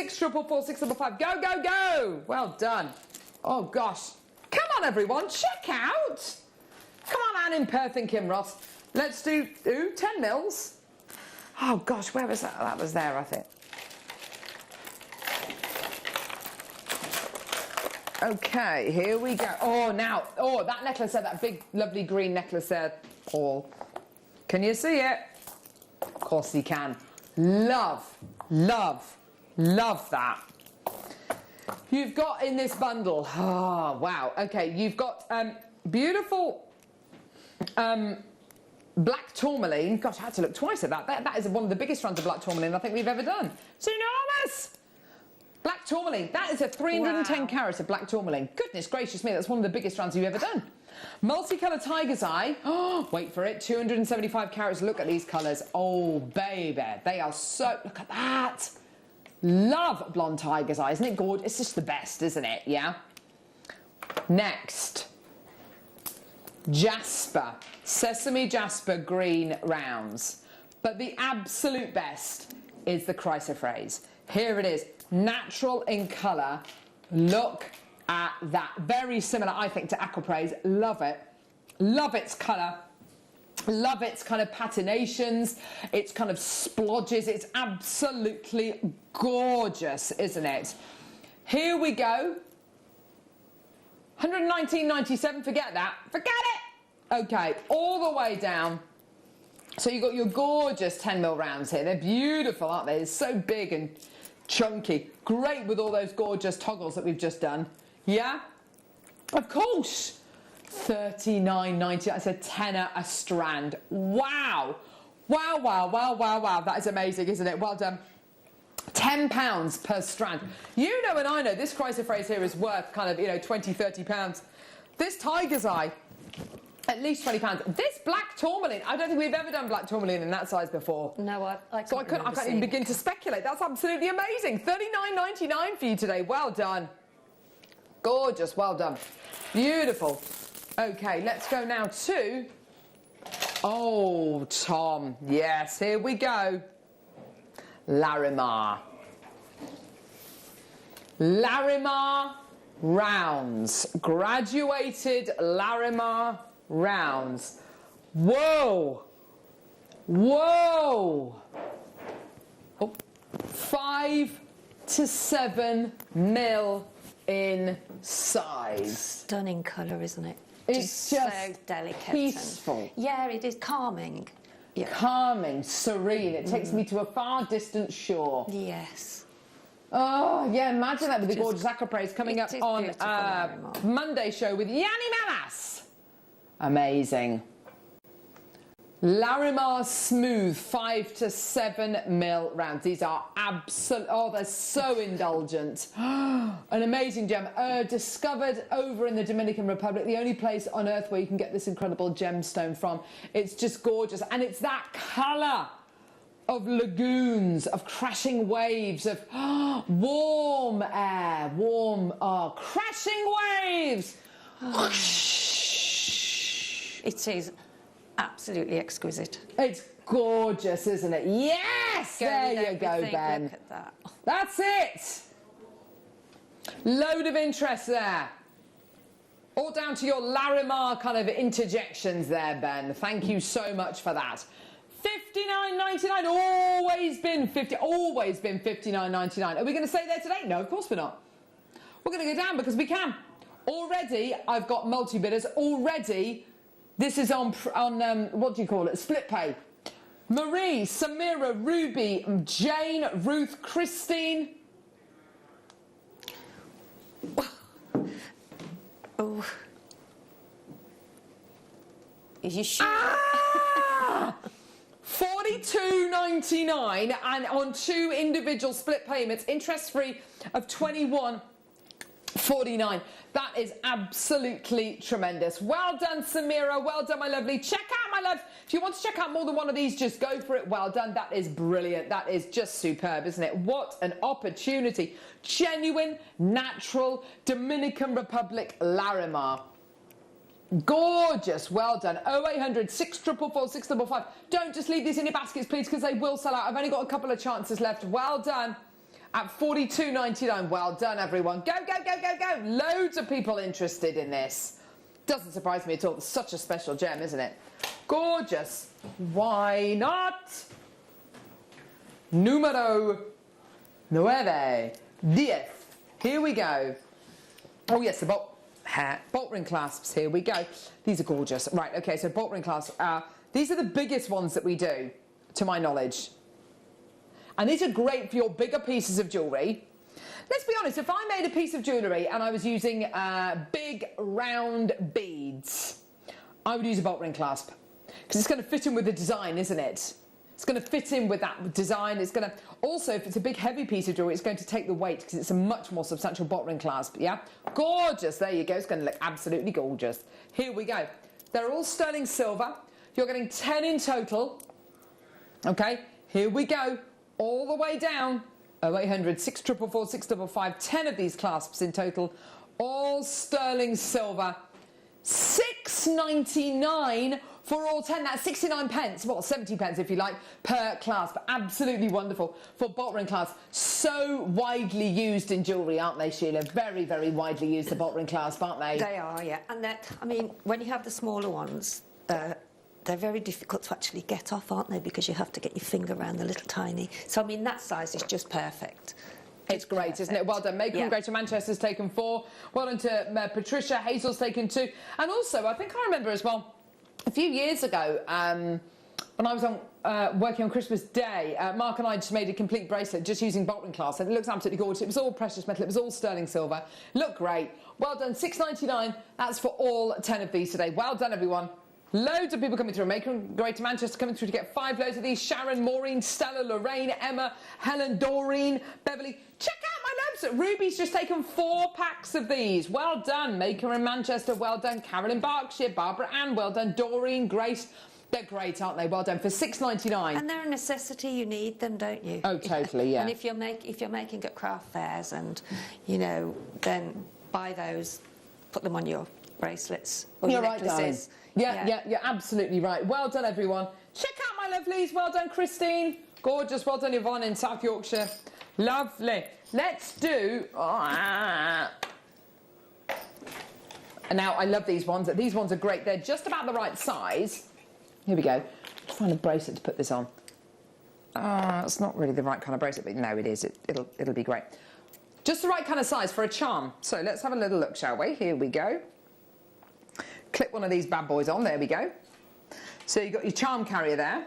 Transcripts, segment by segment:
644 655. Go, go, go. Well done. Oh, gosh. Come on, everyone. Check out. Come on, Anne in Perth and Kim Ross. Let's do 10 mils. Oh, gosh. Where was that? That was there, I think. Okay, here we go. Oh, now. Oh, that necklace there, that big, lovely green necklace there, Paul. Can you see it? Of course you can. Love, love, love that. You've got in this bundle, oh, wow. Okay, you've got beautiful black tourmaline. Gosh, I had to look twice at that. That is one of the biggest strands of black tourmaline I think we've ever done. It's enormous. Black tourmaline. That is a 310 carats of black tourmaline. Goodness gracious me, that's one of the biggest strands you've ever done. Multicolour tiger's eye. Oh, wait for it. 275 carats. Look at these colours. Oh, baby. They are so... Look at that. Love blonde tiger's eye. Isn't it gorgeous? It's just the best, isn't it? Yeah. Next. Jasper. Sesame jasper green rounds. But the absolute best is the chrysoprase. Here it is. Natural in colour. Look at that. Very similar, I think, to aquaprase. Love it. Love its colour. Love its kind of patinations. Its kind of splodges. It's absolutely gorgeous, isn't it? Here we go. 119.97. Forget that. Forget it. Okay, all the way down. So you've got your gorgeous 10mm rounds here. They're beautiful, aren't they? They're so big and chunky. Great with all those gorgeous toggles that we've just done. Yeah? Of course. $39.90. That's a tenner a strand. Wow. Wow, wow, wow, wow, wow. That is amazing, isn't it? Well done. £10 per strand. You know and I know this chrysoprase here is worth kind of, you know, 20, 30 pounds. This tiger's eye, at least £20. This black tourmaline, I don't think we've ever done black tourmaline in that size before. No, I can't even begin to speculate. That's absolutely amazing. $39.99 for you today. Well done. Gorgeous. Well done. Beautiful. Okay, let's go now to... Oh, Tom. Yes, here we go. Larimar. Larimar rounds. Graduated Larimar rounds. Whoa. Whoa. Oh. 5 to 7 mil in size. Stunning colour, isn't it? It's just so delicate. Peaceful. Yeah, it is calming. Yeah. Calming, serene. It takes me to a far distant shore. Yes. Oh, yeah, imagine that with the gorgeous aquaprase coming up on Monday show with Yanni Malas. Amazing. Larimar Smooth 5 to 7 mil rounds. These are absolute. Oh, they're so indulgent. An amazing gem. Discovered over in the Dominican Republic, the only place on earth where you can get this incredible gemstone from. It's just gorgeous, and it's that colour of lagoons, of crashing waves, of warm air, crashing waves. It is absolutely exquisite. It's gorgeous, isn't it? Yes! There you go, Ben. Look at that. That's it. Load of interest there. All down to your Larimar kind of interjections there, Ben. Thank you so much for that. $59.99. Always been $59.99. Are we going to stay there today? No, of course we're not. We're going to go down because we can. Already, I've got multi-bidders. Already, this is on what do you call it? Split pay. Marie, Samira, Ruby, Jane, Ruth, Christine. Oh. Are you sure? $42.99 and on 2 individual split payments, interest-free of $21.49. That is absolutely tremendous. Well done, Samira. Well done, my lovely. Check out, my love. If you want to check out more than one of these, just go for it. Well done. That is brilliant. That is just superb, isn't it? What an opportunity. Genuine, natural, Dominican Republic Larimar. Gorgeous. Well done. 0800 644 655. Don't just leave these in your baskets, please, because they will sell out. I've only got a couple of chances left. Well done. at $42.99. Well done, everyone. Go, go, go, go, go. Loads of people interested in this. Doesn't surprise me at all. It's such a special gem, isn't it? Gorgeous. Why not? Número 9. 10. Here we go. Oh, yes, the bolt ring clasps. Here we go. These are gorgeous. Right, okay, so bolt ring clasps. These are the biggest ones that we do, to my knowledge. And these are great for your bigger pieces of jewellery. Let's be honest, if I made a piece of jewellery and I was using big round beads, I would use a bolt ring clasp. Because it's going to fit in with the design, isn't it? It's going to fit in with that design. It's going to, also, if it's a big heavy piece of jewellery, it's going to take the weight because it's a much more substantial bolt ring clasp, yeah? Gorgeous, there you go. It's going to look absolutely gorgeous. Here we go. They're all sterling silver. You're getting 10 in total. Okay, here we go. All the way down. 0800 644 655. 10 of these clasps in total. All sterling silver. $6.99 for all 10. That's 69 pence, well, 70 pence if you like, per clasp. Absolutely wonderful for bolt ring clasp. So widely used in jewellery, aren't they, Sheila? Very, very widely used, the bolt ring clasp, aren't they? They are, yeah. And that, I mean, when you have the smaller ones, they're very difficult to actually get off, aren't they? Because you have to get your finger around the little tiny. So, I mean, that size is just perfect. It's great, perfect. Isn't it? Well done. Maker from Greater Manchester's taken 4. Well done to Patricia. Hazel's taken 2. And also, I think I remember as well, a few years ago, when I was working on Christmas Day, Mark and I just made a complete bracelet just using bolt ring clasp, and it looks absolutely gorgeous. It was all precious metal. It was all sterling silver. Looked great. Well done. $6.99. That's for all 10 of these today. Well done, everyone. Loads of people coming through. Maker from Greater Manchester coming through to get 5 loads of these. Sharon, Maureen, Stella, Lorraine, Emma, Helen, Doreen, Beverly. Check out my loads. Ruby's just taken 4 packs of these. Well done. Maker in Manchester. Well done. Carolyn Berkshire, Barbara Ann. Well done. Doreen, Grace. They're great, aren't they? Well done. For $6.99. And they're a necessity. You need them, don't you? Oh, totally, yeah. And if you're making at craft fairs and, you know, then buy those, put them on your bracelets or your necklaces. Yeah, you're absolutely right. Well done, everyone. Check out my lovelies. Well done, Christine. Gorgeous. Well done, Yvonne in South Yorkshire. Lovely. Let's do... Now, I love these ones. These ones are great. They're just about the right size. Here we go. Let's find a bracelet to put this on. It's not really the right kind of bracelet, but no, it is. It'll be great. Just the right kind of size for a charm. So let's have a little look, shall we? Here we go. Clip one of these bad boys on. There we go. So you've got your charm carrier there.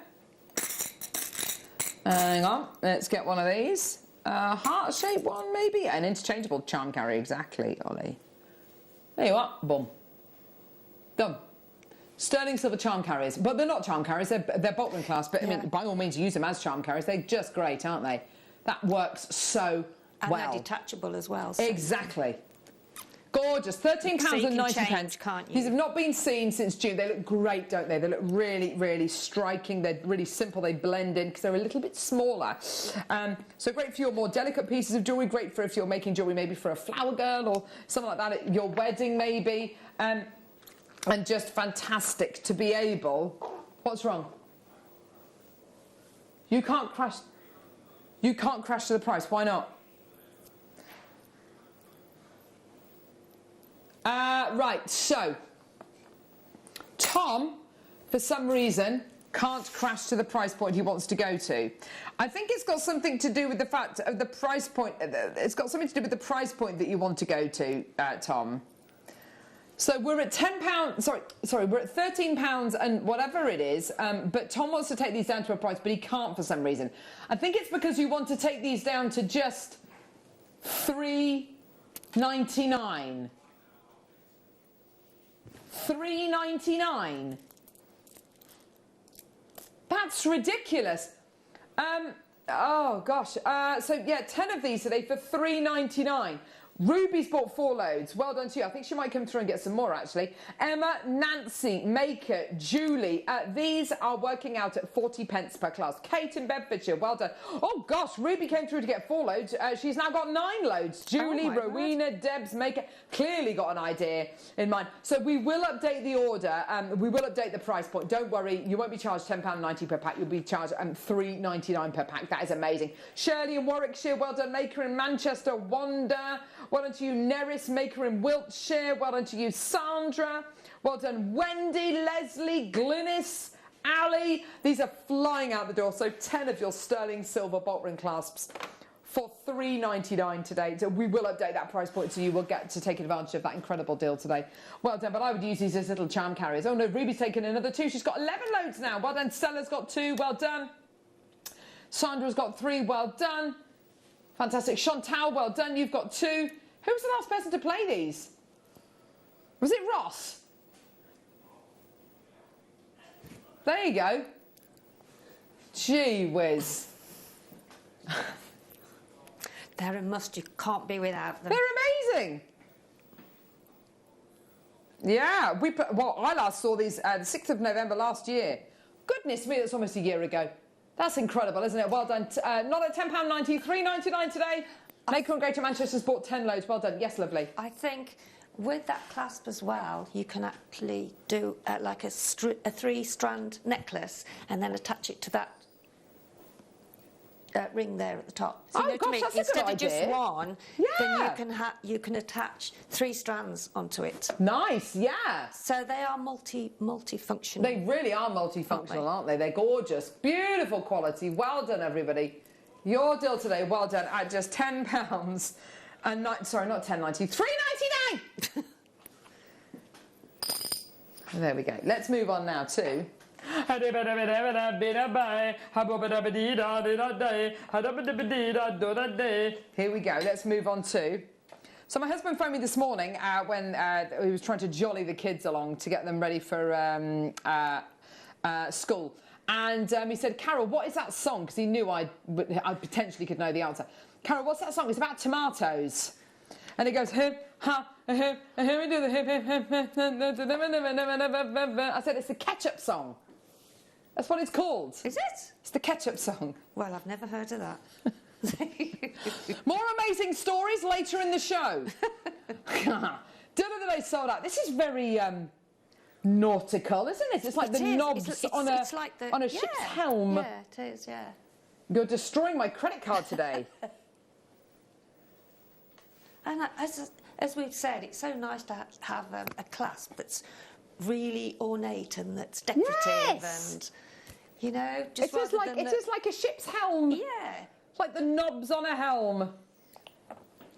Hang on. Let's get one of these. Heart-shaped one, maybe? An interchangeable charm carrier, exactly, Ollie. There you are. Boom. Done. Sterling silver charm carriers. But they're not charm carriers. They're bolt ring clasp. But, I mean, by all means, use them as charm carriers. They're just great, aren't they? That works so well. And they're detachable as well. So. Exactly. Gorgeous. £13.90. Can't you? These have not been seen since June. They look great, don't they? They look really, really striking. They're really simple. They blend in because they're a little bit smaller. So great for your more delicate pieces of jewellery. Great for if you're making jewellery maybe for a flower girl or something like that at your wedding maybe. And just fantastic to be able... What's wrong? You can't crash to the price. Why not? Right, so Tom, for some reason, can't crash to the price point he wants to go to. I think it's got something to do with the fact of the price point. It's got something to do with the price point that you want to go to, Tom. So we're at £10. Sorry, we're at £13 and whatever it is. But Tom wants to take these down to a price, but he can't for some reason. I think it's because you want to take these down to just $3.99. $3.99. That's ridiculous. Oh gosh. So yeah, 10 of these today for $3.99. Ruby's bought 4 loads. Well done to you. I think she might come through and get some more, actually. Emma, Nancy, Maker, Julie. These are working out at 40 pence per class. Kate in Bedfordshire, well done. Oh, gosh, Ruby came through to get 4 loads. She's now got 9 loads. Julie, Rowena, Debs, Maker. Clearly got an idea in mind. So we will update the order. We will update the price point. Don't worry, you won't be charged £10.90 per pack. You'll be charged £3.99 per pack. That is amazing. Shirley in Warwickshire, well done. Maker in Manchester, Wanda. Well done to you, Neris, Maker in Wiltshire. Well done to you, Sandra. Well done, Wendy, Leslie, Glynis, Ali. These are flying out the door. So 10 of your sterling silver bolt ring clasps for £3.99 today. So we will update that price point so you will get to take advantage of that incredible deal today. Well done, but I would use these as little charm carriers. Oh no, Ruby's taken another 2. She's got 11 loads now. Well done, Stella's got 2. Well done. Sandra's got 3. Well done. Fantastic. Chantal, well done. You've got 2. Who was the last person to play these? Was it Ross? There you go. Gee whiz. They're a must. You can't be without them. They're amazing. Yeah, I last saw these the 6th of November last year. Goodness me, that's almost a year ago. That's incredible, isn't it? Well done. Not at £10.90, £3.99 today. Maker and Greater Manchester's bought 10 loads. Well done. Yes, lovely. I think with that clasp as well, you can actually do like a 3-strand necklace and then attach it to that ring there at the top. So, you know what I mean? That's Instead a good of just idea. one, then you can attach 3 strands onto it. Nice, yeah. So they are multifunctional. They really are multifunctional, aren't they? They're gorgeous. Beautiful quality. Well done, everybody. Your deal today, well done, at just £10 and sorry, not £10.90, £3.99. There we go. Let's move on now to. Here we go. Let's move on to. So my husband phoned me this morning when he was trying to jolly the kids along to get them ready for school. And he said, Carol, what is that song? Because he knew I potentially could know the answer. Carol, what's that song? It's about tomatoes. And he goes, hip, ha, hip, here we do the hip, hip, hip, hip. I said, it's the ketchup song. That's what it's called. Is it? It's the ketchup song. Well, I've never heard of that. More amazing stories later in the show. They sold out. This is very nautical, isn't it? It's like knobs on a ship's helm. Yeah, it is, yeah. You're destroying my credit card today. And as we've said, it's so nice to have a clasp that's really ornate and that's decorative and, you know, just it is like a ship's helm. Yeah. It's like the knobs on a helm.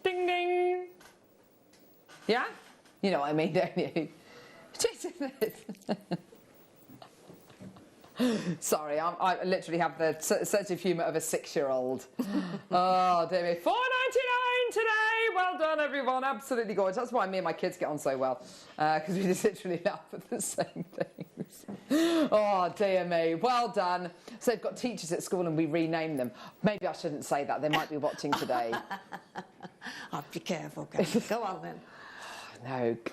Ding, ding. Yeah? You know what I mean, don't you? Sorry, I literally have the sense of humour of a 6-year-old. Oh, dear me. £4.99 today. Well done, everyone. Absolutely gorgeous. That's why me and my kids get on so well, because we just literally laugh at the same things. Oh, dear me. Well done. So they've got teachers at school and we rename them. Maybe I shouldn't say that. They might be watching today. I'd be careful. Go on, then.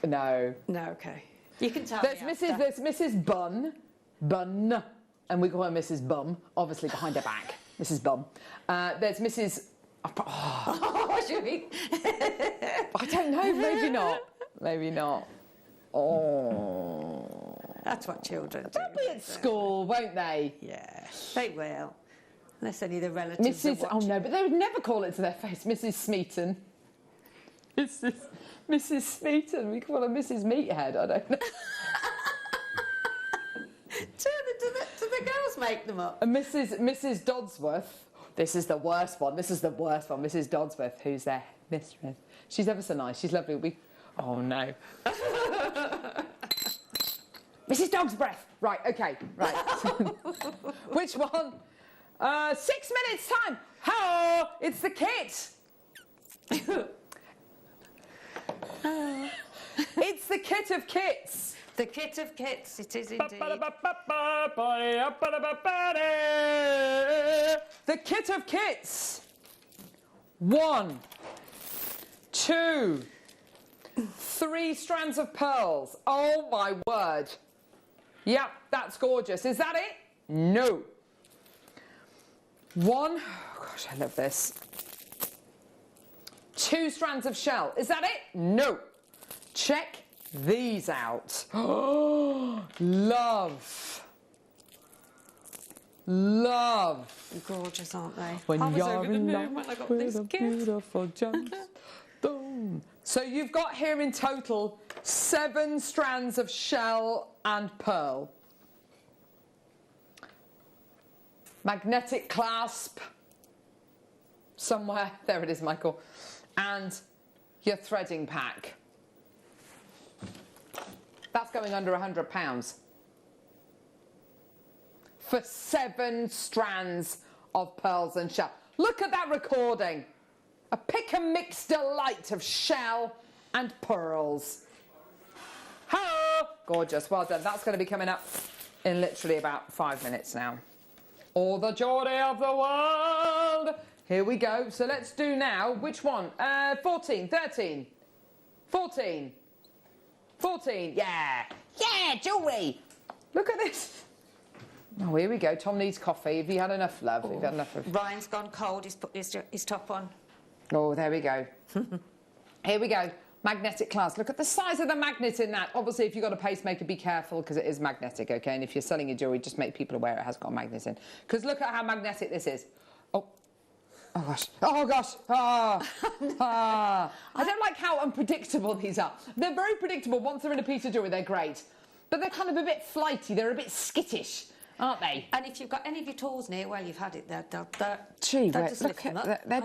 No. No, OK. You can tell There's Mrs. Bun, and we call her Mrs. Bum, obviously behind her back, Mrs. Bum. There's Mrs. What do you mean? I don't know, maybe not. Oh. That's what children do. They'll be at school, won't they? Yeah, they will. Unless any of the relatives are watching. Oh no, but they would never call it to their face, Mrs. Smeaton. Mrs. Smeaton, we call her Mrs. Meathead, I don't know. Do the girls make them up? And Mrs. Dodsworth, this is the worst one, Mrs. Dodsworth, who's their mistress. She's ever so nice, she's lovely. Oh no. Mrs. Dog's Breath. Right, okay, right. Which one? 6 minutes time. How? It's the kit. It's the kit of kits. The kit of kits, it is indeed. The kit of kits. 1, 2. 2, 3 strands of pearls. Oh my word. Yep, that's gorgeous. Is that it? No. 1, oh gosh, I love this. 2 strands of shell. Is that it? No. Check these out. Oh, love. Love. They're gorgeous, aren't they? When I was you're over the in moon love when I got with this a gift. beautiful gemstone. So you've got here in total 7 strands of shell and pearl. Magnetic clasp. Somewhere. There it is, Michael. And your threading pack. That's going under £100. For 7 strands of pearls and shell. Look at that recording. A pick and mix delight of shell and pearls. Hello! Gorgeous, well done. That's going to be coming up in literally about 5 minutes now. All the jewellery of the world. Here we go. So let's do now, which one? 14, 13, 14, 14. Yeah, yeah, jewellery. Look at this. Oh, here we go. Tom needs coffee. Have you had enough, love? Have you had enough of... Ryan's gone cold. He's put his top on. Oh, there we go. Here we go. Magnetic clasp. Look at the size of the magnet in that. Obviously, if you've got a pacemaker, be careful because it is magnetic, okay? And if you're selling your jewellery, just make people aware it has got a magnet in. Because look at how magnetic this is. Oh. Oh, gosh. Oh, gosh. Ah. Ah. I don't like how unpredictable these are. They're very predictable. Once they're in a piece of jewellery, they're great. But they're kind of a bit flighty. They're a bit skittish, aren't they? And if you've got any of your tools near where you've had it, Gee, they'll just lift them up. They're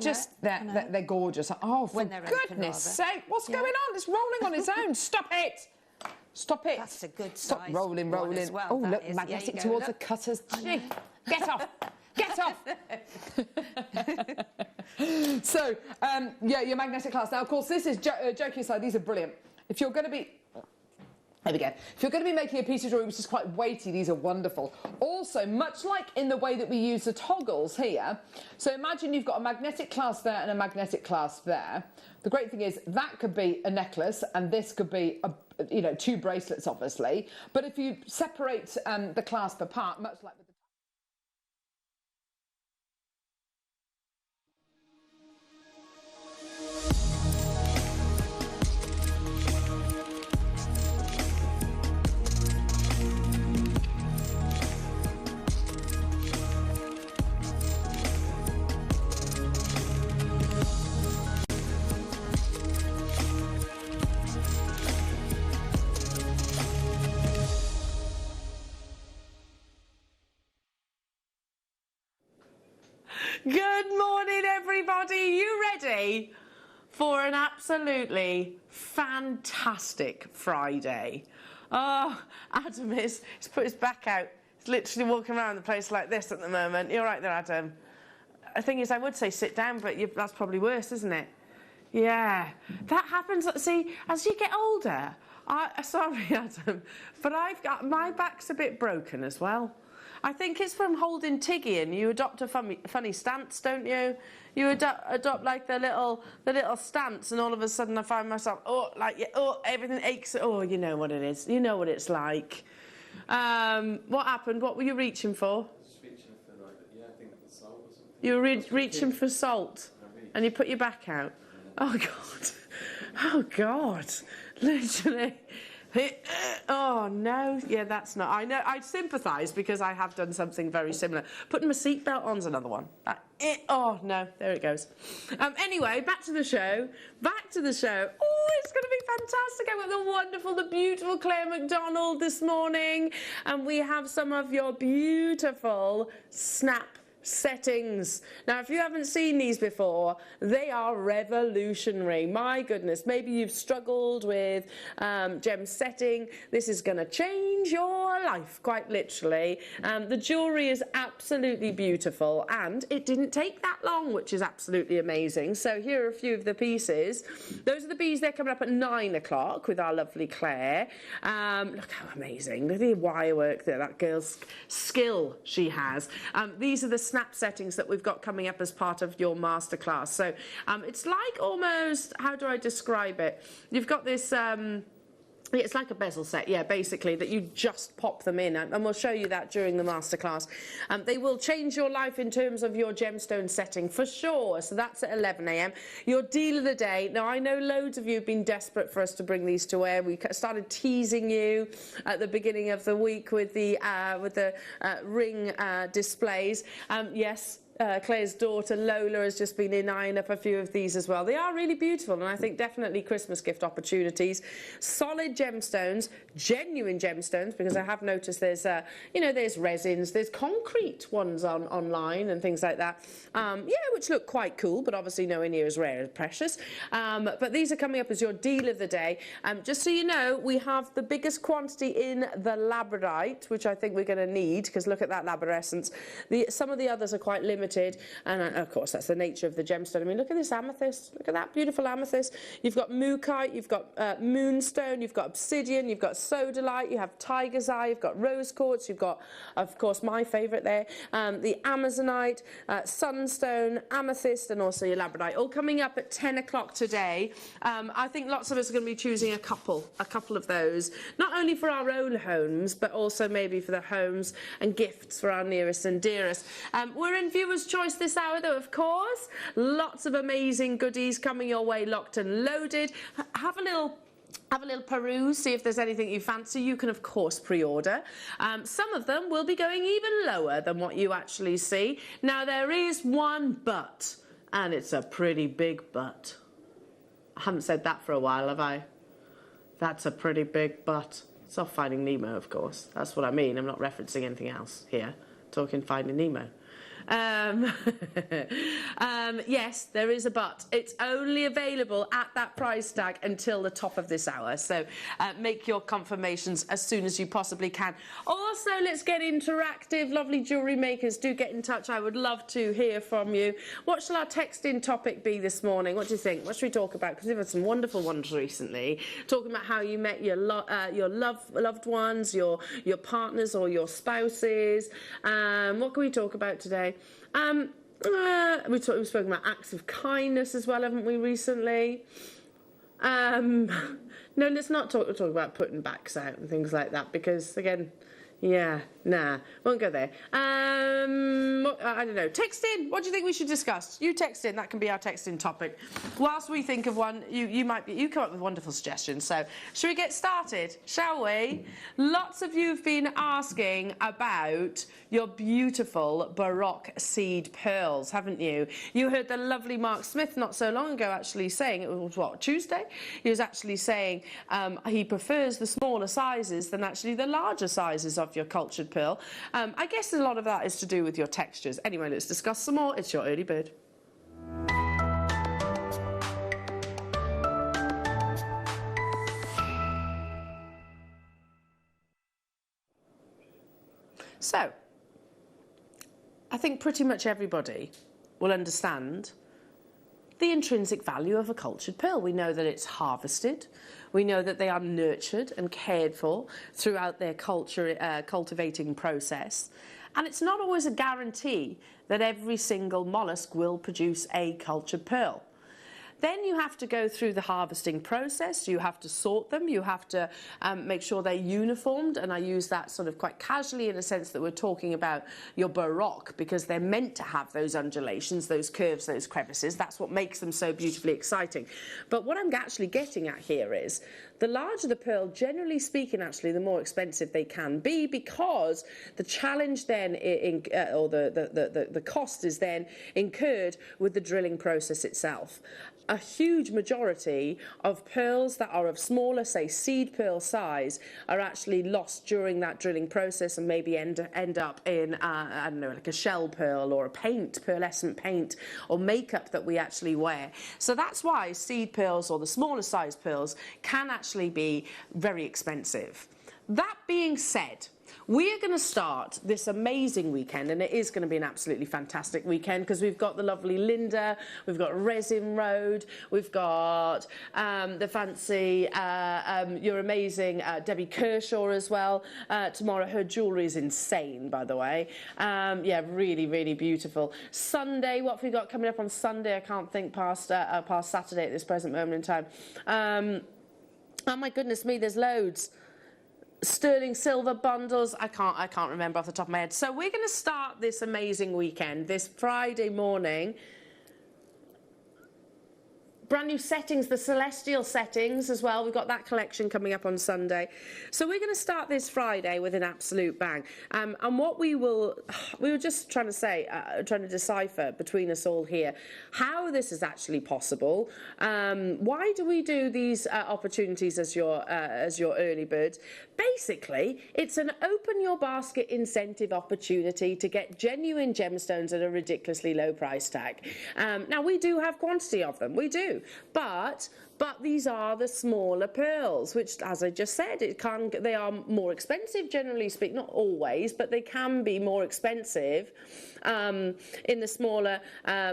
gorgeous. Oh, for goodness sake, what's going on? It's rolling on its own. Stop it. Stop it. That's a good Stop size rolling. one as well, Oh, that look, is. magnetic Yeah, towards look. the cutters. Gee, get off. Get off. So, yeah, your magnetic clasp. Now, of course, this is, joking aside, these are brilliant. If you're going to be... There we go. If you're going to be making a piece of jewellery which is quite weighty, these are wonderful. Also, much like in the way that we use the toggles here, so imagine you've got a magnetic clasp there and a magnetic clasp there. The great thing is that could be a necklace and this could be, 2 bracelets, obviously. But if you separate the clasp apart, much like with the... Good morning, everybody. You ready for an absolutely fantastic Friday? Oh, Adam he's put his back out. He's literally walking around the place like this at the moment. You're right there, Adam. The thing is, I would say sit down, but that's probably worse, isn't it? Yeah, that happens. See, as you get older, sorry, Adam, but my back's a bit broken as well. I think it's from holding Tiggy in. You adopt a funny stance, don't you? You adopt like the little stance, and all of a sudden I find myself, everything aches. Oh, you know what it is. You know what it's like. What happened? What were you reaching for? Just reaching for I think it was salt or something. You were reaching for salt, and you put your back out. Oh God! Oh God! Literally. Oh no, yeah, that's not. I know. I sympathise because I have done something very similar. Putting my seatbelt on's another one. Oh no, there it goes. Anyway, back to the show. Oh, it's going to be fantastic. I've got the wonderful, the beautiful Claire McDonald this morning, and we have some of your beautiful snap settings. Now, if you haven't seen these before, they are revolutionary. My goodness, maybe you've struggled with gem setting. This is going to change your life, quite literally. The jewellery is absolutely beautiful, and it didn't take that long, which is absolutely amazing. So here are a few of the pieces. Those are the bees. They're coming up at 9 o'clock with our lovely Claire. Look how amazing. Look at the wire work there, that girl's skill she has. These are the snap settings that we've got coming up as part of your masterclass. So it's like almost, how do I describe it? You've got this... it's like a bezel set, yeah, basically, that you just pop them in, and we'll show you that during the masterclass. They will change your life in terms of your gemstone setting, for sure, so that's at 11 a.m. Your deal of the day. Now, I know loads of you have been desperate for us to bring these to air. We started teasing you at the beginning of the week with the ring displays. Yes. Claire's daughter Lola has just been in eyeing up a few of these as well. They are really beautiful, and I think definitely Christmas gift opportunities. Solid gemstones, genuine gemstones, because I have noticed there's there's resins, there's concrete ones online and things like that, which look quite cool, but obviously nowhere near as rare as precious. But these are coming up as your deal of the day. Just so you know, we have the biggest quantity in the labradorite, which I think we're going to need, because look at that labrarescence. Some of the others are quite limited. And of course that's the nature of the gemstone. I mean, look at this amethyst, look at that beautiful amethyst. You've got mookaite, you've got moonstone, you've got obsidian, you've got sodalite, you have tiger's eye, you've got rose quartz, you've got, of course, my favourite there, the amazonite, sunstone, amethyst, and also your labradorite, all coming up at 10 o'clock today. I think lots of us are going to be choosing a couple of those, not only for our own homes, but also maybe for the homes and gifts for our nearest and dearest. We're in viewers' choice this hour, though, of course. Lots of amazing goodies coming your way, locked and loaded. Have a little peruse, see if there's anything you fancy. You can, of course, pre-order. Some of them will be going even lower than what you actually see. Now, there is one but, and it's a pretty big but. I haven't said that for a while, have I? That's a pretty big but. It's off Finding Nemo, of course. That's what I mean. I'm not referencing anything else here. Talking Finding Nemo. Yes, there is a but. It's only available at that price tag until the top of this hour, so make your confirmations as soon as you possibly can. Also, let's get interactive. Lovely jewellery makers, do get in touch. I would love to hear from you. What shall our text-in topic be this morning? What do you think? What should we talk about? Because we've had some wonderful ones recently, talking about how you met your loved ones, your partners or your spouses. What can we talk about today? We've spoken about acts of kindness as well, haven't we, recently? No, let's not talk about putting backs out and things like that, because, again, yeah, nah, won't go there. I don't know. Text in. What do you think we should discuss? You text in. That can be our text in topic. Whilst we think of one, you come up with wonderful suggestions. So, should we get started? Shall we? Lots of you have been asking about your beautiful Baroque seed pearls, haven't you? You heard the lovely Mark Smith not so long ago actually saying, it was what, Tuesday? He was actually saying he prefers the smaller sizes than actually the larger sizes of your cultured pearl. I guess a lot of that is to do with your textures. Anyway, let's discuss some more. It's your early bird. So, I think pretty much everybody will understand the intrinsic value of a cultured pearl. We know that it's harvested. We know that they are nurtured and cared for throughout their cultivating process. And it's not always a guarantee that every single mollusk will produce a cultured pearl. Then you have to go through the harvesting process, you have to sort them, you have to make sure they're uniformed, and I use that sort of quite casually in a sense that we're talking about your Baroque, because they're meant to have those undulations, those curves, those crevices. That's what makes them so beautifully exciting. But what I'm actually getting at here is, the larger the pearl, generally speaking, actually, the more expensive they can be, because the challenge then, the cost is then incurred with the drilling process itself. A huge majority of pearls that are of smaller, say, seed pearl size, are actually lost during that drilling process and maybe end up in, I don't know, like a shell pearl or a paint, pearlescent paint or makeup that we actually wear. So that's why seed pearls or the smaller size pearls can actually be very expensive. that being said, we are going to start this amazing weekend, and it is going to be an absolutely fantastic weekend because we've got the lovely Linda, we've got Resin Road, we've got the fancy, your amazing Debbie Kershaw as well. Tomorrow, her jewellery is insane, by the way. Yeah, really, really beautiful. Sunday, what have we got coming up on Sunday? I can't think past Saturday at this present moment in time. Oh my goodness me, there's loads. Sterling silver bundles, I can't remember off the top of my head. So we're going to start this amazing weekend, this Friday morning. Brand new settings, the celestial settings as well. We've got that collection coming up on Sunday. So we're going to start this Friday with an absolute bang. And what we were just trying to say, trying to decipher between us all here, how this is actually possible. Why do we do these opportunities as your early birds? Basically, it's an open your basket incentive opportunity to get genuine gemstones at a ridiculously low price tag. Now, we do have quantity of them, we do, but these are the smaller pearls, which, as I just said, they are more expensive, generally speaking, not always, but they can be more expensive in the smaller,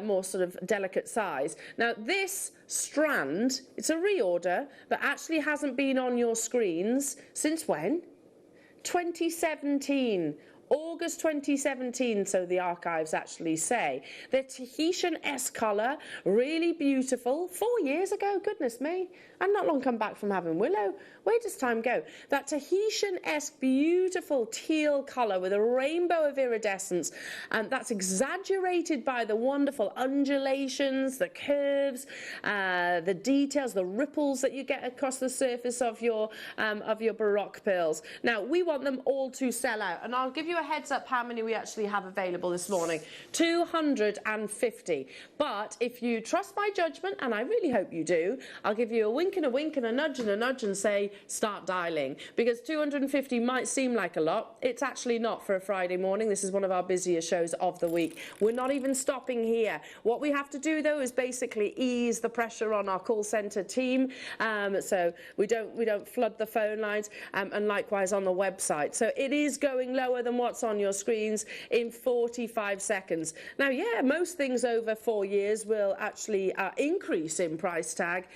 more sort of delicate size. Now, this strand, it's a reorder, but actually hasn't been on your screens since when? 2017. August 2017, so the archives actually say. The Tahitian S colour, really beautiful. 4 years ago, goodness me. I'm not long come back from having willow. Where does time go? That Tahitian-esque beautiful teal colour with a rainbow of iridescence, and that's exaggerated by the wonderful undulations, the curves, the details, the ripples that you get across the surface of your Baroque pearls. Now, we want them all to sell out, and I'll give you a heads up how many we actually have available this morning. 250. But if you trust my judgment, and I really hope you do, I'll give you a wink and a wink and a nudge and say start dialing, because 250 might seem like a lot. It's actually not for a Friday morning. This is one of our busiest shows of the week. We're not even stopping here. What we have to do though is basically ease the pressure on our call center team, so we don't flood the phone lines, and likewise on the website. So it is going lower than what's on your screens in 45 seconds. Now, yeah, most things over 4 years will actually increase in price tag.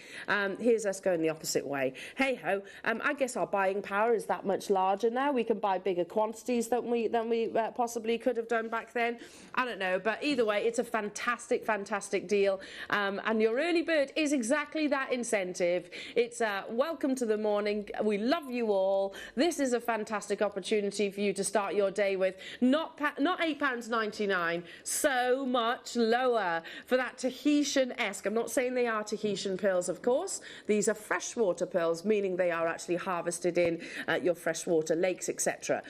Here's us going the opposite way. Hey ho, I guess our buying power is that much larger now. We can buy bigger quantities than we possibly could have done back then. I don't know, but either way, it's a fantastic deal. And your early bird is exactly that incentive. It's welcome to the morning. We love you all. This is a fantastic opportunity for you to start your day with not £8.99, so much lower for that Tahitian-esque. I'm not saying they are Tahitian pearls, of course. These are freshwater pearls, meaning they are actually harvested in your freshwater lakes, etc.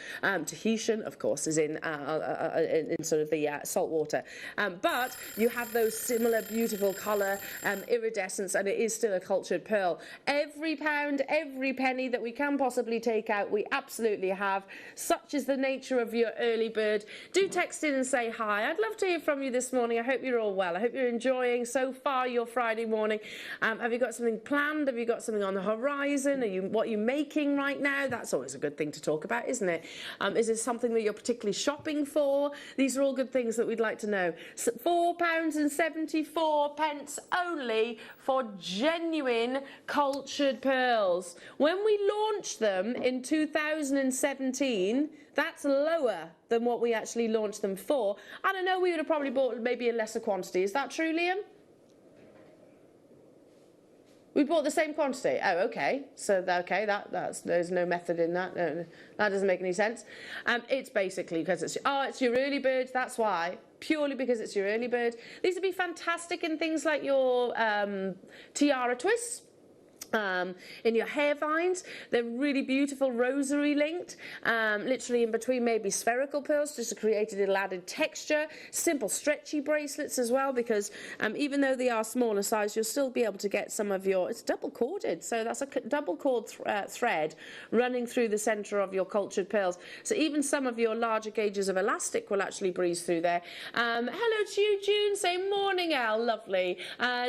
Tahitian, of course, is in sort of the salt water. But you have those similar beautiful colour, iridescence, and it is still a cultured pearl. Every pound, every penny that we can possibly take out, we absolutely have. Such is the nature of your early bird. Do text in and say hi. I'd love to hear from you this morning. I hope you're all well. I hope you're enjoying so far your Friday morning. Have you got something planned? Have you got something on the horizon? What are you making right now? That's always a good thing to talk about, isn't it? Is it something that you're particularly shopping for? These are all good things that we'd like to know. So £4.74 only for genuine cultured pearls. When we launched them in 2017, that's lower than what we actually launched them for. I don't know, we would have probably bought maybe a lesser quantity. Is that true, Liam? We bought the same quantity. Oh, okay. So, okay, there's no method in that. No, that doesn't make any sense. It's basically because it's your early birds. That's why. Purely because it's your early bird. These would be fantastic in things like your tiara twists. In your hair vines, they're really beautiful, rosary linked, literally in between maybe spherical pearls, just to create a little added texture. Simple stretchy bracelets as well, because even though they are smaller size, you'll still be able to get some of your, it's double corded, so that's a double cord thread running through the center of your cultured pearls, so even some of your larger gauges of elastic will actually breeze through there. Hello to you, June, say morning, Al, lovely.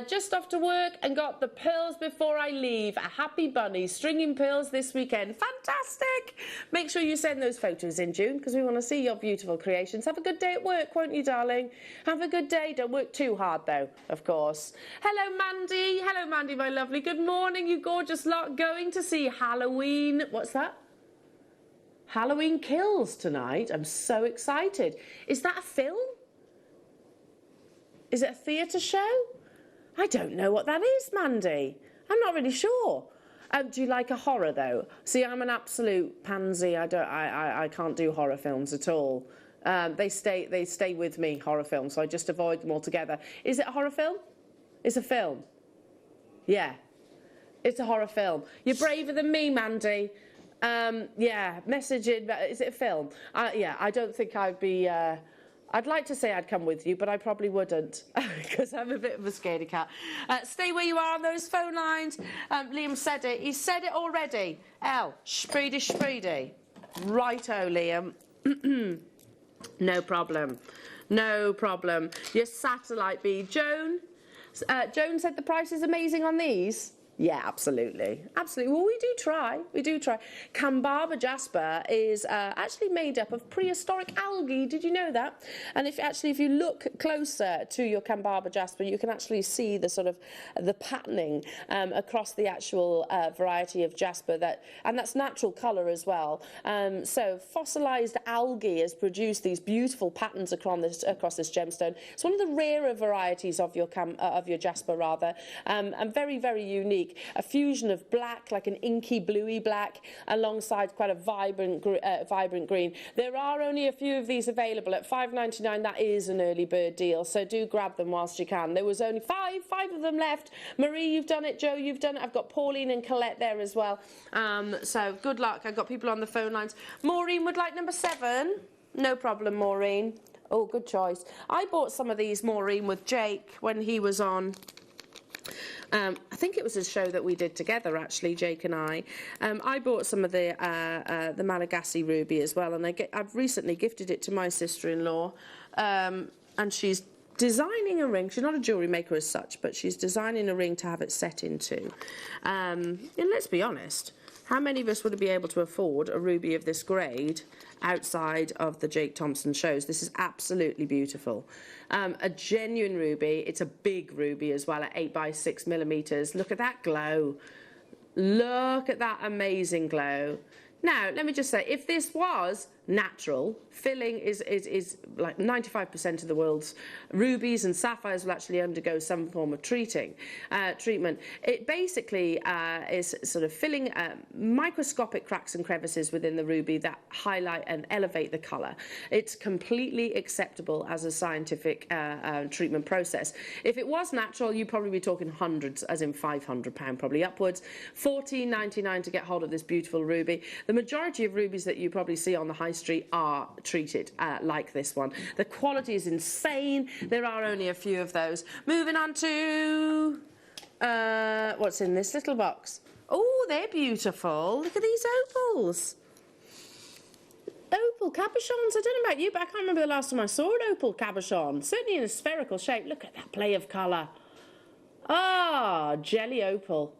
Just off to work and got the pearls before I leave. believe. A happy bunny, stringing pearls this weekend. Fantastic. Make sure you send those photos in, June, because we want to see your beautiful creations. Have a good day at work, won't you, darling? Have a good day. Don't work too hard, though, of course. Hello, Mandy. Hello, Mandy, my lovely. Good morning, you gorgeous lot. Going to see Halloween. What's that? Halloween Kills tonight. I'm so excited. Is that a film? Is it a theatre show? I don't know what that is, Mandy. I'm not really sure. Do you like a horror though? See, I'm an absolute pansy. I can't do horror films at all. They stay with me, horror films, so I just avoid them altogether. Is it a horror film? It's a film. Yeah, it's a horror film. You're braver than me, Mandy. Yeah, message in. Is it a film? Yeah, I don't think I'd be. I'd like to say I'd come with you, but I probably wouldn't because I'm a bit of a scaredy cat. Stay where you are on those phone lines. Liam said it. He said it already. Spreedy. Righto, Liam. No problem. No problem. Your satellite bee. Joan said the price is amazing on these. Yeah, absolutely. Absolutely. Well, we do try. We do try. Kambaba jasper is actually made up of prehistoric algae. Did you know that? And if you look closer to your Kambaba jasper, you can actually see the sort of the patterning across the actual variety of jasper and that's natural colour as well. So fossilized algae has produced these beautiful patterns across this gemstone. It's one of the rarer varieties of your jasper rather, and very, very unique. A fusion of black, like an inky bluey black, alongside quite a vibrant green. There are only a few of these available at $5.99. That is an early bird deal, so do grab them whilst you can. There was only five of them left. Marie, you've done it. Joe, you've done it. I've got Pauline and Colette there as well. So good luck. I've got people on the phone lines. Maureen would like number 7. No problem, Maureen. Oh, good choice. I bought some of these, Maureen, with Jake when he was on. I think it was a show that we did together, actually, Jake and I. I bought some of the Malagasy ruby as well, and I've recently gifted it to my sister-in-law, and she's designing a ring. She's not a jewellery maker as such, but she's designing a ring to have it set into. And let's be honest, how many of us would be able to afford a ruby of this grade outside of the Jake Thompson shows? This is absolutely beautiful. A genuine ruby. It's a big ruby as well at 8 by 6 millimeters. Look at that glow. Look at that amazing glow. Now, let me just say, if this was natural, filling is like 95% of the world's rubies and sapphires will actually undergo some form of treatment. It basically is sort of filling microscopic cracks and crevices within the ruby that highlight and elevate the colour. It's completely acceptable as a scientific treatment process. If it was natural, you'd probably be talking hundreds, as in £500 probably upwards. $14.99 to get hold of this beautiful ruby. The majority of rubies that you probably see on the high street are treated like this one. The quality is insane. There are only a few of those. Moving on to what's in this little box. Oh, they're beautiful. Look at these opals. Opal cabochons. I don't know about you, but I can't remember the last time I saw an opal cabochon. Certainly in a spherical shape. Look at that play of colour. Ah, jelly opal.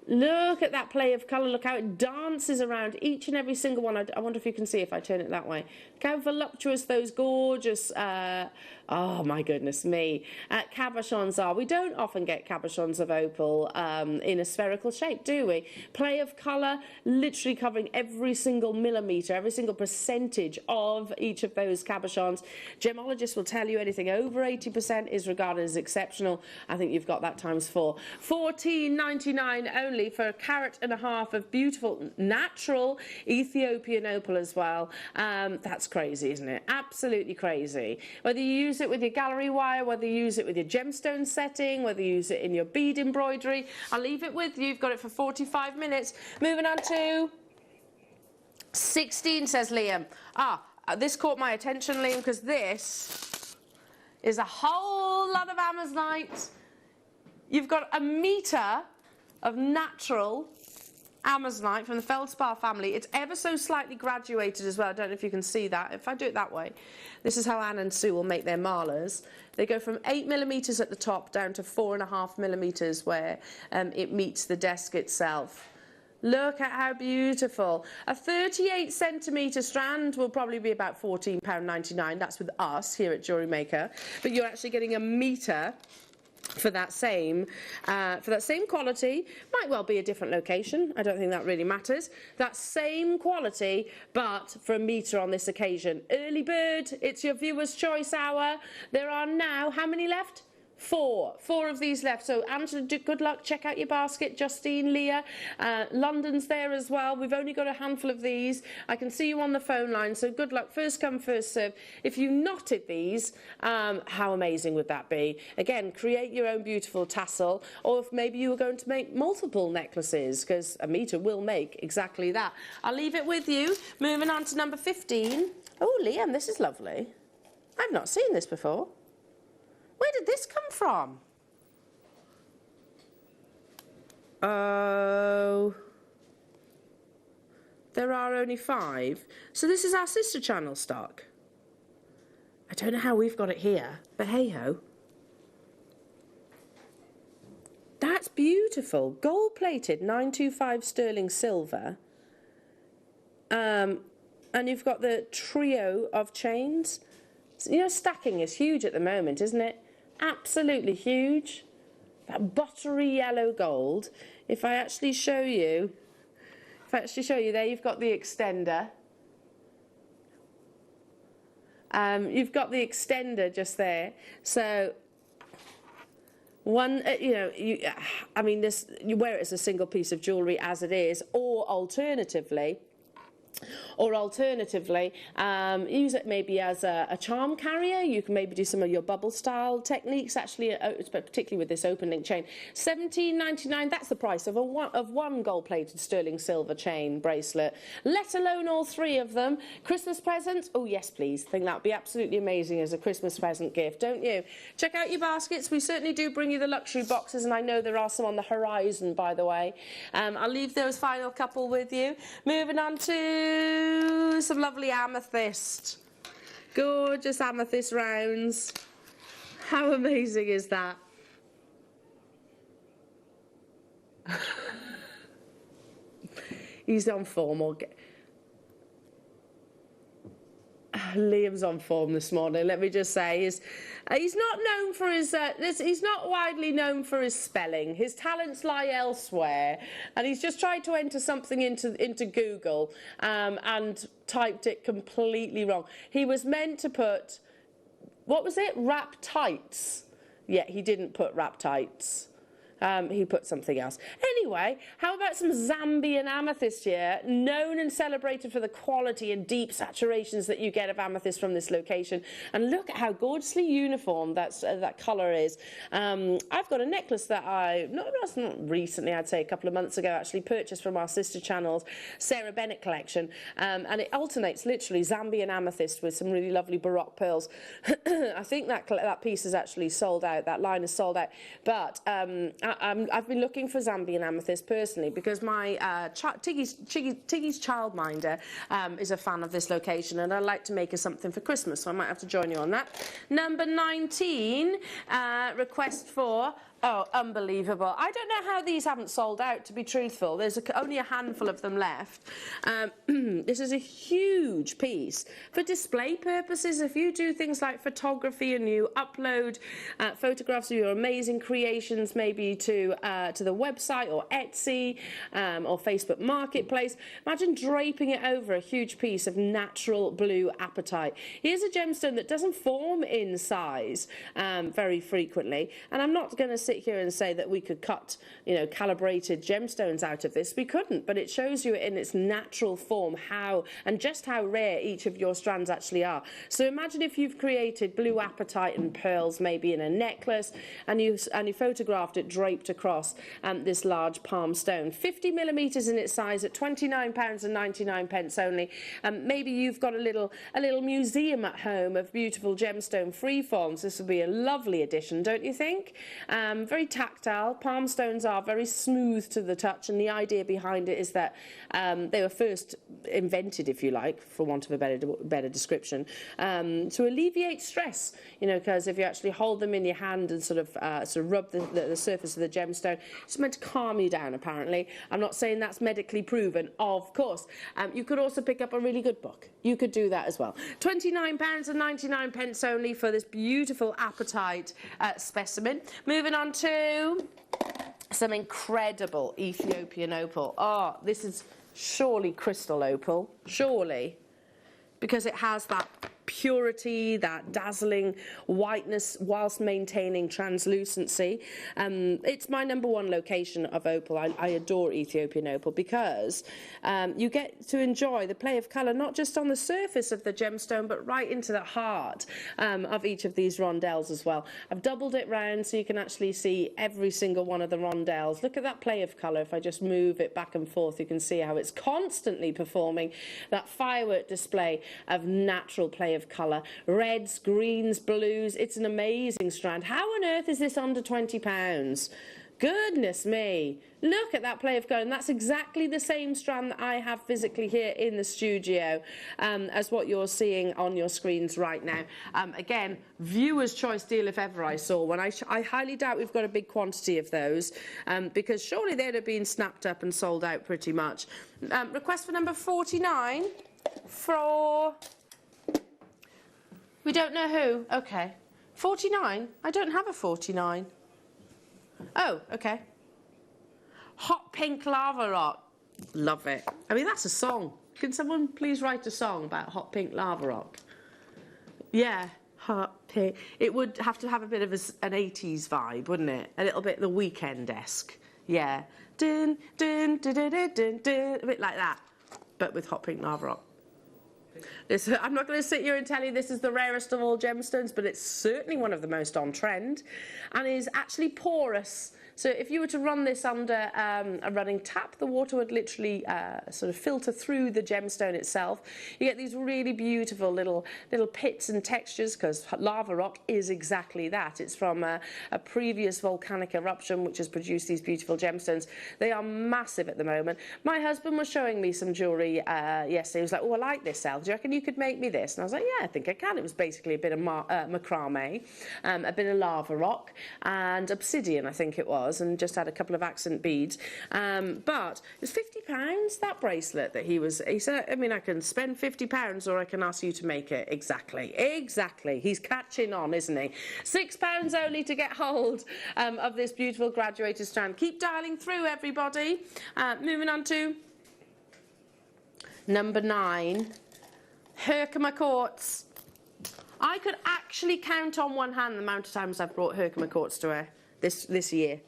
Look at that play of colour. Look how it dances around each and every single one. I wonder if you can see if I turn it that way. Look how voluptuous those gorgeous, oh my goodness me, cabochons are. We don't often get cabochons of opal in a spherical shape, do we? Play of colour, literally covering every single millimetre, every single percentage of each of those cabochons. Gemologists will tell you anything over 80% is regarded as exceptional. I think you've got that times 4. $14.99 only for 1.5 carats of beautiful natural Ethiopian opal as well. That's crazy, isn't it? Absolutely crazy. Whether you use it with your gallery wire, whether you use it with your gemstone setting, whether you use it in your bead embroidery, I'll leave it with you. You've got it for 45 minutes. Moving on to 16, says Liam. This caught my attention, Liam, because this is a whole lot of Amazonite. You've got a metre of natural Amazonite from the feldspar family. It's ever so slightly graduated as well. I don't know if you can see that. If I do it that way, this is how Anne and Sue will make their malas. They go from 8mm at the top down to 4.5mm where it meets the desk itself. Look at how beautiful. A 38cm strand will probably be about £14.99. That's with us here at Jewellery Maker. But you're actually getting a metre for that same quality. Might well be a different location. I don't think that really matters. That same quality, but for a metre on this occasion. Early bird, it's your viewer's choice hour. There are now, how many left? Four of these left. So Angela, good luck. Check out your basket. Justine, Leah, London's there as well. We've only got a handful of these. I can see you on the phone line, so good luck. First come, first serve. If you knotted these, how amazing would that be? Again, create your own beautiful tassel, or if maybe you were going to make multiple necklaces, because a metre will make exactly that. I'll leave it with you. Moving on to number 15. Oh, Liam, this is lovely. I've not seen this before. Where did this come from? Oh, there are only 5. So this is our sister channel stock. I don't know how we've got it here, but hey-ho. That's beautiful. Gold-plated, 925 sterling silver. And you've got the trio of chains. You know, stacking is huge at the moment, isn't it? Absolutely huge. That buttery yellow gold. If I actually show you, there you've got the extender. You've got the extender just there. So one, I mean, this, you wear it as a single piece of jewellery as it is, or alternatively, use it maybe as a charm carrier. You can maybe do some of your bubble style techniques, actually, particularly with this open link chain. £17.99, that's the price of one gold-plated sterling silver chain bracelet, let alone all 3 of them. Christmas presents? Oh, yes, please. I think that would be absolutely amazing as a Christmas present gift, don't you? Check out your baskets. We certainly do bring you the luxury boxes, and I know there are some on the horizon, by the way. I'll leave those final couple with you. Moving on to some lovely amethyst. Gorgeous amethyst rounds. How amazing is that? He's on form. Liam's on form this morning, let me just say. He's not known for his, he's not widely known for his spelling. His talents lie elsewhere, and he's just tried to enter something into Google and typed it completely wrong. He was meant to put, what was it? Wrap tights. Yeah, he didn't put wrap tights. He put something else. Anyway, how about some Zambian amethyst here, known and celebrated for the quality and deep saturations that you get of amethyst from this location. And look at how gorgeously uniform that colour is. I've got a necklace that not recently, I'd say a couple of months ago, actually purchased from our sister channel's Sarah Bennett collection. And it alternates literally Zambian amethyst with some really lovely Baroque pearls. I think that piece is actually sold out, that line is sold out. But I've been looking for Zambian amethyst personally because my Tiggy's childminder is a fan of this location, and I'd like to make her something for Christmas, so I might have to join you on that. Number 19, request for... Oh, unbelievable. I don't know how these haven't sold out, to be truthful. There's only a handful of them left. This is a huge piece. For display purposes, if you do things like photography and you upload photographs of your amazing creations maybe to the website or Etsy or Facebook Marketplace, imagine draping it over a huge piece of natural blue apatite. Here's a gemstone that doesn't form in size very frequently, and I'm not going to sit here and say that we could cut, calibrated gemstones out of this. We couldn't, but it shows you in its natural form just how rare each of your strands actually are. So imagine if you've created blue apatite and pearls maybe in a necklace, and you photographed it draped across this large palm stone, 50mm in its size at £29.99 only. Maybe you've got a little museum at home of beautiful gemstone freeforms. This would be a lovely addition, don't you think? very tactile. Palm stones are very smooth to the touch, and the idea behind it is that they were first invented, if you like, for want of a better description, to alleviate stress, you know, because if you actually hold them in your hand and sort of rub the surface of the gemstone, it's meant to calm you down, apparently. I'm not saying that's medically proven, of course. You could also pick up a really good book. You could do that as well. £29.99 only for this beautiful apatite specimen. Moving on to some incredible Ethiopian opal. Oh, this is surely crystal opal, surely, because it has that purity, that dazzling whiteness whilst maintaining translucency. It's my #1 location of opal. I adore Ethiopian opal because you get to enjoy the play of colour not just on the surface of the gemstone but right into the heart of each of these rondelles as well. I've doubled it round so you can actually see every single one of the rondelles. Look at that play of colour. If I just move it back and forth, you can see how it's constantly performing that firework display of natural play of colour. Reds, greens, blues. It's an amazing strand. How on earth is this under £20? Goodness me. Look at that play of colour. And that's exactly the same strand that I have physically here in the studio as what you're seeing on your screens right now. Again, viewer's choice deal if ever I saw one. I highly doubt we've got a big quantity of those because surely they'd have been snapped up and sold out pretty much. Request for number 49 for... We don't know who. Okay. 49? I don't have a 49. Oh, okay. Hot Pink Lava Rock. Love it. I mean, that's a song. Can someone please write a song about Hot Pink Lava Rock? Yeah, hot pink. It would have to have a bit of an 80s vibe, wouldn't it? A little bit The Weekend-esque. Yeah. Dun, dun, dun, dun, dun, dun, dun. A bit like that, but with Hot Pink Lava Rock. Listen, I'm not going to sit here and tell you this is the rarest of all gemstones, but it's certainly one of the most on trend and is actually porous. So if you were to run this under a running tap, the water would literally sort of filter through the gemstone itself. You get these really beautiful little pits and textures because lava rock is exactly that. It's from a previous volcanic eruption which has produced these beautiful gemstones. They are massive at the moment. My husband was showing me some jewellery yesterday. He was like, oh, I like this, Al. Do you reckon you could make me this? And I was like, yeah, I think I can. It was basically a bit of macrame, a bit of lava rock and obsidian, I think it was, and just had a couple of accent beads. But it was £50, that bracelet that he said, I mean, I can spend £50 or I can ask you to make it. Exactly. He's catching on, isn't he? £6 only to get hold of this beautiful graduated strand. Keep dialing through, everybody. Moving on to number 9, Herkimer quartz. I could actually count on one hand the amount of times I've brought Herkimer quartz to her this year.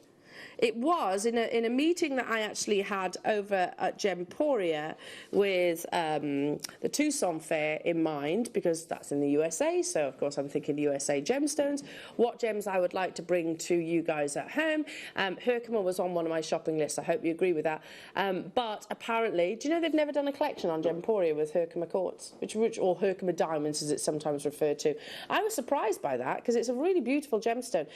It was in a meeting that I actually had over at Gemporia with the Tucson Fair in mind, because that's in the USA, so of course I'm thinking USA gemstones, what gems I would like to bring to you guys at home. Herkimer was on one of my shopping lists, I hope you agree with that. But apparently, do you know they've never done a collection on Gemporia with Herkimer quartz, or Herkimer diamonds as it's sometimes referred to. I was surprised by that because it's a really beautiful gemstone.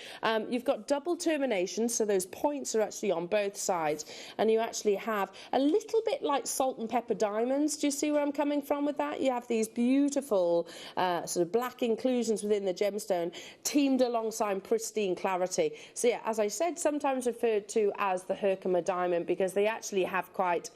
You've got double termination, so those points are actually on both sides, and you actually have a little bit like salt and pepper diamonds. Do you see where I'm coming from with that? You have these beautiful sort of black inclusions within the gemstone teamed alongside pristine clarity. So yeah, as I said, sometimes referred to as the Herkimer diamond because they actually have quite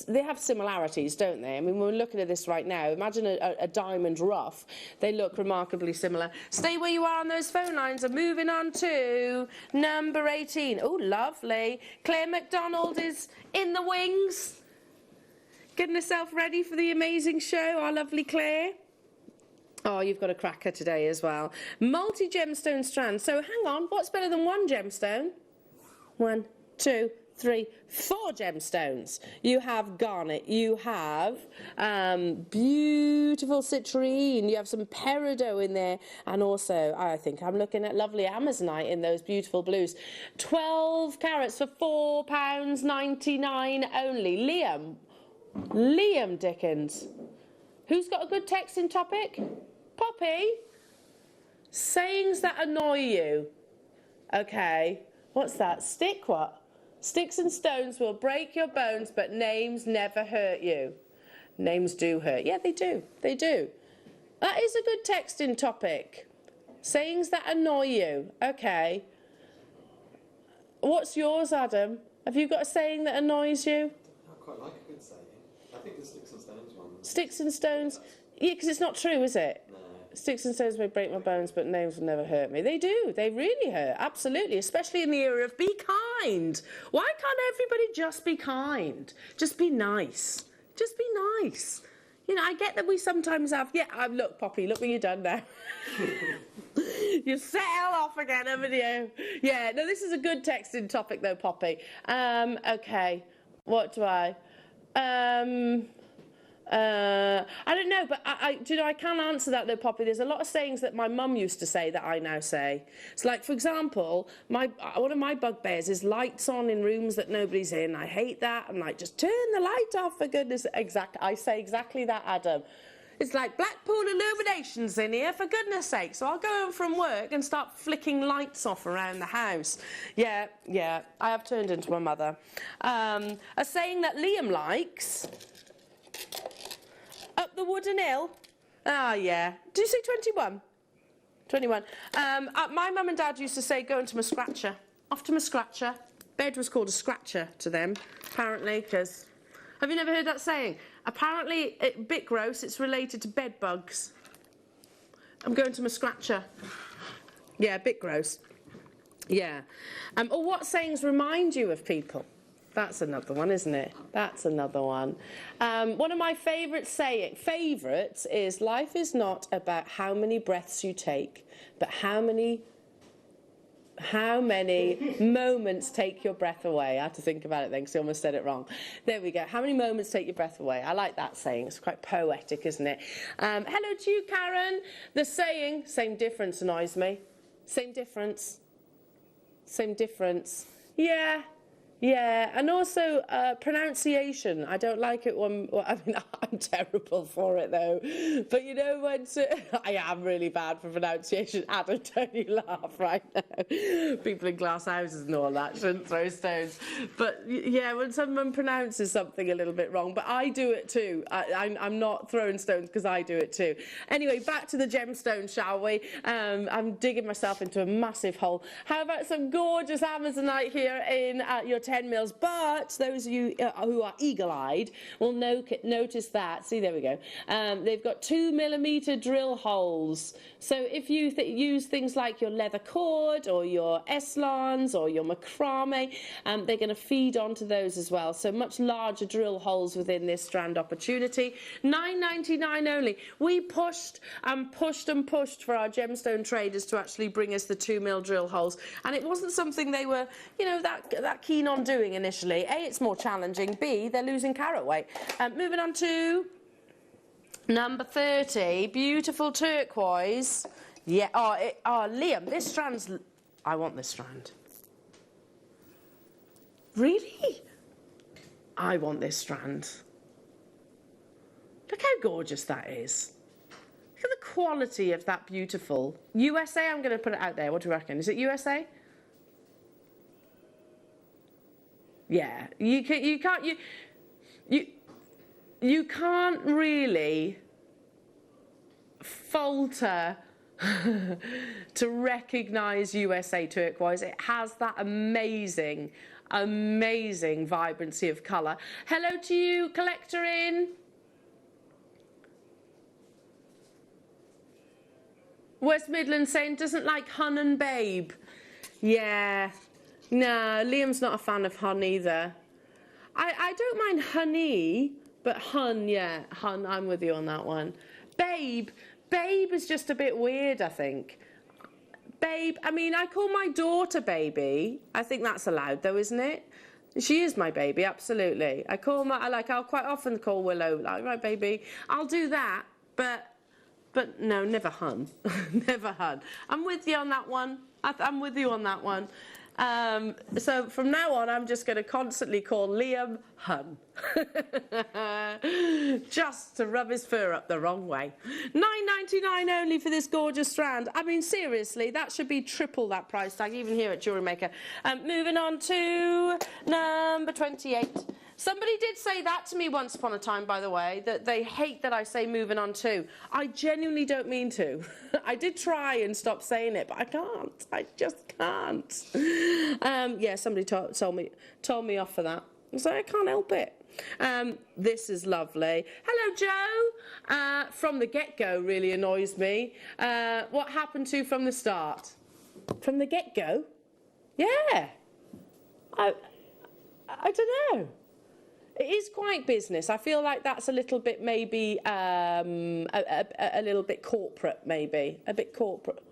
they have similarities, don't they? I mean, we're looking at this right now. Imagine a diamond rough. They look remarkably similar. Stay where you are on those phone lines. I'm moving on to number 18. Oh, lovely. Claire MacDonald is in the wings. Getting herself ready for the amazing show, our lovely Claire. Oh, you've got a cracker today as well. Multi-gemstone strand. So hang on, what's better than one gemstone? 1, 2, 3, 4 gemstones. You have garnet, you have beautiful citrine, you have some peridot in there, and also I think I'm looking at lovely amazonite in those beautiful blues. 12 carats for £4.99 only. Liam Dickens. Who's got a good texting topic? Poppy? Sayings that annoy you. Okay. What's that? Stick what? Sticks and stones will break your bones, but names never hurt you. Names do hurt. Yeah, they do. They do. That is a good texting topic. Sayings that annoy you. Okay. What's yours, Adam? Have you got a saying that annoys you? I quite like a good saying. I think the sticks and stones one. Sticks and stones? Yeah, because it's not true, is it? No. Sticks and stones may break my bones, but names will never hurt me. They do. They really hurt. Absolutely. Especially in the era of be kind. Why can't everybody just be kind? Just be nice. Just be nice. You know, I get that we sometimes have... Yeah, look, Poppy, look what you've done now. You settle off again, haven't you? Yeah, no, this is a good texting topic, though, Poppy. Okay, what do I... I don't know, but do you know, I can answer that though, Poppy. There's a lot of sayings that my mum used to say that I now say. So, like, for example, one of my bugbears is lights on in rooms that nobody's in. I hate that. I'm like, just turn the light off, for goodness. I say exactly that, Adam. It's like Blackpool illuminations in here, for goodness sake. So I'll go home from work and start flicking lights off around the house. Yeah, I have turned into my mother. A saying that Liam likes... Up the wooden hill. Ah, yeah. Did you say 21? 21. My mum and dad used to say, go into my scratcher. Off to my scratcher. Bed was called a scratcher to them, apparently, because... Have you never heard that saying? Apparently, a bit gross, it's related to bed bugs. I'm going to my scratcher. Yeah, a bit gross. Yeah. Or what sayings remind you of people? That's another one, isn't it? That's another one. One of my favourites is life is not about how many breaths you take, but how many moments take your breath away. I had to think about it then because I almost said it wrong. There we go. How many moments take your breath away? I like that saying. It's quite poetic, isn't it? Hello to you, Karen. The saying, same difference, annoys me. Same difference. Same difference. Yeah. Yeah, and also pronunciation. I don't like it when... Well, I mean, I'm terrible for it, though. But you know when... I am really bad for pronunciation. Adam, don't you laugh right now. People in glass houses and all that shouldn't throw stones. But, yeah, when someone pronounces something a little bit wrong. But I do it too. I'm not throwing stones because I do it too. Anyway, back to the gemstone, shall we? I'm digging myself into a massive hole. How about some gorgeous Amazonite here in your 10 mils, but those of you who are eagle-eyed will notice that. See, there we go. They've got 2mm drill holes. So if you use things like your leather cord or your Eslons or your macrame, they're going to feed onto those as well. So much larger drill holes within this strand opportunity. $9.99 only. We pushed and pushed and pushed for our gemstone traders to actually bring us the 2mm drill holes, and it wasn't something they were, you know, that keen on doing initially. A, it's more challenging. B, they're losing carat weight. Moving on to number 30, beautiful turquoise. Yeah. Liam, this strand's... I want this strand. Really? I want this strand. Look how gorgeous that is. Look at the quality of that beautiful. USA, I'm going to put it out there. What do you reckon? Is it USA? Yeah, you can't really falter to recognise USA turquoise. It has that amazing vibrancy of colour. Hello to you, collector in West Midlands saying doesn't like Hun and Babe. Yeah. No, Liam's not a fan of Hun either. I don't mind honey, but Hun, yeah, Hun, I'm with you on that one. Babe is just a bit weird, I think. Babe, I mean, I call my daughter baby. I think that's allowed though, isn't it? She is my baby, absolutely. I'll quite often call Willow, like, right, baby. I'll do that, but no, never Hun. Never Hun. I'm with you on that one. I'm with you on that one. So from now on, I'm just going to constantly call Liam Hun. Just to rub his fur up the wrong way. £9.99 only for this gorgeous strand. I mean, seriously, that should be triple that price tag, even here at Jewellery Maker. Moving on to number 28. Somebody did say that to me once upon a time, by the way, that they hate that I say moving on to. I genuinely don't mean to. I did try and stop saying it, but I can't. I just can't. Yeah, somebody told me off for that. So I can't help it. This is lovely. Hello, Joe. From the get-go really annoys me. What happened to from the start? From the get-go? Yeah. I don't know. It is quite business. I feel like that's a little bit maybe a little bit corporate, maybe a bit corporate.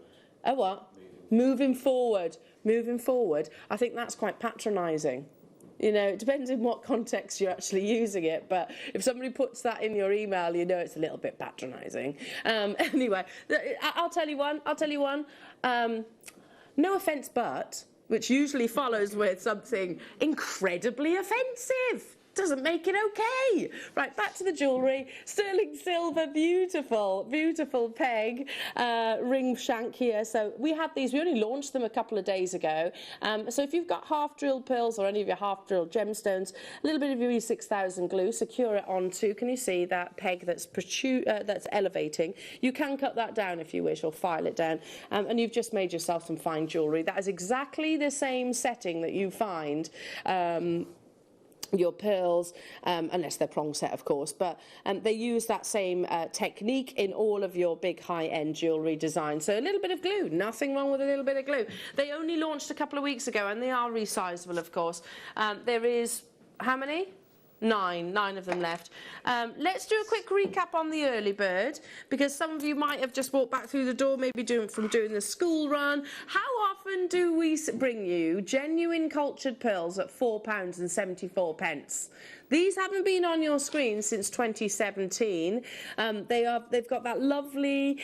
Oh, what? Moving forward. I think that's quite patronising. You know, it depends in what context you're actually using it, but if somebody puts that in your email, you know it's a little bit patronising. Anyway, I'll tell you one. No offence, but, which usually follows with something incredibly offensive. Doesn't make it okay. Right, back to the jewellery. Sterling silver, beautiful, beautiful peg ring shank here. So we had these, we only launched them a couple of days ago. So if you've got half drilled pearls or any of your half drilled gemstones, a little bit of your E6000 glue, secure it onto, can you see that peg that's elevating? You can cut that down if you wish, or file it down. And you've just made yourself some fine jewellery. That is exactly the same setting that you find your pearls, unless they're prong set, of course, but they use that same technique in all of your big high-end jewellery designs. So a little bit of glue, nothing wrong with a little bit of glue. They only launched a couple of weeks ago, and they are resizable, of course. There is, how many? Nine of them left. Let's do a quick recap on the early bird, because some of you might have just walked back through the door, maybe from doing the school run. How often do we bring you genuine cultured pearls at £4.74? These haven't been on your screen since 2017. They've got that lovely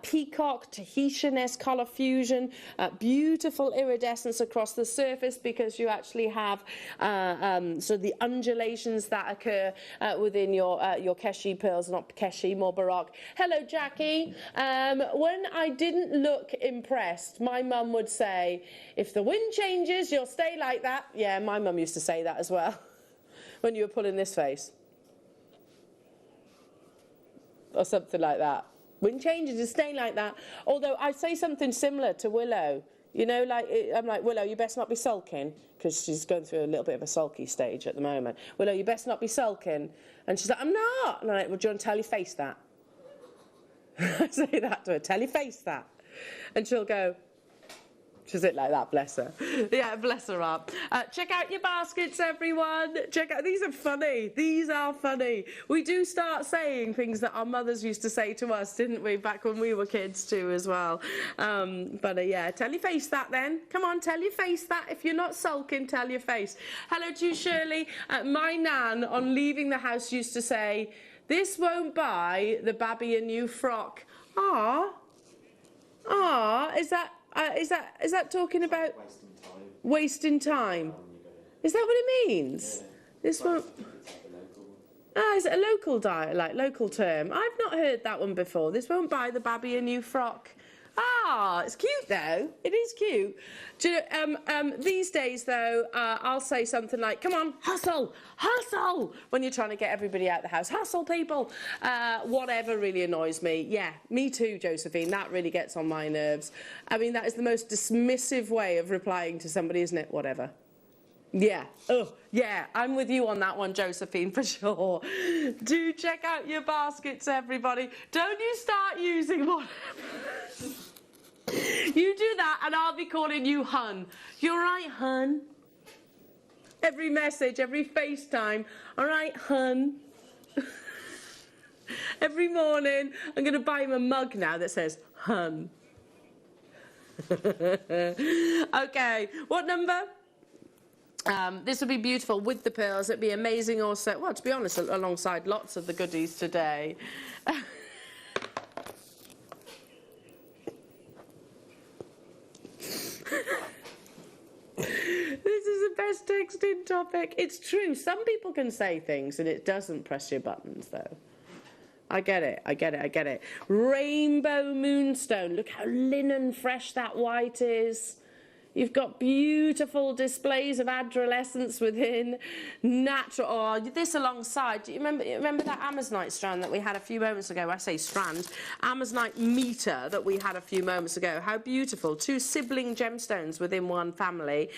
peacock Tahitian-esque colour fusion, beautiful iridescence across the surface, because you actually have so the undulations that occur within your Keshi pearls, not Keshi, more Baroque. Hello, Jackie. When I didn't look impressed, my mum would say, if the wind changes, you'll stay like that. Yeah, my mum used to say that as well. When you were pulling this face. Or something like that. Wind changes, you stay like that. Although I say something similar to Willow. You know, like, I'm like, Willow, you best not be sulking, because she's going through a little bit of a sulky stage at the moment. Willow, you best not be sulking. And she's like, I'm not. And I'm like, well, do you want to tell your face that? I say that to her, tell your face that. And she'll go, she's it like that, bless her. Yeah, bless her up. Check out your baskets, everyone. Check out, these are funny. These are funny. We do start saying things that our mothers used to say to us, didn't we, back when we were kids too as well. But yeah, tell your face that then. Come on, tell your face that. If you're not sulking, tell your face. Hello to you, Shirley. My nan, on leaving the house, used to say, this won't buy the babby a new frock. Ah, is that talking about wasting time? Is that what it means? Yeah. This one. Is it a local dialect, local term? I've not heard that one before. This won't buy the babby a new frock. It's cute though. It is cute. Do you know, these days though, I'll say something like, come on, hustle, hustle, when you're trying to get everybody out of the house. Hustle, people. Whatever really annoys me. Yeah, me too, Josephine. That really gets on my nerves. I mean, that is the most dismissive way of replying to somebody, isn't it? Whatever. Yeah. Oh, yeah. I'm with you on that one, Josephine, for sure. Do check out your baskets, everybody. Don't you start using whatever. You do that, and I'll be calling you Hun. You're right, Hun. Every message, every FaceTime. All right, Hun. Every morning, I'm going to buy him a mug now that says Hun. Okay, what number? This would be beautiful with the pearls. It'd be amazing also, well, to be honest, alongside lots of the goodies today. best texting topic. It's true. Some people can say things and it doesn't press your buttons, though. I get it, I get it, I get it. Rainbow Moonstone. Look how linen fresh that white is. You've got beautiful displays of adolescence within natural. Oh, this alongside. Do you remember that Amazonite strand that we had a few moments ago? I say strand. Amazonite meter that we had a few moments ago. How beautiful. Two sibling gemstones within one family.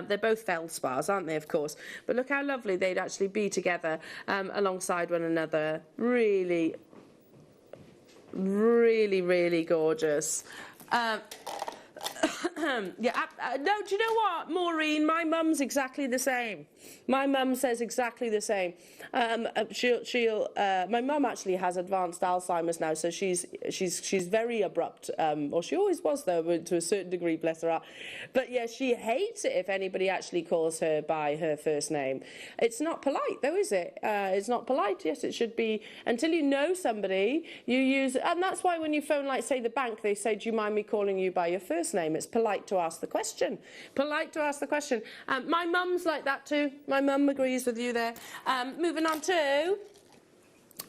They're both feldspars, aren't they, of course? But look how lovely they'd actually be together alongside one another. Really, really, really gorgeous. Yeah, no, do you know what, Maureen? My mum's exactly the same. My mum says exactly the same. My mum actually has advanced Alzheimer's now, so she's very abrupt, or she always was, though, to a certain degree, bless her heart. But yeah, she hates it if anybody actually calls her by her first name. It's not polite, though, is it? It's not polite. Yes, it should be. Until you know somebody, you use, and that's why when you phone, like, say, the bank, they say, do you mind me calling you by your first name? It's polite to ask the question. Polite to ask the question. My mum's like that too. My mum agrees with you there. Moving on to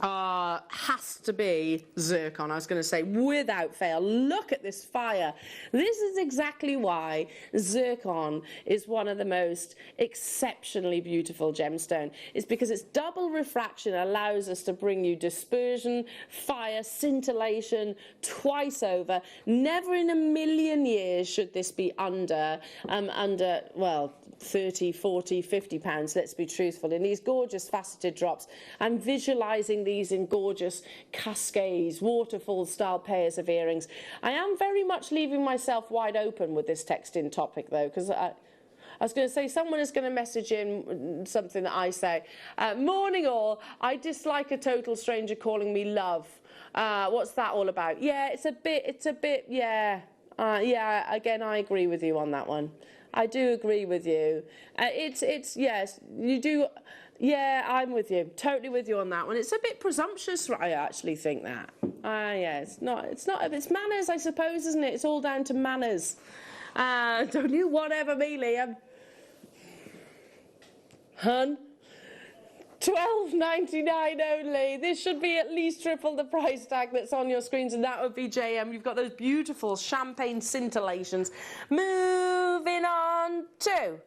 has to be zircon. I was going to say without fail. Look at this fire. This is exactly why zircon is one of the most exceptionally beautiful gemstone. It's because its double refraction allows us to bring you dispersion, fire, scintillation twice over. Never in a million years should this be under well, 30, 40, 50 pounds, let's be truthful. In these gorgeous faceted drops, I'm visualizing these in gorgeous cascades, waterfall style pairs of earrings. I am very much leaving myself wide open with this texting topic, though, because I was going to say, someone is going to message in something that I say. Morning all, I dislike a total stranger calling me love. What's that all about? Yeah, it's a bit, yeah. Yeah, again, I agree with you on that one. I do agree with you. It's yes, you do. Yeah, I'm with you. Totally with you on that one. It's a bit presumptuous, I actually think that. Yeah, it's not, it's manners, I suppose, isn't it? It's all down to manners. Don't you, whatever me, Liam. Hun? £12.99 only. This should be at least triple the price tag that's on your screens, and that would be JM. You've got those beautiful champagne scintillations. Moving on to...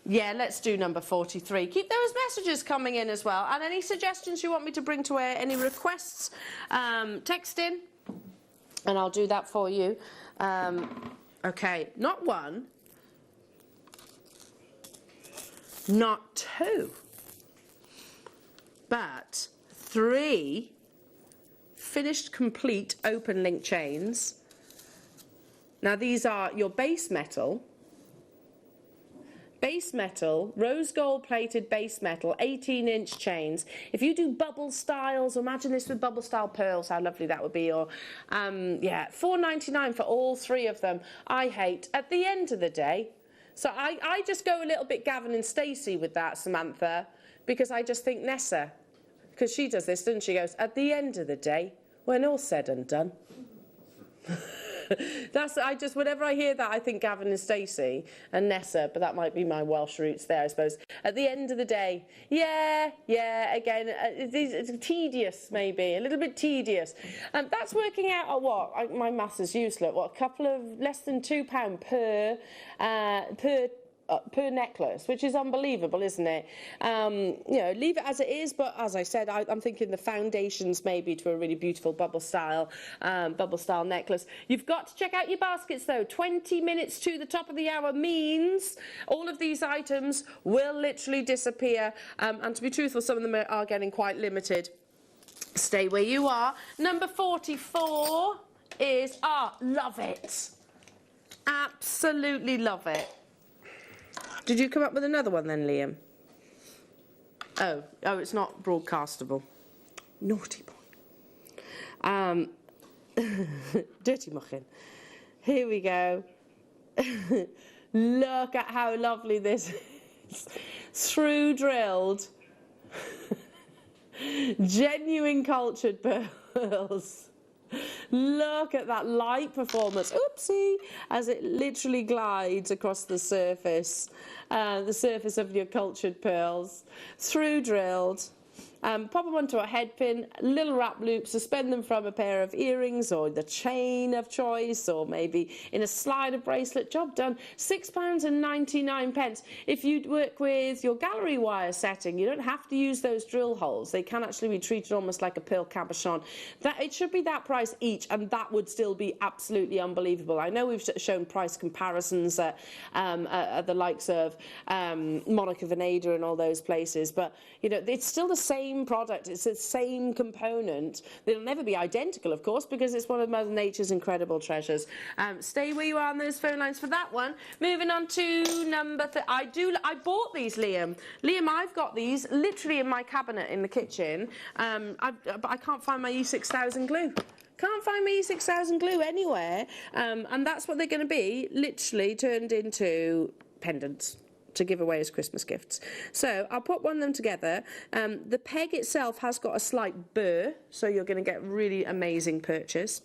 yeah, let's do number 43. Keep those messages coming in as well. And any suggestions you want me to bring to air, any requests, text in, and I'll do that for you. Okay, not one, not two, but 3 finished complete open link chains. Now these are your base metal, rose gold plated base metal, 18-inch chains. If you do bubble styles, imagine this with bubble style pearls, how lovely that would be. Or yeah, £4.99 for all 3 of them. I hate, at the end of the day, so I just go a little bit Gavin and Stacey with that, Samantha, because I just think Nessa, because she does this, doesn't she? Goes, at the end of the day, when all's said and done. Whenever I hear that, I think Gavin and Stacey and Nessa, but that might be my Welsh roots there, I suppose. At the end of the day, yeah, again, it's tedious, maybe, a little bit tedious. That's working out at what? My maths is useless. What, a couple of less than £2 per necklace, which is unbelievable, isn't it? You know, leave it as it is, but as I said, I'm thinking the foundations maybe to a really beautiful bubble style necklace. You've got to check out your baskets though. 20 minutes to the top of the hour means all of these items will literally disappear, and to be truthful, some of them are getting quite limited. Stay where you are. Number 44 is, love it. Absolutely love it. Did you come up with another one then, Liam? Oh, it's not broadcastable. Naughty boy. Dirty muffin. Here we go. Look at how lovely this is. Through drilled. Genuine cultured pearls. Look at that light performance. Oopsie, as it literally glides across the surface of your cultured pearls, through drilled. Pop them onto a head pin, little wrap loop, suspend them from a pair of earrings or the chain of choice, or maybe in a slider bracelet. Job done. £6.99. If you work with your gallery wire setting, you don't have to use those drill holes. They can actually be treated almost like a pearl cabochon. It should be that price each, and that would still be absolutely unbelievable. I know we've shown price comparisons at the likes of Monica Veneda and all those places, but you know, it's still the same product, it's the same component. They'll never be identical, of course, because it's one of Mother Nature's incredible treasures. Stay where you are on those phone lines for that one. Moving on to number I bought these, Liam. I've got these literally in my cabinet in the kitchen, but I can't find my E6000 glue. Can't find my E6000 glue anywhere, and that's what they're going to be, literally turned into pendants to give away as Christmas gifts. So I'll put one of them together. The peg itself has got a slight burr, so you're going to get really amazing purchase.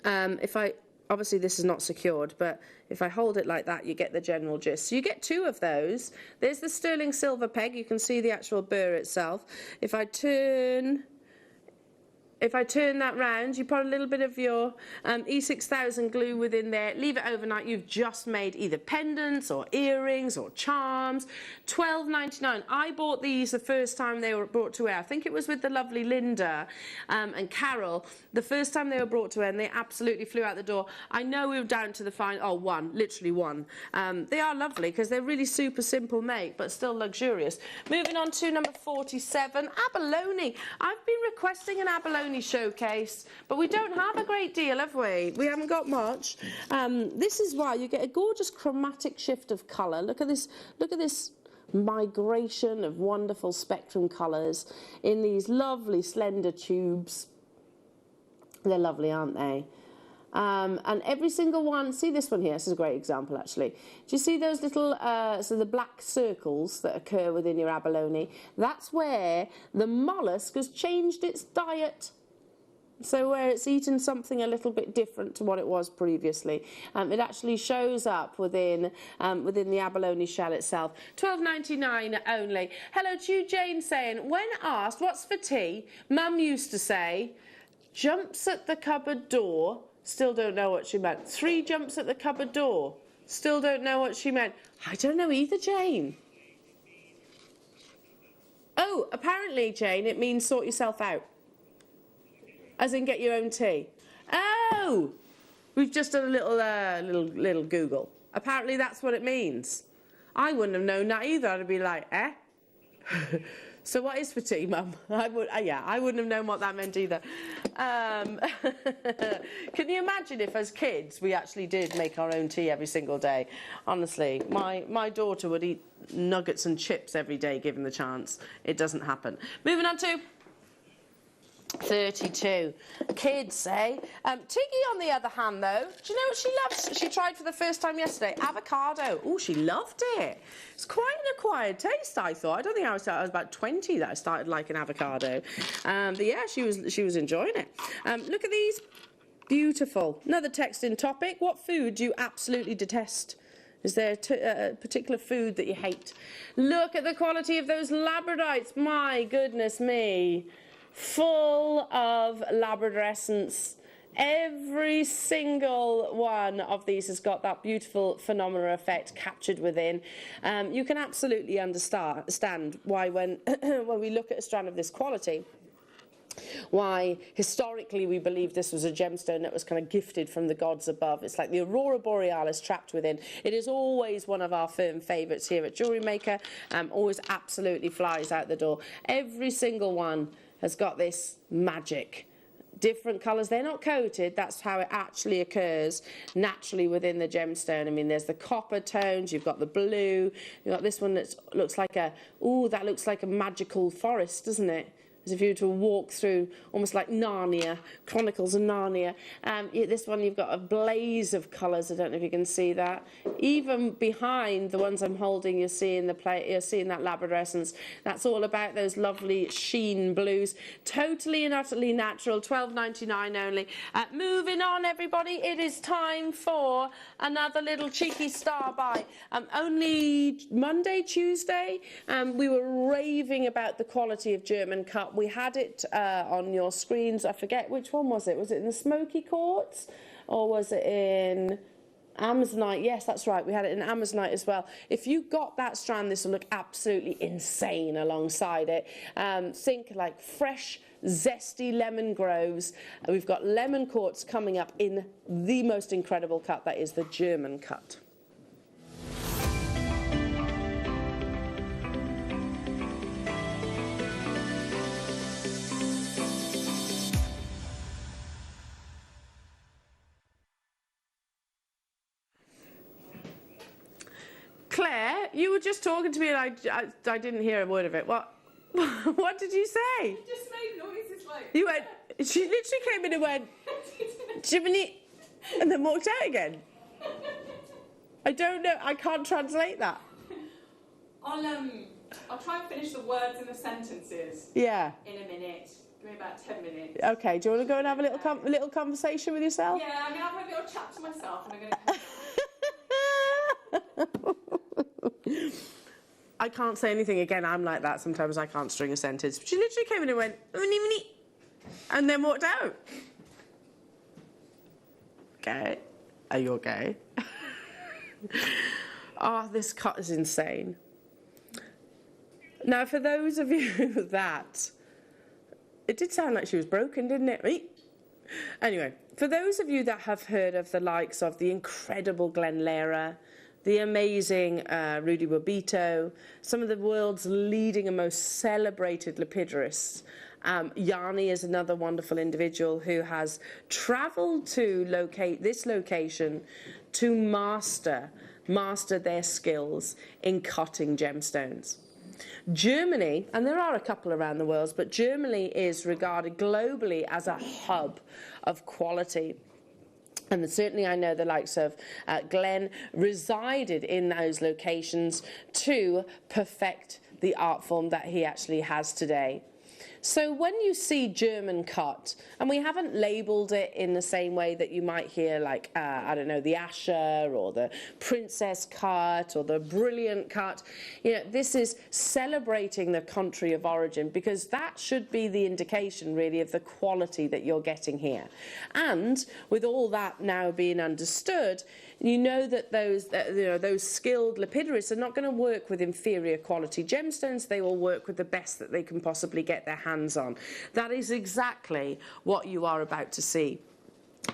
Obviously this is not secured, but if I hold it like that, you get the general gist. So you get two of those. There's the sterling silver peg. You can see the actual burr itself. If I turn that round, you put a little bit of your E6000 glue within there, leave it overnight. You've just made either pendants or earrings or charms. £12.99. I bought these the first time they were brought to air. I think it was with the lovely Linda and Carol. The first time they were brought to air, and they absolutely flew out the door. I know we were down to the literally one. They are lovely because they're really super simple make, but still luxurious. Moving on to number 47, abalone. I've been requesting an abalone showcase, but we don't have a great deal, have we? We haven't got much. This is why you get a gorgeous chromatic shift of colour. Look at this migration of wonderful spectrum colours in these lovely slender tubes. They're lovely, aren't they? And every single one, see this one here, this is a great example actually. Do you see those little, so the black circles that occur within your abalone? That's where the mollusk has changed its diet. So where it's eaten something a little bit different to what it was previously. It actually shows up within the abalone shell itself. £12.99 only. Hello to you, Jane, saying, when asked what's for tea, Mum used to say, jumps at the cupboard door. Still don't know what she meant. 3 jumps at the cupboard door. Still don't know what she meant. I don't know either, Jane. Oh, apparently, Jane, it means sort yourself out. As in get your own tea. Oh! We've just done a little Google. Apparently that's what it means. I wouldn't have known that either. I'd be like, eh? So what is for tea, Mum? I wouldn't have known what that meant either. Can you imagine if, as kids, we actually did make our own tea every single day? Honestly, my daughter would eat nuggets and chips every day, given the chance. It doesn't happen. Moving on to 32. Kids, eh? Tiggy, on the other hand, though, do you know what she loves? She tried for the first time yesterday. Avocado. Oh, she loved it. It's quite an acquired taste, I thought. I don't think I was about 20 that I started liking avocado. But yeah, she was enjoying it. Look at these. Beautiful. Another texting topic. What food do you absolutely detest? Is there a particular food that you hate? Look at the quality of those labradites. My goodness me. Full of Labrador essence. Every single one of these has got that beautiful phenomena effect captured within. You can absolutely understand why when we look at a strand of this quality, why historically we believe this was a gemstone that was kind of gifted from the gods above. It's like the Aurora Borealis trapped within. It is always one of our firm favourites here at Jewellery Maker. Always absolutely flies out the door. Every single one has got this magic. Different colours, they're not coated, that's how it actually occurs naturally within the gemstone. I mean, there's the copper tones, you've got the blue, you've got this one that looks like a magical forest, doesn't it? as if you were to walk through almost like Narnia, Chronicles of Narnia. This one you've got a blaze of colours. I don't know if you can see that. Even behind the ones I'm holding, you're seeing that Labradorescence. That's all about those lovely sheen blues. Totally and utterly natural. $12.99 only. Moving on, everybody. It is time for another little cheeky star buy. Only Monday, Tuesday, we were raving about the quality of German cut. We had it on your screens. I forget which one was it. Was it in the smoky quartz or was it in Amazonite? Yes, that's right. We had it in Amazonite as well. If you got that strand, this will look absolutely insane alongside it. Think like fresh, zesty lemon groves. We've got lemon quartz coming up in the most incredible cut. That is the German cut. Claire, you were just talking to me and I didn't hear a word of it. What did you say? You just made noises like... You went, she literally came in and went, Jiminy, and then walked out again. I don't know, I can't translate that. I'll try and finish the words in the sentences. Yeah. In a minute. Give me about 10 minutes. Okay, do you want to go and have a little conversation with yourself? Yeah, I'm going to have a little chat to myself and I'm going to come I can't say anything again. I'm like that. Sometimes I can't string a sentence. She literally came in and went, and then walked out. Okay. Are you okay? Oh, this cut is insane. Now, for those of you that... It did sound like she was broken, didn't it? Anyway, for those of you that have heard of the likes of the incredible Glen Lehrer, the amazing Rudy Wabito, some of the world's leading and most celebrated lapidarists. Yanni is another wonderful individual who has travelled to this location to master their skills in cutting gemstones. Germany, and there are a couple around the world, but Germany is regarded globally as a hub of quality. And certainly I know the likes of Glenn resided in those locations to perfect the art form that he actually has today. So when you see German cut, and we haven't labelled it in the same way that you might hear like, I don't know, the Asher or the Princess cut or the Brilliant cut, you know, this is celebrating the country of origin because that should be the indication really of the quality that you're getting here. And with all that now being understood, you know that those skilled lapidarists are not going to work with inferior quality gemstones. They will work with the best that they can possibly get their hands on. That is exactly what you are about to see.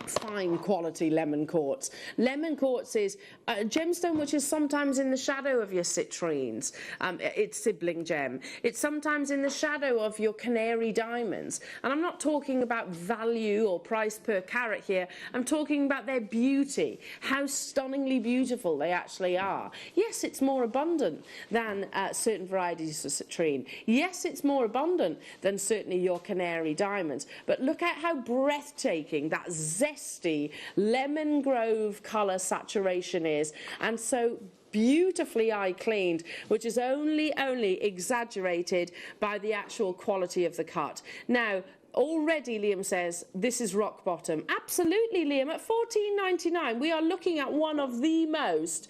Fine quality lemon quartz. Lemon quartz is a gemstone which is sometimes in the shadow of your citrines, its sibling gem. It's sometimes in the shadow of your canary diamonds. And I'm not talking about value or price per carat here. I'm talking about their beauty, how stunningly beautiful they actually are. Yes, it's more abundant than certain varieties of citrine. Yes, it's more abundant than certainly your canary diamonds. But look at how breathtaking that zesty lemon grove colour saturation is, and so beautifully eye cleaned, which is only exaggerated by the actual quality of the cut. Now, already Liam says this is rock bottom. Absolutely, Liam. At $14.99 we are looking at one of the most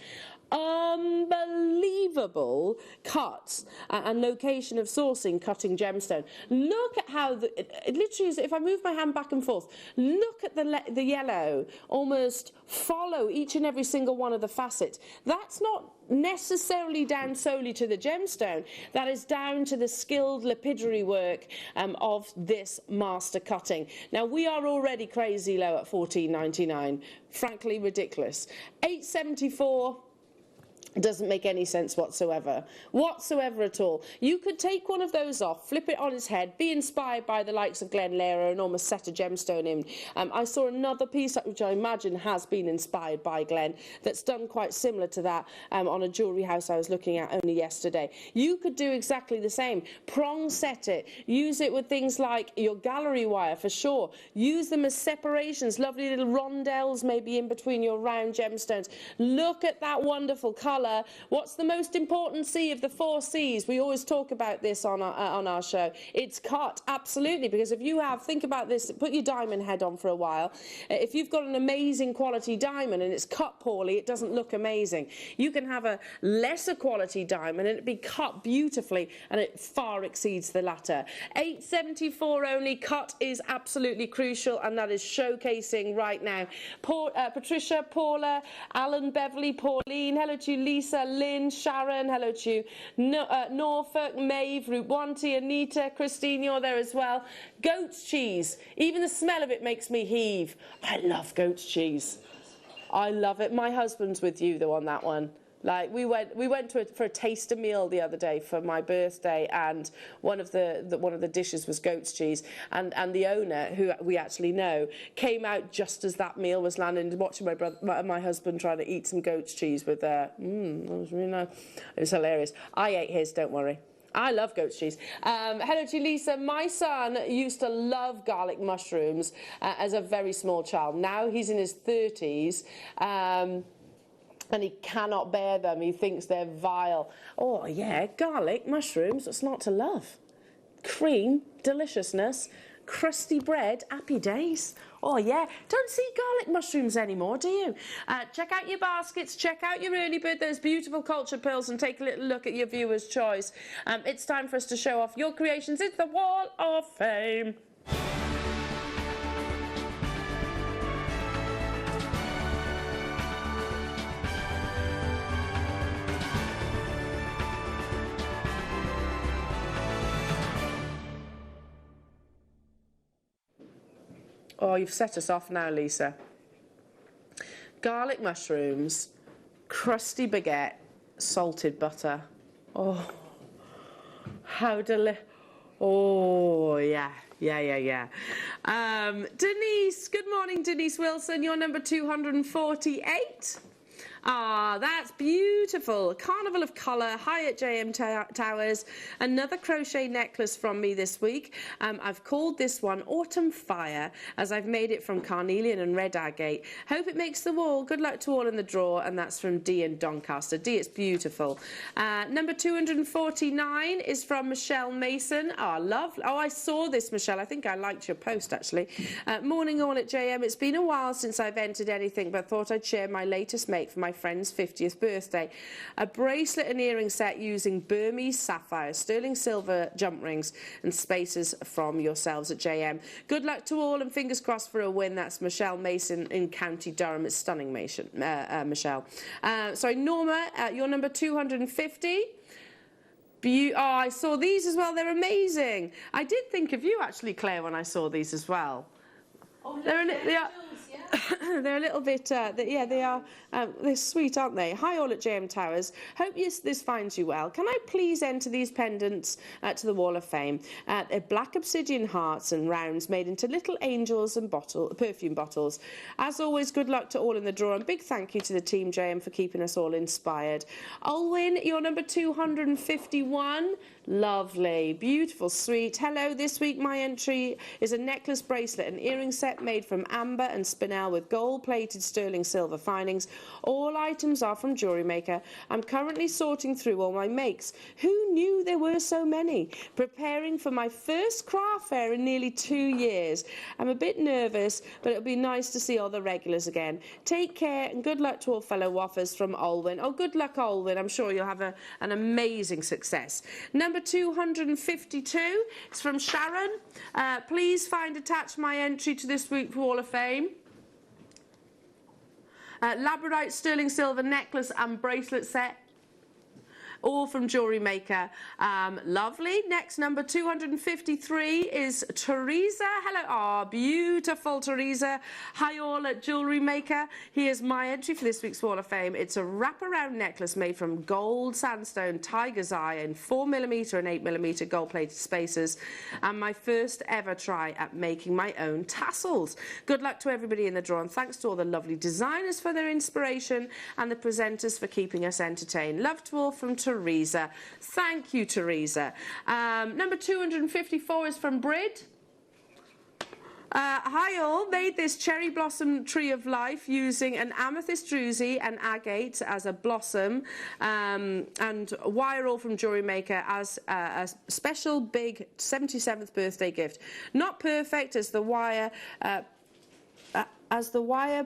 unbelievable cuts and location of sourcing cutting gemstone. Look at how it literally is. If I move my hand back and forth, look at the yellow almost follow each and every single one of the facets. That's not necessarily down solely to the gemstone. That is down to the skilled lapidary work of this master cutting. Now we are already crazy low at $14.99. Frankly ridiculous. $8.74. It doesn't make any sense whatsoever at all. You could take one of those off, flip it on its head, be inspired by the likes of Glen Lehrer and almost set a gemstone in. I saw another piece which I imagine has been inspired by Glen that's done quite similar to that on a jewellery house I was looking at only yesterday. You could do exactly the same. Prong set it. Use it with things like your gallery wire for sure. Use them as separations, lovely little rondelles maybe in between your round gemstones. Look at that wonderful colour. What's the most important C of the 4 C's? We always talk about this on our show. It's cut, absolutely, because if you have, think about this, put your diamond head on for a while. If you've got an amazing quality diamond and it's cut poorly, it doesn't look amazing. You can have a lesser quality diamond and it be cut beautifully and it far exceeds the latter. 874 only, cut is absolutely crucial, and that is showcasing right now. Patricia, Paula, Alan, Beverly, Pauline, hello to you, Lisa, Lynn, Sharon, hello to you, Norfolk, Maeve, Rupwanti, Anita, Christine, you're there as well. Goat's cheese, even the smell of it makes me heave. I love goat's cheese. I love it. My husband's with you though on that one. Like we went for a taster meal the other day for my birthday, and one of the dishes was goat's cheese, and the owner, who we actually know, came out just as that meal was landing, watching my husband trying to eat some goat's cheese with that was really nice. It was hilarious. I ate his, don't worry. I love goat's cheese. Hello to you, Lisa. My son used to love garlic mushrooms as a very small child. Now he's in his 30s. And he cannot bear them. He thinks they're vile. Oh, yeah, garlic, mushrooms, what's not to love? Cream, deliciousness, crusty bread, happy days. Oh, yeah, don't see garlic mushrooms anymore, do you? Check out your baskets, check out your early bird, those beautiful culture pearls, and take a little look at your viewer's choice. It's time for us to show off your creations. It's the Wall of Fame. Oh, you've set us off now, Lisa. Garlic mushrooms, crusty baguette, salted butter. Oh, how delicious. Oh, yeah. Denise, good morning, Denise Wilson. You're number 248. Ah, that's beautiful. Carnival of Colour, high at JM Towers. Another crochet necklace from me this week. I've called this one Autumn Fire, as I've made it from carnelian and red agate. Hope it makes the wall. Good luck to all in the draw, and that's from Dee in Doncaster. Dee, it's beautiful. Number 249 is from Michelle Mason. Oh, lovely. Oh, I saw this, Michelle. I think I liked your post, actually. Morning all at JM. It's been a while since I've entered anything, but thought I'd share my latest make for my friend's 50th birthday. A bracelet and earring set using Burmese sapphire, sterling silver jump rings and spacers from yourselves at JM. Good luck to all, and fingers crossed for a win. That's Michelle Mason in County Durham. It's stunning, Michelle. Sorry, Norma, you're number 250. Oh, I saw these as well. They're amazing. I did think of you, actually, Claire, when I saw these as well. Oh, They're they're a little bit, yeah, they are, they're sweet, aren't they? Hi all at JM Towers. Hope this finds you well. Can I please enter these pendants to the Wall of Fame? They're black obsidian hearts and rounds made into little angels and perfume bottles. As always, good luck to all in the draw, and big thank you to the team JM for keeping us all inspired. Olwyn, you're number 251. Lovely, beautiful, sweet. Hello, this week my entry is a necklace, bracelet and earring set made from amber and spinel with gold-plated sterling silver finings. All items are from Jewellery Maker. I'm currently sorting through all my makes. Who knew there were so many? Preparing for my first craft fair in nearly 2 years. I'm a bit nervous, but it'll be nice to see all the regulars again. Take care and good luck to all fellow waffers from Olwyn. Oh, good luck, Olwyn. I'm sure you'll have an amazing success. Number 252 is from Sharon. Please find attached my entry to this week's Wall of Fame. Labradorite sterling silver necklace and bracelet set. all from Jewellery Maker. Lovely. Next, number 253 is Teresa. Hello, beautiful Teresa. Hi all at Jewellery Maker. Here's my entry for this week's Wall of Fame. It's a wraparound necklace made from gold sandstone tiger's eye in 4mm and 8mm gold-plated spacers, and my first ever try at making my own tassels. Good luck to everybody in the draw, and thanks to all the lovely designers for their inspiration and the presenters for keeping us entertained. Love to all from Teresa. Thank you, Teresa. Number 254 is from Brid. Hi all, made this cherry blossom tree of life using an amethyst druzy and agate as a blossom, and wire all from Jewellery Maker as a special big 77th birthday gift. Not perfect as the wire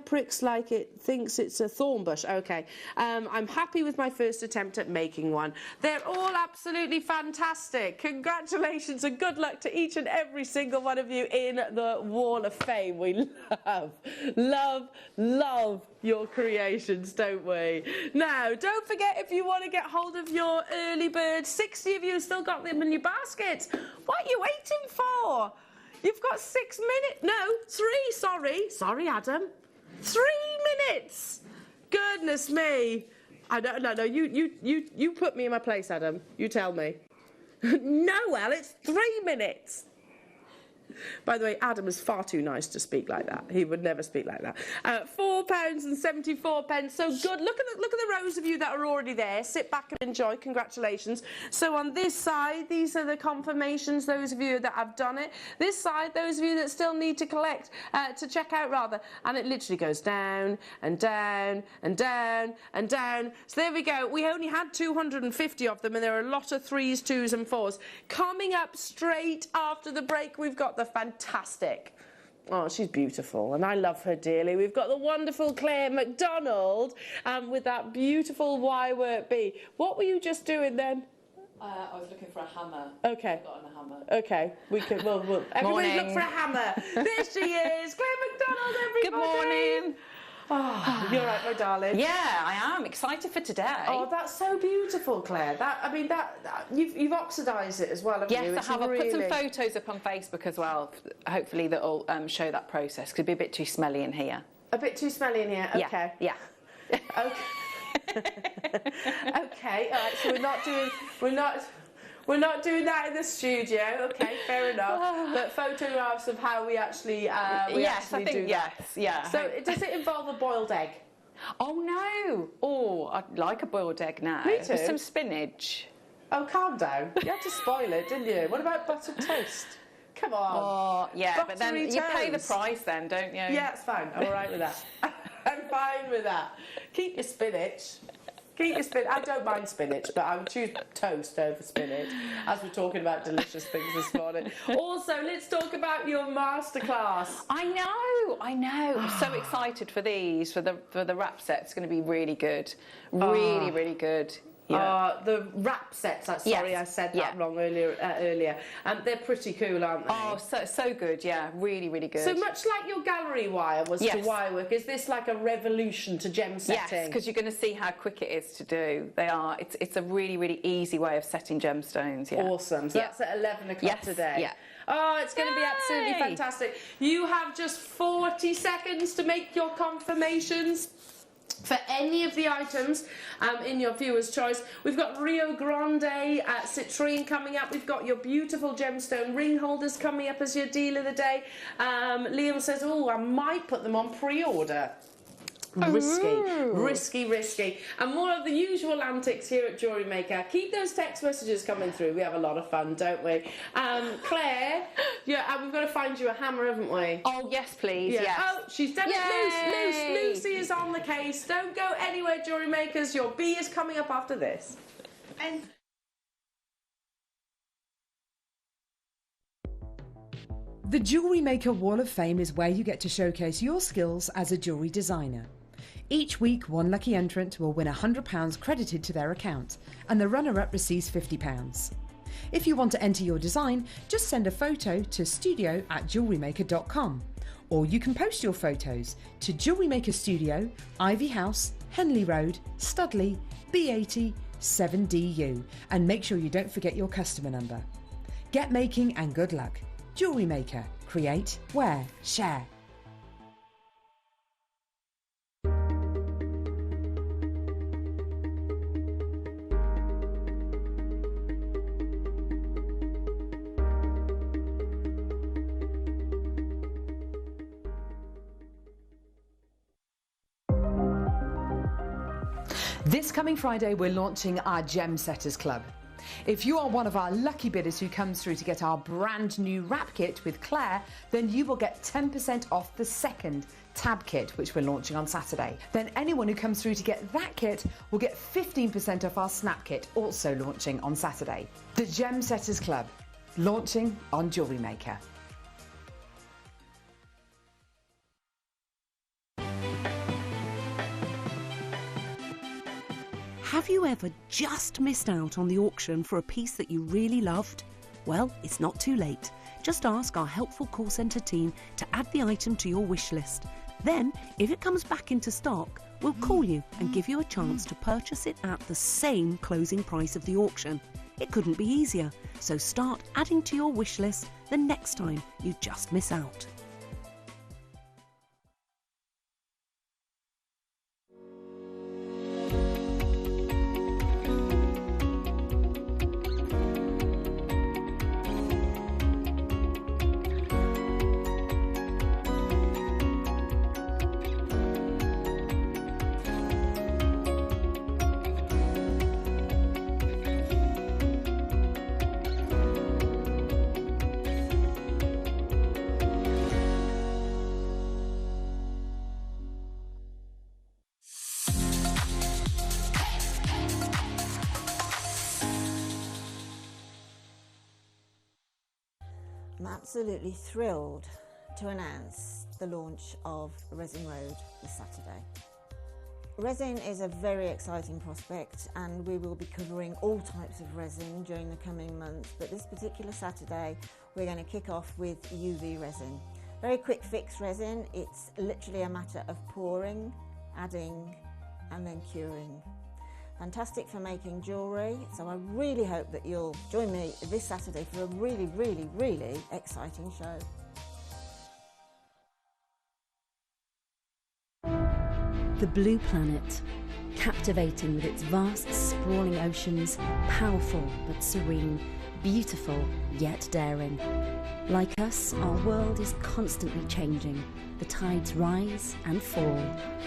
pricks like it thinks it's a thorn bush. Okay, I'm happy with my first attempt at making one. They're all absolutely fantastic. Congratulations and good luck to each and every single one of you in the Wall of Fame. We love your creations, don't we? Now, don't forget, if you want to get hold of your early bird, 60 of you still got them in your baskets. What are you waiting for? You've got 6 minutes. No, 3, sorry, Adam. 3 minutes. Goodness me. I don't know. No, you put me in my place, Adam. You tell me. No, well, it's 3 minutes. By the way, Adam is far too nice to speak like that. He would never speak like that. £4.74. So good. Look at the rows of you that are already there. Sit back and enjoy. Congratulations. So on this side, these are the confirmations. Those of you that have done it. This side, those of you that still need to collect, to check out rather. And it literally goes down and down and down and down. So there we go. We only had 250 of them, and there are a lot of 3s, 2s, and 4s. Coming up straight after the break, we've got the fantastic, oh, she's beautiful and I love her dearly. We've got the wonderful Claire McDonald with that beautiful wirework bee. What were you just doing then? I was looking for a hammer. Okay. I've gotten a hammer. Okay, we can. We'll everybody look for a hammer. There she is, Claire McDonald. Everybody. Good morning. Oh, you're right, my darling. Yeah, I am excited for today. Oh, that's so beautiful, Claire. You've oxidised it as well, haven't you? Yes, I have. I'll put some photos up on Facebook as well. Hopefully that'll show that process. Could be a bit too smelly in here. A bit too smelly in here. Okay. Yeah. Okay. Okay. All right. So we're not doing that in the studio. Okay, fair enough. But photographs of how we actually yes, I think yes, yeah. So does it involve a boiled egg? Oh no! Oh, I'd like a boiled egg now. Me too. With some spinach. Oh, calm down. You had to spoil it, didn't you? What about buttered toast? Come on. Oh, yeah, but then Buttery you pay the toast. price then, don't you? Yeah, it's fine. I'm all right with that. I'm fine with that. Keep your spinach. Keep your spinach. I don't mind spinach, but I would choose toast over spinach, as we're talking about delicious things this morning. Also, let's talk about your masterclass. I know. I'm so excited for these, for the wrap set. It's going to be really good. Really good. Yeah. The wrap sets. Sorry, Yes. I said that wrong earlier. They're pretty cool, aren't they? Oh, so good. Yeah, really good. So much like your gallery wire was to Yes. wire work, is this like a revolution to gem setting? Yes, because you're going to see how quick it is to do. They are. It's a really easy way of setting gemstones. Yeah. Awesome. So that's at 11 o'clock today. Yeah. Oh, it's going to be Yay! absolutely fantastic. You have just 40 seconds to make your confirmations for any of the items in your viewer's choice. We've got Rio Grande Citrine coming up. We've got your beautiful gemstone ring holders coming up as your deal of the day. Liam says, oh, I might put them on pre-order. Risky. And more of the usual antics here at Jewellery Maker. Keep those text messages coming through. We have a lot of fun, don't we? Claire, we've got to find you a hammer, haven't we? Oh, yes, please. Yeah. Yes. Oh, she's done it. Lucy is on the case. Don't go anywhere, Jewellery Makers. Your bee is coming up after this. And the Jewellery Maker Wall of Fame is where you get to showcase your skills as a jewellery designer. Each week, one lucky entrant will win £100 credited to their account, and the runner-up receives £50. If you want to enter your design, just send a photo to studio@jewellerymaker.com, or you can post your photos to Jewellery Maker Studio, Ivy House, Henley Road, Studley, B80 7DU and make sure you don't forget your customer number. Get making and good luck. Jewellery Maker. Create, wear, share. This coming Friday, we're launching our Gem Setters Club. If you are one of our lucky bidders who comes through to get our brand new wrap kit with Claire, then you will get 10% off the second tab kit, which we're launching on Saturday. Then anyone who comes through to get that kit will get 15% off our snap kit, also launching on Saturday. The Gem Setters Club, launching on Jewellery Maker. Have you ever just missed out on the auction for a piece that you really loved? Well, it's not too late. Just ask our helpful call centre team to add the item to your wish list. Then, if it comes back into stock, we'll call you and give you a chance to purchase it at the same closing price of the auction. It couldn't be easier, so start adding to your wish list the next time you just miss out. I'm absolutely thrilled to announce the launch of Resin Road this Saturday. Resin is a very exciting prospect and we will be covering all types of resin during the coming months, but this particular Saturday we're going to kick off with UV resin. Very quick fix resin, it's literally a matter of pouring, adding and then curing. Fantastic for making jewellery, so I really hope that you'll join me this Saturday for a really, really, really exciting show. The Blue Planet, captivating with its vast, sprawling oceans, powerful but serene, beautiful yet daring. Like us, our world is constantly changing. The tides rise and fall,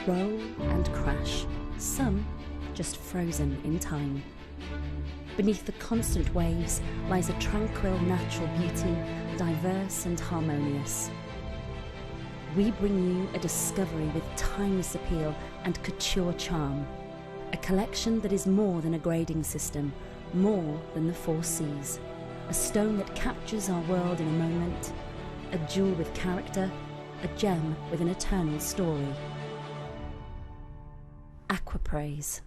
roll and crash, some just frozen in time. Beneath the constant waves lies a tranquil natural beauty, diverse and harmonious. We bring you a discovery with timeless appeal and couture charm. A collection that is more than a grading system, more than the 4 Cs. A stone that captures our world in a moment, a jewel with character, a gem with an eternal story. Aquapraise.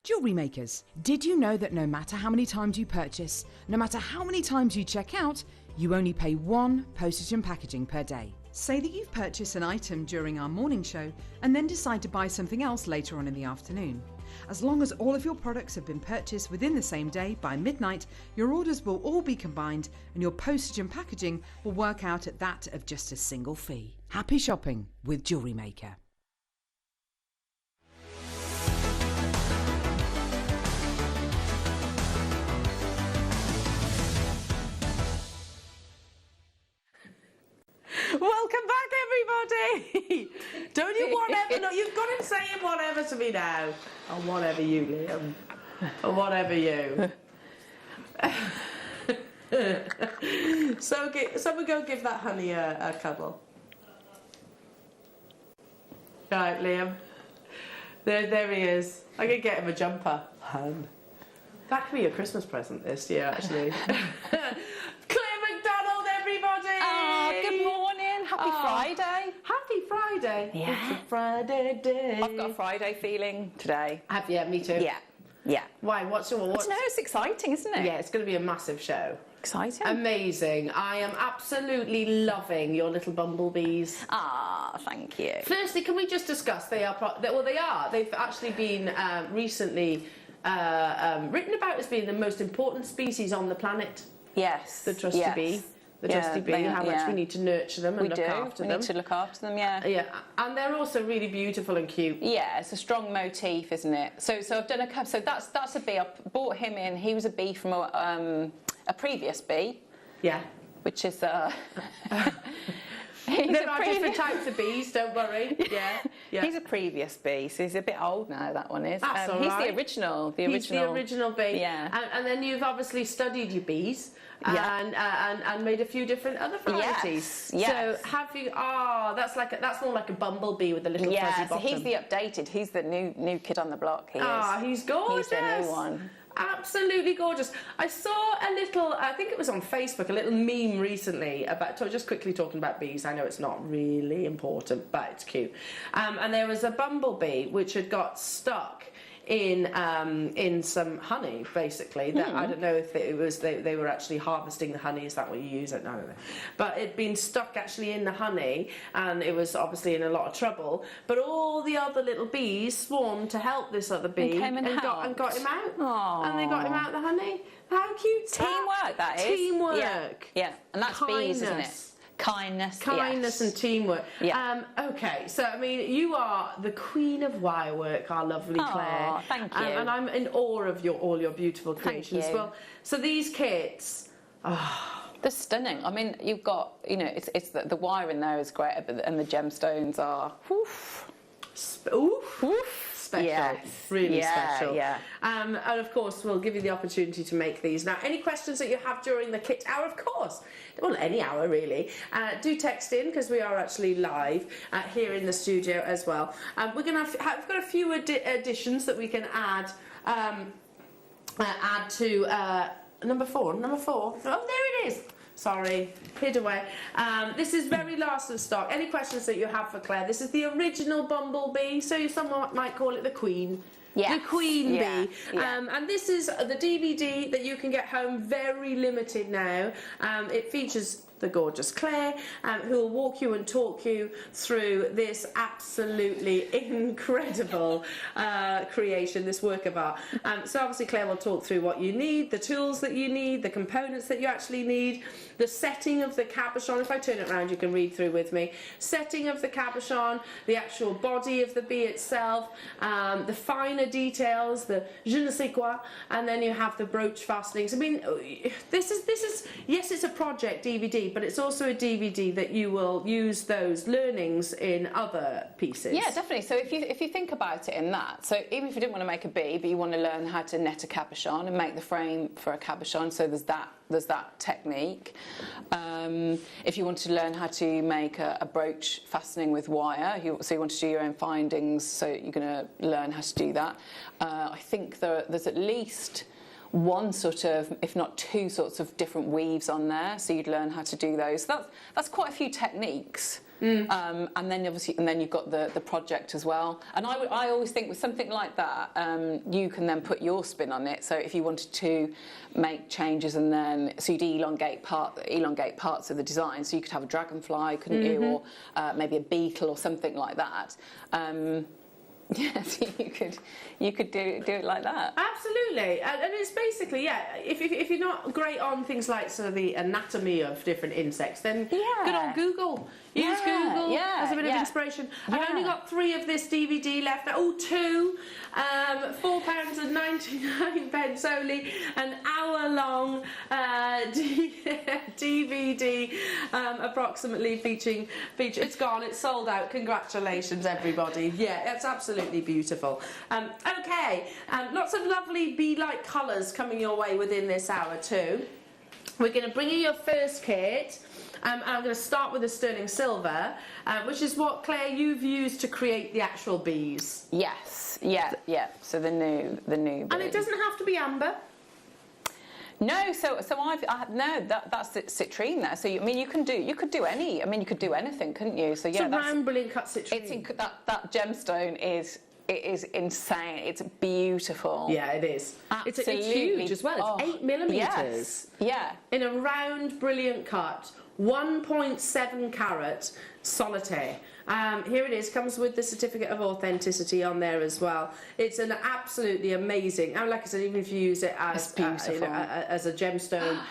Jewellery makers, did you know that no matter how many times you purchase, no matter how many times you check out, you only pay 1 postage and packaging per day? Say that you've purchased an item during our morning show and then decide to buy something else later on in the afternoon. As long as all of your products have been purchased within the same day by midnight, your orders will all be combined and your postage and packaging will work out at that of just a single fee. Happy shopping with Jewellery Maker. Welcome back, everybody. Don't you whatever? No, you've got him saying whatever to me now. Or whatever you, Liam. Or whatever you. So someone go give that honey a cuddle. Right, Liam. There he is. I can get him a jumper. Hun. That could be a Christmas present this year, actually. Claire McDonald, everybody! Oh, good morning. Happy Friday. Happy Friday. Yeah. It's a Friday day. I've got a Friday feeling today. Yeah, me too. Yeah. Why? What's your... No, it's exciting, isn't it? Yeah, it's going to be a massive show. Exciting. Amazing. I am absolutely loving your little bumblebees. Ah, thank you. Firstly, can we just discuss, they are... They've actually been recently written about as being the most important species on the planet. Yes. The trusty bee. The trusty bee, how much we need to nurture them and look after them. We need to look after them, yeah. Yeah, and they're also really beautiful and cute. Yeah, it's a strong motif, isn't it? So I've done a couple. So that's a bee. I bought him in. He was a bee from a previous bee. Yeah. Which is there are different types of bees, don't worry. Yeah. He's a previous bee, so he's a bit old now, that one is. That's all he's right. the original. He's the original bee. Yeah. And then you've obviously studied your bees. And made a few different other varieties. Yes. So have you? That's more like a bumblebee with a little fuzzy bottom. So he's the updated. He's the new kid on the block. He is. He's gorgeous. He's the new one. Absolutely gorgeous. I saw a little, I think it was on Facebook, a little meme recently about, just quickly talking about bees. I know it's not really important, but it's cute. And there was a bumblebee which had got stuck in some honey, basically. That I don't know if it was they were actually harvesting the honey. Is that what you use? I don't know. But it'd been stuck actually in the honey, and it was obviously in a lot of trouble. But all the other little bees swarmed to help this other bee and got him out. Aww. And they got him out of the honey. How cute! Teamwork, that is. Teamwork. Yeah, and that's bees, isn't it? Kindness and teamwork. Yeah. Okay, so I mean, you are the queen of wirework, our lovely Claire. Thank you. And I'm in awe of all your beautiful creations. Thank you. Well, so these kits. They're stunning. I mean, you've got, it's the wire in there is great, and the gemstones are special. Yes. Really Yeah, special. yeah. And of course, we'll give you the opportunity to make these. Now, any questions that you have during the kit hour, of course, well, any hour really, do text in, because we are actually live here in the studio as well. We're going to we've got a few additions that we can add to number four. Oh, there it is. Sorry, hid away. This is very last of stock. Any questions that you have for Claire? This is the original Bumblebee, so someone might call it the Queen. Yes. The Queen Bee. Yeah. And this is the DVD that you can get home, very limited now. It features the gorgeous Claire, who will walk you and talk you through this absolutely incredible creation, this work of art. So obviously Claire will talk through what you need, the tools that you need, the components that you actually need, the setting of the cabochon. If I turn it around, you can read through with me. Setting of the cabochon, the actual body of the bee itself, the finer details, the je ne sais quoi, and then you have the brooch fastenings. I mean, this is yes, it's a project DVD, but it's also a DVD that you will use those learnings in other pieces. Yeah, definitely. So if you think about it in that, so even if you didn't want to make a bee, but you want to learn how to net a cabochon and make the frame for a cabochon, so there's that technique. If you want to learn how to make a brooch fastening with wire, so you want to do your own findings, so you're going to learn how to do that. I think there's at least one sort of, if not two sorts of different weaves on there, so you'd learn how to do those. That's quite a few techniques. And then obviously, you've got the project as well. And I always think with something like that, you can then put your spin on it. So if you wanted to make changes, and then so you'd elongate parts of the design. So you could have a dragonfly, couldn't you, or maybe a beetle or something like that. Yes, you could do it like that. Absolutely, and it's basically, if you're not great on things like sort of the anatomy of different insects, then good old Google. Use Google as a bit of inspiration. I've only got 3 of this DVD left. Oh, 2. £4.99 only. An hour-long DVD, approximately featuring. It's gone. It's sold out. Congratulations, everybody. Yeah, it's absolutely beautiful. Okay, lots of lovely bee-like colours coming your way within this hour too. We're going to bring you your first kit. And I'm going to start with the sterling silver, which is what, Claire, you've used to create the actual bees. Yes, yeah. So the new bee. And it doesn't have to be amber. No, so that's citrine there. So I mean, you could do anything, couldn't you? So yeah, it's a round brilliant cut citrine. It's that gemstone is. It is insane. It's beautiful. Yeah, it is. Absolutely. It's huge as well. It's 8 millimetres. Yes. Yeah. In a round, brilliant cut, 1.7 carat solitaire. Here it is. Comes with the certificate of authenticity on there as well. It's an absolutely amazing. And like I said, even if you use it as as a gemstone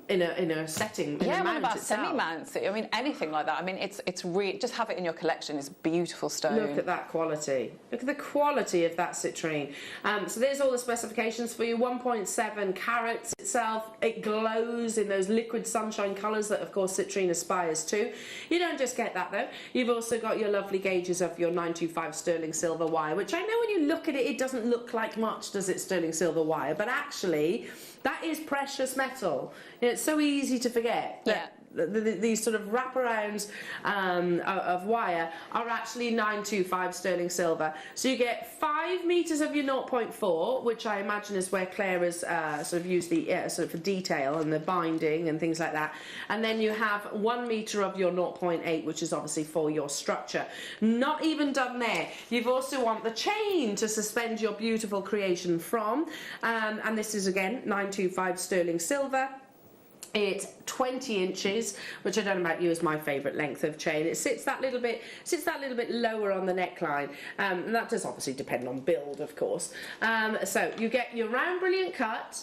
in a setting, in a one of mount our itself. semi-mounts. I mean, anything like that. I mean, it's really just have it in your collection. It's a beautiful stone. Look at that quality. Look at the quality of that citrine. So there's all the specifications for you. 1.7 carats itself. It glows in those liquid sunshine colours that, of course, citrine aspires to. You don't just get that though. You've also got your lovely gauges of your 925 sterling silver wire, which I know when you look at it, it doesn't look like much, does it, sterling silver wire? But actually, that is precious metal. You know, it's so easy to forget that these sort of wraparounds of wire are actually 925 sterling silver. So you get 5 metres of your 0.4, which I imagine is where Claire has sort of used the sort of for detail and the binding and things like that. And then you have 1 metre of your 0.8, which is obviously for your structure. Not even done there. You've also want the chain to suspend your beautiful creation from. And this is again 925 sterling silver. It's 20 inches, which I don't know about you is my favourite length of chain. It sits that little bit lower on the neckline, and that does obviously depend on build, of course. So you get your round brilliant cut,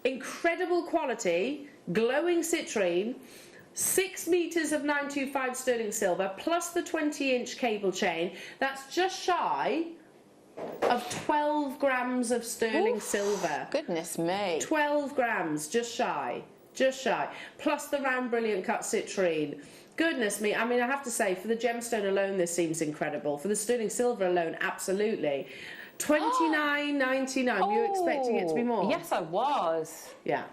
incredible quality, glowing citrine, 6 metres of 925 sterling silver, plus the 20-inch cable chain. That's just shy of 12 grams of sterling silver. Goodness me. 12 grams, just shy, plus the round brilliant cut citrine. Goodness me, I mean, I have to say, for the gemstone alone, this seems incredible. For the sterling silver alone, absolutely. $29.99. Were you expecting it to be more? Yes, I was. Yeah.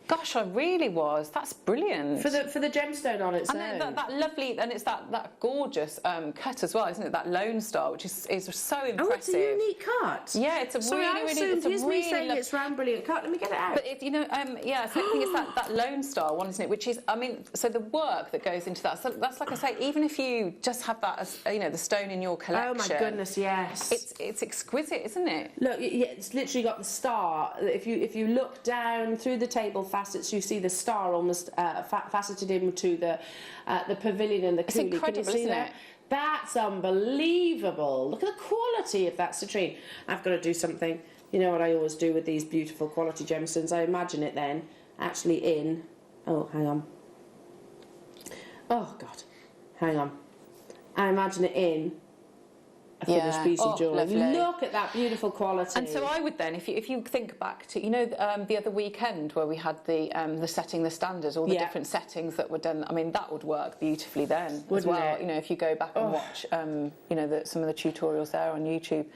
Gosh, I really was. That's brilliant. For the gemstone on its own. And that lovely, and it's that gorgeous cut as well, isn't it? That Lone Star, which is so impressive. Oh, it's a unique cut. Yeah, it's a really saying it's round brilliant cut. Let me get it out. But so I think it's that Lone Star one, isn't it? Which is, I mean, so the work that goes into that. So that's like I say, even if you just have that as the stone in your collection. Oh my goodness, yes. It's exquisite, isn't it? Look, yeah, it's literally got the star. If you look down through the table facets, you see the star almost faceted into the pavilion and the coulis. It's incredible, isn't it? That's unbelievable. Look at the quality of that citrine. I've got to do something. You know what I always do with these beautiful quality gemstones? I imagine it then actually in... Oh, hang on. Oh, God. Hang on. I imagine it in a finished piece of jewellery. Lovely. Look at that beautiful quality. And so I would then, if you think back to the other weekend where we had the setting the standard, all the different settings that were done. I mean, that would work beautifully then as well. It? If you go back and watch some of the tutorials there on YouTube,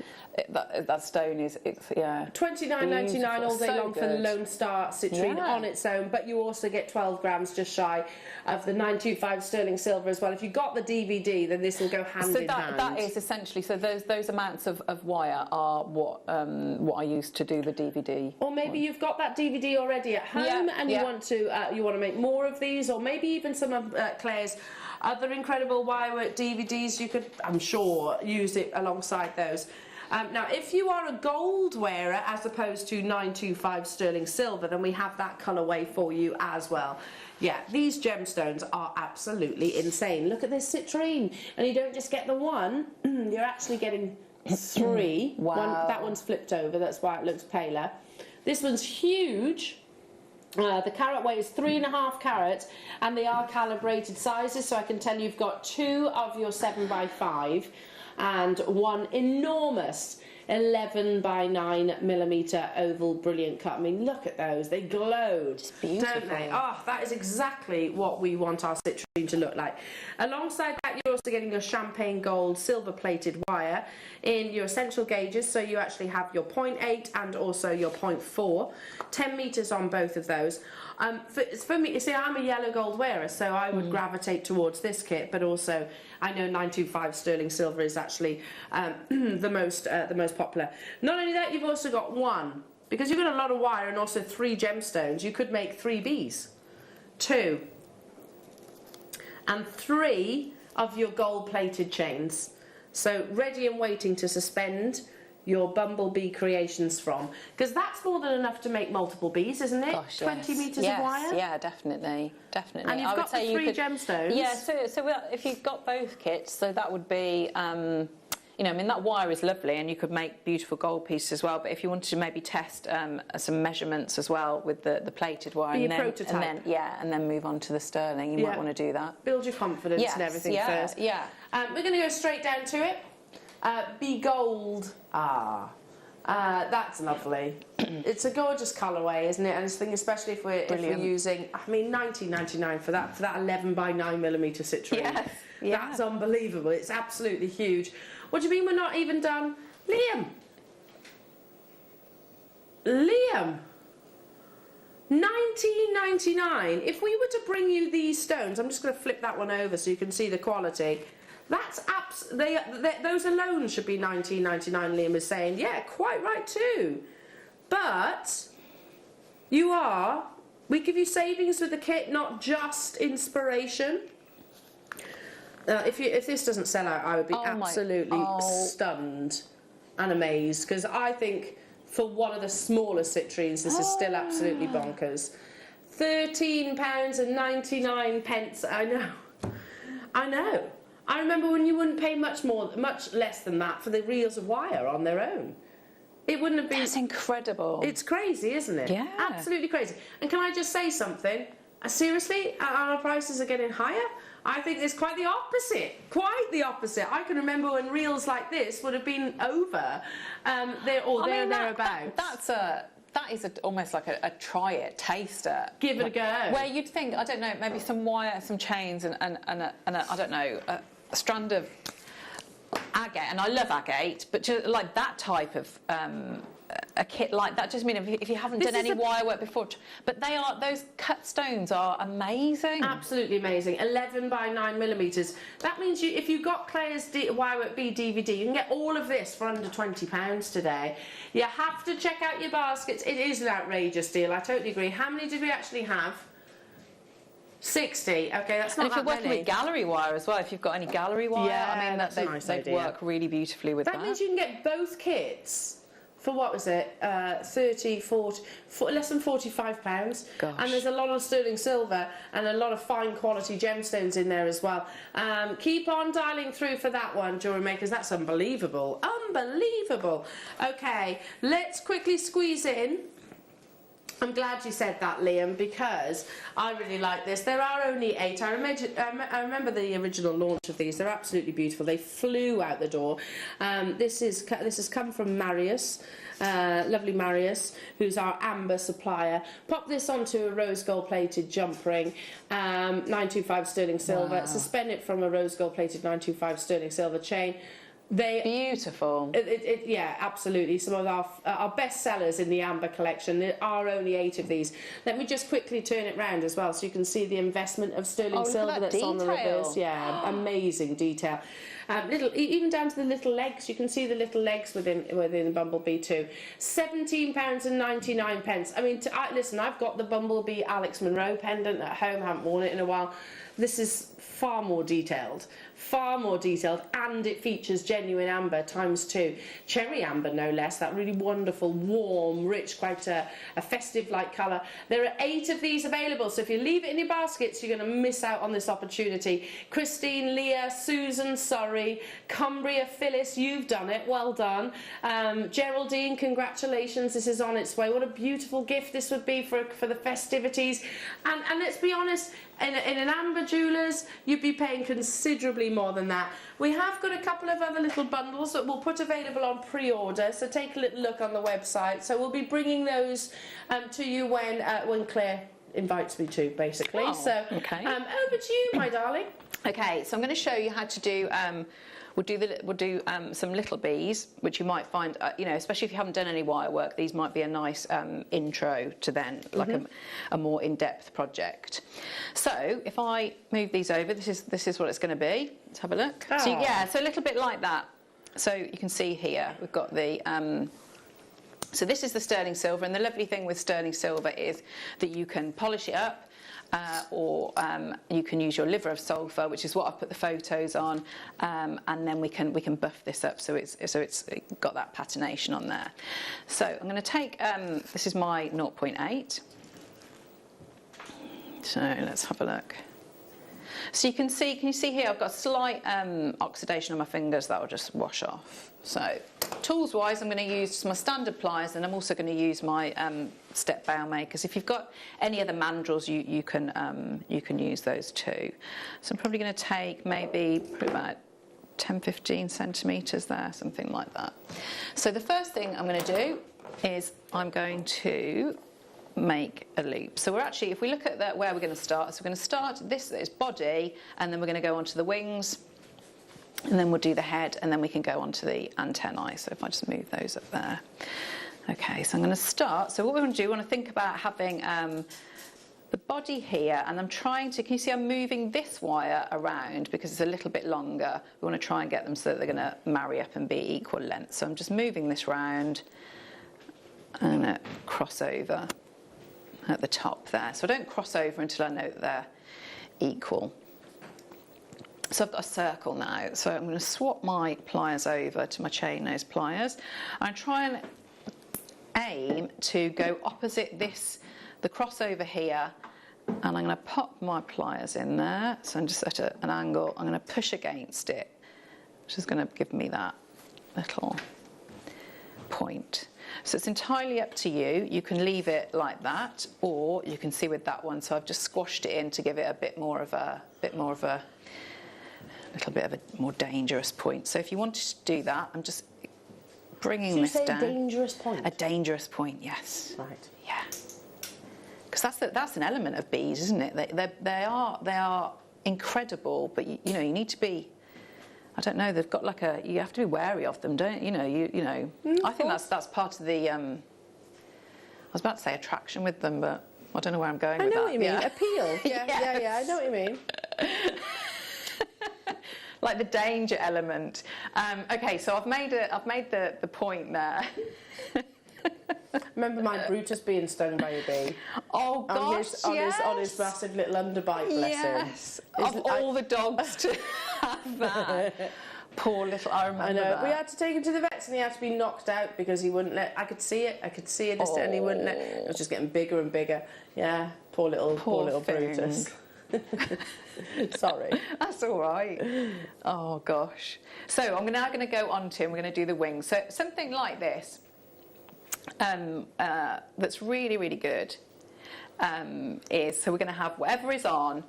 that stone is $29.99 all day long for the Lone Star citrine on its own, but you also get 12 grams just shy of the 925 sterling silver as well. If you got the DVD, then this will go hand in hand. So that is essentially, so those amounts of wire are what I use to do the DVD. Or maybe you've got that DVD already at home and you want to make more of these, or maybe even some of Claire's other incredible wirework DVDs. You could, I'm sure, use it alongside those. Now, if you are a gold wearer as opposed to 925 sterling silver, then we have that colourway for you as well. Yeah, these gemstones are absolutely insane. Look at this citrine. And you don't just get the one, you're actually getting 3. Wow. That one's flipped over, that's why it looks paler. This one's huge. The carat weight is 3.5 carats, and they are calibrated sizes, so I can tell you've got 2 of your 7x5 and 1 enormous 11 by 9 millimetre oval brilliant cut. I mean, look at those. They glowed, don't they? Oh, that is exactly what we want our citrine to look like. Alongside that, you're also getting your champagne gold silver plated wire in your essential gauges. So you actually have your 0.8 and also your 0.4. 10 metres on both of those. For me, you see, I'm a yellow gold wearer, so I would gravitate towards this kit, but also I know 925 sterling silver is actually the most popular. Not only that, you've also got 1, because you've got a lot of wire and also 3 gemstones, you could make 3 bees. 2 and 3 of your gold-plated chains. So ready and waiting to suspend your Bumblebee creations from, because that's more than enough to make multiple bees, isn't it? Gosh, 20 yes. metres Yes, of wire? yeah, definitely. And you've got the 3 gemstones? Yeah, so if you've got both kits, so that would be, you know, I mean, that wire is lovely and you could make beautiful gold pieces as well, but if you wanted to maybe test some measurements as well with the plated wire, Be a prototype. and then move on to the sterling, you might want to do that. Build your confidence and everything first. Yeah. We're going to go straight down to it. Be gold. That's lovely. It's a gorgeous colourway, isn't it? And I think especially if we're using, I mean, $19.99 for that 11 by 9mm citrine. Yes. Yeah. That's unbelievable. It's absolutely huge. What do you mean we're not even done? Liam, $19.99. If we were to bring you these stones, I'm just going to flip that one over so you can see the quality. That's those alone should be $19.99. Liam is saying, yeah, quite right too. But we give you savings with the kit, not just inspiration. If this doesn't sell out, I would be absolutely stunned and amazed, because I think for one of the smaller citrines, this is still absolutely bonkers. £13.99. I know. I remember when you wouldn't pay much less than that for the reels of wire on their own. It wouldn't have been. That's incredible. It's crazy, isn't it? Yeah. Absolutely crazy. And can I just say something? Seriously, our prices are getting higher. I think it's quite the opposite. Quite the opposite. I can remember when reels like this would have been over, thereabouts. That is almost like a try it, taster. Give it a go. Where you'd think, I don't know, maybe some wire, some chains, and a I don't know, a strand of agate. And I love agate, but just like that type of a kit like that. Just mean if you haven't done any wire work before, but those cut stones are amazing. Absolutely amazing. 11 by 9mm. That means if you got Claire's Wire Work B DVD, you can get all of this for under £20 today. You have to check out your baskets. It is an outrageous deal. I totally agree. How many did we actually have? 60. Okay, that's not that many. And if you're working with gallery wire as well, if you've got any gallery wire, I mean, they work really beautifully with that. That means you can get both kits for, what was it, 30, 40, less than £45. Gosh. And there's a lot of sterling silver and a lot of fine quality gemstones in there as well. Keep on dialing through for that one, Jewellery Makers. That's unbelievable. Unbelievable. Okay, let's quickly squeeze in. I'm glad you said that, Liam, because I really like this. There are only 8. I remember the original launch of these. They're absolutely beautiful. They flew out the door. This has come from Marius, lovely Marius, who's our amber supplier. Pop this onto a rose gold plated jump ring, 925 sterling silver. Wow. Suspend it from a rose gold plated 925 sterling silver chain. Beautiful. Yeah, absolutely. Some of our best sellers in the amber collection. There are only 8 of these. Let me just quickly turn it round as well, so you can see the investment of sterling silver that's on the reverse. Yeah, amazing detail. Even down to the little legs. You can see the little legs within the Bumblebee too. £17.99. I mean, listen, I've got the Bumblebee Alex Monroe pendant at home. Haven't worn it in a while. This is far more detailed, and it features genuine amber ×2. Cherry amber, no less, that really wonderful, warm, rich, quite a festive-like colour. There are 8 of these available, so if you leave it in your baskets, you're going to miss out on this opportunity. Christine, Leah, Susan, sorry, Cumbria, Phyllis, you've done it, well done. Geraldine, congratulations, this is on its way. What a beautiful gift this would be for the festivities. And let's be honest, in an amber jewellers, you'd be paying considerably more than that. We have got a couple of other little bundles that we'll put available on pre-order, so take a little look on the website. So we'll be bringing those to you when Claire invites me to, basically. Oh, so okay. Over to you, my darling. Okay, so I'm going to show you how to do. We'll do some little bees, which you might find, especially if you haven't done any wire work, these might be a nice intro to then, like a more in-depth project. So if I move these over, this is what it's going to be. Let's have a look. Oh. So a little bit like that. So you can see here we've got the So this is the sterling silver, and the lovely thing with sterling silver is that you can polish it up, or you can use your liver of sulphur, which is what I've put the photos on, and then we can buff this up so it's got that patination on there. So I'm going to take this is my 0.8. So let's have a look. So you can you see here I've got slight oxidation on my fingers that will just wash off. So tools wise, I'm going to use my standard pliers, and I'm also going to use my step bail makers. If you've got any other mandrels, you can use those too. So I'm probably going to take maybe about 10-15 centimetres there, something like that. So the first thing I'm going to do is I'm going to make a loop. So we're actually, if we look at where we're going to start, so we're going to start this is body, and then we're going to go on to the wings, and then we'll do the head, and then we can go on to the antennae. So if I just move those up there. Okay, so I'm going to start. So what we want to do, we want to think about having the body here, and I'm trying to, can you see I'm moving this wire around because it's a little bit longer. We want to try and get them so that they're going to marry up and be equal length. So I'm just moving this round and cross over at the top there. So I don't cross over until I know that they're equal. So I've got a circle now, so I'm going to swap my pliers over to my chain nose pliers. I try and aim to go opposite this, the crossover here, and I'm going to pop my pliers in there. So I'm just at an angle, I'm going to push against it, which is going to give me that little point. So it's entirely up to you. You can leave it like that, or you can see with that one. So I've just squashed it in to give it a bit more of a little bit of a more dangerous point. So if you wanted to do that, I'm just bringing this down. A dangerous point? A dangerous point, yes. Right. Yeah. Because that's an element of bees, isn't it? They are incredible, but you know, you need to be, I don't know, they've got like you have to be wary of them, don't you? I think that's part of the, I was about to say attraction with them, but I don't know where I'm going with that. I know what you mean, yeah. appeal. Yeah, I know what you mean. Like the danger element. Okay, so I've made the point there. Remember my Brutus being stung by a bee? Oh gosh, on his massive little underbite, bless yes. him. Of all the dogs to have that. Poor little, I remember that. We had to take him to the vets, and he had to be knocked out because he wouldn't let, I could see it, and he wouldn't let, it was just getting bigger and bigger. Yeah, poor little Brutus. Sorry. That's all right. Oh gosh. So I'm now going to go on to, and we're going to do the wings. So something like this, that's really, really good, is, so we're going to have whatever is on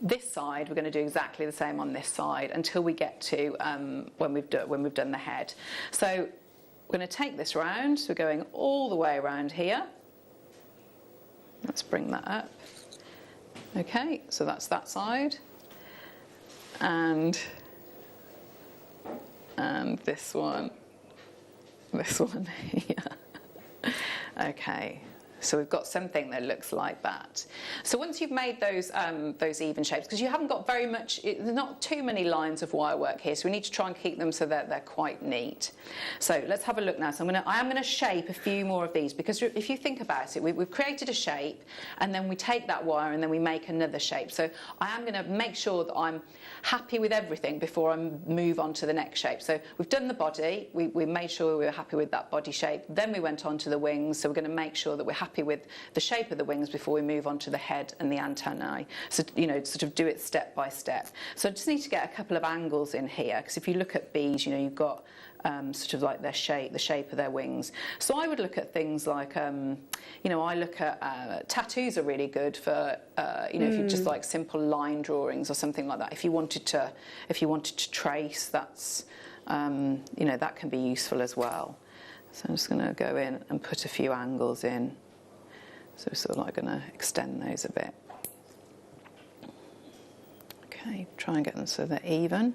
this side, we're going to do exactly the same on this side until we get to when we've done the head. So we're going to take this round, so we're going all the way around here. Let's bring that up. Okay, so that's that side, and this one here. Okay, so we've got something that looks like that. So once you've made those even shapes, because you haven't got very much, there's not too many lines of wire work here, so we need to try and keep them so that they're quite neat. So let's have a look now. So I am going to shape a few more of these, because if you think about it, we've created a shape, and then we take that wire and then we make another shape. So I am going to make sure that I'm happy with everything before I move on to the next shape. So we've done the body, we made sure we were happy with that body shape, then we went on to the wings, so we're going to make sure that we're happy with the shape of the wings before we move on to the head and the antennae. So, sort of do it step by step. So I just need to get a couple of angles in here, because if you look at bees, you've got sort of like their shape, the shape of their wings. So I would look at things like, I look at tattoos are really good for, if you just like simple line drawings or something like that. If you wanted to trace, that's, that can be useful as well. So I'm just going to go in and put a few angles in. So we're sort of like going to extend those a bit. Okay, try and get them so they're even.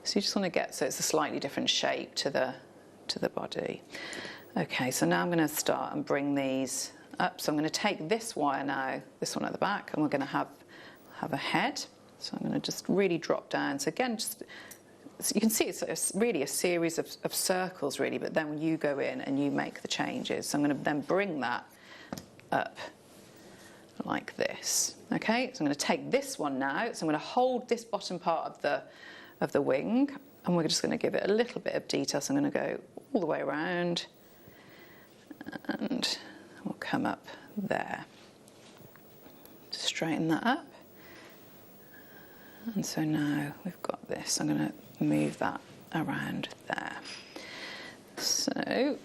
So you just want to get so it's a slightly different shape to the body. Okay, so now I'm going to start and bring these up. So I'm going to take this wire now, this one at the back, and we're going to have a head. So I'm going to just really drop down. So again, just you can see it's really a series of circles really, but then when you go in and you make the changes. So I'm going to then bring that up like this. Okay, so I'm going to take this one now, so I'm going to hold this bottom part of the wing, and we're just going to give it a little bit of detail. So I'm going to go all the way around, and we'll come up there. Straighten that up. And so now we've got this. I'm going to move that around there. So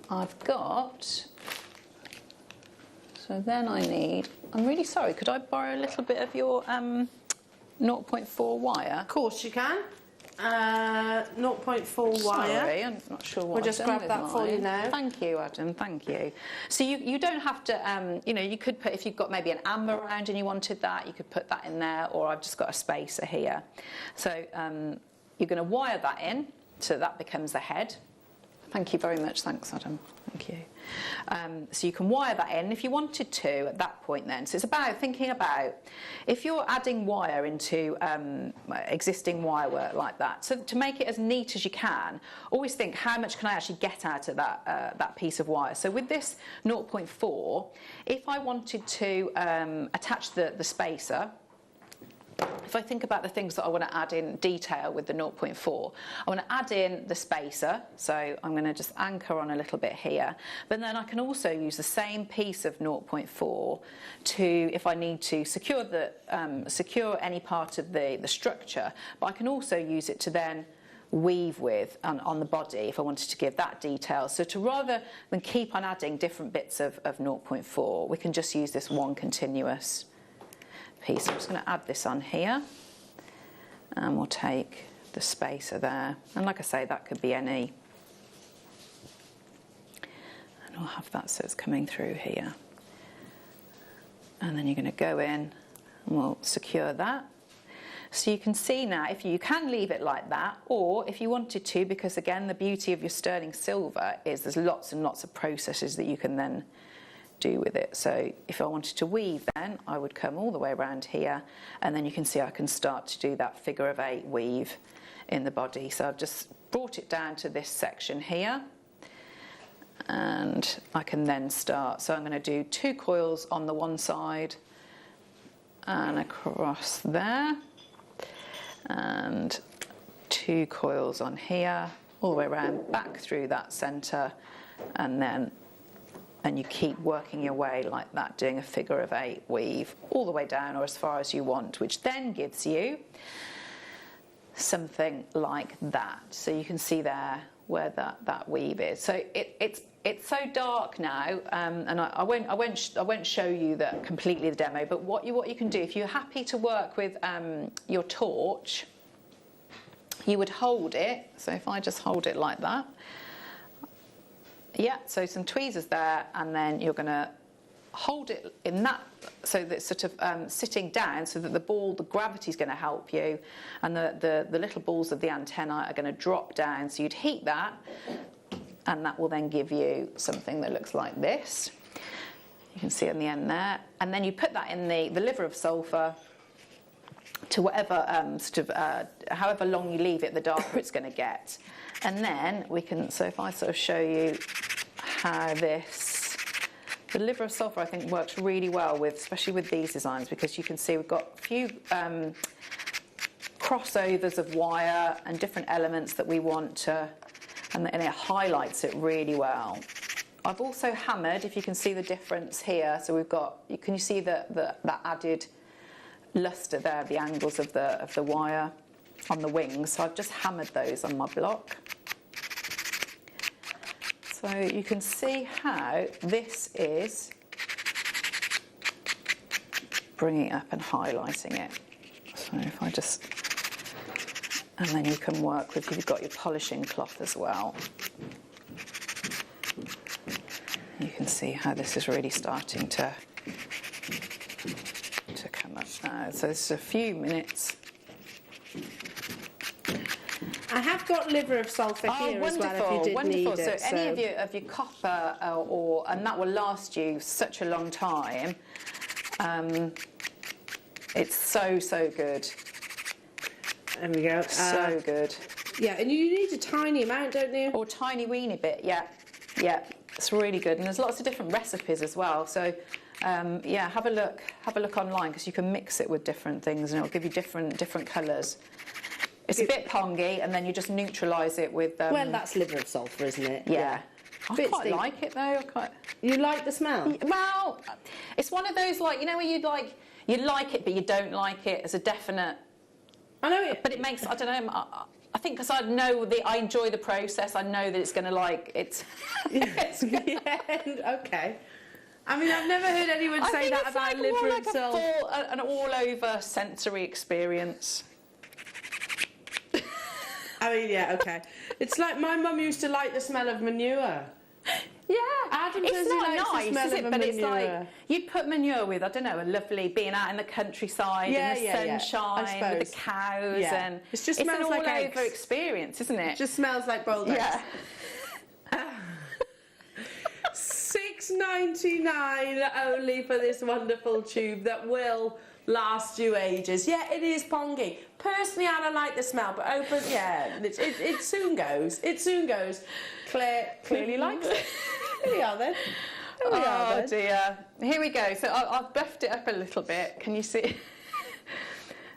I've got, so then I need, I'm really sorry, could I borrow a little bit of your 0.4 wire? Of course you can. 0.4 wire. Sorry, I'm not sure what We'll just grab that for you now. Thank you, Adam, thank you. So you don't have to, you know, you could put, if you've got maybe an amber round and you wanted that, you could put that in there, or I've just got a spacer here. So you're going to wire that in, so that becomes the head. Thank you very much, thanks Adam, thank you. So you can wire that in if you wanted to at that point then. So it's about thinking about if you're adding wire into existing wire work like that. So to make it as neat as you can, always think how much can I actually get out of that piece of wire. So with this 0.4, if I wanted to attach the spacer, if I think about the things that I want to add in detail with the 0.4, I want to add in the spacer, so I'm going to just anchor on a little bit here, but then I can also use the same piece of 0.4 to, if I need to secure secure any part of the structure, but I can also use it to then weave with on the body if I wanted to give that detail. So to rather than keep on adding different bits of 0.4, we can just use this one continuous piece. I'm just going to add this on here, and we'll take the spacer there, and like I say, that could be any, and I'll have that so it's coming through here, and then you're going to go in and we'll secure that. So you can see now, if you can leave it like that, or if you wanted to, because again the beauty of your sterling silver is there's lots and lots of processes that you can then do with it. So if I wanted to weave, then I would come all the way around here, and then you can see I can start to do that figure of 8 weave in the body. So I've just brought it down to this section here, and I can then start. So I'm going to do 2 coils on the one side and across there, and 2 coils on here, all the way around back through that centre, and you keep working your way like that, doing a figure of 8 weave all the way down or as far as you want, which then gives you something like that. So you can see there where that weave is. So it's so dark now, and I won't show you completely the demo. But what you can do, if you're happy to work with your torch, you would hold it. So if I just hold it like that. Yeah, so some tweezers there, and then you're going to hold it in that, so that it's sort of sitting down, so that the gravity is going to help you, and the little balls of the antennae are going to drop down. So you'd heat that, and that will then give you something that looks like this. You can see on the end there, and then you put that in the liver of sulphur to whatever however long you leave it, the darker it's going to get. And then we can, so if I sort of show you how the liver of sulphur I think works really well with, especially with these designs, because you can see we've got a few crossovers of wire and different elements that we want to, and it highlights it really well. I've also hammered, if you can see the difference here, so we've got, can you see that added luster there, the angles of the wire on the wings? So I've just hammered those on my block. So you can see how this is bringing it up and highlighting it. So if I just, and then you can work with, you've got your polishing cloth as well. You can see how this is really starting to come up now. So this is a few minutes. I have got liver of sulphur here as well if you did need it. So any of your copper, and that will last you such a long time. It's so good. There we go. So good. Yeah, and you need a tiny amount, don't you? Or tiny weeny bit, yeah. Yeah, it's really good. And there's lots of different recipes as well. So, yeah, have a look online, because you can mix it with different things and it'll give you different colours. It's a bit pongy, and then you just neutralise it with... well, that's liver of sulphur, isn't it? Yeah. I quite like it, though. You like the smell? Well, it's one of those, like, you know, where you like it, but you don't like it as a definite... I know it. But it makes, I don't know, I think because I enjoy the process, I know that it's going to, like, it's... it's yeah, okay. I mean, I've never heard anyone say that about liver itself. An all-over sensory experience. I mean, yeah, okay. It's like my mum used to like the smell of manure. Yeah, Adam says it's he not likes the nice, smell is of it? a But it's manure. like you'd put manure with, I don't know, a lovely being out in the countryside in the sunshine with the cows, and it just it's smells an like all-over eggs. experience, isn't it? It just smells like boiled eggs. Yeah. $6.99 only for this wonderful tube that will last you ages. Yeah, it is pongy. Personally, I don't like the smell, but open, yeah, it soon goes. It soon goes. Claire clearly likes it. Here we are then. Here we are then. Dear. Here we go. So I've buffed it up a little bit. Can you see?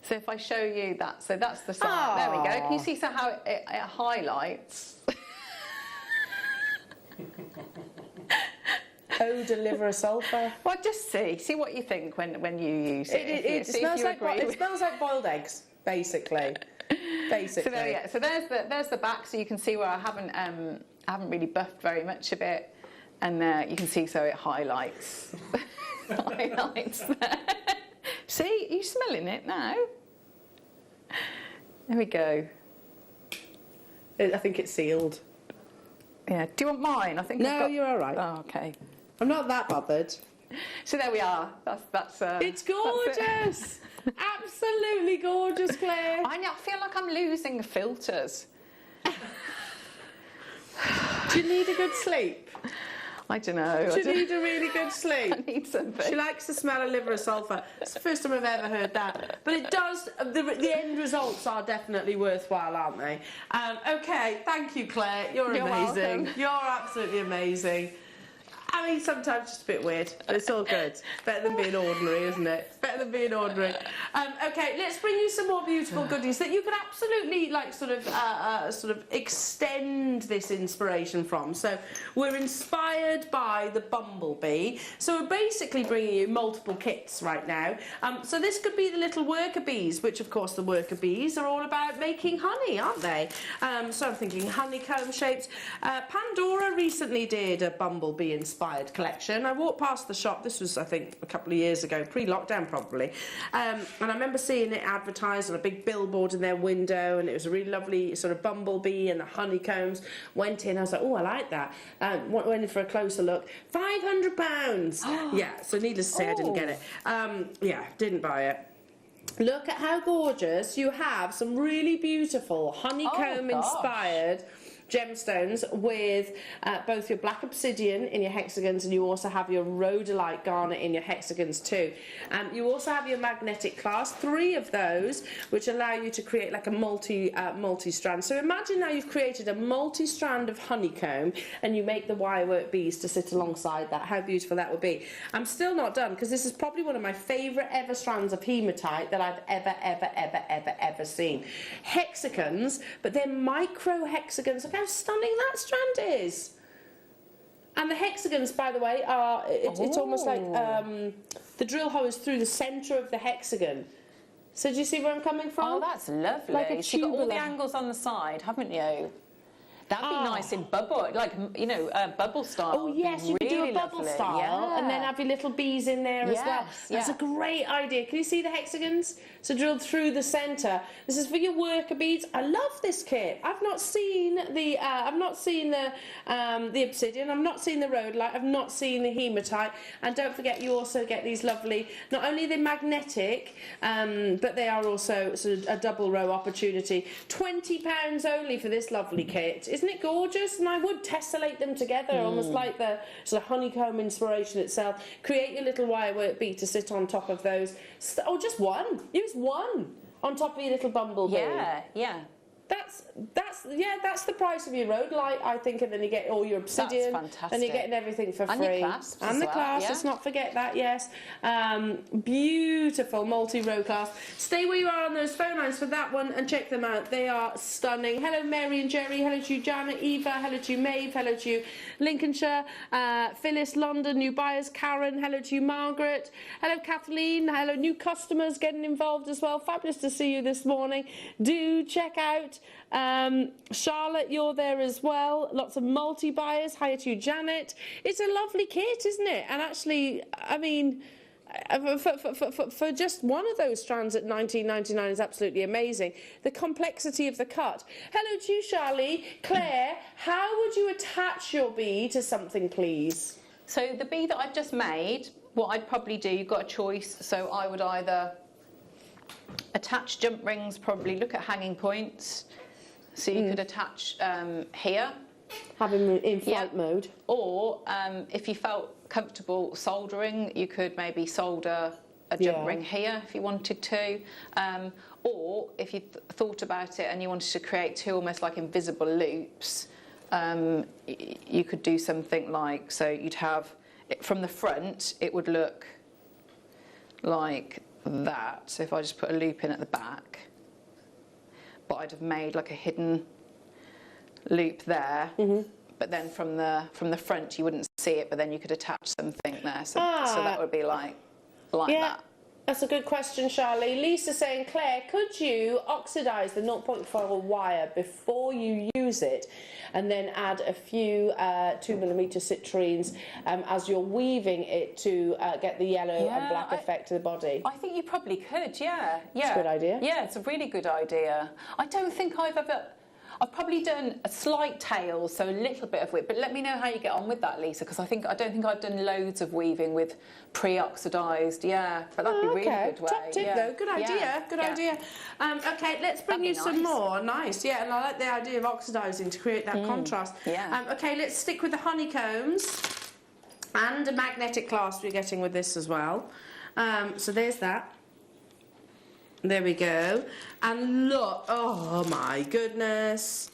So if I show you that, so that's the side. There we go. Can you see how it highlights? Oh, deliver a sulphur. Well, just see what you think when you use it. It smells like boiled eggs, basically. So there's the back, so you can see where I haven't really buffed very much of it, and you can see so it highlights highlights there. See, are you smelling it now? There we go. I think it's sealed. Yeah. Do you want mine? I think. No, you're all right. Oh, okay. I'm not that bothered. So there we are. That's. It's gorgeous. Absolutely gorgeous, Claire. I feel like I'm losing filters. Do you need a good sleep? I don't know. Do you need a really good sleep? I need something. She likes the smell of liver of sulphur. It's the first time I've ever heard that. But it does, the end results are definitely worthwhile, aren't they? Okay, thank you, Claire. You're amazing. Welcome. You're absolutely amazing. I mean, sometimes it's a bit weird, but it's all good. It's better than being ordinary, isn't it? It's better than being ordinary. Okay, let's bring you some more beautiful goodies that you can absolutely, like, sort of extend this inspiration from. So we're inspired by the Bumblebee. So we're basically bringing you multiple kits right now. So this could be the little worker bees, which, of course, the worker bees are all about making honey, aren't they? So I'm thinking honeycomb shapes. Pandora recently did a Bumblebee inspired collection. I walked past the shop, this was I think a couple of years ago, pre-lockdown probably, and I remember seeing it advertised on a big billboard in their window, and it was a really lovely sort of bumblebee and the honeycombs. Went in, I was like, oh, I like that. Went in for a closer look. £500. Yeah, so needless to say, I didn't get it. Yeah, didn't buy it. Look at how gorgeous. You have some really beautiful honeycomb inspired gemstones with both your black obsidian in your hexagons, and you also have your rhodolite garnet in your hexagons too. You also have your magnetic clasp, 3 of those, which allow you to create like a multi-strand. So imagine now you've created a multi-strand of honeycomb, and you make the wirework bees to sit alongside that. How beautiful that would be. I'm still not done, because this is probably one of my favourite ever strands of hematite that I've ever seen. Hexagons, but they're micro hexagons. Look how stunning that strand is. And the hexagons, by the way, are it's almost like the drill hole is through the centre of the hexagon. So do you see where I'm coming from? Oh, that's lovely. Like a You've got all the tubular. angles on the side, haven't you? That'd be nice in bubble, like, you know, bubble style. Oh yes, you could do a Really bubble lovely. style, Yeah. and then have your little bees in there as well. That's a great idea. Can you see the hexagons? So drilled through the centre. This is for your worker beads. I love this kit. I've not seen the obsidian. I've not seen the rhodolite. I've not seen the hematite. And don't forget, you also get these lovely. Not only they're magnetic, but they are also sort of a double row opportunity. £20 only for this lovely kit. Isn't it gorgeous? And I would tessellate them together, almost like the sort of honeycomb inspiration itself. Create your little wirework bead to sit on top of those. Oh, just one. Use one. on top of your little Bumblebee. Yeah, yeah. That's the price of your rhode light, I think, and then you get all your obsidian. That's fantastic. And you're getting everything for And free. your clasps and as the well, clasps, yeah. let's not forget that, yes. Beautiful multi-row clasp. Stay where you are on those phone lines for that one and check them out. They are stunning. Hello, Mary and Jerry. Hello to you, Janet, Eva. Hello to you, Maeve. Hello to you, Lincolnshire. Phyllis, London. New buyers, Karen. Hello to you, Margaret. Hello, Kathleen. Hello, new customers getting involved as well. Fabulous to see you this morning. Do check out Charlotte, you're there as well. Lots of multi-buyers. Hi to you, Janet. It's a lovely kit, isn't it? And actually, I mean, for just one of those strands at $19.99 is absolutely amazing. The complexity of the cut. Hello to you, Charlie. Claire, how would you attach your bead to something, please? So the bead that I've just made, what I'd probably do, you've got a choice. So I would either attach jump rings, probably look at hanging points. So you could attach here. Have them in flight mode. Or if you felt comfortable soldering, you could maybe solder a jump ring here if you wanted to. Or if you thought about it and you wanted to create two almost like invisible loops, you could do something like, so you'd have, from the front, it would look like that. So if I just put a loop in at the back, but I'd have made like a hidden loop there, but then from the front you wouldn't see it, but then you could attach something there, so that would be like that. That's a good question, Charlie. Lisa saying, Claire, could you oxidise the 0.4 wire before you use it and then add a few 2mm citrines as you're weaving it to get the yellow and black effect to the body? I think you probably could, yeah. It's a good idea. Yeah, it's a really good idea. I don't think I've probably done a slight tail, so a little bit of whip, but let me know how you get on with that, Lisa, because I don't think I've done loads of weaving with pre-oxidised, but that'd be really good way. Top tip though, good idea, good idea. Okay, let's bring you some more. Nice, yeah, and I like the idea of oxidising to create that contrast. Yeah. Okay, let's stick with the honeycombs and a magnetic clasp we're getting with this as well. So there's that. There we go. And look, oh my goodness.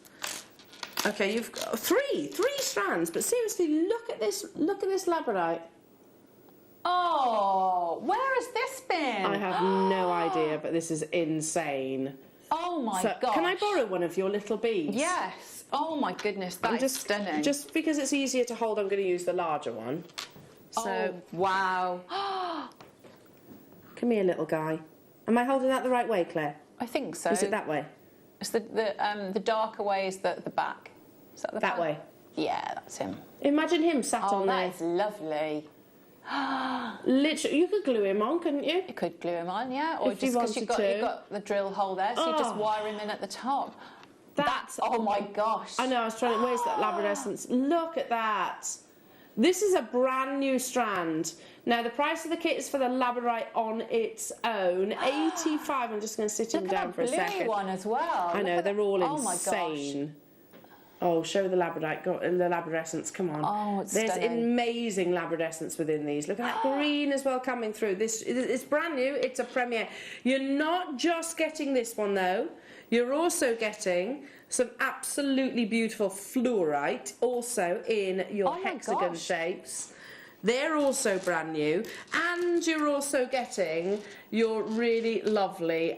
Okay, you've got three strands, but seriously, look at this labradorite. Oh, where has this been? I have no idea, but this is insane. Oh my gosh. Can I borrow one of your little beads? Yes. Oh my goodness, that is stunning. Just because it's easier to hold, I'm going to use the larger one. So, wow. Come here, little guy. Am I holding that the right way, Claire? I think so. Is it that way? It's the darker way is the back. Is that the back? That way? Yeah, that's him. Imagine him sat on there. Oh, that is lovely. Literally, you could glue him on, couldn't you? You could glue him on, yeah. Or If just you because you've got the drill hole there, so you just Oh. wire him in at the top. That's oh my gosh. I know, I was trying to, where's that labradescence? Look at that. This is a brand new strand. Now, the price of the kit is for the labradorite on its own, $85. I'm just going to sit him down for a second. Look at that blue one as well. I know, they're all oh insane. Oh, show the labradorite, the labradescence, come on. Oh, it's There's stunning. amazing labradescence within these. Look at that green as well coming through. It's brand new, it's a premiere. You're not just getting this one though, you're also getting some absolutely beautiful fluorite, also in your hexagon shapes. They're also brand new, and you're also getting your really lovely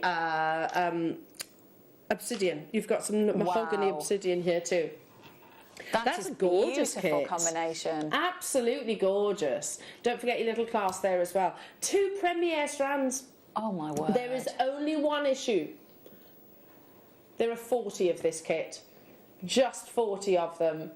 obsidian. You've got some mahogany obsidian here too. That's a gorgeous beautiful kit. combination. Absolutely gorgeous. Don't forget your little clasp there as well. 2 premier strands. Oh my word. There is only one issue. There are 40 of this kit. Just 40 of them.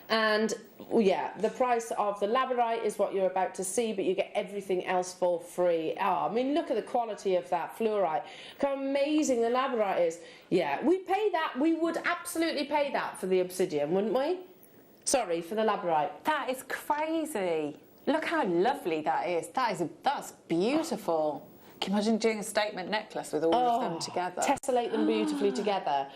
And yeah, the price of the labradorite is what you're about to see, but you get everything else for free. Oh, I mean, look at the quality of that fluorite. Look how amazing the labradorite is. Yeah, we pay that. We would absolutely pay that for the obsidian, wouldn't we? Sorry, for the labradorite. That is crazy. Look how lovely that is. That's beautiful. Can you imagine doing a statement necklace with all of them together? Tessellate them beautifully together.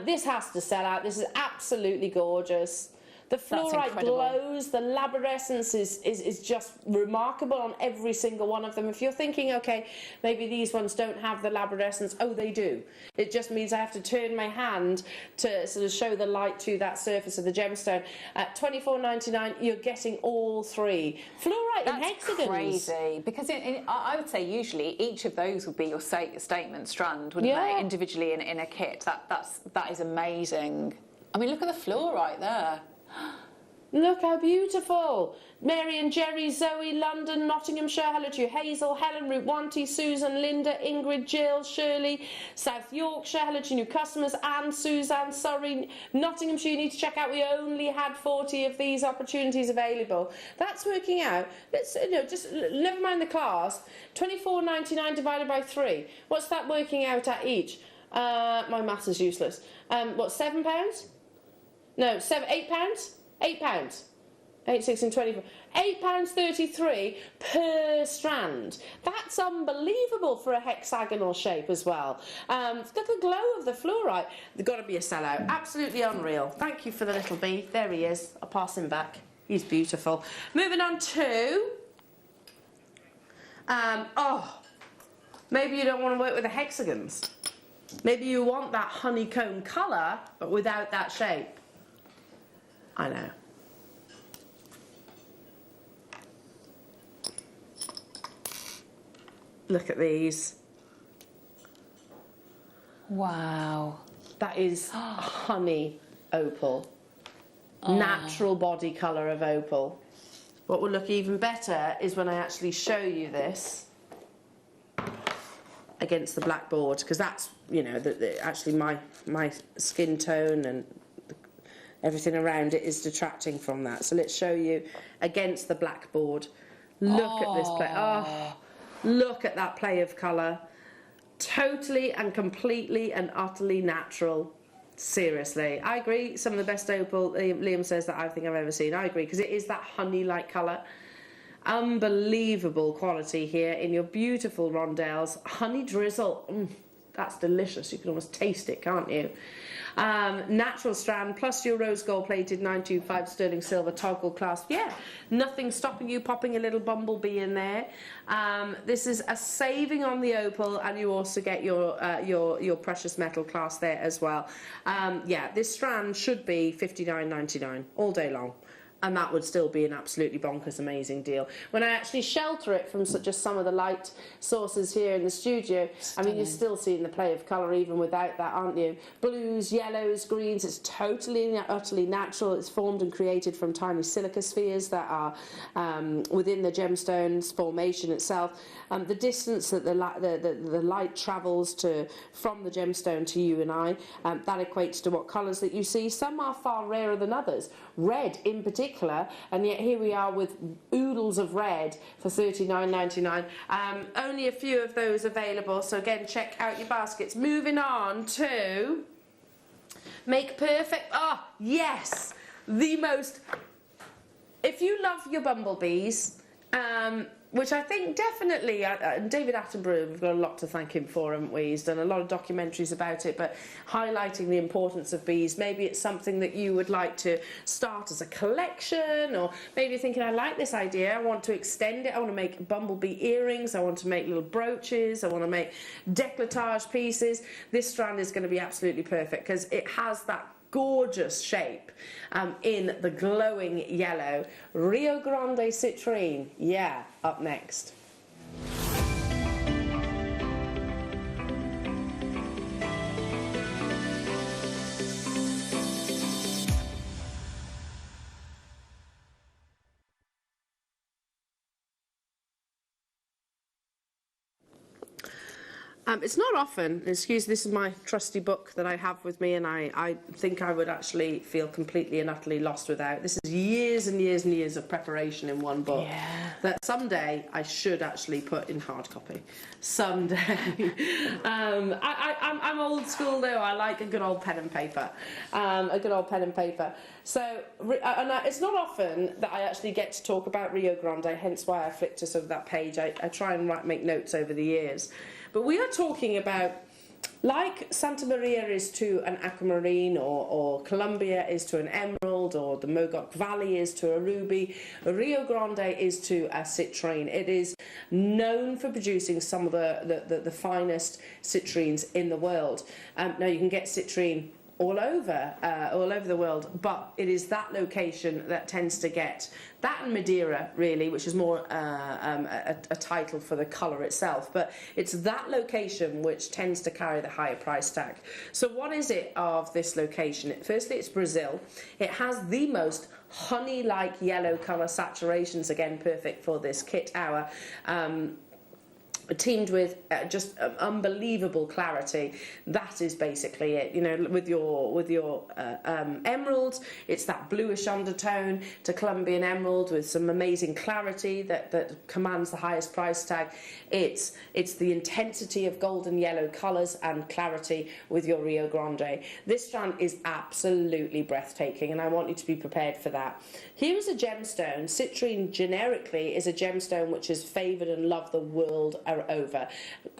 This has to sell out. This is absolutely gorgeous. The fluorite incredible. glows, the labradescence is just remarkable on every single one of them. If you're thinking, okay, maybe these ones don't have the labradescence, oh, they do. It just means I have to turn my hand to sort of show the light to that surface of the gemstone. At $24.99, you're getting all three. Fluorite in hexagons. That's crazy, because I would say usually each of those would be your statement strand, wouldn't they? Individually in a kit. That is amazing. I mean, look at the fluorite there. Look how beautiful. Mary and Jerry, Zoe, London, Nottinghamshire, hello to you. Hazel, Helen, Route 1T, Susan, Linda, Ingrid, Jill, Shirley, South Yorkshire, hello to new customers, Anne, Suzanne, Surrey, Nottinghamshire, you need to check out. We only had 40 of these opportunities available. That's working out. Let's, just never mind the class. £24.99 divided by 3. What's that working out at each? My maths is useless. What, £7? No, £8? £8. 8, 6 and 24. £8.33 per strand. That's unbelievable for a hexagonal shape as well. Look at the glow of the fluorite. They've got to be a sellout. Absolutely unreal. Thank you for the little bee. There he is. I'll pass him back. He's beautiful. Moving on to... maybe you don't want to work with the hexagons. Maybe you want that honeycomb colour, but without that shape. I know. Look at these. Wow. That is honey opal. Natural body colour of opal. What will look even better is when I actually show you this against the blackboard, because that's, actually my skin tone and everything around it is detracting from that. So let's show you against the blackboard. Look at this play. Oh, look at that play of colour. Totally and completely and utterly natural. Seriously. I agree. Some of the best opal, Liam says, that I think I've ever seen. I agree, because it is that honey-like colour. Unbelievable quality here in your beautiful rondelles. Honey drizzle. That's delicious. You can almost taste it, can't you? Natural strand plus your rose gold plated 925 sterling silver toggle clasp. Yeah, nothing stopping you popping a little bumblebee in there. This is a saving on the opal, and you also get your precious metal clasp there as well. Yeah, this strand should be $59.99 all day long. And that would still be an absolutely bonkers amazing deal. When I actually shelter it from just some of the light sources here in the studio, I mean, you're still seeing the play of colour even without that, aren't you? Blues, yellows, greens, it's totally, utterly natural. It's formed and created from tiny silica spheres that are within the gemstone's formation itself. The distance that the light travels from the gemstone to you and I, that equates to what colours that you see. Some are far rarer than others. Red in particular. And yet here we are with oodles of red for $39.99. Only a few of those available, so again, check out your baskets. Moving on to Make Perfect. Ah, yes, the most... If you love your bumblebees, which I think definitely, David Attenborough, we've got a lot to thank him for, haven't we? He's done a lot of documentaries about it, but highlighting the importance of bees. Maybe it's something that you would like to start as a collection, or maybe you're thinking, I like this idea, I want to extend it, I want to make bumblebee earrings, I want to make little brooches, I want to make décolletage pieces. This strand is going to be absolutely perfect, because it has that gorgeous shape in the glowing yellow. Rio Grande Citrine, yeah, up next. It's not often, excuse, this is my trusty book that I have with me, and I think I would actually feel completely and utterly lost without. This is years and years and years of preparation in one book, that someday I should actually put in hard copy. Someday. I'm old school though, I like a good old pen and paper. So, it's not often that I actually get to talk about Rio Grande, hence why I flicked to sort of that page. I try and make notes over the years. But we are talking about, like Santa Maria is to an aquamarine, or Columbia is to an emerald, emerald, or the Mogok Valley is to a ruby, Rio Grande is to a citrine. It is known for producing some of the finest citrines in the world. Now you can get citrine all over the world, but it is that location that tends to get that, and Madeira really, which is more a title for the colour itself, but it's that location which tends to carry the higher price tag. So what is it of this location? Firstly, it's Brazil. It has the most honey-like yellow colour saturations, again perfect for this kit hour. Teamed with just unbelievable clarity. That is basically it. You know, with your emeralds, it's that bluish undertone to Colombian emerald with some amazing clarity that commands the highest price tag. It's the intensity of golden yellow colours and clarity with your Rio Grande. This strand is absolutely breathtaking, and I want you to be prepared for that. Here is a gemstone. Citrine generically is a gemstone which is favoured and loved the world over.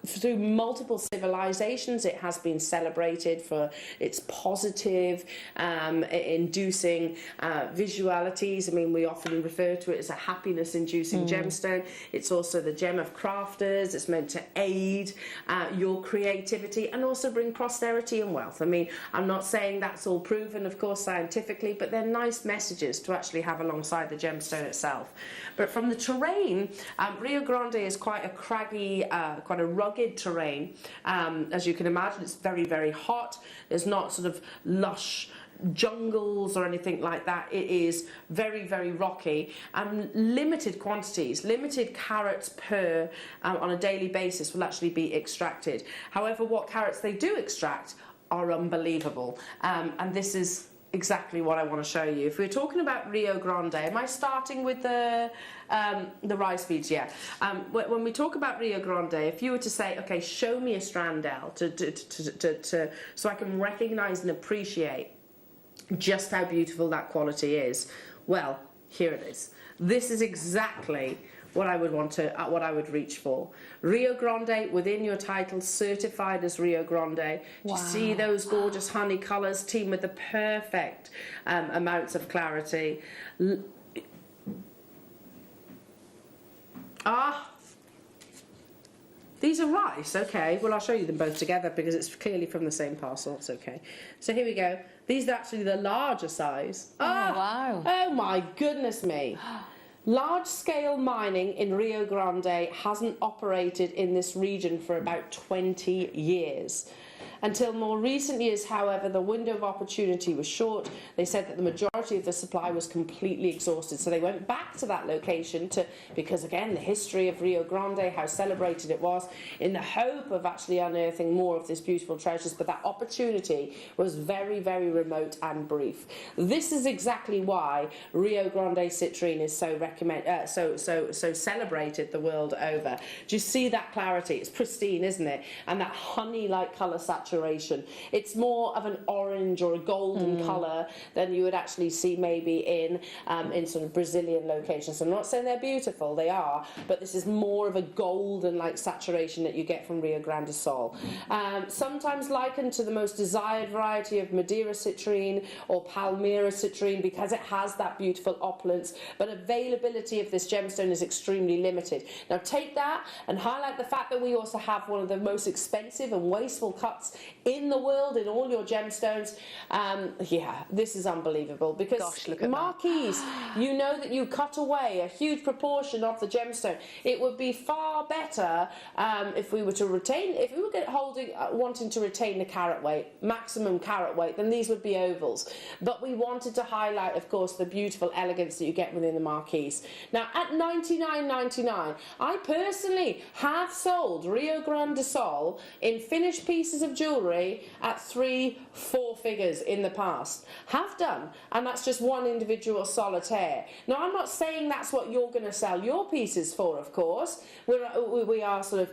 Through multiple civilizations, it has been celebrated for its positive, inducing visualities. I mean, we often refer to it as a happiness-inducing gemstone. It's also the gem of crafters. It's meant to aid your creativity and also bring prosperity and wealth. I mean, I'm not saying that's all proven, of course, scientifically, but they're nice messages to actually have alongside the gemstone itself. But from the terrain, Rio Grande is quite a craggy, quite a rugged terrain. As you can imagine, it's very, very hot. There's not sort of lush jungles or anything like that. It is very, very rocky, and limited quantities, limited carats per on a daily basis will actually be extracted. However, what carats they do extract are unbelievable, and this is exactly what I want to show you. If we're talking about Rio Grande, am I starting with the rice beads? Yeah. When we talk about Rio Grande, if you were to say, okay, show me a strand, Elle, so I can recognise and appreciate just how beautiful that quality is. Well, here it is. This is exactly what I would want to, what I would reach for. Rio Grande within your title, certified as Rio Grande. Wow. You see those gorgeous honey colours teamed with the perfect amounts of clarity. These are rice, okay. Well, I'll show you them both together because it's clearly from the same parcel, it's okay. So here we go. These are actually the larger size. Oh, wow. Oh my goodness me. Large-scale mining in Rio Grande hasn't operated in this region for about 20 years. Until more recent years, however, the window of opportunity was short. They said that the majority of the supply was completely exhausted. So they went back to that location because, again, the history of Rio Grande, how celebrated it was, in the hope of actually unearthing more of this beautiful treasures. But that opportunity was very, very remote and brief. This is exactly why Rio Grande citrine is so celebrated the world over. Do you see that clarity? It's pristine, isn't it? And that honey-like colour saturation. It's more of an orange or a golden colour than you would actually see maybe in sort of Brazilian locations. I'm not saying they're beautiful, they are, but this is more of a golden-like saturation that you get from Rio Grande do Sul. Sometimes likened to the most desired variety of Madeira citrine or Palmyra citrine because it has that beautiful opulence, but availability of this gemstone is extremely limited. Now take that and highlight the fact that we also have one of the most expensive and wasteful cuts in the world in all your gemstones. Yeah, this is unbelievable because gosh, look at marquise, you know that you cut away a huge proportion of the gemstone. It would be far better if we were to retain, if we were wanting to retain the carat weight, maximum carat weight, then these would be ovals. But we wanted to highlight, of course, the beautiful elegance that you get within the marquise. Now, at $99.99, I personally have sold Rio Grande do Sul in finished pieces of jewellery at 3-4 figures in the past. Have done, and that's just one individual solitaire. Now, I'm not saying that's what you're going to sell your pieces for, of course. We are sort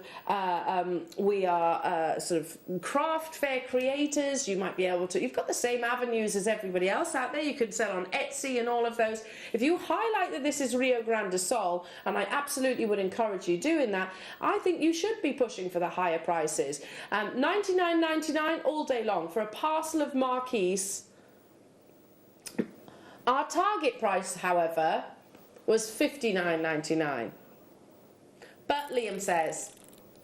of craft fair creators. You might be able to, you've got the same avenues as everybody else out there. You could sell on Etsy and all of those. If you highlight that this is Rio Grande do Sul, and I absolutely would encourage you doing that, I think you should be pushing for the higher prices. $99.99 all day long for a parcel of marquise. Our target price, however, was $59.99. But Liam says,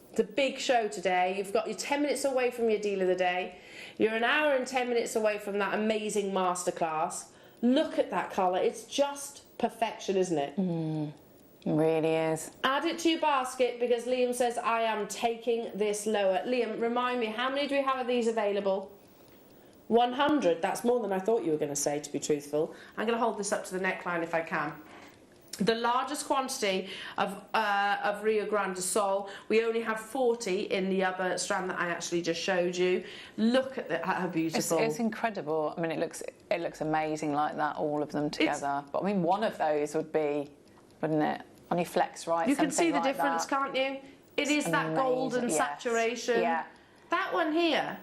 it's a big show today. You're 10 minutes away from your deal of the day. You're an hour and 10 minutes away from that amazing masterclass. Look at that colour. It's just perfection, isn't it? It really is. Add it to your basket because Liam says, I am taking this lower. Liam, remind me, how many do we have of these available? 100. That's more than I thought you were going to say, to be truthful. I'm going to hold this up to the neckline if I can. The largest quantity of Rio Grande do Sol, we only have 40 in the other strand that I actually just showed you. Look at how beautiful. It's incredible. I mean, it looks amazing like that, all of them together. But I mean, one of those would be, wouldn't it, on your flex, right? You can see the like difference, that. can't you? It is that Amazing. golden Yes. saturation. Yeah. That one here,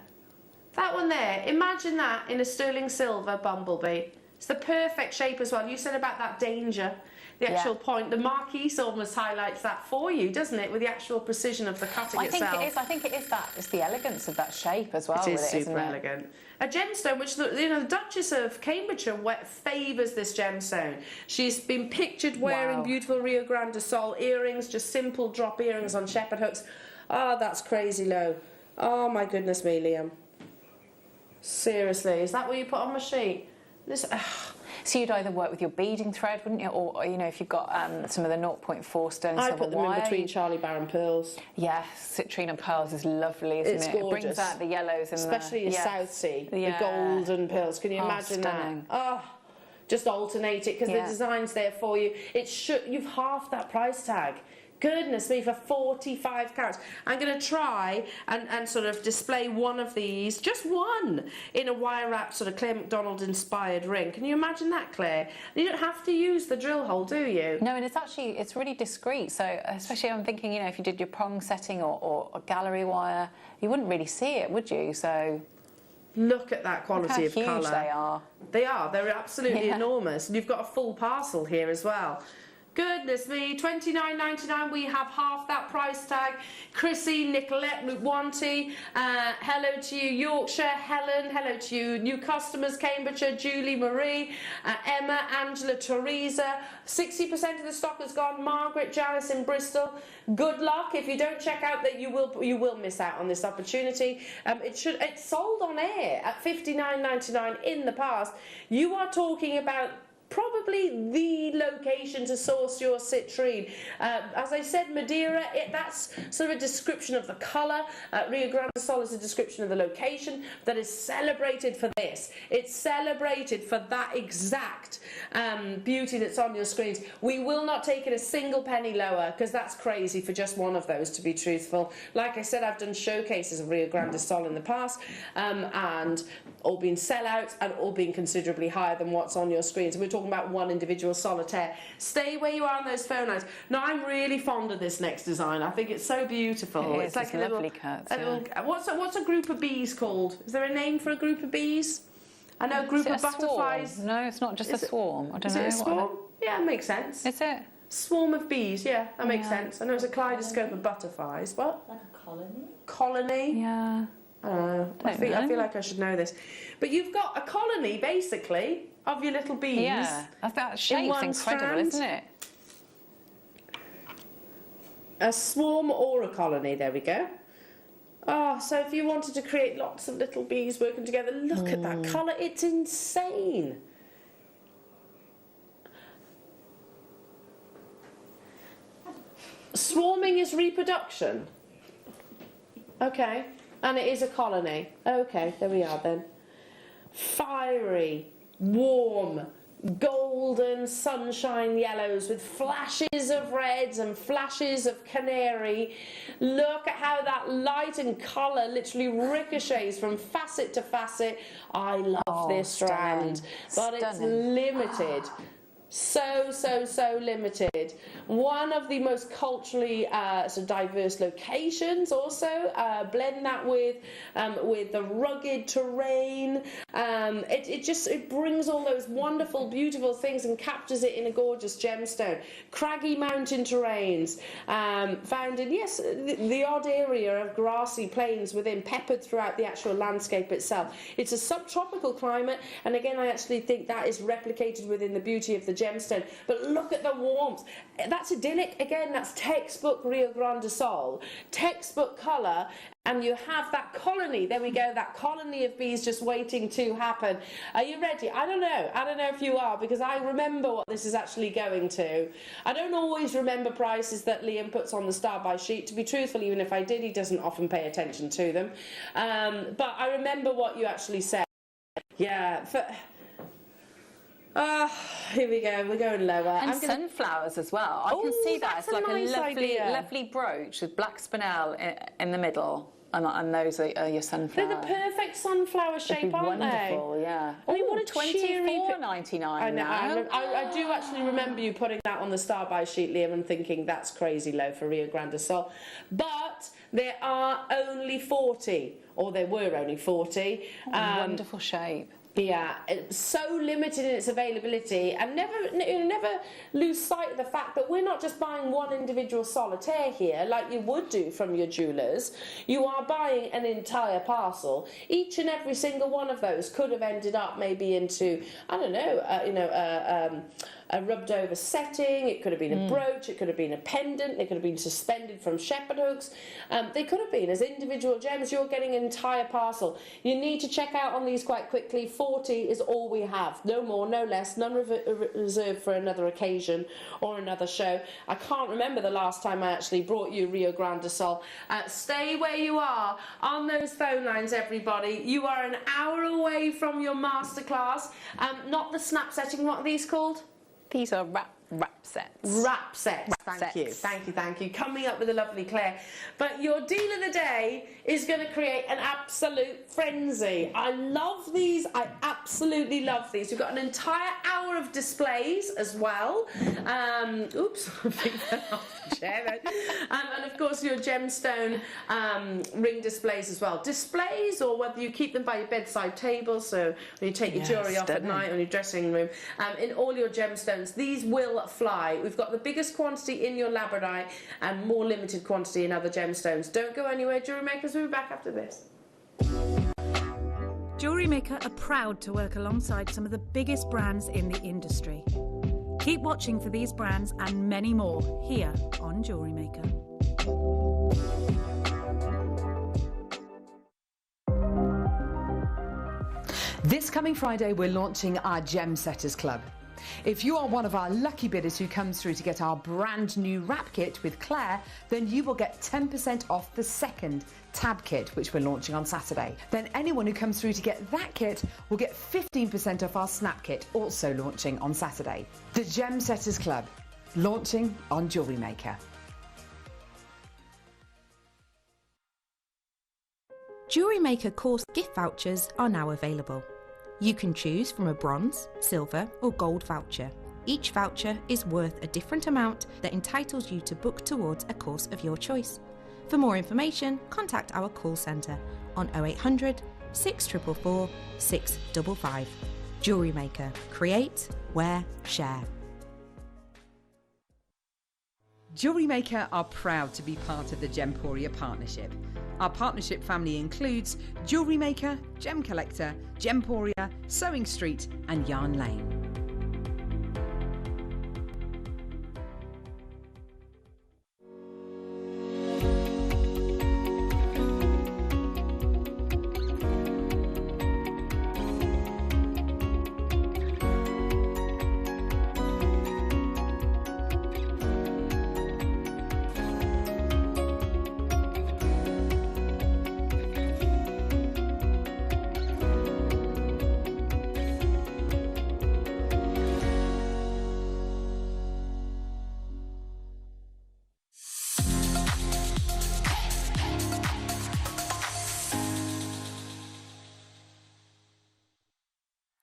that one there, imagine that in a sterling silver Bumblebee. It's the perfect shape as well. You said about that danger. The actual point, the marquise almost highlights that for you, doesn't it, with the actual precision of the cutting itself. I think it is that. It's the elegance of that shape as well. It is with super isn't elegant. A gemstone, which the Duchess of Cambridgeshire favours this gemstone. She's been pictured wearing beautiful Rio Grande do Sol earrings, just simple drop earrings on shepherd hooks. Oh, that's crazy low. Oh my goodness me, Liam. Seriously, is that what you put on my sheet? This. So you'd either work with your beading thread, wouldn't you, or you know, if you've got some of the 0.4 stone I silver put them wire, in between Charlie Baron pearls. Yeah, citrine pearls is lovely, isn't It's it? gorgeous. It brings out the yellows and especially your South Sea, the golden pearls. Can you imagine stunning. that? Oh, just alternate it because the design's there for you. You've halved that price tag. Goodness me, for 45 carats. I'm going to try and sort of display one of these, just one, in a wire wrap sort of Claire McDonald inspired ring. Can you imagine that, Claire? You don't have to use the drill hole, do you? No, and it's really discreet. So especially I'm thinking, you know, if you did your prong setting or a gallery wire, you wouldn't really see it, would you? So look at that quality of colour. How huge they are. They are. They're absolutely enormous. And you've got a full parcel here as well. Goodness me, $29.99. We have half that price tag. Chrissy, Nicolette, Mukwanti, hello to you, Yorkshire, Helen, hello to you, new customers, Cambridgeshire, Julie, Marie, Emma, Angela, Teresa. 60% of the stock has gone. Margaret, Janice in Bristol. Good luck. If you don't check out, that you will miss out on this opportunity. It's sold on air at $59.99 in the past. You are talking about probably the location to source your citrine. As I said, Madeira, that's sort of a description of the colour. Rio Grande do Sol is a description of the location that is celebrated for this. It's celebrated for that exact beauty that's on your screens. We will not take it a single penny lower because that's crazy for just one of those, to be truthful. Like I said, I've done showcases of Rio Grande do Sol in the past and all been sellouts and all been considerably higher than what's on your screens. We're talking about one individual solitaire. Stay where you are on those phone lines. Now, I'm really fond of this next design. I think it's so beautiful. It's like a lovely cut. What's a group of bees called? Is there a name for a group of bees? I know a group of butterflies. Swarm? No, it's not just a swarm. I don't know. Is it a swarm? Yeah, it makes sense. Is it? Swarm of bees, yeah, that makes sense. I know it's a kaleidoscope of butterflies. What? Like a colony? Colony? Yeah. I don't know. I feel like I should know this. But you've got a colony, basically, of your little bees. Yeah, that shape's incredible, isn't it? A swarm or a colony, there we go. Oh, so if you wanted to create lots of little bees working together, look at that colour, it's insane. Swarming is reproduction. Okay, and it is a colony. Okay, there we are then. Fiery, warm, golden sunshine yellows with flashes of reds and flashes of canary. Look at how that light and colour literally ricochets from facet to facet. I love this strand, but it's limited. So limited. One of the most culturally sort of diverse locations also. Blend that with the rugged terrain. It brings all those wonderful, beautiful things and captures it in a gorgeous gemstone. Craggy mountain terrains, found in, yes, the odd area of grassy plains within, peppered throughout the actual landscape itself. It's a subtropical climate, and again, I actually think that is replicated within the beauty of the gemstone. But look at the warmth. That's idyllic. Again, that's textbook Rio Grande do Sol, textbook colour, and you have that colony. There we go, that colony of bees just waiting to happen. Are you ready? I don't know if you are, because I remember what this is actually going to. I don't always remember prices that Liam puts on the star-by sheet. To be truthful, even if I did, he doesn't often pay attention to them. But I remember what you actually said. Yeah. Here we go, we're going lower. And sunflowers as well. I can see that. It's like nice a lovely brooch with black spinel in the middle. And those are your sunflowers. They're the perfect sunflower shape, aren't they? Wonderful, yeah. I mean, what a $24.99 I know. now. I do actually remember you putting that on the star-by sheet, Liam, and thinking that's crazy low for Rio Grande do Sol. But there are only 40, or there were only 40. Wonderful shape. Yeah, it's so limited in its availability, and never lose sight of the fact that we're not just buying one individual solitaire here like you would do from your jewellers. You are buying an entire parcel. Each and every single one of those could have ended up maybe into, I don't know, a rubbed over setting. It could have been a brooch, it could have been a pendant, it could have been suspended from shepherd hooks. They could have been as individual gems. You're getting an entire parcel. You need to check out on these quite quickly. 40 is all we have, no more, no less, none reserved for another occasion or another show. I can't remember the last time I actually brought you Rio Grande do Sol. Stay where you are on those phone lines, everybody. You are an hour away from your masterclass. Not the snap setting, what are these called? These are wrap sets. Wrap sets. Thank you. Coming up with a lovely Claire. But your deal of the day is going to create an absolute frenzy. I love these. I absolutely love these. We've got an entire hour of displays as well. Oops, I think that off the chair then. And of course your gemstone ring displays as well. Displays, or whether you keep them by your bedside table, so when you take your jewellery off at night or in your dressing room, in all your gemstones, these will fly. We've got the biggest quantity in your labradorite and more limited quantity in other gemstones. Don't go anywhere, Jewellery Makers. We'll be back after this. Jewellery Maker are proud to work alongside some of the biggest brands in the industry. Keep watching for these brands and many more here on Jewellery Maker. This coming Friday, we're launching our Gem Setters Club. If you are one of our lucky bidders who comes through to get our brand new wrap kit with Claire, then you will get 10% off the second tab kit, which we're launching on Saturday. Then anyone who comes through to get that kit will get 15% off our snap kit, also launching on Saturday. The Gem Setters Club, launching on Jewellery Maker. Jewellery Maker course gift vouchers are now available. You can choose from a bronze, silver or gold voucher. Each voucher is worth a different amount that entitles you to book towards a course of your choice. For more information, contact our call centre on 0800 644 655. Jewellery Maker. Create, wear, share. Jewellery Maker are proud to be part of the Gemporia partnership. Our partnership family includes Jewellery Maker, Gem Collector, Gemporia, Sewing Street and Yarn Lane.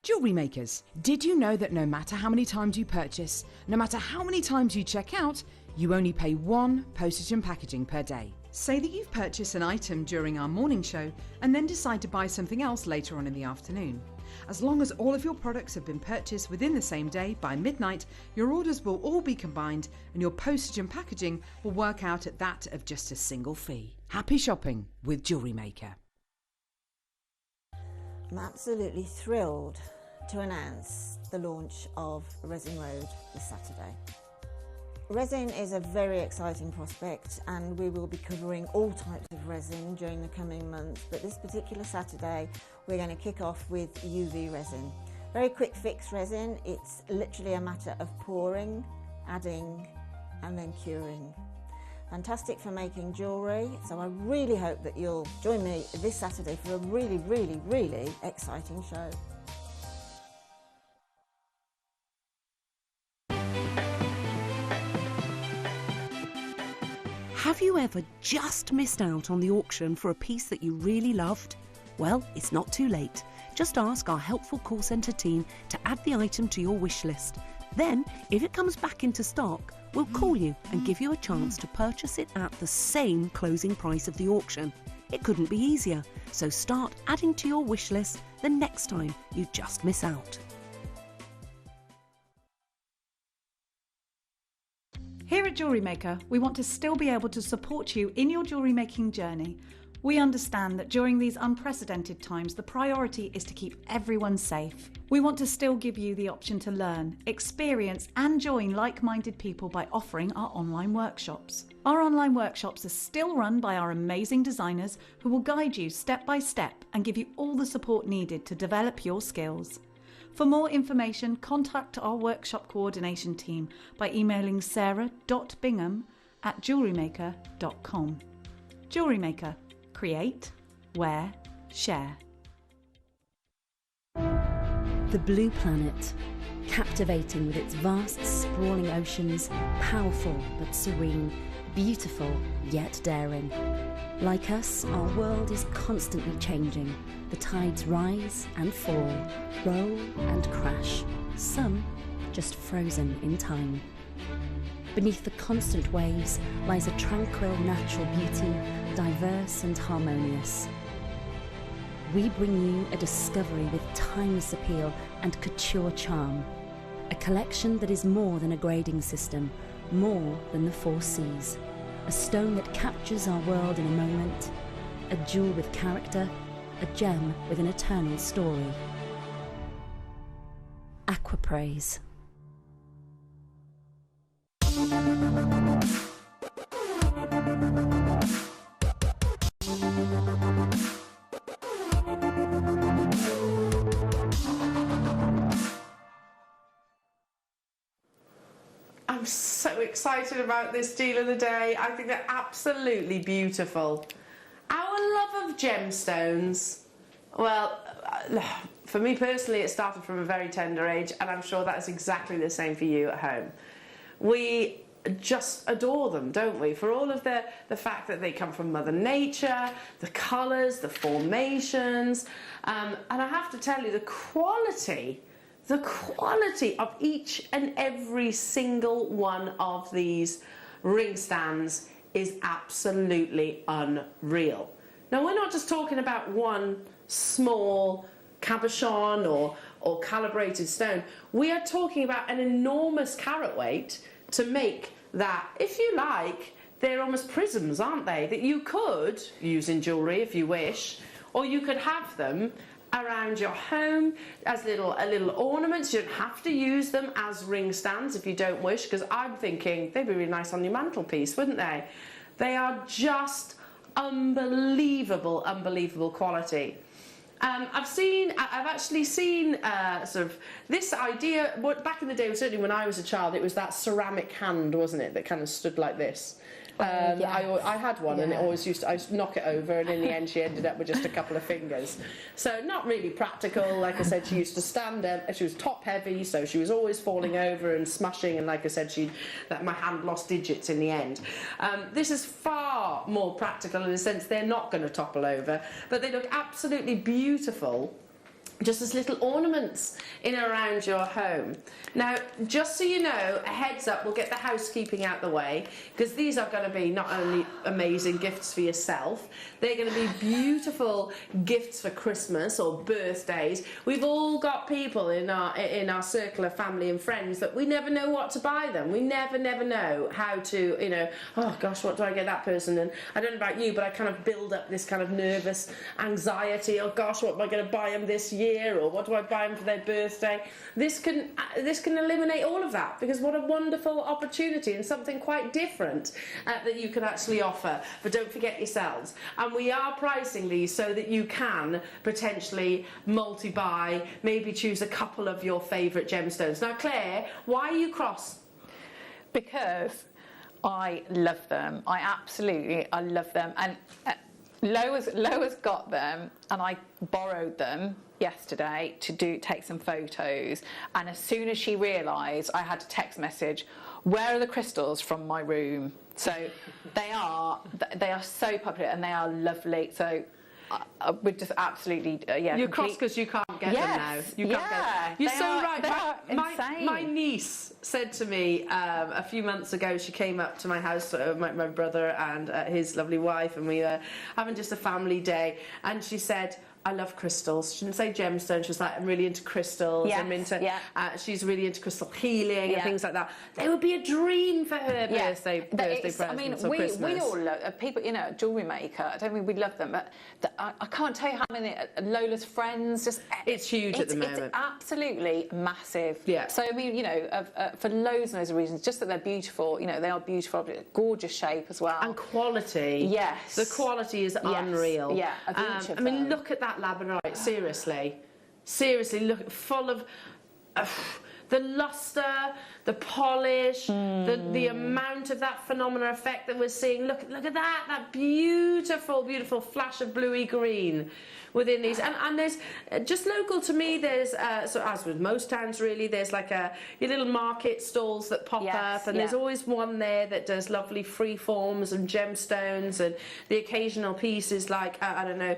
Jewellery Makers. Did you know that no matter how many times you purchase, no matter how many times you check out, you only pay 1 postage and packaging per day? Say that you've purchased an item during our morning show and then decide to buy something else later on in the afternoon. As long as all of your products have been purchased within the same day by midnight, your orders will all be combined and your postage and packaging will work out at that of just a single fee. Happy shopping with Jewellery Maker. I'm absolutely thrilled to announce the launch of Resin Road this Saturday. Resin is a very exciting prospect and we will be covering all types of resin during the coming months, but this particular Saturday we're going to kick off with UV resin. Very quick fix resin, it's literally a matter of pouring, adding and then curing. Fantastic for making jewellery, so I really hope that you'll join me this Saturday for a really exciting show. Have you ever just missed out on the auction for a piece that you really loved? Well, it's not too late. Just ask our helpful call centre team to add the item to your wish list. Then, if it comes back into stock, we'll call you and give you a chance to purchase it at the same closing price of the auction. It couldn't be easier, so start adding to your wish list the next time you just miss out. Here at Jewellery Maker, we want to still be able to support you in your jewellery making journey. We understand that during these unprecedented times, the priority is to keep everyone safe. We want to still give you the option to learn, experience and join like-minded people by offering our online workshops. Our online workshops are still run by our amazing designers who will guide you step by step and give you all the support needed to develop your skills. For more information, contact our workshop coordination team by emailing sarah.bingham@jewellerymaker.com. Jewellery Maker. Create, wear, share. The blue planet, captivating with its vast, sprawling oceans, powerful but serene, beautiful yet daring. Like us, our world is constantly changing. The tides rise and fall, roll and crash, some just frozen in time. Beneath the constant waves lies a tranquil natural beauty, diverse and harmonious. We bring you a discovery with timeless appeal and couture charm. A collection that is more than a grading system, more than the 4 Cs. A stone that captures our world in a moment, a jewel with character, a gem with an eternal story. Aquapraise. I'm so excited about this deal of the day. I think they're absolutely beautiful. Our love of gemstones, well, for me personally, it started from a very tender age, and I'm sure that is exactly the same for you at home. We just adore them, don't we? For all of the fact that they come from Mother Nature, the colours, the formations, and I have to tell you, the quality of each and every single one of these ring stands is absolutely unreal. Now, we're not just talking about one small cabochon or calibrated stone. We are talking about an enormous carat weight to make that, if you like, they're almost prisms, aren't they? That you could use in jewellery if you wish, or you could have them around your home as little ornaments. You don't have to use them as ring stands if you don't wish, because I'm thinking they'd be really nice on your mantelpiece, wouldn't they? They are just unbelievable quality. I've actually seen sort of this idea. Back in the day, certainly when I was a child, it was that ceramic hand, wasn't it, that kind of stood like this. I had one, and it always used to, I used to knock it over, and in the end she ended up with just a couple of fingers. So not really practical. Like I said, she used to stand there, she was top heavy, so she was always falling over and smushing, and like I said, my hand lost digits in the end. This is far more practical in the sense they're not going to topple over, but they look absolutely beautiful just as little ornaments in and around your home. Now, just so you know, a heads up, we'll get the housekeeping out the way, because these are going to be not only amazing gifts for yourself, they're going to be beautiful gifts for Christmas or birthdays. We've all got people in our circle of family and friends that we never know what to buy them. We never know how to, you know, oh gosh, what do I get that person? And I don't know about you, but I kind of build up this kind of nervous anxiety. Oh gosh, what am I going to buy them this year? Or what do I buy them for their birthday? This can eliminate all of that, because what a wonderful opportunity and something quite different that you can actually offer. But don't forget yourselves. And we are pricing these so that you can potentially multi-buy, maybe choose a couple of your favourite gemstones. Now, Claire, why are you cross? Because I love them. I love them. And Loa's got them, and I borrowed them yesterday to take some photos, and as soon as she realised, I had a text message, where are the crystals from my room? So they are so popular and they are lovely. So we're just absolutely You're cross because you can't get them now. You can't get them. You're so right. My niece said to me a few months ago, she came up to my house, my brother and his lovely wife, and we were having just a family day, and she said, I love crystals. She didn't say gemstones. She was like, I'm really into crystals. Yes, I'm into. She's really into crystal healing and things like that. They would be a dream for her birthday presents. I mean, or Christmas. we all love people. You know, Jewellery Maker. I don't mean we love them, but I can't tell you how many Lola's friends. Just it's huge at the moment. It's absolutely massive. Yeah. So I mean, you know, for loads and loads of reasons, just that they're beautiful. You know, they are beautiful, gorgeous shape as well, and quality. Yes. The quality is unreal. Yeah. I mean, look at that labradorite, seriously, look, full of the luster, the polish, the amount of that phenomena effect that we're seeing. Look at that beautiful flash of bluey green within these, and there's just local to me, there's so as with most towns really, there's like your little market stalls that pop up, and there's always one there that does lovely free forms and gemstones and the occasional pieces like I don't know,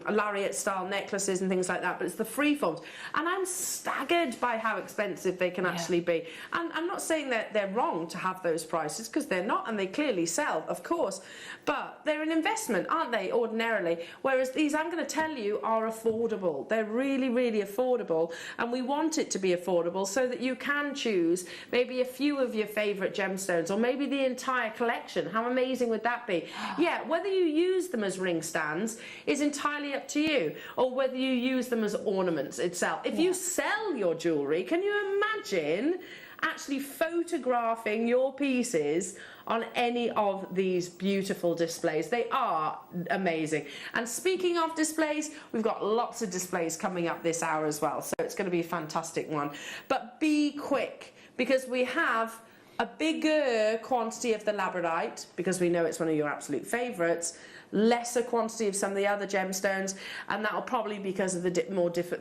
lariat style necklaces and things like that, but it's the free forms, and I'm staggered by how expensive they can actually be. And I'm not saying that they're wrong to have those prices, because they're not, and they clearly sell, of course, but they're an investment, aren't they, ordinarily, whereas these, I'm going to tell you, are affordable. They're really affordable, and we want it to be affordable so that you can choose maybe a few of your favourite gemstones, or maybe the entire collection. How amazing would that be? Yeah, whether you use them as ring stands is entirely up to you, or whether you use them as ornaments itself. If you sell your jewellery, can you imagine actually photographing your pieces on any of these beautiful displays? They are amazing. And speaking of displays, we've got lots of displays coming up this hour as well, so it's going to be a fantastic one. But be quick, because we have a bigger quantity of the labradorite, because we know it's one of your absolute favourites, lesser quantity of some of the other gemstones, and that'll probably be because of the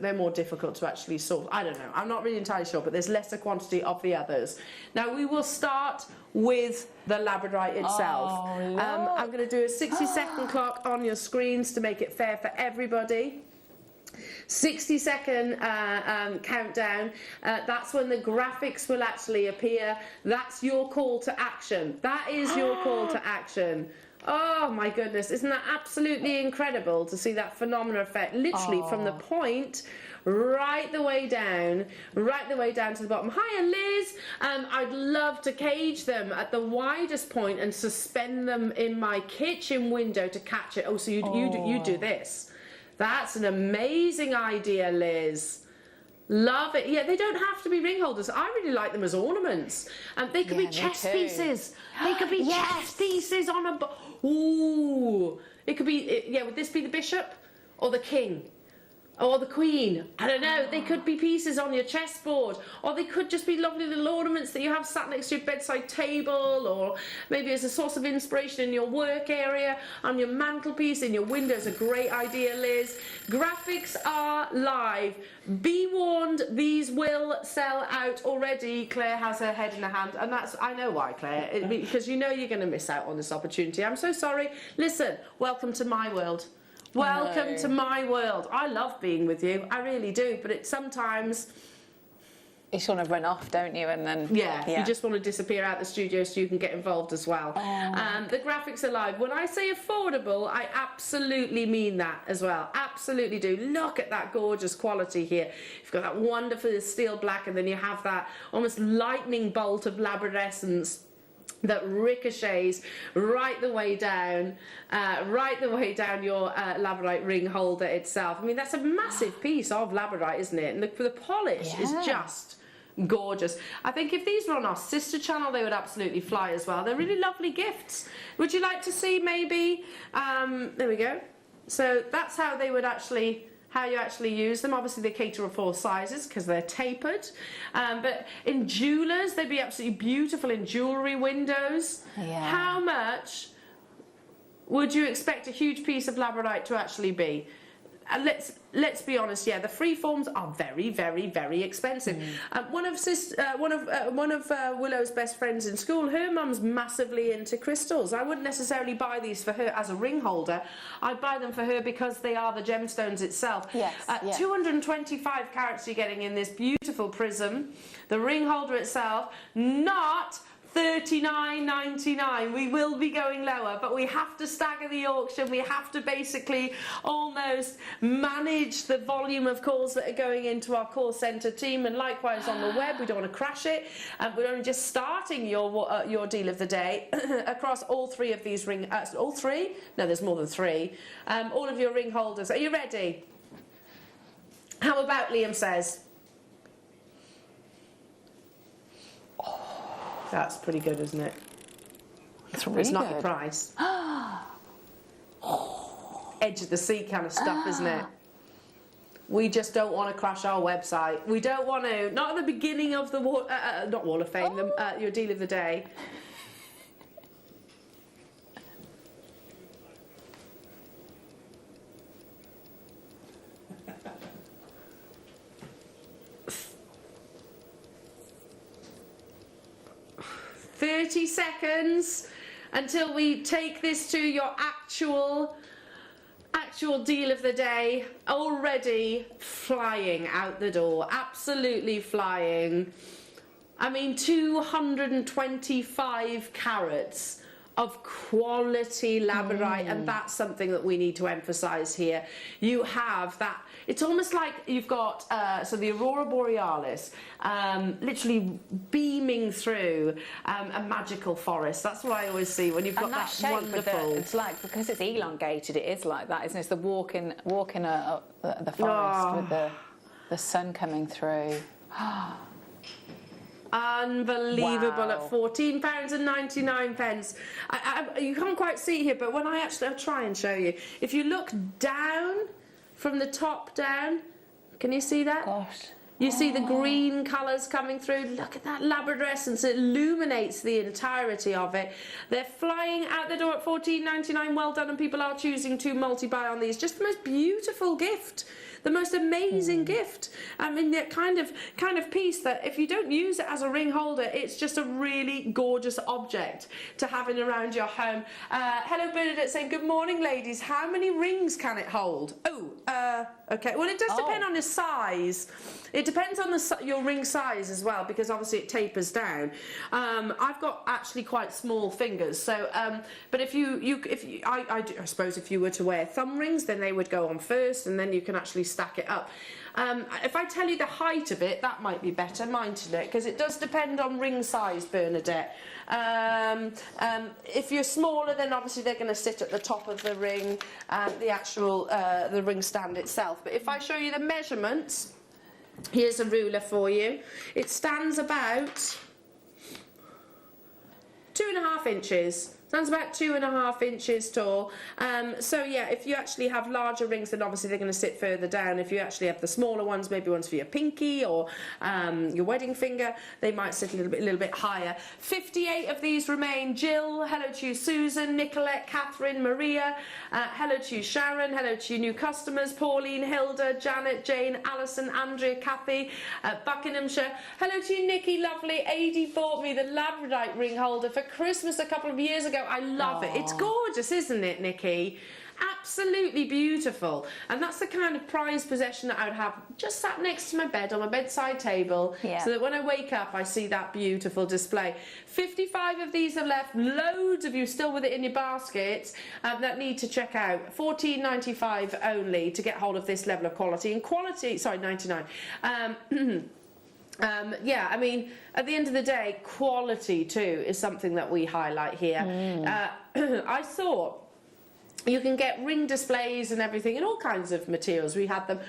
they're more difficult to actually source. I don't know, I'm not really entirely sure, but there's lesser quantity of the others. Now we will start with the labradorite itself. I'm going to do a 60-second clock on your screens to make it fair for everybody. 60-second countdown. That's when the graphics will actually appear. That's your call to action. That is your call to action. Oh my goodness, isn't that absolutely incredible to see that phenomena effect, literally from the point right the way down to the bottom. Hiya, Liz. I'd love to cage them at the widest point and suspend them in my kitchen window to catch it. Oh, so you do this. That's an amazing idea, Liz. Love it. Yeah, they don't have to be ring holders. I really like them as ornaments. They could be chess pieces. They could be chess pieces on a... Ooh. It could be... Yeah, would this be the bishop or the king? Or the queen? I don't know. They could be pieces on your chessboard, or they could just be lovely little ornaments that you have sat next to your bedside table, or maybe as a source of inspiration in your work area, on your mantelpiece, in your window. Is a great idea, Liz. Graphics are live. Be warned, these will sell out already. Claire has her head in her hand, and that's, I know why, Claire, because you know you're going to miss out on this opportunity. I'm so sorry. Listen, welcome to my world. Welcome to my world. I love being with you. I really do. But it sometimes... You just want to run off, don't you? And then you just want to disappear out the studio so you can get involved as well. The graphics are live. When I say affordable, I absolutely mean that as well. Absolutely do. Look at that gorgeous quality here. You've got that wonderful steel black, and then you have that almost lightning bolt of labradescence that ricochets right the way down your labradorite ring holder itself. I mean, that's a massive piece of labradorite, isn't it? And the polish is just gorgeous. I think if these were on our sister channel, they would absolutely fly as well. They're really lovely gifts. Would you like to see maybe, there we go. So that's how they would actually, how you actually use them. Obviously they cater for all sizes because they're tapered. But in jewellers, they'd be absolutely beautiful in jewellery windows. How much would you expect a huge piece of labradorite to actually be? Let's be honest. Yeah, the free forms are very, very, very expensive. One of Willow's best friends in school, her mum's massively into crystals. I wouldn't necessarily buy these for her as a ring holder. I'd buy them for her because they are the gemstones itself. 225 carats you're getting in this beautiful prism. The ring holder itself, not $39.99. We will be going lower, but we have to stagger the auction. We have to basically almost manage the volume of calls that are going into our call centre team, and likewise on the web. We don't want to crash it. We're only just starting your deal of the day across all three of these ring. All three? No, there's more than three. All of your ring holders. Are you ready? How about Liam says? That's pretty good, isn't it? It's really It's not good. your price. Edge of the seat kind of stuff, isn't it? We just don't want to crash our website. We don't want to. Not at the beginning of the not Wall of Fame. Your deal of the day. $30 seconds until we take this to your actual deal of the day. Already flying out the door, absolutely flying. I mean, 225 carats of quality labradorite, and that's something that we need to emphasize here. You have that. It's almost like you've got so the Aurora Borealis literally beaming through a magical forest. That's what I always see when you've got that shape wonderful. It's like, because it's elongated, it is like that, isn't it? It's the walk in the forest with the sun coming through. Unbelievable at £14.99. You can't quite see here, but when I'll try and show you. If you look down from the top down, can you see that? Gosh. You see the green colours coming through. Look at that labradorescence. It illuminates the entirety of it. They're flying out the door at £14.99. Well done, and people are choosing to multi-buy on these. Just the most beautiful gift. The most amazing gift. I mean, that kind of piece that if you don't use it as a ring holder, it's just a really gorgeous object to have in around your home. Hello, Bernadette saying, good morning, ladies. How many rings can it hold? Okay. Well, it does depend on the size. It depends on your ring size as well, because obviously it tapers down. I've got actually quite small fingers, so but I suppose if you were to wear thumb rings, then they would go on first, and then you can actually stack it up. If I tell you the height of it, that might be better, mightn't it? Because it does depend on ring size, Bernadette. If you're smaller, then obviously they're going to sit at the top of the ring, the ring stand itself. But if I show you the measurements, here's a ruler for you. It stands about 2.5 inches. Stands about 2.5 inches tall. So yeah, if you actually have larger rings, then obviously they're going to sit further down. If you actually have the smaller ones, maybe ones for your pinky or your wedding finger, they might sit a little bit higher. 58 of these remain. Jill, hello to you. Susan, Nicolette, Catherine, Maria, hello to you. Sharon, hello to you. New customers. Pauline, Hilda, Janet, Jane, Alison, Andrea, Kathy, Buckinghamshire. Hello to you, Nikki, lovely. Adi bought me the labradorite ring holder for Christmas a couple of years ago. I love it. It's gorgeous, isn't it, Nikki? absolutely beautiful. And that's the kind of prized possession that I would have just sat next to my bed on my bedside table, so that when I wake up I see that beautiful display. 55 of these are left, loads of you still with it in your baskets that need to check out. $14.95 only to get hold of this level of quality. And quality, sorry, 99. Yeah, I mean, at the end of the day, quality too is something that we highlight here. I thought you can get ring displays and everything in all kinds of materials. We've had them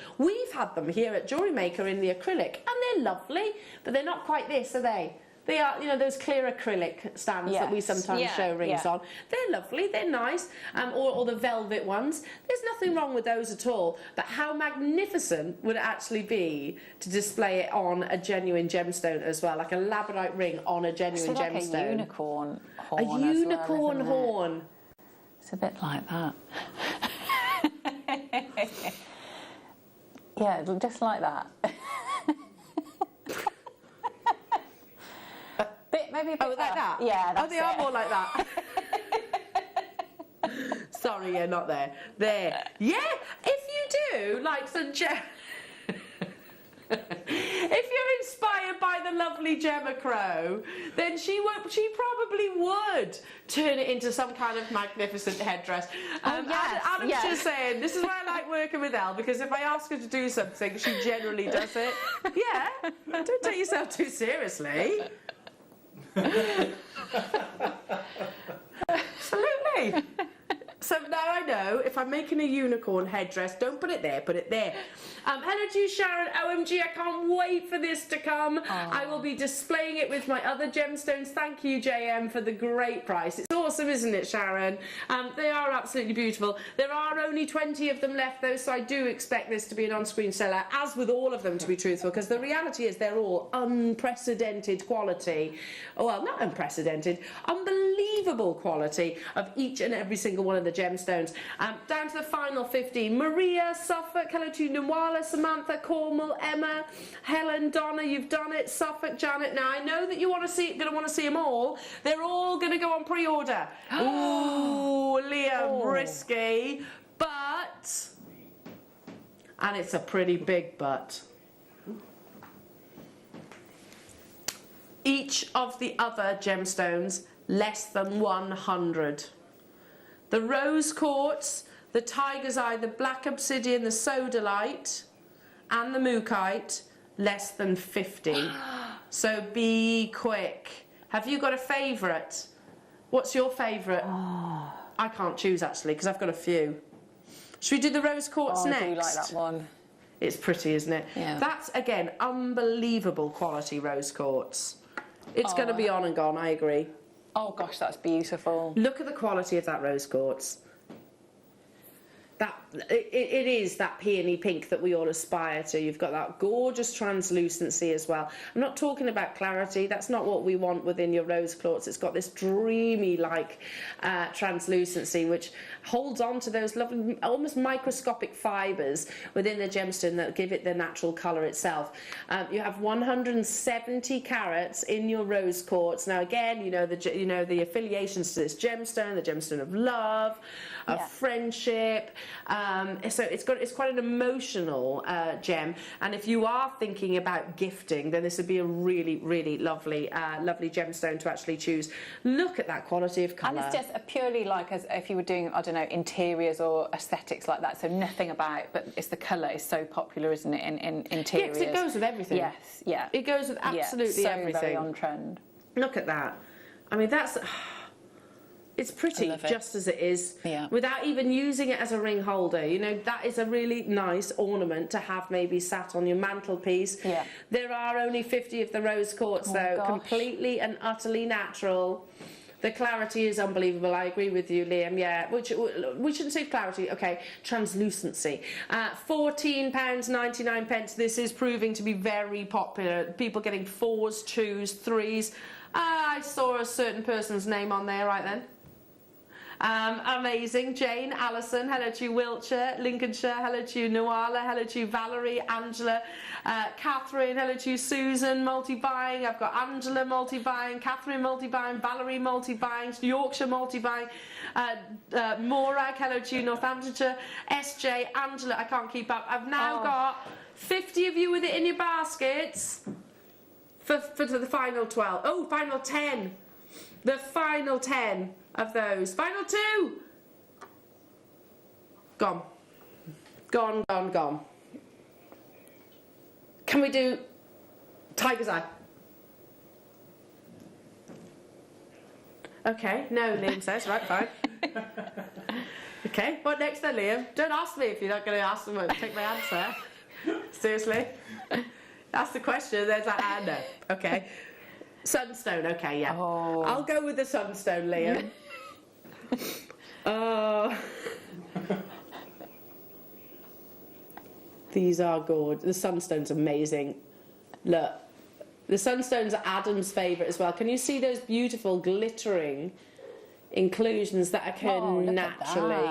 here at Jewellery Maker in the acrylic, and they're lovely, but they're not quite this, are they? They are, you know, those clear acrylic stands that we sometimes show rings on. They're lovely, they're nice, or the velvet ones. There's nothing wrong with those at all, but how magnificent would it actually be to display it on a genuine gemstone as well, like a labradorite ring on a genuine gemstone. Like a unicorn horn. A unicorn horn. It's a bit like that. Yeah, just like that. Maybe a bit like that? Yeah, that's they are more like that. Sorry, yeah, not there. There. Yeah, if you do, like some gem... If you're inspired by the lovely Gemma Crow, then she probably would turn it into some kind of magnificent headdress. Adam's just saying, this is why I like working with Elle, because if I ask her to do something, she generally does it. Yeah, don't take yourself too seriously. Absolutely. So now I know if I'm making a unicorn headdress, don't put it there, put it there. Hello to you, Sharon. OMG, I can't wait for this to come. I will be displaying it with my other gemstones. Thank you, JM, for the great price. It's awesome, isn't it, Sharon? They are absolutely beautiful. There are only 20 of them left, though, so I do expect this to be an on-screen seller, as with all of them, to be truthful, because the reality is they're all unprecedented quality. Well, not unprecedented, unbelievable quality of each and every single one of the gemstones. Down to the final 15. Maria, Suffolk, hello to you, Nawala, Samantha, Cornwall, Emma, Helen, Donna, you've done it, Suffolk, Janet. Now, I know that you want to see them all. They're all going to go on pre-order. Ooh, Leah, risky, but... And it's a pretty big but. Each of the other gemstones, less than 100. The rose quartz, the tiger's eye, the black obsidian, the sodalite, and the mookaite, less than 50. So be quick. Have you got a favourite? What's your favourite? I can't choose, actually, because I've got a few. Should we do the rose quartz next? I do like that one. It's pretty, isn't it? Yeah. That's, again, unbelievable quality rose quartz. It's going to be on and gone, I agree. Oh gosh, that's beautiful. Look at the quality of that rose quartz. It is that peony pink that we all aspire to. You've got that gorgeous translucency as well. I'm not talking about clarity. That's not what we want within your rose quartz. It's got this dreamy like translucency which holds on to those lovely almost microscopic fibres within the gemstone that give it the natural colour itself. You have 170 carats in your rose quartz. Now again, you know the affiliations to this gemstone, the gemstone of love, of friendship. So it's quite an emotional gem, and if you are thinking about gifting, then this would be a really, really lovely gemstone to actually choose. Look at that quality of colour. And it's just purely like as if you were doing, I don't know, interiors or aesthetics like that. So nothing about, but it's the colour is so popular, isn't it, in interiors? Yes, it goes with everything. Yes, yeah. It goes with absolutely everything. Very on trend. Look at that. I mean, that's... It's pretty just as it is, without even using it as a ring holder. You know, that is a really nice ornament to have maybe sat on your mantelpiece. Yeah. There are only 50 of the rose quartz, though, completely and utterly natural. The clarity is unbelievable. I agree with you, Liam. Yeah, which we shouldn't say clarity. Okay, translucency. £14.99. This is proving to be very popular. People getting 4s, 2s, 3s. I saw a certain person's name on there right then. Amazing. Jane, Alison, hello to you. Wiltshire, Lincolnshire, hello to you. Noala, hello to you. Valerie, Angela, Catherine, hello to you. Susan, multi-buying. I've got Angela, multi-buying. Catherine, multi-buying. Valerie, multi-buying. Yorkshire, multi-buying. Morag, hello to you. Northamptonshire. SJ, Angela, I can't keep up. I've now got 50 of you with it in your baskets for the final 12. Oh, final 10. The final 10 of those. Final 2. Gone. Gone, gone, gone. Can we do Tiger's Eye? Okay, no, Liam says. Right, fine. Okay, what next then, Liam? Don't ask me if you're not going to ask them. Take my answer. Seriously? That's the question. There's like, no. Okay. Sunstone, okay, yeah. Oh. I'll go with the sunstone, Liam. Oh. These are gorgeous. The sunstone's amazing. Look. The sunstones are Adam's favourite as well. Can you see those beautiful glittering inclusions that occur naturally?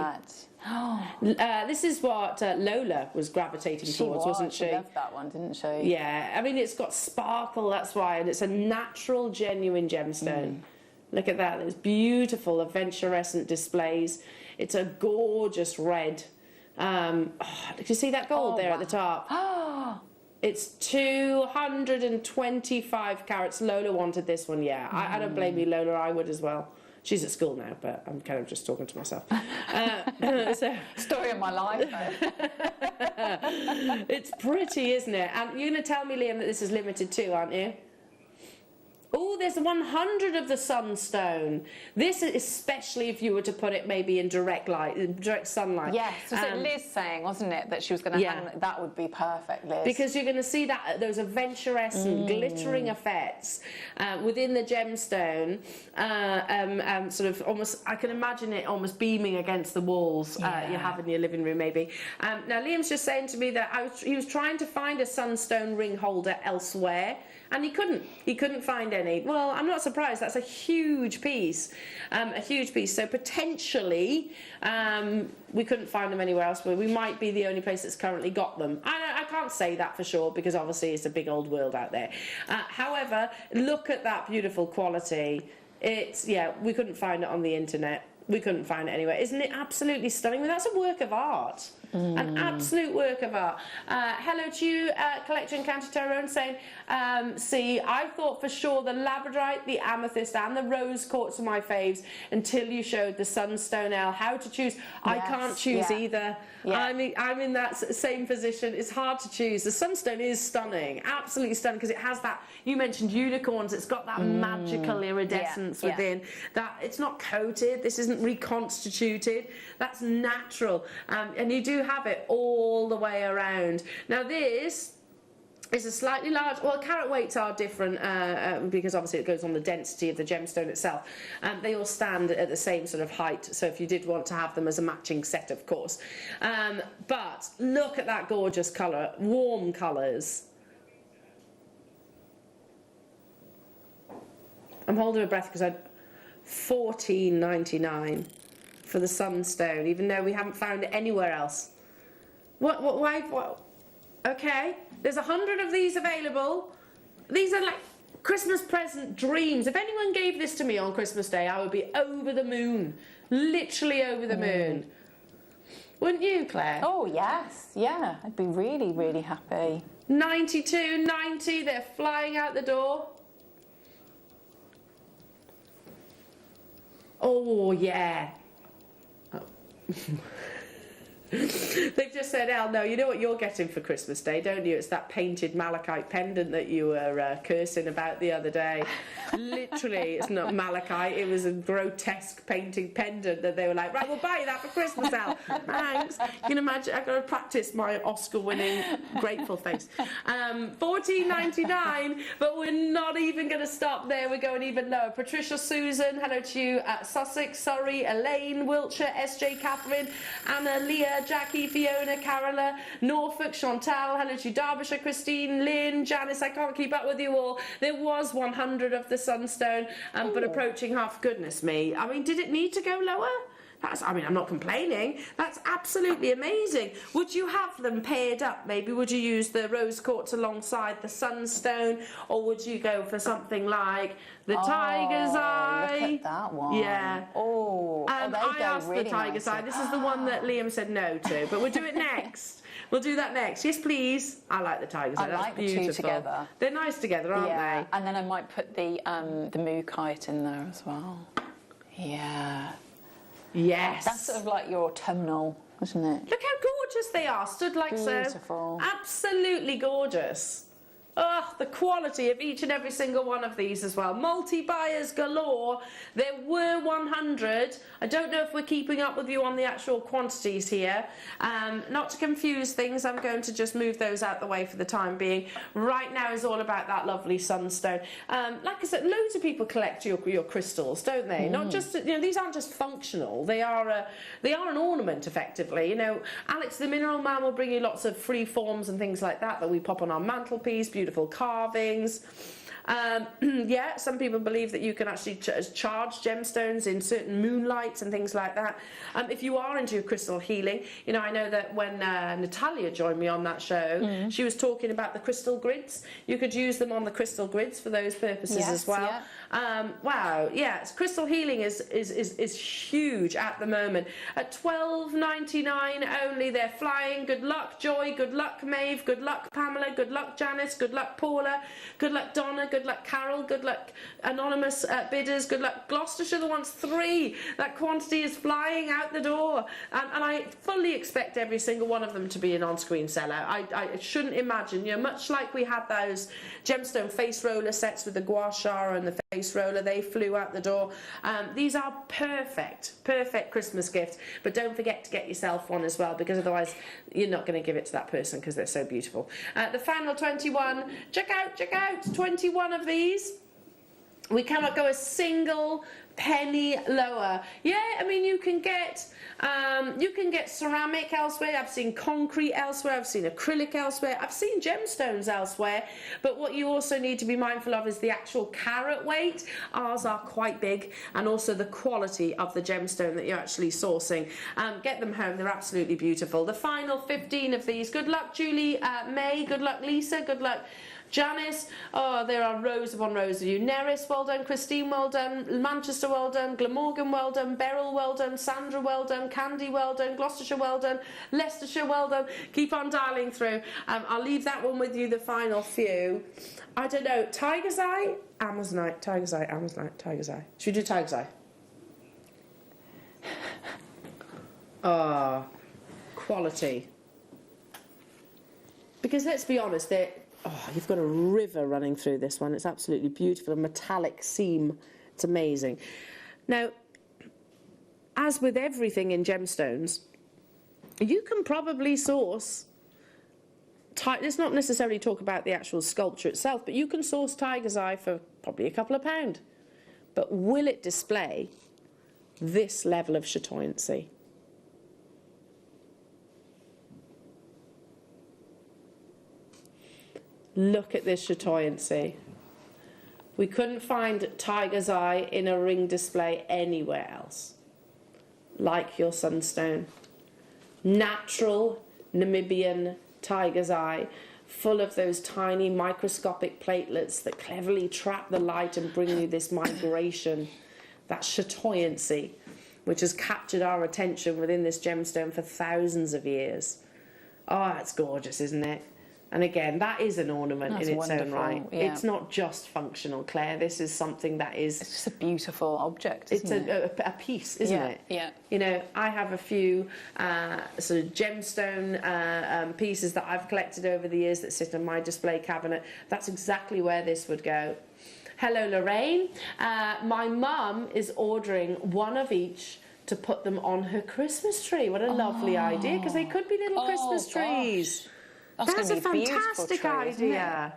This is what Lola was gravitating towards, wasn't she? She loved that one, didn't she? Yeah, I mean, it's got sparkle, that's why, and it's a natural, genuine gemstone. Look at that, there's beautiful adventurescent displays. It's a gorgeous red. Did you see that gold there at the top? It's 225 carats. Lola wanted this one, yeah. I don't blame you, Lola, I would as well. She's at school now, but I'm kind of just talking to myself. Story of my life. It's pretty, isn't it? And you're going to tell me, Liam, that this is limited too, aren't you? Oh, there's 100 of the sunstone. This is especially if you were to put it maybe in direct light, direct sunlight. Yes, was it Liz saying, wasn't it, that she was going to hang that would be perfect, Liz. Because you're going to see that those adventurescent, glittering effects within the gemstone, sort of almost, I can imagine it almost beaming against the walls you have in your living room, maybe. Now, Liam's just saying to me that he was trying to find a sunstone ring holder elsewhere, and he couldn't find any. Well, I'm not surprised. That's a huge piece, So potentially we couldn't find them anywhere else, but we might be the only place that's currently got them. I can't say that for sure because obviously it's a big old world out there. However, look at that beautiful quality. We couldn't find it on the internet. We couldn't find it anywhere. Isn't it absolutely stunning? That's a work of art. An absolute work of art. Hello to you, Collector Encounter Tyrone, saying, see, I thought for sure the labradorite, the amethyst and the rose quartz are my faves until you showed the sunstone L. How to choose? Yes, I can't choose either. Yeah. I'm in that same position. It's hard to choose. The sunstone is stunning, absolutely stunning, because it has that, you mentioned unicorns, it's got that magical iridescence within. That it's not coated, this isn't reconstituted, that's natural. And you do have it all the way around. Now this is a slightly large, well, carat weights are different because obviously it goes on the density of the gemstone itself. They all stand at the same sort of height, so if you did want to have them as a matching set, of course. But look at that gorgeous colour, warm colours. I'm holding my breath because I $14.99 for the sunstone, even though we haven't found it anywhere else. Why? Okay, there's 100 of these available. These are like Christmas present dreams. If anyone gave this to me on Christmas Day, I would be over the moon, literally over the moon. Wouldn't you, Claire? Oh yes, yeah, I'd be really, really happy. 92, 90, they're flying out the door. Oh yeah. Oh. They've just said, Elle, no, you know what you're getting for Christmas Day, don't you? It's that painted malachite pendant that you were cursing about the other day. Literally, it's not malachite, it was a grotesque painting pendant that they were like, right, we'll buy you that for Christmas, Elle. Thanks. You can imagine, I've got to practice my Oscar-winning grateful face. $14.99, but we're not even going to stop there. We're going even lower. Patricia, Susan, hello to you. Sussex, Surrey, Elaine, Wiltshire, SJ, Catherine, Anna, Leah, Jackie, Fiona, Carola, Norfolk, Chantal, hello to you, Derbyshire, Christine, Lynn, Janice, I can't keep up with you all. There was 100 of the sunstone, but approaching half. Goodness me. I mean, did it need to go lower? I mean, I'm not complaining. That's absolutely amazing. Would you have them paired up? Maybe would you use the rose quartz alongside the sunstone, or would you go for something like the tiger's eye? Look at that one. Yeah. I asked really the tiger's nicely. eye. This is the one that Liam said no to, but we'll do it next. We'll do that next. Yes, please. I like the tiger's eye. I That's like the beautiful. two together. They're nice together, aren't Yeah, they? and then I might put the mookite in there as well. Yeah. Yes. That's sort of like your autumnal, isn't it? Look how gorgeous they are, stood like Beautiful. so. Absolutely gorgeous. Oh, the quality of each and every single one of these as well. Multi-buyers galore. There were 100. I don't know if we're keeping up with you on the actual quantities here. Not to confuse things, I'm going to just move those out the way for the time being. Right now is all about that lovely sunstone. Like I said, loads of people collect your crystals, don't they? Not just, you know, these aren't just functional. They are an ornament, effectively. You know, Alex the Mineral Man will bring you lots of free forms and things like that we pop on our mantelpiece. Beautiful carvings. Yeah, some people believe that you can actually charge gemstones in certain moonlights and things like that. If you are into crystal healing, you know, I know that when Natalia joined me on that show, she was talking about the crystal grids. You could use them on the crystal grids for those purposes as well. Yeah. Wow, yes, crystal healing is huge at the moment. At $12.99 only, they're flying. Good luck, Joy. Good luck, Maeve. Good luck, Pamela. Good luck, Janice. Good luck, Paula. Good luck, Donna. Good luck, Carol. Good luck, anonymous bidders. Good luck, Gloucestershire. The one's 3. That quantity is flying out the door, and I fully expect every single one of them to be an on-screen sellout. I shouldn't imagine, you know, much like we had those gemstone face roller sets with the gua sha and the face roller, they flew out the door. These are perfect Christmas gifts, but don't forget to get yourself one as well, because otherwise you're not going to give it to that person because they're so beautiful. The final 21, check out 21 of these. We cannot go a single penny lower. Yeah, I mean, you can get ceramic elsewhere. I've seen concrete elsewhere. I've seen acrylic elsewhere. I've seen gemstones elsewhere. But what you also need to be mindful of is the actual carat weight. Ours are quite big, and also the quality of the gemstone that you're actually sourcing. Get them home. They're absolutely beautiful. The final 15 of these. Good luck, Julie, May. Good luck, Lisa. Good luck, Janice. Oh, there are rows upon rows of you. Neris, well done. Christine, well done. Manchester, well done. Glamorgan, well done. Beryl, well done. Sandra, well done. Candy, well done. Gloucestershire, well done. Leicestershire, well done. Keep on dialing through. I'll leave that one with you, the final few. I don't know. Tiger's Eye? Amazonite. Tiger's Eye. Amazonite. Tiger's Eye. Should we do Tiger's Eye? Ah, quality. Because let's be honest, you've got a river running through this one. It's absolutely beautiful. A metallic seam. It's amazing. Now, as with everything in gemstones, you can probably source... Let's not necessarily talk about the actual sculpture itself, but you can source Tiger's Eye for probably a couple of £1. But will it display this level of chatoyancy? Look at this chatoyancy. We couldn't find Tiger's Eye in a ring display anywhere else. Like your sunstone. Natural Namibian Tiger's Eye, full of those tiny microscopic platelets that cleverly trap the light and bring you this migration, that chatoyancy, which has captured our attention within this gemstone for thousands of years. Oh, it's gorgeous, isn't it? And again, that is an ornament in its own right. Yeah. It's not just functional, Claire. This is something that is... It's just a beautiful object, isn't it? It's a piece, isn't it? Yeah. You know, I have a few sort of gemstone pieces that I've collected over the years that sit in my display cabinet. That's exactly where this would go. Hello, Lorraine. My mum is ordering one of each to put them on her Christmas tree. What a lovely idea, because they could be little Christmas trees. That's a fantastic idea.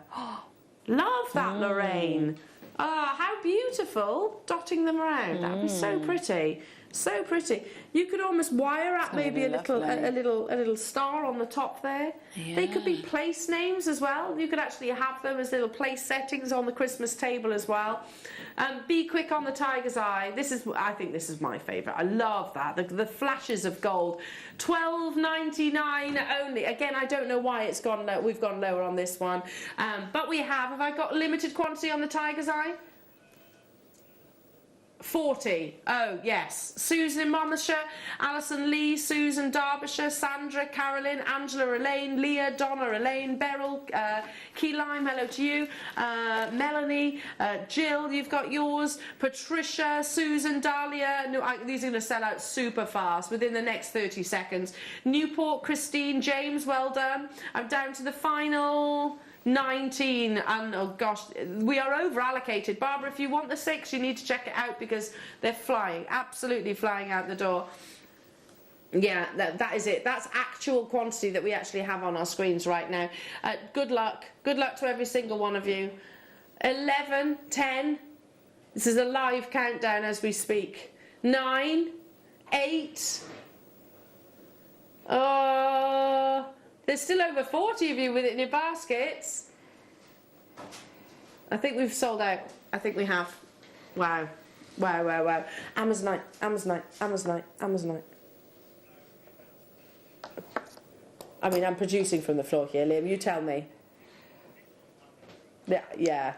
Love that, Lorraine. Ah, how beautiful. Dotting them around. That would be so pretty. So pretty. You could almost wire up maybe a lovely. little star on the top there. Yeah. They could be place names as well. You could actually have them as little place settings on the Christmas table as well. Be quick on the tiger's eye. I think this is my favourite. I love that. The flashes of gold. $12.99 only. Again, I don't know why it's gone low. We've gone lower on this one. But we have I got limited quantity on the tiger's eye? 40. Oh, yes. Susan in Monmouthshire, Alison Lee, Susan Derbyshire, Sandra, Carolyn, Angela Elaine, Leah, Donna Elaine, Beryl, Key Lime, hello to you, Melanie, Jill, you've got yours, Patricia, Susan, Dahlia. No, these are going to sell out super fast within the next 30 seconds. Newport, Christine, James, well done. I'm down to the final 19, and oh gosh, we are over allocated. Barbara, if you want the 6, you need to check it out because they're flying, absolutely flying out the door. Yeah, that is it. That's actual quantity that we actually have on our screens right now. Good luck to every single one of you. 11, 10, this is a live countdown as we speak. 9, 8, there's still over 40 of you with it in your baskets. I think we've sold out. I think we have. Wow. Wow, wow, wow. Amazonite, Amazonite, Amazonite, Amazonite. I mean, I'm producing from the floor here, Liam. You tell me. Yeah.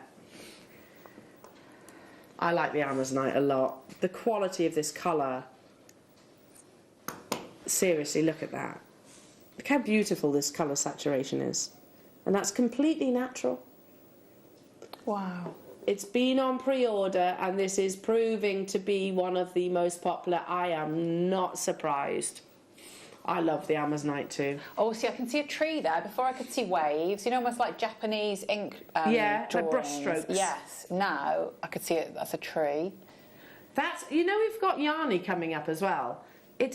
I like the Amazonite a lot. The quality of this colour. Seriously, look at that. Look how beautiful this colour saturation is. And that's completely natural. Wow. It's been on pre-order and this is proving to be one of the most popular. I am not surprised. I love the Amazonite too. Oh, see, I can see a tree there. Before I could see waves, you know, almost like Japanese ink yeah, drawings. like brush strokes. Yes, now I could see it. That's a tree. That's, you know, we've got Yarny coming up as well.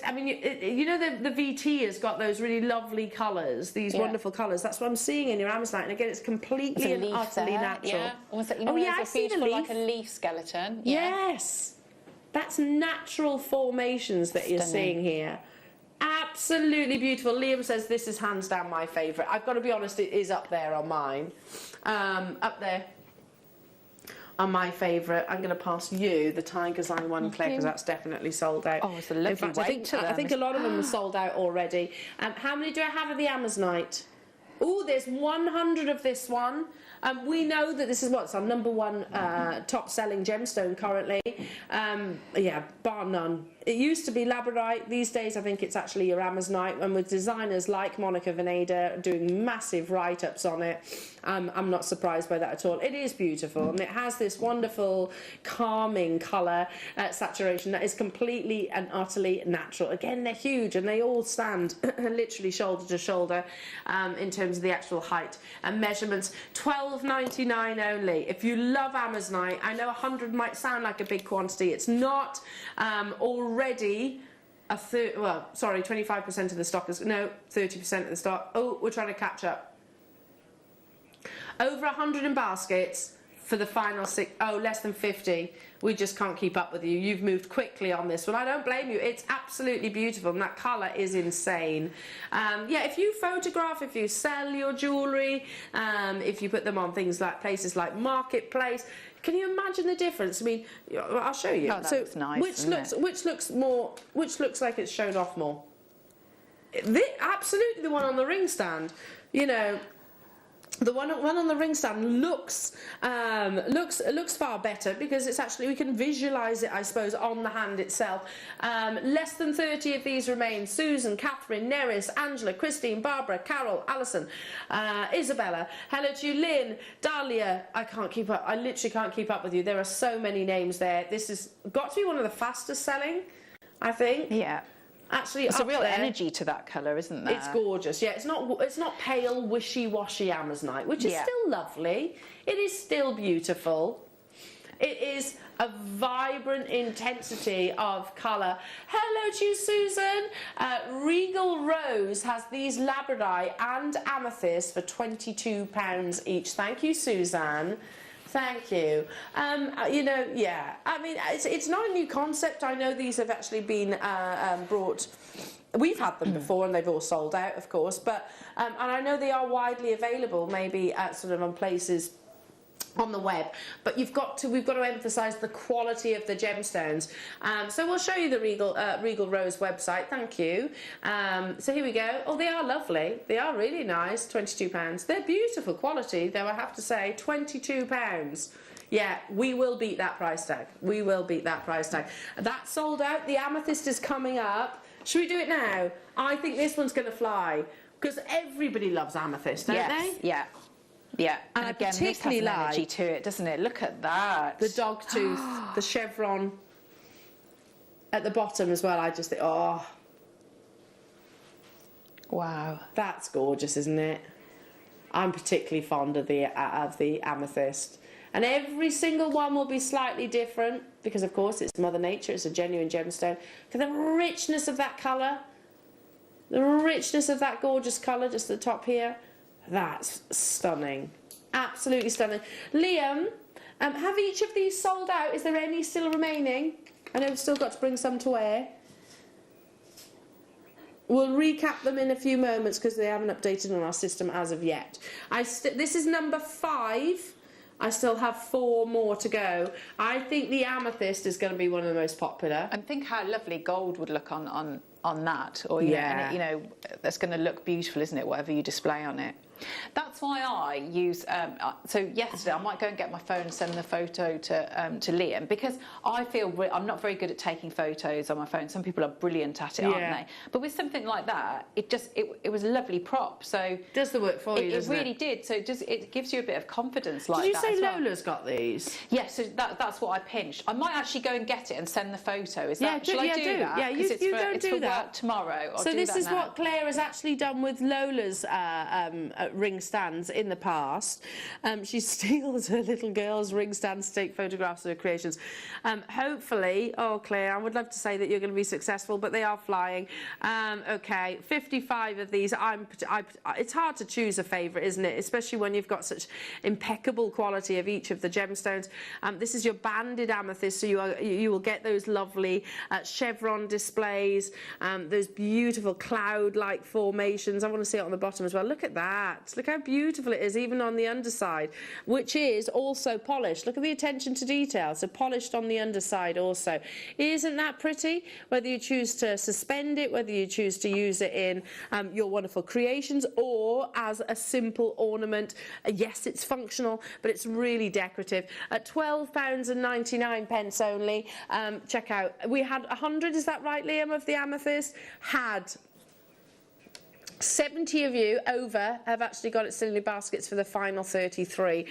I mean, you know, the VT has got those really lovely colours, these wonderful colours. That's what I'm seeing in your Amazonite. And again, it's completely and utterly natural. Yeah. Almost like, you know, I see the leaf. like a leaf skeleton. Yeah. Yes. That's natural formations that you're seeing here. Absolutely beautiful. Liam says this is hands down my favourite. I've got to be honest, it is up there on mine. Up there. On my favourite, I'm going to pass you the Tiger's Eye one, Claire, because that's definitely sold out. Oh, it's a lovely In fact, I think a lot of them are sold out already. How many do I have of the Amazonite? Oh, there's 100 of this one. We know that this is what's our #1 top-selling gemstone currently. Yeah, bar none. It used to be labradorite. These days, I think it's actually your Amazonite. And with designers like Monica Veneda doing massive write-ups on it, I'm not surprised by that at all. It is beautiful, and it has this wonderful, calming colour saturation that is completely and utterly natural. Again, they're huge, and they all stand literally shoulder to shoulder in terms of the actual height and measurements. $12.99 only. If you love Amazonite, I know 100 might sound like a big quantity. It's not. Already a 25% of the stock is, no, 30% of the stock. Oh, we're trying to catch up. Over 100 in baskets for the final 6. Oh, less than 50. We just can't keep up with you. You've moved quickly on this one. I don't blame you. It's absolutely beautiful, and that colour is insane. Yeah, if you photograph, if you sell your jewellery, if you put them on things like places like Marketplace, can you imagine the difference? I mean, I'll show you. Oh, that looks nice, which looks like it's shown off more. Absolutely, the one on the ring stand. You know, the one on the ring stand looks far better because it's actually, we can visualise it, I suppose, on the hand itself. Less than 30 of these remain. Susan, Catherine, Neris, Angela, Christine, Barbara, Carol, Alison, Isabella. Hello to you, Lynn, Dahlia. I can't keep up. I literally can't keep up with you. There are so many names there. This has got to be one of the fastest selling, I think. Yeah. Actually, it's a real energy to that colour, isn't there? It's gorgeous. Yeah, it's not pale, wishy-washy Amazonite, which is still lovely. It is still beautiful. It is a vibrant intensity of colour. Hello to you, Susan. Regal Rose has these labradorite and amethyst for £22 each. Thank you, Suzanne. Thank you. You know, yeah. I mean, it's not a new concept. I know these have actually been brought. We've had them before, and they've all sold out, of course. But and I know they are widely available, maybe at sort of on places on the web, but we've got to emphasise the quality of the gemstones. So we'll show you the Regal Rose website. Thank you. So here we go. Oh, they are lovely. They are really nice. £22. They're beautiful quality, though I have to say, £22. Yeah, we will beat that price tag. We will beat that price tag. That's sold out. The Amethyst is coming up. Should we do it now? I think this one's going to fly because everybody loves Amethyst, don't they? Yeah. Yeah, and I again, particularly this has an like energy to it, doesn't it? Look at that. The dog tooth, the chevron at the bottom as well. I just think, oh, wow, that's gorgeous, isn't it? I'm particularly fond of the amethyst, and every single one will be slightly different because, of course, it's Mother Nature. It's a genuine gemstone. For the richness of that colour, the richness of that gorgeous colour, just at the top here. That's stunning. Absolutely stunning. Liam, have each of these sold out? Is there any still remaining? I know we've still got to bring some to air. We'll recap them in a few moments because they haven't updated on our system as of yet. This is number 5. I still have 4 more to go. I think the amethyst is going to be one of the most popular. And think how lovely gold would look on that, or you know, and it, you know, that's going to look beautiful, isn't it? Whatever you display on it. That's why I use. So yesterday, I might go and get my phone and send the photo to Liam because I feel I'm not very good at taking photos on my phone. Some people are brilliant at it, aren't they? But with something like that, it was a lovely prop. So does the work for you? It really did. So it gives you a bit of confidence like that. Did you say well. Lola's got these? Yes, so that's what I pinched. I might actually go and get it and send the photo. Shall I do that? Yeah, you go and do that work tomorrow. So this is what Claire has actually done with Lola's ring stands in the past. She steals her little girls' ring stands to take photographs of her creations. Hopefully, oh Claire, I would love to say that you're going to be successful, but they are flying. Okay, 55 of these. It's hard to choose a favourite, isn't it? Especially when you've got such impeccable quality of each of the gemstones. This is your banded amethyst, so you will get those lovely chevron displays, those beautiful cloud-like formations. I want to see it on the bottom as well. Look at that. Look how beautiful it is, even on the underside, which is also polished. Look at the attention to detail. So polished on the underside also. Isn't that pretty? Whether you choose to suspend it, whether you choose to use it in your wonderful creations or as a simple ornament. Yes, it's functional, but it's really decorative. At £12.99 only. Check out. We had 100, is that right, Liam, of the amethyst? Had 70 of you over have actually got it still in your baskets for the final 33.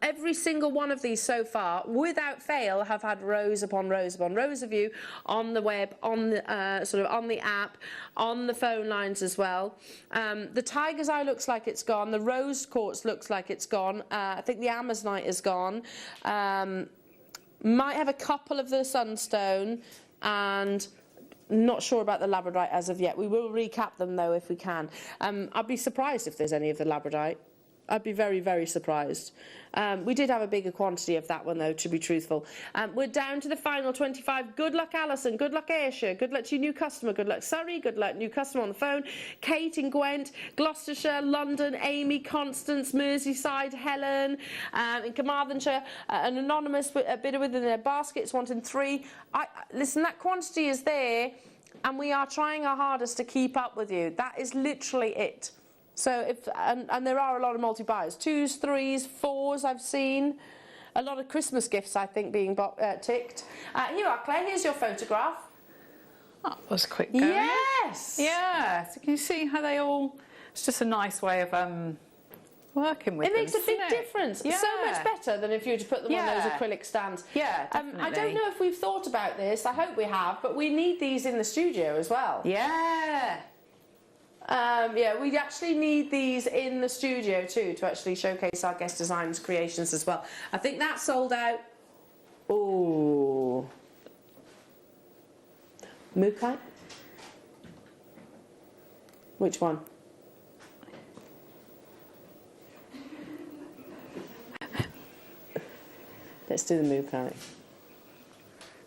Every single one of these so far, without fail, have had rows upon rows upon rows of you on the web, on the sort of on the app, on the phone lines as well. The Tiger's Eye looks like it's gone. The Rose Quartz looks like it's gone. I think the Amazonite is gone. Might have a couple of the Sunstone and not sure about the labradorite as of yet. We will recap them though if we can. I'd be surprised if there's any of the labradorite. I'd be very, very surprised. We did have a bigger quantity of that one though, to be truthful. We're down to the final 25. Good luck, Alison. Good luck, Ayrshire. Good luck to your new customer. Good luck, Surrey. Good luck, new customer on the phone. Kate in Gwent, Gloucestershire, London, Amy, Constance, Merseyside, Helen, in Carmarthenshire, an anonymous bidder within their baskets wanting 3. Listen, that quantity is there, and we are trying our hardest to keep up with you. That is literally it. So and there are a lot of multi-buyers, 2s, 3s, 4s I've seen. A lot of Christmas gifts, I think, being ticked. Here you are, Claire, here's your photograph. That was quick going. Yes! Yeah, so can you see how they all... It's just a nice way of working with them. It makes a big difference. Yeah. So much better than if you were to put them on those acrylic stands. Yeah, definitely. I don't know if we've thought about this. I hope we have, but we need these in the studio as well. Yeah. Yeah, we actually need these in the studio too to actually showcase our guest designs creations as well. I think that's sold out. Ooh. Mookai? Which one? Let's do the mookaite.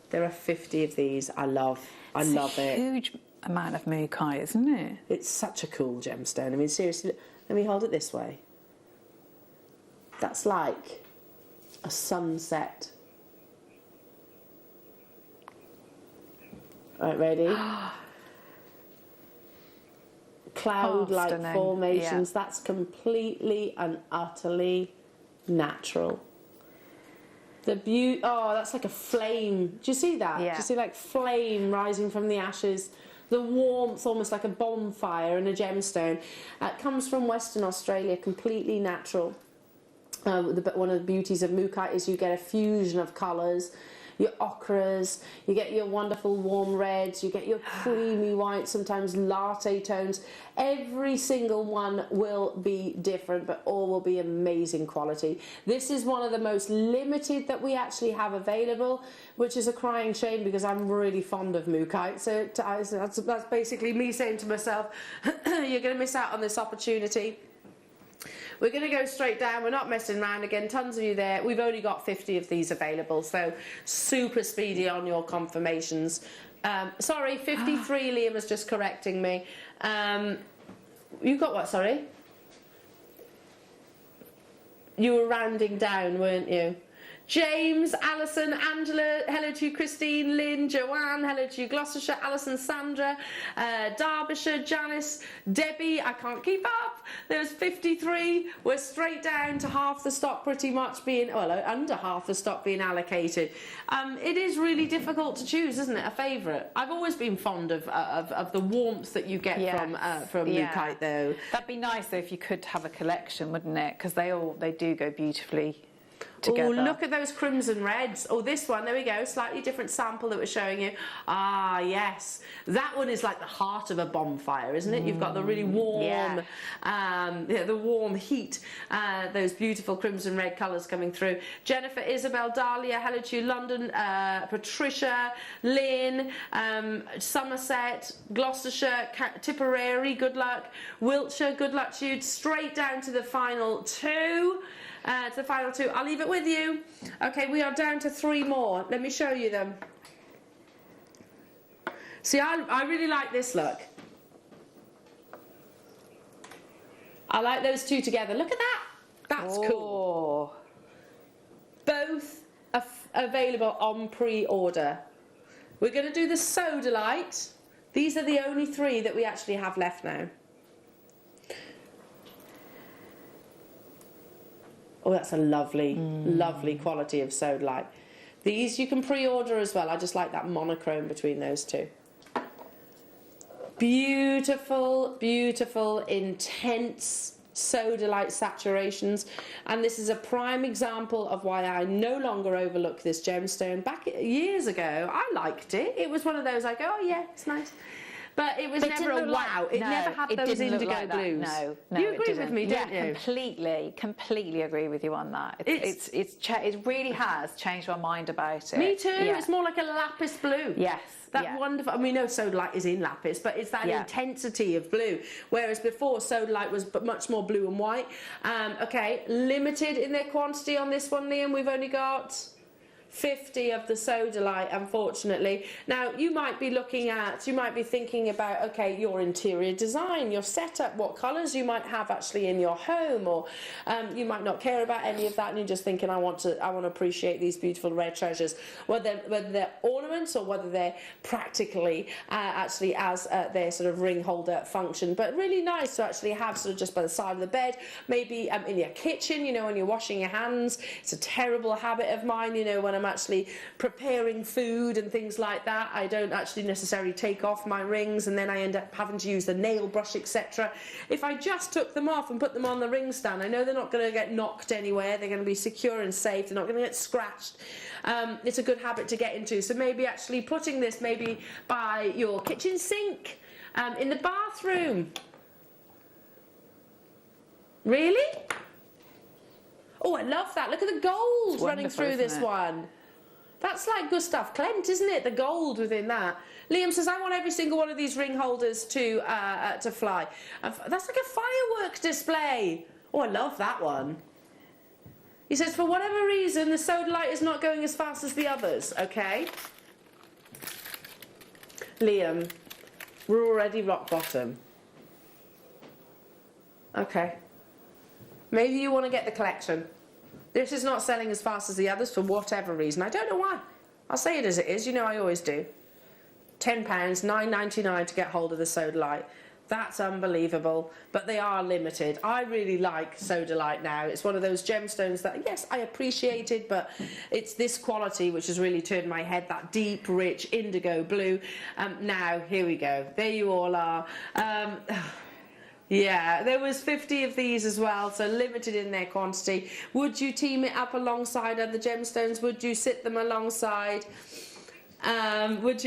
There are 50 of these. I love it. Huge amount of mookaite, isn't it? It's such a cool gemstone. I mean, seriously, let me hold it this way. That's like a sunset. Right, ready? Cloud-like formations. Yeah. That's completely and utterly natural. The beauty. Oh, that's like a flame. Do you see that? Yeah. Do you see like flame rising from the ashes? The warmth, almost like a bonfire in a gemstone. It comes from Western Australia, completely natural. One of the beauties of mookaite is you get a fusion of colours. Your ochres, you get your wonderful warm reds, you get your creamy whites, sometimes latte tones. Every single one will be different, but all will be amazing quality. This is one of the most limited that we actually have available, which is a crying shame because I'm really fond of mookaite. So that's basically me saying to myself, you're going to miss out on this opportunity. We're going to go straight down. We're not messing around again. Tons of you there. We've only got 50 of these available, so super speedy on your confirmations. Sorry, 53. Liam was just correcting me. You got what? Sorry. You were rounding down, weren't you? James, Alison, Angela, hello to you, Christine, Lynn, Joanne, hello to you, Gloucestershire, Alison, Sandra, Derbyshire, Janice, Debbie, I can't keep up. There's 53. We're straight down to half the stock pretty much being, well, under half the stock being allocated. It is really difficult to choose, isn't it, a favourite? I've always been fond of the warmth that you get from mookaite, though. That'd be nice, though, if you could have a collection, wouldn't it? Because they do go beautifully together. Oh, look at those crimson reds. Oh, this one, there we go, slightly different sample that we're showing you. Ah, yes. That one is like the heart of a bonfire, isn't it? You've got the really warm, the warm heat, those beautiful crimson red colours coming through. Jennifer, Isabel, Dahlia, hello to you, London, Patricia, Lynn, Somerset, Gloucestershire, Tipperary, good luck, Wiltshire, good luck to you, straight down to the final two. I'll leave it with you. Okay, we are down to 3 more. Let me show you them. See, I really like this look. I like those two together. Look at that. That's cool. Both available on pre-order. We're going to do the Sodalite. These are the only 3 that we actually have left now. Oh, that's a lovely, lovely quality of Sodalite. These you can pre-order as well. I just like that monochrome between those two. Beautiful, beautiful, intense Sodalite saturations. And this is a prime example of why I no longer overlook this gemstone. Back years ago, I liked it. It was one of those I go, oh yeah, it's nice. But it was never a wow. It never had those indigo blues. No, you agree with me, don't you? Completely agree with you on that. It really has changed my mind about it. Me too. Yeah. It's more like a lapis blue. Yes. That wonderful. I mean, no, Sodalite is in lapis, but it's that intensity of blue. Whereas before, Sodalite was much more blue and white. Okay, limited in their quantity on this one, Liam. We've only got 50 of the Sodalite, unfortunately. Now, you might be thinking about, okay, your interior design, your setup, what colours you might have actually in your home, or you might not care about any of that, and you're just thinking, I want to appreciate these beautiful rare treasures, whether they're ornaments or whether they're practically actually as their sort of ring holder function. But really nice to actually have sort of just by the side of the bed, maybe in your kitchen, you know, when you're washing your hands. It's a terrible habit of mine, you know, when I'm actually preparing food and things like that, I don't actually necessarily take off my rings, and then I end up having to use the nail brush, etc. If I just took them off and put them on the ring stand, I know they're not going to get knocked anywhere, they're going to be secure and safe, they're not going to get scratched. It's a good habit to get into, so maybe actually putting this maybe by your kitchen sink, in the bathroom. Really? Oh, I love that. Look at the gold running through this one. That's like Gustav Klimt, isn't it? The gold within that. Liam says, I want every single one of these ring holders to fly. That's like a firework display. Oh, I love that one. He says, for whatever reason, the sodalite is not going as fast as the others, okay? Liam, we're already rock bottom. Okay. Maybe you want to get the collection. This is not selling as fast as the others for whatever reason. I don't know why. I'll say it as it is. You know I always do. £10, $9.99 to get hold of the sodalite. That's unbelievable, but they are limited. I really like sodalite now. It's one of those gemstones that, yes, I appreciated, but it's this quality which has really turned my head, that deep, rich indigo blue. Now, here we go. There you all are. Yeah, there was 50 of these as well, so limited in their quantity. Would you team it up alongside other gemstones? Would you sit them alongside? Would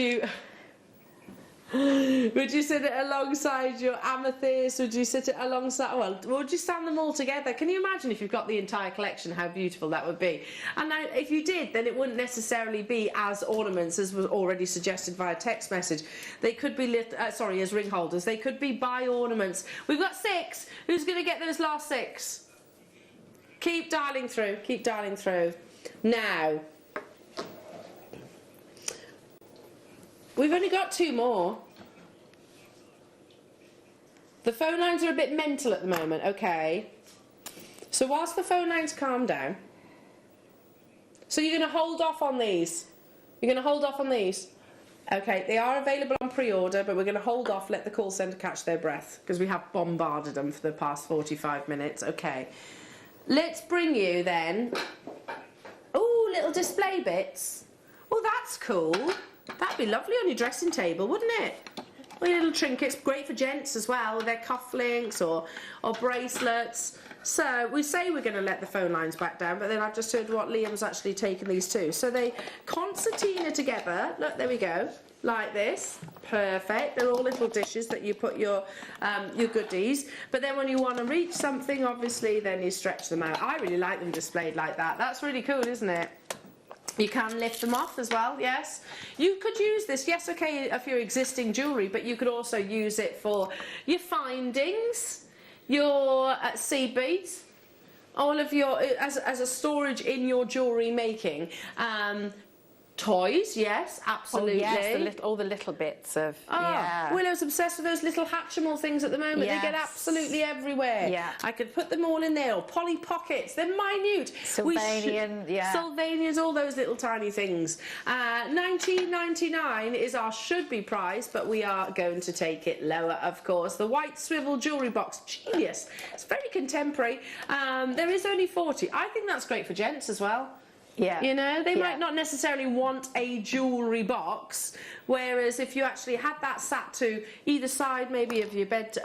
you sit it alongside your amethyst? Would you sit it alongside, well, would you stand them all together? Can you imagine if you've got the entire collection, how beautiful that would be? And now, if you did, then it wouldn't necessarily be as ornaments, as was already suggested via text message. They could be as ring holders. They could be by ornaments. We've got 6. Who's going to get those last 6? Keep dialing through. Keep dialing through. Now, we've only got 2 more. The phone lines are a bit mental at the moment, okay? So whilst the phone lines calm down, so you're going to hold off on these? You're going to hold off on these? Okay, they are available on pre-order, but we're going to hold off, let the call centre catch their breath, because we have bombarded them for the past 45 minutes. Okay. Let's bring you then... Oh, little display bits. Oh, that's cool. That'd be lovely on your dressing table, wouldn't it? All your little trinkets, great for gents as well, with their cufflinks or bracelets. So we say we're going to let the phone lines back down, but then I've just heard what Liam's actually taken these too. So they concertina together. Look, there we go, like this. Perfect. They're all little dishes that you put your goodies. But then when you want to reach something, obviously, then you stretch them out. I really like them displayed like that. That's really cool, isn't it? You can lift them off as well, yes. You could use this, yes, okay, if you're existing jewellery, but you could also use it for your findings, your seed beads, all of your, as a storage in your jewellery making. Toys, yes, absolutely. Oh, yes, all the little bits of, yeah. Willow's obsessed with those little Hatchimal things at the moment. Yes. They get absolutely everywhere. Yeah. I could put them all in there, or Polly Pockets. They're minute. Sylvanian, yeah. Sylvanians, all those little tiny things. $19.99 is our should-be price, but we are going to take it lower, of course. The white swivel jewellery box, genius. It's very contemporary. There is only 40. I think that's great for gents as well. Yeah. You know, they might not necessarily want a jewellery box, whereas if you actually had that sat to either side, maybe of your bed,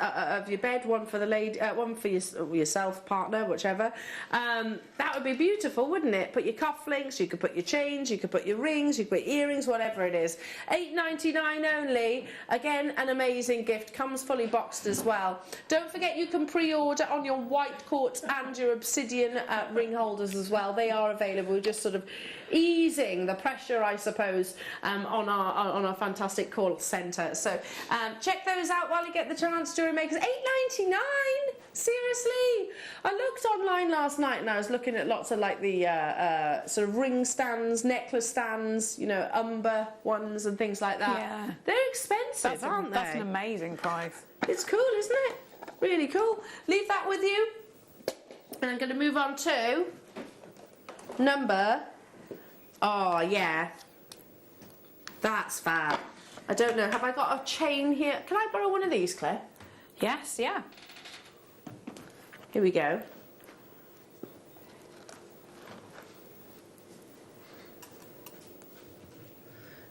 one for the lady, one for yourself, partner, whichever, that would be beautiful, wouldn't it? Put your cufflinks, you could put your chains, you could put your rings, you could put earrings, whatever it is. $8.99 only. Again, an amazing gift. Comes fully boxed as well. Don't forget you can pre-order on your white quartz and your obsidian ring holders as well. They are available. Just sort of easing the pressure, I suppose, on our fantastic call centre. So check those out while you get the chance. Jewellery Makers, $8.99. Seriously, I looked online last night and I was looking at lots of like the sort of ring stands, necklace stands, you know, umber ones and things like that. Yeah, they're expensive, aren't they? That's an amazing price. It's cool, isn't it? Really cool. Leave that with you, and I'm going to move on to number. Oh yeah, that's fab. I don't know, have I got a chain here? Can I borrow one of these, Claire? Yes, yeah. Here we go.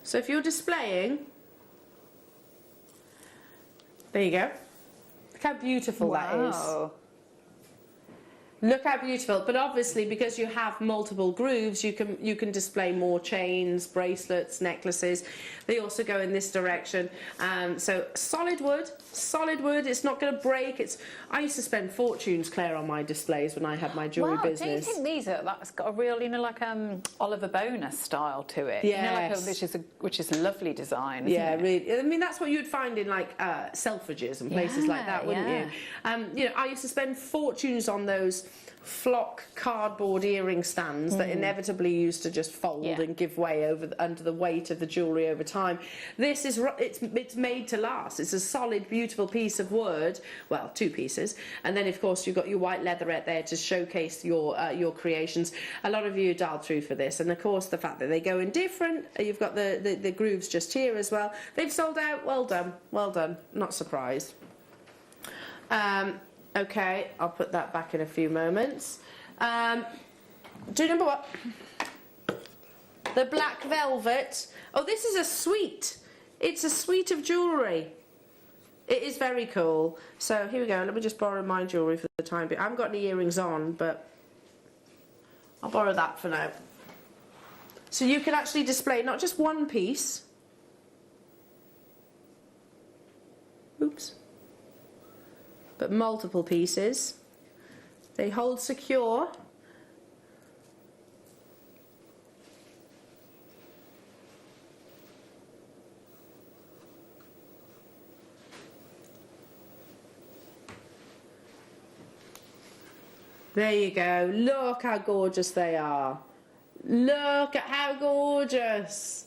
So if you're displaying, there you go. Look how beautiful that is. Look how beautiful, but obviously because you have multiple grooves, you can display more chains, bracelets, necklaces. They also go in this direction. So solid wood, it's not going to break. I used to spend fortunes, Claire, on my displays when I had my jewellery business. Do you think that's got a real, you know, like Oliver Bonas style to it? Yes. You know, which is a lovely design, isn't it? Really. I mean, that's what you'd find in like Selfridges and places like that, wouldn't you? You know, I used to spend fortunes on those flock cardboard earring stands that inevitably used to just fold and give way under the weight of the jewellery over time. This is it's made to last. It's a solid, beautiful piece of wood. Well, two pieces, and then of course you've got your white leatherette there to showcase your creations. A lot of you dialed through for this, and of course the fact that they go in different. You've got the grooves just here as well. They've sold out. Well done, well done. Not surprised. Okay, I'll put that back in a few moments. Do number what? The black velvet. Oh, this is a suite. It's a suite of jewellery. It is very cool. So here we go. Let me just borrow my jewellery for the time being. I haven't got any earrings on, but I'll borrow that for now. So you can actually display not just one piece. Oops. But multiple pieces. They hold secure. There you go. Look how gorgeous they are. Look at how gorgeous.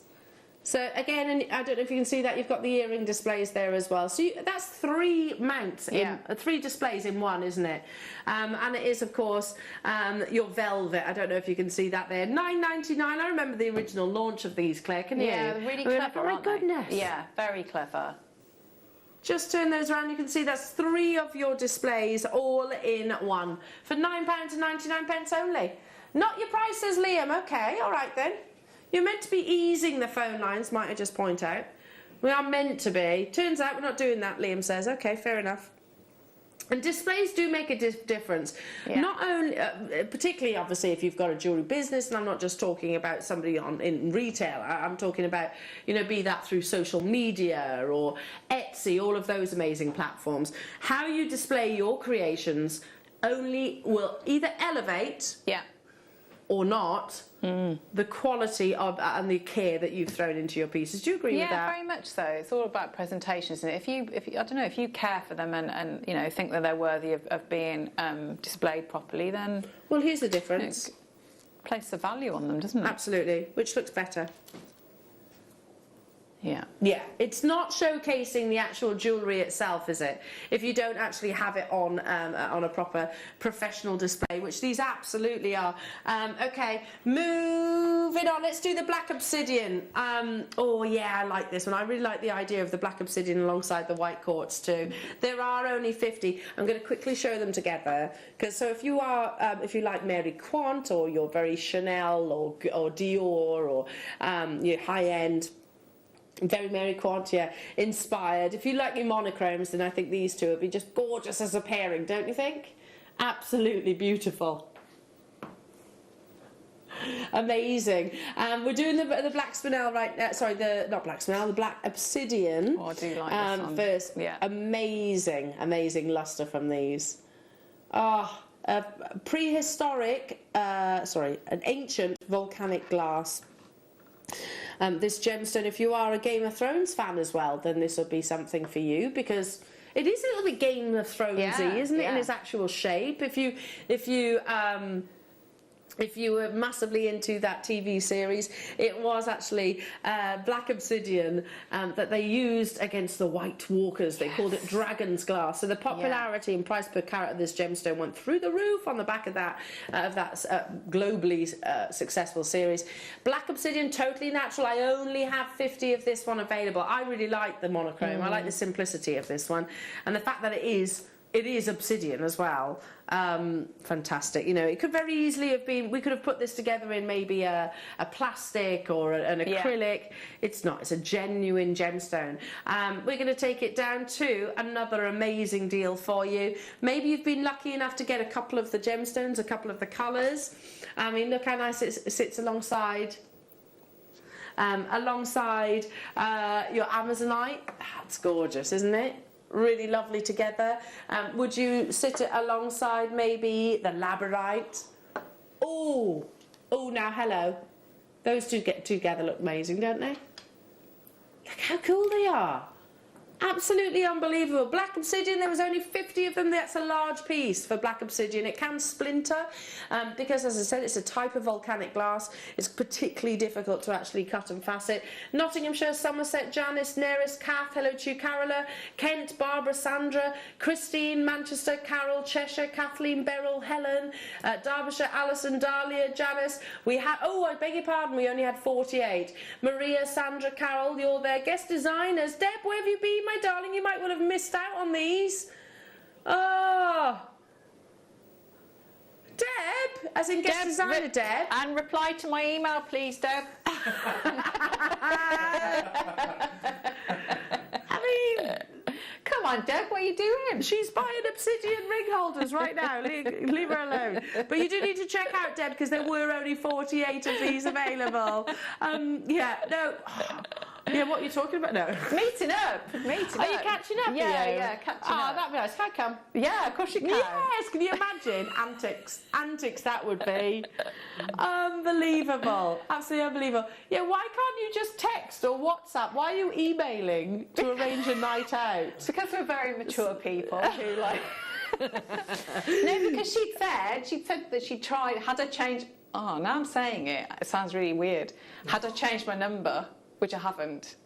So again, and I don't know if you can see that, you've got the earring displays there as well. So that's 3 mounts, in 3 displays in one, isn't it? And it is, of course, your velvet. I don't know if you can see that there. $9.99. I remember the original launch of these, Claire, can you? Yeah, really clever, oh my goodness. Yeah, very clever. Just turn those around, you can see that's 3 of your displays all in one for £9.99 only. Not your prices, Liam. Okay, all right then. You're meant to be easing the phone lines, might I just point out. We are meant to be. Turns out we're not doing that, Liam says. Okay, fair enough. And displays do make a difference. Yeah. Not only, particularly obviously if you've got a jewellery business, and I'm not just talking about somebody in retail, I'm talking about, you know, be that through social media or Etsy, all of those amazing platforms. How you display your creations only will either elevate or not the quality of and the care that you've thrown into your pieces. Do you agree with that? Yeah, very much so. It's all about presentation, isn't it? If you I don't know, if you care for them and you know, think that they're worthy of being displayed properly, then well, here's the difference. You know, place a value on them, doesn't it? Absolutely. Which looks better? Yeah. Yeah, it's not showcasing the actual jewellery itself, is it? If you don't actually have it on a proper professional display, which these absolutely are. Okay, moving on. Let's do the black obsidian. Oh yeah, I like this one. I really like the idea of the black obsidian alongside the white quartz too. There are only 50. I'm going to quickly show them together because so if you are, if you like Mary Quant or you're very Chanel or Dior or you're high end. Very Mary Quant, inspired. If you like your monochromes, then I think these two would be just gorgeous as a pairing, don't you think? Absolutely beautiful. Amazing. We're doing the black spinel right now. Sorry, not black spinel, the black obsidian. Oh, I do like this one. First, amazing, amazing lustre from these. Ah, prehistoric, an ancient volcanic glass. This gemstone, if you are a Game of Thrones fan as well, then this will be something for you because it is a little bit Game of Thronesy, isn't it, in its actual shape? If you were massively into that TV series, it was actually black obsidian that they used against the White Walkers. They called it Dragon's Glass. So the popularity and price per carat of this gemstone went through the roof on the back of that globally successful series. Black obsidian, totally natural. I only have 50 of this one available. I really like the monochrome. I like the simplicity of this one, and the fact that it is obsidian as well. Fantastic. You know, it could very easily have been, we could have put this together in maybe a plastic or an acrylic. It's not, it's a genuine gemstone. We're going to take it down to another amazing deal for you. Maybe you've been lucky enough to get a couple of the gemstones, a couple of the colours. I mean, look how nice it sits alongside your Amazonite. That's gorgeous, isn't it? Really lovely together. Would you sit it alongside maybe the labradorite? Oh, now hello. Those two get together look amazing, don't they? Look how cool they are. Absolutely unbelievable. Black obsidian, there was only 50 of them. That's a large piece for black obsidian. It can splinter because, as I said, it's a type of volcanic glass. It's particularly difficult to actually cut and facet. Nottinghamshire, Somerset, Janice, Neris, Kath, hello to you, Carola, Kent, Barbara, Sandra, Christine, Manchester, Carol, Cheshire, Kathleen, Beryl, Helen, Derbyshire, Alison, Dahlia, Janice. We had, oh, I beg your pardon, we only had 48. Maria, Sandra, Carol, you're there. Guest designers. Deb, where have you been, my darling? You might well have missed out on these. Oh. Deb, as in guest designer Deb. And reply to my email, please, Deb. I mean, come on, Deb, what are you doing? She's buying obsidian ring holders right now. Leave her alone. But you do need to check out, Deb, because there were only 48 of these available. Yeah, no. Yeah, what are you talking about now? Meeting up. Are you catching up? Yeah, catching up. Oh, that'd be nice. Can I come? Yeah, of course you can. Yes, can you imagine? Antics that would be. Unbelievable. Absolutely unbelievable. Yeah, why can't you just text or WhatsApp? Why are you emailing to arrange a night out? Because we're very mature people who like... No, because she'd said that she tried, had I changed... Oh, now I'm saying it. It sounds really weird. Had I changed my number... which I haven't.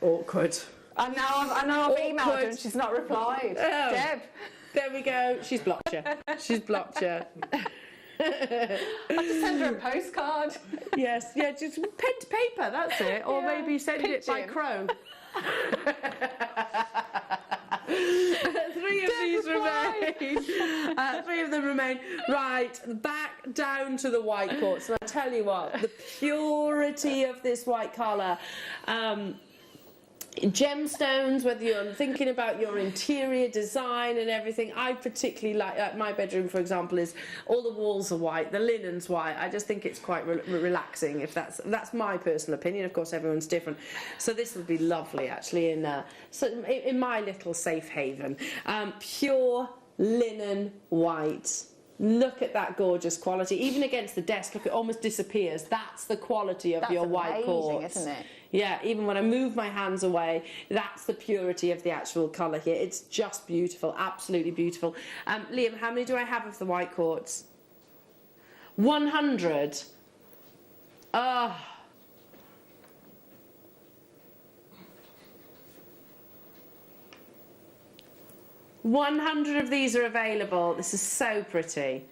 Awkward. And now I've emailed her and she's not replied. Oh. Deb. There we go. She's blocked you. She's blocked you. I have to send her a postcard. Yes, yeah, just pen to paper, that's it. Or maybe send it by crow. Three of them remain. Right, back down to the white quartz. And I tell you what, the purity of this white colour. Gemstones, whether you're thinking about your interior design and everything, I particularly like my bedroom, for example, is all the walls are white, the linen's white. I just think it's quite relaxing. If that's my personal opinion. Of course, everyone's different. So this would be lovely, actually, in my little safe haven. Pure linen white. Look at that gorgeous quality. Even against the desk, look, it almost disappears. That's the quality of your white quartz. Isn't it? Yeah, even when I move my hands away, that's the purity of the actual colour here. It's just beautiful, absolutely beautiful. Liam, how many do I have of the white quartz? 100. Oh. $100 of these are available. This is so pretty.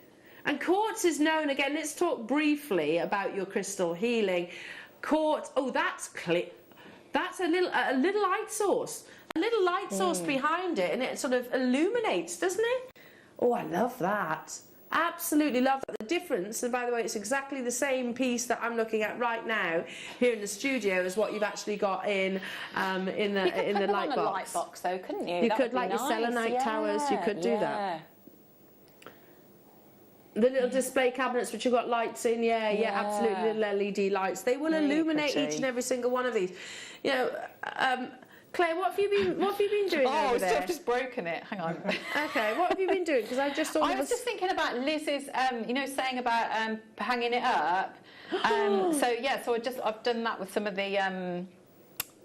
And quartz is known, again, let's talk briefly about your crystal healing. Quartz, oh, that's clear. That's a little light source. A little light source behind it, and it sort of illuminates, doesn't it? Oh, I love that. Absolutely love that. The difference, and by the way, it's exactly the same piece that I'm looking at right now here in the studio as what you've actually got in the light box. On a light box, though, couldn't you? You could, like your selenite towers, you could do that. The little display cabinets which have got lights in, absolutely, little LED lights. They will illuminate each and every single one of these. You know, Claire, what have you been doing over there? Oh, I've just broken it. Hang on. Okay, what have you been doing? Because I just I was just thinking about Liz's, saying about hanging it up. So I've done that with some of the.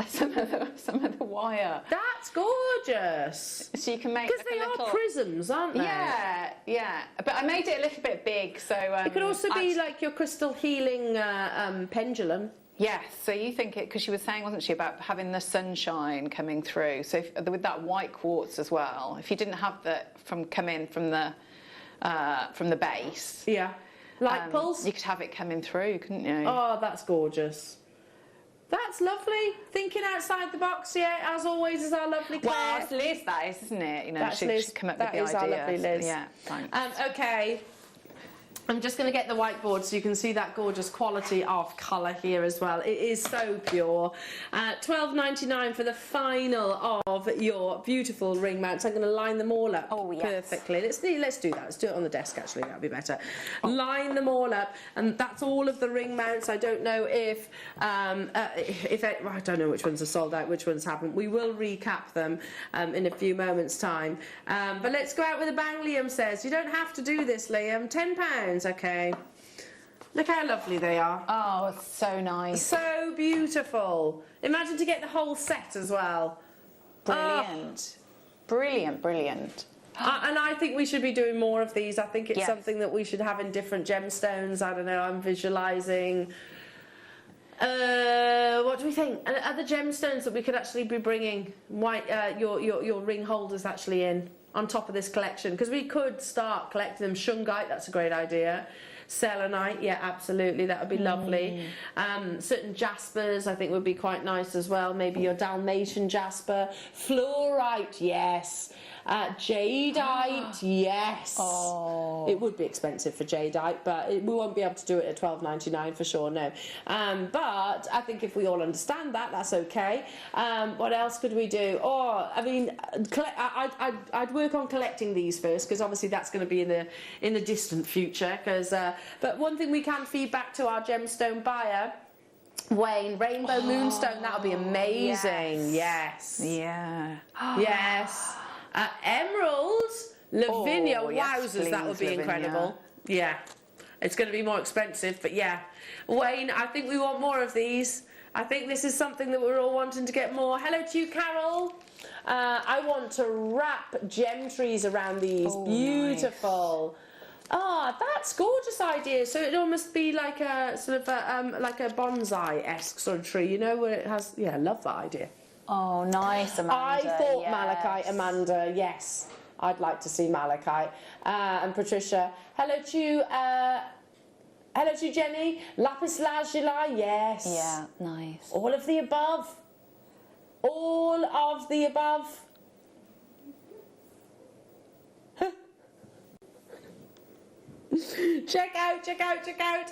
Some of the wire. That's gorgeous. So you can make because they are prisms, aren't they? Yeah. But I made it a little bit big, so it could also be like your crystal healing pendulum. Yes. So you think it because she was saying, wasn't she, about having the sunshine coming through? So with that white quartz as well, if you didn't have that come in from the base, light pulse, you could have it coming through, couldn't you? Oh, that's gorgeous. That's lovely. Thinking outside the box, as always, is our lovely Claire. Well, it's Liz, that is, isn't it? You know, she's come up with the idea. That is our lovely Liz. Yeah, thanks. Okay. I'm just going to get the whiteboard so you can see that gorgeous quality of colour here as well. It is so pure. $12.99 for the final of your beautiful ring mounts. I'm going to line them all up perfectly. Let's do that. Let's do it on the desk, actually. That would be better. Line them all up, and that's all of the ring mounts. I don't know if I don't know which ones are sold out, which ones haven't. We will recap them in a few moments' time. But let's go out with a bang, Liam says. You don't have to do this, Liam. £10. Okay. Look how lovely they are. Oh, it's so nice. So beautiful. Imagine to get the whole set as well. Brilliant. Brilliant, brilliant. And I think we should be doing more of these. I think it's something that we should have in different gemstones. I don't know, I'm visualising. What do we think? Other gemstones that we could actually be bringing your ring holders actually in on top of this collection, because we could start collecting them. Shungite, that's a great idea. Selenite, yeah, absolutely, that would be lovely. Certain jaspers, I think, would be quite nice as well. Maybe your Dalmatian jasper. Fluorite, yes. Jadeite, yes. Oh. It would be expensive for jadeite, but we won't be able to do it at $12.99 for sure, no. But I think if we all understand that, that's okay. What else could we do? Oh, I mean, I'd work on collecting these first, because obviously that's going to be in the distant future. But one thing we can feed back to our gemstone buyer, Wayne, Rainbow Moonstone, that would be amazing. Yes. Yeah. Yes. Emeralds, Lavinia, yes, wowzers, that would be please, incredible. Yeah. It's going to be more expensive, but yeah. Wayne, I think we want more of these. I think this is something that we're all wanting to get more. Hello to you, Carol. I want to wrap gem trees around these. Beautiful. Ah, that's gorgeous idea. So it almost be like a sort of like a bonsai-esque sort of tree, you know, where it has. Yeah, I love that idea. Oh, nice, Amanda. I thought yes. malachite, Amanda. Yes, I'd like to see malachite. And Patricia, hello to you. Hello to you, Jenny. Lapis lazuli, yes. Yeah, nice. All of the above. All of the above. Check out.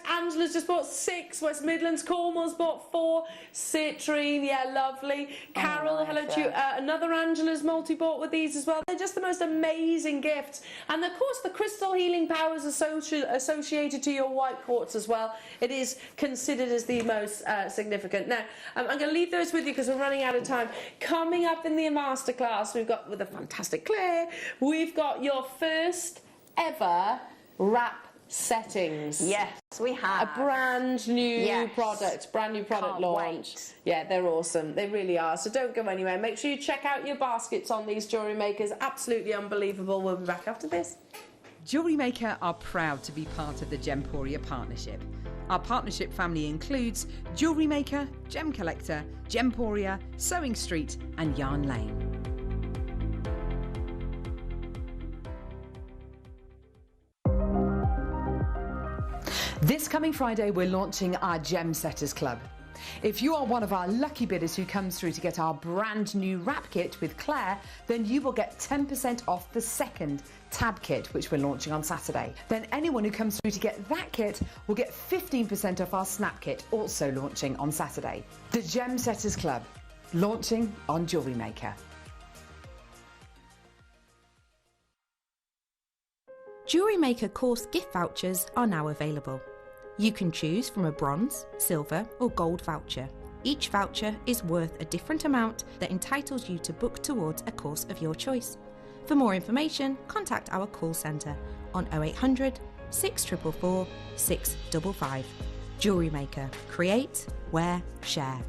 Angela's just bought 6. West Midlands. Cornwall's bought 4. Citrine, yeah, lovely. Carol, hello to you. Another Angela's multi-bought with these as well. They're just the most amazing gifts. And of course, the crystal healing powers associated to your white quartz as well. It is considered as the most significant. Now, I'm going to leave those with you because we're running out of time. Coming up in the masterclass, we've got, with the fantastic Claire, we've got your first ever wrap settings. Yes, we have. A brand new product Can't launch. wait. Yeah, they're awesome. They really are. So don't go anywhere. Make sure you check out your baskets on these jewellery makers. Absolutely unbelievable. We'll be back after this. Jewellery Maker are proud to be part of the Gemporia partnership. Our partnership family includes Jewellery Maker, Gem Collector, Gemporia, Sewing Street and Yarn Lane. This coming Friday, we're launching our Gem Setters Club. If you are one of our lucky bidders who comes through to get our brand new wrap kit with Claire, then you will get 10% off the second tab kit, which we're launching on Saturday. Then anyone who comes through to get that kit will get 15% off our snap kit, also launching on Saturday. The Gem Setters Club, launching on Jewellery Maker. Jewellery Maker course gift vouchers are now available. You can choose from a bronze, silver or gold voucher. Each voucher is worth a different amount that entitles you to book towards a course of your choice. For more information, contact our call centre on 0800 644 655. Jewellery Maker. Create, wear, share.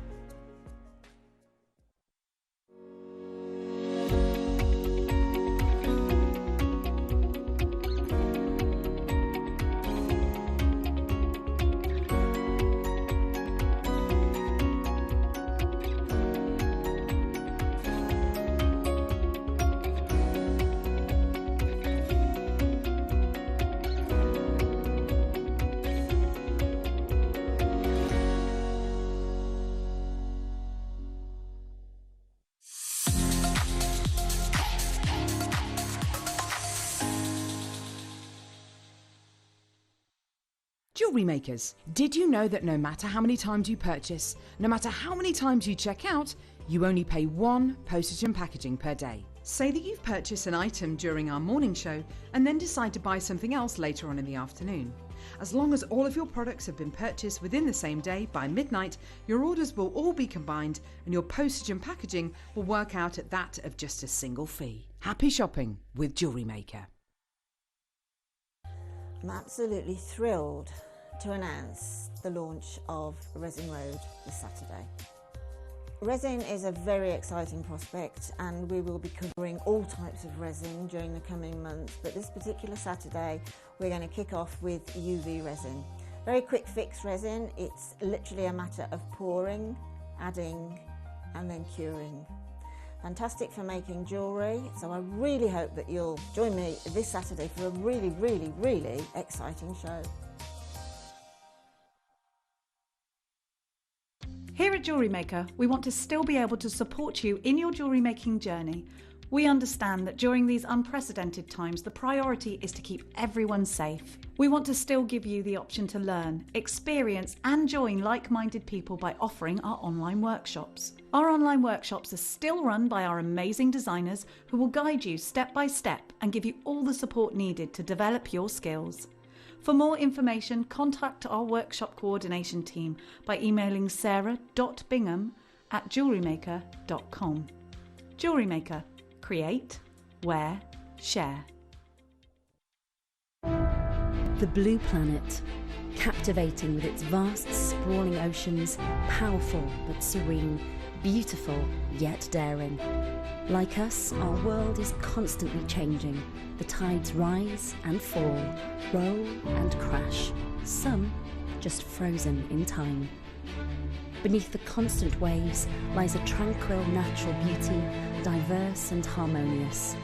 Jewellery makers, did you know that no matter how many times you purchase, no matter how many times you check out, you only pay 1 postage and packaging per day? Say that you've purchased an item during our morning show and then decide to buy something else later on in the afternoon. As long as all of your products have been purchased within the same day by midnight, your orders will all be combined and your postage and packaging will work out at that of just a single fee. Happy shopping with Jewellery Maker. I'm absolutely thrilled to announce the launch of Resin Road this Saturday. Resin is a very exciting prospect, and we will be covering all types of resin during the coming months, but this particular Saturday we're going to kick off with UV resin. Very quick fix resin. It's literally a matter of pouring, adding and then curing. Fantastic for making jewellery, so I really hope that you'll join me this Saturday for a really, really, really exciting show. Here at Jewellery Maker, we want to still be able to support you in your jewellery making journey. We understand that during these unprecedented times, the priority is to keep everyone safe. We want to still give you the option to learn, experience and join like-minded people by offering our online workshops. Our online workshops are still run by our amazing designers who will guide you step by step and give you all the support needed to develop your skills. For more information, contact our workshop coordination team by emailing sarah.bingham@jewellerymaker.com. Jewellery Maker. Create, wear, share. The blue planet, captivating with its vast, sprawling oceans, powerful but serene, beautiful yet daring. Like us, our world is constantly changing. The tides rise and fall, roll and crash, some just frozen in time. Beneath the constant waves lies a tranquil natural beauty, diverse and harmonious.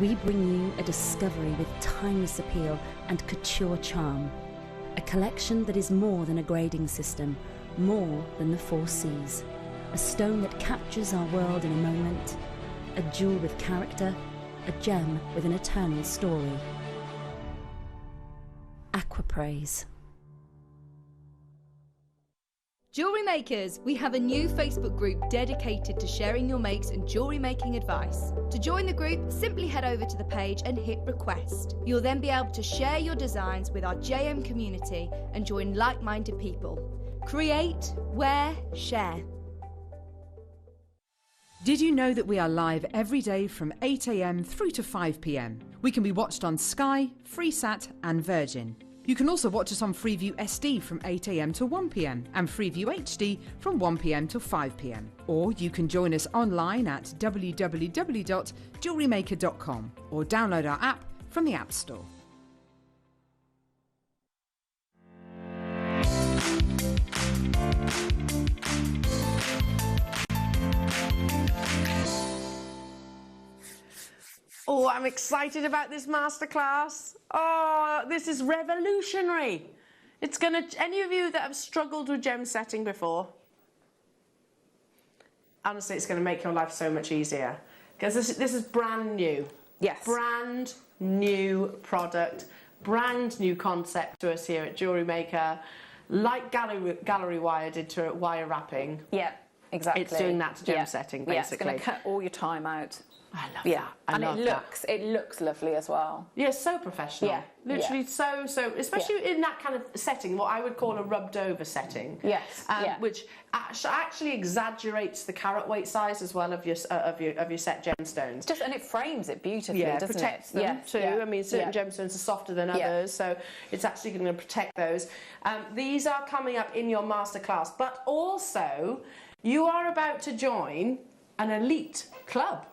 We bring you a discovery with timeless appeal and couture charm. A collection that is more than a grading system, more than the 4 Cs. A stone that captures our world in a moment, a jewel with character, a gem with an eternal story. Aquapraise. Jewellery Makers, we have a new Facebook group dedicated to sharing your makes and jewellery making advice. To join the group, simply head over to the page and hit request. You'll then be able to share your designs with our JM community and join like-minded people. Create, wear, share. Did you know that we are live every day from 8 AM through to 5 PM? We can be watched on Sky, Freesat and Virgin. You can also watch us on Freeview SD from 8 AM to 1 PM and Freeview HD from 1 PM to 5 PM. Or you can join us online at www.jewellerymaker.com or download our app from the App Store. Oh, I'm excited about this masterclass. Oh, this is revolutionary. It's gonna, any of you that have struggled with gem setting before, honestly, it's gonna make your life so much easier. Because this is brand new. Yes. Brand new product, brand new concept to us here at Jewellery Maker. Like gallery wire did to wire wrapping. Yeah, exactly. It's doing that to gem setting, basically. Yeah, it's going to cut all your time out. I love that. I love that. It looks lovely as well. Yeah, so professional. Yeah, Literally so, especially in that kind of setting, what I would call a rubbed over setting. Yes. Which actually exaggerates the carat weight size as well of your set gemstones. And it frames it beautifully, doesn't it? Protects them too. I mean, certain gemstones are softer than others, so it's actually going to protect those. These are coming up in your masterclass, but also you are about to join an elite club.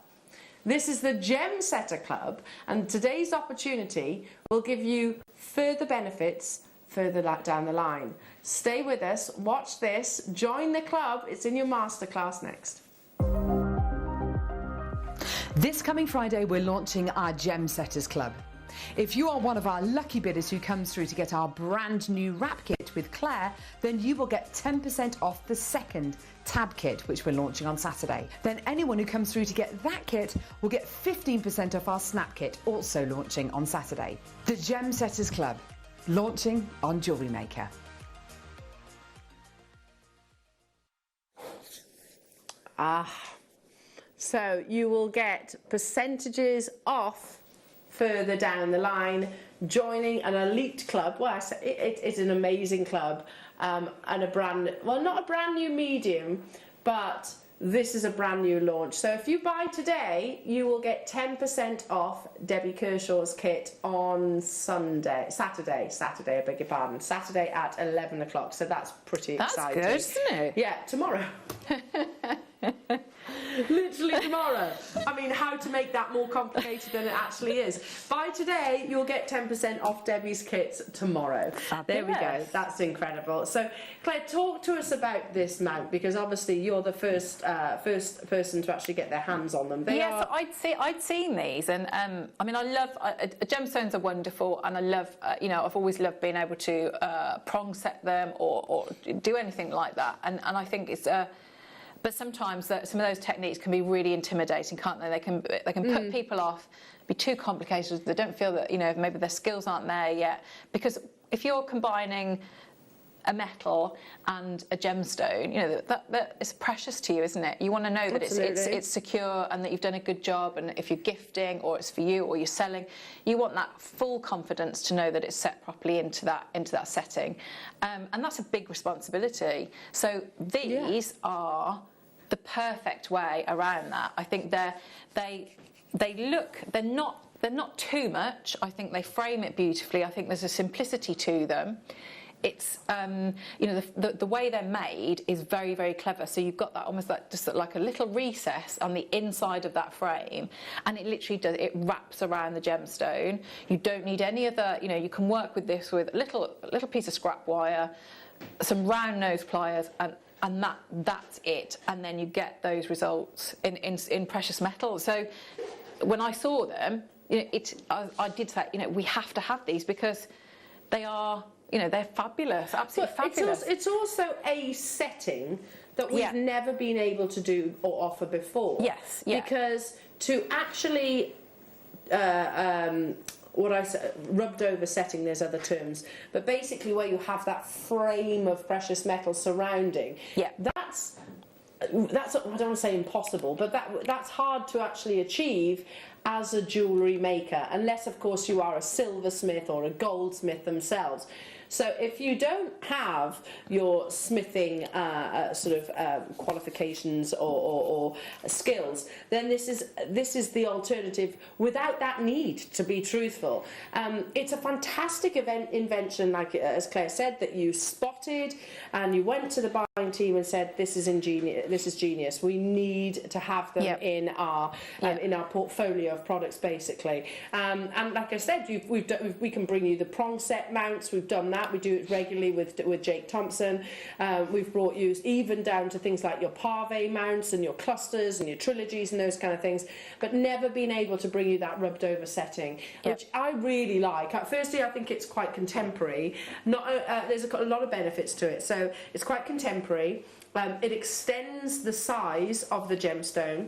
This is the Gem Setter Club, and today's opportunity will give you further benefits further down the line. Stay with us, watch this, join the club. It's in your masterclass next. This coming Friday, we're launching our Gem Setters Club. If you are one of our lucky bidders who comes through to get our brand new wrap kit with Claire, then you will get 10% off the second tab kit, which we're launching on Saturday. Then anyone who comes through to get that kit will get 15% off our snap kit, also launching on Saturday. The Gem Setters Club, launching on Jewellery Maker. So you will get percentages off further down the line, joining an elite club. Well, I say it's an amazing club, and not a brand new medium, but this is a brand new launch. So if you buy today, you will get 10% off Debbie Kershaw's kit on Saturday, I beg your pardon, Saturday at 11 o'clock. So that's pretty exciting. That's good, isn't it? Yeah, tomorrow. Literally tomorrow. I mean, how to make that more complicated than it actually is. Buy today, you'll get 10% off Debbie's kits tomorrow. Fabulous. There we go. That's incredible. So, Claire, talk to us about this mount, because obviously you're the first person to actually get their hands on them. So I'd seen these, and I mean, I love gemstones are wonderful, and I love I've always loved being able to prong set them or do anything like that, and I think it's. But sometimes some of those techniques can be really intimidating, can't they? They can put people off, be too complicated. They don't feel that maybe their skills aren't there yet. Because if you're combining a metal and a gemstone, that is precious to you, isn't it? You want to know that it's secure and that you've done a good job. And if you're gifting or it's for you or you're selling, you want that full confidence to know that it's set properly into that setting, and that's a big responsibility. So these are the perfect way around that. I think they're not too much. I think they frame it beautifully. I think there's a simplicity to them. It's the way they're made is very, very clever. So you've got that almost like a little recess on the inside of that frame, and it literally it wraps around the gemstone. You don't need any other. You can work with this with a little piece of scrap wire, some round nose pliers, and that's it. And then you get those results in precious metal. So when I saw them, I did say, we have to have these because they are. They're fabulous, absolutely fabulous. It's also a setting that we've never been able to do or offer before. Yes, yeah. Because to actually, rubbed over setting, there's other terms, but basically where you have that frame of precious metal surrounding, that's I don't want to say impossible, but that's hard to actually achieve as a jewellery maker, unless of course you are a silversmith or a goldsmith themselves. So if you don't have your smithing qualifications or skills, then this is the alternative without that need, to be truthful. It's a fantastic invention, like as Claire said, that you spotted and you went to the buying team and said, this is genius. We need to have them in our portfolio of products, basically. And like I said, we can bring you the prong set mounts. We've done that. We do it regularly with Jake Thompson. We've brought you even down to things like your parve mounts and your clusters and your trilogies and those kind of things, but never been able to bring you that rubbed over setting, which I really like. Firstly, I think it's quite contemporary. There's a lot of benefits to it. So it's quite contemporary. It extends the size of the gemstone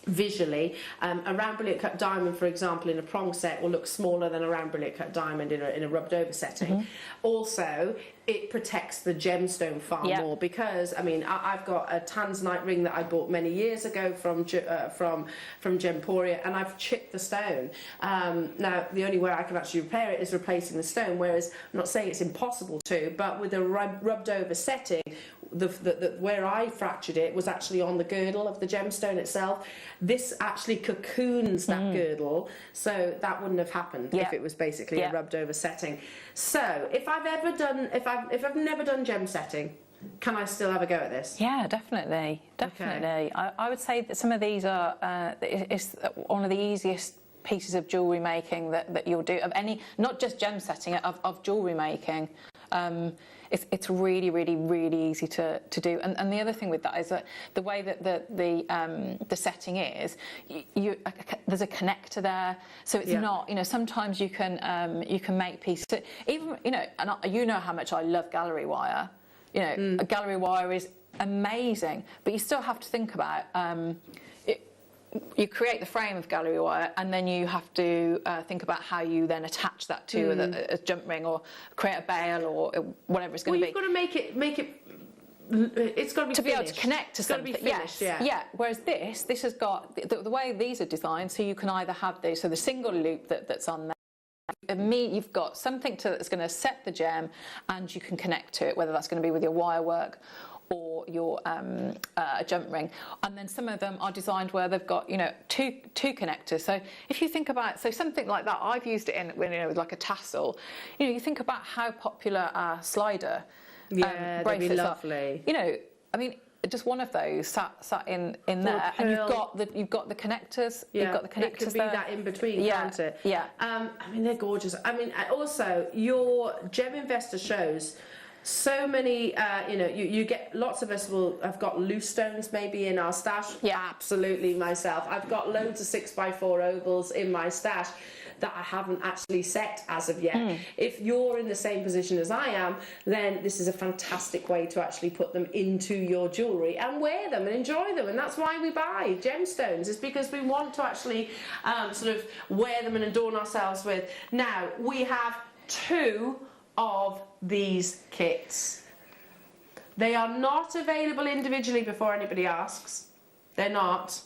visually. A round brilliant cut diamond, for example, in a prong set will look smaller than a round brilliant cut diamond in a rubbed over setting. Also, it protects the gemstone far more, because I've got a tanzanite ring that I bought many years ago from Gemporia, and I've chipped the stone. Now the only way I can actually repair it is replacing the stone, whereas I'm not saying it's impossible to, but with a rubbed over setting, where I fractured it was actually on the girdle of the gemstone itself. This actually cocoons that girdle, so that wouldn't have happened if it was basically a rubbed over setting. So if I've never done gem setting, can I still have a go at this? Yeah, definitely. Okay. I would say that some of these are it's one of the easiest pieces of jewellery making that you'll do, of any, not just gem setting, of jewellery making. It's really, really, really easy to do. And the other thing with that is that the way that the setting is, there's a connector there, so it's not. Sometimes you can make pieces. Even and how much I love gallery wire. A gallery wire is amazing, but you still have to think about. You create the frame of gallery wire, and then you have to think about how you then attach that to a jump ring, or create a bail, or whatever it's going to be. Well, you've got to make it. It's got to be to be able to connect to something. Got to be finished, yeah. Whereas this has got the way these are designed, so you can either have the single loop that's on there. You've got something that's going to set the gem, and you can connect to it, whether that's going to be with your wire work or your jump ring. And then some of them are designed where they've got, you know, two connectors. So if you think about, so something like that, I've used it in, you know, with like a tassel. You know, you think about how popular our slider that'd be bracelets lovely. are. You know, I mean, just one of those sat in there, and you've got the connectors. Yeah, you've got the connectors. it could be there. that in between, Yeah, can't it? yeah. I mean, they're gorgeous. I mean, also your Gem Investor shows so many. You know, you get lots of us will have got loose stones maybe in our stash. Yeah, absolutely. Myself, I've got loads of 6x4 ovals in my stash that I haven't actually set as of yet. If you're in the same position as I am, then this is a fantastic way to actually put them into your jewellery and wear them and enjoy them. And that's why we buy gemstones, is because we want to actually sort of wear them and adorn ourselves with. Now, we have 2 of these kits. They are not available individually before anybody asks. They're not.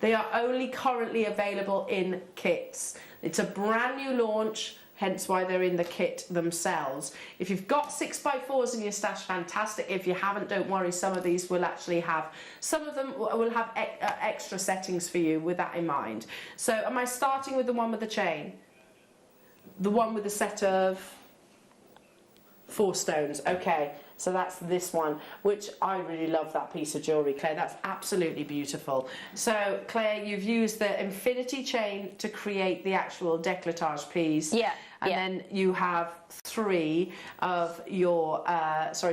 They are only currently available in kits. It's a brand new launch, hence why they're in the kit themselves. If you've got 6x4s in your stash, fantastic. If you haven't, don't worry. Some of these will actually have, some of them will have extra settings for you with that in mind. So am I starting with the one with the chain? The one with the set of 4 stones. Okay. So that's this one, which I really love that piece of jewellery, Claire. That's absolutely beautiful. So, Claire, you've used the infinity chain to create the actual décolletage piece. Yeah. And then you have 3 of your,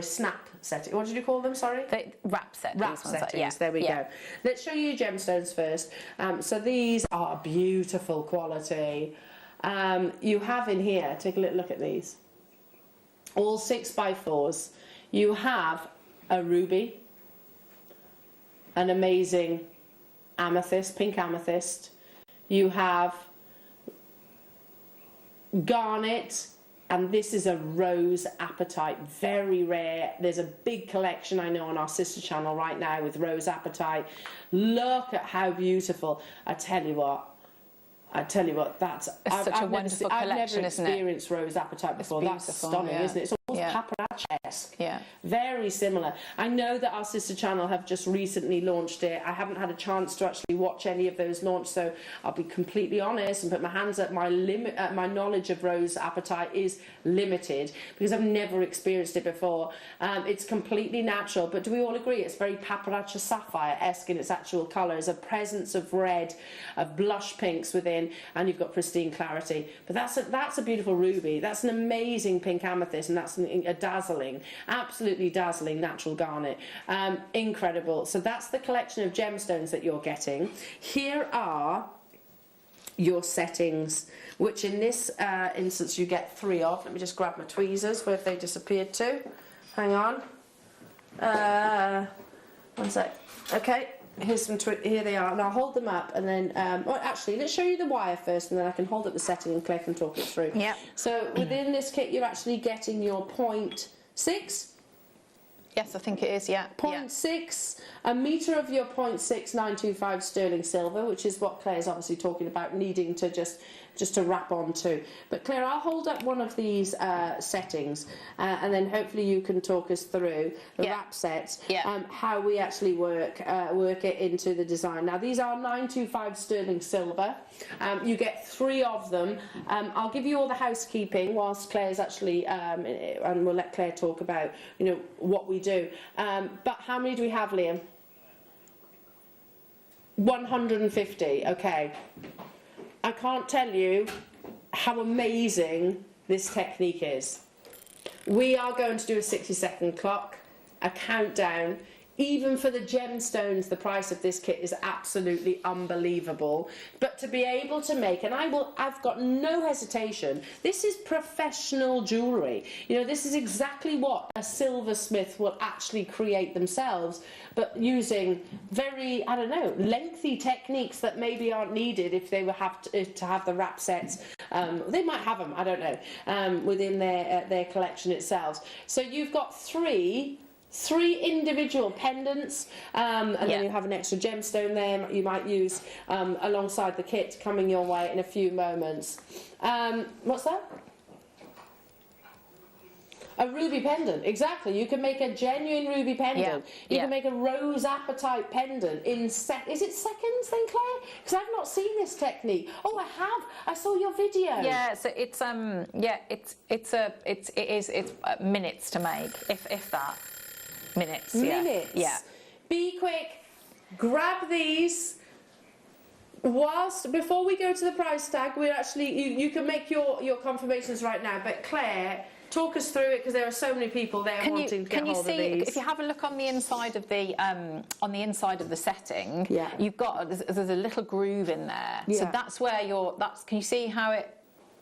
snap settings. What did you call them, sorry? The wrap settings. Wrap settings, there we go. Let's show you gemstones first. So these are beautiful quality. You have in here, take a little look at these. All 6x4s. You have a ruby, an amazing amethyst, pink amethyst. You have garnet, and this is a rose apatite, very rare. There's a big collection I know on our sister channel right now with rose apatite. Look at how beautiful. I tell you what, that's it's such a wonderful collection, isn't it? I've never experienced rose apatite before. That's stunning, isn't it? It's almost paparazzi-esque. Yeah. Very similar. I know that our sister channel have just recently launched it. I haven't had a chance to actually watch any of those launch, so I'll be completely honest and put my hands up. My knowledge of rose apatite is limited because I've never experienced it before. It's completely natural, but do we all agree it's very paparazzi sapphire-esque in its actual colours? A presence of red, of blush pinks within, and you've got pristine clarity. But that's a beautiful ruby. That's an amazing pink amethyst, and that's a dazzling, absolutely dazzling natural garnet. Incredible. So that's the collection of gemstones that you're getting. Here are your settings, which in this instance you get 3 of. Let me just grab my tweezers. Where have they disappeared to? Hang on. One sec. Okay. Here's some here they are, and I'll hold them up, and then well, actually let's show you the wire first, and then I can hold up the setting and Claire can talk it through. Yeah. So within this kit you're actually getting your 0.6. Yes, I think it is, yeah. 0.6, a metre of your 0.6925 sterling silver, which is what Claire's obviously talking about, needing to just to wrap onto. But Claire, I'll hold up one of these settings, and then hopefully you can talk us through the wrap sets, how we actually work it into the design. Now these are 925 sterling silver. You get 3 of them. I'll give you all the housekeeping whilst Claire's actually, and we'll let Claire talk about, you know, what we do. But how many do we have, Liam? 150. Okay. I can't tell you how amazing this technique is. We are going to do a 60-second clock, a countdown. Even for the gemstones, the price of this kit is absolutely unbelievable. But to be able to make, and I've got no hesitation, this is professional jewellery. You know, this is exactly what a silversmith will actually create themselves, but using very, I don't know, lengthy techniques that maybe aren't needed if they would have to have the wrap sets. They might have them, I don't know, within their collection itself. So you've got 3 individual pendants, and then you have an extra gemstone there you might use alongside the kit coming your way in a few moments. What's that? A ruby pendant, exactly. You can make a genuine ruby pendant. You can make a rose apatite pendant in is it seconds then, Claire? Because I've not seen this technique. Oh, I have. I saw your video. Yeah, so it's it's minutes to make, if that. Minutes. Minutes. Yeah. Be quick. Grab these. Before we go to the price tag, we're actually you can make your confirmations right now. But Claire, talk us through it because there are so many people there wanting to get hold of these. Can you see if you have a look on the inside of the setting? Yeah. You've got there's a little groove in there. Yeah. So that's where can you see how it?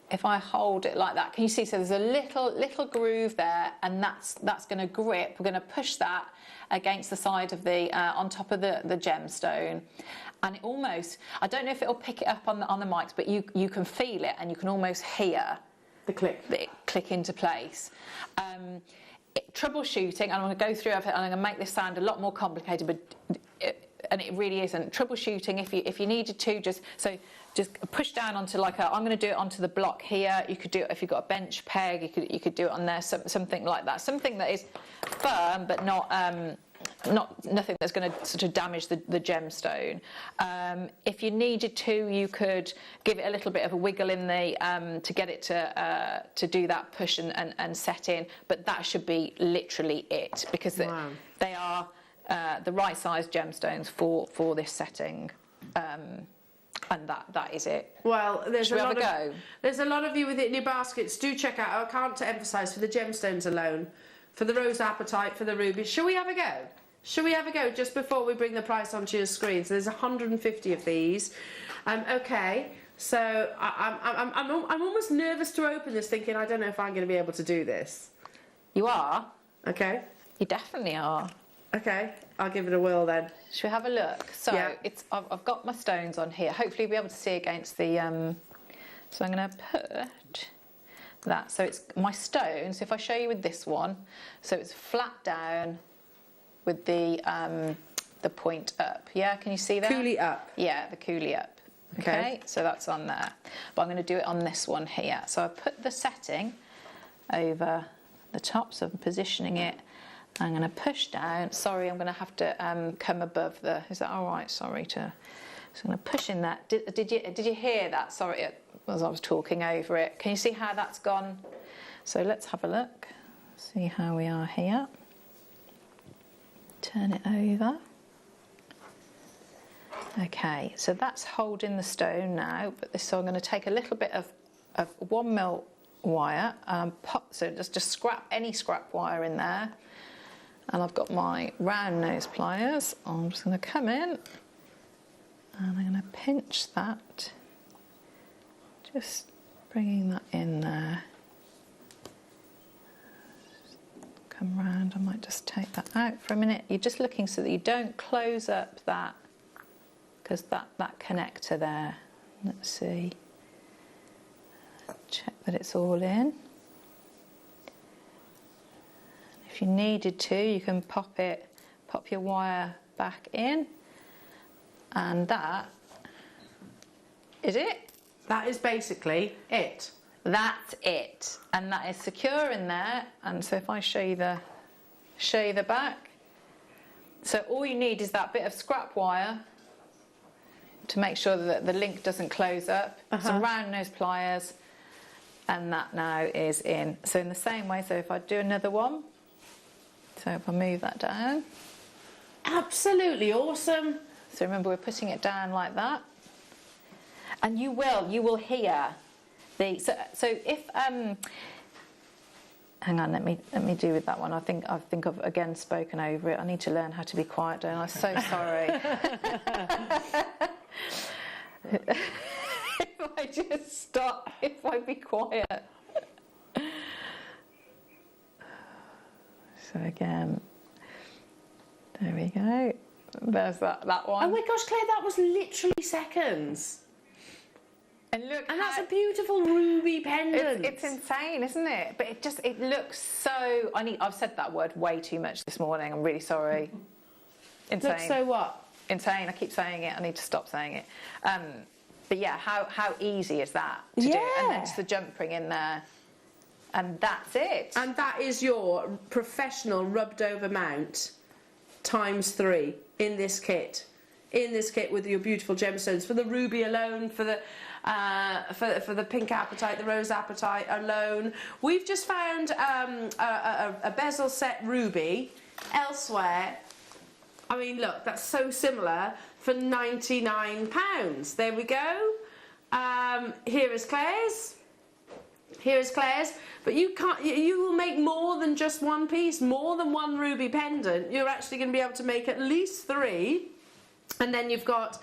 If I hold it like that, can you see? So there's a little groove there, and that's going to grip. We're going to push that against the side of the on top of the gemstone, and it almost, I don't know if it'll pick it up on the mics, but you can feel it, and you can almost hear the click into place. Troubleshooting, and I'm going to go through it, and I'm going to make this sound a lot more complicated, but and it really isn't. Troubleshooting, if you needed to, just push down onto I'm going to do it onto the block here. You could do it if you've got a bench peg. You could do it on there, something like that. Something that is firm but not nothing that's going to sort of damage the gemstone. If you needed to, you could give it a little bit of a wiggle in the to get it to do that push and set in. But that should be literally it, because they are the right size gemstones for this setting. And that is it. Well, there's a lot of you with it in your baskets. Do check out. I can't emphasise, for the gemstones alone, for the rose apatite, for the rubies. Shall we have a go? Shall we have a go just before we bring the price onto your screen? So there's 150 of these. Okay. So I'm almost nervous to open this, thinking I don't know if I'm going to be able to do this. You are. Okay. You definitely are. Okay, I'll give it a whirl then. Should we have a look? So I've got my stones on here. Hopefully you'll be able to see against the. So I'm going to put that. So it's my stones. If I show you with this one, so it's flat down with the point up. Yeah, can you see that? Coolie up. Yeah, the coolie up. Okay, so that's on there. But I'm going to do it on this one here. So I put the setting over the top, so I'm positioning it. I'm going to push down. Sorry, I'm going to have to come above the. Is that all right? Sorry to. So I'm going to push in that. Did you hear that? Sorry, as I was talking over it. Can you see how that's gone? So let's have a look. See how we are here. Turn it over. Okay, so that's holding the stone now. But so I'm going to take a little bit of 1mm wire. So just scrap any scrap wire in there. And I've got my round nose pliers. I'm just going to come in and I'm going to pinch that, just bringing that in there. Come round, I might just take that out for a minute. You're just looking so that you don't close up that, because that connector there. Let's see. Check that it's all in. If you needed to, you can pop your wire back in, and that is it. That is basically it. That's it, and that is secure in there. And so if I show you the back, so all you need is that bit of scrap wire to make sure that the link doesn't close up. Some round nose pliers, and that now is in. So in the same way, so if I do another one. So if I move that down. Absolutely awesome. So remember, we're putting it down like that. And you will hear the, so if, hang on, let me do with that one. I think I've again spoken over it. I need to learn how to be quiet, don't I? I'm so sorry. If I just stop, if I be quiet. So again, there we go. There's that one. Oh my gosh, Claire, that was literally seconds. And look, and that's a beautiful ruby pendant. It's insane, isn't it? But it looks so. I've said that word way too much this morning. I'm really sorry. Insane. Looks so what? Insane. I keep saying it. I need to stop saying it. But yeah, how easy is that to do? And then just the jump ring in there. And that's it. And that is your professional rubbed over mount ×3 in this kit. In this kit with your beautiful gemstones. For the ruby alone, for the pink apatite, the rose apatite alone. We've just found a bezel set ruby elsewhere. I mean, look, that's so similar for £99. There we go. Here is Claire's. Here is Claire's. But you can't. You will make more than just one piece, more than one ruby pendant. You're actually going to be able to make at least 3. And then you've got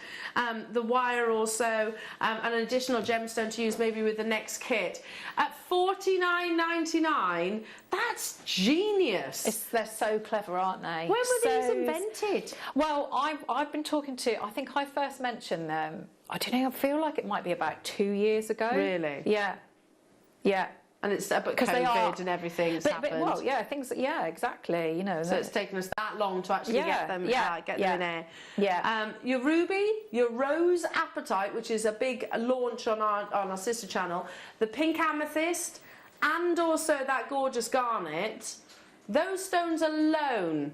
the wire also, an additional gemstone to use maybe with the next kit. At $49.99, that's genius. They're so clever, aren't they? When were these invented? Well, I've been talking to, I think I first mentioned them, I don't know, I feel like it might be about 2 years ago. Really? Yeah. Yeah. And it's because COVID and everything's happened. Well, yeah, things. Yeah, exactly. You know, so it's taken us that long to actually get them in air. Yeah. Your ruby, your rose apatite, which is a big launch on our sister channel. The pink amethyst, and also that gorgeous garnet. Those stones alone.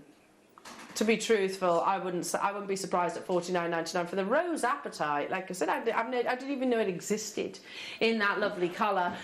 To be truthful, I wouldn't be surprised at $49.99 for the rose apatite. Like I said, I didn't even know it existed in that lovely colour.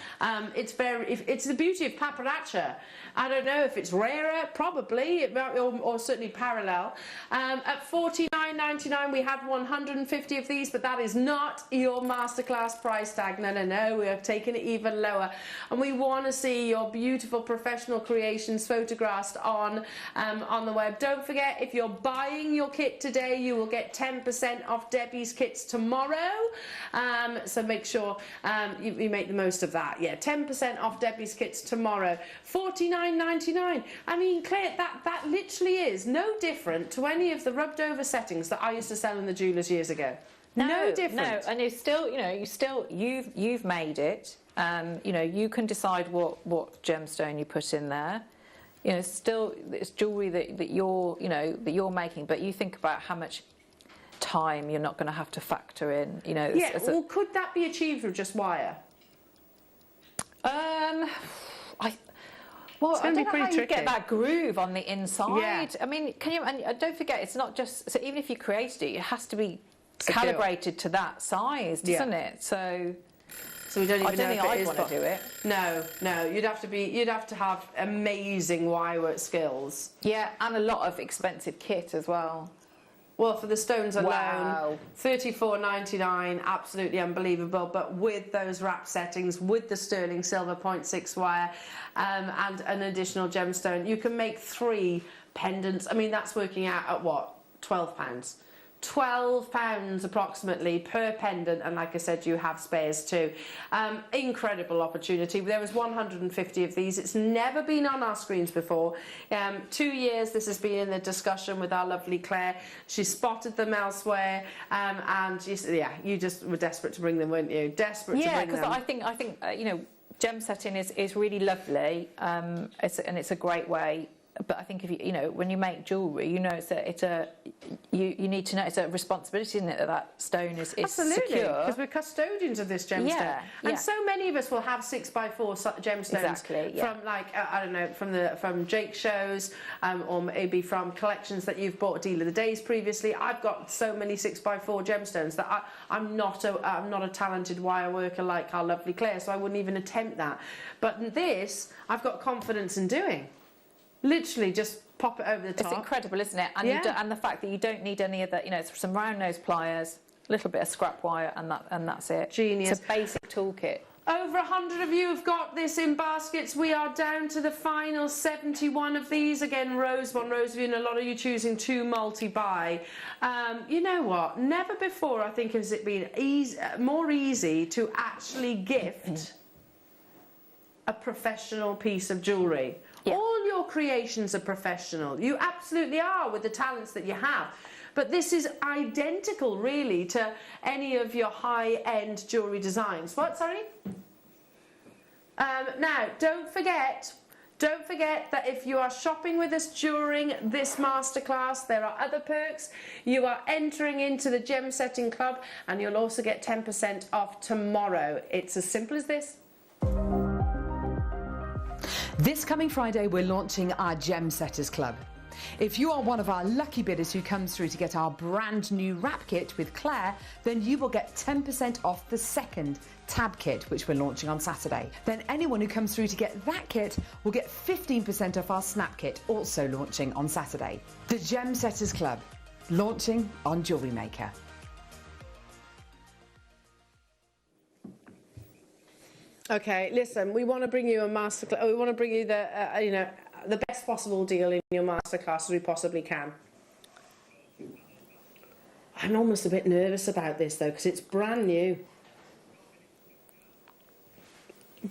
It's the beauty of paparazzi. I don't know if it's rarer, probably, or certainly parallel. At $49.99, we had 150 of these, but that is not your Masterclass price tag. No, we have taken it even lower, and we want to see your beautiful professional creations photographed on the web. Don't forget, if you're buying your kit today, you will get 10% off Debbie's kits tomorrow. So make sure you make the most of that. Yeah, 10% off Debbie's kits tomorrow. $49.99. I mean, Claire, that literally is no different to any of the rubbed over settings that I used to sell in the jewellers years ago. No different. No, and you've made it. You know, you can decide what gemstone you put in there. You know, it's jewellery that you're making, but you think about how much time you're not going to have to factor in. You know, or could that be achieved with just wire? I don't know how you get that groove on the inside. Yeah. I mean, can you? And don't forget, it's not just. So even if you created it, it has to be calibrated to that size, doesn't it? So we don't even know if I'd want to do it. No, you'd have to have amazing wire work skills. Yeah, and a lot of expensive kit as well. Well, for the stones alone, $34.99, absolutely unbelievable. But with those wrap settings, with the sterling silver 0.6 wire, and an additional gemstone, you can make 3 pendants. I mean, that's working out at what? £12. £12 approximately per pendant, and like I said, you have spares too. Incredible opportunity. There was 150 of these. It's never been on our screens before. 2 years this has been in the discussion with our lovely Claire. She spotted them elsewhere, and you just were desperate to bring them, weren't you? Desperate to bring them. Yeah, because I think you know, gem setting is really lovely, and it's a great way. But I think if you know, when you make jewellery, you know you need to know it's a responsibility, isn't it, that stone is Absolutely, secure. because we're custodians of this gemstone. And so many of us will have 6x4 gemstones from, like, I don't know, from Jake shows, or maybe from collections that you've bought Deal of the Days previously. I've got so many 6x4 gemstones that I'm not a talented wire worker like our lovely Claire, so I wouldn't even attempt that. But this, I've got confidence in doing. Literally just pop it over the top. It's incredible, isn't it? And, and the fact that you don't need any of the, you know, it's some round nose pliers, a little bit of scrap wire, and that's it. Genius. It's a basic toolkit. Over 100 of you have got this in baskets. We are down to the final 71 of these. Again, rose of you, and a lot of you choosing to multi-buy. You know what? Never before, I think, has it been more easy to actually gift a professional piece of jewellery. Yeah. All your creations are professional. You absolutely are, with the talents that you have. But this is identical, really, to any of your high-end jewellery designs. What, sorry? Now, don't forget that if you are shopping with us during this masterclass, there are other perks. You are entering into the Gem Setting Club, and you'll also get 10% off tomorrow. It's as simple as this. This coming Friday, we're launching our Gem Setters Club. If you are one of our lucky bidders who comes through to get our brand new wrap kit with Claire, then you will get 10% off the second tab kit, which we're launching on Saturday. Then anyone who comes through to get that kit will get 15% off our snap kit, also launching on Saturday. The Gem Setters Club, launching on Jewellery Maker. Okay, listen, we want to bring you a masterclass. We want to bring you the, you know, the best possible deal in your masterclass as we possibly can. I'm almost a bit nervous about this though, because it's brand new.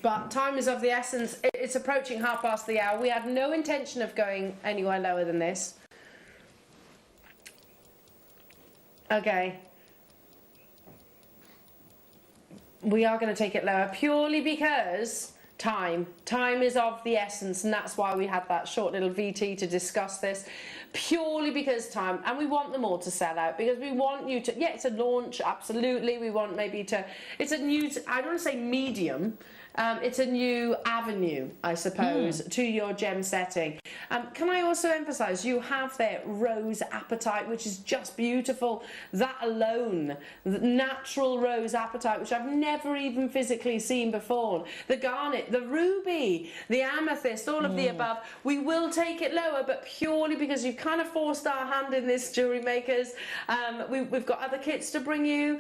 But time is of the essence. It's approaching hour. We had no intention of going anywhere lower than this. Okay. We are going to take it lower purely because time is of the essence, and that's why we had that short little VT to discuss this, purely because time. And we want them all to sell out, because we want you to, yeah, it's a launch, absolutely. We want maybe to, it's a new, I don't want to say medium, it's a new avenue, I suppose, to your gem setting. Can I also emphasise, you have there rose apatite, which is just beautiful. That alone, the natural rose apatite, which I've never even physically seen before. The garnet, the ruby, the amethyst, all of the above. We will take it lower, but purely because you've kind of forced our hand in this, Jewellery Makers. We've got other kits to bring you,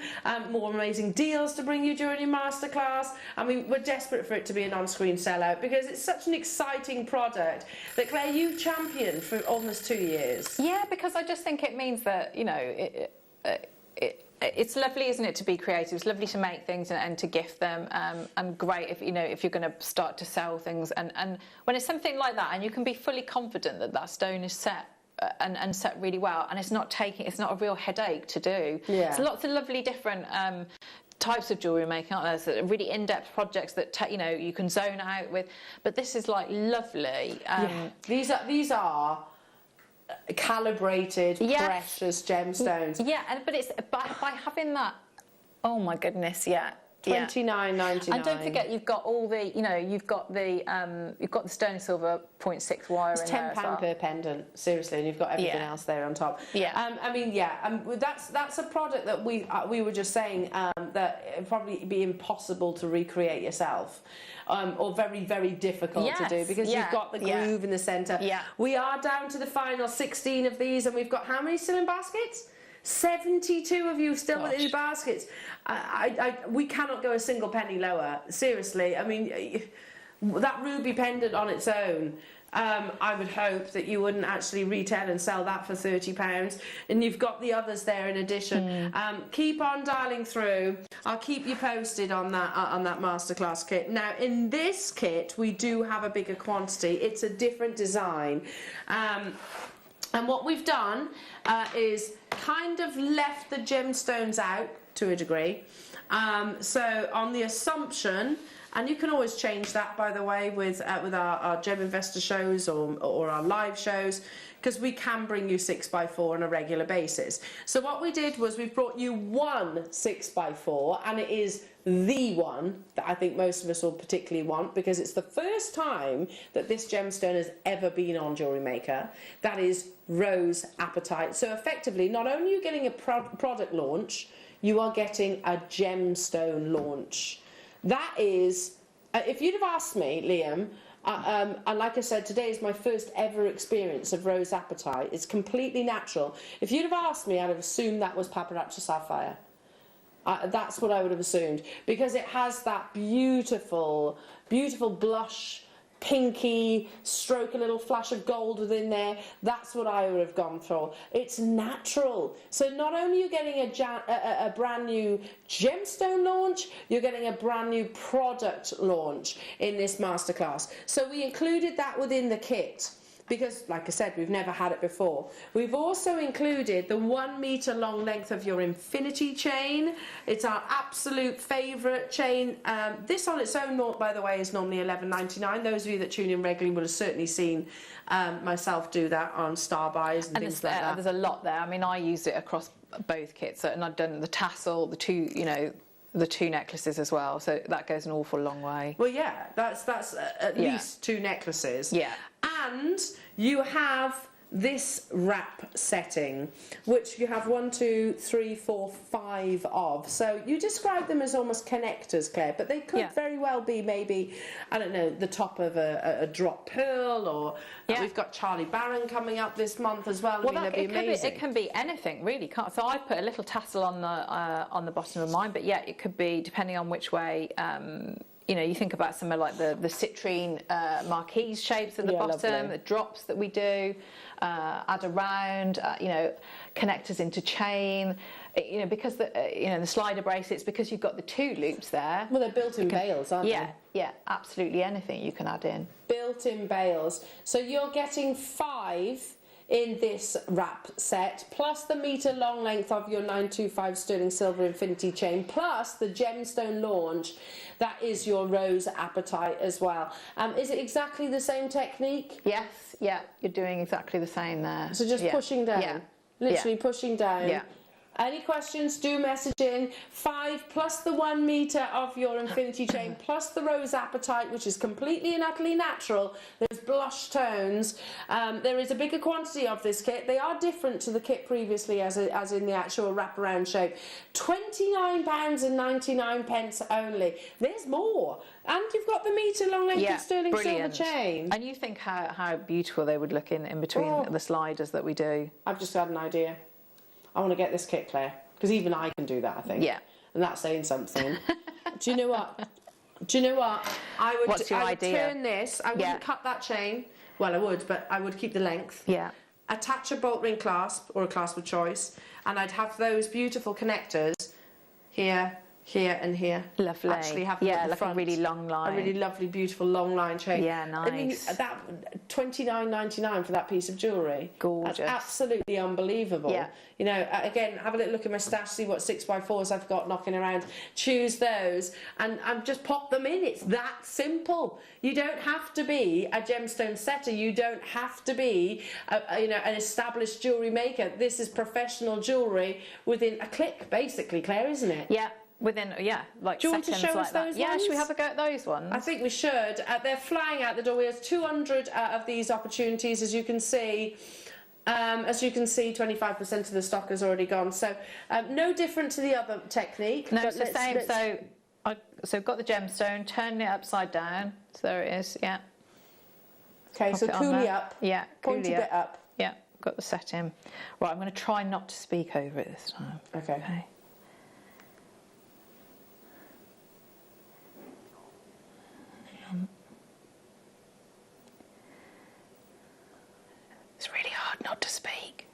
more amazing deals to bring you during your masterclass. I mean, we're desperate for it to be an on-screen sellout because it's such an exciting product that, Claire, you've championed for almost 2 years. Yeah, because I just think it means that, you know, it's lovely, isn't it, to be creative. It's lovely to make things and to gift them, and great if, you know, if you're going to start to sell things, and when it's something like that and you can be fully confident that that stone is set and set really well, and it's not a real headache to do. Yeah. There's lots of lovely different types of jewellery making, aren't there? So really in-depth projects that you know, you can zone out with, but this is like lovely. Yeah. These are calibrated, precious gemstones. Yeah, but it's by having that. Oh my goodness, yeah. $29.99. And don't forget, you've got all the, you know, you've got the sterling silver 0.6 wire. It's £10 per pendant, seriously, and you've got everything else there on top. Yeah. I mean, yeah, that's a product that we were just saying that it'd probably be impossible to recreate yourself, or very, very difficult to do, because you've got the groove in the centre. Yeah. We are down to the final 16 of these, and we've got how many still in baskets? 72 of you still in baskets. We cannot go a single penny lower, seriously. I mean, that ruby pendant on its own, I would hope that you wouldn't actually retail and sell that for £30, and you've got the others there in addition. Keep on dialing through. I'll keep you posted on that masterclass kit. Now, in this kit, we do have a bigger quantity. It's a different design. And what we've done is kind of left the gemstones out to a degree. So on the assumption, and you can always change that, by the way, with our Gem Investor shows or our live shows, because we can bring you 6x4 on a regular basis. So what we did was we brought you one 6x4, and it is the one that I think most of us will particularly want, because it's the first time that this gemstone has ever been on Jewellery Maker. That is rose apatite. So effectively, not only are you getting a product launch, you are getting a gemstone launch. That is, if you'd have asked me, Liam, and like I said, today is my first ever experience of rose apatite. It's completely natural. If you'd have asked me, I'd have assumed that was paparazzi sapphire. That's what I would have assumed, because it has that beautiful, beautiful blush, pinky stroke, a little flash of gold within there. That's what I would have gone for. It's natural. So not only are you getting a brand new gemstone launch, you're getting a brand new product launch in this masterclass. So we included that within the kit, because, like I said, we've never had it before. We've also included the 1 metre long length of your infinity chain. It's our absolute favourite chain. This on its own, by the way, is normally $11.99. Those of you that tune in regularly will have certainly seen myself do that on star buys and things like that. There's a lot there. I mean, I used it across both kits, and I've done the tassel, the two, you know, the 2 necklaces as well, so that goes an awful long way. Well, yeah, that's at least 2 necklaces. Yeah. And you have this wrap setting, which you have 1, 2, 3, 4, 5 of. So you describe them as almost connectors, Claire, but they could very well be maybe, I don't know, the top of a drop pearl, or we've got Charlie Barron coming up this month as well. Well, I mean, that'd be amazing. It can be anything, really. Can't. So I put a little tassel on the bottom of mine, but yeah, it could be depending on which way. You know, you think about some of like the citrine marquise shapes at the bottom, lovely. The drops that we do, add around, you know, connectors into chain, you know, because the slider bracelets, because you've got the 2 loops there. Well, they're built-in bails, aren't they? Yeah, absolutely anything you can add in. Built-in bails. So you're getting 5 in this wrap set, plus the metre long length of your 925 sterling silver infinity chain, plus the gemstone launch. That is your rose apatite as well. Is it exactly the same technique? Yes, yeah, you're doing exactly the same there. So just pushing down, literally pushing down. Yeah. Any questions, do message in. 5 plus the 1 metre of your infinity chain, plus the rose apatite, which is completely and utterly natural. There's blush tones. There is a bigger quantity of this kit. They are different to the kit previously as in the actual wraparound shape. £29.99 only. There's more. And you've got the metre long length of sterling silver chain. And you think how beautiful they would look in between the sliders that we do. I've just had an idea. I want to get this kit, Claire, because even I can do that, I think. Yeah. And that's saying something. Do you know what? Do you know what? I would, What's your idea? Turn this. I wouldn't cut that chain. Well, I would, but I would keep the length. Yeah. Attach a bolt ring clasp or a clasp of choice, and I'd have those beautiful connectors here, here, and here. Lovely. Actually, have them at the like front. a really long line. A really lovely, beautiful long line chain. Yeah, nice. I mean, that £29.99 for that piece of jewellery. Gorgeous. That's absolutely unbelievable. Yeah. You know, again, have a little look at my stash, see what 6x4s I've got knocking around. Choose those and just pop them in. It's that simple. You don't have to be a gemstone setter. You don't have to be, an established jewellery maker. This is professional jewellery within a click, basically, Claire, isn't it? Yeah. Within, like do you want to seconds show like us that. those Yeah, ones? should we have a go at those ones? I think we should. They're flying out the door. We have 200 of these opportunities, as you can see. 25% of the stock has already gone. So no different to the other technique. No, it's the same. So I've got the gemstone, turning it upside down. So there it is. Yeah. Okay, so coolie up. Yeah, pointy bit up. Yeah, got the setting. Right, I'm going to try not to speak over it this time. Okay. It's really hard not to speak.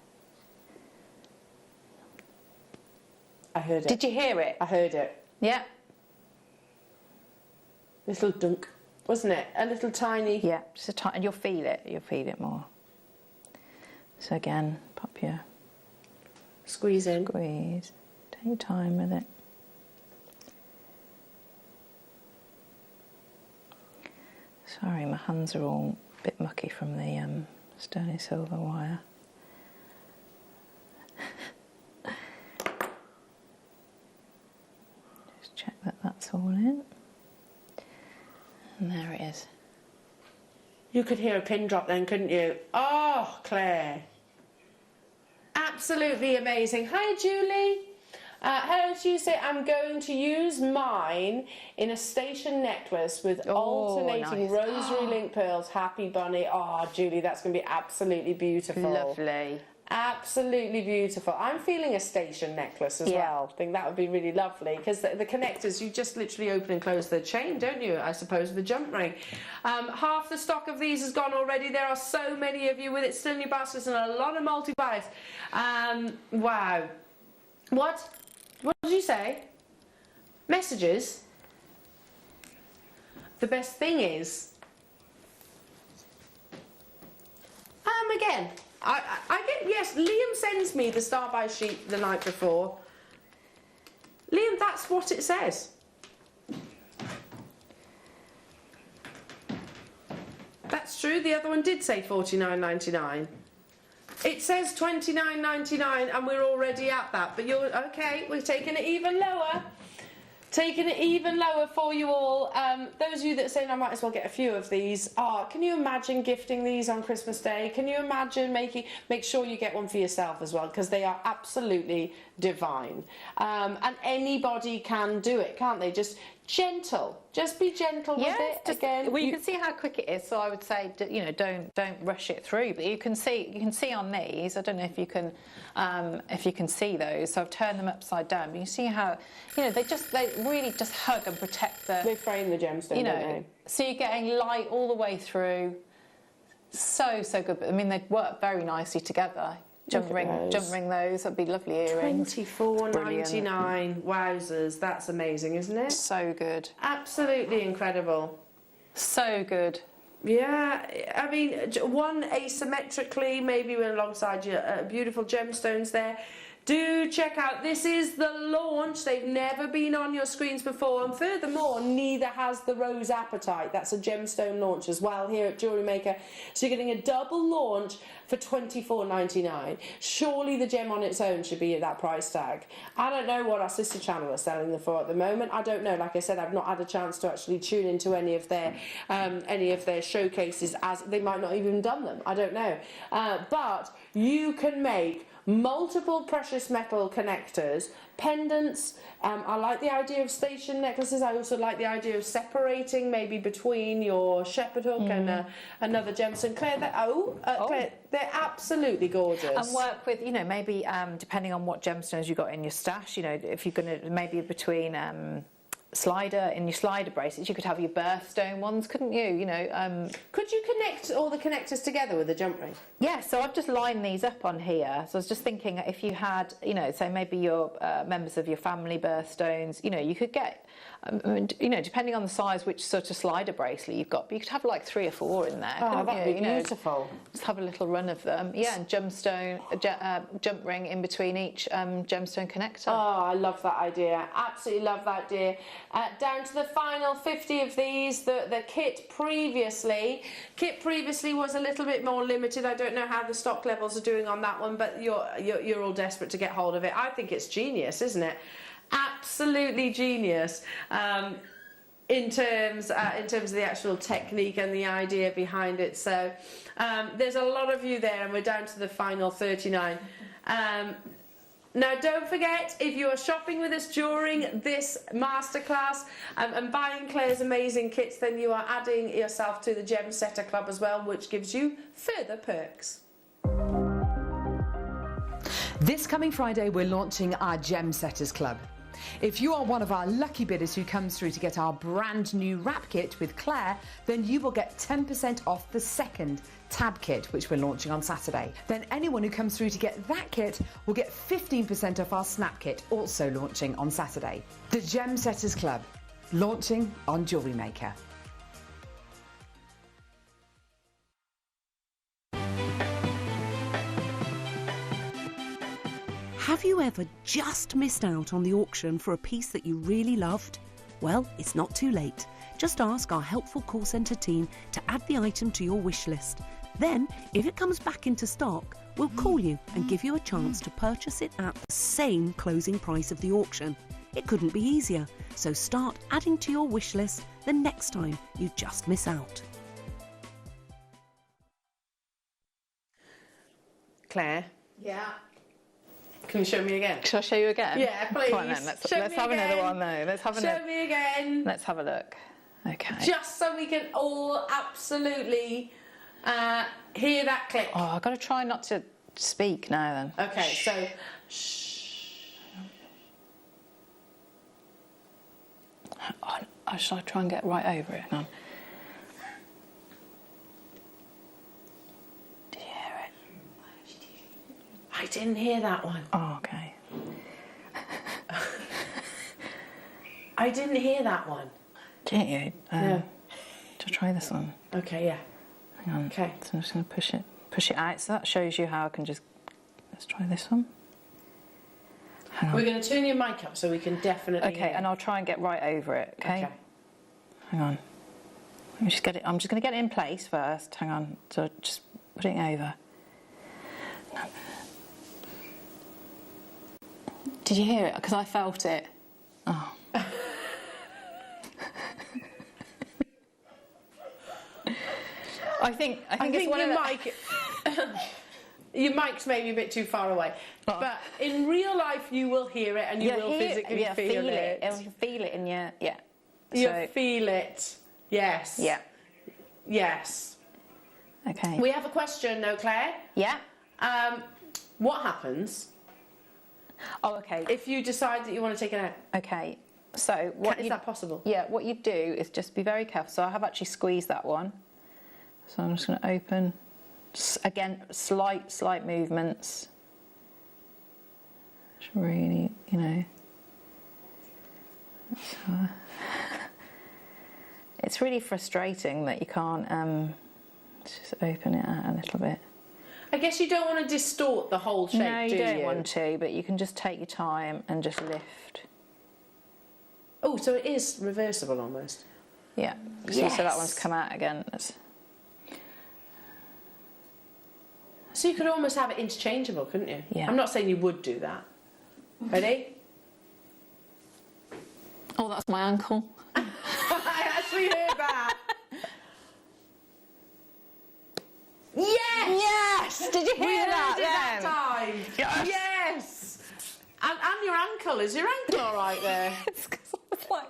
I heard it. Did you hear it? I heard it. Yeah. Little dunk, wasn't it? A little tiny. Yeah, just a tiny, and you'll feel it. You'll feel it more. So again, pop your squeeze in. Squeeze. Take your time with it. Sorry, my hands are all a bit mucky from the sterling silver wire. Just check that that's all in. And there it is. You could hear a pin drop then, couldn't you? Oh, Claire. Absolutely amazing. Hi, Julie. Hello, Tuesday. I'm going to use mine in a station necklace with alternating rosary link pearls. Happy bunny. Oh, Julie, that's going to be absolutely beautiful. Lovely. Absolutely beautiful. I'm feeling a station necklace as well. I think that would be really lovely because the connectors, you just literally open and close the chain, don't you? I suppose with the jump ring. Half the stock of these has gone already. There are so many of you with it still in your baskets and a lot of multi-buys. Wow. What did you say? Messages? The best thing is... again, I get, yes, Liam sends me the start by sheet the night before. Liam, that's what it says. That's true, the other one did say $49.99. It says $29.99 and we're already at that, but you're, okay, we're taking it even lower. Taking it even lower for you all. Those of you that are saying I might as well get a few of these. Can you imagine gifting these on Christmas Day? Can you imagine make sure you get one for yourself as well, because they are absolutely divine. And anybody can do it, can't they? Just gentle. Just be gentle with it. Again, well, you can see how quick it is. So I would say, you know, don't rush it through. But you can see on these. I don't know if you can see those. So I've turned them upside down. But you see how, you know, they really just hug and protect the. They frame the gemstone, you know, don't they? So you're getting light all the way through. So good. I mean, they work very nicely together. Jump ring those. That'd be lovely earrings. $24.99. Wowzers, that's amazing, isn't it? So good. Absolutely incredible. So good. Yeah, I mean, one asymmetrically, maybe alongside your beautiful gemstones there. Do check out, this is the launch. They've never been on your screens before, and furthermore, neither has the Rose Appetite. That's a gemstone launch as well here at Jewellery Maker. So you're getting a double launch for $24.99. Surely the gem on its own should be at that price tag. I don't know what our sister channel are selling them for at the moment. I don't know. Like I said, I've not had a chance to actually tune into any of their showcases, as they might not even done them. I don't know. But you can make multiple precious metal connectors, pendants. I like the idea of station necklaces. I also like the idea of separating maybe between your shepherd hook and another gemstone. Claire, Claire, they're absolutely gorgeous. And work with, you know, maybe depending on what gemstones you got in your stash, you know, if you're going to maybe between in your slider bracelets, you could have your birthstone ones, couldn't you? You know, could you connect all the connectors together with a jump ring? Yeah, so I've just lined these up on here. So I was just thinking, if you had, you know, so maybe your members of your family birthstones, you know, you could get, you know, depending on the size, which sort of slider bracelet you've got, but you could have like 3 or 4 in there. Oh, that'd be beautiful. Know, just have a little run of them. Yeah, and gemstone, jump ring in between each gemstone connector. Oh, I love that idea. Absolutely love that idea. Down to the final 50 of these. The kit previously was a little bit more limited. I don't know how the stock levels are doing on that one, but you're all desperate to get hold of it. I think it's genius, isn't it? Absolutely genius. In terms of the actual technique and the idea behind it. So there's a lot of you there, and we're down to the final 39. Now, don't forget, if you are shopping with us during this masterclass and buying Claire's amazing kits, then you are adding yourself to the Gem Setter Club as well, which gives you further perks. This coming Friday, we're launching our Gem Setters Club. If you are one of our lucky bidders who comes through to get our brand new wrap kit with Claire, then you will get 10% off the second tab kit, which we're launching on Saturday. Then anyone who comes through to get that kit will get 15% off our snap kit, also launching on Saturday. The Gem Setters Club, launching on Jewellery Maker. Have you ever just missed out on the auction for a piece that you really loved? Well, it's not too late. Just ask our helpful call centre team to add the item to your wish list. Then, if it comes back into stock, we'll call you and give you a chance to purchase it at the same closing price of the auction. It couldn't be easier, so start adding to your wish list the next time you just miss out. Claire? Yeah? Can you show me again? Shall I show you again? Yeah, please. Come on then, let's have another one though. Let's have Show me again. Let's have a look. Okay. Just so we can all absolutely hear that click. Oh, I've got to try not to speak now then. Okay, so shh. Oh, shall I try and get right over it? Hang on. I didn't hear that one. Oh, okay. I didn't hear that one. Didn't you? No. To try this one. Okay, yeah. Hang on. Okay. So I'm just going to push it out. So that shows you how I can just. Let's try this one. Hang on. We're going to turn your mic up so we can definitely. Okay, and I'll try and get right over it. Okay. Hang on. Let me just get it. I'm just going to get it in place first. Hang on. So just put it over. No. Did you hear it? Because I felt it. Oh. I think it's one your of mic. Your mic's maybe a bit too far away, but in real life you will hear it and you will physically feel it. You'll feel it in your You feel it. Yes. Yeah. Yes. Okay. We have a question, no, Claire? Yeah. What happens? Oh, okay. If you decide that you want to take it out. Okay. So Is that possible? Yeah. What you do is just be very careful. So I have actually squeezed that one. So I'm just going to open. Again, slight movements. It's really, you know. It's really frustrating that you can't just open it out a little bit. I guess you don't want to distort the whole shape, no, you don't want to, but you can just take your time and just lift. Oh, so it is reversible almost. Yeah. Yes. So that one's come out again. So you could almost have it interchangeable, couldn't you? Yeah. I'm not saying you would do that. Ready? Oh, that's my ankle. I actually heard that. Yes! Yes! Did you hear that? That time. Yes! And your ankle. Is your ankle all right there? It's 'cause I was like...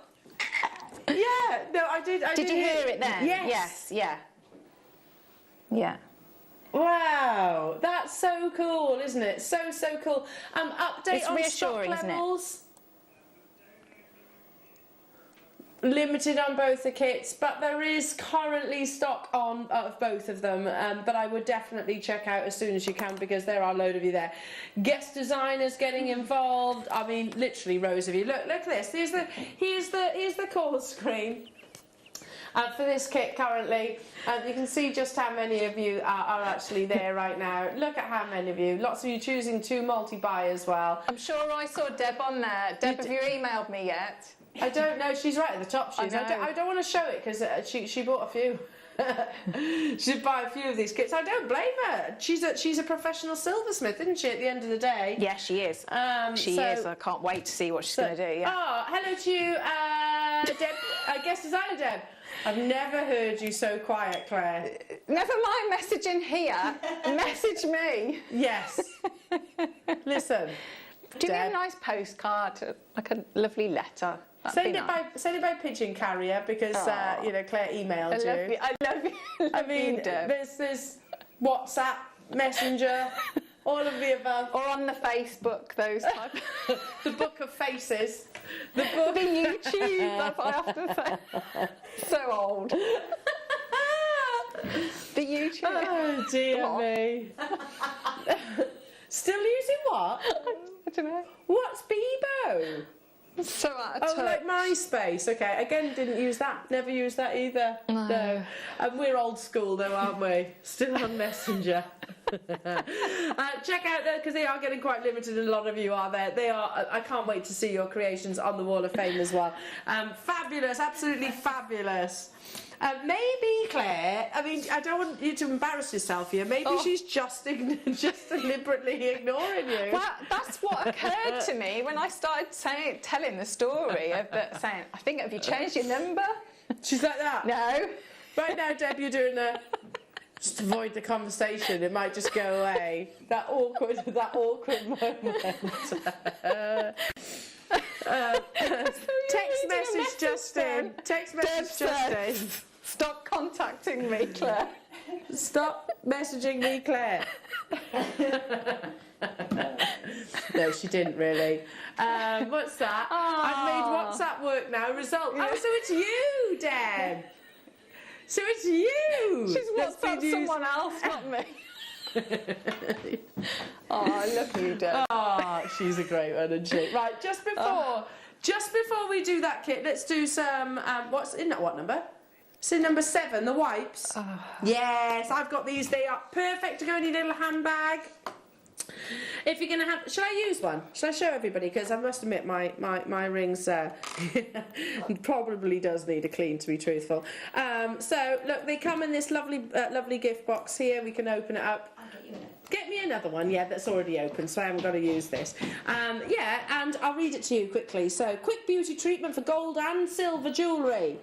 Yeah. No, I did. Did you hear it then? Yes. Yeah. Yeah. Wow, that's so cool, isn't it? So cool. Update It's on reassuring, stock isn't it? levels. Limited on both the kits, but there is currently stock on of both of them. But I would definitely check out as soon as you can because there are a load of you there. Guest designers getting involved. I mean, literally rows of you. Look at this. Here's the call screen. For this kit currently, you can see just how many of you are actually there right now. Look at how many of you. Lots of you choosing to multi-buy as well. I'm sure I saw Deb on there. Deb, have you emailed me yet? I don't know. She's right at the top. I don't want to show it because she bought a few. She'd buy a few of these kits. I don't blame her. She's a professional silversmith, isn't she? At the end of the day. Yeah, she is. She is. I can't wait to see what she's going to do. Yeah. Oh, hello to you, Deb. Guest designer Deb. I've never heard you so quiet, Claire. Never mind messaging here. Message me. Yes. Listen. Do you need a nice postcard, like a lovely letter? Send it by pigeon carrier because Claire emailed you. I love you. I mean, there's WhatsApp, Messenger, all of the above. Or on the Facebook, those type. The book of faces. The YouTube. That's what I have to say. So old. The YouTube. Oh dear me. Still using what? I don't know. What's Bebo? So out of touch. Like MySpace. Okay, again, didn't use that. Never used that either. No. And we're old school though, aren't we? Still on Messenger. Check out that because they are getting quite limited and a lot of you are there. They are. I can't wait to see your creations on the Wall of Fame as well. Fabulous, absolutely fabulous. Maybe Claire, I mean, I don't want you to embarrass yourself here. Maybe she's just deliberately ignoring you. Well, that's what occurred to me when I started telling the story of saying, I think, have you changed your number? She's like that? No. Right now, Deb, you're doing just avoid the conversation. It might just go away. That awkward moment. Text message Justin. Text message Justin. Stop contacting me, Claire. Stop messaging me, Claire. No, she didn't really. What's that? I've made WhatsApp work now. Result. Oh, so it's you, Deb. So it's you. She's WhatsApped someone else, not me. Oh, I love you, Deb. Oh, she's a great one, isn't she? Right, just before we do that kit, let's do some. What's in that? What number? So number 7, the wipes. Yes, I've got these. They are perfect to go in your little handbag. If you're going to have... Shall I use one? Shall I show everybody? Because I must admit my rings probably does need a clean, to be truthful. So, look, they come in this lovely gift box here. We can open it up. Get me another one, yeah, that's already open, so I haven't got to use this. Yeah, and I'll read it to you quickly. So, quick beauty treatment for gold and silver jewellery.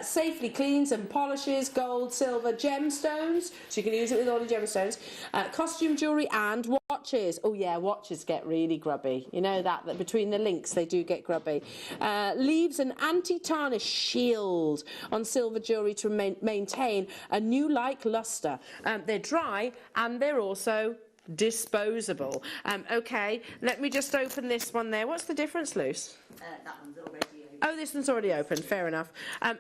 Safely cleans and polishes gold, silver, gemstones, so you can use it with all the gemstones. Costume jewellery and watches. Oh yeah, watches get really grubby. You know that between the links they do get grubby. Leaves an anti-tarnish shield on silver jewellery to maintain a new-like lustre. They're dry and they're also disposable. Okay, let me just open this one there. What's the difference, Luce? That one's already open. Oh, this one's already open. Fair enough.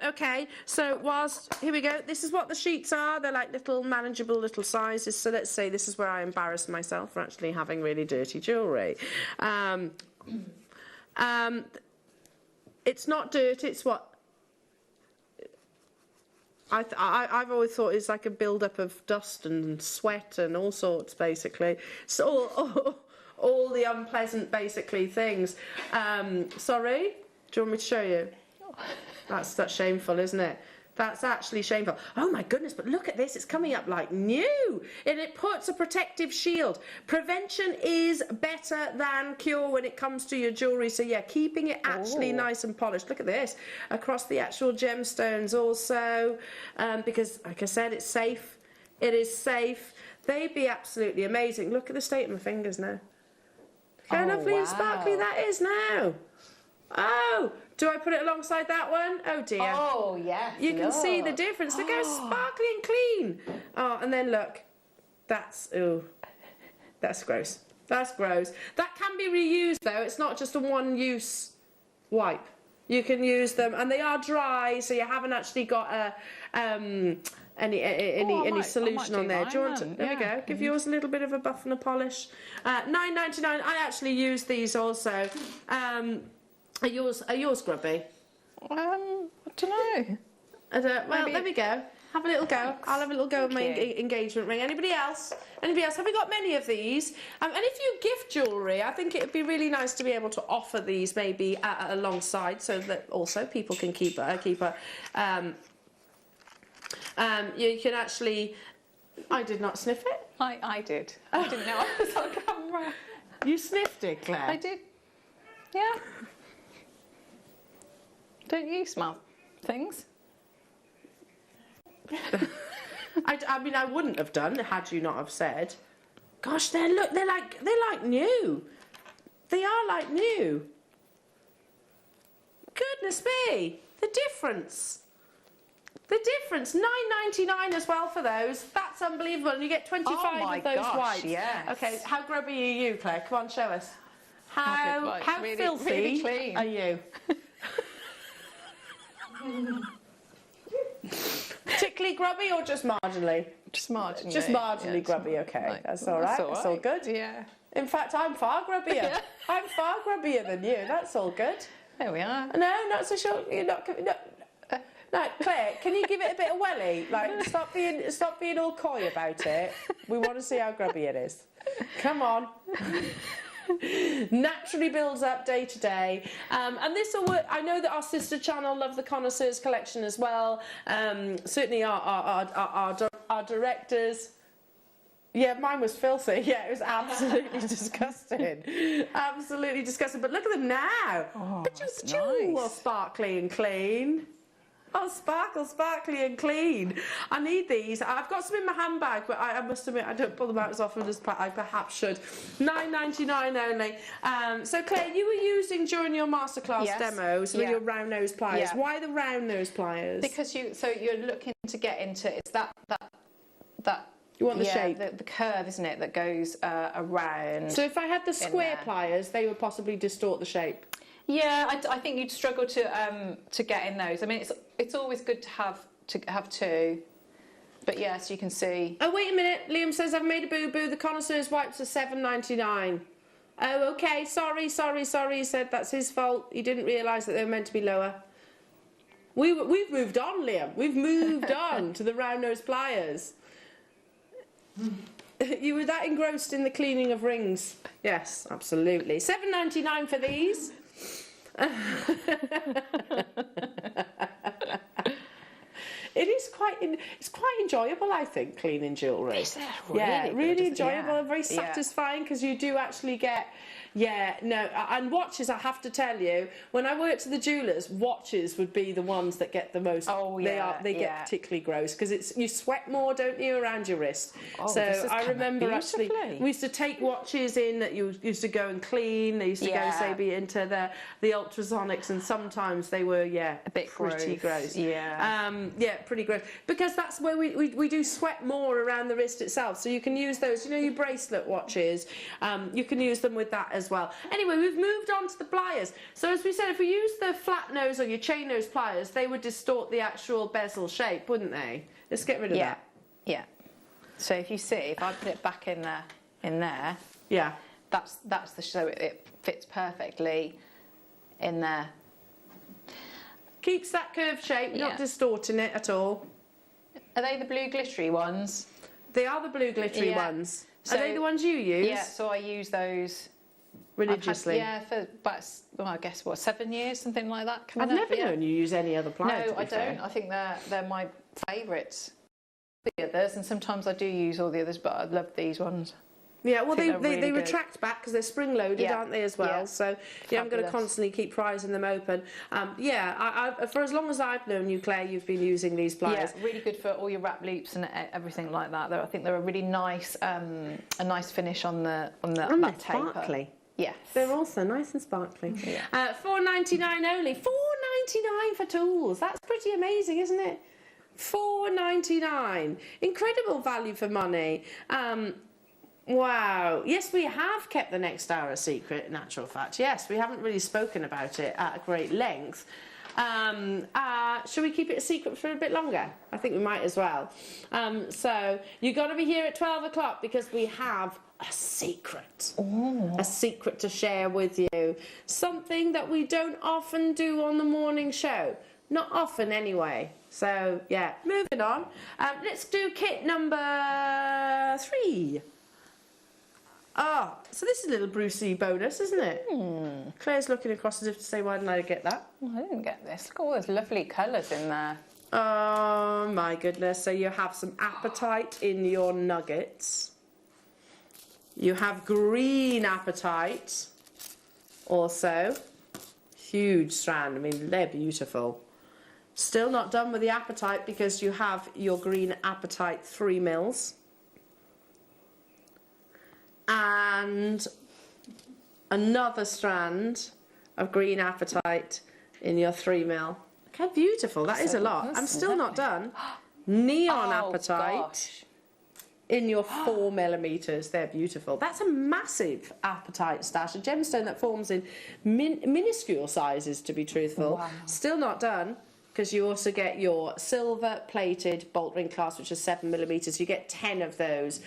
Okay, so whilst... Here we go. This is what the sheets are. They're like little manageable little sizes. So let's say this is where I embarrass myself for actually having really dirty jewellery. It's not dirt, it's what... I've always thought it's like a build-up of dust and sweat and all sorts, basically. So all the unpleasant, basically, things. Sorry? Do you want me to show you? That's shameful, isn't it? That's actually shameful. Oh my goodness, but look at this. It's coming up like new. And it puts a protective shield. Prevention is better than cure when it comes to your jewellery. So yeah, keeping it actually nice and polished. Look at this. Across the actual gemstones also. Because like I said, it's safe. It is safe. They'd be absolutely amazing. Look at the state of my fingers now. Look how lovely and sparkly that is now. Oh, do I put it alongside that one? Oh dear. Oh, yes. You can see the difference. Look how sparkly and clean. Oh, and then look. That's gross. That's gross. That can be reused though. It's not just a one-use wipe. You can use them, and they are dry, so you haven't actually got any solution on there. Do you want to? There we go. Give yours a little bit of a buff and a polish. $9.99. I actually use these also. Are yours grubby? I don't know. Well, there we go. Have a little go. I'll have a little go with my engagement ring. Anybody else? Anybody else? Have we got many of these? And if you gift jewellery, I think it'd be really nice to be able to offer these maybe alongside, so that also people can keep a. You can actually. I did not sniff it. I did. I didn't know I was on camera. You sniffed it, Claire. I did. Yeah. Don't you smell things? I mean, I wouldn't have done had you not have said. Gosh, they're like new. They are like new. Goodness me, the difference. The difference. $9.99 as well for those. That's unbelievable. And you get 25 of those wipes. Yes. Okay, how grubby are you, Claire? Come on, show us. How really, filthy really clean. are you? Particularly grubby or just marginally? Just marginally. Just marginally grubby, okay. That's all right. That's all good. Yeah. In fact, I'm far grubbier. I'm far grubbier than you. That's all good. There we are. No, not so sure. You're not. No, Claire, can you give it a bit of welly? Like, stop being all coy about it. We want to see how grubby it is. Come on. Naturally builds up day to day, and this will work. I know that our sister channel Love the Connoisseurs collection as well. Certainly our directors. Yeah, mine was filthy. Yeah, it was absolutely disgusting. Absolutely disgusting. But look at them now. Oh, but just all sparkly and clean. Oh, sparkly and clean. I need these. I've got some in my handbag, but I must admit I don't pull them out as often as I perhaps should. $9.99 only. So Claire, you were using during your masterclass demos with your round nose pliers. Yeah. Why the round nose pliers? Because you're looking to get into it's that you want the shape, the curve, isn't it, that goes around. So if I had the square pliers, they would possibly distort the shape. Yeah, I think you'd struggle to get in those. I mean, it's always good to have two, but yes, you can see. Oh wait a minute, Liam says I've made a boo-boo. The connoisseurs wipes are $7.99. Oh okay, sorry. He said that's his fault. He didn't realise that they were meant to be lower. We've moved on, Liam. We've moved on to the round nose pliers. You were that engrossed in the cleaning of rings. Yes, absolutely. $7.99 for these. It is it's quite enjoyable, I think, cleaning jewellery. It's yeah, really good, enjoyable and very yeah. satisfying because you do actually get. Yeah, no, and watches, I have to tell you, when I worked at the jewellers, watches would be the ones that get the most. Oh, yeah, they get particularly gross because you sweat more, don't you, around your wrist. Oh, so this has I come out remember actually, beautifully. we used to take watches in that you used to go and clean. They used to go, say, be into the ultrasonics, and sometimes they were, a bit pretty gross. Yeah. Pretty gross. Because that's where we do sweat more around the wrist itself. So you can use those, your bracelet watches. You can use them with that as well. Anyway, we've moved on to the pliers. So as we said, if we use the flat nose or your chain nose pliers, they would distort the actual bezel shape, wouldn't they? Let's get rid of that. Yeah. So if you see, if I put it back in there. Yeah. That's so it fits perfectly in there. Keeps that curved shape, not distorting it at all. Are they the blue glittery ones? They are the blue glittery ones. So, are they the ones you use? Yeah, so I use those religiously. For about, I guess 7 years, something like that. I've never known you use any other pliers. No, I don't. I think they're my favourites. The others, and sometimes I do use all the others, but I love these ones. Yeah, well, they really retract back because they're spring-loaded, aren't they, as well? Yeah. So, I'm going to constantly keep prizing them open. For as long as I've known you, Claire, you've been using these pliers. Yeah, really good for all your wrap loops and everything like that. I think they're a really nice, a nice finish on that taper. Sparkly. Yes. They're also nice and sparkly. Yeah. $4.99 only. $4.99 for tools. That's pretty amazing, isn't it? $4.99. Incredible value for money. Wow. Yes, we have kept the next hour a secret, in actual fact. Yes, we haven't really spoken about it at great length. Shall we keep it a secret for a bit longer? I think we might as well. So you've got to be here at 12 o'clock because we have a secret. Ooh. A secret to share with you. Something that we don't often do on the morning show. Not often anyway. So, yeah, moving on. Let's do kit number 3. So this is a little Brucey bonus, isn't it? Claire's looking across as if to say, why didn't I get that? I didn't get this. Look at all those lovely colours in there. Oh, my goodness. So you have some apatite in your nuggets. You have green apatite also. Huge strand. I mean, they're beautiful. Still not done with the apatite because you have your green apatite 3 mils. And another strand of green apatite in your 3 mil. Look how beautiful. That is a lot. I'm still not done. Neon apatite in your 4 millimeters. They're beautiful. That's a massive apatite stash. A gemstone that forms in minuscule sizes, to be truthful. Wow. Still not done. Because you also get your silver plated bolt ring clasp, which is 7 millimeters. You get 10 of those.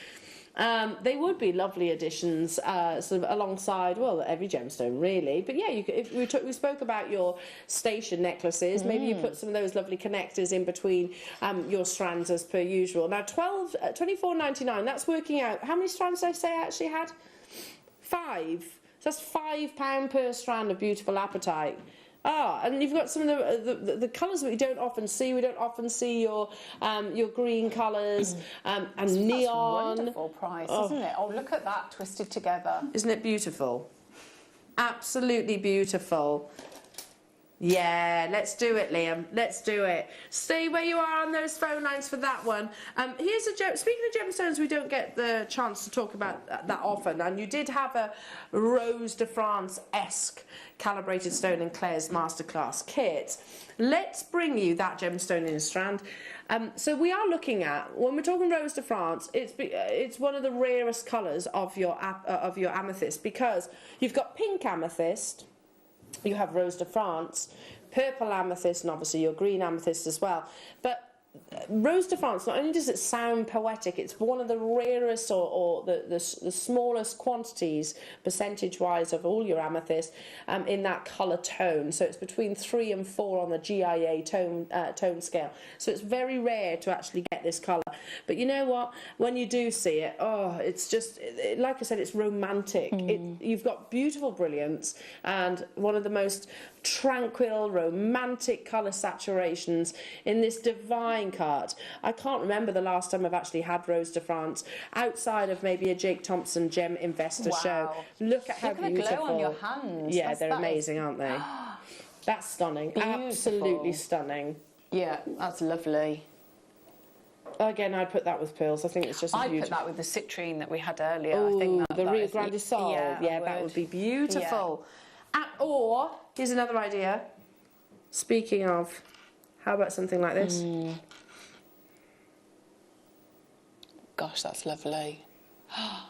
They would be lovely additions, sort of alongside, well, every gemstone really. But yeah, if we spoke about your station necklaces. Maybe you put some of those lovely connectors in between your strands as per usual. Now, $24.99. That's working out. How many strands did I say I actually had? 5. So that's £5 per strand of beautiful apatite. And you've got some of the colours that we don't often see. We don't often see your green colours and neon. That's a wonderful price, isn't it? Oh, look at that twisted together. Isn't it beautiful? Absolutely beautiful. Yeah, let's do it, Liam. Let's do it. Stay where you are on those phone lines for that one. Here's a joke. Speaking of gemstones, we don't get the chance to talk about that often. And you did have a Rose de France-esque calibrated stone in Claire's Masterclass kit. Let's bring you that gemstone in a strand. So we are looking at, when we're talking Rose de France, it's one of the rarest colours of your amethyst because you've got pink amethyst. You have Rose de France, purple amethyst, and obviously your green amethyst as well. But Rose de France, not only does it sound poetic, it's one of the rarest or the smallest quantities, percentage-wise, of all your amethyst in that colour tone. So it's between 3 and 4 on the GIA tone scale. So it's very rare to actually get this colour. But you know what? When you do see it, it's just, like I said, it's romantic. You've got beautiful brilliance and one of the most tranquil, romantic colour saturations in this divine flying cart. I can't remember the last time I've actually had Rose de France outside of maybe a Jake Thompson Gem Investor show. Look at how Look at beautiful. the glow on your hands. Yeah, they're amazing, aren't they? That's stunning. Beautiful. Absolutely stunning. Yeah, that's lovely. Again, I'd put that with pearls. I think it's just I'd beautiful. put that with the citrine that we had earlier. Oh, I think the Rio Grande Sol. Yeah, that would be beautiful. Or, here's another idea. Speaking of, how about something like this? Gosh, that's lovely.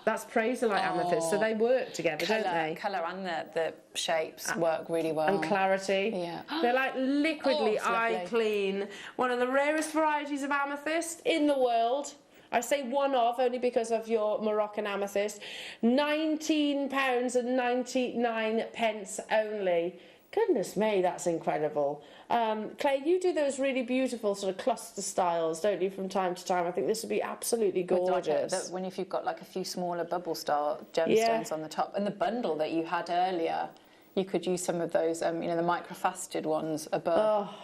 That's Praserite Amethyst, so they work together, don't they? Colour and the shapes work really well. And clarity. Yeah. They're like liquidly eye clean. One of the rarest varieties of amethyst in the world. I say one of, only because of your Moroccan amethyst. £19.99 only. Goodness me, that's incredible. Clay, you do those really beautiful sort of cluster styles, don't you, from time to time? I think this would be absolutely gorgeous. If you've got like a few smaller bubble star gemstones on the top, and the bundle that you had earlier, you could use some of those, the microfaceted ones above. Oh,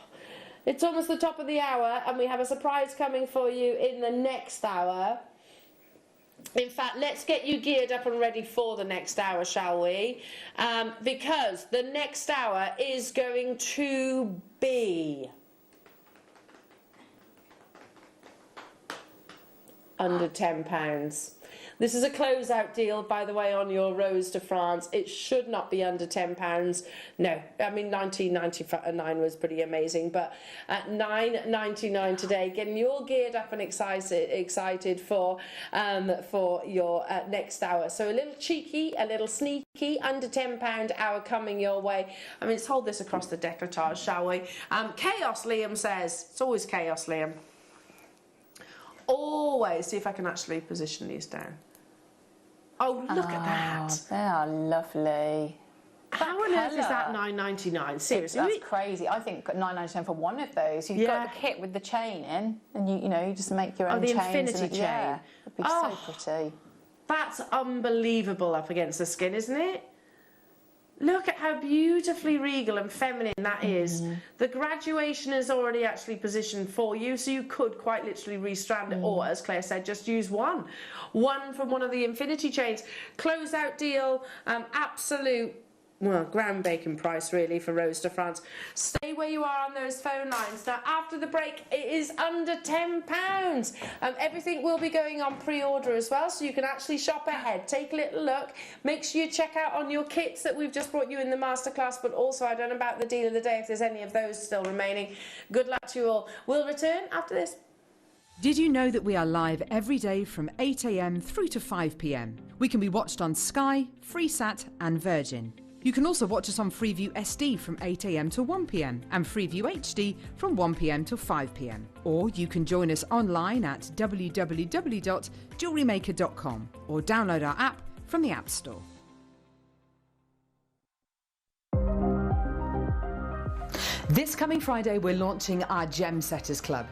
it's almost the top of the hour, and we have a surprise coming for you in the next hour. In fact, let's get you geared up and ready for the next hour, shall we? Because the next hour is going to be under £10. This is a closeout deal, by the way, on your Rose de France. It should not be under £10. No, I mean, 19.99 was pretty amazing, but at $9.99 today, getting you all geared up and excited for your next hour. So a little cheeky, a little sneaky, under £10 hour coming your way. I mean, let's hold this across the décolletage, shall we? Chaos, Liam says. It's always chaos, Liam. Always. See if I can actually position these down. Oh, look at that. They are lovely. How on earth is that £9.99? Seriously, that's crazy. I think £9.99 for one of those. You've got the kit with the chain in, and you just make your own the chains. infinity chain. Yeah, it'd be so pretty. That's unbelievable up against the skin, isn't it? Look at how beautifully regal and feminine that is. The graduation is already actually positioned for you, so you could quite literally restrand it, or, as Claire said, just use one. One from one of the infinity chains. Closeout deal, absolute, well, groundbreaking price really for Rose de France. Stay where you are on those phone lines. Now, after the break, it is under £10. Everything will be going on pre-order as well, so you can actually shop ahead. Take a little look. Make sure you check out on your kits that we've just brought you in the Masterclass, but also I don't know about the deal of the day if there's any of those still remaining. Good luck to you all. We'll return after this. Did you know that we are live every day from 8 a.m. through to 5 p.m? We can be watched on Sky, Freesat and Virgin. You can also watch us on Freeview SD from 8 a.m. to 1 p.m. and Freeview HD from 1 p.m. to 5 p.m. Or you can join us online at www.JewelleryMaker.com or download our app from the App Store. This coming Friday, we're launching our Gem Setters Club.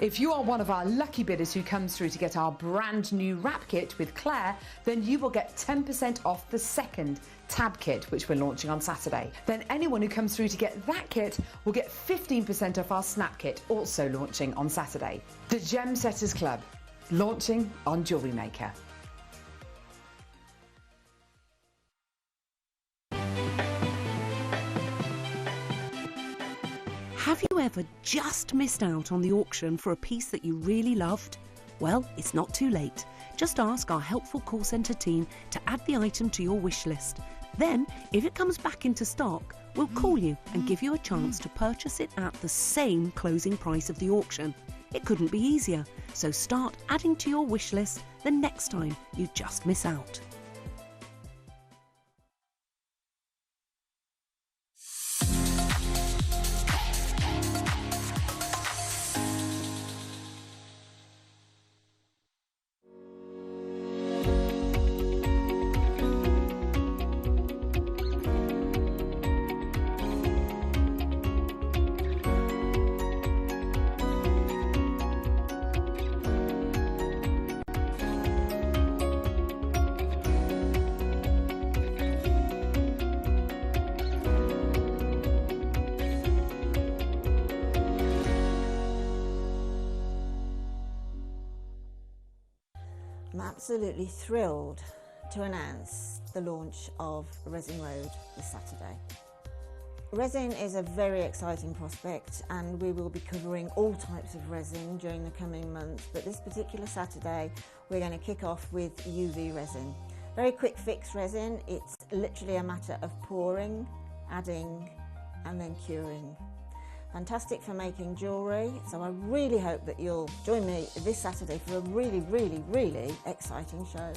If you are one of our lucky bidders who comes through to get our brand new wrap kit with Claire, then you will get 10% off the second tab kit, which we're launching on Saturday. Then anyone who comes through to get that kit will get 15% off our snap kit, also launching on Saturday. The Gem Setters Club, launching on Jewellery Maker. Have you ever just missed out on the auction for a piece that you really loved? Well, it's not too late. Just ask our helpful call centre team to add the item to your wish list. Then, if it comes back into stock, we'll call you and give you a chance to purchase it at the same closing price of the auction. It couldn't be easier, so start adding to your wish list the next time you just miss out. I'm absolutely thrilled to announce the launch of Resin Road this Saturday. Resin is a very exciting prospect and we will be covering all types of resin during the coming months, but this particular Saturday we're going to kick off with UV resin. Very quick fix resin, it's literally a matter of pouring, adding and then curing. Fantastic for making jewellery, so I really hope that you'll join me this Saturday for a really, really, really exciting show.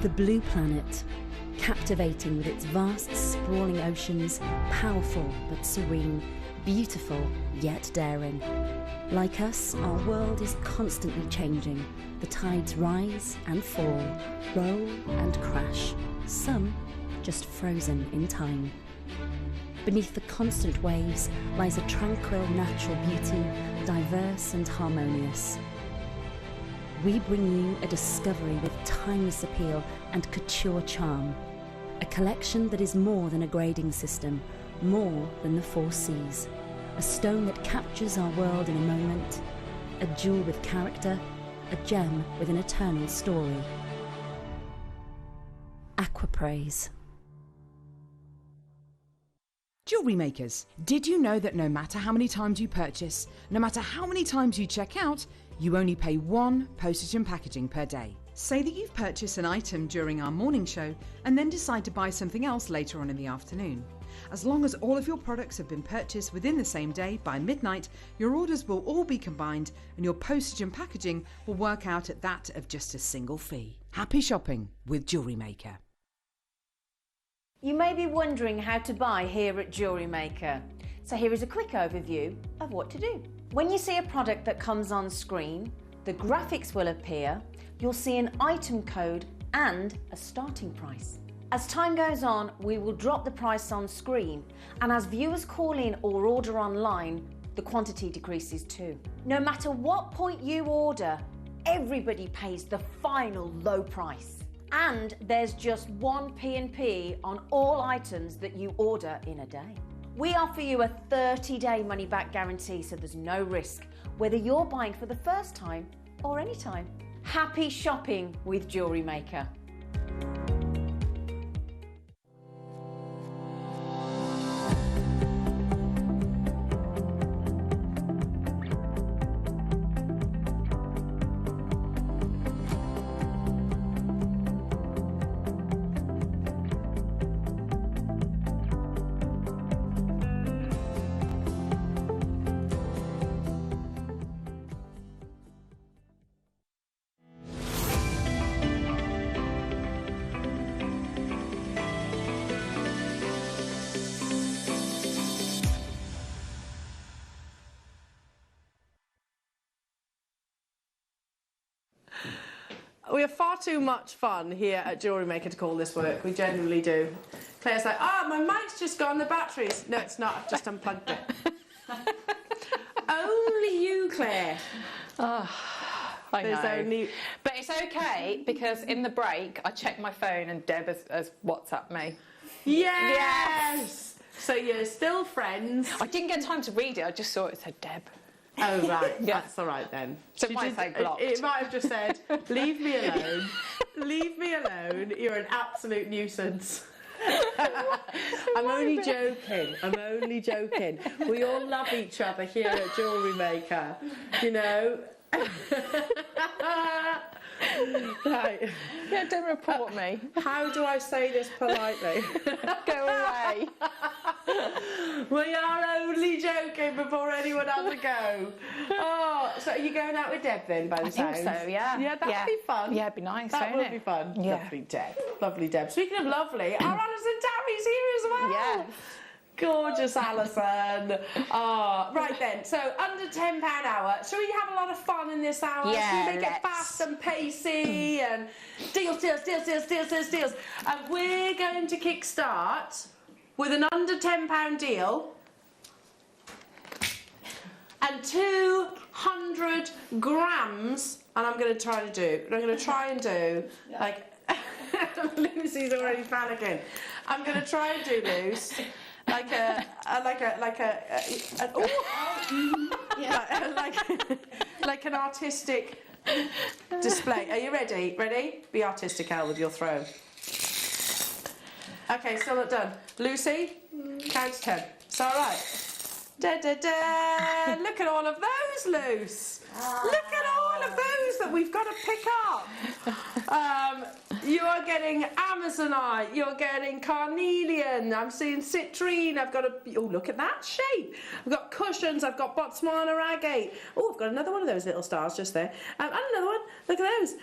The Blue Planet, captivating with its vast, sprawling oceans, powerful but serene, beautiful yet daring. Like us, our world is constantly changing. The tides rise and fall, roll and crash, some just frozen in time. Beneath the constant waves lies a tranquil natural beauty, diverse and harmonious. We bring you a discovery with timeless appeal and couture charm. A collection that is more than a grading system, more than the 4 Cs. A stone that captures our world in a moment. A jewel with character, a gem with an eternal story. Aquapraise. Jewellery makers, did you know that no matter how many times you purchase, no matter how many times you check out, you only pay 1 postage and packaging per day? Say that you've purchased an item during our morning show and then decide to buy something else later on in the afternoon. As long as all of your products have been purchased within the same day by midnight, your orders will all be combined and your postage and packaging will work out at that of just a single fee. Happy shopping with Jewellery Maker. You may be wondering how to buy here at Jewellery Maker. So here is a quick overview of what to do. When you see a product that comes on screen, the graphics will appear, you'll see an item code and a starting price. As time goes on, we will drop the price on screen, and as viewers call in or order online, the quantity decreases too. No matter what point you order, everybody pays the final low price. And there's just 1 P&P on all items that you order in a day. We offer you a 30-day money-back guarantee, so there's no risk, whether you're buying for the first time or any time. Happy shopping with Jewellery Maker. We have far too much fun here at Jewellery Maker to call this work. We genuinely do. Claire's like, my mic's just gone, the batteries. No, it's not, I've just unplugged it. Only you, Claire. I know. But it's okay, because in the break, I checked my phone and Deb has WhatsApped me. Yes! So you're still friends. I didn't get time to read it, I just saw it said Deb. Oh, right. Yeah. That's all right then. So it might say blocked. It might have just said, leave me alone. Leave me alone. You're an absolute nuisance. I'm only joking. I'm only joking. We all love each other here at Jewellery Maker. You know? Right. Yeah, don't report me. How do I say this politely? Go away. We are only joking before anyone has a go. Oh, so are you going out with Deb then, by the sounds? I think so, yeah. Yeah, that'd be fun. Yeah, it'd be nice, That would it? be fun. Yeah. Lovely Deb. Lovely Deb. Speaking of lovely, our Alison Tarry's here as well. Yeah. Gorgeous Alison. Right then, so under £10 hour. Shall we have a lot of fun in this hour? Yeah, Should we make it fast and pacey and deals. And we're going to kickstart with an under £10 deal and 200 grams. And I'm going to try and do like Lucy's already panicking. I'm going to try and do loose. Like a like an artistic display. Are you ready? Ready? Be artistic, Elle, with your throw. Okay, still not done. Lucy, count to 10. It's all right. Da, da, da. Look at all of those, Luce. Look at all of those that we've got to pick up. You are getting Amazonite, you're getting Carnelian, I'm seeing Citrine, I've got oh, look at that shape. I've got cushions, I've got Botswana agate. Oh, I've got another one of those little stars just there. And another one, look at those.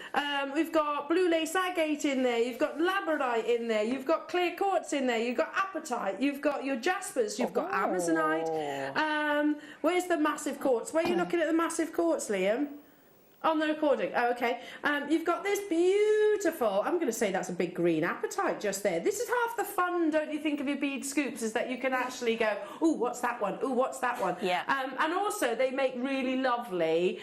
We've got blue lace agate in there, you've got labradorite in there, you've got clear quartz in there, you've got apatite, you've got your jaspers, you've got Amazonite. Where's the massive quartz? Where are you looking at the massive quartz, Liam? On the recording. Oh, okay. You've got this beautiful, I'm going to say that's a big green apatite just there. This is half the fun, don't you think, of your bead scoops, is that you can actually go, ooh, what's that one? Ooh, what's that one? Yeah. And also, they make really lovely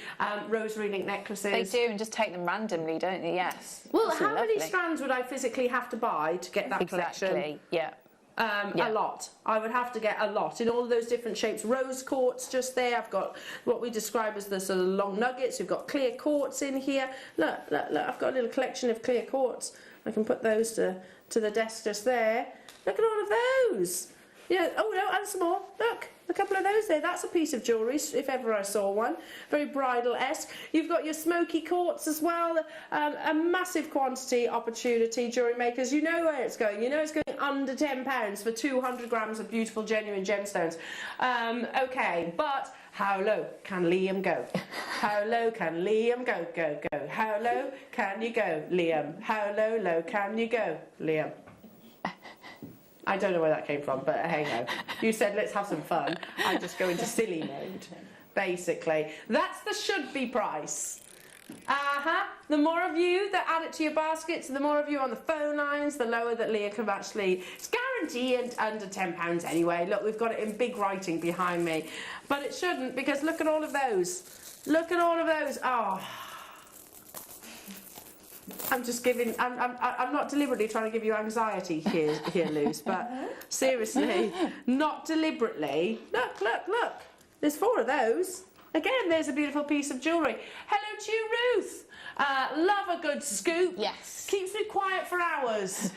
rosary link necklaces. They do, and just take them randomly, don't they? Yes. Well, Absolutely how many lovely. strands would I physically have to buy to get that collection? Exactly, yeah. A lot. I would have to get a lot in all of those different shapes. Rose quartz just there. I've got what we describe as the sort of long nuggets. We've got clear quartz in here. Look, look, look. I've got a little collection of clear quartz. I can put those to the desk just there. Look at all of those. Yeah. Oh no, and some more. Look. A couple of those there. That's a piece of jewellery, if ever I saw one. Very bridal-esque. You've got your smoky quartz as well. A massive quantity opportunity, jewellery makers. You know where it's going. You know it's going under £10 for 200 grams of beautiful, genuine gemstones. Okay, but how low can Liam go? How low can Liam go? Go, go. How low can you go, Liam? How low can you go, Liam? I don't know where that came from, but hey ho. You said let's have some fun. I just go into silly mode, basically. That's the should-be price. The more of you that add it to your baskets, the more of you on the phone lines, the lower that Leah can actually... It's guaranteed under £10 anyway. Look, we've got it in big writing behind me. But it shouldn't, because look at all of those. Look at all of those. Oh... I'm just giving. I'm not deliberately trying to give you anxiety here, Luce. But seriously, not deliberately. Look, look, look. There's 4 of those. Again, there's a beautiful piece of jewellery. Hello to you, Ruth. Love a good scoop. Yes. Keeps me quiet for hours.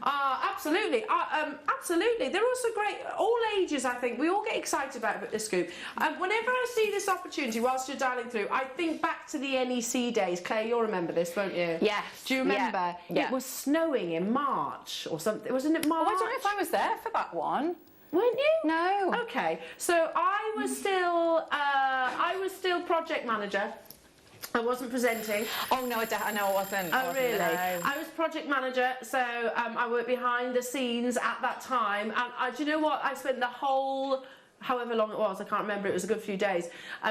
Absolutely. Absolutely. They're also great. All ages, I think. We all get excited about the scoop. Whenever I see this opportunity, whilst you're dialing through, I think back to the NEC days. Claire, you'll remember this, won't you? Yes. Do you remember? Yeah. It was snowing in March or something. Wasn't it March? Oh, I don't know if I was there for that one. Weren't you? No. Okay. So I was still project manager. I wasn't presenting. Oh no, I know I wasn't. Oh really? No. I was project manager, so I worked behind the scenes at that time. And do you know what? I spent the whole, however long it was, I can't remember. It was a good few days.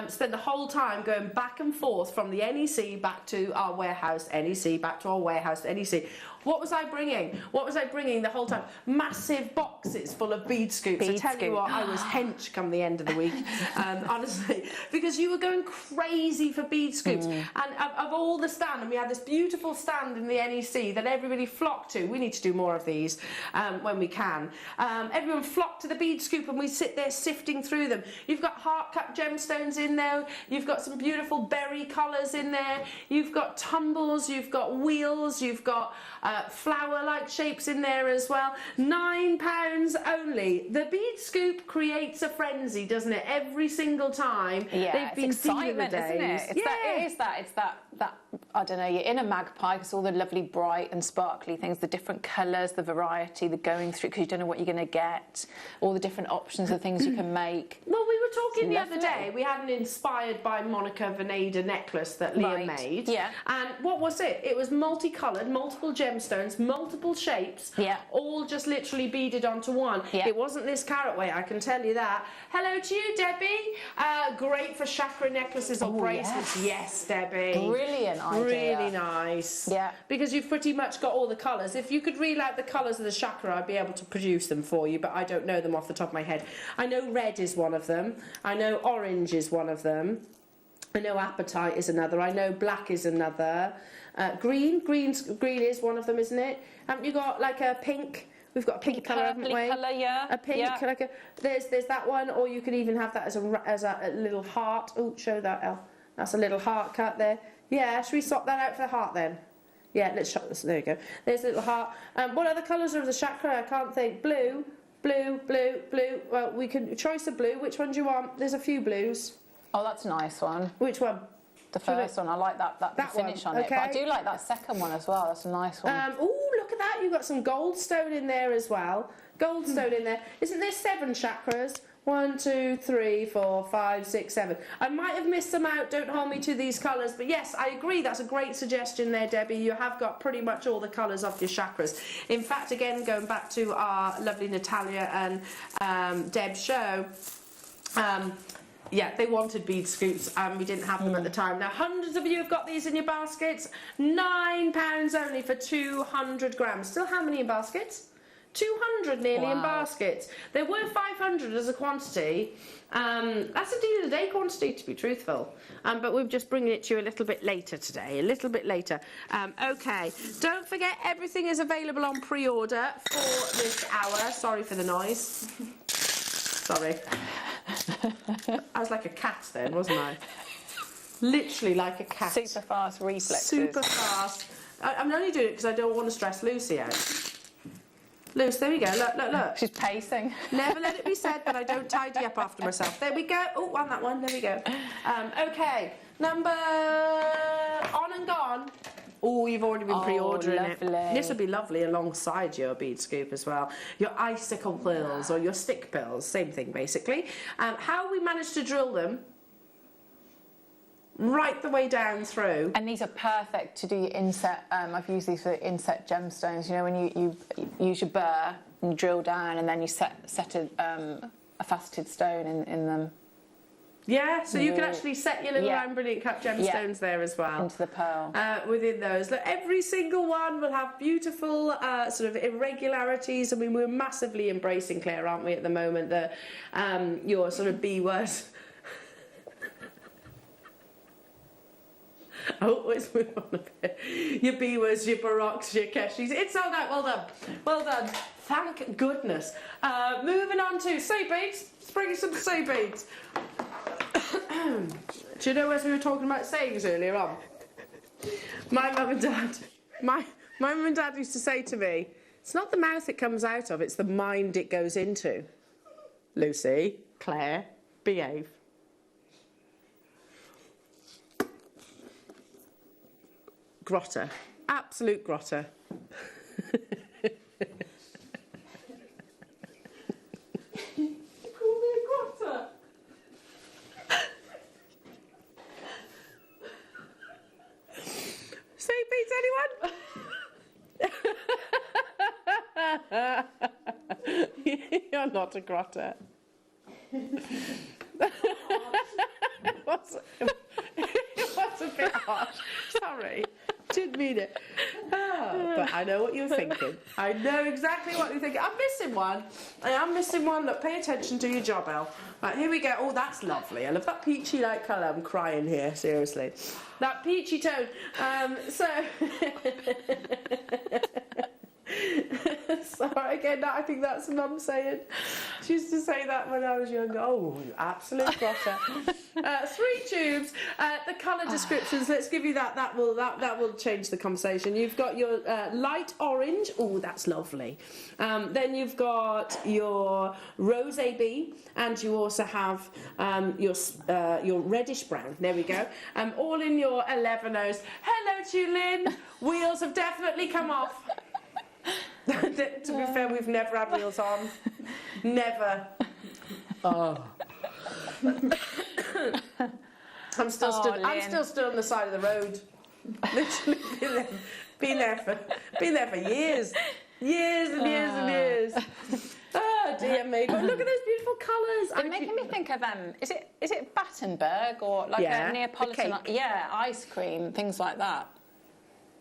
Spent the whole time going back and forth from the NEC back to our warehouse, NEC back to our warehouse, NEC. What was I bringing? What was I bringing the whole time? Massive boxes full of bead scoops. I tell you what, I was hench come the end of the week, honestly, because you were going crazy for bead scoops. And of all the stand, and we had this beautiful stand in the NEC that everybody flocked to. We need to do more of these when we can. Everyone flocked to the bead scoop, and we sit there sifting through them. You've got heart-cut gemstones in there. You've got some beautiful berry colours in there. You've got tumbles. You've got wheels. You've got flower-like shapes in there as well. £9 only. The bead scoop creates a frenzy, doesn't it? Every single time. Yeah, they've been excitement, isn't it? It's that I don't know, you're in a magpie because all the lovely bright and sparkly things, the different colours, the variety, the going through, because you don't know what you're going to get, all the different options of things you can make. Well, we were talking the other day, we had an inspired by Monica Veneda necklace that Leah made. Yeah. And what was it? It was multicoloured, multiple gemstones, multiple shapes, all just literally beaded onto one. Yeah. It wasn't this carat weight, I can tell you that. Hello to you, Debbie. Great for chakra necklaces or bracelets. Yes, Debbie. Brilliant idea. Really nice. Yeah. Because you've pretty much got all the colours. If you could reel out the colours of the chakra, I'd be able to produce them for you, but I don't know them off the top of my head. I know red is one of them. I know orange is one of them. I know apatite is another. I know black is another. Green is one of them, isn't it? Haven't you got like a pink We've got a pink colour, haven't we? Colour, yeah. A pink, yeah. like a, there's that one, or you could even have that as a little heart. Oh, show that, Elle. That's a little heart cut there. Yeah, should we swap that out for the heart then? Yeah, let's shut this. There you go. There's a little heart. What other colours are of the chakra? I can't think. Blue, blue, blue, blue. Well, we can choice a blue. Which one do you want? There's a few blues. Oh, that's a nice one. Which one? The first one. I like that finish one, on it. okay. But I do like that second one as well. That's a nice one. Oh, look at that. You've got some goldstone in there as well. Goldstone in there. Isn't there 7 chakras? 1, 2, 3, 4, 5, 6, 7. I might have missed them out. Don't hold me to these colours. But yes, I agree. That's a great suggestion there, Debbie. You have got pretty much all the colours of your chakras. In fact, again, going back to our lovely Natalia and Deb's show, yeah, they wanted bead scoops and we didn't have them at the time. Now, hundreds of you have got these in your baskets. £9 only for 200 grams. Still how many in baskets? 200 nearly in baskets. There were 500 as a quantity. That's a deal of the day quantity, to be truthful. But we're just bringing it to you a little bit later today, a little bit later. Okay, don't forget everything is available on pre-order for this hour. Sorry for the noise. Sorry. I was like a cat then, wasn't I? Literally like a cat. Super fast reflexes. Super fast. I'm only doing it because I don't want to stress Lucy out. Luce, there we go. Look, look, look. She's pacing. Never let it be said that I don't tidy up after myself. There we go. Oh, on that one. There we go. Okay. Number on and gone. Oh, you've already been pre-ordering it. This would be lovely alongside your bead scoop as well. Your icicle pills or your stick pills. Same thing, basically. How we managed to drill them right the way down through. And these are perfect to do your inset. I've used these for inset gemstones. You know, when you use your burr and you drill down and then you set a faceted stone in them. Yeah, so you can actually set your little round brilliant cup gemstones there as well. Into the pearl. Within those. Look, every single one will have beautiful sort of irregularities. I mean, we're massively embracing, Claire, aren't we, at the moment, your sort of B word. Oh, let's move on a bit. Your B-words, your barocks, your keshis. It's all that. Well done. Well done. Thank goodness. Moving on to sea beads. Let's bring you some sea beads. Do you know, as we were talking about sayings earlier on, my mum and dad used to say to me, it's not the mouth it comes out of, it's the mind it goes into. Lucy, Claire, behave. Grotter. Absolute grotter. You call me a grotter? Say beats anyone? You're not a grotter. It was a bit harsh. Sorry. Didn't mean it. Oh, but I know what you're thinking. I know exactly what you're thinking. I'm missing one. I am missing one. Look, pay attention to your job, Elle. Right, here we go. Oh, that's lovely. I love that peachy light colour. I'm crying here, seriously. That peachy tone. Sorry, again, I think that's Mum saying. She used to say that when I was younger. Oh, you absolute grotter. 3 tubes. The colour descriptions. Let's give you that. That will change the conversation. You've got your light orange. Oh, that's lovely. Then you've got your rose AB, and you also have your reddish brown. There we go. All in your 11-0s. Hello to you, Lynn. Wheels have definitely come off. To be fair, we've never had wheels on. Never. Oh. I'm still stood on the side of the road. Literally been there for years. Years and years and years. Oh dear me. But look at those beautiful colours. It's making me think of is it Battenberg or like a Neapolitan ice cream, things like that.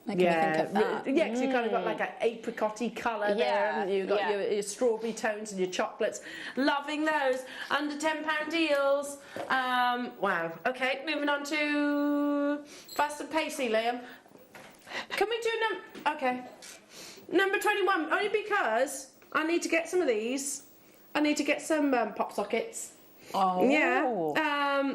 Making me think of that. Yeah, because you've kind of got like an apricot-y colour there, haven't you? You've got your strawberry tones and your chocolates. Loving those. Under £10 deals. Wow. Okay, moving on to fast and pacey, Liam. Can we do okay. Number 21, only because I need to get some of these. I need to get some pop sockets. Oh. Yeah.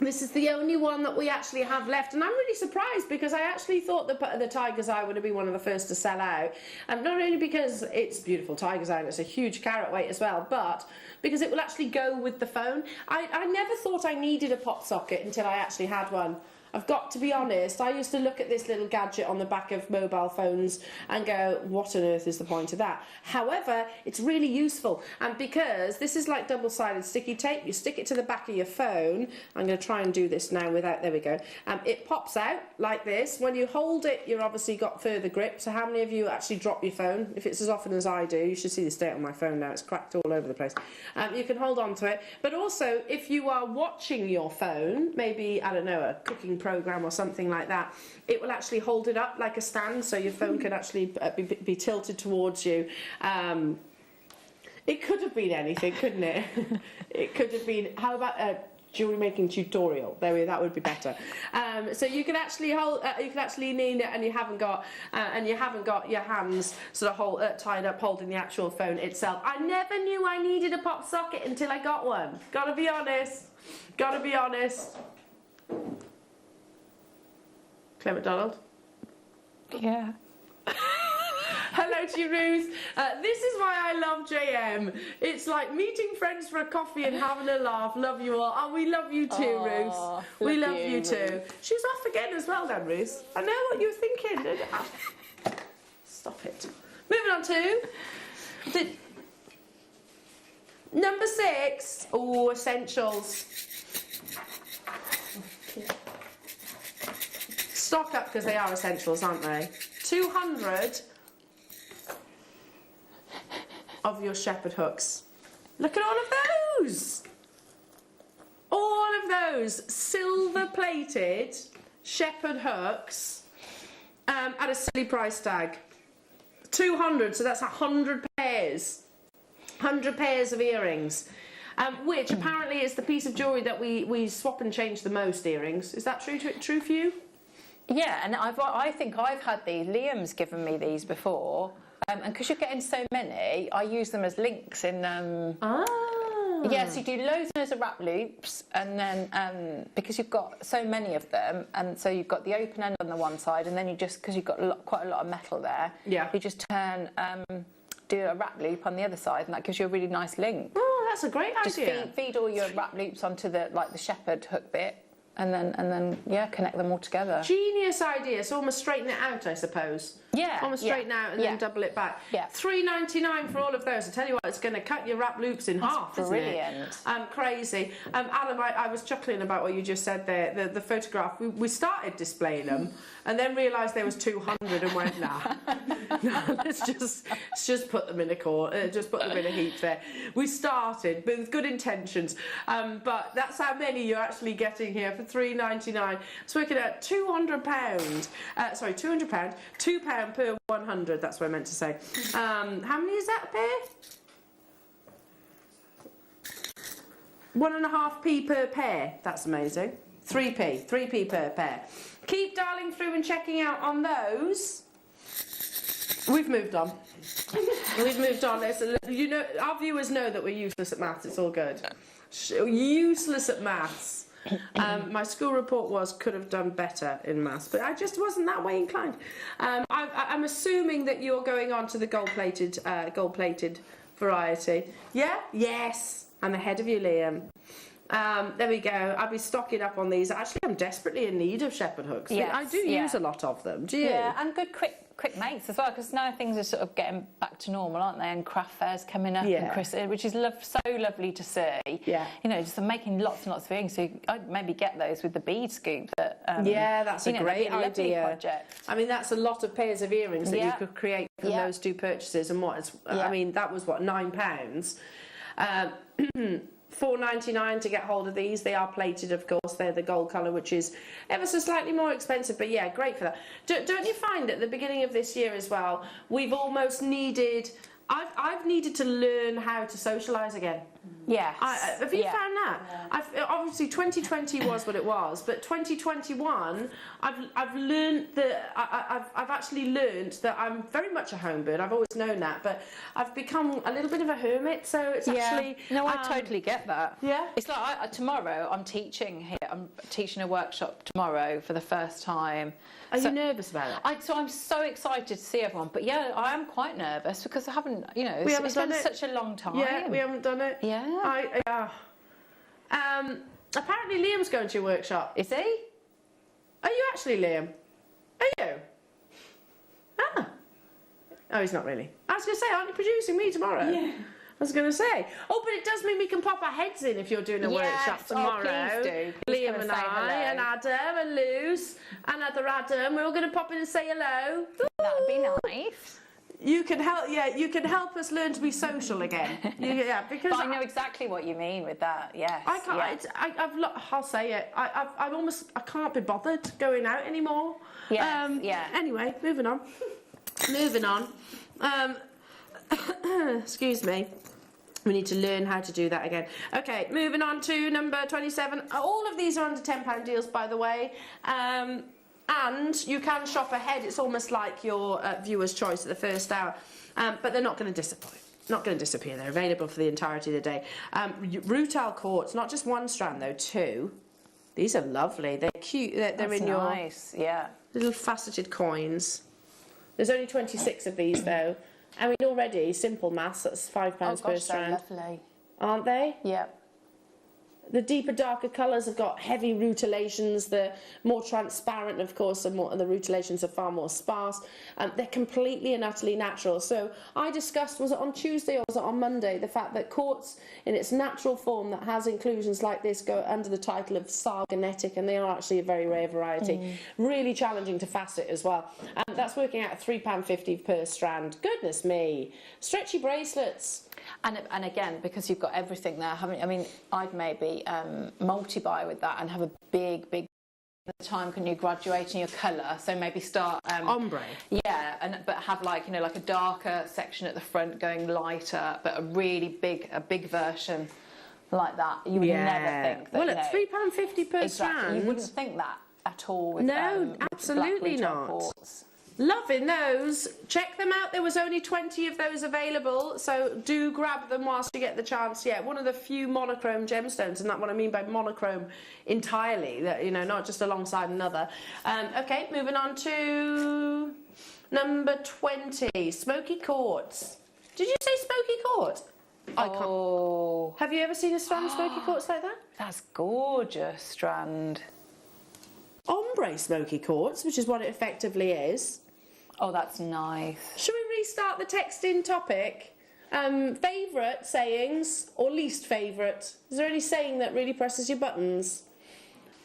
This is the only one that we actually have left, and I'm really surprised because I actually thought the tiger's eye would have been one of the first to sell out, and not only because it's beautiful tiger's eye and it's a huge carat weight as well, but because it will actually go with the phone. I never thought I needed a pop socket until I actually had one. I've got to be honest, I used to look at this little gadget on the back of mobile phones and go, what on earth is the point of that? However, it's really useful, and because this is like double-sided sticky tape, you stick it to the back of your phone. I'm going to try and do this now without, there we go. It pops out like this. When you hold it, you've obviously got further grip, so how many of you actually drop your phone? If it's as often as I do, you should see the state on my phone now, it's cracked all over the place. You can hold on to it, but also if you are watching your phone, maybe, I don't know, a cooking program or something like that, it will actually hold it up like a stand, so your phone can actually be tilted towards you. It could have been anything, couldn't it? It could have been, how about a jewellery making tutorial? That would be better. So you can actually hold, you can actually lean it, and you haven't got your hands sort of tied up holding the actual phone itself. I never knew I needed a pop socket until I got one. Gotta be honest. Gotta be honest. Claire McDonald? Yeah. Hello to you, Ruth. This is why I love JM. It's like meeting friends for a coffee and having a laugh. Love you all. Oh, we love you too, Ruth. We love you too. She's off again as well then, Ruth. I know what you were thinking. Stop it. Moving on to number 6. Oh, essentials. Stock up because they are essentials, aren't they? 200 of your shepherd hooks. Look at all of those! All of those silver-plated shepherd hooks at a silly price tag. 200, so that's 100 pairs. 100 pairs of earrings. Which apparently is the piece of jewellery that we swap and change the most, earrings. Is that true for you? Yeah, and I think I've had these. Liam's given me these before, and because you're getting so many, I use them as links in. Yeah, so you do loads and loads of wrap loops, and then because you've got so many of them, and so you've got the open end on the one side, and then you just, because you've got quite a lot of metal there, yeah, you just turn. Do a wrap loop on the other side, and that gives you a really nice link. Oh, that's a great idea. Just feed all your wrap loops onto the shepherd hook bit. And then, yeah, connect them all together. Genius idea. So almost straighten it out, I suppose. Yeah. Almost straighten out and then double it back. Yeah. $3.99 for all of those. I tell you what, it's going to cut your wrap loops in half, brilliant. Isn't it? Crazy. Alan, I was chuckling about what you just said there. The photograph. We started displaying them, and then realised there was 200, and went, nah. let's just put them in a corner. Just put them in a heap there. We started with good intentions, but that's how many you're actually getting here for £3.99. It's working at £200. Sorry, £200. £2 per 100. That's what I meant to say. How many is that a pair? 1.5p per pair. That's amazing. 3p per pair. Keep dialing through and checking out on those. We've moved on. We've moved on. You know, our viewers know that we're useless at maths. It's all good. Useless at maths. My school report could have done better in maths, but I just wasn't that way inclined. I'm assuming that you're going on to the gold-plated variety. Yeah? Yes. I'm ahead of you, Liam. There we go. I'll be stocking up on these. Actually, I'm desperately in need of shepherd hooks. Yes, I do use a lot of them. Do you? Yeah, and good quick mates as well, because now things are sort of getting back to normal, aren't they? And craft fairs coming up, and which is so lovely to see. Yeah. You know, just making lots and lots of earrings. So I'd maybe get those with the bead scoop. Yeah, that's a great idea. Project. I mean, that's a lot of pairs of earrings that you could create from those two purchases. And I mean, that was what, £9. $4.99 to get hold of these. They are plated, of course. They're the gold colour, which is ever so slightly more expensive, but yeah, great for that. Don't you find at the beginning of this year as well, we've almost needed... I've needed to learn how to socialise again. Yes. Have you found that? Obviously 2020 was what it was, but 2021, I've learned that I've actually learned that I'm very much a home bird. I've always known that, but I've become a little bit of a hermit. So it's actually no, I totally get that. Yeah, it's like tomorrow I'm teaching here. I'm teaching a workshop tomorrow for the first time. Are you nervous about it? So I'm so excited to see everyone, but yeah, I am quite nervous because I haven't, you know, it's been such a long time. Yeah, we haven't done it. Yeah. Apparently Liam's going to your workshop. Is he? Are you actually, Liam? Are you? Ah. Oh, he's not really. I was going to say, aren't you producing me tomorrow? Yeah. I was going to say. Oh, but it does mean we can pop our heads in if you're doing a workshop tomorrow. Oh, please do. Liam and I and Adam and Luz and other Adam, we're all going to pop in and say hello. That'd be nice. You can help. Yeah, you can help us learn to be social again. Because but I know exactly what you mean with that. Yes. I can't. Yeah. I'll say it. I can't be bothered going out anymore. Yes. Yeah. Anyway, moving on. Moving on. Excuse me. We need to learn how to do that again. Okay, moving on to number 27. All of these are under £10 deals, by the way. And you can shop ahead. It's almost like your viewer's choice at the first hour. But they're not going to disappoint. Not going to disappear. They're available for the entirety of the day. Rutile quartz, not just one strand though, two. These are lovely. They're cute. They're in your nice. Yeah. Little faceted coins. There's only 26 of these though. I mean, already simple maths. That's £5 per strand. Lovely. Aren't they? Yep. The deeper, darker colours have got heavy rutilations. The more transparent, of course, and the rutilations are far more sparse. They're completely and utterly natural. So I discussed, was it on Tuesday or was it on Monday, the fact that quartz in its natural form that has inclusions like this go under the title of sargonetic, and they are actually a very rare variety. Really challenging to facet as well. That's working out at £3.50 per strand. Goodness me. Stretchy bracelets. And again, because you've got everything there, haven't you? I mean, I'd maybe multi-buy with that and have a big time can you graduate in your colour, so maybe start ombre. Yeah, but have like, you know, like a darker section at the front going lighter, but a big version like that. You would never think that. Well, at £3.50 per strand. You wouldn't think that at all with no, absolutely not. Quartz. Loving those. Check them out. There was only 20 of those available, so do grab them whilst you get the chance. Yeah, one of the few monochrome gemstones, and that's what I mean by monochrome entirely, that, you know, not just alongside another. Okay, moving on to number 20, smoky quartz. Did you say smoky quartz? I can't. Have you ever seen a strand of smoky quartz like that? That's gorgeous strand. Ombre smoky quartz, which is what it effectively is. Oh, that's nice. Should we restart the text-in topic? Favourite sayings or least favourite? Is there any saying that really presses your buttons?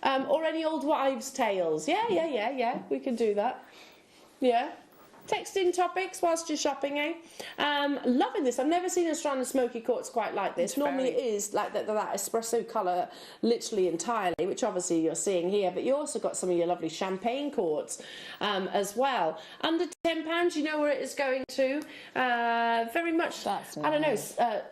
Or any old wives' tales? Yeah. We can do that. Yeah. Text-in topics whilst you're shopping, eh? Loving this. I've never seen a strand of smoky quartz quite like this. Normally it is like that espresso colour, literally entirely, which obviously you're seeing here. But you also got some of your lovely champagne quartz as well. Under £10, you know where it is going to. Very much. That's nice. I don't know.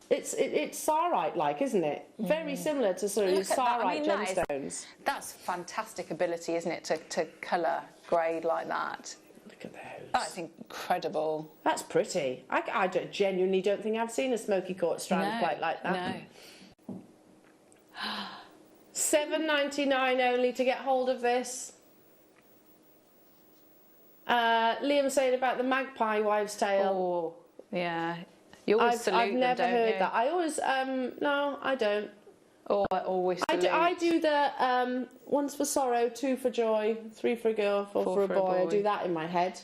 It's sarite-like, isn't it? Very similar to sort of sarite gemstones. That's fantastic ability, isn't it, to colour grade like that. Look at those. That's incredible. That's pretty. I genuinely don't think I've seen a smoky quartz strand quite like that. No. $7.99 only to get hold of this. Liam saying about the magpie wives' tale. Oh, yeah. You always salute I've never them, don't heard you? that. I always no, I don't. Oh, I always salute. I do the one's for sorrow, two for joy, three for a girl, four for a boy. I do that in my head.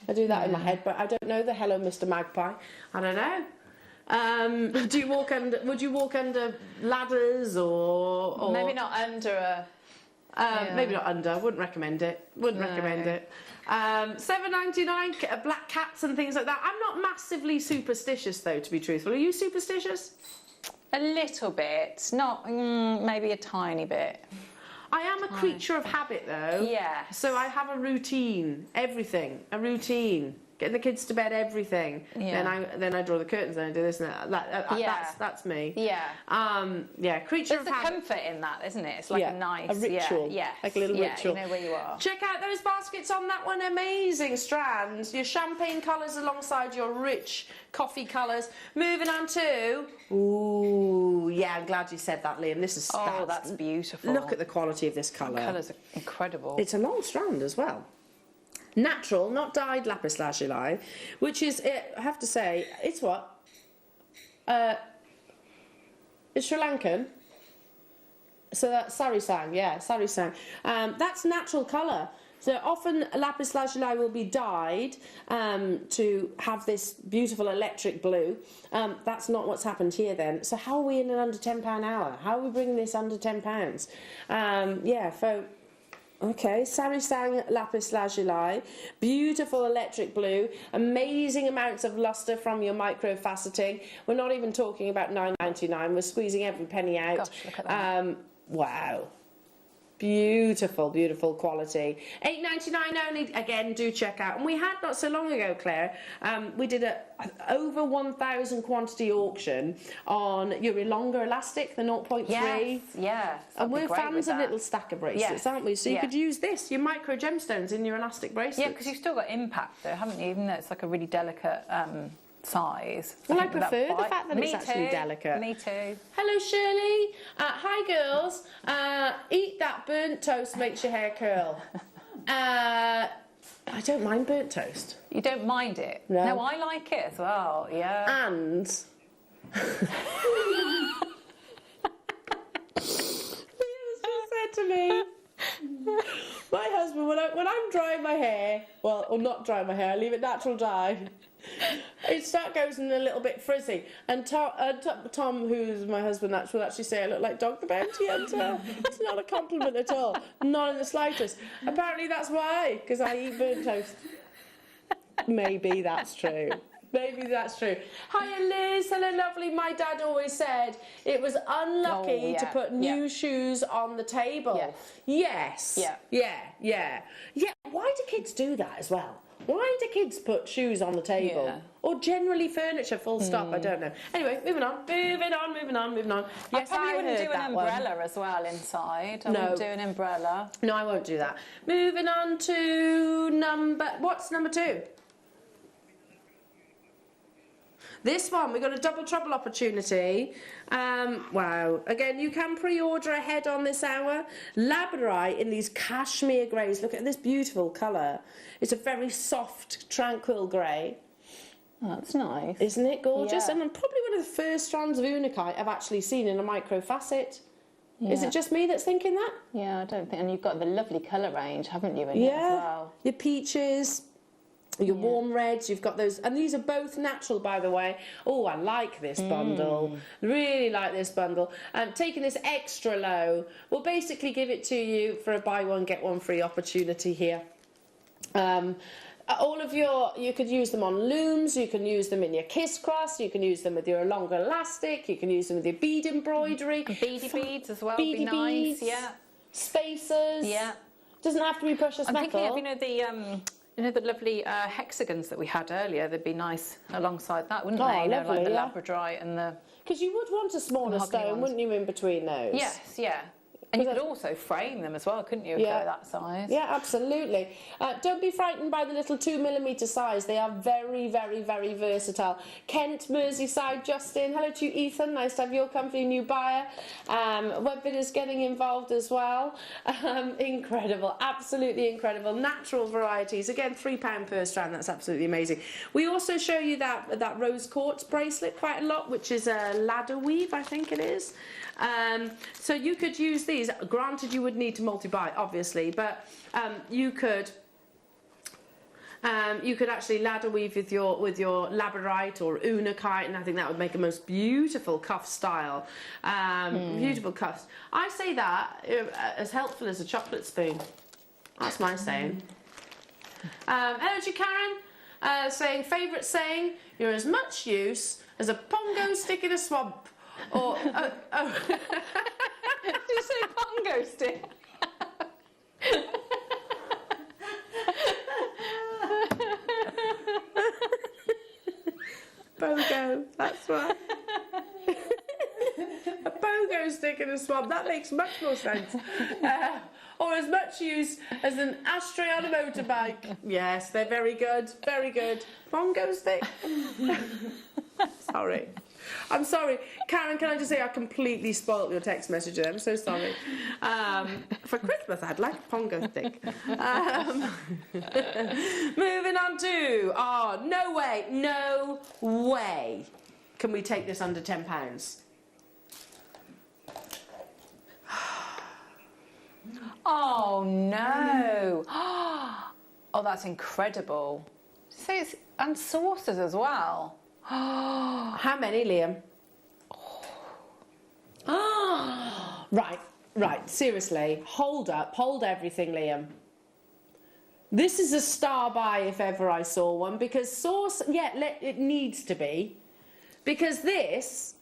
I do that in my head, but I don't know the Hello Mr. Magpie. I don't know. Do you walk under? Would you walk under ladders or maybe not under a? Maybe not under. I wouldn't recommend it. Recommend it. $7.99. Black cats and things like that. I'm not massively superstitious, though, to be truthful. Are you superstitious? A little bit, not maybe a tiny bit. I am a creature of habit, though. Yeah. So I have a routine. Everything, a routine. getting the kids to bed, everything. Yeah. Then I draw the curtains and I do this and that. That's me. Yeah. Creature There's of a habit. comfort in that, isn't it? It's like a nice a ritual, like a little ritual. You know where you are. Check out those baskets on that one, amazing strands. Your champagne colours alongside your rich coffee colours. Moving on to, ooh, yeah, I'm glad you said that, Liam. This is that's beautiful. Look at the quality of this colour. The colours are incredible. It's a long strand as well. Natural, not dyed lapis lazuli, which is, I have to say, it's what? It's Sri Lankan. So that's Sarisang, yeah, Sarisang. That's natural colour. So often lapis lazuli will be dyed to have this beautiful electric blue. That's not what's happened here then. So how are we in an under £10 hour? How are we bringing this under £10? Okay, Sarisang lapis lazuli, beautiful electric blue, amazing amounts of lustre from your micro faceting. We're not even talking about $9.99. We're squeezing every penny out. Gosh, look at that. Wow. Beautiful, beautiful quality. $8.99 only. Again, do check out. And we had not so long ago, Claire, we did a over 1,000 quantity auction on your longer elastic, the 0.3. Yes. And we're fans of little stacker bracelets, aren't we? So you could use this, your micro gemstones in your elastic bracelets. Yeah, because you've still got impact though, haven't you? Even though it's like a really delicate size. Well, I prefer the fact that it's actually delicate. Me too. Hello, Shirley. Hi, girls. Eat that burnt toast makes your hair curl. I don't mind burnt toast. You don't mind it? No. I like it as well, yeah. And Leah's just said to me, my husband, when I'm drying my hair, or not drying my hair, I leave it natural dye, it goes in a little bit frizzy. And Tom, who's my husband, will actually say I look like Dog the Bounty Hunter. It's not a compliment at all, not in the slightest. Apparently that's why, because I eat burnt toast. Maybe that's true. Maybe that's true. Hiya, Liz. Hello, lovely. My dad always said it was unlucky to put new shoes on the table. Yes. Yeah. Why do kids do that as well? Why do kids put shoes on the table? Yeah. Or generally furniture, full stop, I don't know. Anyway, moving on. Yes, I probably wouldn't heard do that an umbrella as well inside. I wouldn't do an umbrella. No, I won't do that. Moving on to what's number 2? This one, we've got a double trouble opportunity. Wow. Again, you can pre-order ahead on this hour. Labradorite in these cashmere greys. Look at this beautiful colour. It's a very soft, tranquil grey. Oh, that's nice. Isn't it gorgeous? Yeah. And probably one of the first strands of unakite I've actually seen in a micro facet. Yeah. Is it just me that's thinking that? Yeah, I don't think. And you've got the lovely colour range, haven't you, in it as well? Your peaches. Your warm reds, you've got those, and these are both natural, by the way. Oh, I like this bundle. Really like this bundle. Taking this extra low, we'll basically give it to you for a buy one, get one free opportunity here. All of you could use them on looms, you can use them in your kiss cross, you can use them with your longer elastic, you can use them with your bead embroidery. And beady beads as well, Beady be nice, beads, yeah. Spacers. Yeah. Doesn't have to be precious metal. I'm thinking of, the lovely hexagons that we had earlier. They'd be nice alongside that, wouldn't they? Lovely, like the labradorite and the... Because you would want a smaller stone, wouldn't you, in between those? Yes, yeah. And you could also frame them as well, couldn't you, if they were that size? Yeah, absolutely. Don't be frightened by the little 2mm size. They are very, very, very versatile. Kent, Merseyside, Justin. Hello to you, Ethan. Nice to have your company, new buyer. Webbit is getting involved as well. Incredible, absolutely incredible. Natural varieties. Again, £3 per strand. That's absolutely amazing. We also show you that rose quartz bracelet quite a lot, which is a ladder weave, I think it is. So you could use these. Granted, you would need to multi-buy, obviously, but you could actually ladder weave with your labradorite or unakite, and I think that would make a most beautiful cuff style. Beautiful cuffs. I say that as helpful as a chocolate spoon. That's my saying. Hello to Karen, saying favourite saying: "You're as much use as a pongo stick in a swamp." Or Did you say pongo stick? know, that's right. A pogo stick in a swab, that makes much more sense. Or as much use as an ashtray on a motorbike. Yes, they're very good, very good. Pongo stick. Sorry. I'm sorry. Karen, can I just say I completely spoilt your text message there. I'm so sorry. For Christmas, I'd like a pongo stick. Moving on to... Oh, no way can we take this under £10. Oh, no. Oh, that's incredible. So it's, and saucers as well. How many, Liam? Right, seriously, hold up, hold everything, Liam. This is a star buy if ever I saw one, because it needs to be, because this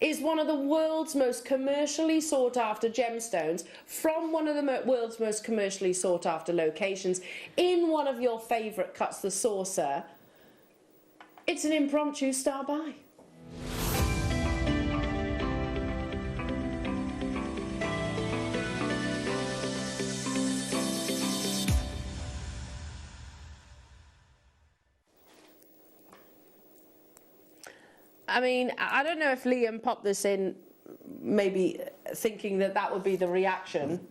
is one of the world's most commercially sought after gemstones from one of the world's most commercially sought after locations in one of your favourite cuts, the saucer. It's an impromptu star buy. I mean, I don't know if Liam popped this in maybe thinking that that would be the reaction.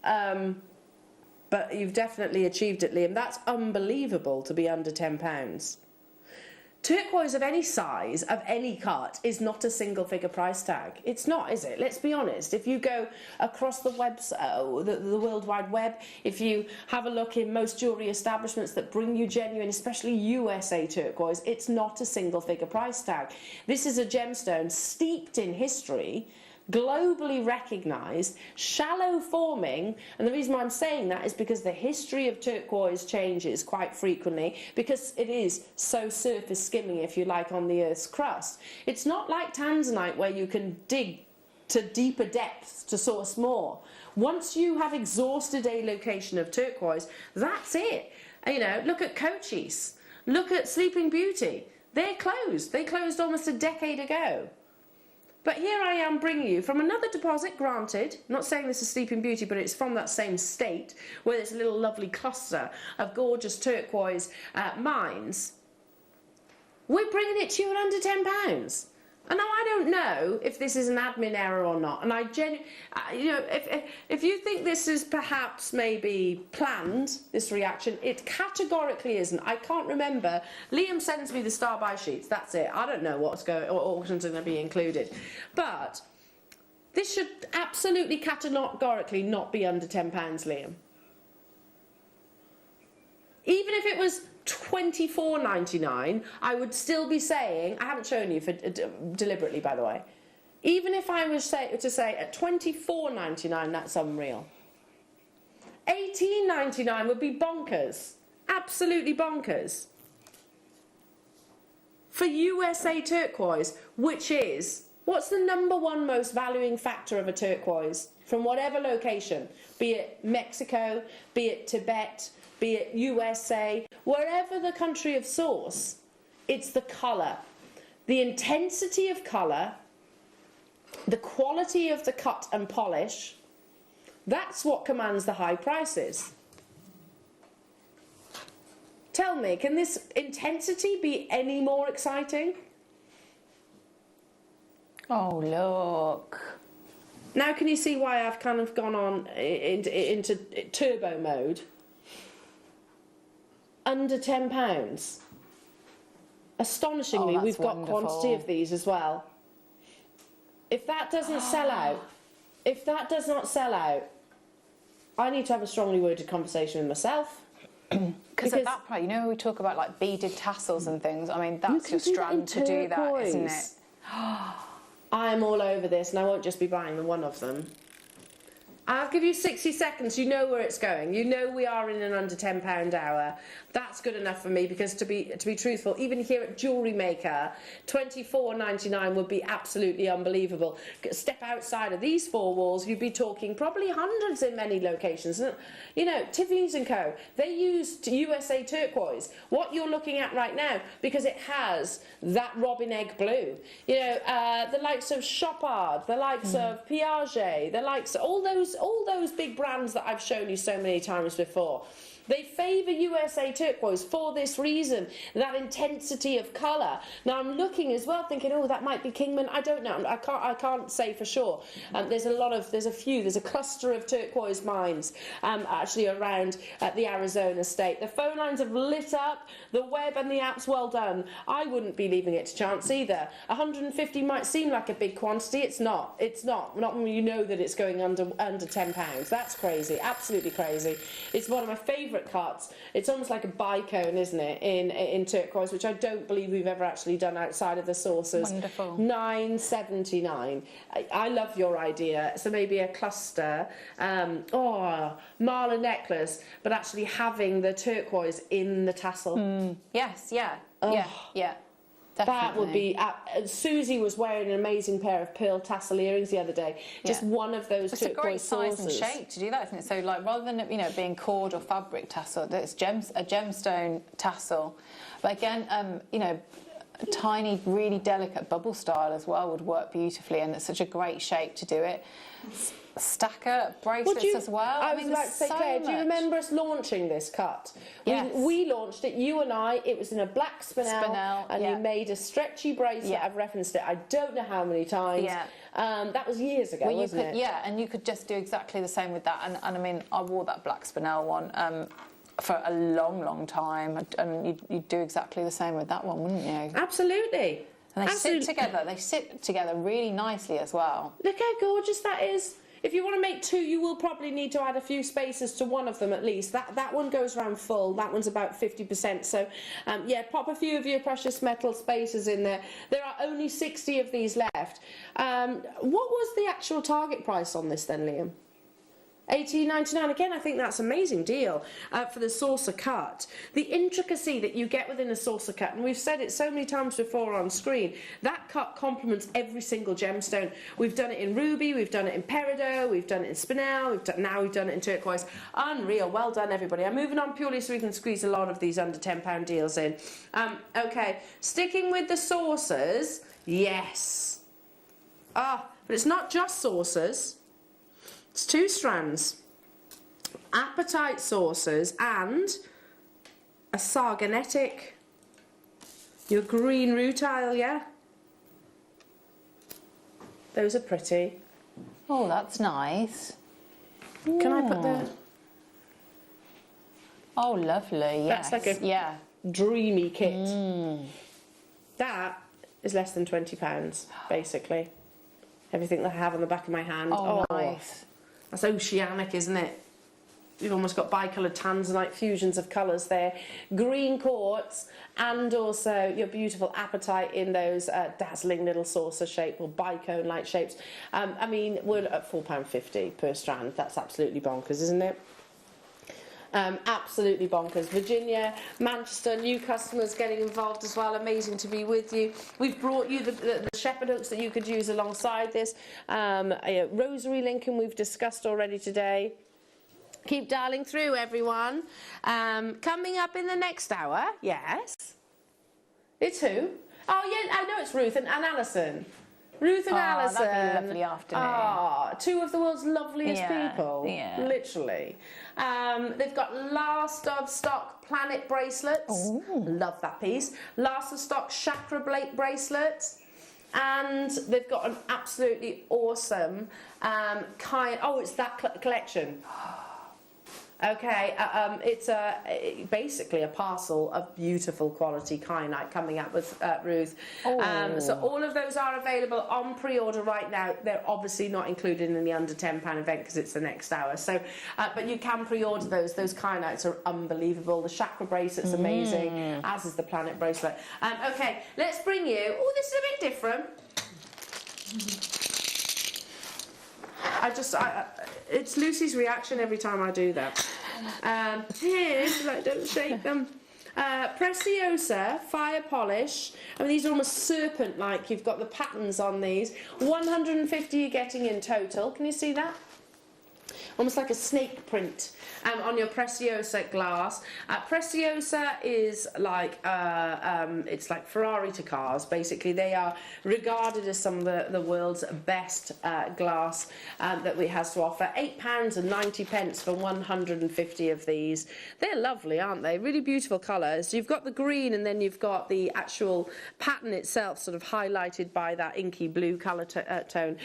But you've definitely achieved it, Liam. That's unbelievable to be under £10. Turquoise of any size, of any cut, is not a single figure price tag. It's not, is it? Let's be honest. If you go across the the World Wide Web, if you have a look in most jewellery establishments that bring you genuine, especially USA turquoise, it's not a single figure price tag. This is a gemstone steeped in history, globally recognised, shallow forming, and the reason why I'm saying that is because the history of turquoise changes quite frequently because it is so surface skimming, if you like, on the Earth's crust. It's not like tanzanite where you can dig to deeper depths to source more. Once you have exhausted a location of turquoise, that's it. You know, look at Cochise, look at Sleeping Beauty. They're closed. They closed almost a decade ago. But here I am bringing you from another deposit, granted, I'm not saying this is Sleeping Beauty, but it's from that same state, where there's a little lovely cluster of gorgeous turquoise mines. We're bringing it to you at under £10. And now I don't know if this is an admin error or not, and you know, if you think this is perhaps maybe planned, this reaction, it categorically isn't. I can't remember. Liam sends me the star buy sheets, that's it. I don't know what auctions are going to be included. But this should absolutely categorically not be under £10, Liam. Even if it was $24.99, I would still be saying, I haven't shown you deliberately, by the way, even if I was to say at $24.99, that's unreal. $18.99 would be bonkers, absolutely bonkers. For USA turquoise, which is, what's the #1 most valuing factor of a turquoise from whatever location, be it Mexico, be it Tibet, be it USA, wherever the country of source, it's the colour. The intensity of colour, the quality of the cut and polish, that's what commands the high prices. Tell me, can this intensity be any more exciting? Oh, look. Now can you see why I've kind of gone on into turbo mode? Under £10. Astonishingly, we've got quantity of these as well. If that doesn't sell out, if that does not sell out, I need to have a strongly worded conversation with myself. Because at that point, you know, we talk about like beaded tassels and things. I mean, that's your strand to do that, isn't it? I am all over this, and I won't just be buying the one of them. I'll give you 60 seconds. You know where it's going. You know we are in an under £10 hour. That's good enough for me, because to be truthful, even here at Jewellery Maker, $24.99 would be absolutely unbelievable. Step outside of these four walls, you'd be talking probably hundreds in many locations. You know, Tiffany's & Co., they use USA turquoise, what you're looking at right now, because it has that robin egg blue. You know, the likes of Chopard, the likes of Piaget, the likes of all those big brands that I've shown you so many times before. They favour USA turquoise for this reason, that intensity of colour. Now I'm looking as well, thinking, oh, that might be Kingman. I don't know. I can't say for sure. There's a cluster of turquoise mines actually around the Arizona state. The phone lines have lit up. The web and the apps, well done. I wouldn't be leaving it to chance either. 150 might seem like a big quantity. It's not. It's not. Not when you know that it's going under £10. That's crazy. Absolutely crazy. It's one of my favourite cuts. It's almost like a bicone, isn't it, in turquoise, which I don't believe we've ever actually done outside of the saucers. Wonderful. $9.79. I love your idea. So maybe a cluster, mala necklace, but actually having the turquoise in the tassel. Yes, yeah, yeah. Definitely. That would be... Susie was wearing an amazing pair of pearl tassel earrings the other day. Just one of those turquoise It's a great size and saucers. shape to do that, isn't it? So, like, rather than, you know, being cord or fabric tassel, it's a gemstone tassel. But again, you know, a tiny, really delicate bubble style as well would work beautifully, and it's such a great shape to do it. Stacker bracelets as well. I was like to say, Claire, do you remember us launching this cut? Yes. We launched it, you and I. It was in a black spinel, and you made a stretchy bracelet. I've referenced it I don't know how many times. That was years ago, wasn't it? Yeah, and you could just do exactly the same with that. And I mean, I wore that black spinel one for a long, long time, and you'd do exactly the same with that one, wouldn't you? Absolutely. And they sit together. They sit together really nicely as well. Look how gorgeous that is. If you want to make two, you will probably need to add a few spaces to one of them at least. That one goes around full. That one's about 50%. So, yeah, pop a few of your precious metal spaces in there. There are only 60 of these left. What was the actual target price on this then, Liam? $18.99. Again, I think that's an amazing deal for the saucer cut. The intricacy that you get within a saucer cut, and we've said it so many times before on screen, that cut complements every single gemstone. We've done it in ruby, we've done it in peridot, we've done it in spinel, now we've done it in turquoise. Unreal. Well done, everybody. I'm moving on purely so we can squeeze a lot of these under £10 deals in. Okay, sticking with the saucers, yes. But it's not just saucers. It's 2 strands, apatite saucers and a sargonetic, your green rutile, yeah? Those are pretty. Oh, that's nice. Can I put the... Oh, lovely, yes. That's like a dreamy kit. That is less than £20, basically. Everything that I have on the back of my hand. Oh, nice. That's oceanic, isn't it? You've almost got bicoloured tanzanite fusions of colours there. Green quartz and also your beautiful apatite in those dazzling little saucer shape or bicone-like shapes. I mean, we're at £4.50 per strand. That's absolutely bonkers, isn't it? Absolutely bonkers. Virginia, Manchester, new customers getting involved as well. Amazing to be with you. We've brought you the shepherd hooks that you could use alongside this. Rosary Lincoln we've discussed already today. Keep dialing through, everyone. Coming up in the next hour, yes. It's who? Oh, yeah, I know it's Ruth and Alison. Ruth and Alison. That'd be a lovely afternoon. 2 of the world's loveliest people. Yeah. Literally. They've got last of stock planet bracelets. Ooh. Love that piece. Last of stock chakra bracelet. And they've got an absolutely awesome it's that collection. Okay, it's basically a parcel of beautiful quality kyanite coming up with Ruth. So all of those are available on pre-order right now. They're obviously not included in the under £10 event because it's the next hour. So, but you can pre-order those. Those kyanites are unbelievable. The chakra bracelet's amazing, as is the planet bracelet. Okay, let's bring you. Oh, this is a bit different. It's Lucy's reaction every time I do that. Here, like, don't shake them. Preciosa, fire polish. I mean, these are almost serpent-like. You've got the patterns on these. 150 you're getting in total. Can you see that? Almost like a snake print on your Preciosa glass. Preciosa is like, it's like Ferrari to cars, basically. They are regarded as some of the world's best glass that we have to offer. £8.90 for 150 of these. They're lovely, aren't they? Really beautiful colours. You've got the green and then you've got the actual pattern itself sort of highlighted by that inky blue colour tone.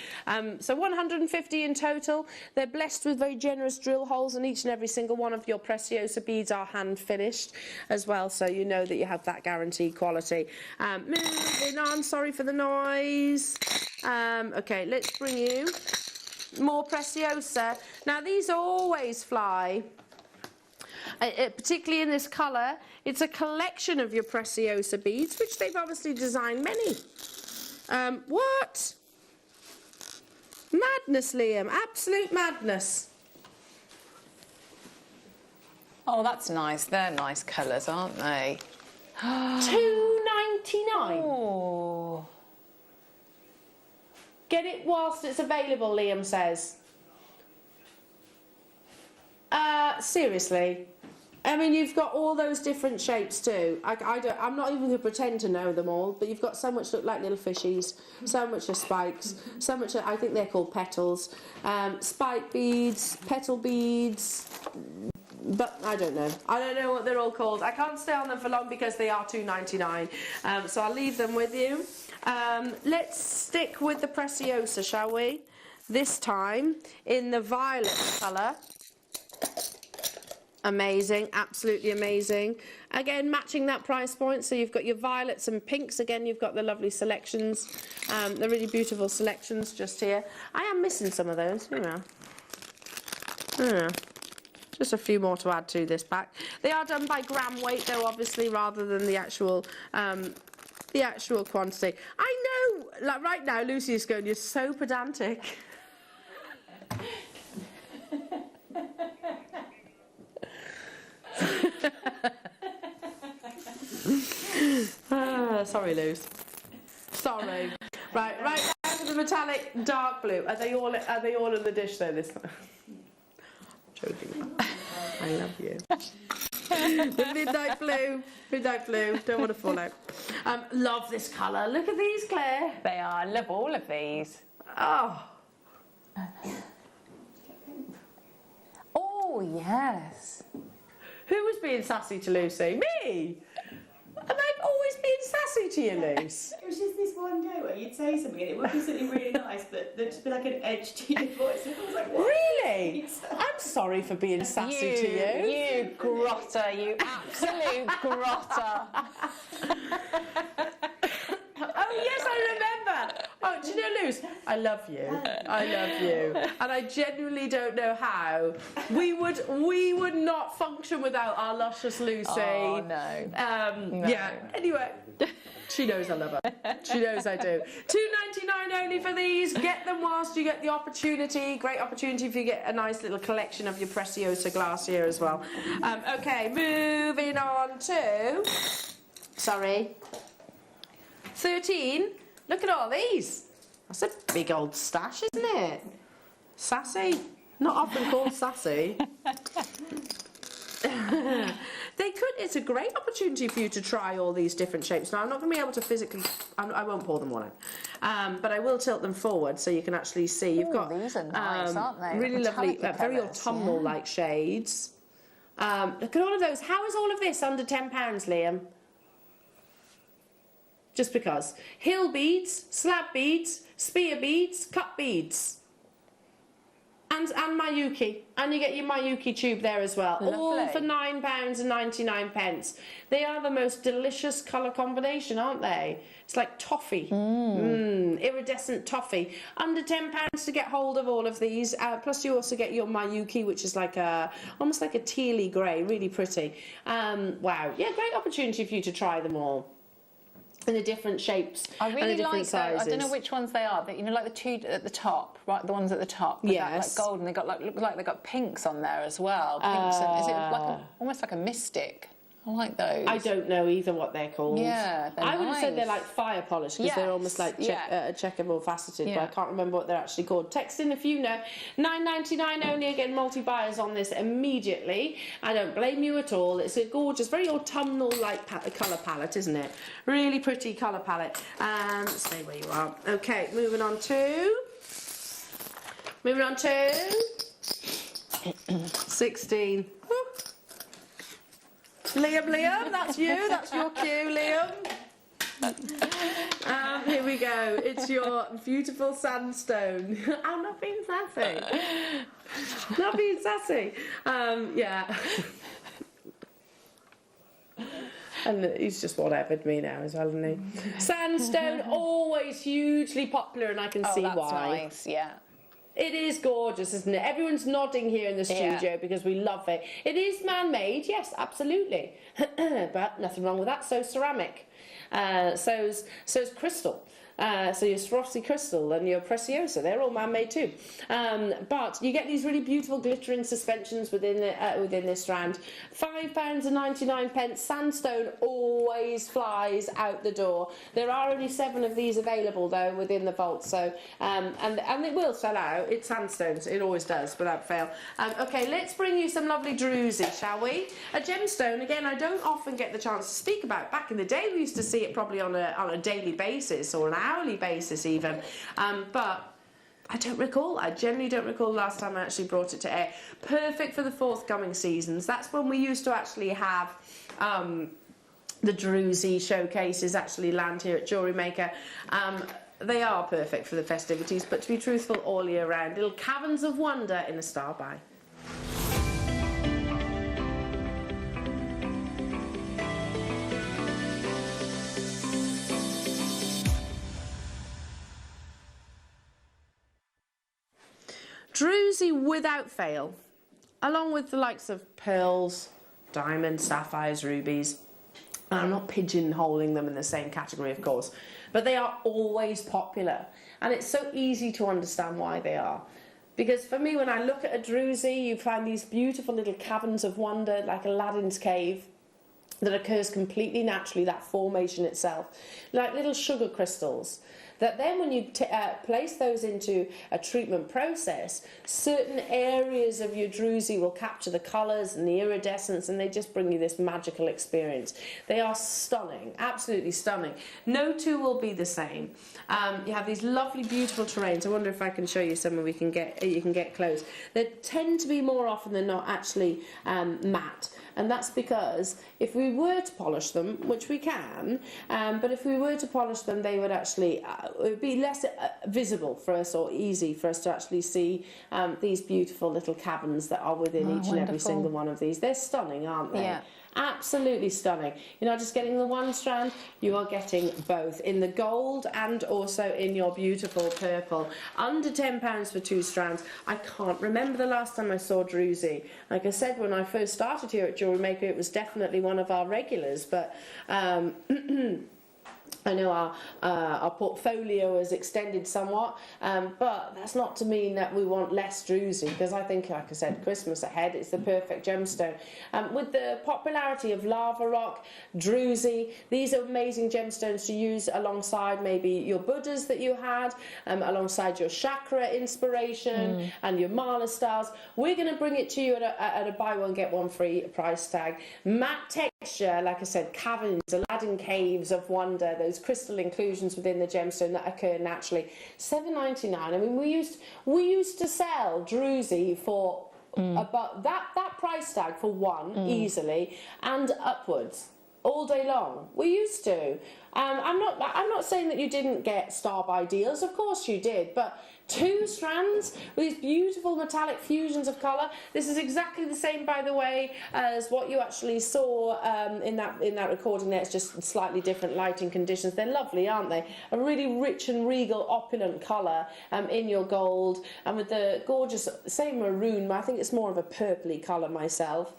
So 150 in total. They're blessed with very generous drill holes, and each and every single one of your Preciosa beads are hand finished as well, so you know that you have that guaranteed quality. Moving on, sorry for the noise. Okay, let's bring you more Preciosa. Now these always fly, particularly in this colour. It's a collection of your Preciosa beads, which they've obviously designed many. What? Madness, Liam, absolute madness. Oh, that's nice. They're nice colours, aren't they? £2.99. Oh. Get it whilst it's available, Liam says. Seriously. I mean, you've got all those different shapes too. I'm not even going to pretend to know them all, but you've got so much look like little fishies, so much are spikes, so much I think they're called petals, spike beads, petal beads, but I don't know. I don't know what they're all called. I can't stay on them for long because they are £2.99. So I'll leave them with you. Let's stick with the Preciosa, shall we? This time in the violet colour. Amazing, absolutely amazing. Again, matching that price point, so you've got your violets and pinks. Again, you've got the lovely selections, the really beautiful selections just here. I am missing some of those, you know. Just a few more to add to this pack. They are done by gram weight, though, obviously, rather than the actual quantity. I know, like right now, Lucy is going, you're so pedantic. Sorry, Luce. Sorry. Right down to the metallic dark blue. Are they all in the dish though? This time? Joking. I love you. The midnight blue. Don't want to fall out. Love this colour. Look at these, Claire. They are. I love all of these. Oh. Oh yes. Who was being sassy to Lucy? Me. Am I always being sassy to you, Luce? It was just this one day where you'd say something and it would be something really nice, but there'd just be like an edge to your voice. And I was like, what? Really? I'm sorry for being sassy to you. You grotter, you absolute grotter. Oh, yes, I remember. Oh, do you know, Luce? I love you. I love you. And I genuinely don't know how. We would not function without our luscious Lucy. Oh, no. No. Yeah. Anyway, she knows I love her. She knows I do. £2.99 only for these. Get them whilst you get the opportunity. Great opportunity if you get a nice little collection of your Preciosa glass here as well. Okay, moving on to... Sorry. 13. Look at all these. That's a big old stash, isn't it? Sassy. Not often called sassy. It's a great opportunity for you to try all these different shapes. Now, I'm not going to be able to physically... I won't pour them all out. But I will tilt them forward so you can actually see. You've got these are nice, aren't they? Really lovely, very colours, autumnal-like shades. Look at all of those. How is all of this under £10, Liam? Just because. Hill beads, slab beads, spear beads, cut beads. And Mayuki. And you get your Mayuki tube there as well. Lovely. All for £9.99. They are the most delicious colour combination, aren't they? It's like toffee. Iridescent toffee. Under £10 to get hold of all of these. Plus you also get your Mayuki, which is like almost like a tealy grey. Really pretty. Wow. Yeah, great opportunity for you to try them all. in the different shapes. I and really the different like sizes. I don't know which ones they are. You know, like the two at the top, right? The ones at the top. With that, like gold, and they got look like they got pinks on there as well. Pinks and, is it like almost like a mystic? I like those. I don't know either what they're called. Yeah, I would have said they're like fire polish because they're almost like checkerboard faceted, but I can't remember what they're actually called. Text in if you know. $9.99 only. Again, multi-buyers on this immediately. I don't blame you at all. It's a gorgeous, very autumnal-like colour palette, isn't it? Really pretty colour palette. Stay where you are. Okay, moving on to 16. Liam, that's you. That's your cue, Liam. Here we go. It's your beautiful sandstone. I'm not being sassy. Not being sassy. Yeah. And he's just whatevered me now as well, isn't he? Sandstone, always hugely popular, and I can see why. That's nice, yeah. It is gorgeous, isn't it? Everyone's nodding here in the studio because we love it. It is man-made, yes, absolutely. But nothing wrong with that. So ceramic. So's crystal. So your Swarovski crystal and your Preciosa, they're all man-made too. But you get these really beautiful glittering suspensions within this strand. £5.99. Sandstone always flies out the door. There are only 7 of these available though within the vault. So and it will sell out. It's sandstones. It always does without fail. Okay, let's bring you some lovely druzy, shall we? A gemstone. Again, I don't often get the chance to speak about. Back in the day, we used to see it probably on a daily basis or an hourly basis even, but I don't recall. I generally don't recall the last time I actually brought it to air. Perfect for the forthcoming seasons. That's when we used to actually have the druzy showcases actually land here at Jewellery Maker. They are perfect for the festivities, but to be truthful, all year round. Little caverns of wonder in a star by. Druzy without fail, along with the likes of pearls, diamonds, sapphires, rubies. And I'm not pigeonholing them in the same category, of course, but they are always popular. And it's so easy to understand why they are. Because for me, when I look at a druzy, you find these beautiful little caverns of wonder, like Aladdin's cave, that occurs completely naturally, that formation itself, like little sugar crystals. That then when you place those into a treatment process, certain areas of your druzy will capture the colours and the iridescence, and they just bring you this magical experience. They are stunning, absolutely stunning. No two will be the same. You have these lovely, beautiful terrains. I wonder if I can show you some and you can get close. They tend to be more often than not actually matte. And that's because if we were to polish them, which we can, but if we were to polish them, they would actually, it would be less visible for us or easy for us to actually see these beautiful little caverns that are within each and every single one of these. They're stunning, aren't they? Yeah. Absolutely stunning. You're not just getting the one strand, you are getting both in the gold and also in your beautiful purple. Under £10 for 2 strands. I can't remember the last time I saw druzy. Like I said, when I first started here at Jewellery Maker, it was definitely one of our regulars, but I know our portfolio has extended somewhat, but that's not to mean that we want less druzy, because I think, like I said, Christmas ahead, it's the perfect gemstone. With the popularity of lava rock, druzy, these are amazing gemstones to use alongside maybe your Buddhas that you had, alongside your chakra inspiration and your mala stars. We're going to bring it to you at a buy one get one free price tag. Matte texture, like I said, caverns, Aladdin caves of wonder, those crystal inclusions within the gemstone that occur naturally. $7.99. I mean, we used to sell druzy for about that price tag for one easily and upwards all day long. We used to. I'm not saying that you didn't get star by deals. Of course you did, but 2 strands with these beautiful metallic fusions of colour. This is exactly the same, by the way, as what you actually saw in that recording there. It's just slightly different lighting conditions. They're lovely, aren't they? A really rich and regal, opulent colour in your gold, and with the gorgeous, same maroon, I think it's more of a purpley colour myself.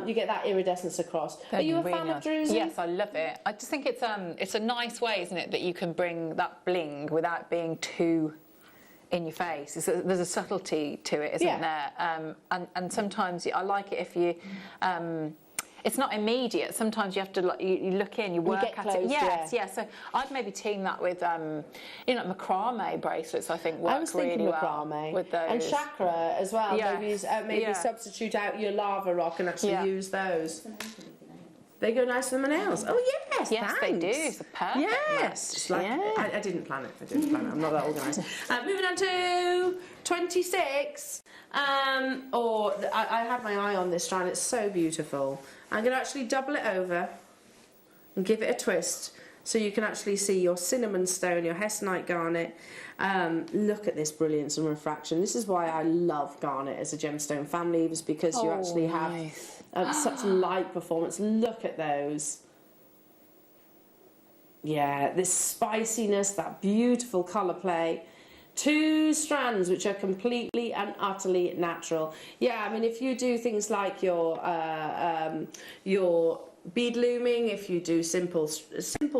You get that iridescence across. Are you a fan of druzy? Yes, I love it. I just think it's it's a nice way, isn't it, that you can bring that bling without being too in your face. There's a subtlety to it, isn't there? And sometimes I like it if you. It's not immediate. Sometimes you have to you look in, you work at it. Yes. So I'd maybe team that with macrame bracelets. I think work I was thinking really macrame well with those. and chakra as well. Yes. Maybe substitute out your lava rock and actually use those. They go nice on the nails. Oh yes, yes, thanks. they do. It's a perfect yes. match. I didn't plan it. I'm not that organised. Moving on to 26. I had my eye on this strand. It's so beautiful. I'm going to actually double it over and give it a twist so you can actually see your cinnamon stone, your hessonite garnet. Look at this brilliance and refraction. This is why I love garnet as a gemstone family, is because you actually have such light performance. Look at those. Yeah, this spiciness, that beautiful colour play. 2 strands which are completely and utterly natural. Yeah, I mean, if you do things like your bead looming, if you do simple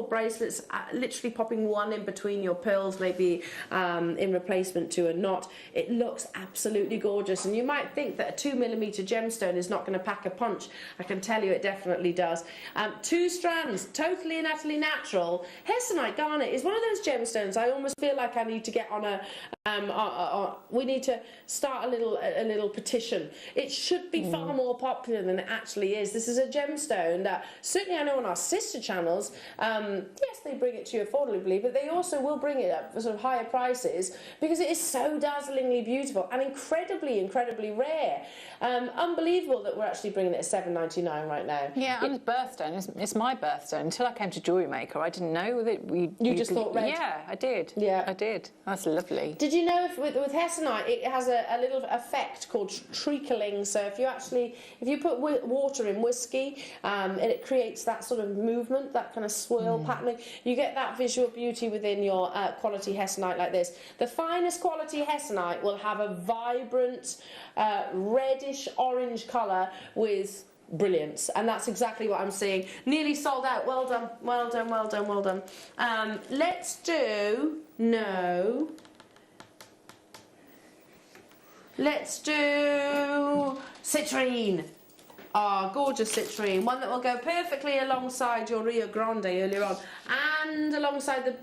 bracelets, literally popping one in between your pearls, maybe in replacement to a knot, it looks absolutely gorgeous. And you might think that a 2mm gemstone is not going to pack a punch. I can tell you it definitely does. 2 strands, totally and utterly natural. Hessonite garnet is one of those gemstones I almost feel like I need to get on we need to start a little petition. It should be far more popular than it actually is. This is a gemstone that certainly I know on our sister channels, yes, they bring it to you affordably, but they also will bring it up for sort of higher prices because it is so dazzlingly beautiful and incredibly rare. Unbelievable that we're actually bringing it at $7.99 right now. Yeah, and birthstone. It's my birthstone. Until I came to Jewellery Maker, I didn't know that you just thought red? Yeah, I did. Yeah, I did. That's lovely. Did you know with hessonite it has a little effect called treacling? So if you put water in whiskey and it creates that sort of movement, that kind of swirl patterning, you get that visual beauty within your quality hessonite like this. The finest quality hessonite will have a vibrant reddish orange colour with brilliance, and that's exactly what I'm seeing. Nearly sold out. Well done, well done, well done, well done. Let's do citrine. Gorgeous citrine. One that will go perfectly alongside your Rio Grande earlier on, and alongside the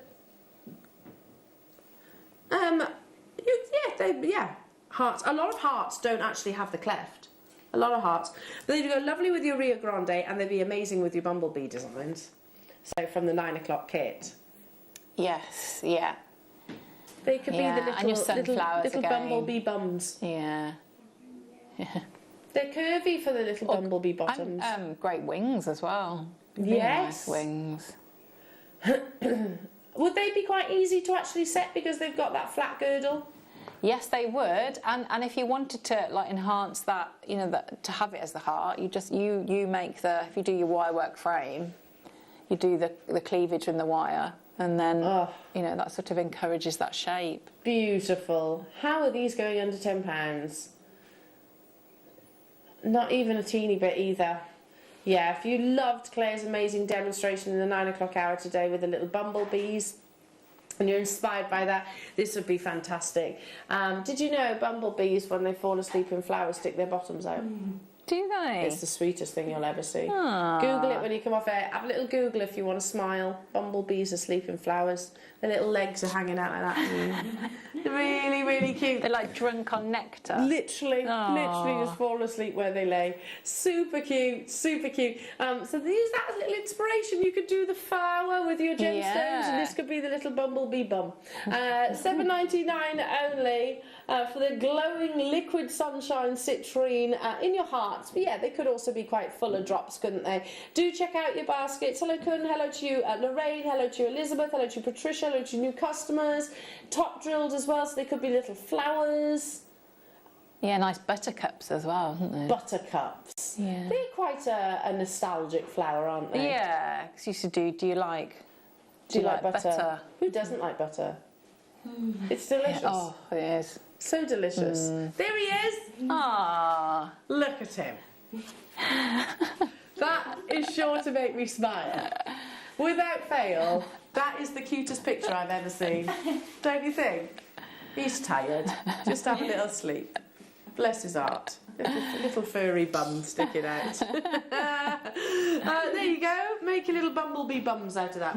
hearts. A lot of hearts don't actually have the cleft. A lot of hearts, but they'd go lovely with your Rio Grande, and they'd be amazing with your Bumblebee designs. So from the 9 o'clock kit. Yes, yeah. They could be the and your sunflowers little Bumblebee bums. Yeah. They're curvy for the little Bumblebee bottoms. And great wings as well. Yes. Nice wings. Would they be quite easy to actually set because they've got that flat girdle? Yes, they would, and if you wanted to enhance that, to have it as the heart, you make if you do your wire work frame, you do the cleavage in the wire, and then that sort of encourages that shape. Beautiful. How are these going under £10? Not even a teeny bit either. Yeah, if you loved Claire's amazing demonstration in the 9 o'clock hour today with the little bumblebees, and you're inspired by that, this would be fantastic. Did you know bumblebees, when they fall asleep in flowers, stick their bottoms out? Do they? It's the sweetest thing you'll ever see. Google it when you come off air. Have a little Google if you want to smile. Bumblebees asleep in flowers. Their little legs are hanging out like that. They're really, really cute. They're like drunk on nectar. Literally just fall asleep where they lay. Super cute, super cute. So use that as a little inspiration. You could do the flower with your gemstones, and this could be the little bumblebee bum. $7.99 only for the glowing liquid sunshine citrine in your hearts. But yeah, they could also be quite full of drops, couldn't they? Do check out your baskets. Hello, Kun. Hello to you, Lorraine. Hello to you, Elizabeth. Hello to you, Patricia. Hello to new customers. Top drilled as well, so they could be little flowers. Yeah, nice buttercups as well, aren't they? Buttercups. Yeah. They're quite a nostalgic flower, aren't they? Yeah, because you used to do you like butter? Who doesn't like butter? It's delicious. Yeah. Oh, it is. So delicious. There he is. Ah, look at him. That is sure to make me smile. without fail, that is the cutest picture I've ever seen. Don't you think? He's tired. Just have a little sleep. Bless his heart. Little furry bum sticking out. There you go. Make your little bumblebee bums out of that.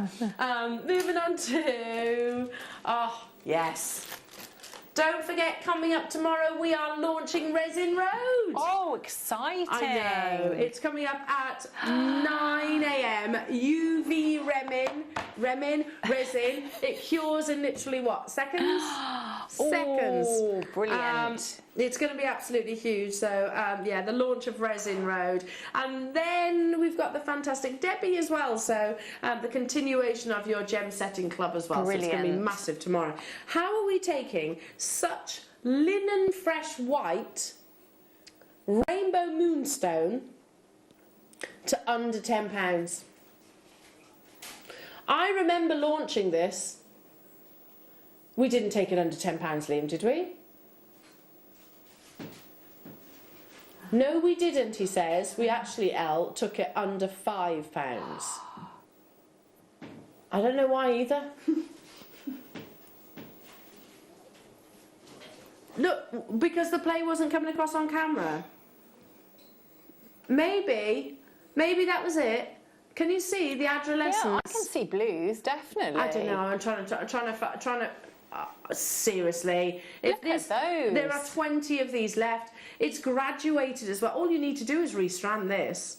Moving on to... Oh, yes. Don't forget, coming up tomorrow, we are launching Resin Road. Oh, exciting. I know. It's coming up at 9 a.m. UV resin. It cures in literally, what, seconds? Seconds. Oh, brilliant. It's going to be absolutely huge. So, yeah, the launch of Resin Road. And then we've got the fantastic Debbie as well. So, the continuation of your gem setting club as well. Brilliant. So it's going to be massive tomorrow. How are we taking such linen fresh white rainbow moonstone to under £10? I remember launching this. We didn't take it under £10, Liam, did we? No, we didn't, he says. We actually, Elle, took it under £5. I don't know why either. Look, because the play wasn't coming across on camera. Maybe that was it. Can you see the adolescence? Yeah, I can see blues, definitely. I don't know. I'm trying to. Seriously, Look at those. There are 20 of these left. It's graduated as well. All you need to do is restrand this.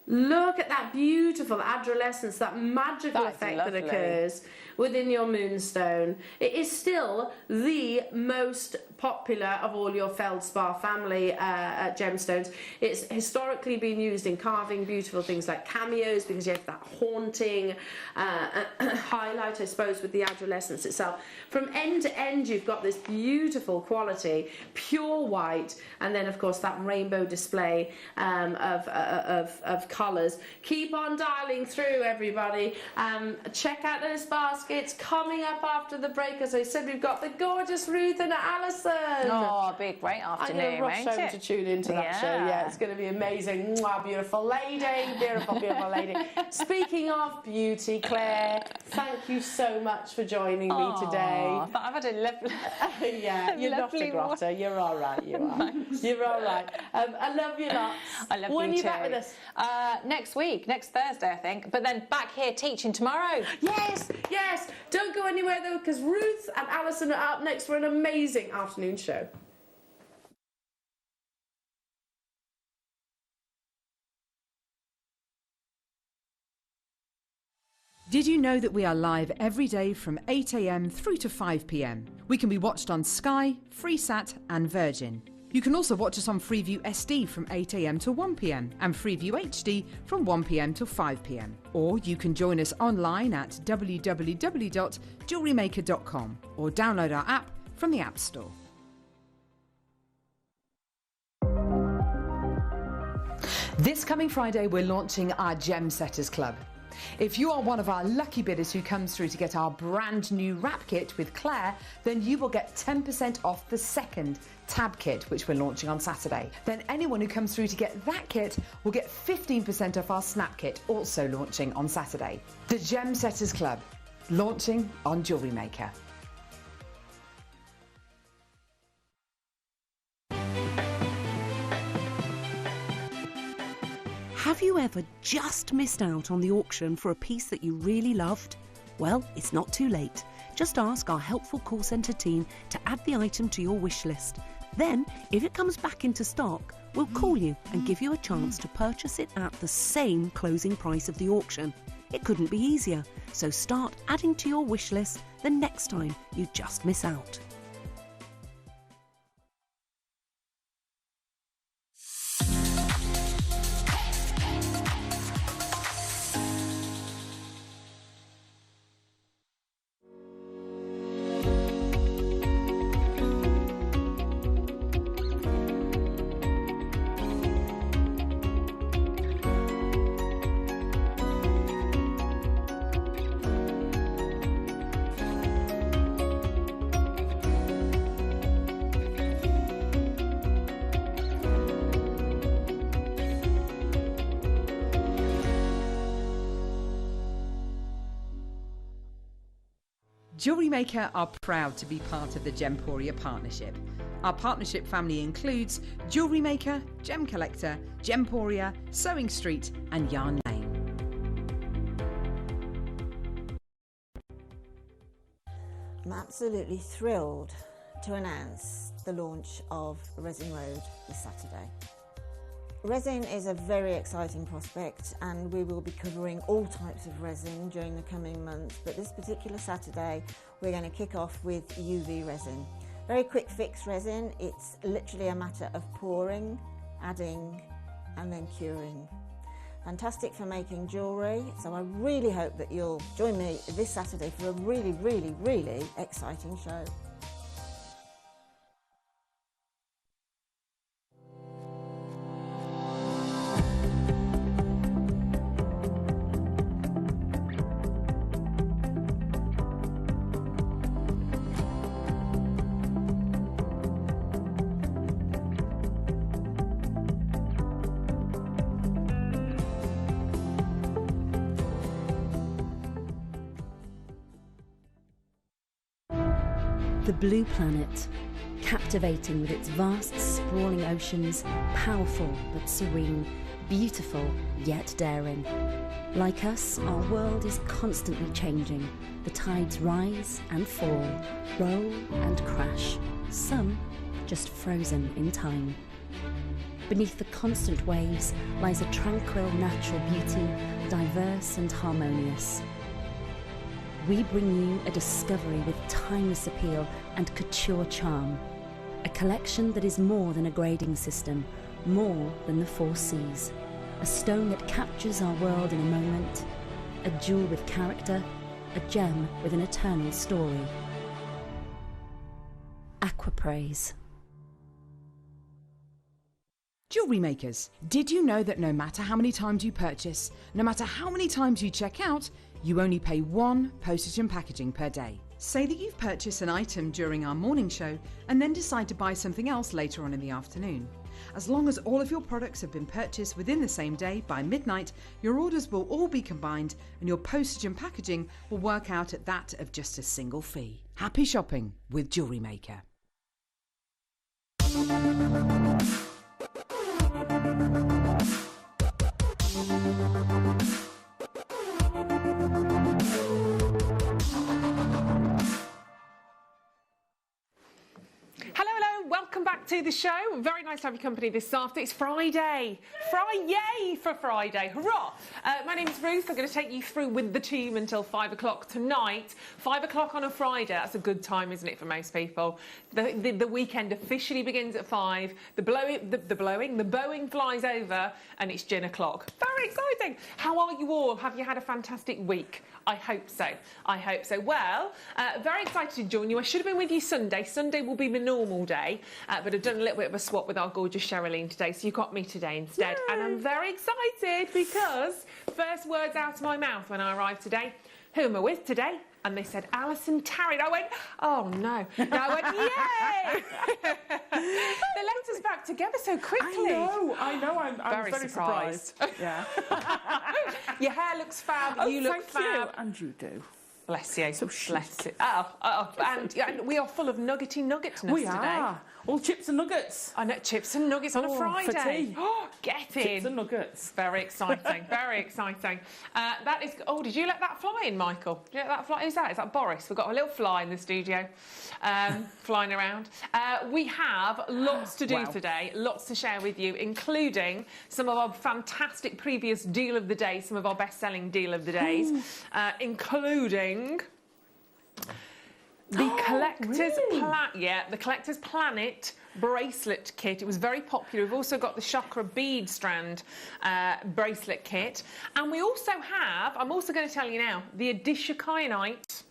Look at that beautiful adolescence, that magical effect that occurs within your moonstone. It is still the most popular of all your feldspar family gemstones. It's historically been used in carving beautiful things like cameos because you have that haunting highlight, I suppose, with the adolescence itself. From end to end, you've got this beautiful quality, pure white, and then, of course, that rainbow display of colours. Keep on dialing through, everybody. Check out those baskets coming up after the break. As I said, we've got the gorgeous Ruth and Alison. Oh, it'll be a great afternoon, I'm going to rush won't over it? to tune into that show. Yeah, it's going to be amazing. Mwah, beautiful lady. Beautiful, beautiful lady. Speaking of beauty, Claire, thank you so much for joining me today. I've had a lovely... Yeah, you're not a grotter. You're all right, you are. You're all right. I love you lots. I love when you are you too. back with us? Next week, next Thursday, I think. But then back here teaching tomorrow. Yes, yes. Don't go anywhere though, because Ruth and Alison are up next for an amazing afternoon show. Did you know that we are live every day from 8 a.m. through to 5 p.m? We can be watched on Sky, Freesat and Virgin. You can also watch us on Freeview SD from 8 a.m. to 1 p.m. and Freeview HD from 1 p.m. to 5 p.m. Or you can join us online at www.JewelleryMaker.com or download our app from the App Store. This coming Friday, we're launching our Gem Setters Club. If you are one of our lucky bidders who comes through to get our brand new wrap kit with Claire, then you will get 10% off the second tab kit, which we're launching on Saturday. Then anyone who comes through to get that kit will get 15% off our snap kit, also launching on Saturday. The Gem Setters Club, launching on Jewellery Maker. Have you ever just missed out on the auction for a piece that you really loved? Well, it's not too late. Just ask our helpful call centre team to add the item to your wish list. Then, if it comes back into stock, we'll call you and give you a chance to purchase it at the same closing price of the auction. It couldn't be easier, so start adding to your wish list the next time you just miss out. Jewellery Maker are proud to be part of the Gemporia partnership. Our partnership family includes Jewellery Maker, Gem Collector, Gemporia, Sewing Street and Yarn Lane. I'm absolutely thrilled to announce the launch of Resin Road this Saturday. Resin is a very exciting prospect and we will be covering all types of resin during the coming months, but this particular Saturday we're going to kick off with UV resin. Very quick fix resin, it's literally a matter of pouring, adding and then curing. Fantastic for making jewellery, so I really hope that you'll join me this Saturday for a really, really, really exciting show. The blue planet, captivating with its vast, sprawling oceans, powerful but serene, beautiful yet daring. Like us, our world is constantly changing. The tides rise and fall, roll and crash, some just frozen in time. Beneath the constant waves lies a tranquil natural beauty, diverse and harmonious. We bring you a discovery with timeless appeal and couture charm. A collection that is more than a grading system, more than the 4 Cs. A stone that captures our world in a moment. A jewel with character, a gem with an eternal story. Aquapraise. Jewellery makers, did you know that no matter how many times you purchase, no matter how many times you check out, you only pay 1 postage and packaging per day? Say that you've purchased an item during our morning show and then decide to buy something else later on in the afternoon. As long as all of your products have been purchased within the same day by midnight, your orders will all be combined and your postage and packaging will work out at that of just a single fee. Happy shopping with Jewellery Maker. Welcome back to the show. Very nice to have your company this afternoon. It's Friday. Yay for Friday. Hurrah. My name is Ruth. I'm going to take you through with the team until 5 o'clock tonight. 5 o'clock on a Friday. That's a good time, isn't it, for most people? The weekend officially begins at 5. The Boeing flies over and it's gin o'clock. Very exciting. How are you all? Have you had a fantastic week? I hope so. I hope so. Well, very excited to join you. I should have been with you Sunday. Sunday will be my normal day, but I've done a little bit of a swap with our gorgeous Sherilyn today, so you got me today instead. Yay. And I'm very excited because first words out of my mouth when I arrived today, who am I with today? And they said, Alison Tarrant. I went, oh no. And I went, yay! They left us back together so quickly. I know. I'm very surprised. Yeah. Your hair looks fab. You look fab. You. And you do. Bless you. So bless you. And we are full of nuggety nuggetness today. We are. All chips and nuggets. I know, chips and nuggets on a Friday. For tea. Oh, get in. Chips and nuggets. Very exciting. Very exciting. That is. Oh, did you let that fly in, Michael? Did you let that fly? Who's that? Is that Boris? We've got a little fly in the studio, flying around. We have lots to do today. Lots to share with you, including some of our fantastic previous deal of the day, some of our best-selling deal of the days, including the the Collector's Planet bracelet kit. It was very popular. We've also got the Chakra bead strand bracelet kit, and we also have, I'm also going to tell you now, the Adisha kyanite.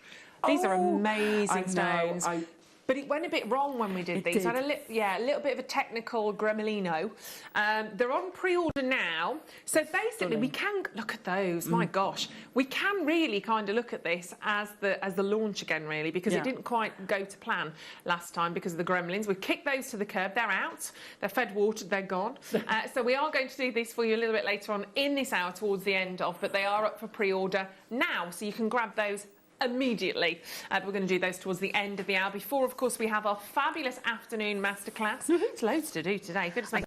These are amazing stones. But it went a bit wrong when we did these. Had a little bit of a technical gremolino. They're on pre-order now. So basically, we can look at those. My gosh, we can really kind of look at this as the launch again, really, because it didn't quite go to plan last time because of the gremlins. We've kicked those to the curb. They're out. They're fed, watered. They're gone. So we are going to do this for you a little bit later on in this hour, towards the end of. But they are up for pre-order now, so you can grab those immediately. We're going to do those towards the end of the hour. Before, of course, we have our fabulous afternoon masterclass. It's loads to do today. Goodness me.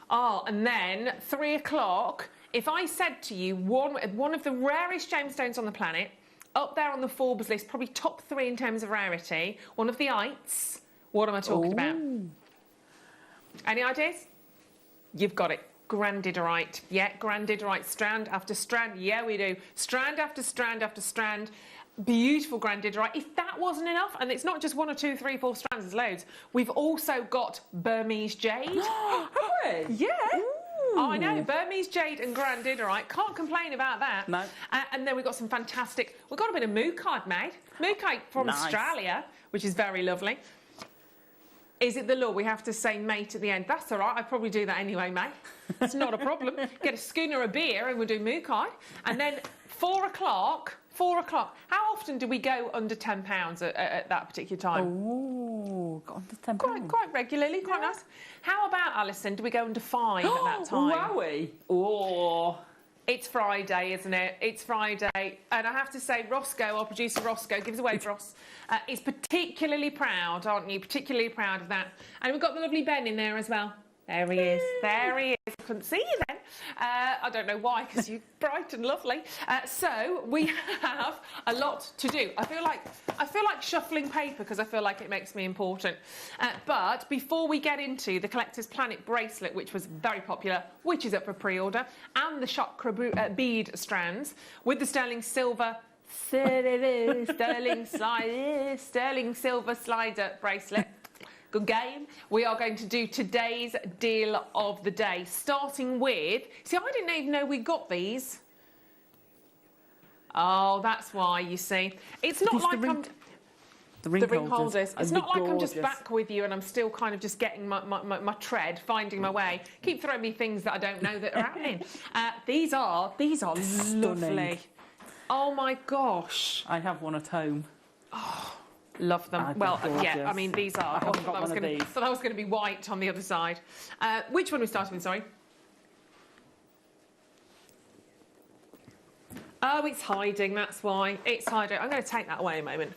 Oh, and then 3 o'clock, if I said to you one of the rarest gemstones on the planet, up there on the Forbes list, probably top 3 in terms of rarity, one of the ites, what am I talking about? Any ideas? You've got it. Grandidorite. Yeah, grandidorite, strand after strand. Yeah, we do. Strand after strand after strand. Beautiful grandidorite. If that wasn't enough, and it's not just 1 or 2, 3, 4 strands, there's loads. We've also got Burmese jade. Yeah. Oh, I know, Burmese jade and grandidorite. Can't complain about that. No. And then we've got some fantastic... We've got a bit of mookaite made. Mookaite from Australia, which is very lovely. Is it the law we have to say mate at the end? That's all right, I probably do that anyway, mate. It's not a problem. Get a schooner of beer and we'll do mookaite. And then 4 o'clock... 4 o'clock. How often do we go under £10 at that particular time? Oh, got under £10. Quite regularly, quite nice. How about, Alison, do we go under 5 at that time? Wowie! Oh. It's Friday, isn't it? It's Friday. And I have to say, Roscoe, our producer Roscoe, give us a wave, Ross, is particularly proud, aren't you? Particularly proud of that. And we've got the lovely Ben in there as well. There he is. There he is. I couldn't see you then. I don't know why, because you're bright and lovely. So we have a lot to do. I feel like shuffling paper because I feel like it makes me important. But before we get into the Collector's Planet bracelet, which was very popular, which is up for pre-order, and the chakra bead strands with the sterling silver sterling silver slider bracelet. Good game. We are going to do today's deal of the day, starting with... See, I didn't even know we got these. Oh, that's why, you see. It's not like I'm... The ring holders. It's not like I'm just back with you and I'm still kind of just getting my tread, finding my way. Keep throwing me things that I don't know that are happening. These are lovely. Oh, my gosh. I have one at home. Oh. Love them. Well, yeah, I mean, these are... I thought that was going to be white on the other side. Which one are we starting with, sorry? Oh, it's hiding, that's why. It's hiding. I'm going to take that away a moment.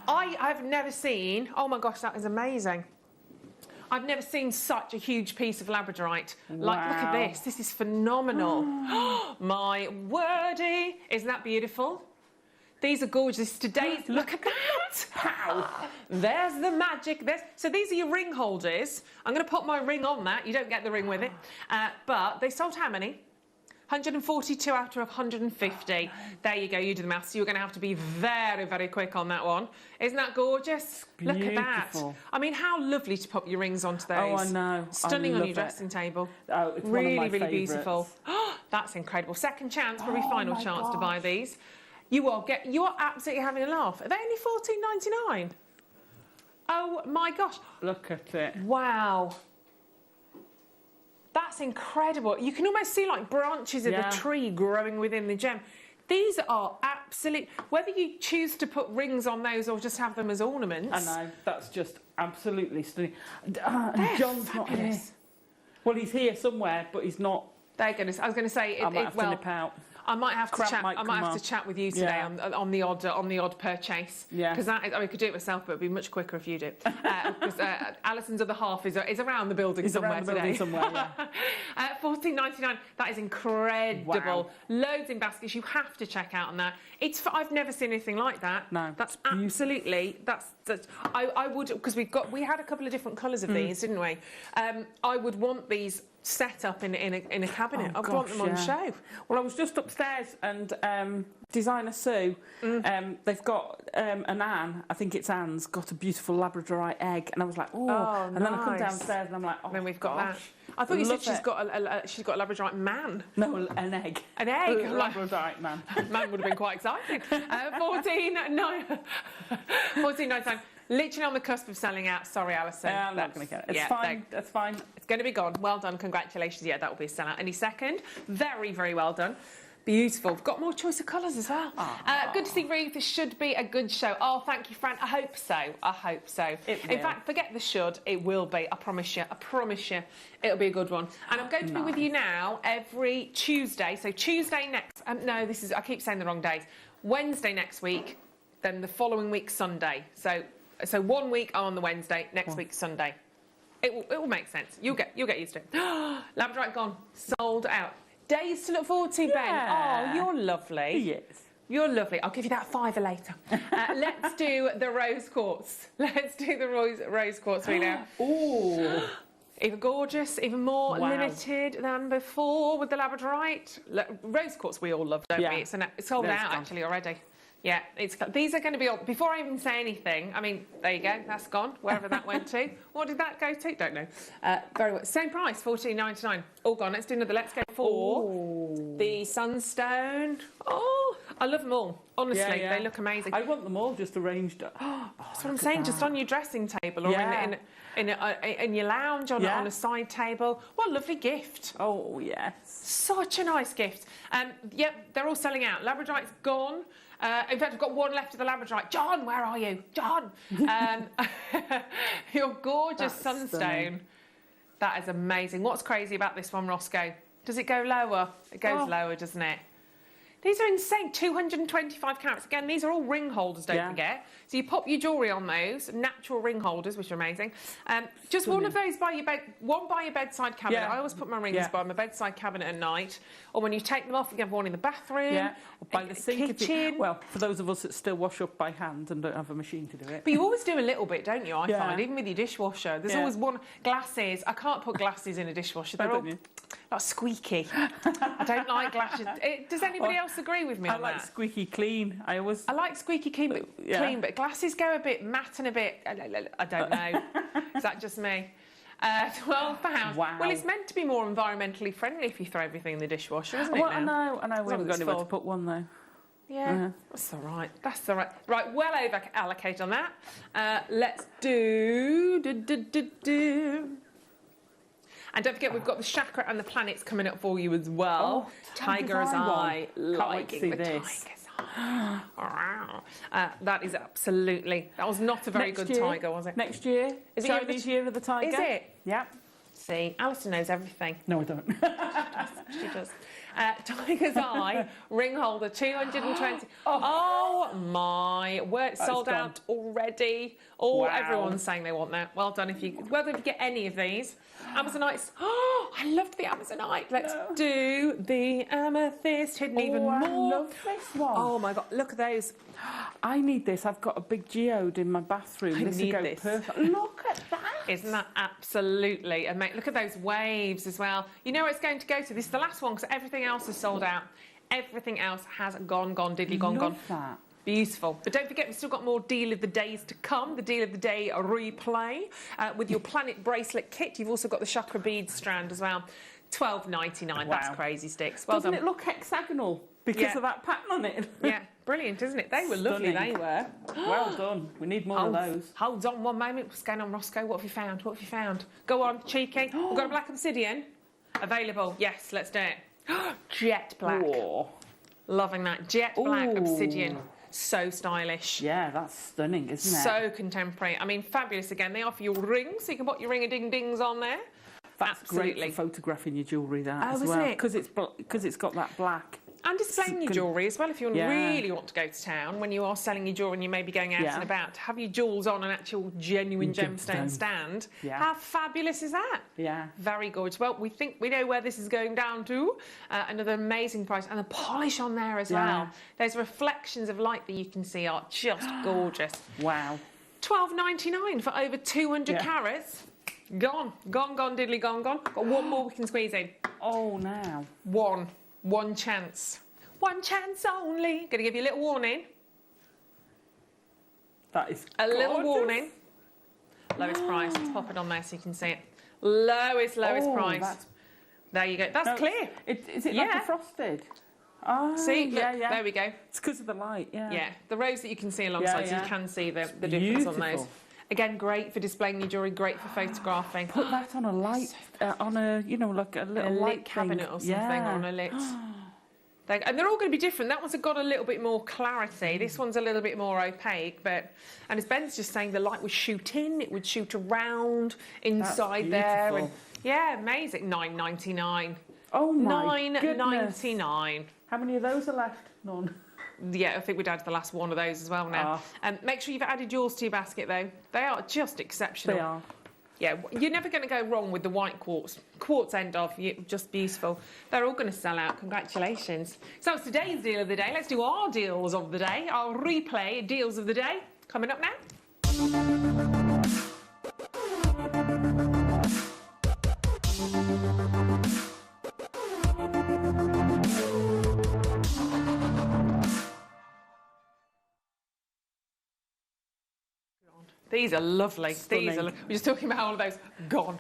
I've never seen... Oh, my gosh, that is amazing. I've never seen such a huge piece of labradorite. Wow. Like, look at this. This is phenomenal. My wordy. Isn't that beautiful? These are gorgeous. Today's... Look at that! How? There's the magic. So these are your ring holders. I'm going to put my ring on that. You don't get the ring with it. But they sold how many? 142 out of 150. There you go. You do the maths. You're going to have to be very, very quick on that one. Isn't that gorgeous? Look at that. I mean, how lovely to pop your rings onto those. Oh, I know. Stunning on your dressing table. Oh, it's really, one of my really beautiful. That's incredible. Second chance, probably final chance to buy these. You are absolutely having a laugh. Are they only $14.99? Oh my gosh! Look at it! Wow, that's incredible. You can almost see like branches of the tree growing within the gem. These are absolute. Whether you choose to put rings on those or just have them as ornaments. I know that's just absolutely stunning. And John's not here. Well, he's here somewhere, but he's not. Thank goodness. I was going to say. I might have to nip out. I might have to chat. I might have to chat with you today on the odd purchase. Yeah. Because I mean, I could do it myself, but it'd be much quicker if you do. Because Alison's other half is around the building somewhere today. $14.99. That is incredible. Wow. Loads in baskets. You have to check out on that. I've never seen anything like that. No. That's absolutely. I would, because we had a couple of different colours of these, didn't we? I would want these set up in a cabinet. I want them on show. Well, I was just upstairs and designer Sue, they've got an Anne, I think it's Anne's, got a beautiful labradorite egg, and I was like, oh, and then I come downstairs and I'm like, oh, then we've got that. I thought you said she's got a labradorite man. No, an egg. An egg. Labradorite man. Man would have been quite exciting. $14.99. Literally on the cusp of selling out. Sorry, Alison. I'm not going to get it. It's fine. That's fine. It's going to be gone. Well done. Congratulations. Yeah, that will be a sellout any second. Very, very well done. Beautiful. We've got more choice of colours as well. Good to see Ruth. This should be a good show. Oh, thank you, Fran. I hope so. I hope so. In fact, forget the should. It will be. I promise you. I promise you. It'll be a good one. And I'm going to be with you now every Tuesday. So Tuesday next. No, I keep saying the wrong days. Wednesday next week, then the following week Sunday. So 1 week on the Wednesday, next week Sunday. It will make sense. You'll get used to it. Labradorite gone, sold out. Days to look forward to, Ben. Oh, you're lovely. Yes. You're lovely. I'll give you that $5 later. Let's do the rose quartz. Let's do the rose quartz right now. Ooh. Even gorgeous, even more Wow. limited than before with the labradorite. Rose quartz we all love, don't we? It's sold out actually already. Yeah, these are going to be all, before I even say anything. I mean, there you go, that's gone, wherever that went to. What did that go to? Don't know. Very well. Same price, $14.99. All gone. Let's do another. Let's go for the sunstone. Oh, I love them all. Honestly, they look amazing. I want them all just arranged. That's what I'm saying. Just on your dressing table or in your lounge on a side table. What a lovely gift. Oh, yes. Such a nice gift. Yep, they're all selling out. Labradorite's gone. In fact, I've got one left of the labradorite. John, where are you? John! Your gorgeous sunstone. Stunning. That is amazing. What's crazy about this one, Roscoe? Does it go lower? It goes lower, doesn't it? These are insane, 225 carats. Again, these are all ring holders, don't forget. So you pop your jewellery on those, natural ring holders, which are amazing. Just one of those by your bedside cabinet. I always put my rings by my bedside cabinet at night. Or when you take them off, you can have one in the bathroom. Yeah, or by the sink. Kitchen. Well, for those of us that still wash up by hand and don't have a machine to do it. But you always do a little bit, don't you, I find, even with your dishwasher. There's always one. Glasses. I can't put glasses in a dishwasher. They're all like squeaky. I don't like glasses. Does anybody else agree with me on that? I like squeaky clean. I like squeaky clean, but glasses go a bit matte and a bit... I don't know. Is that just me? £12. Wow. Well, it's meant to be more environmentally friendly if you throw everything in the dishwasher, isn't it? Well, I know. We haven't got anywhere to put one though. Yeah, that's all right. That's all right. Right, well over allocate on that. Let's do. And don't forget, we've got the chakra and the planets coming up for you as well. Tiger's Eye. Liking the Tiger's Eye. That is absolutely... That was not a very good tiger, was it? Next year. Is it Chinese year of the tiger? Is it? Yep. See, Alison knows everything. No, I don't. She does. Tiger's Eye, ring holder, 220. Oh my word, it's sold out already. Everyone's saying they want that. Well done if you get any of these. Amazonites. Oh, I loved the Amazonite. Let's do the amethyst, hidden even more. I love this one. Oh my God, look at those. I need this. I've got a big geode in my bathroom. I need this. Perfect. Look at that. Isn't that absolutely amazing? Look at those waves as well. You know where it's going to go to. This is the last one because everything else is sold out. Everything else has gone, diddly, gone. Love that. Beautiful. But don't forget, we've still got more Deal of the Days to come. The Deal of the Day replay with your planet bracelet kit. You've also got the chakra bead strand as well. $12.99. Wow. That's crazy sticks. Well Doesn't done. it look hexagonal because of that pattern on it? Yeah, brilliant, isn't it? They were lovely, they were. Well done. We need more of those. Hold on one moment. What's going on, Roscoe? What have you found? What have you found? Go on, cheeky. We've got a black obsidian. Available. Yes, let's do it. Jet black. Whoa. Loving that. Jet black obsidian. So stylish. Yeah, that's stunning, isn't it? So contemporary. I mean, fabulous again. They offer you rings, so you can put your ring-a-ding-dings on there. That's absolutely great for photographing your jewellery, that as isn't well. it? Because it's got that black. And displaying your jewellery as well, if you really want to go to town, when you are selling your jewellery and you may be going out and about, to have your jewels on an actual genuine gemstone stand. How fabulous is that? Yeah. Very gorgeous. Well, we think we know where this is going down to. Another amazing price. And the polish on there as well. Those reflections of light that you can see are just gorgeous. Wow. $12.99 for over 200 carats. Gone, diddly, gone. Got one more we can squeeze in. Oh, now. One chance. One chance only. Going to give you a little warning. That is a little warning. Lowest price. Let's pop it on there so you can see it. Lowest price. There you go. That's clear. Is it like a frosted? Oh, see, look, there we go. It's because of the light, Yeah, the rows that you can see alongside, so you can see the difference on those. Again, great for displaying your jewellery, great for photographing. Put that on a light, on a, like a little light cabinet or something, on a lit. And they're all going to be different. That one's got a little bit more clarity. This one's a little bit more opaque. And as Ben's just saying, the light would shoot in, it would shoot around inside there. And yeah, amazing. $9.99. Oh my goodness. $9.99. How many of those are left? None. Yeah, I think we'd add the last one of those as well now. Make sure you've added yours to your basket though. They are just exceptional. They are. Yeah, you're never going to go wrong with the white quartz. Quartz end off, just beautiful. They're all going to sell out. Congratulations. So it's today's deal of the day. Let's do our deals of the day. Our replay deals of the day coming up now. These are lovely. These are. We're just talking about all of those. Gone.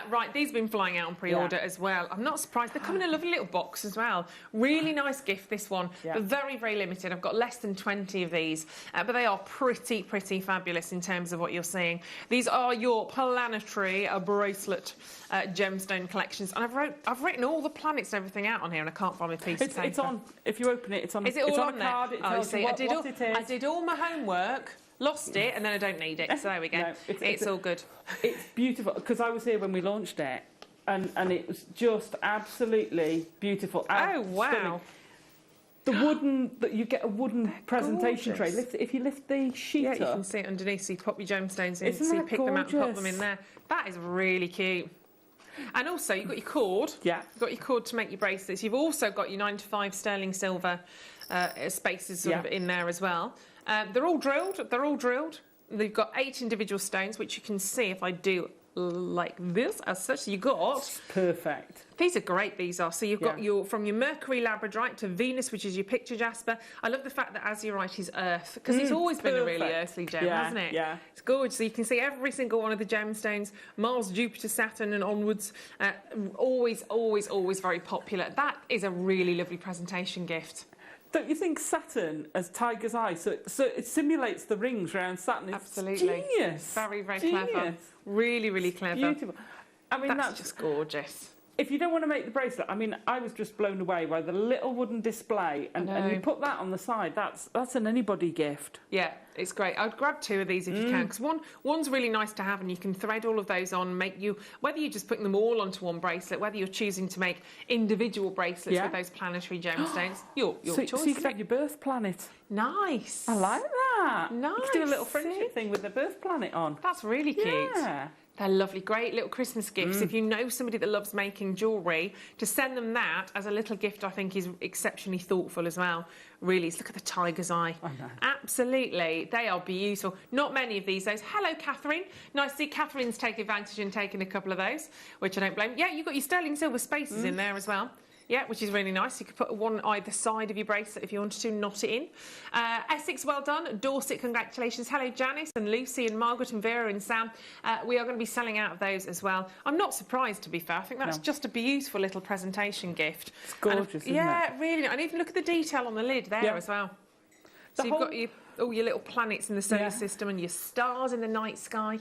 Right, these have been flying out on pre-order as well. I'm not surprised. They come in a lovely little box as well. Really nice gift, this one. But very, very limited. I've got less than 20 of these. But they are pretty, pretty fabulous in terms of what you're seeing. These are your planetary bracelet gemstone collections. And I've written all the planets and everything out on here, and I can't find my piece of paper. It's on. If you open it, it's on. Is it all on a there? card. It tells you what it is. I did all my homework. Lost it, and then I don't need it, so there we go. No, it's all good. It's beautiful, because I was here when we launched it, and it was just absolutely beautiful. Oh, wow. Stunning. You get a wooden presentation tray. If you lift the sheet up... Yeah, you can see it underneath, so you pop your gemstones in, so you pick them out and pop them in there. That is really cute. And also, you've got your cord. Yeah. You've got your cord to make your bracelets. You've also got your 9 to 5 sterling silver spaces sort of in there as well. They're all drilled. They've got 8 individual stones, which you can see if I do like this as such. You got perfect. These are great. These are. So you've got your from your Mercury labradorite to Venus, which is your picture jasper. I love the fact that azurite is earth, because it's always been a really earthly gem, hasn't it? Yeah. It's gorgeous. So you can see every single one of the gemstones. Mars, Jupiter, Saturn, and onwards. Always very popular. That is a really lovely presentation gift. Don't you think Saturn as Tiger's Eye? So it simulates the rings around Saturn. It's absolutely genius. Very, very clever. Really, really clever. Beautiful. I mean, that's just gorgeous. If you don't want to make the bracelet, I mean, I was just blown away by the little wooden display, and you put that on the side. That's an anybody gift. Yeah, it's great. I'd grab 2 of these if you can, because one's really nice to have, and you can thread all of those on. Whether you're just putting them all onto one bracelet, whether you're choosing to make individual bracelets with those planetary gemstones, your choice. So you can have your birth planet. Nice. I like that. Nice. You could do a little friendship thing with the birth planet on. That's really cute. Yeah. They're lovely, great little Christmas gifts. If you know somebody that loves making jewellery, to send them that as a little gift, I think is exceptionally thoughtful as well. Really, look at the tiger's eye. I know. Absolutely, they are beautiful. Not many of these. Hello, Catherine. Nice to see Catherine's taking advantage and taking a couple of those, which I don't blame. Yeah, you've got your sterling silver spaces in there as well. Yeah, which is really nice. You could put one either side of your bracelet if you wanted to, knot it in. Essex, well done. Dorset, congratulations. Hello, Janice and Lucy and Margaret and Vera and Sam. We are going to be selling out of those as well. I'm not surprised, to be fair. I think that's just a beautiful little presentation gift. It's gorgeous, isn't it? Yeah, really. And even look at the detail on the lid there as well. So you've got all your little planets in the solar system and your stars in the night sky.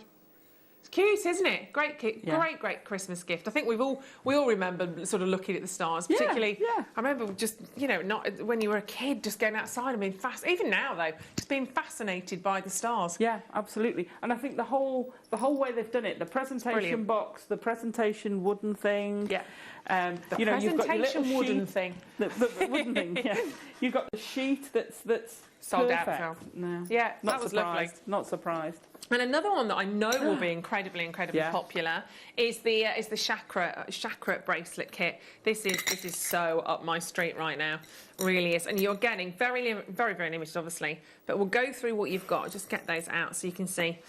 It's cute, isn't it? Great Christmas gift. I think we all remember sort of looking at the stars, particularly. I remember just not when you were a kid, just going outside and being even now though, just being fascinated by the stars. Yeah, absolutely. And I think the whole way they've done it, the presentation box, the presentation wooden thing. Yeah. The presentation wooden thing. The wooden thing. Yeah. You've got the sheet that's sold perfect. out. No. Yeah, that was surprised. lovely. Not surprised. And another one that I know will be incredibly popular is the chakra bracelet kit. This is so up my street right now, really is. And you're getting very limited, obviously. But we'll go through what you've got. Just get those out so you can see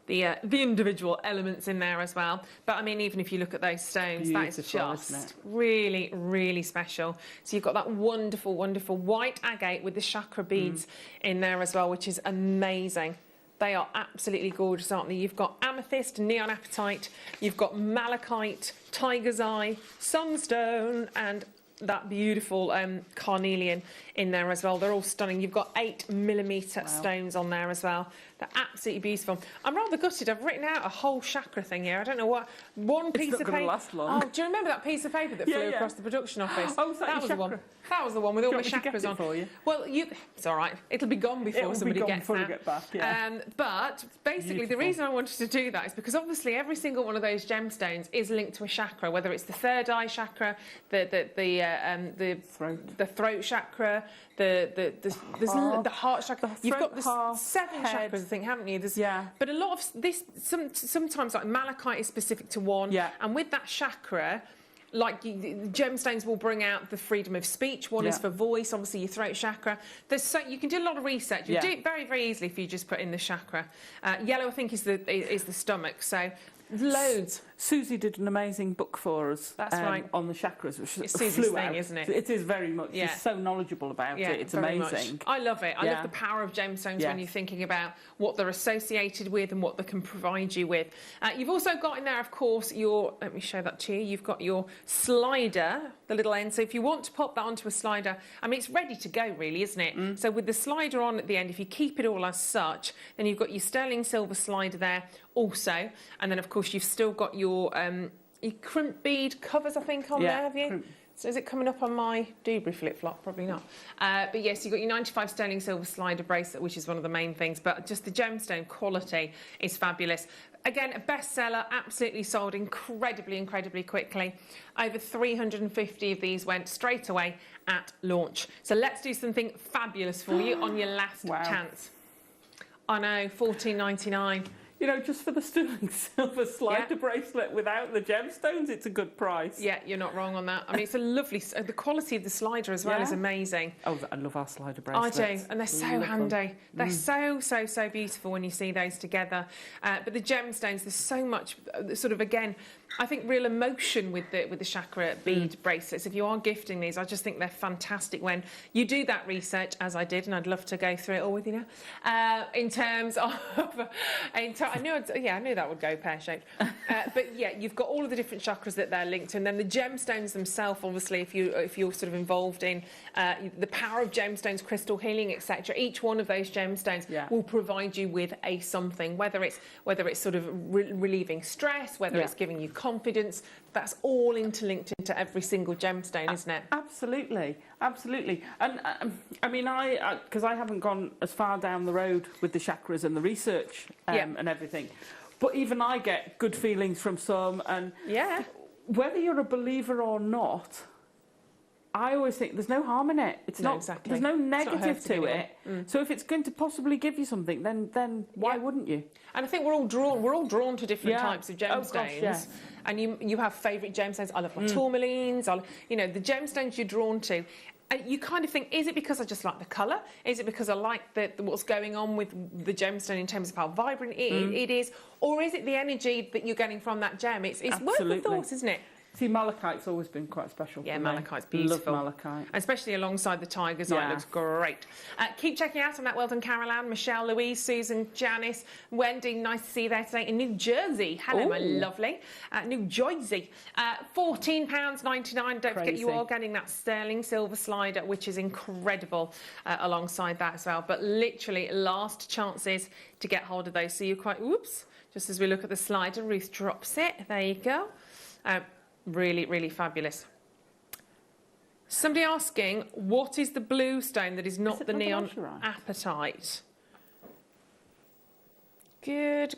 the individual elements in there as well. But I mean, even if you look at those stones, that is just really, really special. So you've got that wonderful, wonderful white agate with the chakra beads in there as well, which is amazing. They are absolutely gorgeous, aren't they? You've got amethyst, neon apatite, you've got malachite, tiger's eye, sunstone, and that beautiful carnelian in there as well. They're all stunning. You've got 8mm stones on there as well. They're absolutely beautiful. I'm rather gutted. I've written out a whole chakra thing here. I don't know what. One piece of paper. It's not going to last long. Oh, do you remember that piece of paper that flew across the production office? Oh, was that was your the one. chakra? That was the one with all my Do you want me to chakras get on. it for you? Well, it's all right. It'll be gone before somebody gets before that. we get back. Yeah. But basically, the reason I wanted to do that is because obviously every single one of those gemstones is linked to a chakra, whether it's the third eye chakra, the throat chakra, the heart chakra. You've got the 7 chakras, I think, haven't you? But a lot of this, sometimes like malachite is specific to one, and with that chakra, like the gemstones will bring out the freedom of speech. One is for voice, obviously your throat chakra. You can do a lot of research. You do it very, very easily if you just put in the chakra. Yellow, I think, is the stomach. So loads. Susie did an amazing book for us. That's right. On the chakras, which it's Susie's thing, isn't it? It is very much. Yeah. She's so knowledgeable about it. It's amazing. Much. I love it. I love the power of gemstones when you're thinking about what they're associated with and what they can provide you with. You've also got in there, of course, let me show that to you. You've got your slider, the little end. So if you want to pop that onto a slider, I mean, it's ready to go, really, isn't it? So with the slider on at the end, if you keep it all as such, then you've got your sterling silver slider there also. And then, of course, you've still got your crimp bead covers, I think, on there, have you? So is it coming up on my Dewberry flip-flop? Probably not. But yes, you've got your 95 sterling silver slider bracelet, which is one of the main things. But just the gemstone quality is fabulous. Again, a bestseller, absolutely sold incredibly, incredibly quickly. Over 350 of these went straight away at launch. So let's do something fabulous for you on your last chance. I know, $14.99. You know, just for the sterling silver slider bracelet without the gemstones, it's a good price. Yeah, you're not wrong on that. I mean, it's a lovely... The quality of the slider as well is amazing. Oh, I love our slider bracelets. I do, and they're so handy. They're so beautiful when you see those together. But the gemstones, there's so much sort of, again, I think real emotion with the chakra bead bracelets. If you are gifting these, I just think they're fantastic when you do that research, as I did, and I'd love to go through it all with you now. In terms of... I knew that would go pear-shaped. But yeah, you've got all of the different chakras that they're linked to, and then the gemstones themselves, obviously, if you're sort of involved in the power of gemstones, crystal healing, etc. Each one of those gemstones will provide you with a something, whether it's sort of relieving stress, whether it's giving you confidence. That's all interlinked into every single gemstone, isn't it? Absolutely, absolutely. And I mean, because I haven't gone as far down the road with the chakras and the research and everything, but even I get good feelings from some. And whether you're a believer or not, I always think there's no harm in it. It's not. Exactly. There's no negative to it. So if it's going to possibly give you something, then why wouldn't you? And I think we're all drawn to different types of gemstones. And you have favourite gemstones. I love my tourmalines. The gemstones you're drawn to. And you kind of think, is it because I just like the colour? Is it because I like what's going on with the gemstone in terms of how vibrant it is? Or is it the energy that you're getting from that gem? It's worth the thought, isn't it? See, malachite's always been quite special for me. Malachite's beautiful. Love malachite. Especially alongside the tiger's eye, it looks great. Keep checking out on that. Well done, Carol Ann, Michelle, Louise, Susan, Janice, Wendy. Nice to see you there today in New Jersey. Hello, my lovely. New Jersey. £14.99. Don't forget you are getting that sterling silver slider, which is incredible alongside that as well. But literally, last chances to get hold of those. So you're quite, just as we look at the slider, Ruth drops it. There you go. Really, really fabulous. Somebody asking, what is the blue stone that is not the neon apatite? Good.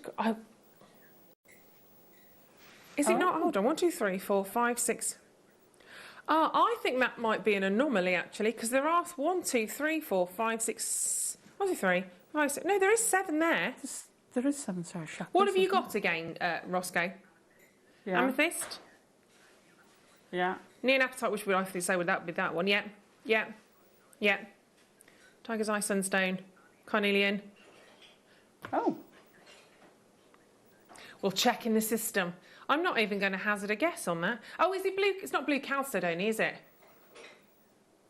Is it not? Hold on. 1, 2, 3, 4, 5, 6. I think that might be an anomaly, actually, because there are 1, 2, 3, 4, 5, 6. 1, 2, 3, 5, 6. No, there is 7 there. There is 7, sorry. What have you got again, Roscoe? Yeah. Amethyst? Yeah. Neon apatite, which would I say would that be that one? Yeah. Tiger's eye sunstone, carnelian. Oh. We'll check in the system. I'm not even going to hazard a guess on that. Oh, is it blue? It's not blue chalcedony, is it?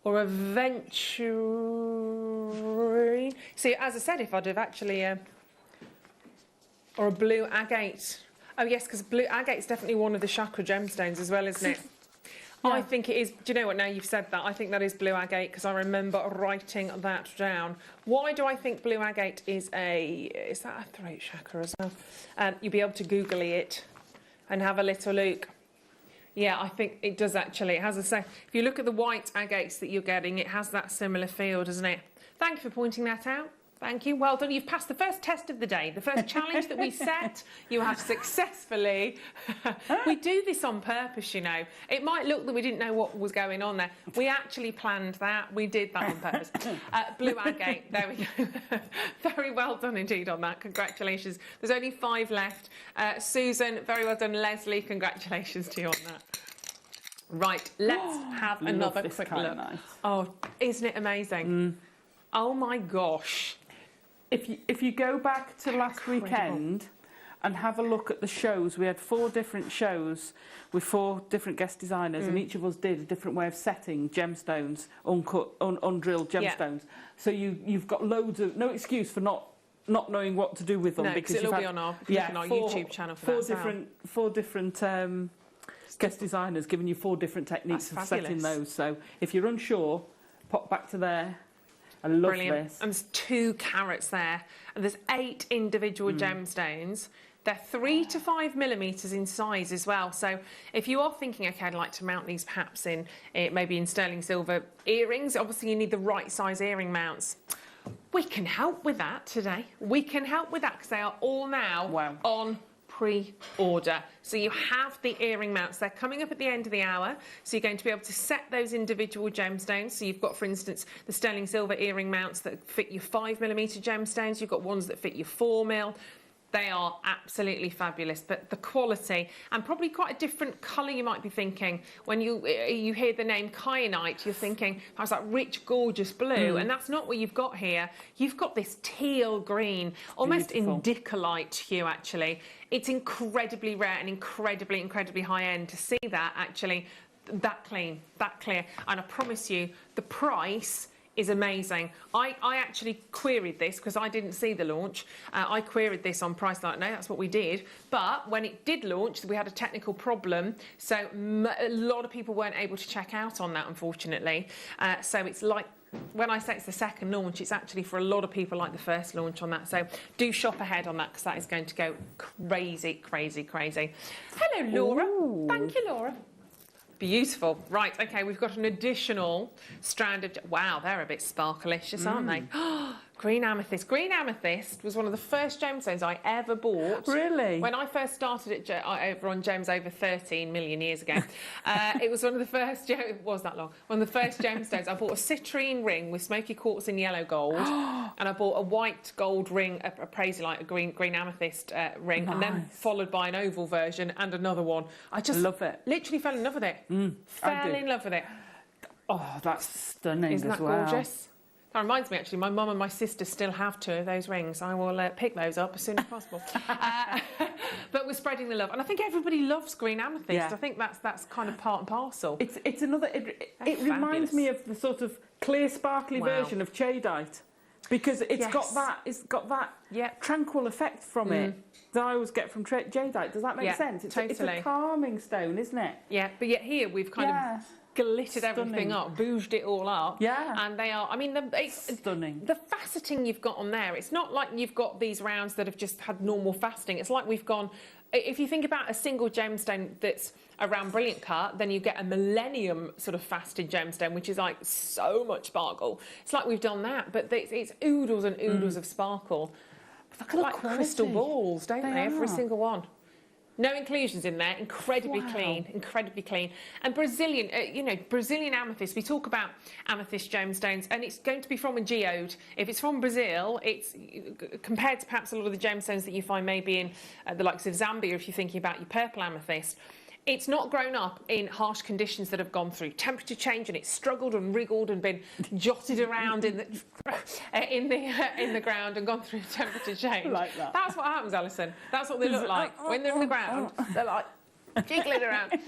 Or aventurine? See, as I said, if I'd have actually, or a blue agate. Oh yes, because blue agate's definitely one of the chakra gemstones as well, isn't it? I think it is. Do you know what? Now you've said that, I think that is blue agate because I remember writing that down. Why do I think blue agate is is that a throat chakra as well? You'll be able to Google it and have a little look. Yeah, I think it does actually. It has the same. If you look at the white agates that you're getting, it has that similar feel, doesn't it? Thank you for pointing that out. Thank you. Well done. You've passed the first test of the day, the first challenge that we set. You have successfully. We do this on purpose, you know. It might look that we didn't know what was going on there. We actually planned that. We did that on purpose. Blue agate. There we go. Very well done indeed on that. Congratulations. There's only 5 left. Susan, very well done. Leslie, congratulations to you on that. Right, let's have another quick look. Nice. Oh, isn't it amazing? Oh my gosh. If you go back to last weekend and have a look at the shows, we had 4 different shows with 4 different guest designers, and each of us did a different way of setting gemstones, uncut, undrilled gemstones. So you've got loads of no excuse for not knowing what to do with them, because it'll be on our YouTube channel for four different guest designers giving you 4 different techniques of setting those. So if you're unsure, pop back to there. I love this. And there's 2 carats there, and there's 8 individual gemstones. They're 3 to 5 millimetres in size as well. So if you are thinking, okay, I'd like to mount these perhaps in maybe in sterling silver earrings, obviously you need the right size earring mounts. We can help with that today. We can help with that because they are all now on pre-order. So you have the earring mounts. They're coming up at the end of the hour. So you're going to be able to set those individual gemstones. So you've got, for instance, the sterling silver earring mounts that fit your 5mm gemstones. You've got ones that fit your 4mm. They are absolutely fabulous, but the quality, and probably quite a different colour you might be thinking. When you hear the name kyanite, you're thinking, how's that rich, gorgeous blue? And that's not what you've got here. You've got this teal green, almost indicolite hue, actually. It's incredibly rare and incredibly, incredibly high-end to see that, actually, that clean, that clear. And I promise you, the price is amazing. I actually queried this because I didn't see the launch. I queried this on Priceline. No, that's what we did. But when it did launch, we had a technical problem. So a lot of people weren't able to check out on that, unfortunately. So it's like, when I say it's the second launch, it's actually for a lot of people like the first launch on that. So do shop ahead on that because that is going to go crazy, crazy, crazy. Hello, Laura. Ooh. Thank you, Laura. Beautiful. Right, okay, we've got an additional strand of... Wow, they're a bit sparklicious, aren't they? Green amethyst. Green amethyst was one of the first gemstones I ever bought. Really? When I first started over on Gems over 13 million years ago. It was one of the first... It was that long. One of the first gemstones. I bought a citrine ring with smoky quartz and yellow gold. And I bought a white gold ring, a appraisalite, a green amethyst ring. Nice. And then followed by an oval version and another one. I just love it. Literally fell in love with it. Fell in love with it. Oh, that's stunning. Isn't that as well. Gorgeous? That reminds me, actually, my mum and my sister still have 2 of those rings. I will pick those up as soon as possible. But we're spreading the love. And I think everybody loves green amethyst. Yeah. I think that's kind of part and parcel. It's another... It reminds me of the sort of clear, sparkly version of jadeite. Because it's got that tranquil effect from it that I always get from jadeite. Does that make sense? It's a calming stone, isn't it? Yeah, but yet here we've kind of glittered everything up, bouged it all up. Yeah. And they are, I mean, it's stunning. The faceting you've got on there, it's not like you've got these rounds that have just had normal faceting. It's like we've gone... If you think about a single gemstone that's around brilliant cut, then you get a millennium sort of faceted gemstone, which is like so much sparkle. It's like we've done that, but it's oodles and oodles of sparkle. But look like crystal balls, don't they? Every single one. No inclusions in there, incredibly clean, incredibly clean. And Brazilian, Brazilian amethyst, we talk about amethyst gemstones, and it's going to be from a geode. If it's from Brazil, it's compared to perhaps a lot of the gemstones that you find maybe in the likes of Zambia, if you're thinking about your purple amethyst. It's not grown up in harsh conditions that have gone through temperature change, and it's struggled and wriggled and been jotted around in the ground and gone through temperature change. Like that. That's what happens, Alison. That's what they look like when they're in the ground. They're like jiggling around.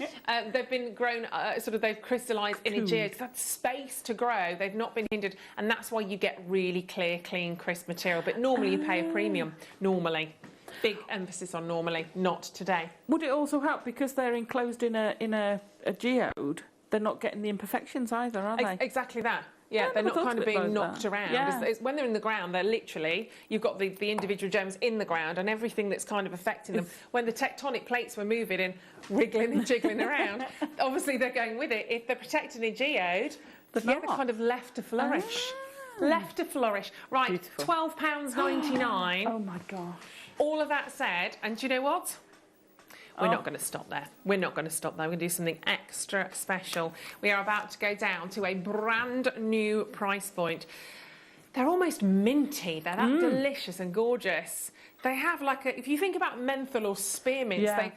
They've been grown, they've crystallised in a geode. That's space to grow. They've not been hindered, and that's why you get really clear, clean, crisp material. But normally you pay a premium. Normally. Big emphasis on normally, not today. Would it also help because they're enclosed in a geode they're not getting the imperfections either, are they? Exactly that. Yeah, Yeah, they're I not thought kind a of bit being like knocked that. around. Yeah. When they're in the ground, they're literally, you've got the individual gems in the ground and everything that's kind of affecting them. When the tectonic plates were moving and wriggling and jiggling around, obviously they're going with it. If they're protected and geode, they're kind of left to flourish. Left to flourish. Right, Beautiful. £12.99. Oh my gosh. All of that said, and do you know what? We're not going to stop there. We're not going to stop there. We're going to do something extra special. We are about to go down to a brand new price point. They're almost minty. They're that delicious and gorgeous. They have like a, if you think about menthol or spearmints, they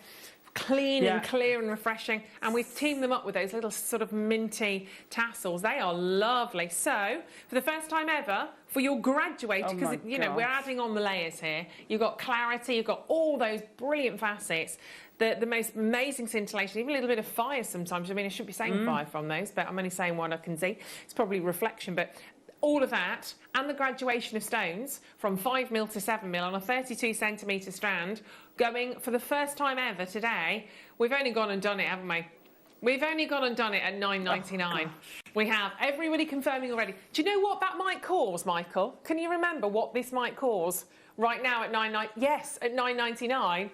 clean and clear and refreshing. And we've teamed them up with those little sort of minty tassels. They are lovely. So, for the first time ever, for your graduation, because, you know, we're adding on the layers here. You've got clarity, you've got all those brilliant facets. The most amazing scintillation, even a little bit of fire sometimes. I mean, I shouldn't be saying fire from those, but I'm only saying what I can see. It's probably reflection, but all of that and the graduation of stones from 5mm to 7mm on a 32 centimetre strand, going for the first time ever today. We've only gone and done it, haven't we? We've only gone and done it at $9.99. We have everybody confirming already. Do you know what that might cause, Michael? Can you remember what this might cause right now at Yes, at $9.99.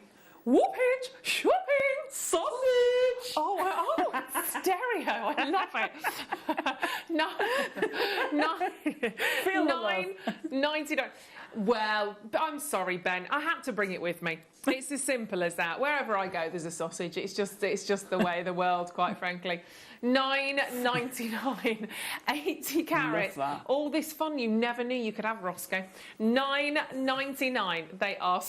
Whoopage, shopping, sausage. Oh, stereo. I love it. $9.99. Well, I'm sorry, Ben. I had to bring it with me. It's as simple as that. Wherever I go, there's a sausage. It's just the way of the world, quite frankly. $9.99, 80 carats. All this fun you never knew you could have, Roscoe. $9.99. They are.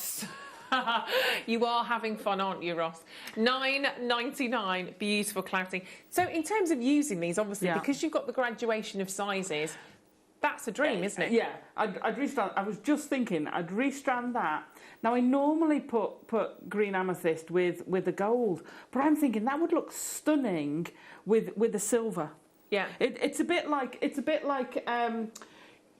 You are having fun, aren't you, Ross? $9.99, beautiful clarity. So in terms of using these, obviously, because you've got the graduation of sizes, that's a dream, isn't it? Yeah, I'd restrand. I was just thinking, I'd restrand that. Now, I normally put green amethyst with the gold, but I'm thinking that would look stunning with the silver. Yeah. It's a bit like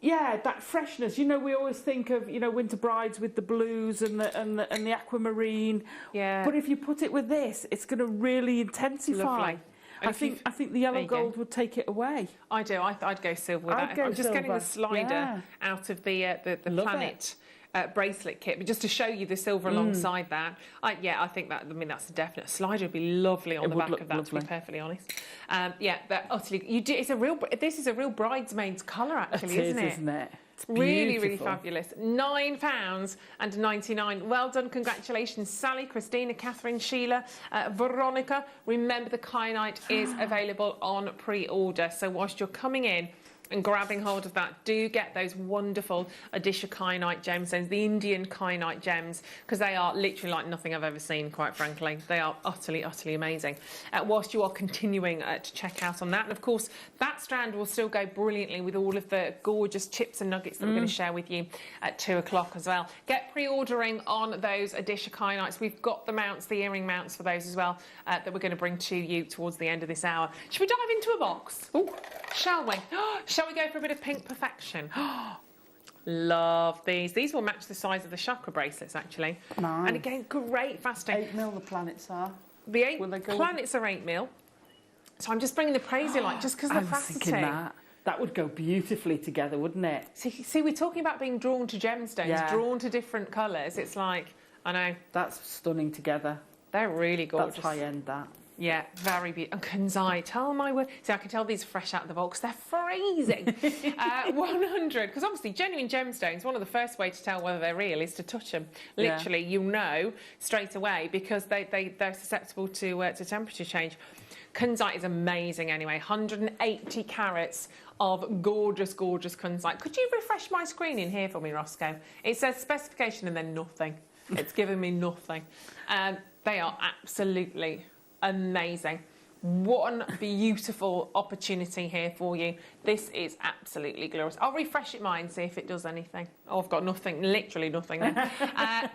yeah, that freshness. You know, we always think of, you know, winter brides with the blues and the aquamarine. Yeah. But if you put it with this, it's going to really intensify. Lovely. I think the yellow gold would take it away. I do. I'd go silver with that. I'm just getting the slider out of the planet bracelet kit, but just to show you the silver alongside that. I think that. I mean, that's a definite slider. Would be lovely on the back of that. Lovely. To be perfectly honest. Yeah, but utterly. It's a real. This is a real bridesmaid's colour, actually, isn't it? Isn't it? It's really, really fabulous. £9.99. Well done, congratulations, Sally, Christina, Catherine, Sheila, Veronica. Remember, the kyanite is available on pre-order. So whilst you're coming in and grabbing hold of that, do get those wonderful Odisha kyanite gemstones, the Indian kyanite gems, because they are literally like nothing I've ever seen, quite frankly. They are utterly, utterly amazing. Whilst you are continuing to check out on that. And of course, that strand will still go brilliantly with all of the gorgeous chips and nuggets that we're going to share with you at 2 o'clock as well. Get pre-ordering on those Odisha kyanites. We've got the mounts, the earring mounts for those as well, that we're going to bring to you towards the end of this hour. Should we dive into a box? Ooh, shall we? Shall we go for a bit of pink perfection? Love these. These will match the size of the chakra bracelets, actually. Nice. And again, great faceting. 8mm the planets are. The planets are 8mm. So I'm just bringing the praise light just because of the faceting. That would go beautifully together, wouldn't it? See, we're talking about being drawn to gemstones, drawn to different colours. It's like, I know. That's stunning together. They're really gorgeous. That's high-end, that. Yeah, very beautiful. And kunzite, oh my word. See, I can tell these are fresh out of the box. They're freezing. 100, because obviously genuine gemstones, one of the first way to tell whether they're real is to touch them. Literally, you'll know straight away because they're susceptible to temperature change. Kunzite is amazing anyway. 180 carats of gorgeous, gorgeous kunzite. Could you refresh my screen in here for me, Roscoe? It says specification and then nothing. It's given me nothing. They are absolutely amazing. One beautiful opportunity here for you. This is absolutely glorious. I'll refresh it mine, see if it does anything. Oh, I've got nothing, literally nothing there.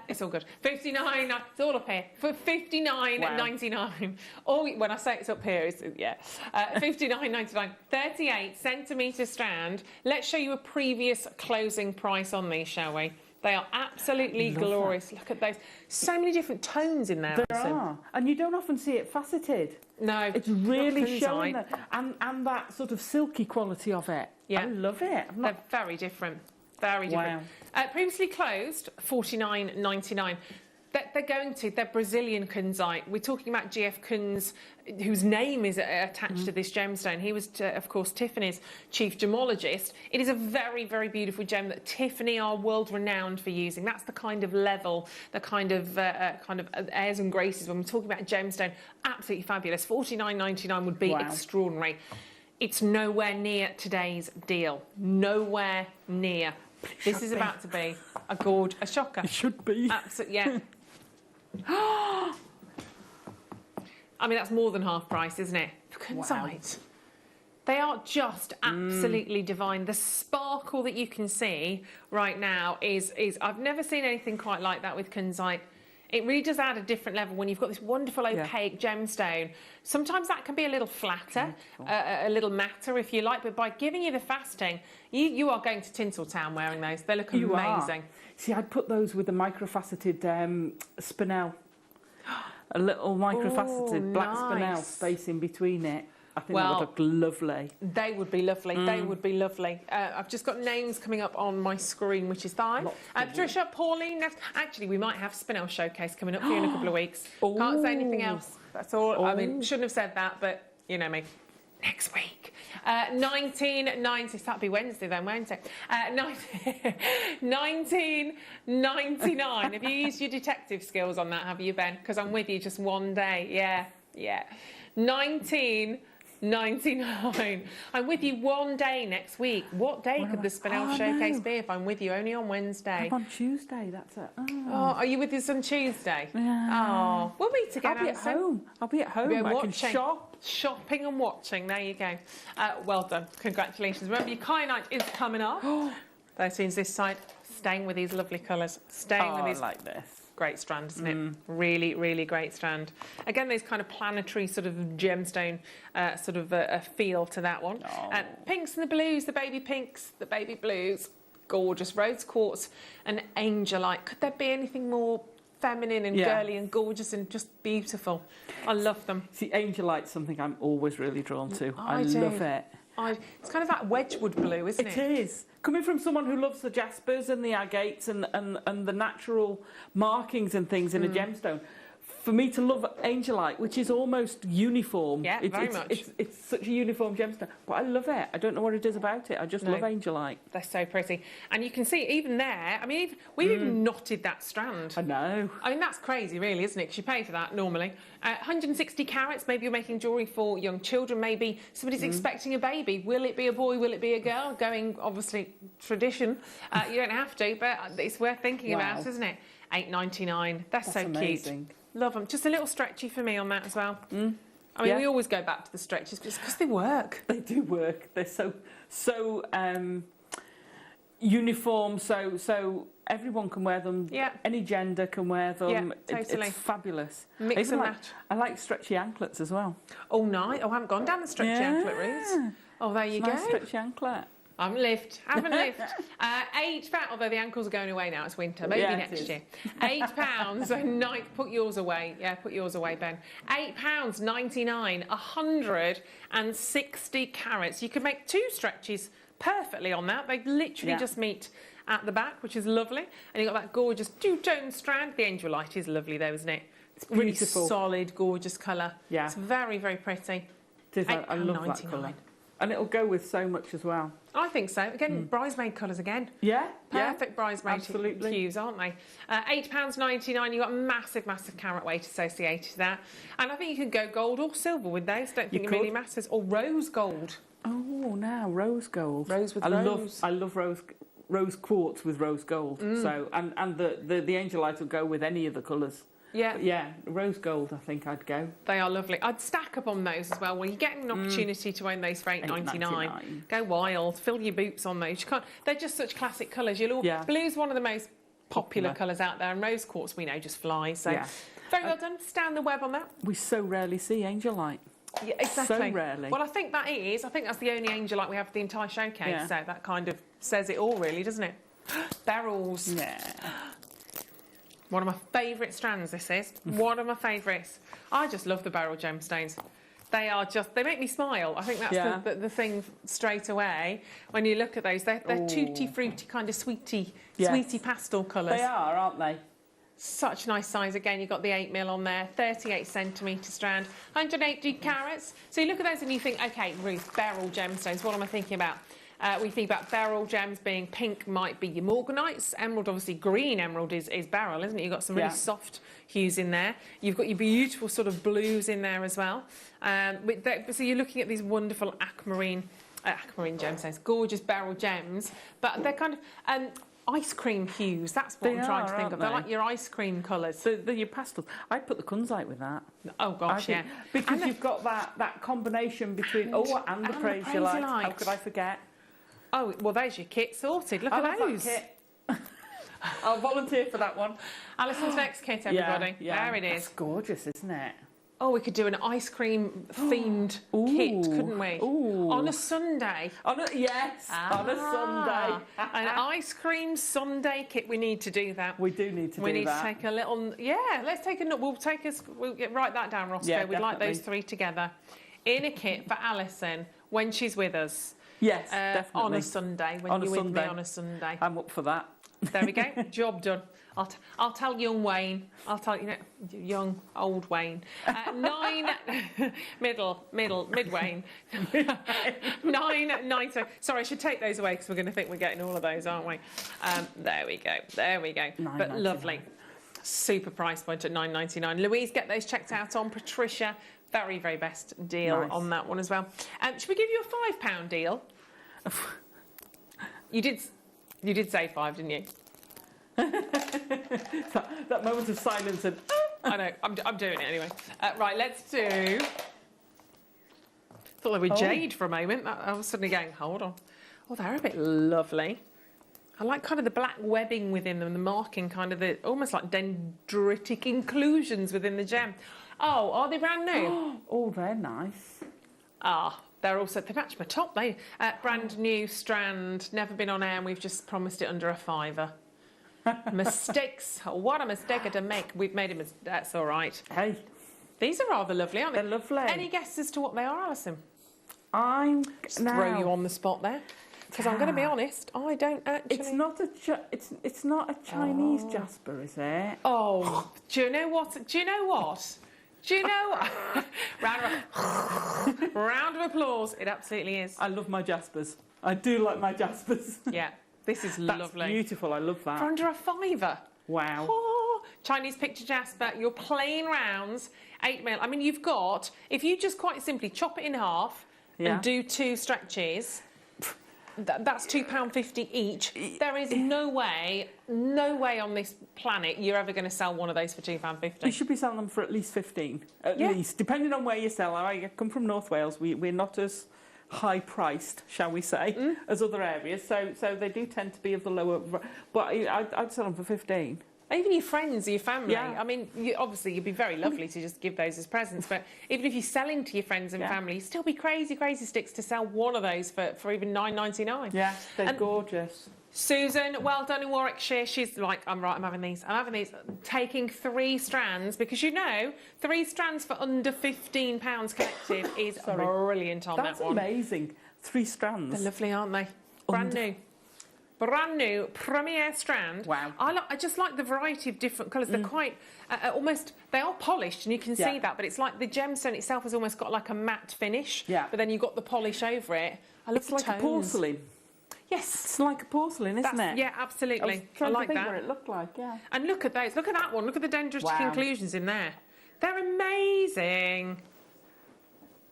It's all good. 59, it's all up here. For $59.99. Oh, when I say it's up here, it's, $59.99. 38 centimetre strand. Let's show you a previous closing price on these, shall we? They are absolutely glorious. Look at those. So many different tones in there. There are. And you don't often see it faceted. No. It's really showing that. And that sort of silky quality of it. Yeah. I love it. They're very different. Very different. Wow. Previously closed, $49.99. They're Brazilian kunzite. We're talking about G.F. Kunz, whose name is attached to this gemstone. He was, of course, Tiffany's chief gemologist. It is a very, very beautiful gem that Tiffany are world-renowned for using. That's the kind of level, the kind of airs and graces when we're talking about gemstone. Absolutely fabulous. $49.99 would be extraordinary. It's nowhere near today's deal. Nowhere near. This is about to be a shocker. It should be. Absolutely, yeah. I mean, that's more than half price, isn't it? For kunzite. They are just absolutely divine. The sparkle that you can see right now is I've never seen anything quite like that with kunzite. It really does add a different level when you've got this wonderful opaque gemstone. Sometimes that can be a little flatter, a little matter if you like, but by giving you the faceting, you are going to Tinseltown wearing those. They look amazing. See, I'd put those with a microfaceted spinel. A little microfaceted black spinel space in between it. I think that would look lovely. They would be lovely. They would be lovely. I've just got names coming up on my screen, which is fine. Patricia, Pauline, actually, we might have Spinel Showcase coming up for you in a couple of weeks. Can't say anything else. That's all. I mean, shouldn't have said that, but you know me. Next week. 1990, that'll be Wednesday then, won't it? 1999. Have you used your detective skills on that, have you, Ben? Because I'm with you just one day. Yeah. 1999. I'm with you one day next week. What day could the Spinel Showcase be if I'm with you only on Wednesday? I'm on Tuesday, that's it. Oh, are you with us on Tuesday? Yeah. Oh, we'll meet again. I'll be at home. I can shop. Shopping and watching. There you go. Well done. Congratulations. Remember, your Kai night is coming up. 13's this side. Staying with these lovely colours. Staying with these. I like this. Great strand, isn't it? Really, really great strand. Again, those kind of planetary sort of gemstone sort of a feel to that one. Pinks and the blues, the baby pinks, the baby blues. Gorgeous. Rose quartz and angelite. Could there be anything more feminine and girly and gorgeous and just beautiful? I love them. See, angelite's something I'm always really drawn to. I love it. It's kind of that Wedgwood blue, isn't it? It is. Coming from someone who loves the jaspers and the agates and the natural markings and things in a gemstone, for me to love angelite, which is almost uniform. Yeah, very much. It's such a uniform gemstone. But I love it. I don't know what it is about it. I just love angelite. They're so pretty. And you can see even there, I mean, we've even knotted that strand. I know. I mean, that's crazy, really, isn't it? Because you pay for that normally. 160 carats, maybe you're making jewellery for young children, maybe somebody's expecting a baby. Will it be a boy? Will it be a girl? Going, obviously, tradition. You don't have to, but it's worth thinking about, isn't it? $8.99. That's so amazing. Cute. Love them. Just a little stretchy for me on that as well. I mean, we always go back to the stretches just because they work. They do work. They're so uniform, so everyone can wear them. Yeah. Any gender can wear them. Yeah, totally. It's fabulous. Mix and match. I like stretchy anklets as well. Oh, nice. Oh, I haven't gone down the stretchy anklet route. Oh, there you go. Nice stretchy anklet. Haven't lived. £8, although the ankles are going away now, it's winter, maybe next year. £8, so put yours away. Yeah, put yours away, Ben. £8.99, 160 carats. You could make 2 stretches perfectly on that. They literally just meet at the back, which is lovely. And you've got that gorgeous two-tone strand. The angelite is lovely though, isn't it? It's really solid, gorgeous colour. Yeah. It's very, very pretty. It is. I love that colour. And it'll go with so much as well. I think so. Again, bridesmaid colours again. Yeah. Perfect bridesmaid hues, aren't they? £8.99, you've got massive, massive carat weight associated to that. And I think you could go gold or silver with those. Don't think it really matters. Or rose gold. Oh, now rose gold. Rose with rose. I love rose quartz with rose gold. So and the angelite will go with any of the colours. Yeah. But yeah, rose gold, I think I'd go. They are lovely. I'd stack up on those as well. When you get an opportunity to own those for $8.99, go wild. Fill your boots on those. You can't. They're just such classic colours. Blue's one of the most popular colours out there, and rose quartz we know just flies. So very well done. Stand the web on that. We so rarely see angelite. Yeah, exactly. So rarely. Well, I think that's the only angelite we have for the entire showcase. So that kind of says it all, really, doesn't it? Beryls. Yeah. One of my favourite strands, this is. One of my favourites. I just love the beryl gemstones. They are just, they make me smile. I think that's the thing straight away. When you look at those, they're tutti fruity, kind of sweety pastel colours. They are, aren't they? Such nice size. Again, you've got the 8mm on there, 38 centimetre strand, 180 carats. So you look at those and you think, okay, Ruth, beryl gemstones, what am I thinking about? We think about beryl gems being pink, might be your morganites. Emerald, obviously, green emerald is beryl, isn't it? You've got some really soft hues in there. You've got your beautiful sort of blues in there as well. So you're looking at these wonderful aquamarine gemstones, gorgeous beryl gems, but they're kind of ice cream hues. That's what I'm trying to think of. They're like your ice cream colours. They're your pastels. I'd put the kunzite with that. Oh gosh, yeah. Because you've got that combination between and the praise you light. How could I forget? Oh, well, there's your kit sorted. Look at those. That kit. I'll volunteer for that one. Alison's next kit, everybody. Yeah. There it is. It's gorgeous, isn't it? Oh, we could do an ice cream themed kit, couldn't we? Ooh. On a Sunday. On a Sunday. An ice cream Sunday kit. We need to do that. We do need to do that. We need to take a little. Yeah, let's take a look. We'll write that down, Roscoe. Yeah, We'd like those three together in a kit for Alison when she's with us. Yes, definitely. On a Sunday, when you're with me on a Sunday. I'm up for that. There we go. Job done. I'll tell young Wayne. I'll tell young old Wayne. Mid Wayne. 990. Sorry, I should take those away because we're going to think we're getting all of those, aren't we? There we go. There we go. But lovely. Super price point at $9.99. Louise, get those checked out on Patricia. Very, very best deal on that one as well. Should we give you a £5 deal? You did say 5, didn't you? that moment of silence and I know. I'm doing it anyway. Right, let's do. Thought they were jade for a moment. I was suddenly going, hold on. Oh, they're a bit lovely. I like kind of the black webbing within them, the marking, kind of the almost like dendritic inclusions within the gem. Oh, are they brand new? Oh, they're nice. They're also, they match my top. They brand new strand, never been on air, and we've just promised it under a £5. Mistakes. What a mistake to make. We've made a mistake. That's all right. Hey. These are rather lovely, aren't they? They're lovely. Any guesses as to what they are, Alison? Throw you on the spot there. Because I'm going to be honest, I don't actually. It's not a Chinese jasper, is it? Oh, do you know what? Do you know what? Round of applause. It absolutely is. I love my jaspers. I do like my jaspers. Yeah, this is lovely. That's beautiful. I love that. For under a £5. Wow. Oh, Chinese picture jasper. Your plain rounds, 8mm. I mean, you've got, if you just quite simply chop it in half and do 2 stretches. That's £2.50 each. There is no way on this planet you're ever going to sell one of those for £2.50. You should be selling them for at least 15, at least, depending on where you sell. I come from North Wales. We're not as high priced, shall we say, as other areas. So they do tend to be of the lower. But I'd sell them for 15. Even your friends or your family. I mean, obviously, you'd be very lovely to just give those as presents, but even if you're selling to your friends and family, you'd still be crazy sticks to sell one of those for even $9.99. Yeah, they're gorgeous. Susan, well done in Warwickshire. She's like, I'm having these. Taking 3 strands, because 3 strands for under £15 collective is brilliant on that one. That's amazing. 3 strands. They're lovely, aren't they? Brand new premier strand. Wow. I just like the variety of different colours. They're quite almost, they are polished and you can see that, but it's like the gemstone itself has almost got like a matte finish. Yeah. But then you've got the polish over it. I love it's like a porcelain. Yes. It's like a porcelain, isn't it? Yeah, absolutely. I like to think that. what it looked like, yeah. And look at those. Look at that one. Look at the dendritic inclusions in there. They're amazing.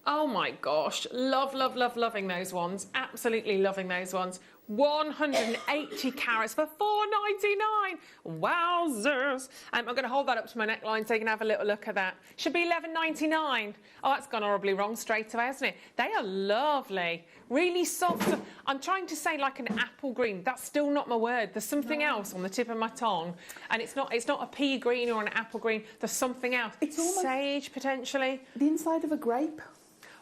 Oh my gosh. Loving those ones. Absolutely loving those ones. 180 carats for $4.99. Wowzers. I'm going to hold that up to my neckline so you can have a little look at that. Should be $11.99. Oh, that's gone horribly wrong straight away, hasn't it? They are lovely. Really soft. I'm trying to say like an apple green. That's still not my word. There's something else on the tip of my tongue. And it's not a pea green or an apple green. There's something else. It's almost sage, potentially. The inside of a grape.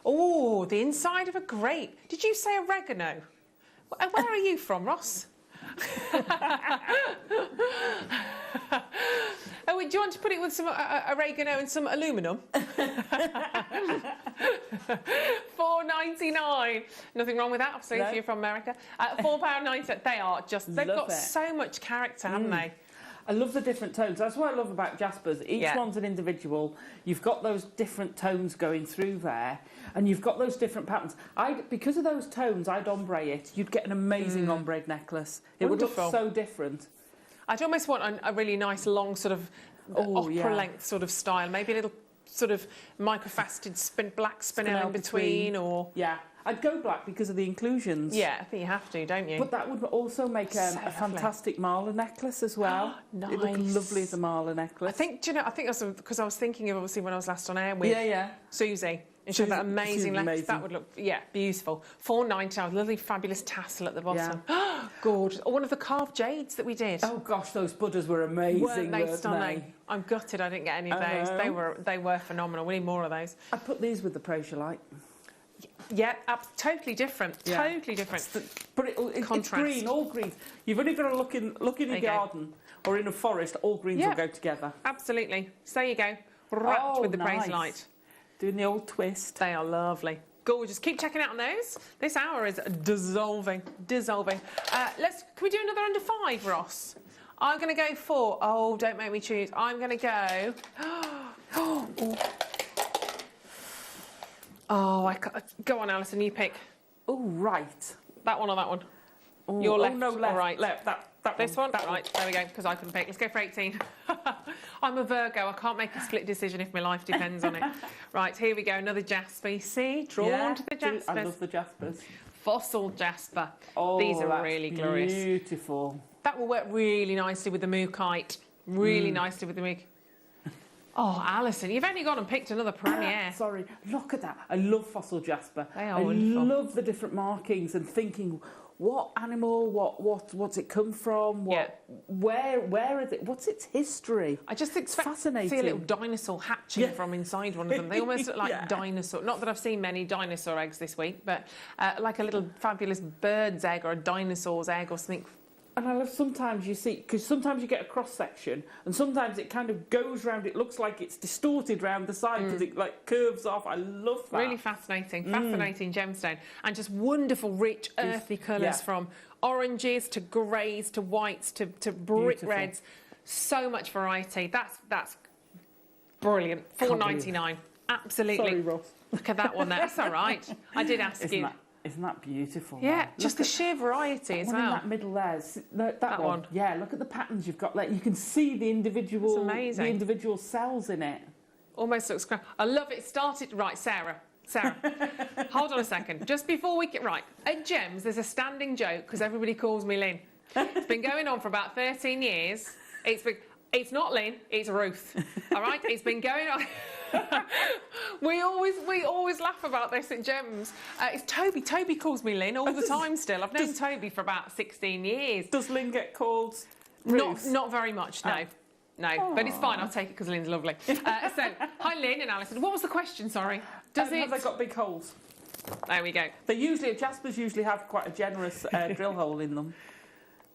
Oh, the inside of a grape. Did you say oregano? Where are you from, Ross? Oh, do you want to put it with some oregano and some aluminum? £4.99. Nothing wrong with that, obviously, if you're from America. £4.90. They are just, they've got so much character, haven't they? I love the different tones. That's what I love about Jaspers. Each one's an individual. You've got those different tones going through there, and you've got those different patterns. Because of those tones, I'd ombre it. You'd get an amazing ombre necklace. It would look so different. I'd almost want a really nice long sort of opera length sort of style, maybe a little sort of microfaceted black spinel in between, or I'd go black because of the inclusions. Yeah, I think you have to, don't you? But that would also make a fantastic mala necklace as well. Nice. It looked lovely as a mala necklace. I think, do you know, I think that's because I was thinking of obviously when I was last on air with Susie. And she had that amazing necklace. That would look, beautiful. £4.90, lovely, fabulous tassel at the bottom. Yeah. Gorgeous. Or one of the carved jades that we did. Oh gosh, those Buddhas were amazing. Weren't they stunning? I'm gutted I didn't get any of those. They were phenomenal. We need more of those. I put these with the Prociolite. Yeah, totally different. Yeah. Totally different. But it's green, all greens. You've only got to look in a garden or in a forest. All greens will go together. Absolutely. So there you go. Wrapped with the Prociolite. Doing the old twist. They are lovely. Gorgeous. Keep checking out on those. This hour is dissolving. Dissolving. Can we do another under 5, Ross? I'm going to go for... Oh, don't make me choose. I'm going to go... Oh, go on, Alison, you pick. Oh, right. That one or that one? Oh, Your left, no, left, or right? Left, this one? Right, there we go, because I couldn't pick. Let's go for 18. I'm a Virgo. I can't make a split decision if my life depends on it. Right, here we go. Another Jasper. You see? Drawn to the Jaspers. I love the Jaspers. Fossil Jasper. Oh, these are really glorious. Beautiful. That will work really nicely with the Mookite. Really nicely with the Mook. Oh, Alison, you've only gone and picked another Premier. Sorry, look at that. I love Fossil Jasper. They are wonderful. I love the different markings and thinking, what animal, what's it come from? Where is it? What's its history? I just expect fascinating. to see a little dinosaur hatching from inside one of them. They almost look like dinosaur. Not that I've seen many dinosaur eggs this week, but like a little fabulous bird's egg or a dinosaur's egg or something. And I love sometimes you see, because sometimes you get a cross-section and sometimes it kind of goes round, it looks like it's distorted round the side because it like curves off. I love that. Really fascinating, fascinating gemstone. And just wonderful, rich, earthy colours from oranges to greys to whites to brick reds. So much variety. That's brilliant. £4.99. Absolutely. Sorry, Ross. Look at that one there. That's all right. I did ask you. Isn't that beautiful? Yeah, just the sheer variety as well. In that middle there, that one. Yeah, look at the patterns you've got. Like you can see the individual cells in it. Almost looks great. I love it. It started right, Sarah. Hold on a second. Just before we get right at Gems, there's a standing joke because everybody calls me Lynn. It's been going on for about 13 years. It's not Lynn. It's Ruth. All right. It's been going on. we always laugh about this at Gems. It's Toby. Toby calls me Lynn all the time still. I've known Toby for about 16 years. Does Lynn get called Ruth? Not very much, no. No, but it's fine. I'll take it because Lynn's lovely. So, hi Lynn and Alison. What was the question, sorry? Have they got big holes? There we go. Jaspers usually have quite a generous drill hole in them.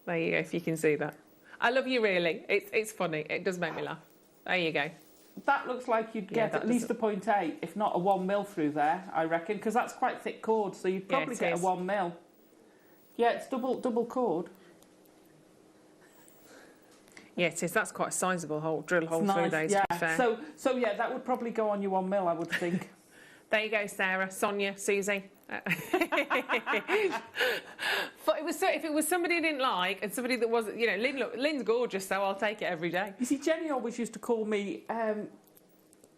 There you go, if you can see that. I love you, really. It's funny. It does make me laugh. There you go. That looks like you'd get at least a 0.8, if not a 1 mil through there, I reckon, because that's quite thick cord, so you'd probably get a 1 mil. Yeah, it's double cord. Yeah, it is. That's quite a sizable drill hole through those, yeah. to be fair. So yeah, that would probably go on your 1 mil, I would think. There you go, Sarah, Sonia, Susie. But if it was somebody I didn't like and somebody that wasn't, Lynn's gorgeous, so I'll take it every day. You see, Jenny always used to call me,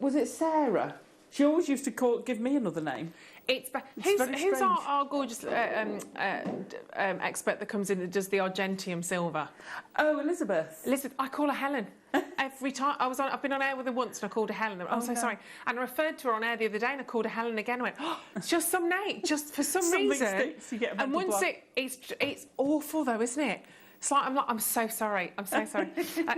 was it Sarah? She always used to give me another name. Who's our gorgeous expert that comes in that does the Argentium silver? Oh, Elizabeth. I call her Helen. Every time I've been on air with her once and I called her Helen. I'm so sorry. And I referred to her on air the other day and I called her Helen again. I went, it's just some name, just for some reason. Sticks, you get a and once it's awful though, isn't it? It's like I'm so sorry. I'm so sorry.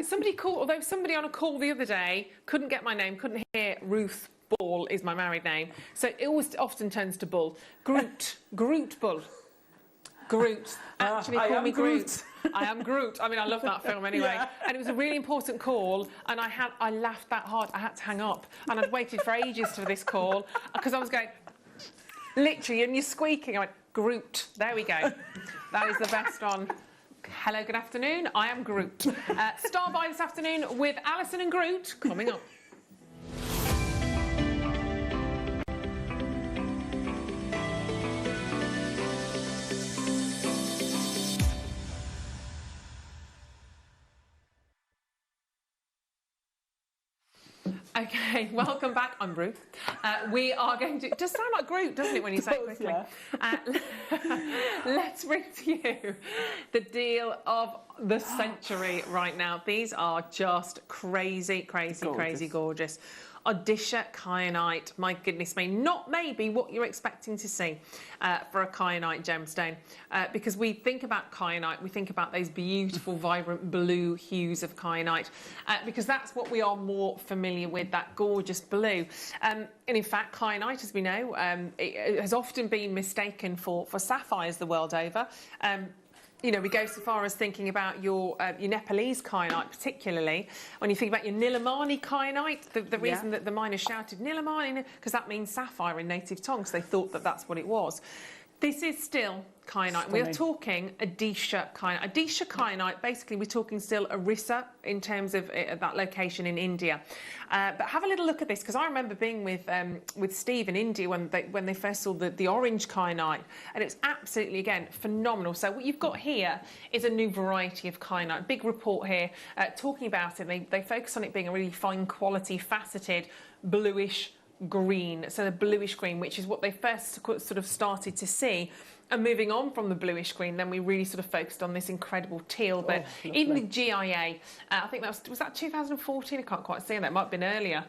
Somebody on a call the other day couldn't get my name, couldn't hear Ruth. Ball is my married name, so it often turns to Bull. Groot Bull. Groot. Actually, I call am me Groot. Groot. I am Groot. I mean, I love that film anyway. Yeah. And it was a really important call, and I laughed that hard. I had to hang up, and I'd waited for ages for this call because I was going, literally, and you're squeaking. I went, Groot. There we go. That is the best one. Hello, good afternoon. I am Groot. Star by this afternoon with Alison and Groot coming up. Okay, welcome back. I'm Ruth. We are going to... Just sound like Groot, doesn't it, when you say it quickly? Let's bring to you the deal of the century right now. These are just crazy, crazy, crazy gorgeous. Odisha kyanite, my goodness me, not maybe what you're expecting to see for a kyanite gemstone, because we think about kyanite, we think about those beautiful, vibrant blue hues of kyanite, because that's what we are more familiar with, that gorgeous blue. And in fact, kyanite, as we know, it has often been mistaken for sapphires the world over. You know, we go so far as thinking about your Nepalese kyanite, particularly when you think about your Nilamani kyanite. The reason that the miners shouted Nilamani, because that means sapphire in native tongue, so they thought that that's what it was. This is still kyanite. We're talking Odisha kyanite. Odisha kyanite, basically, we're talking still Orissa in terms of that location in India. But have a little look at this, because I remember being with Steve in India when they first saw the orange kyanite, and it's absolutely, again, phenomenal. So what you've got here is a new variety of kyanite. Big report here talking about it. They focus on it being a really fine quality, faceted, bluish green, so the bluish green, which is what they first sort of started to see. And moving on from the bluish green, then we really sort of focused on this incredible teal. But even the GIA, I think that was that 2014? I can't quite see that. It might have been earlier.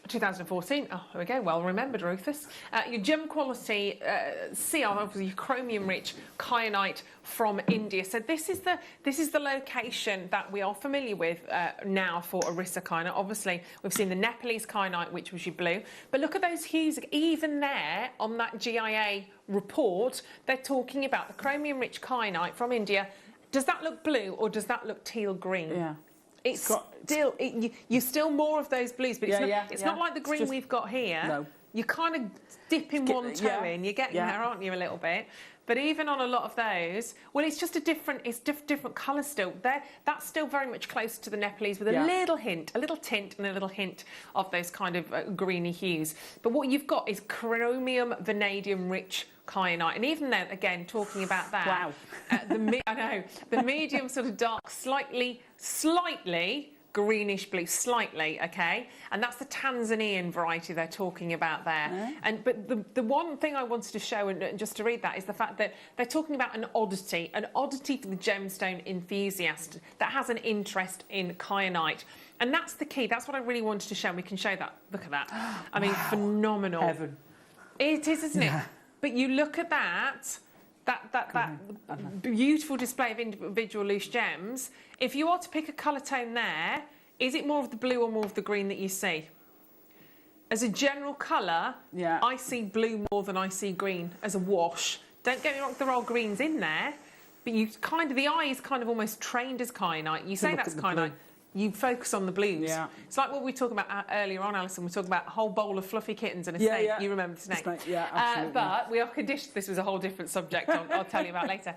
2014. Oh, there we go. Well remembered, Rufus. Your gem quality CR, obviously chromium-rich kyanite from India. So this is the location that we are familiar with now for Orissa kyanite. Obviously, we've seen the Nepalese kyanite, which was your blue. But look at those hues. Even there on that GIA report, they're talking about the chromium-rich kyanite from India. Does that look blue or does that look teal green? Yeah. It's still, you're still more of those blues, but it's not like the green we've got here. No. You kind of dip in one toe in, you're getting there, aren't you, a little bit? But even on a lot of those, well, it's just different colours still. That's still very much close to the Nepalese with a little hint, a little tint and a little hint of those kind of greeny hues. But what you've got is chromium vanadium-rich kyanite, and even then, again, talking about that, wow. I know the medium sort of dark, slightly greenish blue, slightly, okay, and that's the Tanzanian variety they're talking about there. But the one thing I wanted to show, and just to read that, is the fact that they're talking about an oddity for the gemstone enthusiast that has an interest in kyanite. And that's the key. That's what I really wanted to show. And we can show that. Look at that. I mean, phenomenal. Heaven. It is, isn't it? But you look at that beautiful display of individual loose gems. If you are to pick a colour tone there, is it more of the blue or more of the green that you see? As a general colour, I see blue more than I see green as a wash. Don't get me wrong, there are greens in there, but the eye is kind of almost trained as kyanite. You say that's kyanite. You focus on the blues. Yeah. It's like what we talked about earlier on, Alison. We talked about a whole bowl of fluffy kittens and a snake. You remember the snake. Yeah, absolutely. But we are conditioned. This was a whole different subject I'll tell you about later.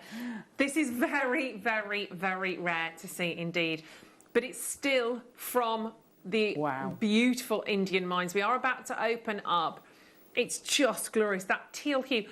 This is very, very, very rare to see indeed. But it's still from the beautiful Indian mines. We are about to open up. It's just glorious. That teal hue.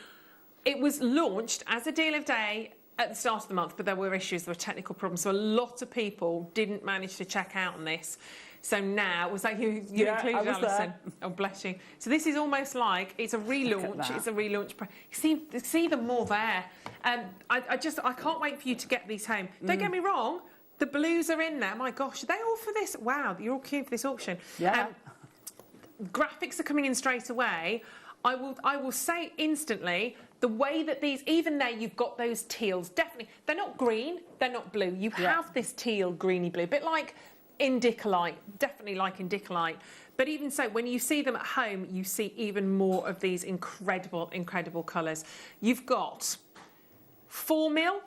It was launched as a deal of day at the start of the month, but there were issues, there were technical problems, so a lot of people didn't manage to check out on this. So now, was that you included, Alison? Oh, bless you. So this is almost like it's a relaunch. It's a relaunch. You see even more there. I can't wait for you to get these home. Don't get me wrong, the blues are in there. My gosh, are they all for this? Wow, you're all queuing for this auction. Yeah. Graphics are coming in straight away. I will say instantly, the way that these, even there you've got those teals, definitely, they're not green, they're not blue. You have this teal, greeny blue, a bit like indicolite, definitely like indicolite. But even so, when you see them at home, you see even more of these incredible, incredible colours. You've got 3 mil,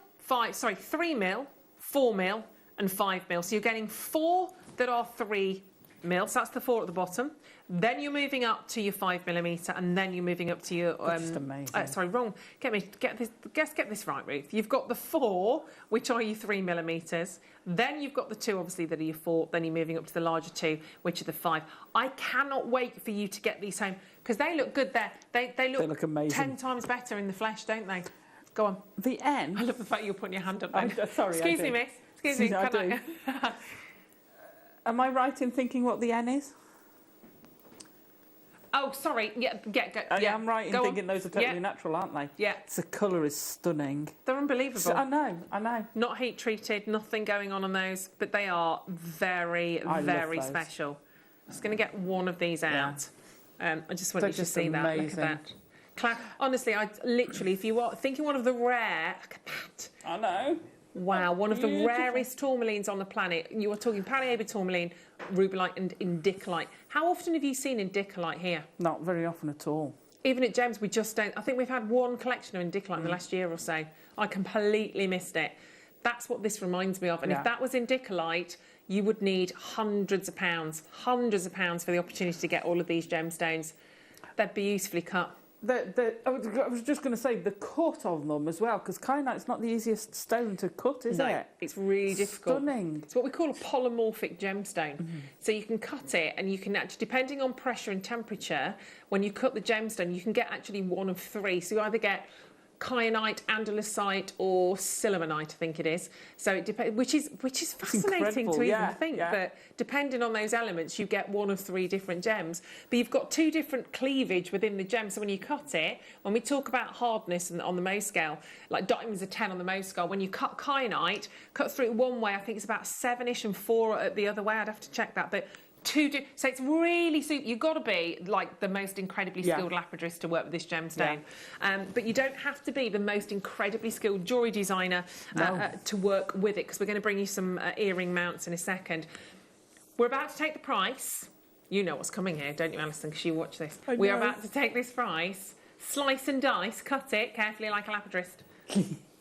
4 mil, and 5 mil. So you're getting 4 that are 3 mil. So that's the 4 at the bottom. Then you're moving up to your 5mm, and then you're moving up to your. Just amazing. Sorry, wrong. Get this right, Ruth. You've got the 4, which are your 3mm. Then you've got the 2, obviously, that are your 4. Then you're moving up to the larger 2, which are the 5. I cannot wait for you to get these home because they look good there. They look amazing. 10 times better in the flesh, don't they? Go on. The N. I love the fact you're putting your hand up there. Sorry, Excuse me, miss. Excuse me. I do. Am I right in thinking what the N is? Oh, sorry. Yeah. I'm right in thinking those are totally natural, aren't they? Yeah. The colour is stunning. They're unbelievable. I know. Not heat treated, nothing going on those, but they are very, very special. Just going to get one of these out. I just want you to see that. Look at that. Honestly, if you are thinking one of the rare, look at that. I know. Wow, one of the rarest tourmalines on the planet. You are talking palliated tourmaline, rubellite and indicolite. How often have you seen indicolite here? Not very often at all. Even at Gems, we just don't. I think we've had one collection of indicolite in the last year or so. I completely missed it. That's what this reminds me of. And if that was indicolite, you would need hundreds of pounds for the opportunity to get all of these gemstones. They're beautifully cut. I was just going to say the cut on them as well, because kyanite's not the easiest stone to cut, is it? It's really difficult. Stunning. It's what we call a polymorphic gemstone. So you can cut it, and you can actually, depending on pressure and temperature, when you cut the gemstone, you can get actually one of 3. So you either get kyanite, andesite, or sillimanite, I think it is. So it depends, which is fascinating to even think that depending on those elements, you get one of 3 different gems. But you've got 2 different cleavage within the gem. So when you cut it, when we talk about hardness on the Mohs scale, like diamonds are 10 on the Mohs scale. When you cut kyanite, cut through it one way, I think it's about 7ish and 4 at the other way. I'd have to check that, but. So it's really you've got to be like the most incredibly skilled lapidist to work with this gemstone, but you don't have to be the most incredibly skilled jewellery designer to work with it, because we're going to bring you some earring mounts in a second. We're about to take the price. You know what's coming here, don't you, Alison, because you watch this. We are about to take this price, slice and dice, cut it carefully like a lapidist,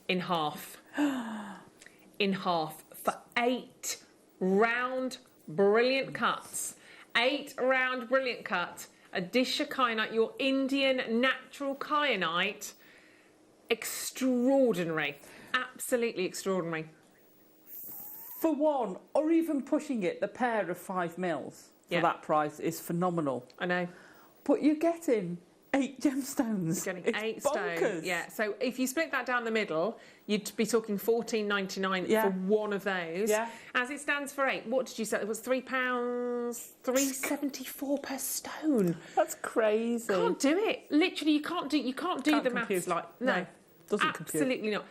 in half. In half for 8 round brilliant cuts. 8 round brilliant cut. A dish of kyanite, your Indian natural kyanite. Extraordinary. Absolutely extraordinary. For one, or even pushing it, the pair of 5 mils for that price is phenomenal. I know. But you're getting 8 gemstones. You're getting 8 bonkers. stones. Yeah. So if you split that down the middle, you'd be talking $14.99 for one of those. Yeah. As it stands for 8, what did you say? It was £3, $3.74 per stone. That's crazy. Can't do it. Literally, you can't do the maths like no. Doesn't compute. Absolutely not.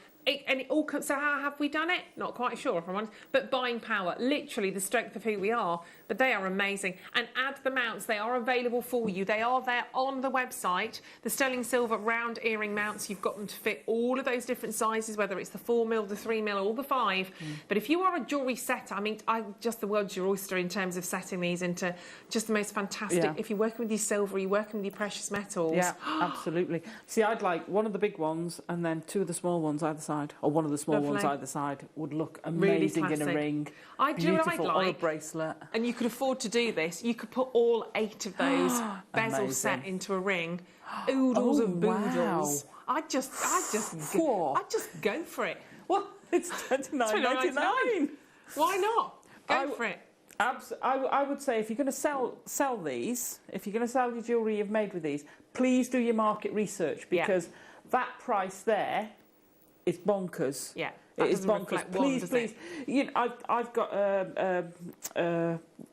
And it all comes. So how have we done it? Not quite sure, if I'm honest. But buying power, literally the strength of who we are. But they are amazing. And add the mounts. They are available for you. They are there on the website. The sterling silver round earring mounts. You've got them to fit all of those different sizes, whether it's the 4 mil, the 3 mil, or the 5. But if you are a jewellery setter, I mean, just the world's your oyster in terms of setting these into just the most fantastic. Yeah. If you're working with your silver, you're working with your precious metals. Yeah, absolutely. See, I'd like one of the big ones and then 2 of the small ones either side, or one of the small ones either side would look amazing really in a ring. Beautiful, or a bracelet. And you could afford to do this. You could put all 8 of those bezel set into a ring. Oodles and boodles. Wow. I'd just go for it. Well, it's $29.99. Why not? Go for it. I would say if you're going to sell these, if you're going to sell your jewellery you've made with these, please do your market research, because that price there is bonkers. Yeah, it is bonkers. Please. You know, I've got a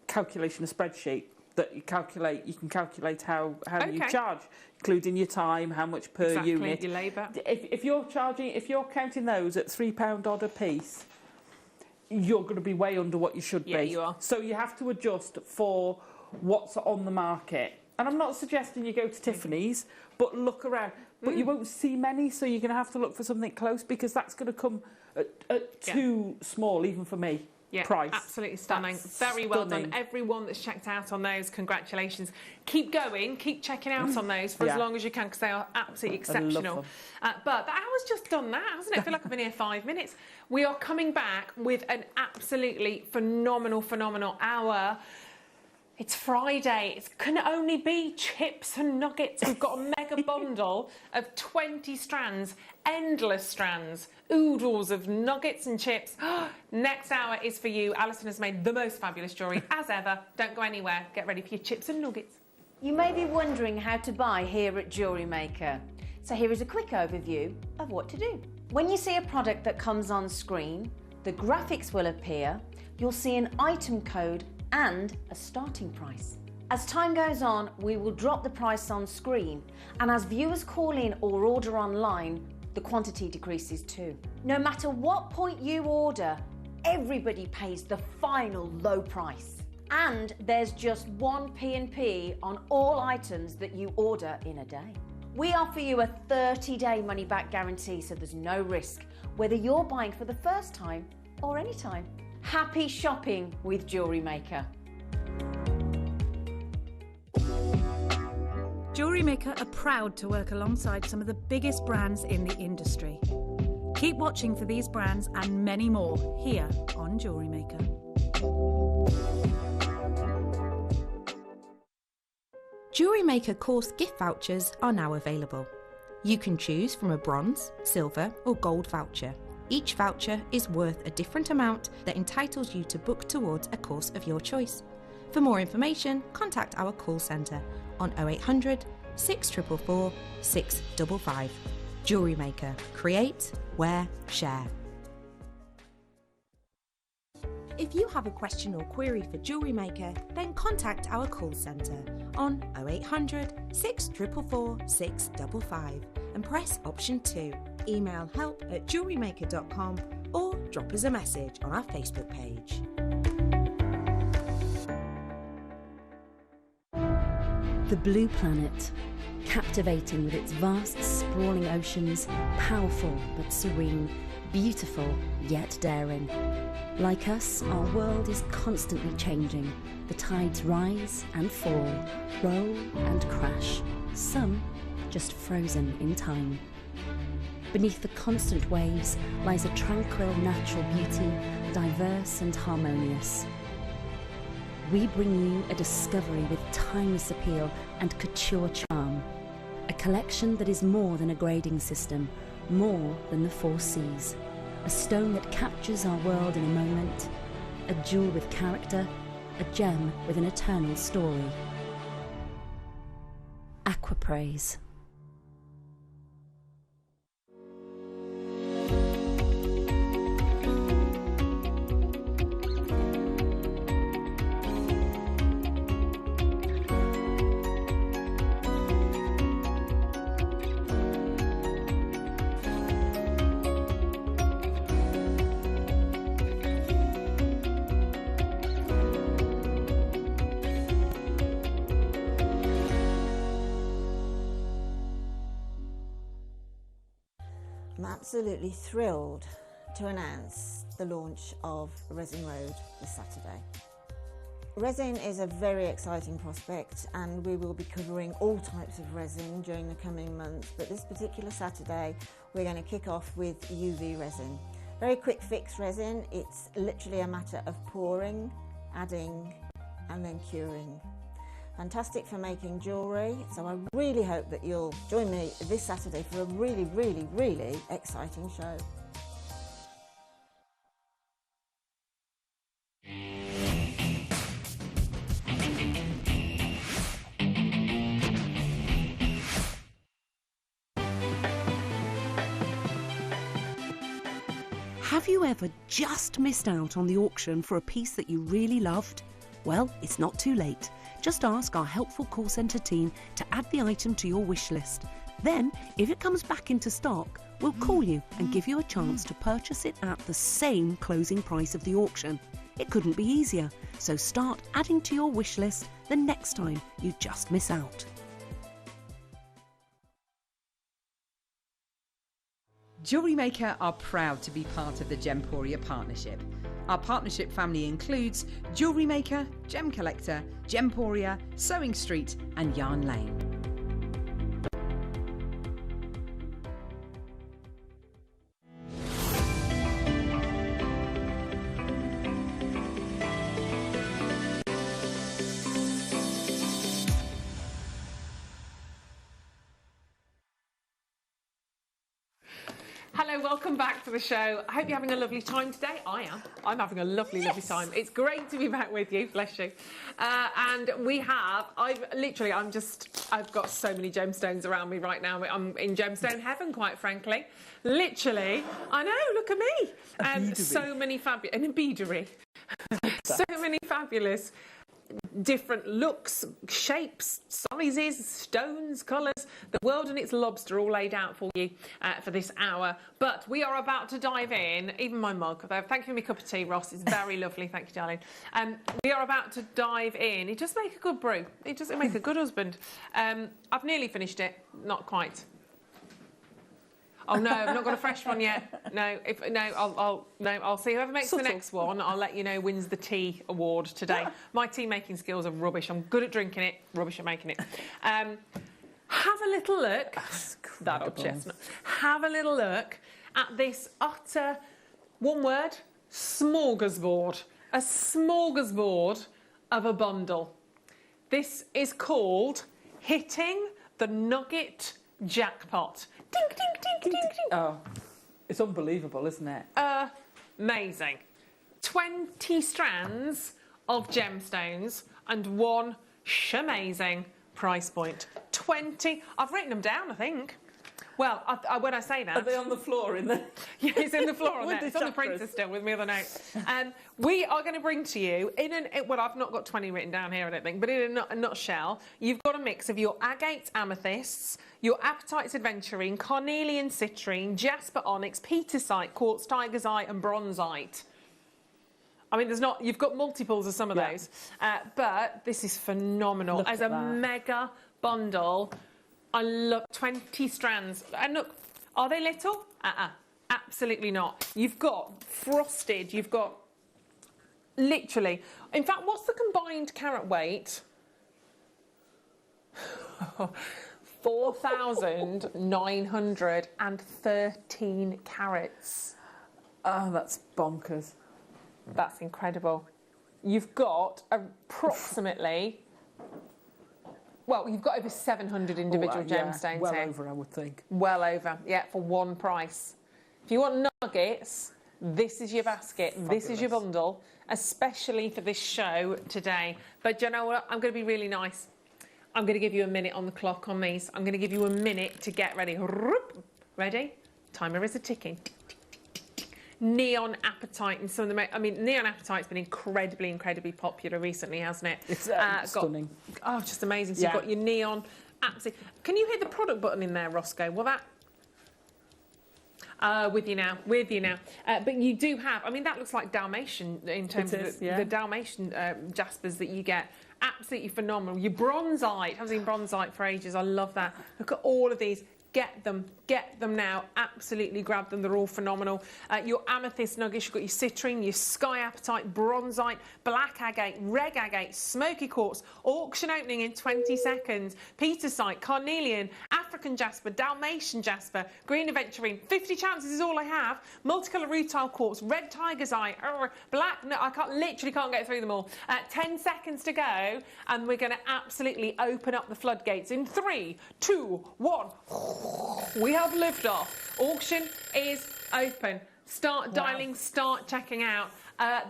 calculation, a spreadsheet that you can calculate how you charge, including your time, how much per unit, your labour. If you're counting those at £3 odd a piece, you're going to be way under what you should be. Yeah, you are. So you have to adjust for what's on the market. And I'm not suggesting you go to Tiffany's, but look around. But you won't see many, so you're going to have to look for something close, because that's going to come at too small, even for me. price. Absolutely stunning. That's Very well stunning. done. Everyone that's checked out on those, congratulations. Keep going, keep checking out on those for as long as you can because they are absolutely exceptional. But the hour's just done that, hasn't it? I feel like I've been here 5 minutes. We are coming back with an absolutely phenomenal hour. It's Friday. It can only be chips and nuggets. We've got a mega bundle of 20 strands, endless strands, oodles of nuggets and chips. Next hour is for you. Alison has made the most fabulous jewellery as ever. Don't go anywhere. Get ready for your chips and nuggets. You may be wondering how to buy here at Jewellery Maker. So here is a quick overview of what to do. When you see a product that comes on screen, the graphics will appear, you'll see an item code and a starting price. As time goes on, we will drop the price on screen, and as viewers call in or order online, the quantity decreases too. No matter what point you order, everybody pays the final low price. And there's just one P&P on all items that you order in a day. We offer you a 30-day money-back guarantee, so there's no risk, whether you're buying for the first time or any time. Happy shopping with Jewellery Maker. Jewellery Maker are proud to work alongside some of the biggest brands in the industry. Keep watching for these brands and many more here on Jewellery Maker. Jewellery Maker course gift vouchers are now available. You can choose from a bronze, silver or gold voucher. Each voucher is worth a different amount that entitles you to book towards a course of your choice. For more information, contact our call centre on 0800 644 655. Jewellery Maker. Create, wear, share. If you have a question or query for Jewellery Maker, then contact our call centre on 0800 644 655 and press option 2. Email help@jewellerymaker.com or drop us a message on our Facebook page. The Blue Planet. Captivating with its vast, sprawling oceans, powerful but serene, beautiful yet daring. Like us, our world is constantly changing. The tides rise and fall, roll and crash, some just frozen in time. Beneath the constant waves lies a tranquil natural beauty, diverse and harmonious. We bring you a discovery with timeless appeal and couture charm. A collection that is more than a grading system, more than the 4 Cs. A stone that captures our world in a moment. A jewel with character, a gem with an eternal story. Aquapraise. I'm absolutely thrilled to announce the launch of Resin Road this Saturday. Resin is a very exciting prospect and we will be covering all types of resin during the coming months, but this particular Saturday we're going to kick off with UV resin. Very quick fix resin, it's literally a matter of pouring, adding and then curing. Fantastic for making jewellery, so I really hope that you'll join me this Saturday for a really exciting show. Have you ever just missed out on the auction for a piece that you really loved? Well, it's not too late. Just ask our helpful call centre team to add the item to your wish list. Then, if it comes back into stock, we'll call you and give you a chance to purchase it at the same closing price of the auction. It couldn't be easier, so start adding to your wish list the next time you just miss out. Jewellery Maker are proud to be part of the Gemporia partnership. Our partnership family includes Jewellery Maker, Gem Collector, Gemporia, Sewing Street and Yarn Lane. Hello, welcome back to the show. I hope you're having a lovely time today. I am. I'm having a lovely time. It's great to be back with you, bless you. And we have, I've got so many gemstones around me right now. I'm in gemstone heaven, quite frankly. Literally, I know, look at me. And so many fabulous, and a beadery. So many fabulous different looks, shapes, sizes, stones, colours, the world and its lobster all laid out for you for this hour. But we are about to dive in, even my mug, thank you for my cup of tea, Ross, it's very lovely, thank you, darling. We are about to dive in. It does make a good brew, it does make a good husband. I've nearly finished it, not quite. Oh no, I've not got a fresh one yet. No, I'll see whoever makes the next one. I'll let you know wins the tea award today. My tea making skills are rubbish. I'm good at drinking it, rubbish at making it. Have a little look. That old chestnut. Have a little look at this utter, one word, smorgasbord. A smorgasbord of a bundle. This is called hitting the nugget jackpot. Ding, ding, ding, ding, ding. Oh, it's unbelievable, isn't it? Amazing. 20 strands of gemstones and one amazing price point. 20. I've written them down, I think. Well, when I say that... Are they on the floor in there? Yeah, it's in the floor on there. It's on the printer still with me other note. We are going to bring to you, well, I've not got 20 written down here, I don't think, but in a nutshell, you've got a mix of your agates amethysts, your apatites aventurine, carnelian citrine, jasper onyx, petersite, quartz, tiger's eye and bronzite. I mean, you've got multiples of some of those, but this is phenomenal. Look as a mega bundle. I love 20 strands. And look, are they little? Absolutely not. You've got frosted, you've got literally. In fact, what's the combined carat weight? 4,913 carats. Oh, that's bonkers. That's incredible. You've got approximately... Well, you've got over 700 individual gemstones well here. over, I would think. Well over, yeah, for one price. If you want nuggets, this is your basket, this is your bundle, especially for this show today. But do you know what? I'm going to be really nice. I'm going to give you a minute on the clock on these. I'm going to give you a minute to get ready. Ready? Timer is a ticking. Neon apatite and some of the... I mean, neon apatite's been incredibly popular recently, hasn't it? It's stunning. Just amazing. So you've got your neon... Absolutely. Can you hit the product button in there, Roscoe? Will that... with you now. But you do have... I mean, that looks like Dalmatian in terms of the Dalmatian jaspers that you get. Absolutely phenomenal. Your bronzite. I haven't seen bronzite for ages. I love that. Look at all of these. Get them now. Absolutely grab them. They're all phenomenal. Your amethyst nuggets, you've got your citrine, your sky apatite, bronzite, black agate, red agate, smoky quartz, auction opening in 20 seconds, petersite, carnelian, African jasper, Dalmatian jasper, green aventurine, 50 chances is all I have, multicolour rutile quartz, red tiger's eye, black, no, I literally can't get through them all. 10 seconds to go, and we're going to absolutely open up the floodgates in 3, 2, 1. We have liftoff. Auction is open. Start dialing, start checking out.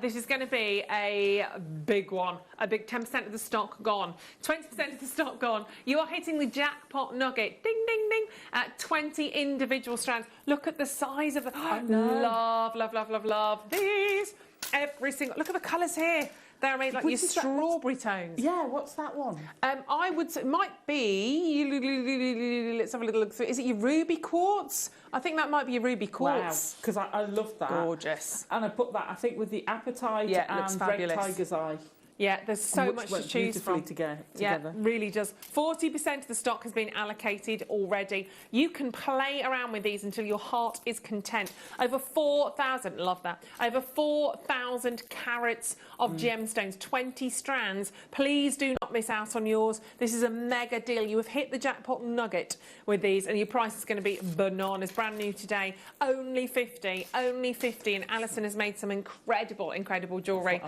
This is going to be a big one. A big 10% of the stock gone. 20% of the stock gone. You are hitting the jackpot nugget. Ding, ding, ding. 20 individual strands. Look at the size of the... Love these. Every single... Look at the colours here. They're made like your strawberry tones. Yeah, what's that one? I would say it might be... Let's have a little look through. Is it your ruby quartz? I think that might be your ruby quartz. Wow, because I love that. Gorgeous. And I put that, I think, with the apatite and red tiger's eye. Yeah, there's so much to choose from. Together. Yeah, really does. 40% of the stock has been allocated already. You can play around with these until your heart is content. Over 4,000, love that, over 4,000 carats of gemstones, 20 strands. Please do not miss out on yours. This is a mega deal. You have hit the jackpot nugget with these, and your price is going to be bananas. Brand new today, only 50, only 50. And Alison has made some incredible, incredible jewellery.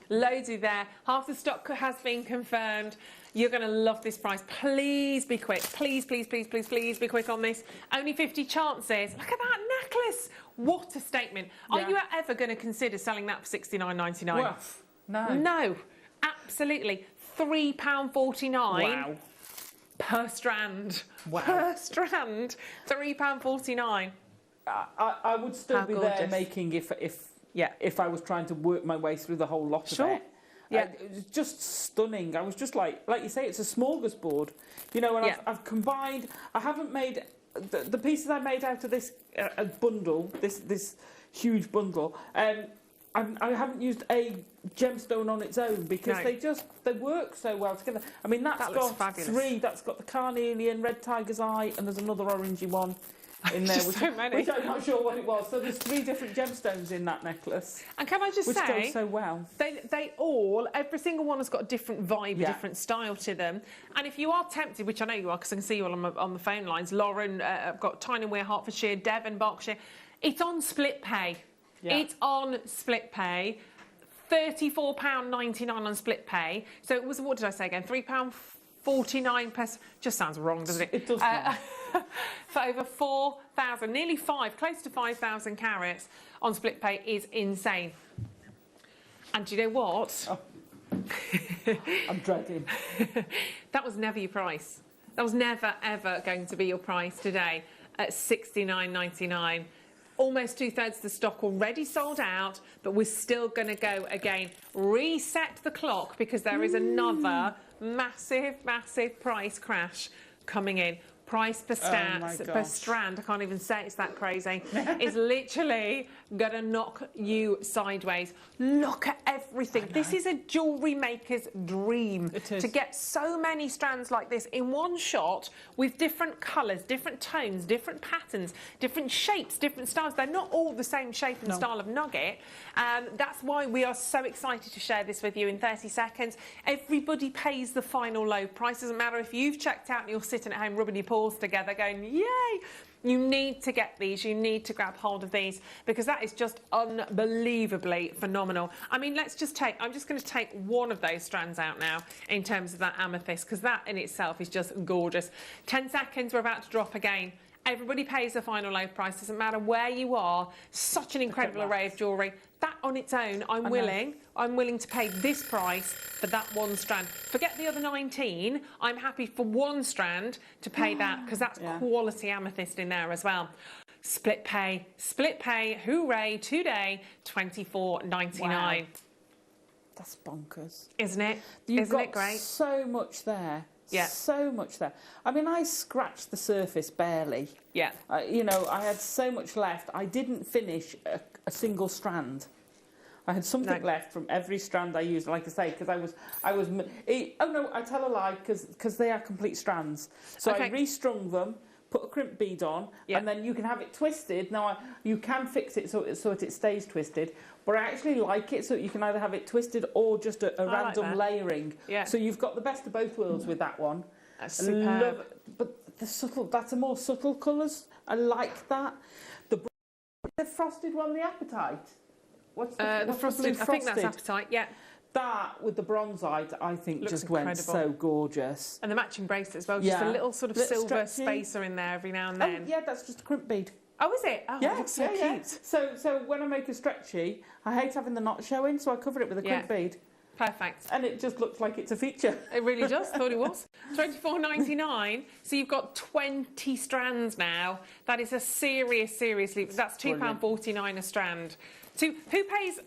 Loads of there. Half the stock has been confirmed. You're going to love this price. Please be quick. Please, please, please, please, please be quick on this. Only 50 chances. Look at that necklace. What a statement. Are you ever going to consider selling that for £69.99? Well, no. No, absolutely. £3.49. Wow. Per strand. Wow. Per strand. £3.49. I would still be there making if I was trying to work my way through the whole lot of it. Yeah. It was just stunning. I was just like you say, it's a smorgasbord. You know, and I've combined, I haven't made, the pieces I made out of this bundle, this huge bundle, I haven't used a gemstone on its own because they work so well together. I mean, that's got fabulous. 3, that's got the carnelian, red tiger's eye, and there's another orangey one in there, which I'm not sure what it was. So there's 3 different gemstones in that necklace. And can I just say, which goes so well. They all, every single one has got a different vibe, a different style to them. And if you are tempted, which I know you are, because I can see you all on the phone lines, Lauren, I've got Tyne & Wear, Hertfordshire, Devon, Berkshire. It's on split pay. Yeah. It's on split pay. £34.99 on split pay. So it was, what did I say again? £3.49 per... Just sounds wrong, doesn't it? It does not. For over 4,000, nearly 5, close to 5,000 carats on split pay is insane. And do you know what? Oh. I'm dreading. That was never your price. That was never, ever going to be your price today at £69.99. Almost 2/3 of the stock already sold out, but we're still going to go again. Reset the clock because there is another massive, massive price crash coming in. Price per strand, I can't even say it's that crazy, is literally going to knock you sideways. Look at everything. This is a jewellery maker's dream. It is. To get so many strands like this in one shot with different colours, different tones, different patterns, different shapes, different styles. They're not all the same shape and style of nugget. That's why we are so excited to share this with you in 30 seconds. Everybody pays the final low price. Doesn't matter if you've checked out and you're sitting at home rubbing your paws together going, yay! You need to get these, you need to grab hold of these because that is just unbelievably phenomenal. I mean, I'm just going to take one of those strands out now in terms of that amethyst because that in itself is just gorgeous. 10 seconds, we're about to drop again. Everybody pays the final low price, doesn't matter where you are. Such an incredible array of jewellery. That on its own, I'm willing to pay this price for that one strand. Forget the other 19. I'm happy for one strand to pay that because that's quality amethyst in there as well. Split pay, hooray, today, £24.99. Wow. That's bonkers. Isn't it? Isn't it great? So much there. Yeah. So much there. I mean, I scratched the surface barely. Yeah. You know, I had so much left. I didn't finish a single strand. I had something left from every strand I used, like I say, because I was. Oh no, I tell a lie, because they are complete strands. So I restrung them, put a crimp bead on, and then you can have it twisted. Now you can fix it so it stays twisted, but I actually like it so you can either have it twisted or just a random layering. Yeah. So you've got the best of both worlds with that one. That's superb. But that's a more subtle colours. I like that. The frosted one, the Apatite. What's the frosted? I think that's Apatite. Yeah. That with the bronzite, I think looks just incredible. Went so gorgeous. And the matching bracelet as well. Just a little sort of silver spacer in there every now and then. Oh, yeah, that's just a crimp bead. Oh, is it? Oh, yeah, it looks so cute. Yeah. So when I make a stretchy, I hate having the knot showing, so I cover it with a crimp bead. Perfect. And it just looks like it's a feature. It really does. Thought it was. £24.99. So you've got 20 strands now. That is a serious leap. That's £2.49 a strand. So who pays?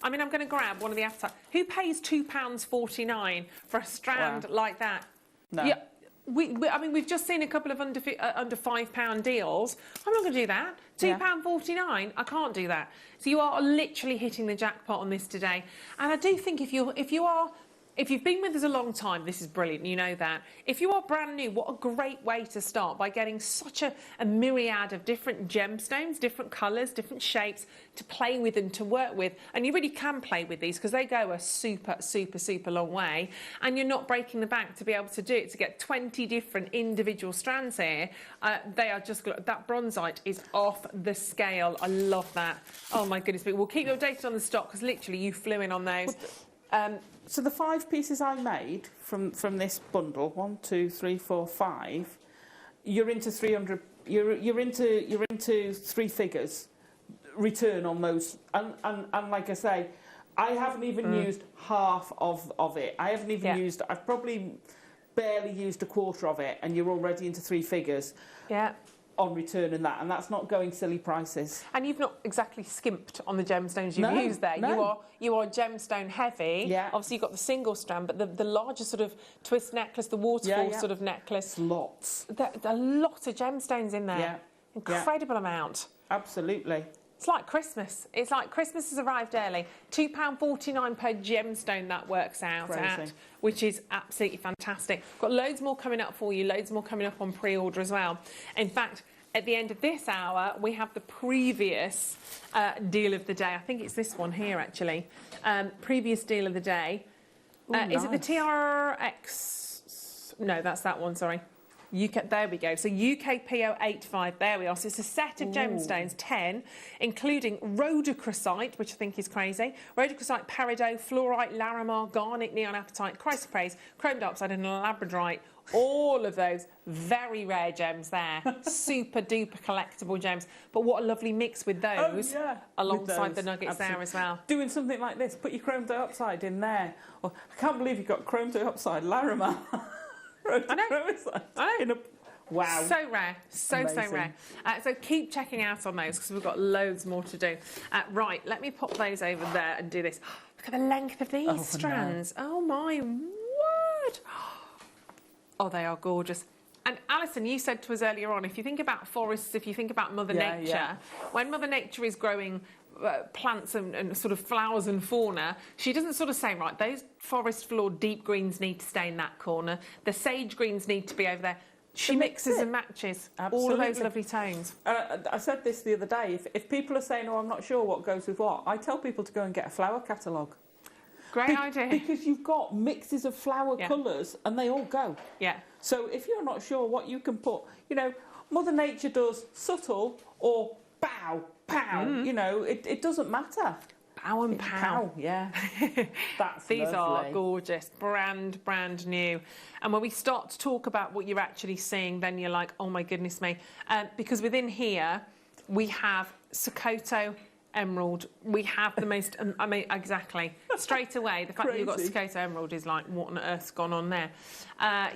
I mean, I'm going to grab one of the Apatite. Who pays £2.49 for a strand like that? No. Yeah. I mean, we've just seen a couple of under £5 deals. I'm not going to do that. £2.49. I can't do that. So you are literally hitting the jackpot on this today. And I do think if you've been with us a long time, this is brilliant, you know that. If you are brand new, what a great way to start by getting such a myriad of different gemstones, different colours, different shapes to play with and to work with. And you really can play with these because they go a super, super, super long way. And you're not breaking the bank to be able to do it, to get 20 different individual strands here. They are just, that bronzite is off the scale. I love that. Oh my goodness, but we'll keep you updated on the stock because literally you flew in on those. So the 5 pieces I made from this bundle, 1, 2, 3, 4, 5, you're into 300. You're into 3 figures return on those. And like I say, I haven't even used half of it. I haven't even used. I've probably barely used a quarter of it, and you're already into 3 figures. Yeah. On return and that's not going silly prices. And you've not exactly skimped on the gemstones you've used there. No. You are gemstone heavy. Yeah. Obviously you've got the single strand, but the larger sort of twist necklace, the waterfall sort of necklace. Lots. There are a lot of gemstones in there. Yeah. Incredible amount. Absolutely. It's like Christmas. It's like Christmas has arrived early. £2.49 per gemstone that works out at, which is absolutely fantastic. Got loads more coming up for you, loads more coming up on pre-order as well. In fact, at the end of this hour, we have the previous deal of the day. I think it's this one here, actually. Previous deal of the day. Ooh, is it the TRX? No, that's that one, sorry. UK, there we go. So UKPO85, there we are. So it's a set of gemstones, 10, including rhodochrosite, which I think is crazy, rhodochrosite, peridot, fluorite, Larimar, garnet, neon apatite, chrysoprase, chrome dioxide and labradorite. All of those very rare gems there. Super duper collectible gems. But what a lovely mix with those alongside the nuggets there as well. Doing something like this, put your chrome dioxide in there. Or, I can't believe you've got chrome dioxide, Larimar. I know. Wow. So rare. So rare. So keep checking out on those because we've got loads more to do. Right, let me pop those over there and do this. Look at the length of these strands. Oh, my word. Oh, they are gorgeous. And Alison, you said to us earlier on, if you think about forests, if you think about Mother Nature, when Mother Nature is growing plants and sort of flowers and fauna, she doesn't sort of say, right, those forest floor deep greens need to stay in that corner, the sage greens need to be over there. She mixes and matches all of those lovely tones. I said this the other day, if people are saying, oh, I'm not sure what goes with what, I tell people to go and get a flower catalogue. Great idea. Because you've got mixes of flower colours and they all go. Yeah. So if you're not sure what you can put, you know, Mother Nature does subtle or bow, pow, you know, it doesn't matter. Bow and pow. Yeah. These are gorgeous, brand new. And when we start to talk about what you're actually seeing, then you're like, oh my goodness me. Because within here, we have Sokoto Emerald. We have the most, I mean, exactly. Straight away, the fact that you've got Sokoto Emerald is like, what on earth's gone on there?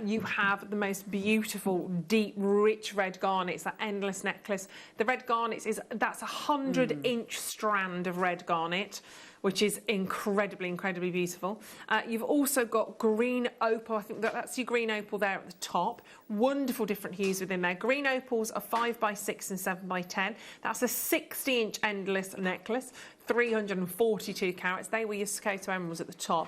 You have the most beautiful, deep, rich red garnets, that endless necklace. The red garnets, that's a 100-inch strand of red garnet, which is incredibly beautiful. You've also got green opal. I think that's your green opal there at the top. Wonderful different hues within there. Green opals are 5x6 and 7x10. That's a 60-inch endless necklace, 342 carats. They were your Sokoto emeralds at the top.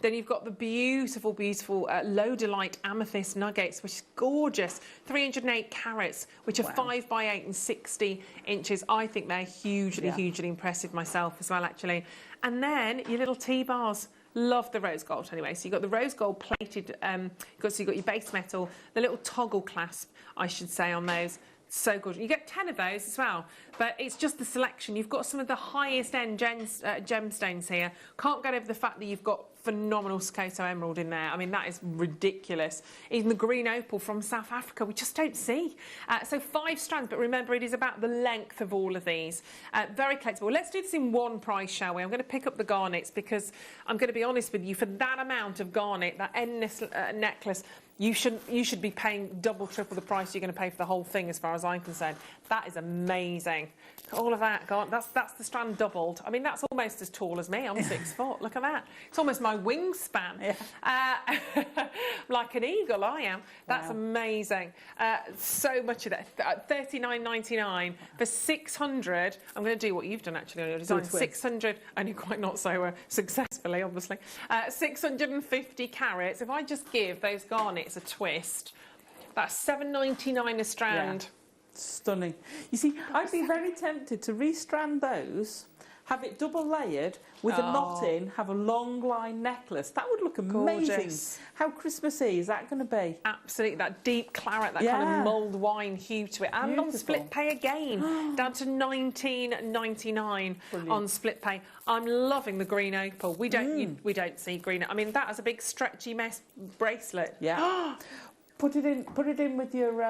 Then you've got the beautiful Lodolite amethyst nuggets, which is gorgeous. 308 carats, which are 5x8 and 60 inches. I think they're hugely impressive myself as well, actually. And then your little T-bars. Love the rose gold anyway. So you've got the rose gold plated, so you've got your base metal, the little toggle clasp, I should say, on those. So good. You get 10 of those as well, but it's just the selection. You've got some of the highest end gemstones here. Can't get over the fact that you've got phenomenal Sokoto emerald in there. I mean, that is ridiculous. Even the green opal from South Africa, we just don't see. So 5 strands, but remember, it is about the length of all of these. Very collectible. Let's do this in one price, shall we? I'm going to pick up the garnets because I'm going to be honest with you, for that amount of garnet, that endless necklace, you should be paying double, triple the price you're going to pay for the whole thing, as far as I'm concerned. That is amazing. All of that, God, that's the strand doubled. I mean, that's almost as tall as me. I'm 6 foot. Look at that. It's almost my wingspan. Yeah. Like an eagle, I am. That's amazing. So much of that. $39.99 for 600. I'm going to do what you've done actually on your design. 600, only quite not so successfully, obviously. 650 carats. If I just give those garnets a twist, that's $7.99 a strand. Yeah. Stunning. You see, I'd be very tempted to restrand those, have it double layered with a knot in, have a long line necklace. That would look amazing. Gorgeous. How Christmassy is that going to be? Absolutely, that deep claret, that kind of mulled wine hue to it. And on split pay again, down to $19.99 on split pay. I'm loving the green opal. We don't see green. I mean, that is a big stretchy mess bracelet. Yeah. Put it in with your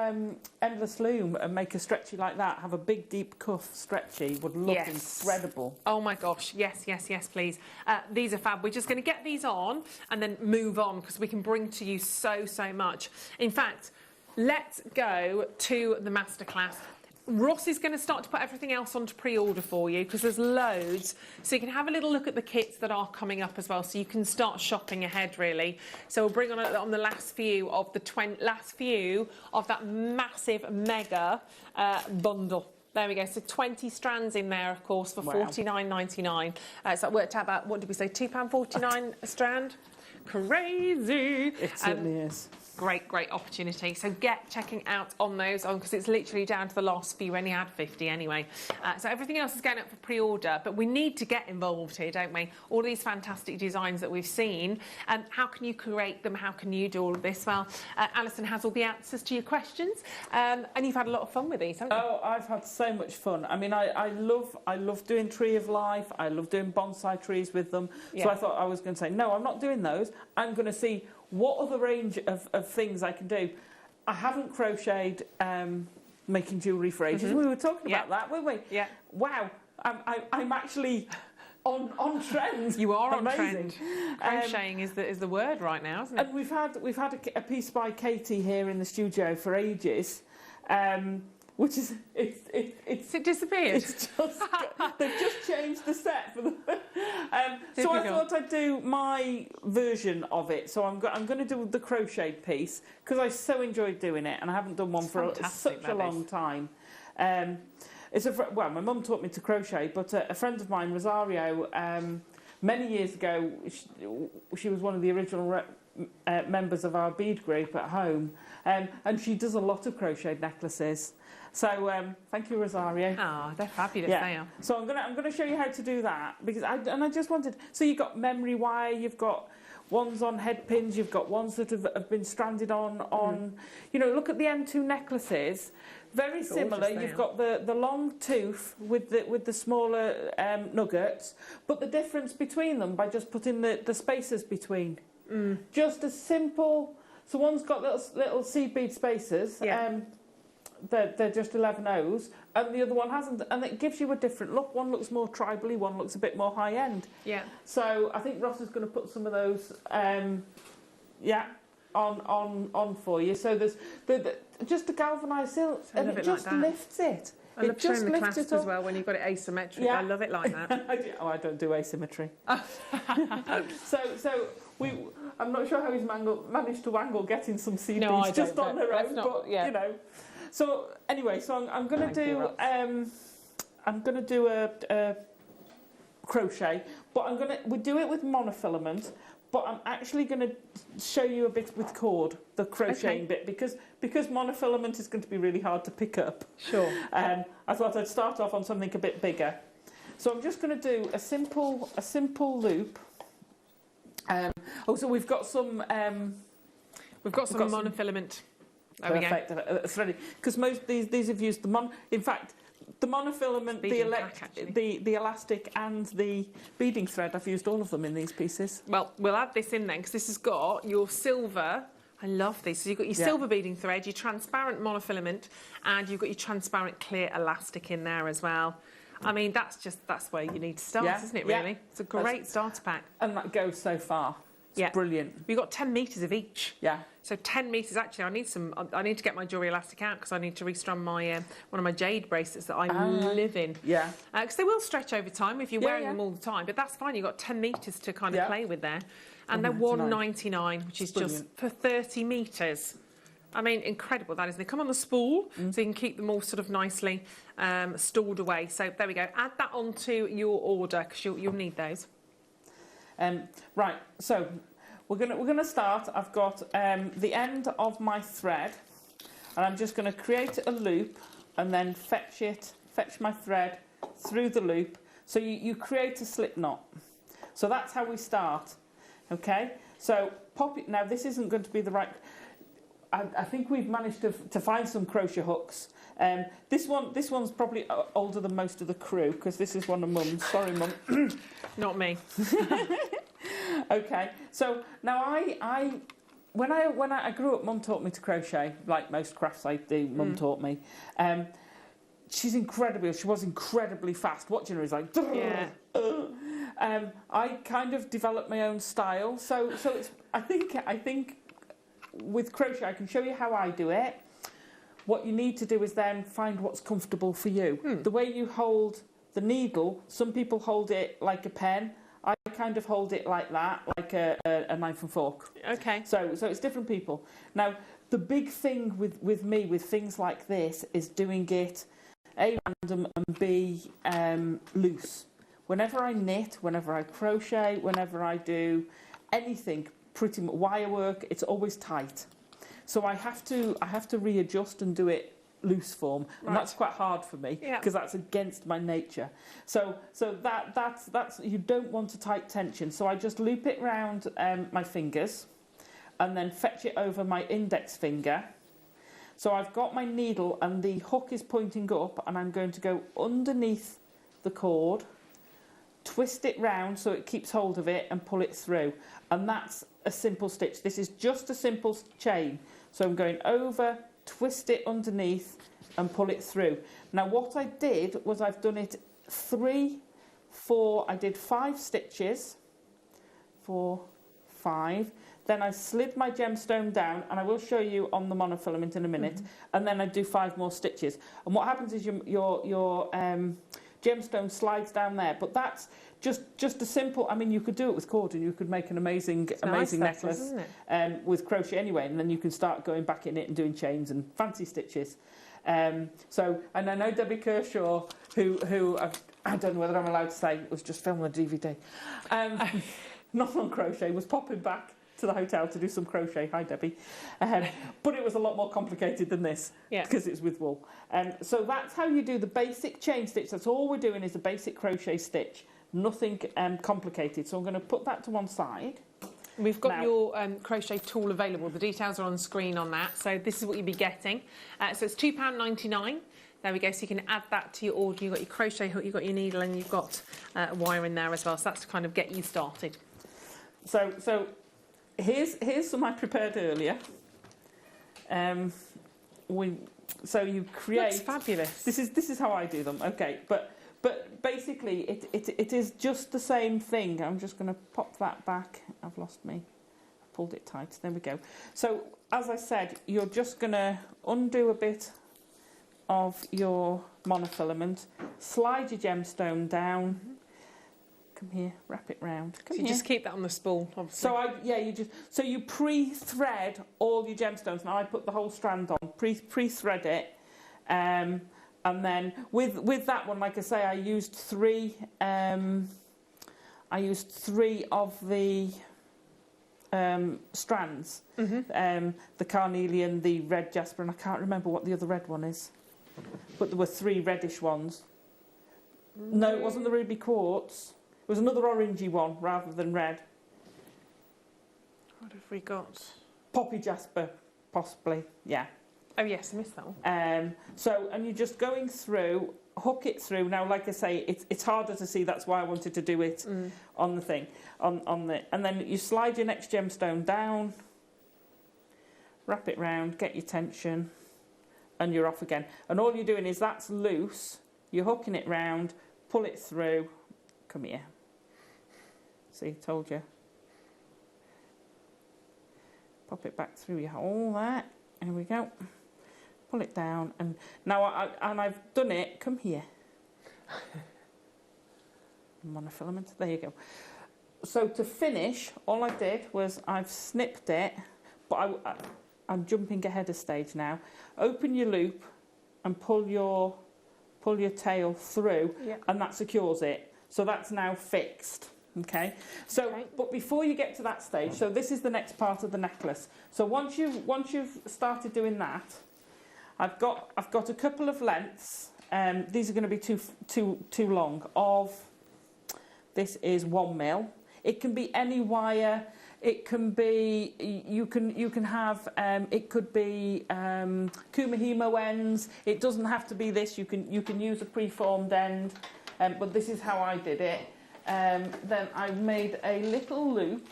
endless loom and make a stretchy like that. Have a big deep cuff stretchy. Would look incredible. Oh my gosh, yes, please. These are fab. We're just going to get these on and then move on because we can bring to you so much. In fact, let's go to the masterclass. Ross is going to start to put everything else onto pre-order for you because there's loads. So you can have a little look at the kits that are coming up as well, so you can start shopping ahead, really. So we'll bring on the last few of that massive mega bundle. There we go. So 20 strands in there, of course, for $49.99. So that worked out about, what did we say, £2.49 a strand? Crazy. It certainly is. Great opportunity. So get checking out on those because it's literally down to the last few. We only had 50 anyway. So everything else is going up for pre-order, but we need to get involved here, don't we? All these fantastic designs that we've seen. And how can you create them? How can you do all of this? Well, Alison has all the answers to your questions. And you've had a lot of fun with these, haven't you? Oh, I've had so much fun. I mean, I love doing Tree of Life. I love doing bonsai trees with them. So I thought I was going to say, no, I'm not doing those. I'm going to see what other range of things I can do. I haven't crocheted making jewellery for ages. We were talking about that, weren't we? Yeah. Wow, I'm actually on trend. You are on trend. Crocheting is the word right now, isn't it? And we've had a piece by Katie here in the studio for ages. Which is it's disappeared. It's just they've just changed the set for the. So I thought I'd do my version of it. So I'm going to do the crocheted piece because I so enjoyed doing it, and I haven't done one for such a long time. My mum taught me to crochet, but a friend of mine, Rosario, many years ago, she was one of the original members of our bead group at home, and she does a lot of crocheted necklaces. So thank you, Rosario. Oh, they're fabulous. Yeah. They are. So I'm gonna show you how to do that because I just wanted. So you've got memory wire, you've got ones on head pins, you've got ones that have been stranded on. You know, look at the M2 necklaces. Very similar. You've got the long tooth with the smaller nuggets, but the difference between them by just putting the spacers between. Just a simple. So one's got little seed bead spacers. Yeah. They're just 11 O's, and the other one hasn't, and it gives you a different look. One looks more tribally, one looks a bit more high end. Yeah. So I think Ross is going to put some of those, on for you. So there's just a galvanised silk, and it just lifts it. I love showing the clasps as well when you've got it asymmetric. Yeah. I love it like that. I don't do asymmetry. So I'm not sure how he's managed to wangle getting some seed beads just on their own, but you know. So anyway, I'm going to do a crochet, but we do it with monofilament. But I'm actually going to show you a bit with cord, the crocheting bit, because monofilament is going to be really hard to pick up. Sure. I thought I'd start off on something a bit bigger. So I'm just going to do a simple loop. So we've got some monofilament. Perfect. Threading. Because most these have used in fact, the monofilament, the elastic and the beading thread, I've used all of them in these pieces. Well, we'll add this in then because this has got your silver. I love these. So you've got your silver beading thread, your transparent monofilament, and you've got your transparent clear elastic in there as well. I mean, that's where you need to start, isn't it, really? Yeah. It's a great starter pack. And that goes so far. It's brilliant. We've got 10 metres of each. Yeah. So 10 metres. Actually, I need to get my jewellery elastic out because I need to restrand my one of my jade bracelets that I live in. Yeah. Because they will stretch over time if you're wearing them all the time. But that's fine. You've got 10 metres to kind of play with there. And they're $1.99, which is just Brilliant. for 30 metres. I mean, incredible that is. They come on the spool, so you can keep them all sort of nicely stored away. So there we go. Add that onto your order because you'll need those. Right, so we're gonna start. I've got the end of my thread, and I'm just gonna create a loop and then fetch my thread through the loop. So you create a slip knot. So that's how we start. Okay. So pop it. Now this isn't going to be the right. I think we've managed to find some crochet hooks. This one's probably older than most of the crew because this is one of Mum's. Sorry, Mum. Not me. Okay. So now when I grew up, Mum taught me to crochet. Like most crafts I do, Mum taught me. She's incredible. She was incredibly fast. Watching her is like. Yeah. I kind of developed my own style. So it's. I think. With crochet, I can show you how I do it. What you need to do is then find what's comfortable for you. The way you hold the needle, some people hold it like a pen. I kind of hold it like that, like a knife and fork. Okay. So it's different people. Now, the big thing with me, with things like this, is doing it A, random, and B, loose. Whenever I knit, whenever I crochet, whenever I do anything, pretty much wire work, it's always tight. So I have to readjust and do it loose form, and that's quite hard for me because that's against my nature. So that's you don't want a tight tension. So I just loop it round my fingers, and then fetch it over my index finger. So I've got my needle and the hook is pointing up, and I'm going to go underneath the cord, twist it round so it keeps hold of it, and pull it through. And that's a simple stitch. This is just a simple chain. So I'm going over, twist it underneath, and pull it through. Now what I did was I've done it 3, 4, I did 5 stitches, 4, 5. Then I slid my gemstone down, and I will show you on the monofilament in a minute. And then I do 5 more stitches. And what happens is your gemstone slides down there, but that's just a simple. I mean, you could do it with cord, and you could make an amazing necklace isn't it? with crochet anyway, and then you can start going back in it and doing chains and fancy stitches. So, and I know Debbie Kershaw, who I don't know whether I'm allowed to say, was just filming a DVD, not on crochet, was popping back to the hotel to do some crochet. Hi, Debbie. But it was a lot more complicated than this because it's with wool. So that's how you do the basic chain stitch. That's all we're doing is a basic crochet stitch. Nothing complicated. So I'm going to put that to one side. We've got your crochet tool available. The details are on screen on that. So this is what you'll be getting. So it's £2.99. There we go. So you can add that to your order. You've got your crochet hook, you've got your needle, and you've got wire in there as well. So that's to kind of get you started. So here's some I prepared earlier. So you create. Looks fabulous. This is how I do them. Okay, but basically it is just the same thing. I'm just going to pop that back. I've lost me. Pulled it tight. There we go. So as I said, you're just going to undo a bit of your monofilament, slide your gemstone down. Come here, wrap it round. So you just keep that on the spool, obviously. So you pre-thread all your gemstones. Now I put the whole strand on, pre-thread it, and then with that one, like I say, I used 3. I used 3 of the strands. The carnelian, the red jasper, and I can't remember what the other red one is, but there were 3 reddish ones. No, it wasn't the ruby quartz. It was another orangey one rather than red. What have we got? Poppy jasper, possibly. Yeah. Oh yes, I missed that one. And you're just going through, hook it through. Now, like I say, it's harder to see. That's why I wanted to do it on the thing, and then you slide your next gemstone down, wrap it round, get your tension, and you're off again. And all you're doing is that's loose. You're hooking it round, pull it through. Come here. See, told you. Pop it back through all that. Here we go. Pull it down, and now I've done it. Come here. Monofilament. There you go. so to finish, all I did was I've snipped it, but I'm jumping ahead a stage now. Open your loop and pull your tail through, and that secures it. So that's now fixed. Okay. So, but before you get to that stage, so this is the next part of the necklace. So once you've started doing that, I've got a couple of lengths. These are going to be too long. This is 1 mil. It can be any wire. It can be you can have it could be Kumihimo ends. It doesn't have to be this. You can use a preformed end, but this is how I did it. Then I made a little loop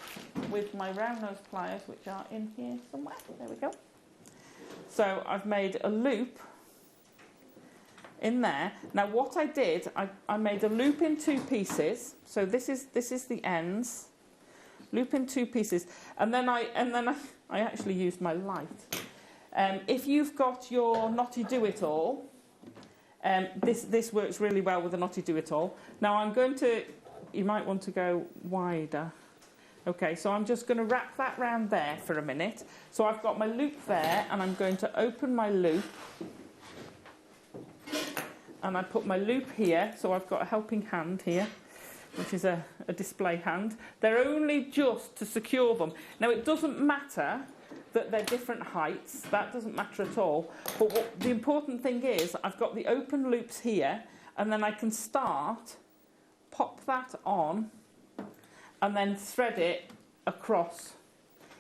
with my round nose pliers, which are in here somewhere. There we go. So I've made a loop in there. Now what I did, I made a loop in 2 pieces. So this is the ends. Loop in 2 pieces, and then I actually used my light. If you've got your knotty do-it-all, this works really well with a knotty do-it-all. Now I'm going to. You might want to go wider. Okay, so I'm just going to wrap that round there for a minute. So I've got my loop there, and I'm going to open my loop. And I put my loop here, so I've got a helping hand here, which is a display hand. They're only just to secure them. Now, it doesn't matter that they're different heights. That doesn't matter at all. But the important thing is I've got the open loops here, and then I can start, pop that on, and then thread it across.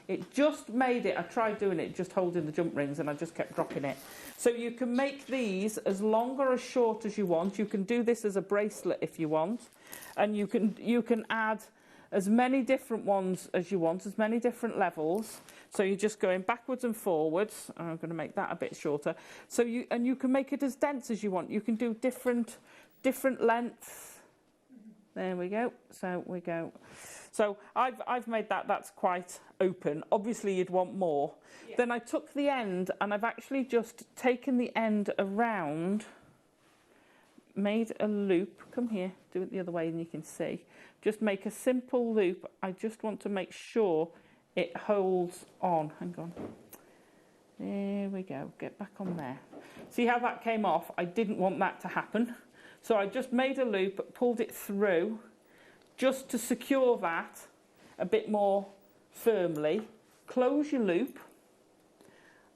It just made it, I tried doing it just holding the jump rings, and I just kept dropping it. So you can make these as long or as short as you want. You can do this as a bracelet if you want, and you can add as many different ones as you want, as many different levels. So you're just going backwards and forwards. I'm going to make that a bit shorter. So you can make it as dense as you want. You can do different lengths. There we go. So we go. So I've made that. That's quite open. Obviously, you'd want more. Yeah. Then I took the end, and I've actually just taken the end around, made a loop. Come here, do it the other way, and you can see. Just make a simple loop. I just want to make sure it holds on. Hang on. There we go. Get back on there. See how that came off? I didn't want that to happen. So I just made a loop, pulled it through, just to secure that a bit more firmly. Close your loop,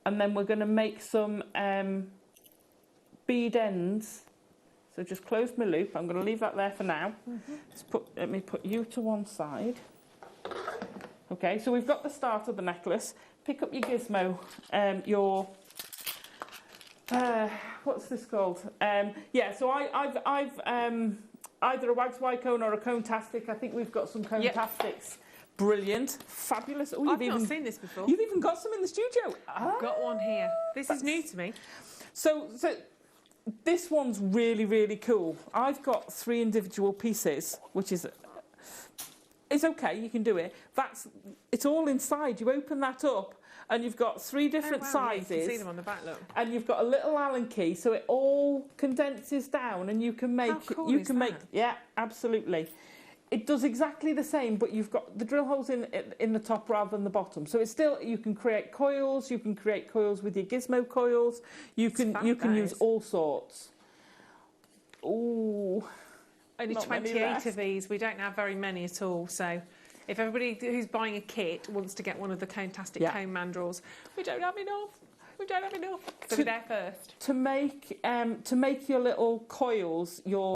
and then we're going to make some bead ends. So just close my loop. I'm going to leave that there for now. Let me put you to one side. Okay, so we've got the start of the necklace. Pick up your gizmo, what's this called? So I've either a wax white cone or a cone-tastic. I think we've got some cone-tastics. Yep. Brilliant, fabulous. Oh, I've not seen this before. You've even got some in the studio. I've got one here. This is new to me. So this one's really, really cool. I've got 3 individual pieces, which is it's okay. You can do it. It's all inside. You open that up, and you've got 3 different sizes. You can see them on the back, look. And you've got a little Allen key, so it all condenses down, and you can make. How cool is that? Yeah, absolutely. It does exactly the same, but you've got the drill holes in the top rather than the bottom. So it's still, you can create coils. You can create coils with your gizmo coils. You can use all sorts. Ooh. Only 28 of these. We don't have very many at all. So if everybody who's buying a kit wants to get one of the cone-tastic cone mandrels, we don't have enough. We don't have enough. So we're there first. To make your little coils, your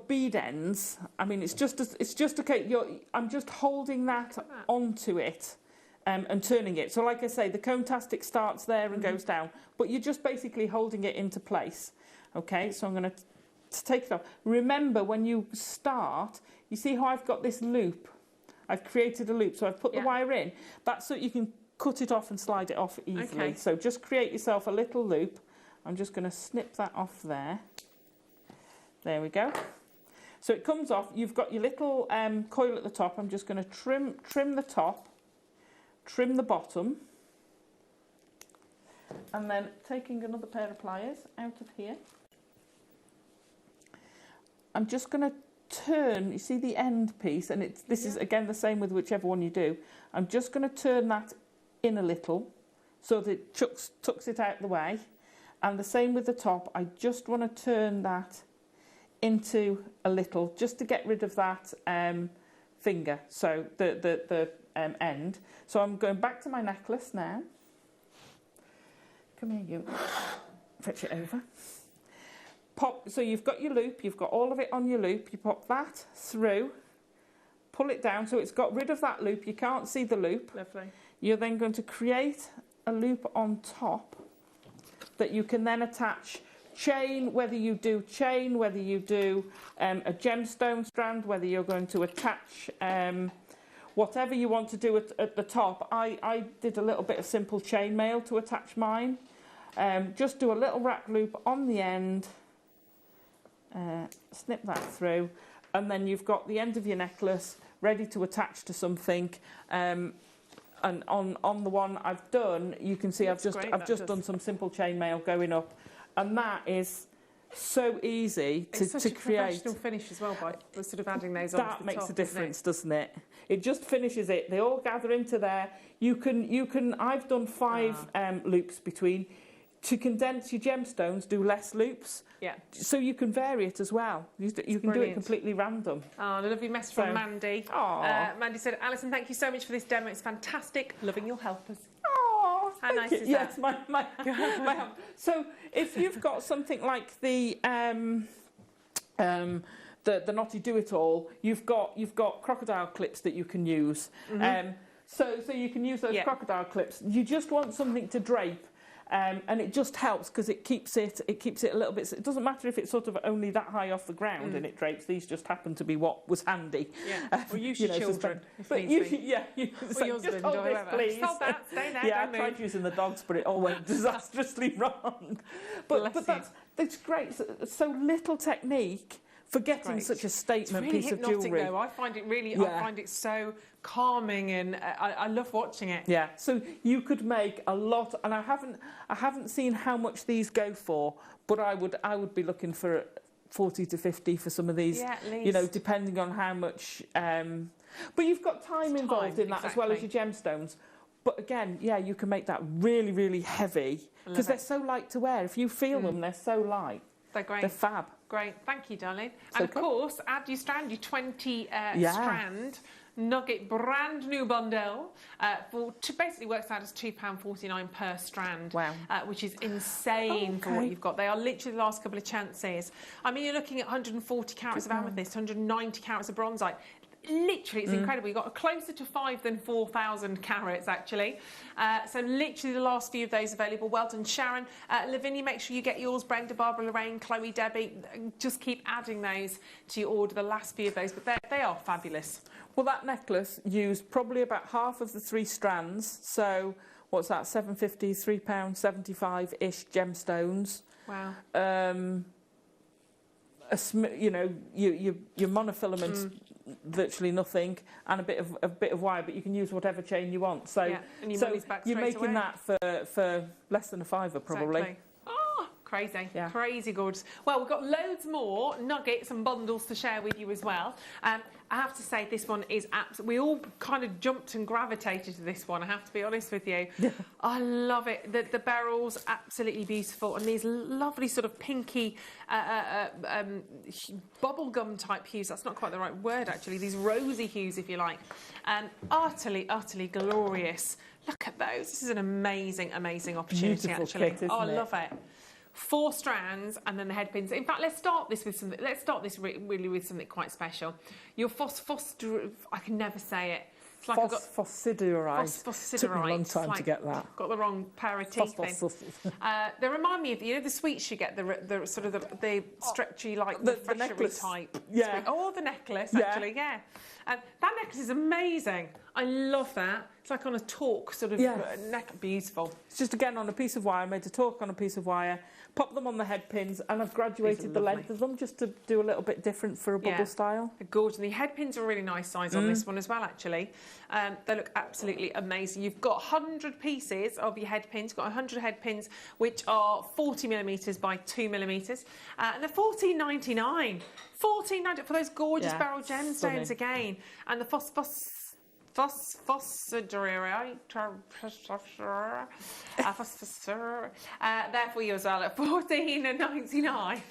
bead ends. I mean, it's just okay. I'm just holding that onto it. And turning it. So like I say, the cone-tastic starts there and goes down, but you're just basically holding it into place. Okay, so I'm going to take it off. Remember, when you start, you see how I've got this loop? I've created a loop, so I've put the wire in. That's so you can cut it off and slide it off easily. Okay. So just create yourself a little loop. I'm just going to snip that off there. There we go. So it comes off. You've got your little coil at the top. I'm just going to trim the top. Trim the bottom, and then taking another pair of pliers out of here, I'm just going to turn, you see the end piece, and this is again the same with whichever one you do. I'm just going to turn that in a little so that it tucks it out the way. And the same with the top. I just want to turn that into a little, just to get rid of that finger, so the end. So I'm going back to my necklace now. Come here, you. Fetch it over. Pop. So you've got your loop. You've got all of it on your loop. You pop that through. Pull it down so it's got rid of that loop. You can't see the loop. Lovely. You're then going to create a loop on top that you can then attach chain, whether you do chain, whether you do a gemstone strand, whether you're going to attach whatever you want to do at the top. I did a little bit of simple chainmail to attach mine. Just do a little rack loop on the end, snip that through, and then you've got the end of your necklace ready to attach to something. And on the one I've done, you can see I've just done some simple chainmail going up, and that is so easy to such a create. Professional finish as well by sort of adding those on. That makes a difference, doesn't it? It just finishes it. They all gather into there. You can. I've done 5 loops between. To condense your gemstones, do less loops. Yeah. So you can vary it as well. You can do it completely random. Oh, a lovely message from Mandy. Mandy said, Alison, thank you so much for this demo. It's fantastic. Loving your helpers. Oh, how nice is yes, that? my help. So if you've got something like the knotty do-it-all, you've got crocodile clips that you can use. So you can use those crocodile clips. You just want something to drape. And it just helps because it keeps it a little bit. It doesn't matter if it's sort of only that high off the ground and it drapes. These just happen to be what was handy. Yeah. Or use your children. But or your husband, just hold or this, whoever. Please. Hold that. Stay there. Yeah, I tried using the dogs, but it all went disastrously wrong. But that's great. So little technique for getting such a statement piece of jewellery. Though. I find it really. I find it so calming, and I love watching it. Yeah. So you could make a lot, and I haven't seen how much these go for, but I would be looking for 40 to 50 for some of these. Yeah, at least. You know, depending on how much. But you've got time involved in that as well as your gemstones. But again, yeah, you can make that really, really heavy because they're so light to wear. If you feel them, they're so light. They're great. They're fab. Great, thank you, darling. And of course, add your strand, your 20 strand nugget brand new bundle basically works out as £2.49 per strand. Wow. Which is insane for what you've got. They are literally the last couple of chances. I mean, you're looking at 140 carats of amethyst, 190 carats of bronzite. Literally, it's incredible. You've got closer to 5 than 4,000 carats, actually. So literally the last few of those available. Well done, Sharon. Lavinia, make sure you get yours. Brenda, Barbara, Lorraine, Chloe, Debbie. Just keep adding those to your order, the last few of those. But they are fabulous. Well, that necklace used probably about half of the 3 strands. So what's that, £7.50, £3.75-ish gemstones. Wow. You know, your monofilament, virtually nothing, and a bit of wire, but you can use whatever chain you want. So, and your money's back you're straight making away. that for less than a £5 probably. Exactly. Oh, crazy, crazy good. Well, we've got loads more nuggets and bundles to share with you as well. I have to say this one is we all kind of jumped and gravitated to this one, I have to be honest with you. I love it. The beryls, absolutely beautiful, and these lovely sort of pinky bubblegum type hues. That's not quite the right word, actually. These rosy hues, if you like. And utterly, utterly glorious. Look at those. This is an amazing, amazing opportunity, actually. Kit, I love it. 4 strands and then the head pins. In fact, let's start this with something. Let's start this really with something quite special. Your I can never say it. It's like Phosphosiderite. Took me a long time to get that. Got the wrong pair of teeth in. They remind me of the sweets you get, the sort of the stretchy, like the necklace type. Yeah. Oh, the necklace actually. Yeah. That necklace is amazing. I love that. It's like on a torque sort of neck. Beautiful. It's just again on a piece of wire. I made a torque on a piece of wire, pop them on the head pins, and I've graduated the length of them just to do a little bit different for a bubble style. They're gorgeous. And the head pins are a really nice size on this one as well, actually. They look absolutely amazing. You've got 100 pieces of your head pins. You've got 100 head pins, which are 40mm by 2mm, and they're $14.99. $14.99 for those gorgeous beryl gemstones again, and the there for you as well at $14.99.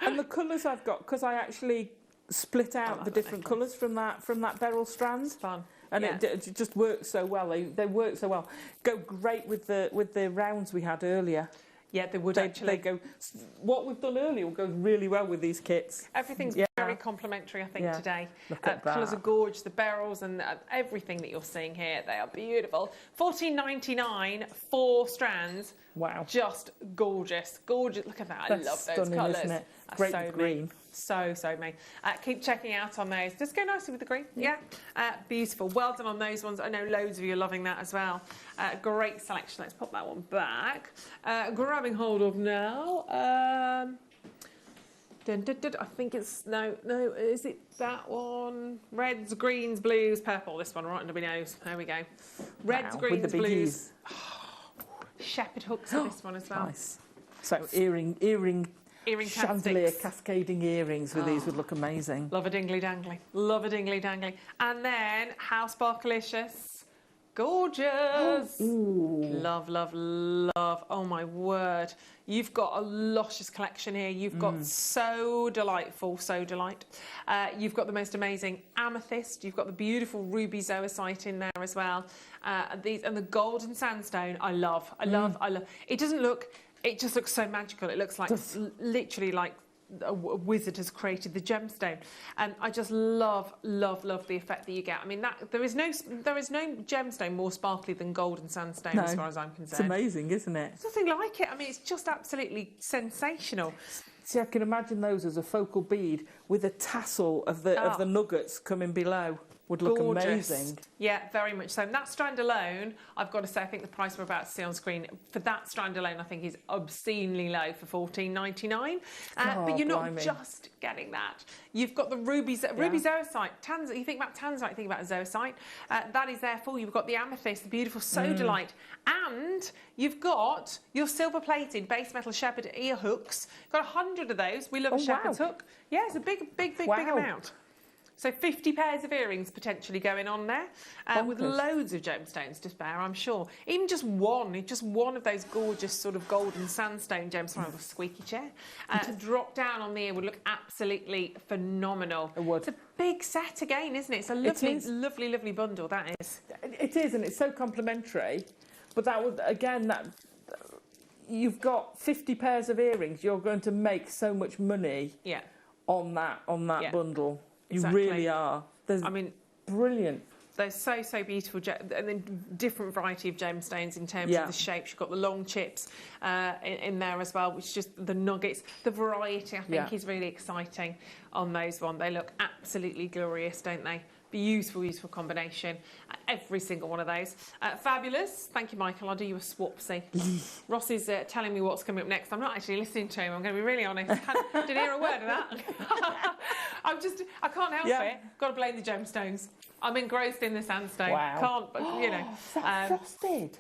And the colours I've got, because I actually split out the different colours from that beryl strand. It's fun. And it just works so well. They work so well. Go great with the rounds we had earlier. Yeah, they would actually. They go. What we've done earlier will go really well with these kits. Everything's very complimentary, I think, today. Look at that. Colours are gorgeous. The beryls and everything that you're seeing here, they are beautiful. $14.99, 4 strands. Wow. Just gorgeous. Gorgeous. Look at that. I love those colours. Isn't it? Great with green. So me. Keep checking out on those. Just go nicely with the green. Yeah. Beautiful. Well done on those ones. I know loads of you are loving that as well. Great selection. Let's pop that one back. Grabbing hold of now. I think it's no. Is it that one? Reds, greens, blues, purple. This one right under my nose. There we go. Reds, greens, with the blues. Shepherd hooks on this one as well. Nice. So earring chandelier cascading earrings with these would look amazing. Love a dingly dangly. Love a dingly dangly. And then how sparklicious. Gorgeous. Love, love, love. Oh my word. You've got a luscious collection here. You've got so delightful, so delight. You've got the most amazing amethyst. You've got the beautiful ruby zoisite in there as well. These and the golden sandstone. I love. It doesn't look. It just looks so magical. It looks like literally like a wizard has created the gemstone. And I just love the effect that you get. I mean, there is no gemstone more sparkly than golden sandstone as far as I'm concerned. It's amazing, isn't it? There's nothing like it. I mean, it's just absolutely sensational. See, I can imagine those as a focal bead with a tassel of the nuggets coming below. Would look amazing. Yeah, very much so. And that strand alone, I've got to say, I think the price we're about to see on screen for that strand alone, I think is obscenely low for $14.99. But you're not just getting that. You've got the ruby zoisite. You think about tanzanite, you think about zoisite. That is there for you. You've got the amethyst, the beautiful sodalite, and you've got your silver-plated base metal shepherd ear hooks. Got 100 of those. We love a shepherd's hook. Yeah, it's a big amount. So 50 pairs of earrings potentially going on there, with loads of gemstones to spare, I'm sure. Even just one of those gorgeous sort of golden sandstone gems. Sorry, I have a squeaky chair. Drop down on the ear would look absolutely phenomenal. It would. It's a big set again, isn't it? It's a lovely bundle, that is. It is, and it's so complimentary. But that would, again, you've got 50 pairs of earrings. You're going to make so much money on that bundle. Exactly. You really are. Brilliant. They're so beautiful, and then different variety of gemstones in terms of the shapes. You've got the long chips in there as well, which is just the nuggets. The variety, I think, is really exciting on those ones. They look absolutely glorious, don't they? Beautiful combination. Every single one of those. Fabulous. Thank you, Michael. I'll do you a swapsy. Ross is telling me what's coming up next. I'm not actually listening to him. I'm going to be really honest. Didn't hear a word of that. I can't help it. Got to blame the gemstones. I'm engrossed in the sandstone. Wow. Can't, you know. Frosted.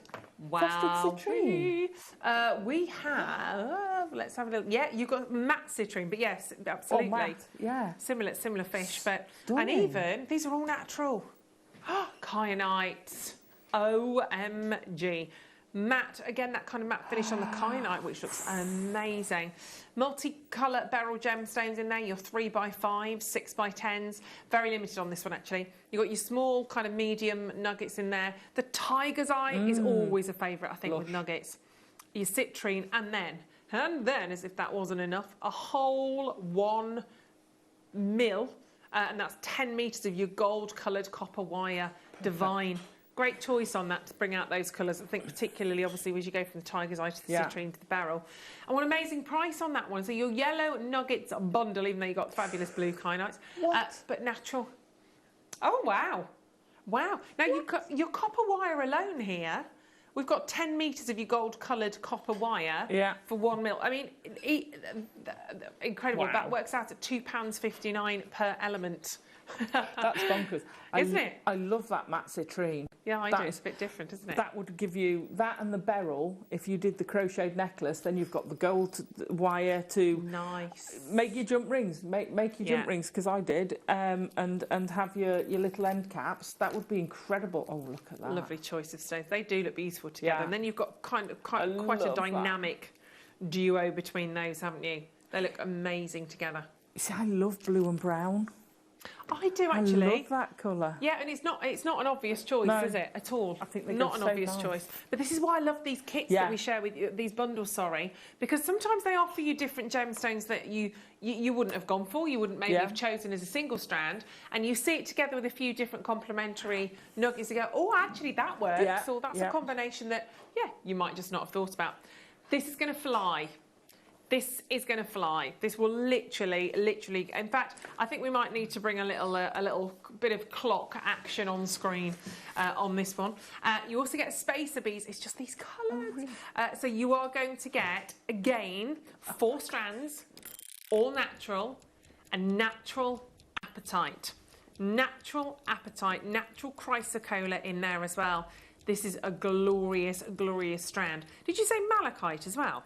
Wow. Frosted citrine. We have, let's have a little, you've got matte citrine, but yes, absolutely. Oh, matte, yeah. Similar fish, but, Stunning. and even, these are all natural. Kyanite. OMG. Matte, again, that kind of matte finish on the kyanite, which looks amazing. Multicolour beryl gemstones in there, your 3x5s, 6x10s. Very limited on this one, actually. You've got your small, kind of medium nuggets in there. The tiger's eye is always a favourite, I think, with nuggets. Your citrine, and then, as if that wasn't enough, a whole 1 mil, and that's 10 metres of your gold-coloured copper wire divine. Great choice on that to bring out those colours. I think particularly, obviously, as you go from the tiger's eye to the citrine to the beryl. And what an amazing price on that one. So your yellow nuggets bundle, even though you've got fabulous blue kyanites. What? But natural. Oh, wow. Wow. Now, your copper wire alone here, we've got 10 metres of your gold-coloured copper wire for 1 mil. I mean, incredible. Wow. That works out at £2.59 per element. That's bonkers. Isn't it? I love that matte citrine. Yeah, I do. It's a bit different, isn't it? That would give you that and the beryl. If you did the crocheted necklace, then you've got the gold wire to make your jump rings. Make your jump rings, because I did, and have your little end caps. That would be incredible. Oh, look at that! Lovely choice of stones. They do look beautiful together, and then you've got quite a dynamic duo between those, haven't you? They look amazing together. See, I love blue and brown. I do actually. I love that colour. Yeah, and it's not an obvious choice, is it, at all? I think they're not an obvious choice. But this is why I love these kits that we share with you, these bundles, because sometimes they offer you different gemstones that you wouldn't have gone for, you wouldn't maybe have chosen as a single strand, and you see it together with a few different complementary nuggets. You go, oh, actually that works, or that's a combination that you might just not have thought about. This is going to fly. This is going to fly. This will literally. In fact, I think we might need to bring a little bit of clock action on screen on this one. You also get spacer beads. It's just these colours. So you are going to get again 4 strands, all natural, and natural apatite. Natural apatite, natural chrysocolla in there as well. This is a glorious, glorious strand. Did you say malachite as well?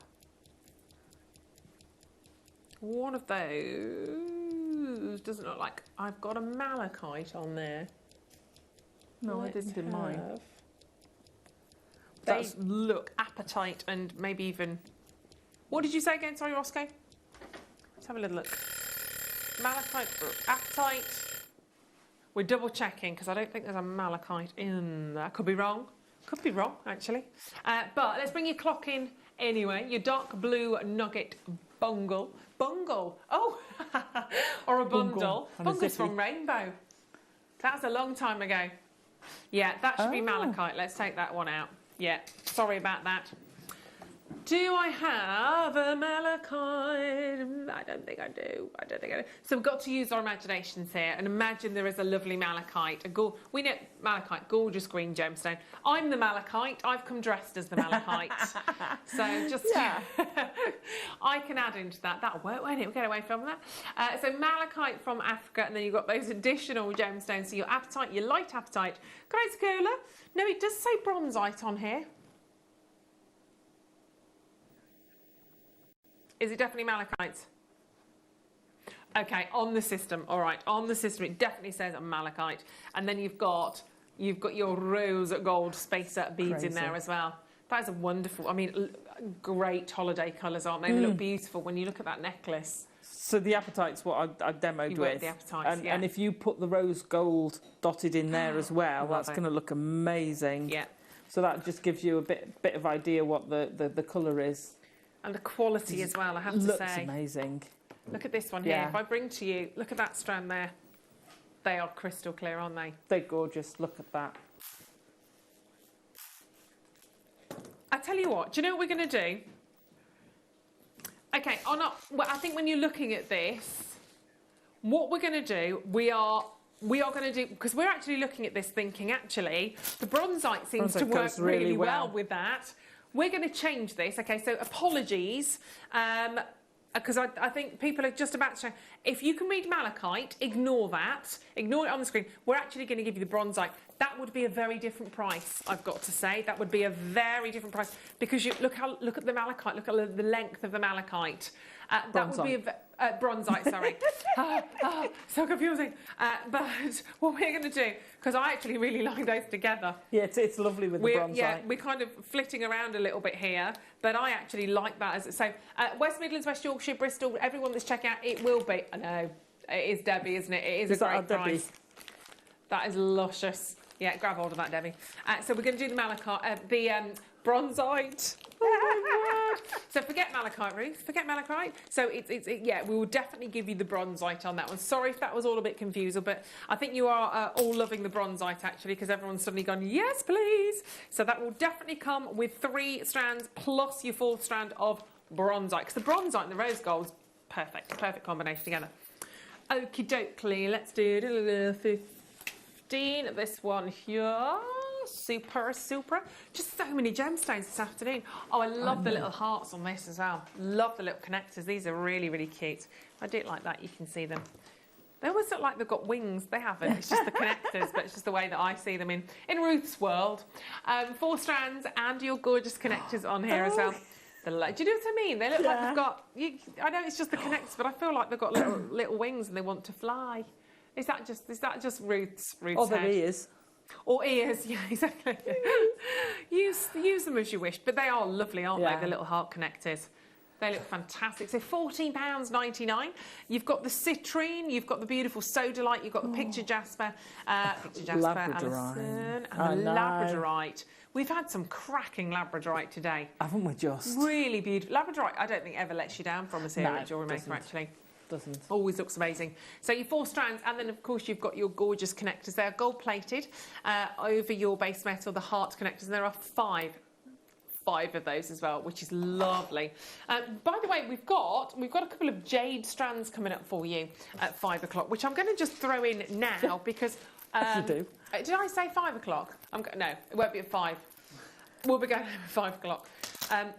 One of those doesn't look like I've got a malachite on there. No, I didn't in mine. They look apatite and maybe even... What did you say again? Sorry, Roscoe? Let's have a little look. Malachite, apatite. We're double checking because I don't think there's a malachite in there. Could be wrong. Could be wrong, actually. But let's bring your clock in anyway. Your dark blue nugget bungle. Oh, or a bundle. Bungle's from Rainbow. That was a long time ago. Yeah, that should be malachite. Let's take that one out. Yeah, sorry about that. Do I have a malachite? I don't think I do. So we've got to use our imaginations here and imagine there is a lovely malachite. We know malachite, gorgeous green gemstone. I'm the malachite. I've come dressed as the malachite. So just I can add into that. That'll work, won't it? We'll get away from that. So malachite from Africa, and then you've got those additional gemstones. So your apatite, your light apatite. Chrysocolla. No, it does say bronzite on here. Is it definitely malachite? Okay, on the system. All right, on the system, it definitely says malachite. And then you've got your rose gold spacer beads in there as well. That is a wonderful. I mean, great holiday colours, aren't they? They look beautiful when you look at that necklace. So the apatite's what I demoed with. The apatite, and if you put the rose gold dotted in there as well, that's going to look amazing. Yeah. So that just gives you a bit of idea what the colour is. And the quality as well, I have to say. Looks amazing. Look at this one here. If I bring to you, look at that strand there. They are crystal clear, aren't they? They're gorgeous. Look at that. I tell you what, do you know what we're going to do? Okay, I think when you're looking at this, what we're going to do, we are going to do, because we're actually looking at this thinking, actually, the bronzite seems to work really well with that. We're going to change this. Okay, so apologies, because I think people are just about to... If you can read malachite, ignore that. Ignore it on the screen. We're actually going to give you the bronzite. That would be a very different price, I've got to say. That would be a very different price, because look at the malachite. Look at the length of the malachite. That would be a bronzite, sorry. So confusing. But what we're going to do, because I actually really like those together. Yeah, it's lovely with the bronzite. Yeah, we're kind of flitting around a little bit here, but I actually like that. So West Midlands, West Yorkshire, Bristol, everyone that's checking out, it will be. I know, it is Debbie, isn't it? It is a great price. That is luscious. Yeah, grab hold of that, Debbie. So we're going to do the malachite, the bronzite. Oh my God. So forget malachite, Ruth. Forget malachite. So yeah, we will definitely give you the bronzite on that one. Sorry if that was all a bit confusing, but I think you are all loving the bronzite actually, because everyone's suddenly gone, yes, please. So that will definitely come with 3 strands plus your 4th strand of bronzite, because the bronzite and the rose gold's perfect combination together. Okie dokie, let's do 15 15. This one here, super. Just so many gemstones this afternoon. Oh, I love the little hearts on this as well. Love the little connectors. These are really, really cute. If I do it like that, you can see them. They always look like they've got wings. They haven't. It's just the connectors, but it's just the way that I see them in Ruth's world. 4 strands and your gorgeous connectors on here as well. Do you know what I mean? They look like they've got... I know it's just the connectors, but I feel like they've got little wings and they want to fly. Is that just Ruth's Or their head? ears. Or ears, yeah, exactly. use them as you wish, but they are lovely, aren't they? The little heart connectors. They look fantastic. So £14.99. You've got the citrine, you've got the beautiful sodalite, you've got the picture jasper, Alison, and the labradorite. We've had some cracking labradorite today. Haven't we just? Really beautiful. Labradorite, I don't think ever lets you down from us here at Jewellery Maker, actually. Doesn't. Always looks amazing. So your 4 strands, and then of course you've got your gorgeous connectors there, gold plated over your base metal, the heart connectors, and there are 5 of those as well, which is lovely. By the way, we've got a couple of jade strands coming up for you at 5 o'clock, which I'm going to just throw in now because. You do. Did I say 5 o'clock? No, it won't be at 5. We'll be going home at 5 o'clock.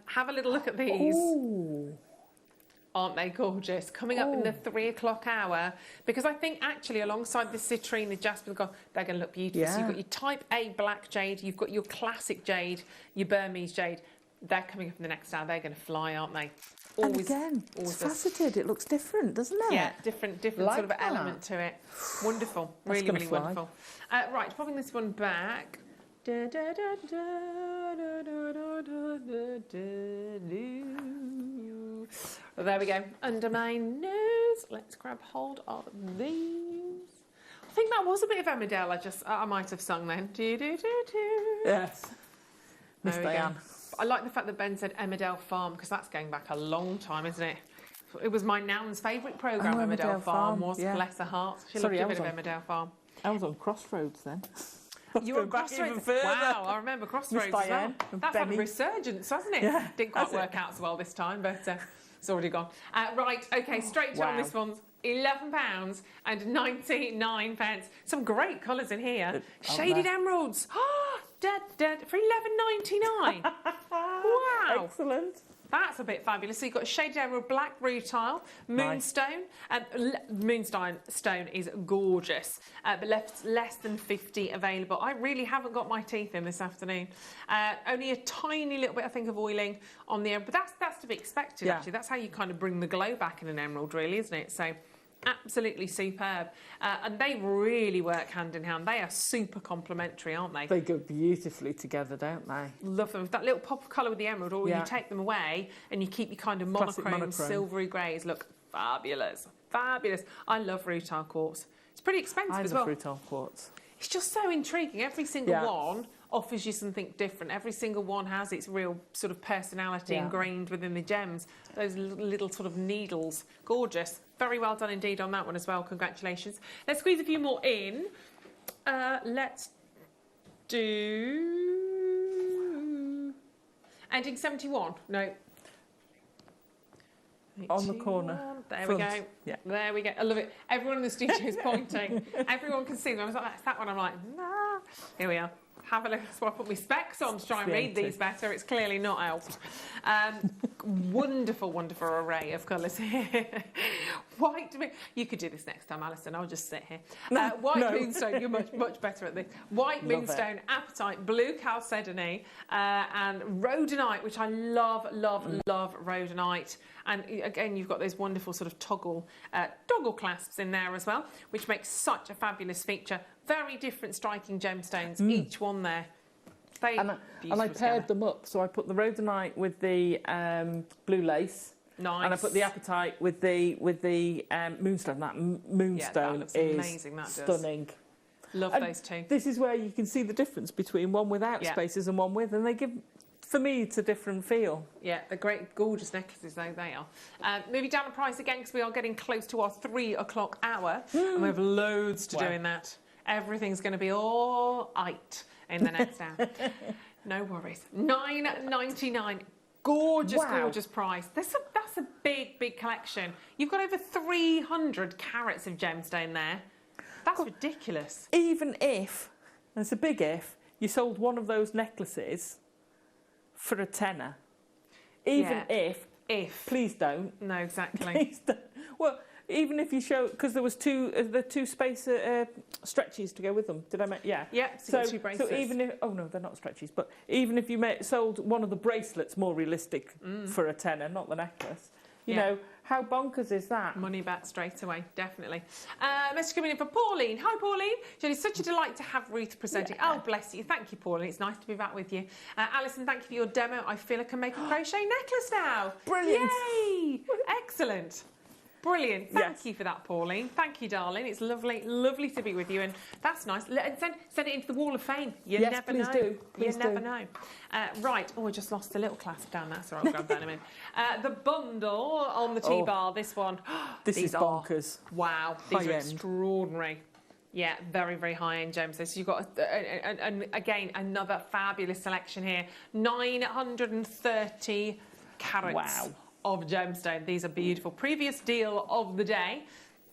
Have a little look at these. Ooh. Aren't they gorgeous? Coming up in the 3 o'clock hour, because I think actually alongside the citrine, the jasper, the gold, they're going to look beautiful. So you've got your type A black jade, you've got your classic jade, your Burmese jade. They're coming up in the next hour. They're going to fly, aren't they? And again, it's faceted. It looks different, doesn't it? Yeah, different like sort of that. element to it. Wonderful, That's really, gonna really fly. wonderful. Right, popping this one back. There we go. Under my nose. Let's grab hold of these. I think that was a bit of Emmerdale. I might have sung then. Yes. Miss There we go. Diane. I like the fact that Ben said Emmerdale Farm, because that's going back a long time, isn't it? It was my nan's favourite programme, Emmerdale Farm was. yeah. Bless her heart. She Sorry, loved I a bit was of Emmerdale Farm. I was on Crossroads then. You were on back even Crossroads? further. Wow, I remember Crossroads as well. Diane and That's had a Benny. resurgence, hasn't it? Yeah, Didn't quite has it? work out so well this time, but it's already gone. Right, OK, straight on Wow. this one's £11.99. Some great colours in here. Shaded emeralds. For £11.99. Wow. Excellent. That's a bit fabulous. So you've got shaded emerald, black rutile, moonstone, and moonstone stone is gorgeous, but less than 50 available. I really haven't got my teeth in this afternoon. Only a tiny little bit, I think, of oiling on the emerald, but that's to be expected. Yeah. Actually, that's how you kind of bring the glow back in an emerald, really, isn't it? So. Absolutely superb, and they really work hand in hand. They are super complementary, aren't they? They go beautifully together, don't they? Love them. With that little pop of colour with the emerald, or you Yeah. take them away and you keep your kind of Classic monochrome, monochrome. silvery greys. Look, fabulous, fabulous. I love rutile quartz. It's pretty expensive I as love well. rutile quartz. It's just so intriguing. Every single Yeah. one offers you something different. Every single one has its real sort of personality Yeah. ingrained within the gems. Those little sort of needles. Gorgeous. Very well done indeed on that one as well. Congratulations. Let's squeeze a few more in. Let's do... Ending 71. No. On the corner. There Front. we go. Yeah. There we go. I love it. Everyone in the studio is pointing. Everyone can see them. I was like, that's that one. I'm like, nah. Here we are. Have a look. That's why I put my specs on to try and read these better. It's clearly not helped. Wonderful, wonderful array of colours here. White, you could do this next time, Alison. I'll just sit here. White moonstone, you're much better at this. White Love moonstone, apatite, blue chalcedony, and rhodonite, which I love rhodonite. And again, you've got those wonderful sort of toggle clasps in there as well, which makes such a fabulous feature. Very different striking gemstones, each one there. And I paired them up, so I put the rhodonite with the blue lace. Nice. And I put the apatite with the moonstone. That moonstone looks is amazing, that does. stunning. Love And those two. This is where you can see the difference between one without spaces and one with, and they give, for me, it's a different feel. Yeah, they're great, gorgeous necklaces, though they are. Moving down the price again, because we are getting close to our 3 o'clock hour, and we have loads to do in that. Everything's going to be all right in the next hour. No worries. $9.99. Gorgeous price. That's a big collection. You've got over 300 carats of gemstone there. That's ridiculous. Even if, and it's a big if, you sold one of those necklaces for a tenner. Even if, please don't. No, exactly. Please don't. Well, even if you show, because there was the two space stretchies to go with them. Did I make? Yeah. Yeah. So, two bracelets. So even if, oh no, they're not stretchies, but even if you sold one of the bracelets more realistic for a tenner, not the necklace. You know, how bonkers is that? Money back straight away, definitely. Message coming in from Pauline. Hi, Pauline. It's such a delight to have Ruth presenting. Oh, bless you. Thank you, Pauline. It's nice to be back with you. Alison, thank you for your demo. I feel I can make a crochet necklace now. Brilliant. Yay! Excellent. Brilliant. Thank you for that, Pauline. Thank you, darling. It's lovely, lovely to be with you. And that's nice. And send it into the Wall of Fame. You never know. Do. You never know. Right. Oh, I just lost a little clasp down there, so I'll grab that in a minute. The bundle on the T-bar, this one. This is bonkers. Wow. These are extraordinary. Yeah, very, very high-end gems. So you've got, again, another fabulous selection here. 930 carats. Wow. Of gemstone. These are beautiful. Previous deal of the day.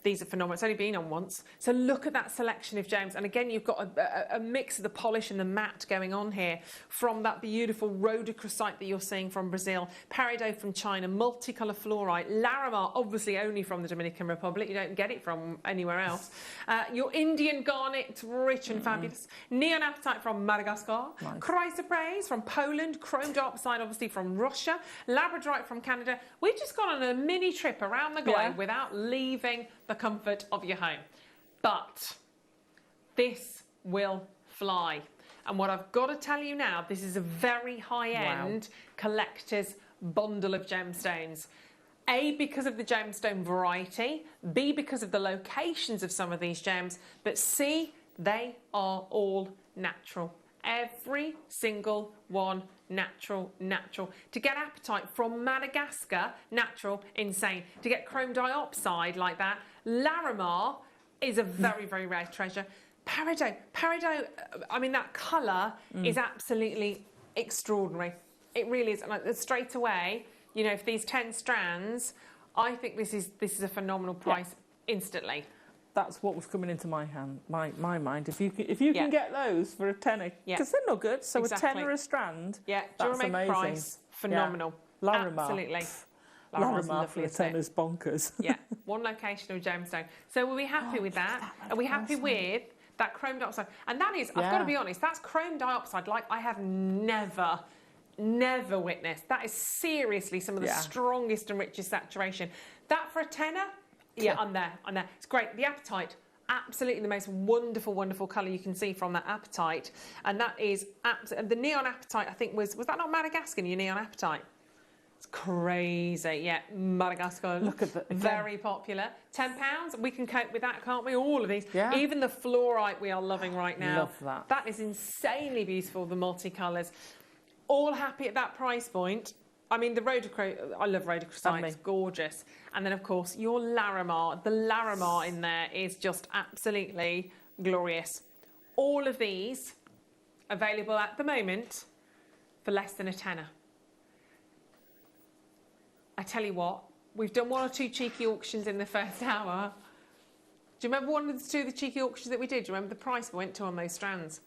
These are phenomenal. It's only been on once. So look at that selection of gems. And again, you've got a mix of the polish and the matte going on here from that beautiful rhodochrosite that you're seeing from Brazil, peridot from China, multicolour fluorite, Larimar, obviously only from the Dominican Republic. You don't get it from anywhere else. Your Indian garnet, rich and fabulous. Neon apatite from Madagascar. Nice. Chrysoprase from Poland. Chrome dioxide, obviously, from Russia. Labradorite from Canada. We've just gone on a mini trip around the globe without leaving the comfort of your home. But this will fly. And what I've got to tell you now, this is a very high-end collector's bundle of gemstones. A, because of the gemstone variety. B, because of the locations of some of these gems. But C, they are all natural. Every single one natural, natural. To get apatite from Madagascar, natural, insane. To get chrome dioxide like that, Larimar is a very, very rare treasure. Peridot, I mean, that colour is absolutely extraordinary. It really is. And like, straight away, you know, for these 10 strands, I think this is a phenomenal price instantly. That's what was coming into my mind. If you can get those for a tenner, because they're not good. So a tenner a strand. Yeah, that's amazing. Price, phenomenal. Yeah. Larimar. Absolutely. Larimar for a tenner's bonkers. Yeah, one location of gemstone. So are we happy with that? Are we happy with that chrome dioxide? And that is, I've got to be honest, that's chrome dioxide like I have never witnessed. That is seriously some of the strongest and richest saturation. That for a tenner. Yeah, I'm there. It's great. The apatite, absolutely the most wonderful, wonderful colour you can see from that apatite. And that is, the neon apatite, I think, was that not Madagascar, your neon apatite? It's crazy. Yeah, Madagascar. Look at that. Very popular. £10, we can cope with that, can't we? All of these. Yeah. Even the fluorite we are loving right now. Love that. That is insanely beautiful, the multicolours. All happy at that price point. I mean, the rhodochrosite, I love rhodochrosite, it's gorgeous. And then, of course, your Larimar, the Larimar in there is just absolutely glorious. All of these available at the moment for less than a tenner. I tell you what, we've done one or two cheeky auctions in the first hour. Do you remember one of the two of the cheeky auctions that we did? Do you remember the price we went to on those strands?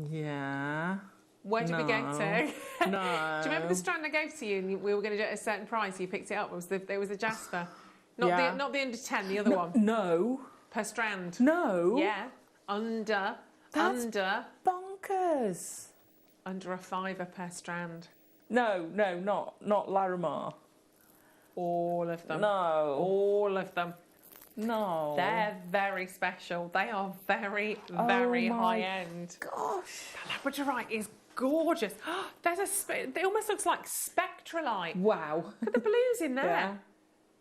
Yeah. Where did we go to? No. Do you remember the strand I gave to you and we were going to do it at a certain price? You picked it up. There was a Jasper. Not the under 10, the other one. No. Per strand. No. Yeah. Under. Bonkers. Under a £5 per strand. No, not Larimar. All of them. No. All of them. No. They're very special. They are very, very high end. Gosh. The labradorite is gorgeous. It almost looks like spectralite. Wow. Look at the blues in there. Yeah.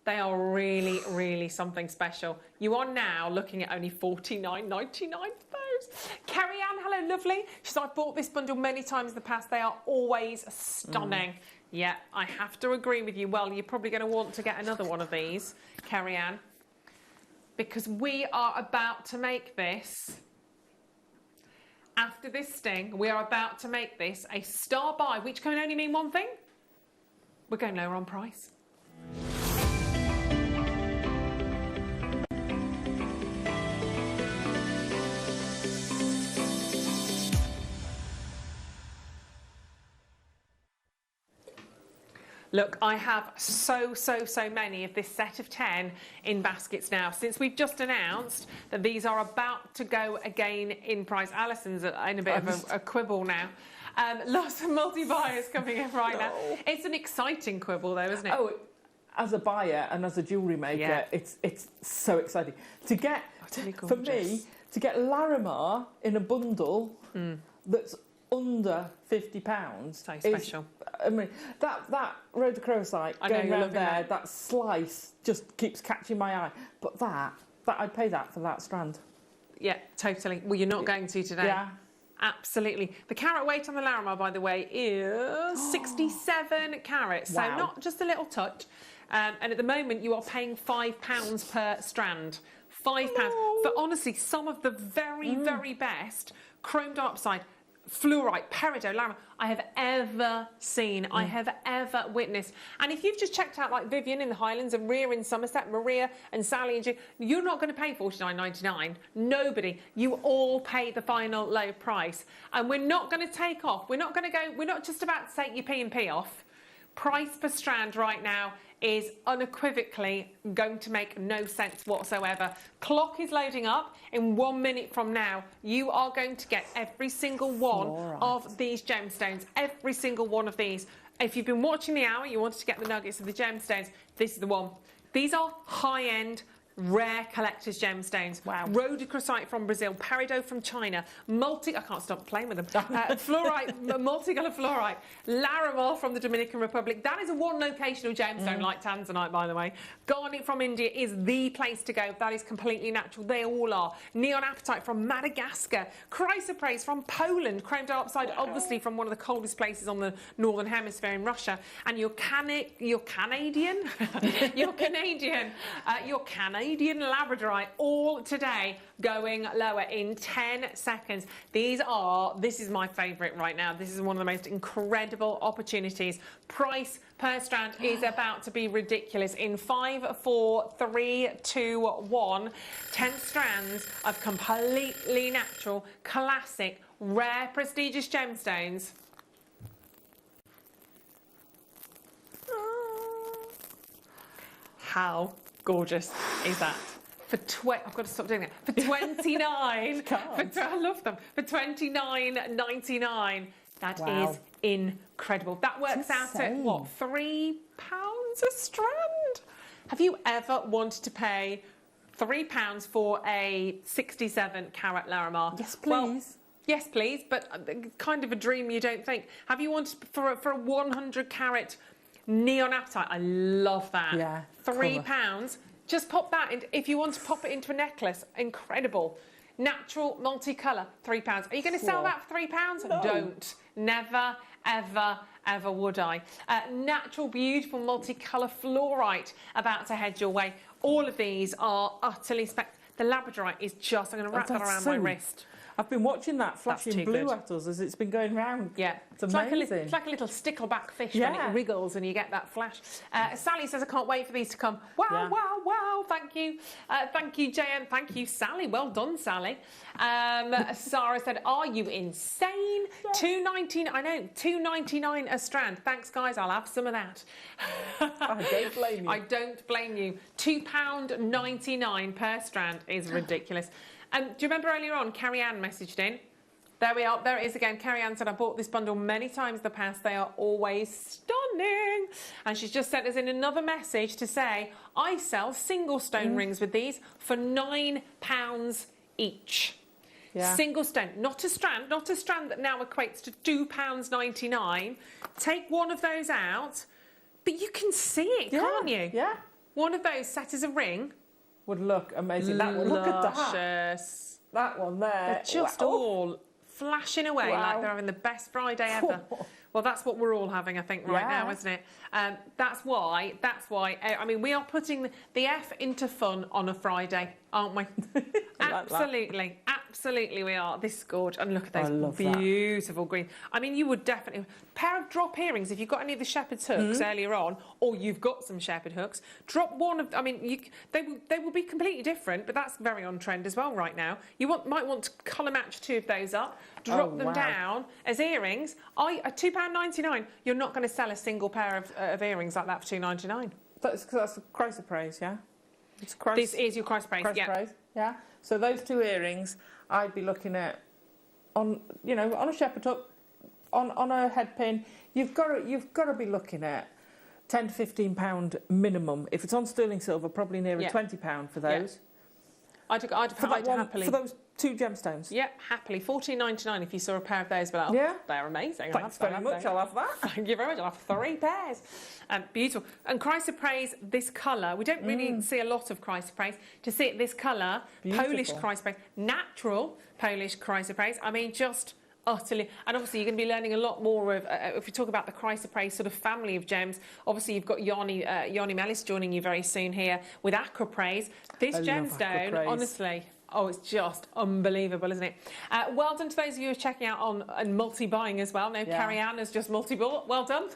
They are really, really something special. You are now looking at only $49.99 for those. Carrie Ann, hello, lovely. She said, I've bought this bundle many times in the past. They are always stunning. Yeah, I have to agree with you. Well, you're probably going to want to get another one of these, Carrie Ann, because we are about to make this. After this sting, we are about to make this a star buy, which can only mean one thing. We're going lower on price. Look, I have so many of this set of 10 in baskets now, since we've just announced that these are about to go again in price. Alison's in a bit of a quibble now. Lots of multi-buyers coming in right now. It's an exciting quibble, though, isn't it? Oh, as a buyer and as a jewellery maker, it's so exciting. To get, for me, to get Larimar in a bundle that's under £50 so special. I mean, that rhodochrosite going around there, that slice just keeps catching my eye. But that I'd pay that for that strand. Yeah, totally. Well, you're not going to today. Yeah. Absolutely. The carat weight on the Larimar, by the way, is 67 carats. So not just a little touch. And at the moment, you are paying £5 per strand. £5 for, honestly, some of the very best chrome dioxide, fluorite, peridot, Larimar I have ever seen, I have ever witnessed. And if you've just checked out like Vivian in the Highlands and Rhea in Somerset, Maria and Sally and Jim, you're not going to pay $49.99. Nobody. You all pay the final low price. And we're not going to take off. We're not going to go, we're not just about to take your P&P off. Price per strand right now is unequivocally going to make no sense whatsoever. Clock is loading up. In 1 minute from now, you are going to get every single one of these gemstones, every single one of these. If you've been watching the hour, you wanted to get the nuggets of the gemstones, this is the one. These are high-end, rare collector's gemstones. Wow. Rhodochrosite from Brazil, peridot from China, I can't stop playing with them. Fluorite, multicolour fluorite, Larimar from the Dominican Republic. That is a one locational gemstone like tanzanite, by the way. Garnet from India is the place to go. That is completely natural. They all are. Neon apatite from Madagascar, chrysoprase from Poland, chrome dioxide obviously from one of the coldest places on the northern hemisphere in Russia, and your Canadian labradorite, all today going lower in 10 seconds. This is my favourite right now. This is one of the most incredible opportunities. Price per strand is about to be ridiculous. In 5, 4, 3, 2, 1, 10 strands of completely natural, classic, rare, prestigious gemstones. How gorgeous is that? I've got to stop doing that. For 29, I love them. For $29.99, that is incredible. That works out at what, £3 a strand? Have you ever wanted to pay £3 for a 67 carat Larimar? Yes, please. Well, yes, please, but kind of a dream you don't think. Have you wanted for a 100 carat neon apatite? I love that. Yeah. £3. Just pop that in. If you want to pop it into a necklace, incredible. Natural, multicolour, £3. Are you going to sell that for £3? No. Don't. Never, ever, ever would I. Natural, beautiful, multicolour fluorite about to head your way. All of these are utterly The labradorite is just, I'm going to wrap that around my wrist. I've been watching that flashing blue at us as it's been going round. Yeah. It's amazing. It's like a little stickleback fish when it wriggles and you get that flash. Sally says, I can't wait for these to come. Wow, wow, wow. Thank you. Thank you, JN. Thank you, Sally. Well done, Sally. Sarah said, are you insane? Yes. $2.99. I know, $2.99 a strand. Thanks, guys. I'll have some of that. I don't blame you. I don't blame you. £2.99 per strand is ridiculous. Do you remember earlier on, Carrie Ann messaged in? There we are. There it is again. Carrie Ann said, I bought this bundle many times in the past. They are always stunning. And she's just sent us in another message to say, I sell single stone rings with these for £9 each. Yeah. Single stone, not a strand that now equates to £2.99. Take one of those out, but you can see it, can't you? Yeah. One of those set as a ring. Would look amazing. That one, look at that. That one there. They're just all flashing away like they're having the best Friday ever. Well, that's what we're all having, I think, right now, isn't it? That's why, I mean, we are putting the F into fun on a Friday, aren't we? Absolutely, absolutely we are. This is gorgeous. And look at those beautiful green. I mean, you would definitely... Pair of drop earrings, if you've got any of the shepherd's hooks earlier on, or you've got some shepherd hooks, drop one of... I mean, they will be completely different, but that's very on trend as well right now. You might want to colour match two of those up. drop them down as earrings. £2.99. You're not going to sell a single pair of earrings like that for £2.99. That's the chrysoprase, yeah? This is your chrysoprase, yeah. Yeah. So those 2 earrings, I'd be looking at on a shepherd hook, on a head pin. You've got to be looking at £10 to £15 minimum. If it's on sterling silver, probably nearer £20 for those. I'd happily for those 2 gemstones. Yeah, happily. £14.99 if you saw a pair of those. But they're amazing. Thanks very much. I'll have that. Thank you very much. I'll have 3 pairs. Beautiful. And chrysoprase, this colour, we don't really see a lot of chrysoprase. To see it this colour, Polish chrysoprase, natural Polish chrysoprase. I mean, just utterly. And obviously you're going to be learning a lot more of, if we talk about the chrysoprase sort of family of gems, obviously you've got Yanni Mellis joining you very soon here with aquaprase. This gemstone, honestly, oh, it's just unbelievable, isn't it? Well done to those of you who are checking out on and multi-buying as well. No, Carrie Ann has just multi-bought. Well done.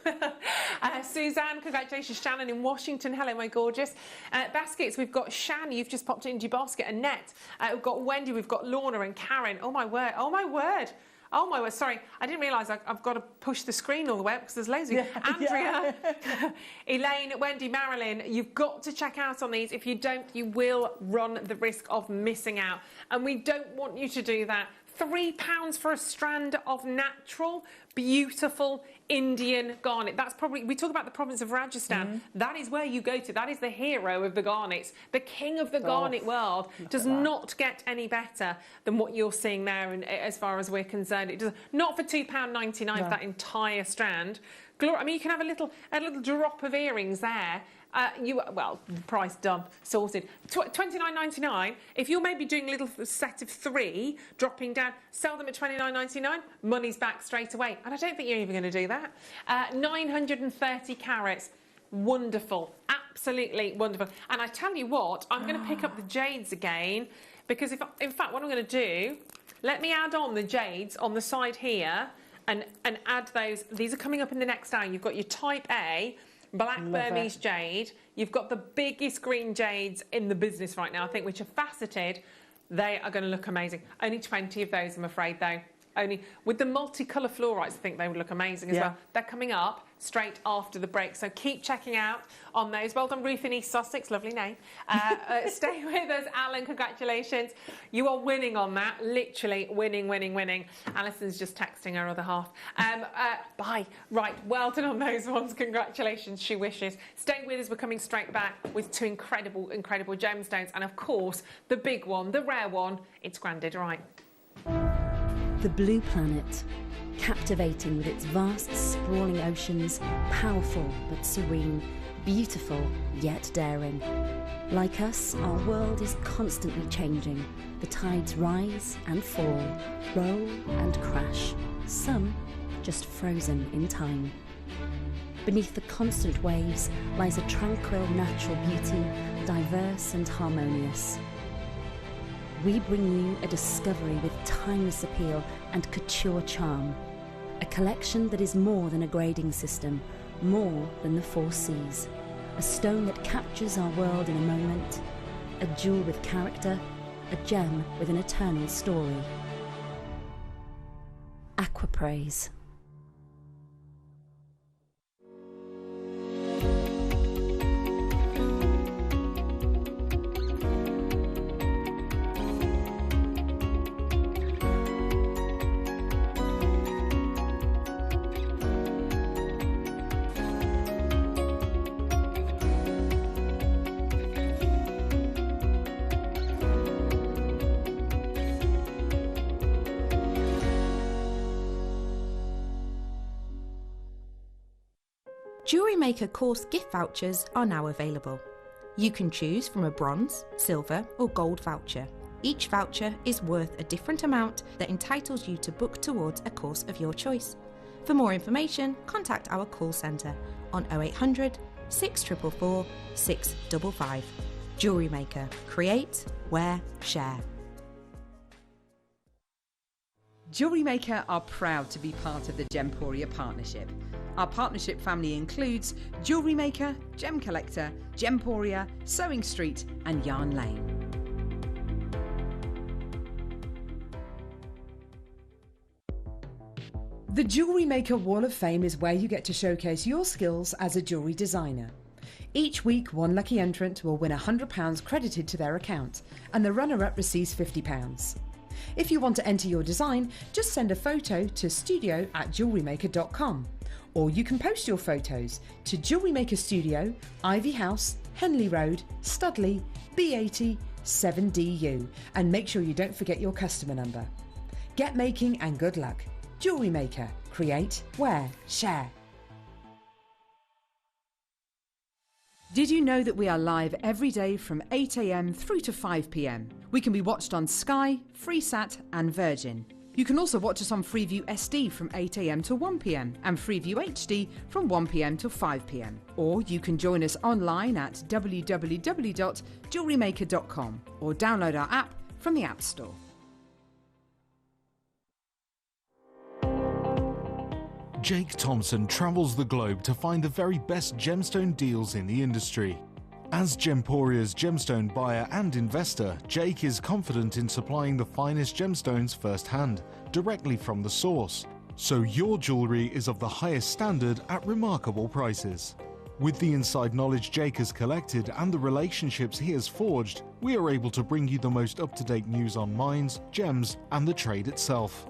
Suzanne, congratulations. Shannon in Washington. Hello, my gorgeous. Baskets, we've got Shan. You've just popped it into your basket. Annette. We've got Wendy. We've got Lorna and Karen. Oh, my word. Oh, my word. Oh, my word, sorry. I didn't realise I've got to push the screen all the way up because there's loads of you. Andrea, Elaine, Wendy, Marilyn, you've got to check out on these. If you don't, you will run the risk of missing out. And we don't want you to do that. £3 for a strand of natural, beautiful Indian garnet. That's probably, we talk about the province of Rajasthan. That is where you go to. That is the hero of the garnets. The king of the garnet world does not get any better than what you're seeing there, and as far as we're concerned. It does not for £2.99 for that entire strand. I mean, you can have a little drop of earrings there. Well, price done, sorted. $29.99. If you're maybe doing a little set of 3, dropping down, sell them at $29.99. Money's back straight away. And I don't think you're even going to do that. 930 carats. Wonderful, absolutely wonderful. And I tell you what, I'm going to pick up the jades again, because in fact, what I'm going to do, let me add on the jades on the side here, and add those. These are coming up in the next hour. You've got your Type A. Black Burmese jade. You've got the biggest green jades in the business right now, I think, which are faceted. They are going to look amazing. Only 20 of those, I'm afraid, though. Only with the multicolour fluorites, I think they would look amazing as well. They're coming up straight after the break, so keep checking out on those. Well done, Ruth in East Sussex, lovely name. Stay with us, Alan, congratulations. You are winning on that, literally winning, winning, winning. Alison's just texting her other half. Bye. Right, well done on those ones, congratulations, she wishes. Stay with us, we're coming straight back with 2 incredible, incredible gemstones, and of course, the big one, the rare one, it's Grandid, right. The blue planet, captivating with its vast, sprawling oceans, powerful but serene, beautiful yet daring. Like us, our world is constantly changing. The tides rise and fall, roll and crash, some just frozen in time. Beneath the constant waves lies a tranquil natural beauty, diverse and harmonious. We bring you a discovery with timeless appeal and couture charm. A collection that is more than a grading system, more than the 4 seas. A stone that captures our world in a moment. A jewel with character, a gem with an eternal story. Aquaprase. Jewellery Maker course gift vouchers are now available. You can choose from a bronze, silver or gold voucher. Each voucher is worth a different amount that entitles you to book towards a course of your choice. For more information, contact our call centre on 0800 644 655. Jewellery Maker. Create, wear, share. Jewellery Maker are proud to be part of the Gemporia partnership. Our partnership family includes Jewellery Maker, Gem Collector, Gemporia, Sewing Street and Yarn Lane. The Jewellery Maker Wall of Fame is where you get to showcase your skills as a jewellery designer. Each week, one lucky entrant will win £100 credited to their account, and the runner-up receives £50. If you want to enter your design, just send a photo to studio@jewellerymaker.com, or you can post your photos to Jewellery Maker Studio, Ivy House, Henley Road, Studley, B80 7DU, and make sure you don't forget your customer number. Get making and good luck. Jewellery Maker. Create, wear, share. Did you know that we are live every day from 8 a.m. through to 5 p.m? We can be watched on Sky, Freesat and Virgin. You can also watch us on Freeview SD from 8 a.m. to 1 p.m. and Freeview HD from 1 p.m. to 5 p.m. Or you can join us online at www.jewellerymaker.com or download our app from the App Store. Jake Thompson travels the globe to find the very best gemstone deals in the industry. As Gemporia's gemstone buyer and investor, Jake is confident in supplying the finest gemstones firsthand, directly from the source, so your jewellery is of the highest standard at remarkable prices. With the inside knowledge Jake has collected and the relationships he has forged, we are able to bring you the most up-to-date news on mines, gems and the trade itself.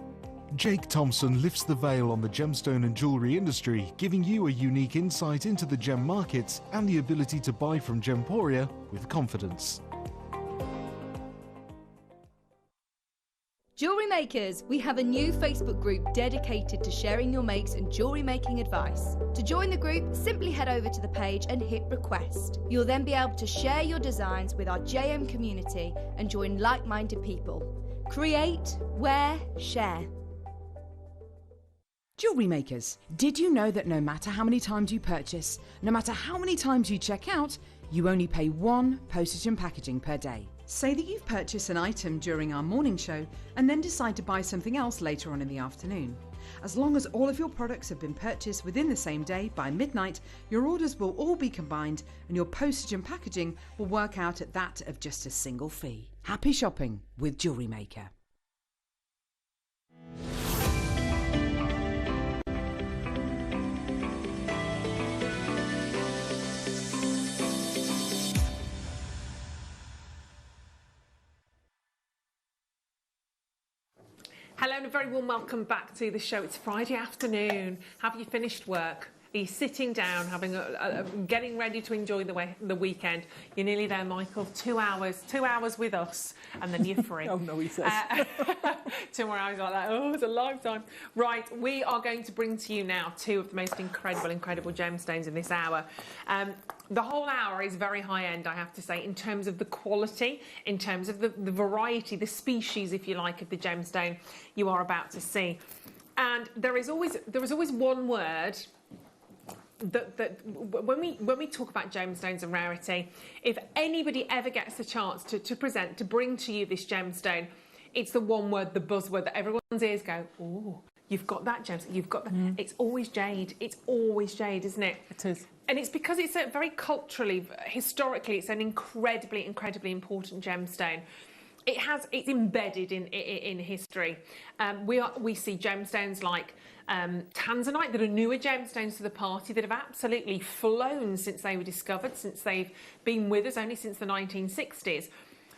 Jake Thompson lifts the veil on the gemstone and jewellery industry, giving you a unique insight into the gem markets and the ability to buy from Gemporia with confidence. Jewellery Makers, we have a new Facebook group dedicated to sharing your makes and jewellery making advice. To join the group, simply head over to the page and hit request. You'll then be able to share your designs with our JM community and join like-minded people. Create, wear, share. Jewellery Makers, did you know that no matter how many times you purchase, no matter how many times you check out, you only pay one postage and packaging per day? Say that you've purchased an item during our morning show and then decide to buy something else later on in the afternoon. As long as all of your products have been purchased within the same day by midnight, your orders will all be combined and your postage and packaging will work out at that of just a single fee. Happy shopping with Jewellery Maker. Hello and a very warm welcome back to the show. It's Friday afternoon. Have you finished work? Are you sitting down, getting ready to enjoy the weekend? You're nearly there, Michael. 2 hours with us, and then you're free. Oh no, he says. 2 more hours like that. Oh, it's a lifetime. Right, we are going to bring to you now two of the most incredible gemstones in this hour. The whole hour is very high end, I have to say, in terms of the quality, in terms of the variety, the species, if you like, of the gemstone you are about to see. And there is always one word that when we talk about gemstones and rarity, if anybody ever gets the chance to bring to you this gemstone, it's the one word, the buzzword that everyone's ears go, oh, you've got that gemstone, you've got that. It's always jade. It's always jade, isn't it? It is. And it's because it's a very culturally, historically, it's an incredibly important gemstone. It's embedded in history. We see gemstones like tanzanite that are newer gemstones to the party that have absolutely flown since they were discovered, since they've been with us only since the 1960s.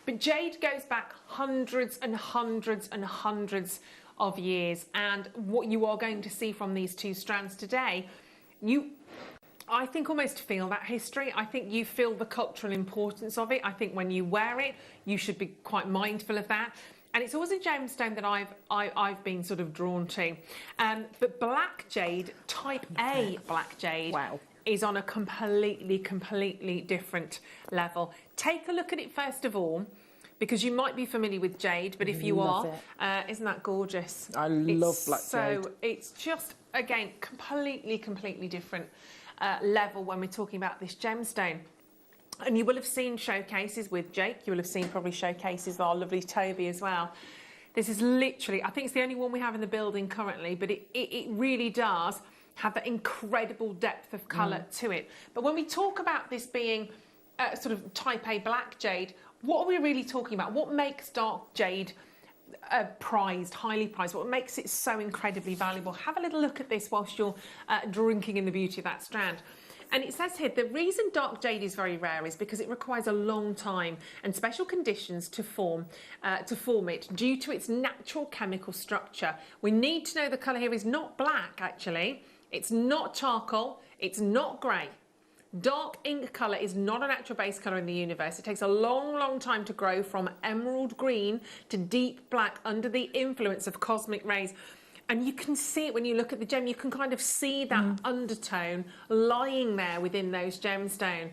But jade goes back hundreds and hundreds and hundreds of years, and what you are going to see from these two strands today, I think almost feel that history. I think you feel the cultural importance of it. I think when you wear it, you should be quite mindful of that. And it's always a gemstone that I've been sort of drawn to. But black jade, type A black jade, is on a completely different level. Take a look at it first of all, because you might be familiar with jade, but if you are, isn't that gorgeous? I love black jade. So it's just, again, completely different level when we're talking about this gemstone. And you will have seen showcases with Jake. You will have seen probably showcases with our lovely Toby as well. This is literally, I think it's the only one we have in the building currently, but it really does have that incredible depth of colour to it. But when we talk about this being sort of type A black jade, what are we really talking about? What makes dark jade prized, highly prized, what makes it so incredibly valuable. Have a little look at this whilst you're drinking in the beauty of that strand. And it says here, the reason dark jade is very rare is because it requires a long time and special conditions to form it due to its natural chemical structure. We need to know the colour here is not black, actually. It's not charcoal. It's not grey. Dark ink colour is not a natural base colour in the universe. It takes a long, long time to grow from emerald green to deep black under the influence of cosmic rays. And you can see it when you look at the gem. You can kind of see that undertone lying there within those gemstones.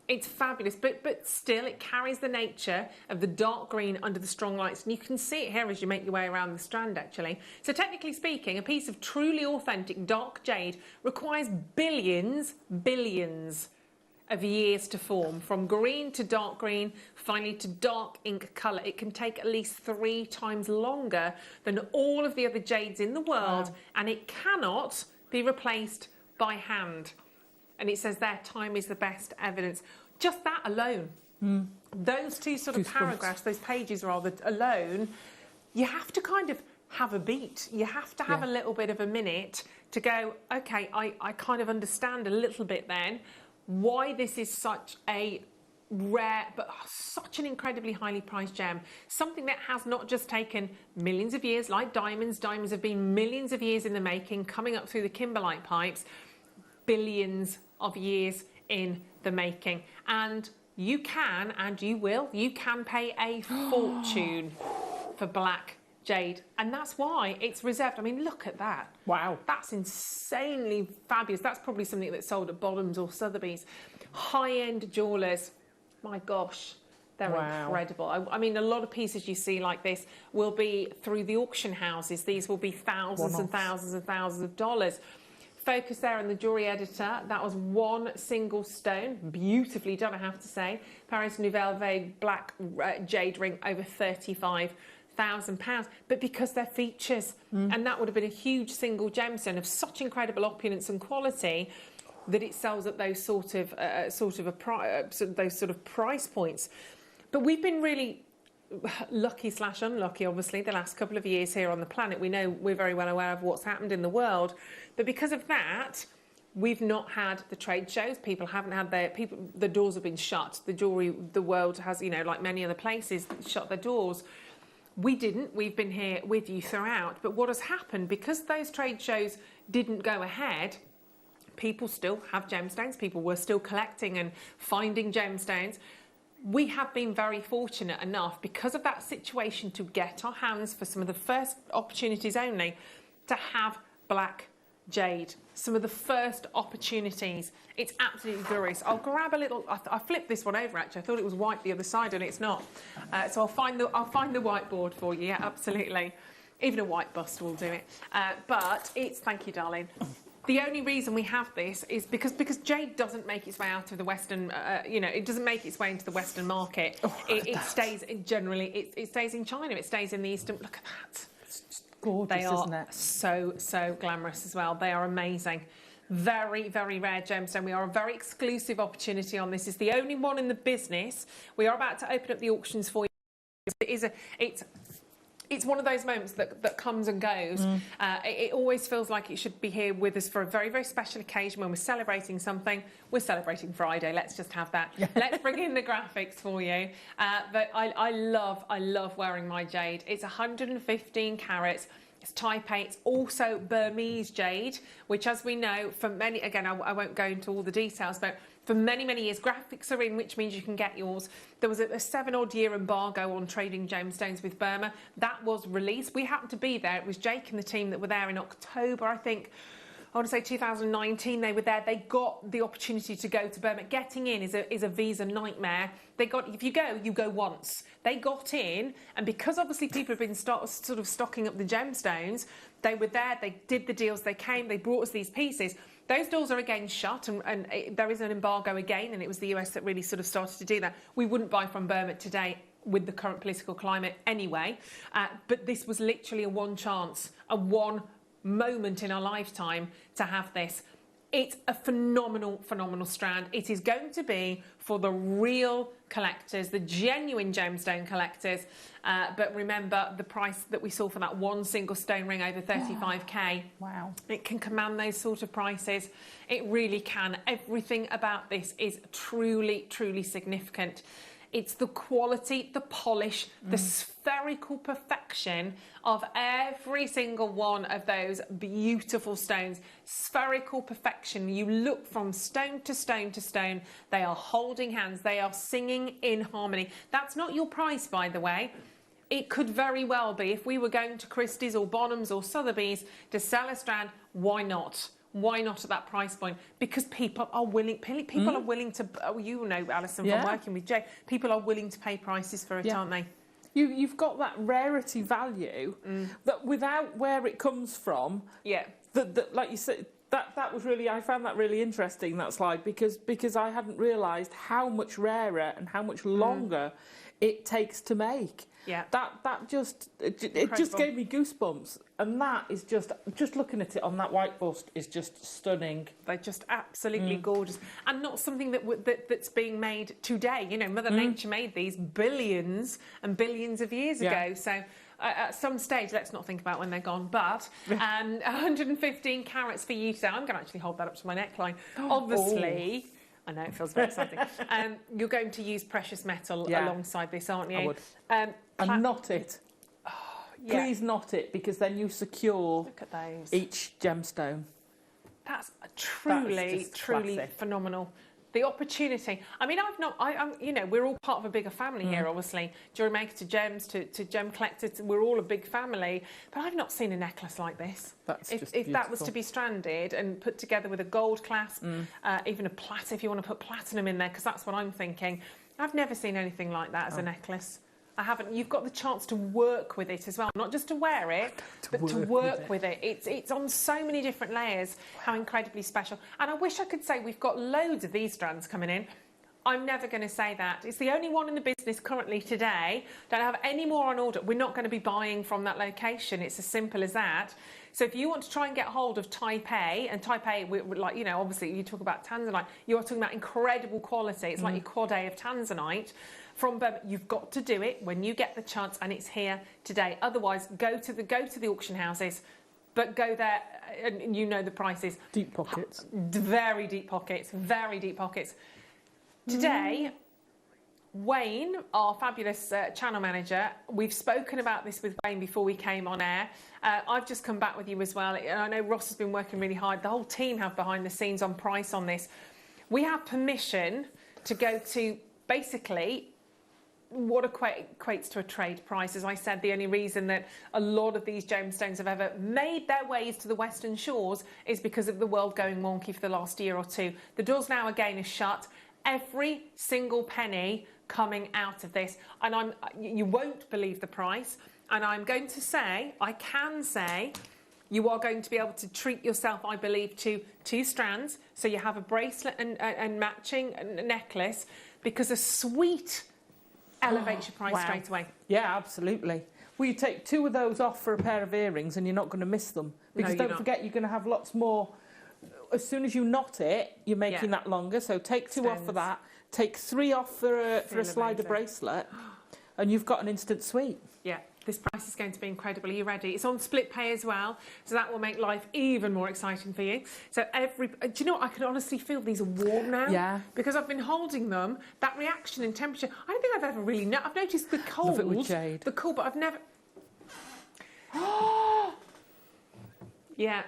It's fabulous, but still it carries the nature of the dark green under the strong lights. And you can see it here as you make your way around the strand, actually. So technically speaking, a piece of truly authentic dark jade requires billions of years to form, from green to dark green, finally to dark ink colour. It can take at least 3 times longer than all of the other jades in the world, and it cannot be replaced by hand. And it says there, time is the best evidence. Just that alone, those two sort of paragraphs, those pages rather, alone, you have to kind of have a beat. You have to have a little bit of a minute to go, okay, I kind of understand a little bit then why this is such a rare but such an incredibly highly priced gem. Something that has not just taken millions of years, like diamonds. Diamonds have been millions of years in the making, coming up through the kimberlite pipes, billions of years in the making. And you can, and you will, you can pay a fortune for black jade, and that's why it's reserved. I mean, look at that. Wow. That's insanely fabulous. That's probably something that's sold at Bottoms or Sotheby's. High-end jewellers, my gosh, they're incredible. I mean, a lot of pieces you see like this will be through the auction houses. These will be thousands and thousands and thousands of dollars. Focus there on the jewellery editor. That was one single stone, beautifully done, I have to say. Paris Nouvelle Vague black jade ring, over £35,000, but because they're features, and that would have been a huge single gemstone of such incredible opulence and quality that it sells at those sort of price points. But we've been really lucky / unlucky, obviously, the last couple of years here on the planet. We know, we're very well aware of what's happened in the world, but because of that, we've not had the trade shows. People haven't had the doors have been shut. The world has, you know, like many other places, shut their doors. We didn't. We've been here with you throughout. But what has happened, because those trade shows didn't go ahead, people still have gemstones. People were still collecting and finding gemstones. We have been very fortunate enough, because of that situation, to get our hands, for some of the first opportunities only, to have black jade. Some of the first opportunities. It's absolutely glorious. I'll grab a little. I flipped this one over, actually. I thought it was white the other side, and it's not. So I'll find the whiteboard for you. Yeah, absolutely. Even a white bust will do it. But it's, thank you, darling. The only reason we have this is because jade doesn't make its way out of the Western, it doesn't make its way into the Western market. It stays generally. It stays in China. It stays in the Eastern. Look at that. It's just gorgeous, isn't it? So glamorous as well. They are amazing. Very, very rare gemstone. We are a very exclusive opportunity on this. It's the only one in the business. We are about to open up the auctions for you. It's one of those moments that comes and goes. It always feels like it should be here with us for a very, very special occasion when we're celebrating something. We're celebrating Friday. Let's just have that. Let's bring in the graphics for you. But I love wearing my jade. It's 115 carats. It's Type A. It's also Burmese jade, which, as we know, for many, again, I won't go into all the details, but for many, many years, graphics are in, which means you can get yours. There was a 7-odd-year embargo on trading gemstones with Burma. That was released. We happened to be there. It was Jake and the team that were there in October, I think. I want to say 2019, they were there. They got the opportunity to go to Burma. Getting in is a visa nightmare. If you go once. They got in, and because obviously people have been sort of stocking up the gemstones, they were there, they did the deals, they came, they brought us these pieces. Those doors are again shut, and there is an embargo again, and it was the US that really sort of started to do that. We wouldn't buy from Burma today with the current political climate anyway, but this was literally a one chance, a one moment in our lifetime to have this. It's a phenomenal, phenomenal strand. It is going to be for the real collectors, the genuine gemstone collectors. But remember, the price that we saw for that one single stone ring over 35k. Wow. It can command those sort of prices. It really can. Everything about this is truly, truly significant. It's the quality, the polish, the spherical perfection of every single one of those beautiful stones. Spherical perfection. You look from stone to stone to stone. They are holding hands. They are singing in harmony. That's not your price, by the way. It could very well be. If we were going to Christie's or Bonhams or Sotheby's to sell a strand, why not? Why not at that price point? Because people are willing. People are willing to. Oh, you know, Alison, from working with Jay, people are willing to pay prices for it, aren't they? You've got that rarity value that without where it comes from. Yeah. That like you said, that was really. I found that really interesting, that slide, because I hadn't realised how much rarer and how much longer it takes to make. Yeah. That just it just gave me goosebumps, and that is just looking at it on that white bust is just stunning. They're just absolutely gorgeous, and not something that's being made today. You know, Mother Nature made these billions and billions of years ago. So at some stage, let's not think about when they're gone. But 115 carats for you today. I'm going to actually hold that up to my neckline. Obviously. I know, it feels very exciting. You're going to use precious metal alongside this, aren't you? I would. And knot it. Please knot it, because then you secure Look at those. each gemstone. That's truly classic. phenomenal. The opportunity. I mean, I'm, you know, we're all part of a bigger family here, obviously. Jewellery Maker to gems to gem collectors, we're all a big family. But I've not seen a necklace like this. That's if that was to be stranded and put together with a gold clasp, even a if you want to put platinum in there, because that's what I'm thinking. I've never seen anything like that as a necklace. I haven't. You've got the chance to work with it as well, not just to wear it, but to work with it. It's on so many different layers. How incredibly special! And I wish I could say we've got loads of these strands coming in. I'm never going to say that. It's the only one in the business currently today. Don't have any more on order. We're not going to be buying from that location. It's as simple as that. So if you want to try and get hold of Type A, and Type A, we're like, you know, obviously you talk about tanzanite, you are talking about incredible quality. It's like your quad A of tanzanite. From Birmingham, you've got to do it when you get the chance, and it's here today. Otherwise, go to the auction houses, but go there, and you know the prices. Deep pockets. Very deep pockets. Very deep pockets. Today, Wayne, our fabulous channel manager, we've spoken about this with Wayne before we came on air. I've just come back with you as well, and I know Ross has been working really hard. The whole team have behind the scenes on price on this. We have permission to go to basically what equates to a trade price. As I said, the only reason that a lot of these gemstones have ever made their ways to the Western shores is because of the world going wonky for the last year or two. The doors now again are shut. Every single penny coming out of this, and you won't believe the price, and I'm going to say, I can say, you are going to be able to treat yourself, I believe, to 2 strands, so you have a bracelet and matching necklace, because a sweet elevates your price straight away. Yeah, absolutely. Well, you take 2 of those off for a pair of earrings and you're not going to miss them. Because don't forget, you're going to have lots more. As soon as you knot it, you're making that longer. So take 2 off for that. Take 3 off for a slider bracelet. And you've got an instant sweet. Yeah, this price is going to be incredible. Are you ready? It's on split pay as well. So that will make life even more exciting for you. So do you know what? I can honestly feel these are warm now. Yeah. Because I've been holding them. That reaction in temperature, I don't think I've ever really I've noticed the cold. Love it with jade. The cold, but I've never... Yeah.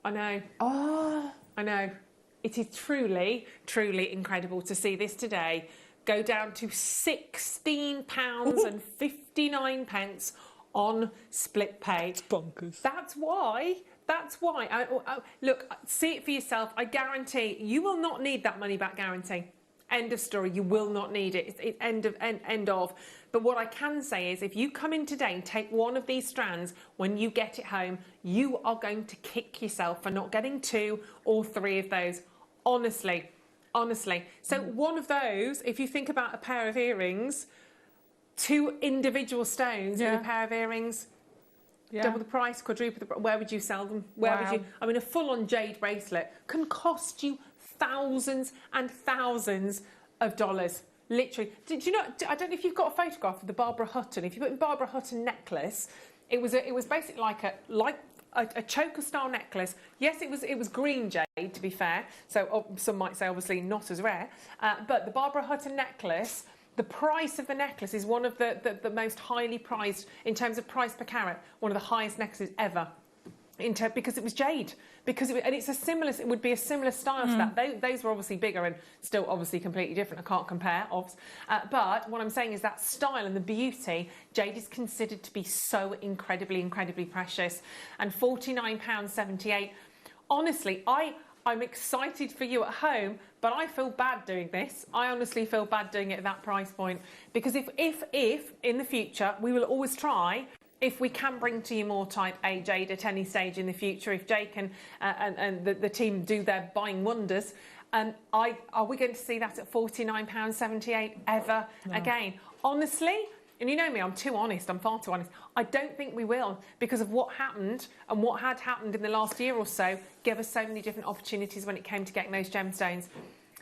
I know. I know. It is truly, truly incredible to see this today go down to £16.59 on split pay. It's bonkers. That's why. Look, see it for yourself. I guarantee you will not need that money back guarantee. End of story. You will not need it. It's end of. But what I can say is if you come in today and take one of these strands, when you get it home, you are going to kick yourself for not getting 2 or 3 of those. Honestly. So one of those, if you think about a pair of earrings, 2 individual stones in a pair of earrings, Yeah. Double the price, quadruple the price. Where would you sell them? Where would you? I mean, a full-on jade bracelet can cost you thousands and thousands of dollars. Literally. Did you know? I don't know if you've got a photograph of the Barbara Hutton. If you put in Barbara Hutton necklace, it was basically like a choker-style necklace. Yes, it was green jade, to be fair. So some might say obviously not as rare. But the Barbara Hutton necklace, the price of the necklace is one of the most highly prized in terms of price per carat. One of the highest necklaces ever. Because it was jade, and it's a similar. It would be a similar style to that. Those were obviously bigger and still obviously completely different. I can't compare, but what I'm saying is that style and the beauty. Jade is considered to be so incredibly precious, and £49.78. Honestly, I'm excited for you at home, but I feel bad doing this. I honestly feel bad doing it at that price point, because if in the future we will always try. If we can bring to you more Type A jade at any stage in the future, if Jake and the team do their buying wonders, are we going to see that at £49.78 ever again? Honestly, and you know me, I'm too honest, I'm far too honest. I don't think we will, because of what happened and what had happened in the last year or so gave us so many different opportunities when it came to getting those gemstones.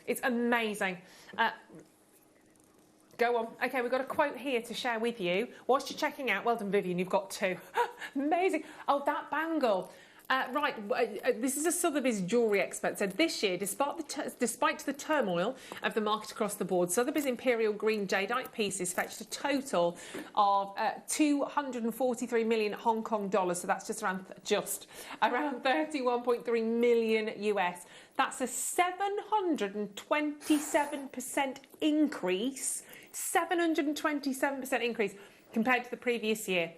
It's amazing. Go on. OK, we've got a quote here to share with you. Whilst you're checking out, well done, Vivian, you've got two. Amazing. Oh, that bangle. This is a Sotheby's jewellery expert. Said this year, despite the turmoil of the market across the board, Sotheby's Imperial Green Jadeite pieces fetched a total of 243 million Hong Kong dollars. So that's just around 31.3 million US. That's a 727% increase. 727% increase compared to the previous year.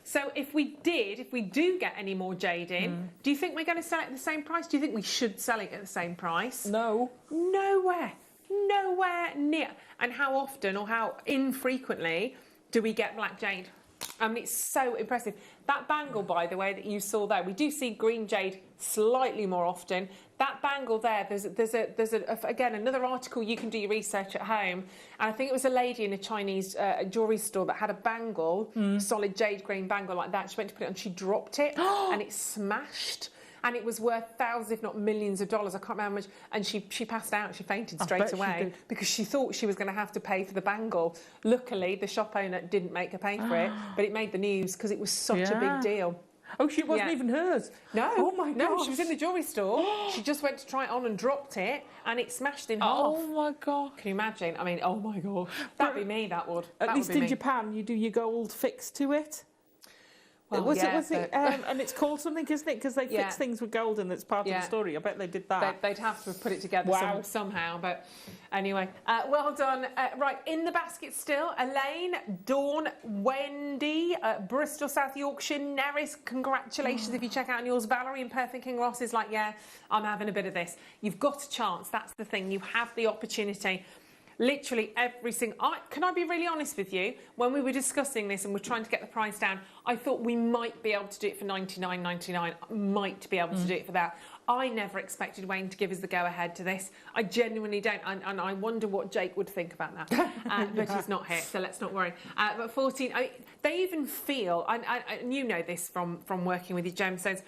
So if we do get any more jade in, do you think we're going to sell it at the same price? Do you think we should sell it at the same price? No. Nowhere near. And how often or how infrequently do we get black jade? I mean, it's so impressive. That bangle, by the way, that you saw there, we do see green jade slightly more often. That bangle there, there's again, another article, you can do your research at home. And I think it was a lady in a Chinese jewellery store that had a bangle, solid jade green bangle like that. She went to put it on, she dropped it, and it smashed. And it was worth thousands, if not millions of dollars. I can't remember how much. And she passed out. She fainted straight away because she thought she was going to have to pay for the bangle. Luckily, the shop owner didn't make her pay for it, but it made the news because it was such a big deal. Oh, she wasn't even hers? No. Oh, my God. No, she was in the jewellery store. She just went to try it on and dropped it, and it smashed in half. Oh, my God. Can you imagine? I mean, oh, my God. That'd be me, that would. At least in Japan, you do your gold fix to it. Well, and it's called something, isn't it? Because they fix things with gold and it's part of the story. I bet they did that. They'd have to have put it together somehow. But anyway, well done. Right, in the basket still, Elaine, Dawn, Wendy, Bristol, South Yorkshire, Neris, congratulations if you check out on yours. Valerie and Perfect King Ross is like, yeah, I'm having a bit of this. You've got a chance. That's the thing. You have the opportunity. Literally every single... Can I be really honest with you? When we were discussing this and we're trying to get the price down, I thought we might be able to do it for $99.99. Might be able to do it for that. I never expected Wayne to give us the go-ahead to this. I genuinely don't. And I wonder what Jake would think about that. But he's not here, so let's not worry. But 14... I mean, they even feel... And you know this from working with your gemstones.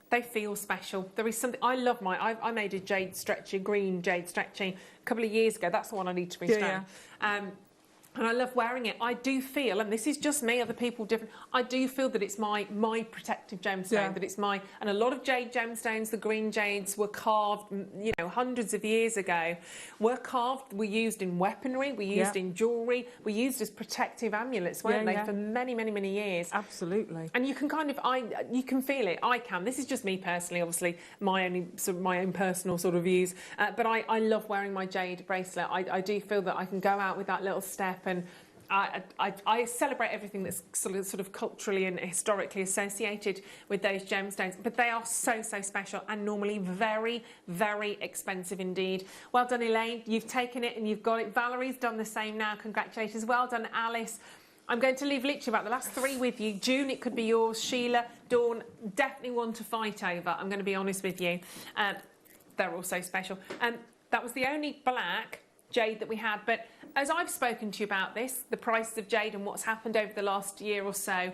They feel special. There is something... I made a jade stretchy, green jade stretchy a couple of years ago. That's the one I need to restone. And I love wearing it. I do feel, and this is just me, other people different, I do feel that it's my protective gemstone, that it's my... And a lot of jade gemstones, the green jades, were carved, you know, hundreds of years ago. Were carved, were used in weaponry, were used in jewellery, were used as protective amulets, weren't they, for many, many, many years. Absolutely. And you can kind of, you can feel it. I can. This is just me personally, obviously, my own personal sort of views. But I love wearing my jade bracelet. I do feel that I can go out with that little step, and I celebrate everything that's sort of culturally and historically associated with those gemstones, but they are so, so special and normally very, very expensive indeed. Well done, Elaine. You've taken it and you've got it. Valerie's done the same now. Congratulations. Well done, Alice. I'm going to leave literally about the last three with you. June, it could be yours. Sheila, Dawn, definitely one to fight over. I'm going to be honest with you. They're all so special. That was the only black jade that we had, but as I've spoken to you about this, the prices of jade and what's happened over the last year or so,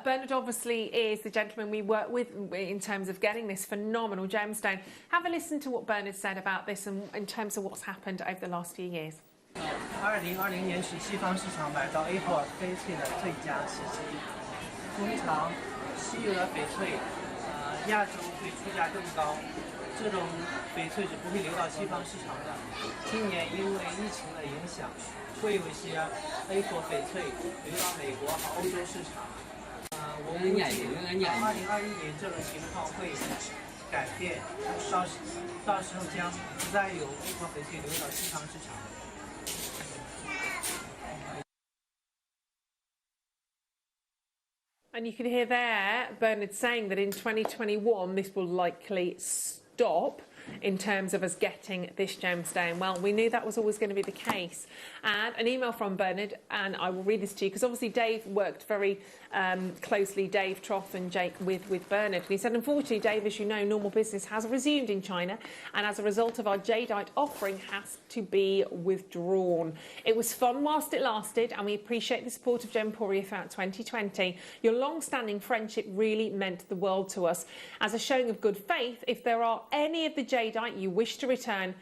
Bernard obviously is the gentleman we work with in terms of getting this phenomenal gemstone. Have a listen to what Bernard said about this and in terms of what's happened over the last few years. 2020年是西方市场买到 opal 翡翠的最佳时机。通常稀有的翡翠，亚洲会出价更高，这种翡翠是不会流到西方市场的。今年因为疫情的影响，会有一些 opal 翡翠流到美国和欧洲市场。我估计2021年这种情况会改变，到时候将不再有 opal 翡翠流到西方市场。 And you can hear there Bernard saying that in 2021 this will likely stop in terms of us getting this gemstone. Well, we knew that was always going to be the case. And an email from Bernard, and I will read this to you because obviously Dave worked very closely, Dave Troth and Jake, with Bernard. And he said, unfortunately, Dave, as you know, normal business has resumed in China, and as a result of our jadeite offering has to be withdrawn. It was fun whilst it lasted, and we appreciate the support of Gemporia throughout 2020. Your long-standing friendship really meant the world to us. As a showing of good faith, if there are any of the jadeite you wish to return,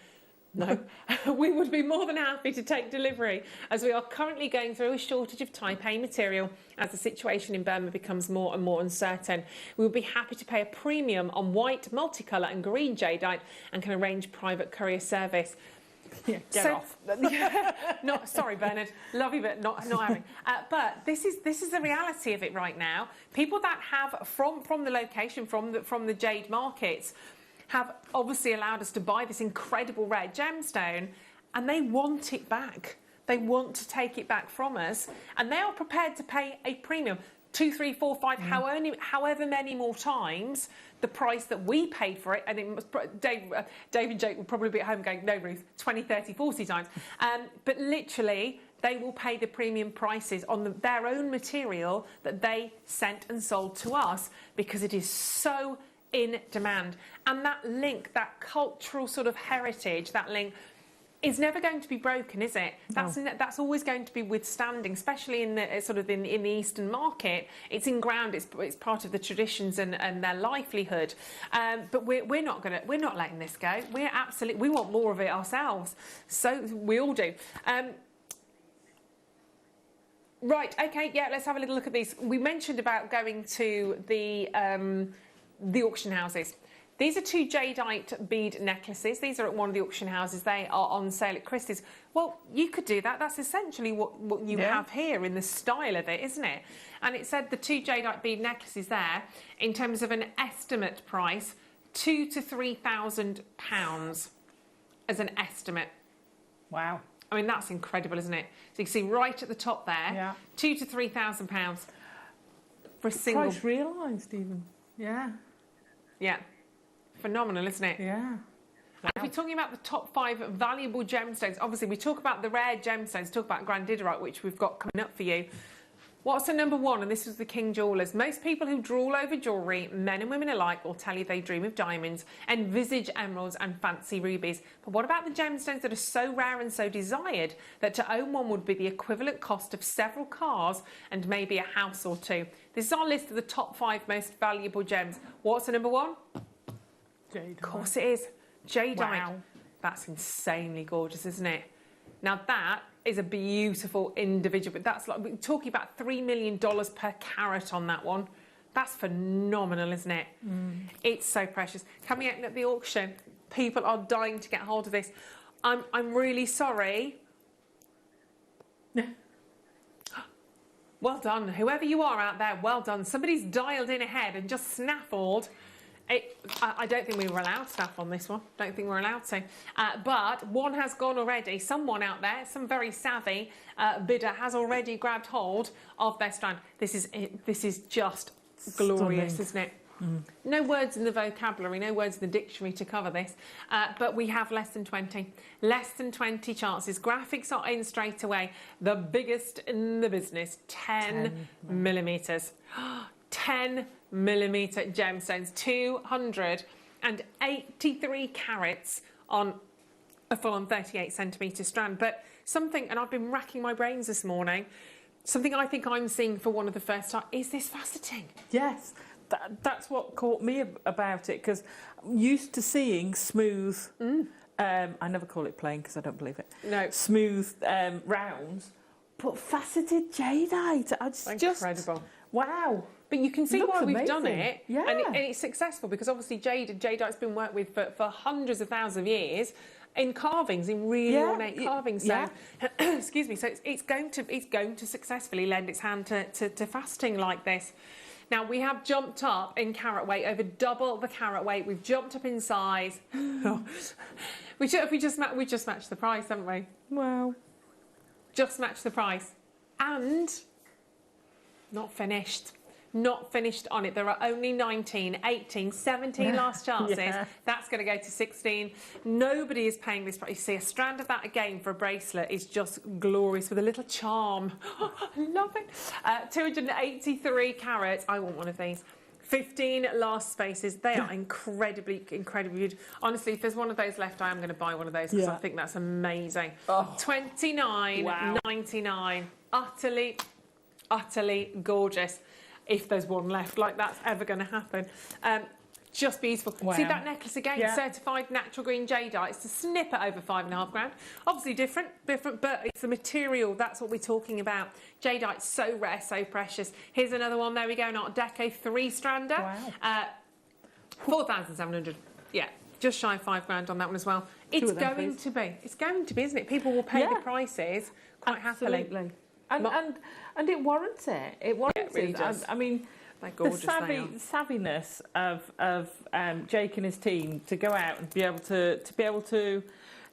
no, we would be more than happy to take delivery, as we are currently going through a shortage of Type A material as the situation in Burma becomes more and more uncertain. We would be happy to pay a premium on white, multicolour and green jadeite and can arrange private courier service. Yeah, get off. Not sorry, Bernard. Love you, but not having. But this is the reality of it right now. People that have from the location, from the jade markets, have obviously allowed us to buy this incredible rare gemstone, and they want it back. They want to take it back from us, and they are prepared to pay a premium, 2, 3, 4, 5, however many more times the price that we paid for it. And it must, Dave and Jake will probably be at home going, no, Ruth, 20, 30, 40 times. But literally, they will pay the premium prices on their own material that they sent and sold to us because it is so in demand. And that link, that cultural sort of heritage, that link is never going to be broken, is it? That's always going to be withstanding, especially in the sort of in the Eastern market. It's in ground. It's part of the traditions and their livelihood. But we're not letting this go. We want more of it ourselves. So we all do. Right. Okay. Yeah. Let's have a little look at these. We mentioned about going to the auction houses. These are 2 jadeite bead necklaces. These are at one of the auction houses. They are on sale at Christie's. Well, you could do that. That's essentially what you have here in the style of it, isn't it? And it said the 2 jadeite bead necklaces there, in terms of an estimate price, £2,000 to £3,000 as an estimate. Wow. I mean, that's incredible, isn't it? So you can see right at the top there, £2,000 to £3,000 for a single. Price realised even. Yeah. Yeah. Phenomenal, isn't it? Yeah. Wow. If we're talking about the top 5 valuable gemstones, obviously we talk about the rare gemstones, talk about grandidorite, which we've got coming up for you. What's the number 1? And this was the King Jewellers. Most people who drool over jewellery, men and women alike, will tell you they dream of diamonds, envisage emeralds and fancy rubies. But what about the gemstones that are so rare and so desired that to own one would be the equivalent cost of several cars and maybe a house or 2? This is our list of the top 5 most valuable gems. What's the number 1? Jadeite. Of course it is. Jadeite. Wow. That's insanely gorgeous, isn't it? Now that is a beautiful individual, but that's like, we're talking about $3 million per carat on that one. That's phenomenal, isn't it? It's so precious. Coming out at the auction, people are dying to get hold of this. I'm really sorry. Well done. Whoever you are out there, well done. Somebody's dialed in ahead and just snaffled. I don't think we were allowed stuff on this one. Don't think we're allowed to. But one has gone already. Someone out there, some very savvy bidder, has already grabbed hold of their strand. This is just glorious, isn't it? No words in the vocabulary, no words in the dictionary to cover this. But we have less than 20. Less than 20 chances. Graphics are in straight away. The biggest in the business. 10 millimetres. 10 millimetre gemstones, 283 carats on a full-on 38cm strand. But something, and I've been racking my brains this morning, something I think I'm seeing for one of the first time is this faceting. Yes, that's what caught me about it, because I'm used to seeing smooth, I never call it plain because I don't believe it. No. Smooth rounds, but faceted jadeite. Incredible. Wow. But you can see Looks why we've amazing. done it, Yeah. and it's successful because obviously jadeite's been worked with for hundreds of thousands of years in carvings, in really ornate carvings. So, excuse me. So it's going to successfully lend its hand to faceting like this. Now we have jumped up in carat weight, over double the carat weight. We've jumped up in size. we just matched the price, haven't we? Wow. Just matched the price, and not finished. Not finished on it. There are only 19, 18, 17 last chances. Yeah. That's going to go to 16. Nobody is paying this price. You see, a strand of that again for a bracelet is just glorious with a little charm. Love it. 283 carats. I want one of these. 15 last spaces. They are incredibly good. Honestly, if there's one of those left, I am going to buy one of those because I think that's amazing. Oh. $29.99. Utterly gorgeous. If there's one left, like that's ever going to happen. Just beautiful. Wow. See that necklace again? Yeah. Certified natural green jadeite. It's a snippet over $5.5 grand. Obviously different, but it's the material. That's what we're talking about. Jadeite's so rare, so precious. Here's another one. There we go. Not a Deco 3-strander. Wow. 4,700. Yeah. Just shy of $5 grand on that one as well. It's going to be, isn't it? People will pay the prices quite happily. And it warrants it. It warrants it. Really does. I mean, they're gorgeous, the savviness of Jake and his team to go out and be able to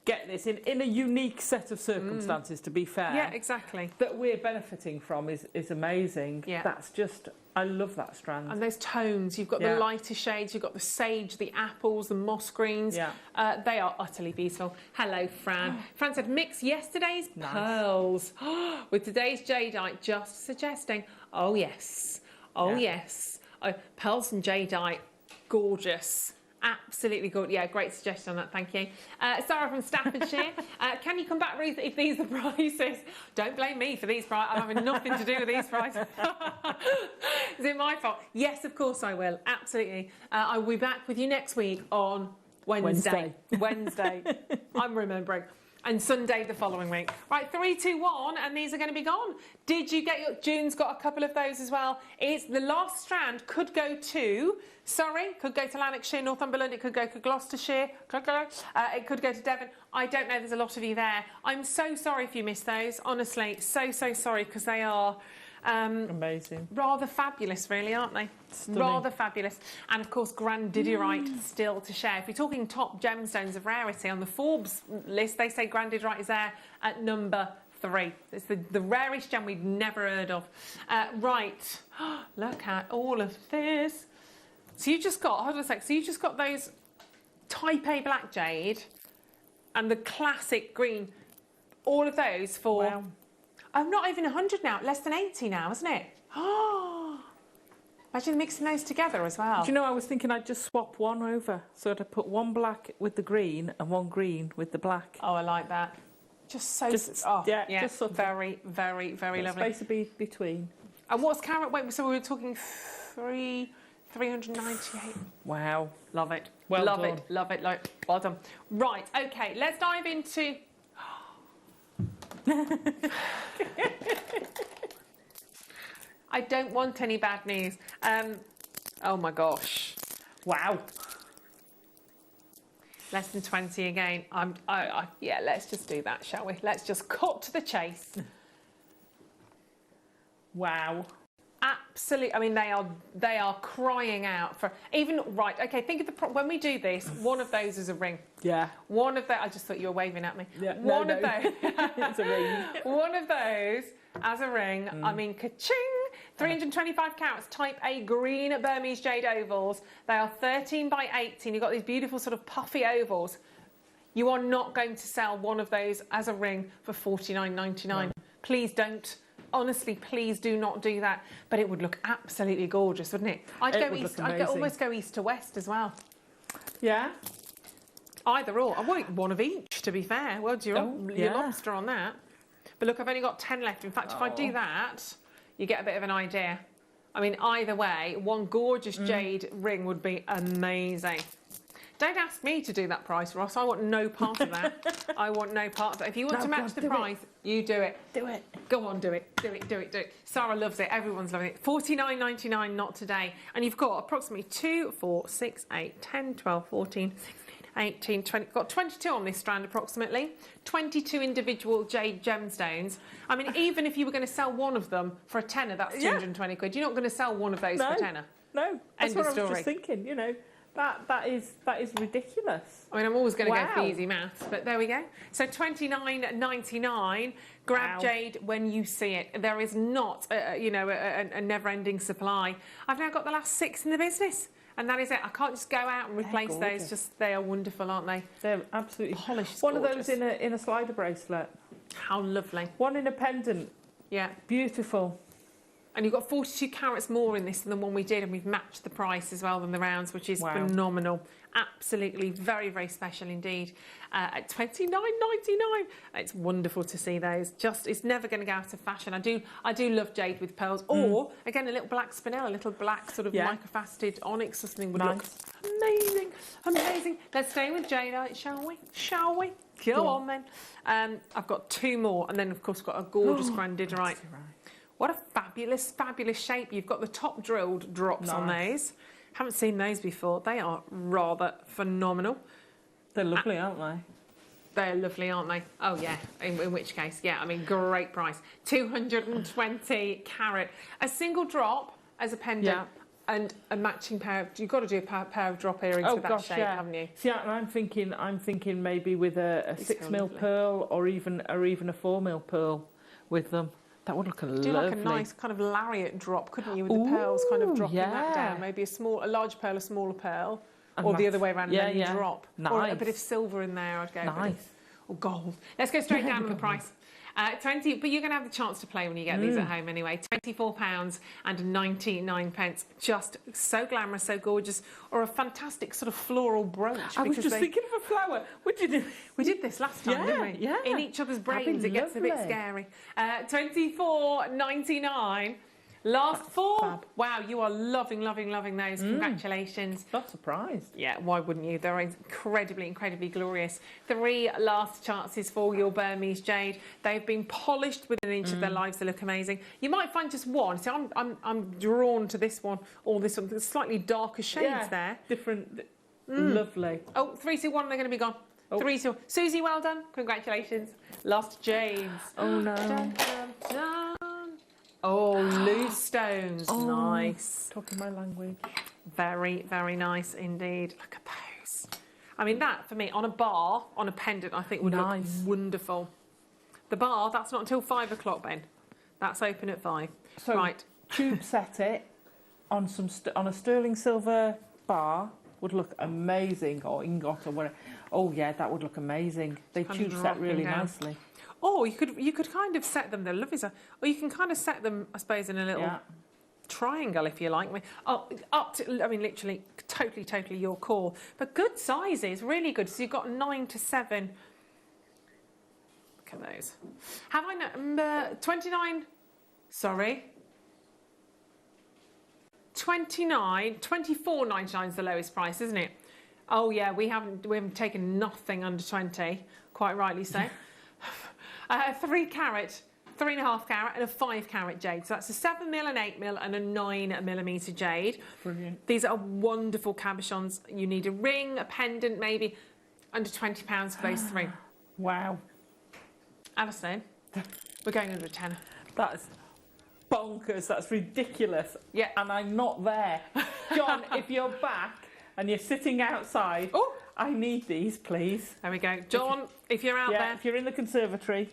get this in a unique set of circumstances. To be fair, yeah, exactly. That we're benefiting from is amazing. Yeah. That's just. I love that strand. And those tones, you've got the lighter shades, you've got the sage, the apples, the moss greens. Yeah. They are utterly beautiful. Hello, Fran. Fran said, mix yesterday's pearls with today's jadeite, just suggesting, oh, yes. Oh, yes. Oh, pearls and jadeite, gorgeous. Absolutely good. Yeah, great suggestion on that. Thank you. Sarah from Staffordshire. Can you come back, Ruth, if these are the prices? Don't blame me for these prices. I'm having nothing to do with these prices. Is it my fault? Yes, of course I will. Absolutely. I will be back with you next week on Wednesday. I'm remembering. And Sunday the following week. Right, 3, 2, 1, and these are going to be gone. Did you get your... June's got a couple of those as well. It's the last strand could go to... could go to Lanarkshire, Northumberland. It could go to Gloucestershire. It could go to Devon. I don't know. There's a lot of you there. I'm so sorry if you missed those. Honestly, so sorry, because they are... amazing. Rather fabulous, really, aren't they? Stunning. Rather fabulous. And, of course, Grandidierite still to share. If you're talking top gemstones of rarity on the Forbes list, they say Grandidierite is there at number 3. It's the rarest gem we've never heard of. Right. Look at all of this. So you just got, hold on a sec, so you just got those Type A black jade and the classic green, all of those for... Wow. Oh, not even 100 now, less than 80 now, isn't it? Oh, imagine mixing those together as well. Do you know, I was thinking I'd just swap one over. So I'd put one black with the green and one green with the black. Oh, I like that. Just so... just sort of very, very, very lovely. Space between. And what's carat weight? So we were talking 398. Wow. Love it. Well love done. it. Love it. Like, well done. Right, OK, let's dive into... I don't want any bad news. Oh my gosh. Wow. Less than 20 again. Yeah, let's just do that, shall we? Let's just cut to the chase. Wow. Absolutely. I mean, they are crying out for even right. Okay, think of the when we do this. One of those is a ring. Yeah. One of those. I just thought you were waving at me. Yeah. One of those. It's a ring. One of those as a ring. I mean, ka-ching. 325 carats, Type A green Burmese jade ovals. They are 13 by 18. You've got these beautiful sort of puffy ovals. You are not going to sell one of those as a ring for $49.99. No. Please don't. Honestly, please do not do that. But it would look absolutely gorgeous, wouldn't it? I'd almost go east to west as well. Yeah. Either or. I want one of each, to be fair. Well, your lobster on that. But look, I've only got 10 left. In fact, if I do that, you get a bit of an idea. I mean, either way, one gorgeous jade ring would be amazing. Don't ask me to do that price, Ross. I want no part of that. I want no part of that. If you want to match the price, you do it. Do it. Go on, do it. Do it, do it, do it. Sarah loves it. Everyone's loving it. $49.99, not today. And you've got approximately 2, 4, 6, 8, 10, 12, 14, 18, 20. Got 22 on this strand approximately. 22 individual jade gemstones. I mean, even if you were going to sell one of them for a tenner, that's 220 quid. You're not going to sell one of those for a tenner. No, that's End what of I was story. just thinking, you know. That is ridiculous. I mean, I'm always going to go for easy maths, but there we go. So $29.99. Grab jade when you see it. There is not, a never-ending supply. I've now got the last 6 in the business, and that is it. I can't just go out and replace those. Just they are wonderful, aren't they? They're absolutely polished. One of those in a slider bracelet. How lovely. One in a pendant. Yeah, beautiful. And you've got 42 carats more in this than the one we did, and we've matched the price as well than the rounds, which is phenomenal. Absolutely, very, very special indeed. At $29.99, it's wonderful to see those. It's never going to go out of fashion. I do love jade with pearls, or again a little black spinel, a little black sort of microfaceted onyx or something would look amazing, amazing. Let's stay with jade, shall we? Shall we? Go on then. I've got 2 more, and then of course got a gorgeous grandidorite. What a fabulous, fabulous shape. You've got the top drilled drops on those. Haven't seen those before. They are rather phenomenal. They're lovely, aren't they? They're lovely, aren't they? Oh, yeah. In which case, yeah, I mean, great price. 220 carat. A single drop as a pendant and a matching pair. You've got to do a pair of drop earrings with that shape, haven't you? See, I'm thinking maybe with a 6mm pearl or even a 4mm pearl with them. That would look lovely. Do like a nice kind of lariat drop, couldn't you, with the pearls kind of dropping that down? Maybe a large pearl, a smaller pearl, or the other way around, and then drop. Nice. Or a bit of silver in there, I'd go. Nice. Or gold. Let's go straight down on the price. 20, but you're going to have the chance to play when you get these at home anyway. £24.99. Just so glamorous, so gorgeous, or a fantastic sort of floral brooch. I was just thinking of a flower. What did you do? We did this last time, didn't we? Yeah. In each other's brains, it gets a bit scary. £24.99. Last 4. Fab. Wow, you are loving, loving, loving those. Congratulations. Not surprised. Yeah, why wouldn't you? They're incredibly, incredibly glorious. 3 last chances for your Burmese jade. They've been polished within an inch of their lives. They look amazing. You might find just one. So I'm drawn to this one or this one. There's slightly darker shades there. Different. Lovely. Oh, 3, 2, 1. They're going to be gone. 3, 2. Susie, well done. Congratulations. Lost jades. Oh no. Dun, dun, dun. Oh, loose stones. Nice. Talking my language. Very, very nice indeed. Look at those. I mean, that for me on a bar, on a pendant, I think would look wonderful. The bar, that's not until 5 o'clock, Ben. That's open at 5. So right. Tube set it on on a sterling silver bar would look amazing, or ingot or whatever. Oh yeah, that would look amazing. They tube set really nicely. Or you could kind of set them, they're lovely, or you can kind of set them, I suppose, in a little triangle, if you like. Up to, I mean, literally, totally your call. But good sizes, really good. So you've got 9 to 7. Look at those. Have I 29? Sorry. 24.99 is the lowest price, isn't it? Oh yeah, we haven't taken nothing under 20. Quite rightly so. 3 carat, 3.5 carat, and a 5 carat jade. So that's a 7mm, an 8mm, and a 9mm jade. Brilliant. These are wonderful cabochons. You need a ring, a pendant, maybe under £20 for those 3. Wow. Alison, we're going under a tenner. That's bonkers. That's ridiculous. Yeah. And I'm not there. John, if you're back and you're sitting outside, I need these, please. There we go. John, if you're out there. If you're in the conservatory.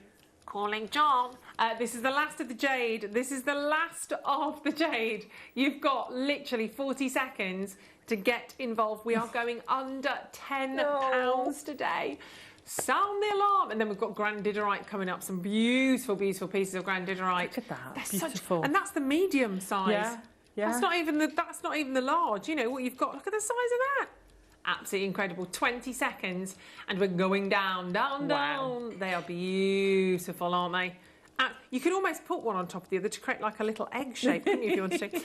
Calling John. This is the last of the jade. This is the last of the jade. You've got literally 40 seconds to get involved. We are going under £10 today. Sound the alarm. And then we've got grandidorite coming up. Some beautiful, beautiful pieces of grandidorite. Look at that. They're beautiful. and that's the medium size. Yeah. That's not even the large. You know what you've got. Look at the size of that. Absolutely incredible. 20 seconds and we're going down, down, down. They are beautiful, aren't they? You could almost put one on top of the other to create like a little egg shape, couldn't you, if you wanted to?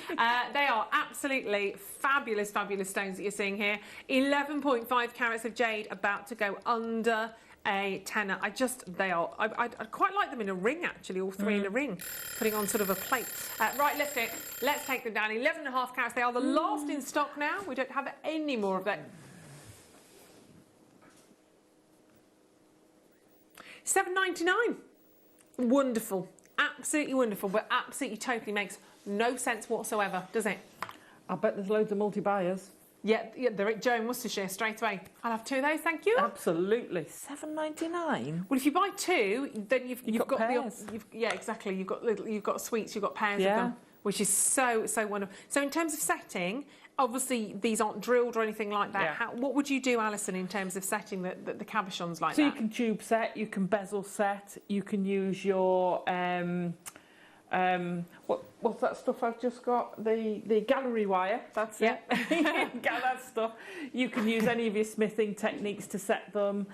They are absolutely fabulous, fabulous stones that you're seeing here. 11.5 carats of jade, about to go under a tenner. I quite like them in a ring, actually, all three in a ring, putting on sort of a plate. Right, let's take them down. 11.5 carats. They are the last in stock now. We don't have any more of that. $7.99. Wonderful, absolutely wonderful, but absolutely totally makes no sense whatsoever, does it? I bet there's loads of multi-buyers. Yeah, they're at Joe in Worcestershire straight away. I'll have 2 of those, thank you. Absolutely. $7.99. Well, if you buy 2, then you've got pairs. Yeah, exactly. You've got sweets, you've got pairs of them, which is so wonderful. So in terms of setting, obviously these aren't drilled or anything like that. Yeah. What would you do, Alison, in terms of setting the cabochons like so that? you can tube set, you can bezel set, you can use your what's that stuff I've just got? The gallery wire. That's it. Get that stuff. You can use any of your smithing techniques to set them.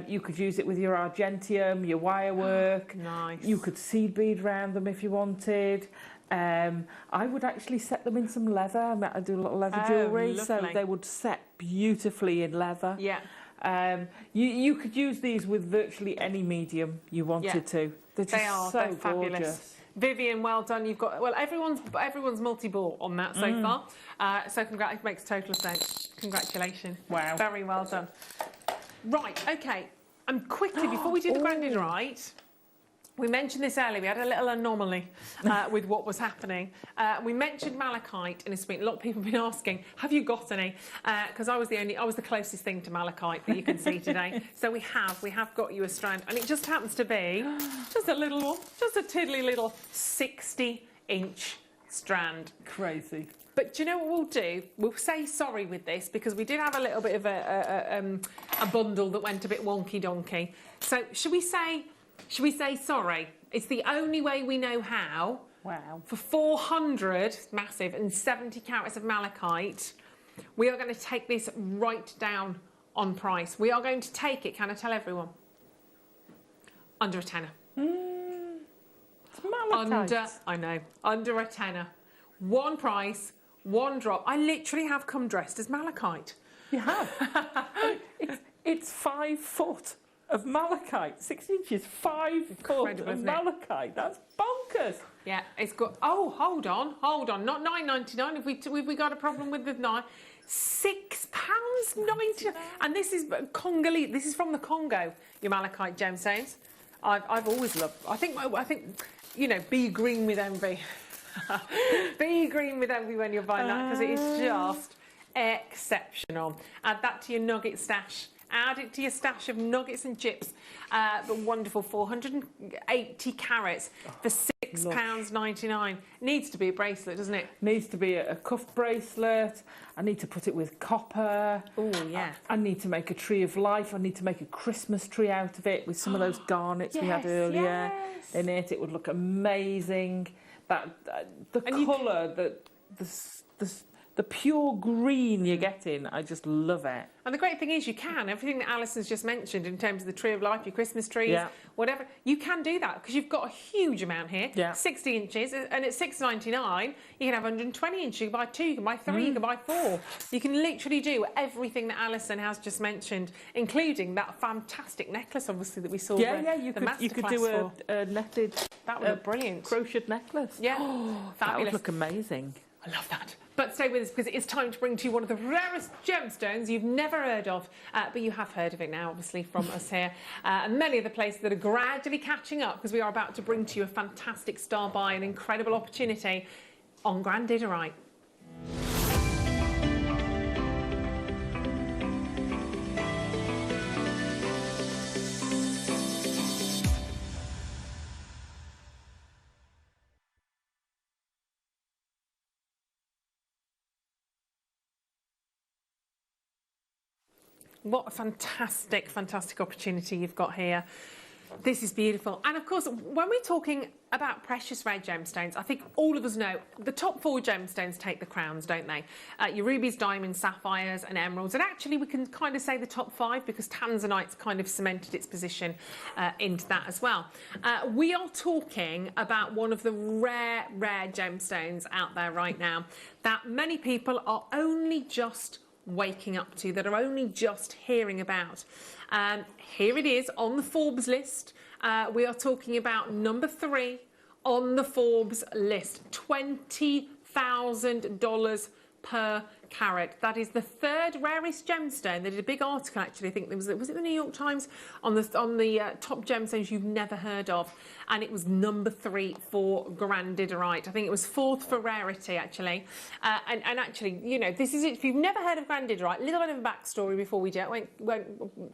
You could use it with your argentium, your wire work. Nice. You could seed bead round them if you wanted. I would actually set them in some leather. I do a lot of leather jewellery, so they would set beautifully in leather. Yeah. You could use these with virtually any medium you wanted to. They're just they're so fabulous. gorgeous. Vivian, well done. You've got everyone's multi-bought on that so far. So it makes total sense. Congratulations. Wow. Very well done. Right, okay. Quickly before we do the grand right. We mentioned this earlier. We had a little anomaly with what was happening. We mentioned malachite, and it's been a lot of people have been asking, "Have you got any?" Because I was the closest thing to malachite that you can see today. So we have got you a strand, and it just happens to be just a little one, just a tiddly little 60-inch strand. Crazy. But do you know what we'll do? We'll say sorry with this because we did have a little bit of a bundle that went a bit wonky donkey. So should we say sorry? It's the only way we know how. Wow. For 400 massive and 70 carats of malachite, we are going to take this right down on price. We are going to take it, can I tell everyone? Under a tenner. It's malachite. Under a tenner. One price, one drop. I literally have come dressed as malachite. You have? it's 5 foot. Of malachite, 6 inches, 5 foot of malachite. That's bonkers. Yeah, it's got. Oh, hold on. Not $9.99. Have we got a problem with the $9? £6.90. And this is Congolese. This is from the Congo. Your malachite gemstones. I've always loved. I think be green with envy. Be green with envy when you're buying that because it is just exceptional. Add that to your nugget stash. Add it to your stash of nuggets and chips. But wonderful, 480 carats for £6.99. Needs to be a bracelet, doesn't it? Needs to be a cuff bracelet. I need to put it with copper. Oh, yeah. I need to make a tree of life. I need to make a Christmas tree out of it with some of those garnets we had earlier in it. It would look amazing. The colour, the pure green you're getting, I just love it. And the great thing is everything that Alison's just mentioned in terms of the tree of life, your Christmas trees, whatever, you can do that because you've got a huge amount here, 60 inches, and at $6.99, you can have 120 inches, you can buy 2, you can buy 3, you can buy 4. You can literally do everything that Alison has just mentioned, including that fantastic necklace, obviously, that we saw you could do a netted... That would look brilliant. Crocheted necklace. Yeah, fabulous. That would look amazing. I love that. But stay with us because it's time to bring to you one of the rarest gemstones you've never heard of, but you have heard of it now, obviously, from us here. And many of the places that are gradually catching up because we are about to bring to you a fantastic star buy, an incredible opportunity on Grand Diderite. What a fantastic, fantastic opportunity you've got here. This is beautiful. And of course, when we're talking about precious rare gemstones, I think all of us know the top 4 gemstones take the crowns, don't they? Your rubies, diamonds, sapphires and emeralds. And actually we can kind of say the top 5 because tanzanite's kind of cemented its position into that as well. We are talking about one of the rare gemstones out there right now that many people are only just waking up to, that are only just hearing about. Here it is on the Forbes list. We are talking about number 3 on the Forbes list, $20,000 per carat. That is the 3rd rarest gemstone. They did a big article actually, I think was it the New York Times, on the top gemstones you've never heard of, and it was number 3 for grandidorite. I think it was 4th for rarity actually, and actually, you know, this is it. If you've never heard of grandidorite, a little bit of a backstory before we won't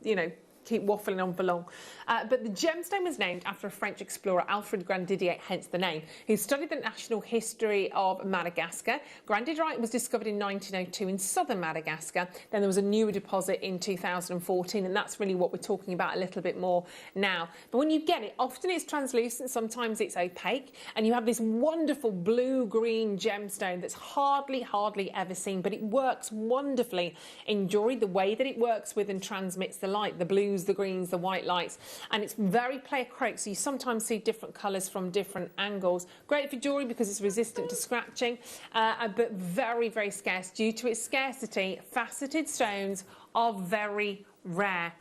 you know, keep waffling on for long. But the gemstone was named after a French explorer, Alfred Grandidier, hence the name, who studied the national history of Madagascar. Grandidorite was discovered in 1902 in southern Madagascar. Then there was a new deposit in 2014, and that's really what we're talking about a little bit more now. But when you get it, often it's translucent, sometimes it's opaque, and you have this wonderful blue-green gemstone that's hardly ever seen, but it works wonderfully in jewellery, the way that it works with and transmits the light, the blues, the greens, the white lights, and it's very pleochroic, so you sometimes see different colours from different angles. Great for jewellery because it's resistant to scratching, but very scarce. Due to its scarcity, faceted stones are very rare.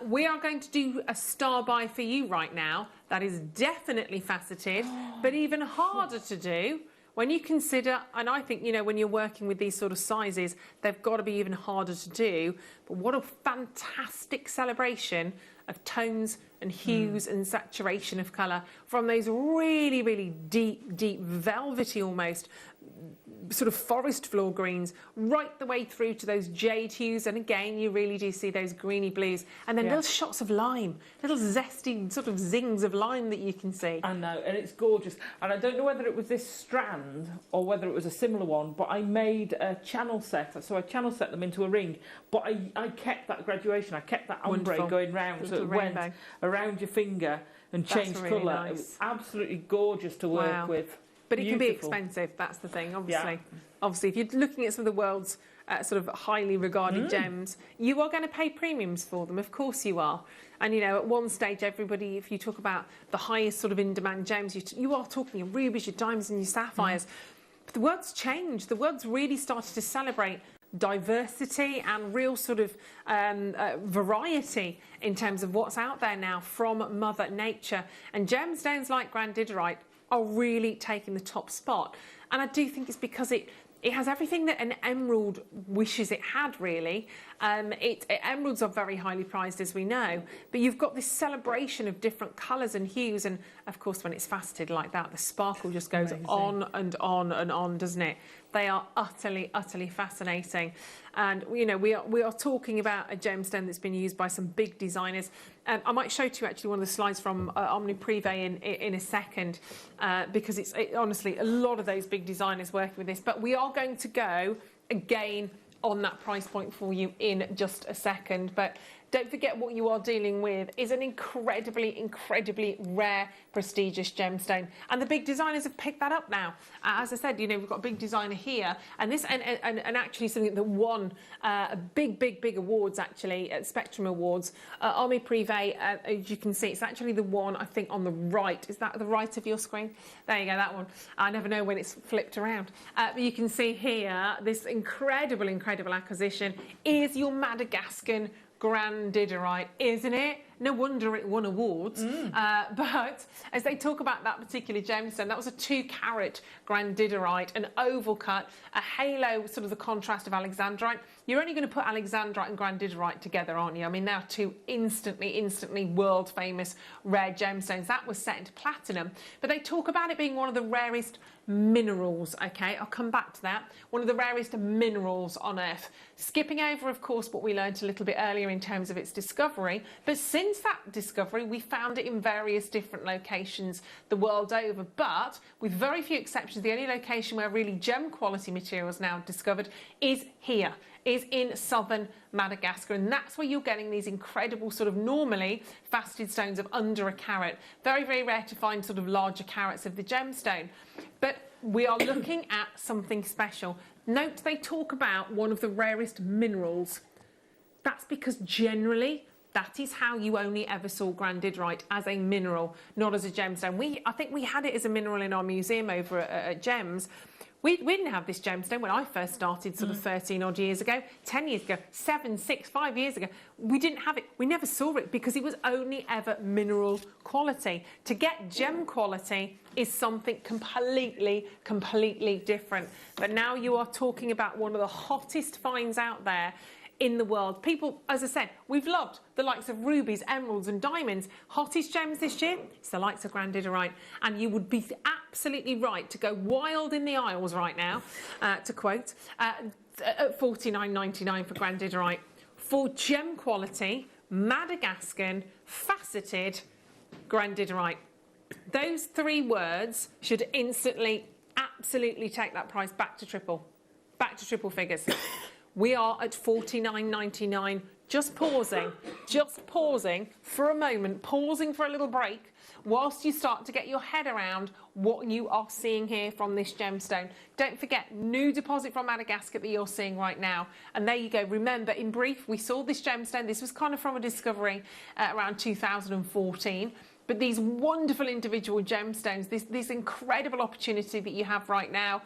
We are going to do a star buy for you right now that is definitely faceted, but even harder to do when you consider, and I think, you know, when you're working with these sort of sizes, they've got to be even harder to do. But what a fantastic celebration of tones and hues and saturation of colour from those really deep, velvety almost, sort of forest floor greens, right the way through to those jade hues, and again you really do see those greeny blues, and then little shots of lime, little zesty sort of zings of lime that you can see. I know, and it's gorgeous. And I don't know whether it was this strand or whether it was a similar one, but I made a channel set, so I channel set them into a ring, but I kept that graduation, I kept that ombre going round, so it went around your finger and changed colour. Nice. It was absolutely gorgeous to work with. But it can be expensive, that's the thing, obviously. Obviously, if you're looking at some of the world's sort of highly regarded gems, you are going to pay premiums for them, of course you are. And, you know, at one stage, everybody, if you talk about the highest sort of in-demand gems, you are talking your rubies, your diamonds and your sapphires. But the world's changed. The world's really started to celebrate diversity and real sort of variety in terms of what's out there now from Mother Nature. And gemstones like grandidorite are really taking the top spot, and I do think it's because it has everything that an emerald wishes it had, really. Emeralds are very highly prized, as we know, but you've got this celebration of different colours and hues, and of course when it's faceted like that, the sparkle just goes on and on, doesn't it? They are utterly fascinating. And, you know, we are talking about a gemstone that's been used by some big designers. I might show to you actually one of the slides from Omni Privé in a second, because it's honestly a lot of those big designers working with this. But we are going to go again on that price point for you in just a second. But don't forget, what you are dealing with is an incredibly rare, prestigious gemstone. And the big designers have picked that up now. As I said, you know, we've got a big designer here, and this, and actually something that won big awards, actually, at Spectrum Awards. Omni Privé, as you can see, it's actually the one, I think, on the right. Is that the right of your screen? There you go, that one. I never know when it's flipped around. But you can see here, this incredible acquisition is your Madagascan grandidorite, isn't it? No wonder it won awards. But as they talk about that particular gemstone, that was a 2-carat grandidorite, an oval cut, a halo, sort of the contrast of alexandrite. You're only going to put alexandrite and grandidorite together, aren't you? I mean, they are two instantly world famous rare gemstones. That was set into platinum, but they talk about it being one of the rarest minerals. Okay, I'll come back to that. One of the rarest minerals on Earth. Skipping over, of course, what we learned a little bit earlier in terms of its discovery, but since that discovery, we found it in various different locations the world over, but with very few exceptions, the only location where really gem quality material is now discovered is here is in southern Madagascar, and that's where you're getting these incredible sort of normally faceted stones of under a carat. Very, very rare to find sort of larger carats of the gemstone. But we are looking at something special. Note they talk about one of the rarest minerals. That's because generally that is how you only ever saw grandidierite, as a mineral, not as a gemstone. I think we had it as a mineral in our museum over at Gems. We didn't have this gemstone when I first started sort of 13 odd years ago, 10 years ago, 7, 6, 5 years ago. We didn't have it. We never saw it because it was only ever mineral quality. To get gem quality is something completely, completely different. But now you are talking about one of the hottest finds out there in the world. People, as I said, we've loved the likes of rubies, emeralds and diamonds. Hottest gems this year, it's the likes of grandidierite. And you would be absolutely right to go wild in the aisles right now, to quote, at $49.99 for grandidierite. For gem quality, Madagascan, faceted grandidierite. Those 3 words should instantly, absolutely take that price back to triple figures. We are at $49.99, just pausing for a moment, pausing for a little break, whilst you start to get your head around what you are seeing here from this gemstone. Don't forget, new deposit from Madagascar that you're seeing right now. And there you go. Remember, in brief, we saw this gemstone. This was kind of from a discovery around 2014. But these wonderful individual gemstones, this incredible opportunity that you have right now,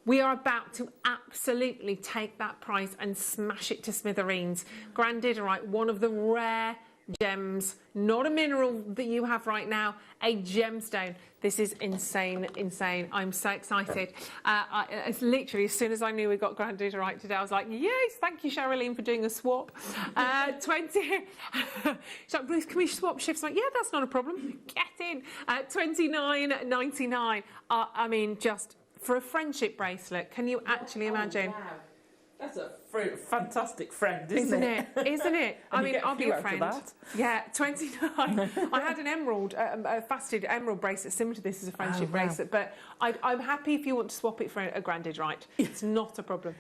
we are about to absolutely take that price and smash it to smithereens. Grandidierite, one of the rare gems, not a mineral that you have right now, a gemstone. This is insane, insane. I'm so excited. It's literally, as soon as I knew we got grandidierite today, I was like, yes, thank you, Sherilyn, for doing a swap. 20. She's like, Bruce, can we swap shifts? I'm like, yeah, that's not a problem. Get in. $29.99. I mean, just for a friendship bracelet, can you actually imagine? Wow. That's a fantastic friend, isn't it? Isn't it? I mean, I'll be a friend. Yeah, 29. I had an emerald, a faceted emerald bracelet similar to this as a friendship bracelet, but I'm happy if you want to swap it for a grandidierite. It's not a problem.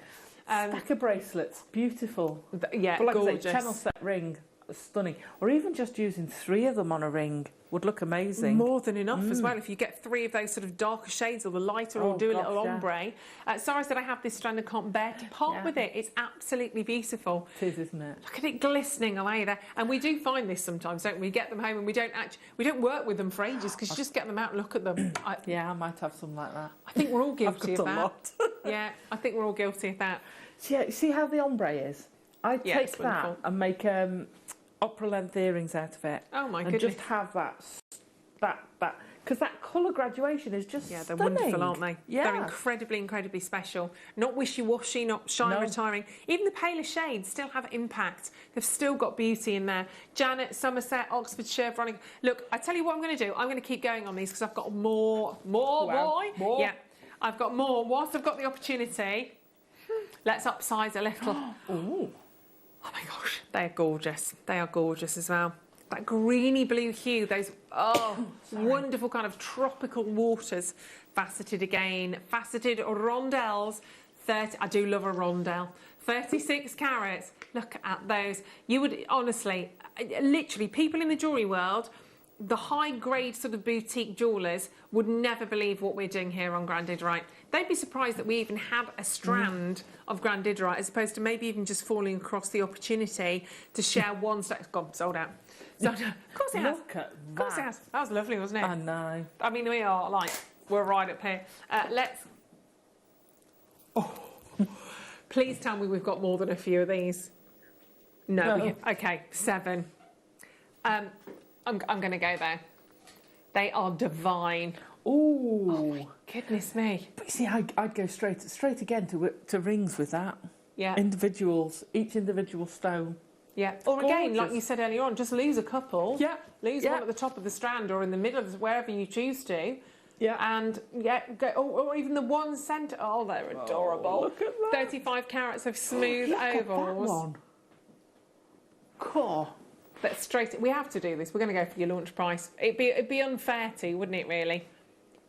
Stack of bracelets, beautiful. Yeah, but like gorgeous. I say, channel set ring, stunning. Or even just using 3 of them on a ring would look amazing. More than enough as well. If you get 3 of those sort of darker shades or the lighter, or do a little ombre. Sorry that I have this strand and can't bear to part with it. It's absolutely beautiful. It is, isn't it? Look at it glistening away there. And we do find this sometimes, don't we? We get them home and we don't work with them for ages because you just get them out and look at them. Yeah, I might have some like that. I think we're all guilty of I've got a lot. Yeah, I think we're all guilty of that. Yeah, see how the ombre is? I'd Yeah, take it's that wonderful. and make opera length earrings out of it. Oh my and goodness. just have that because that colour graduation is just they're stunning. wonderful, aren't they? Yeah. They're incredibly, incredibly special. Not wishy-washy, not shy retiring. Even the paler shades still have impact. They've still got beauty in there. Janet, Somerset, Oxfordshire, Veronica. Look, I tell you what I'm going to do. I'm going to keep going on these because I've got more. Yeah, I've got more. Whilst I've got the opportunity, let's upsize a little. Ooh. Oh my gosh, they are gorgeous. They are gorgeous as well. That greeny blue hue, those wonderful kind of tropical waters. Faceted again, faceted rondelles. 30, I do love a rondelle. 36 carats. Look at those. You would honestly, literally, people in the jewellery world, the high-grade sort of boutique jewellers would never believe what we're doing here on grandidierite. They'd be surprised that we even have a strand of grandidierite as opposed to maybe even just falling across the opportunity to share one stack. God, sold out. Of course it has. Look at Of course it has. That was lovely, wasn't it? I know. I mean, we are like, we're right up here. Let's... Please tell me we've got more than a few of these. No. Okay, 7. I'm going to go there. They are divine. Ooh. Oh my goodness me. But you see, I'd go straight again to rings with that. Yeah. Individuals, each individual stone. Yeah. Or again, Gorgeous. like you said earlier on, just lose a couple. Yeah. Lose one at the top of the strand or in the middle of wherever you choose to. Yeah. And go, or even the one centre. Oh, they're adorable. Look at that. 35 carats of smooth Look at ovals. that one. Cool. Let's straight. We have to do this. We're going to go for your launch price. It'd be unfair to, wouldn't it? Really.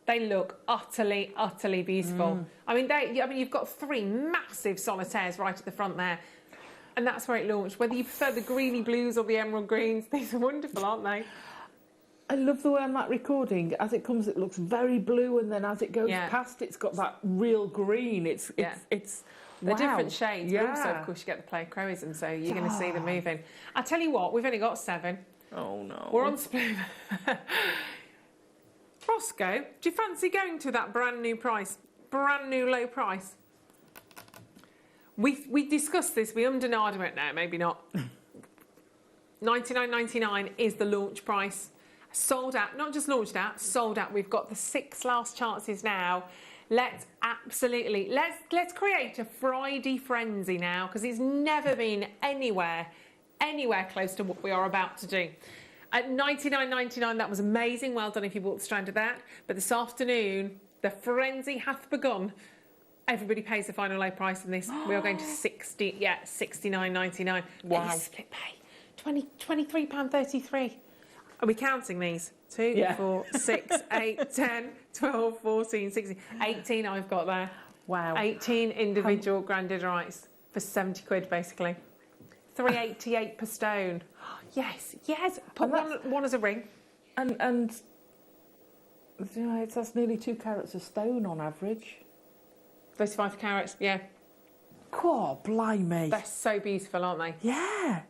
They look utterly, utterly beautiful. I mean, you've got 3 massive solitaires right at the front there. And that's where it launched. Whether you prefer the greeny blues or the emerald greens, these are wonderful, aren't they? I love the way on that recording, as it comes, it looks very blue, and then as it goes past, it's got that real green. It's They're wow. different shades, but also, of course, you get the pleochromosm, so you're going to see them moving. I tell you what, we've only got 7. Oh, no. We're on split. Roscoe, do you fancy going to that brand new price? Brand new low price? We discussed this, we ummed and ahed it now, maybe not. $99.99 is the launch price. Sold out, not just launched out, sold out. We've got the 6 last chances now. Let's create a Friday frenzy now, because it's never been anywhere close to what we are about to do. At $99.99, that was amazing. Well done if you bought the strand of that. But this afternoon, the frenzy hath begun. Everybody pays the final low price in this. We are going to $69.99. Wow. Split pay, £23.33. Are we counting these? 2, 4, 6, 8, 10, 12, 14, 16, 18 I've got there. Wow. 18 individual granddad rights for 70 quid, basically. £3.88 per stone. Yes. Put one as a ring. And you know, that's nearly 2 carats a stone on average. 35 carats, yeah. God, blimey. They're so beautiful, aren't they? Yeah.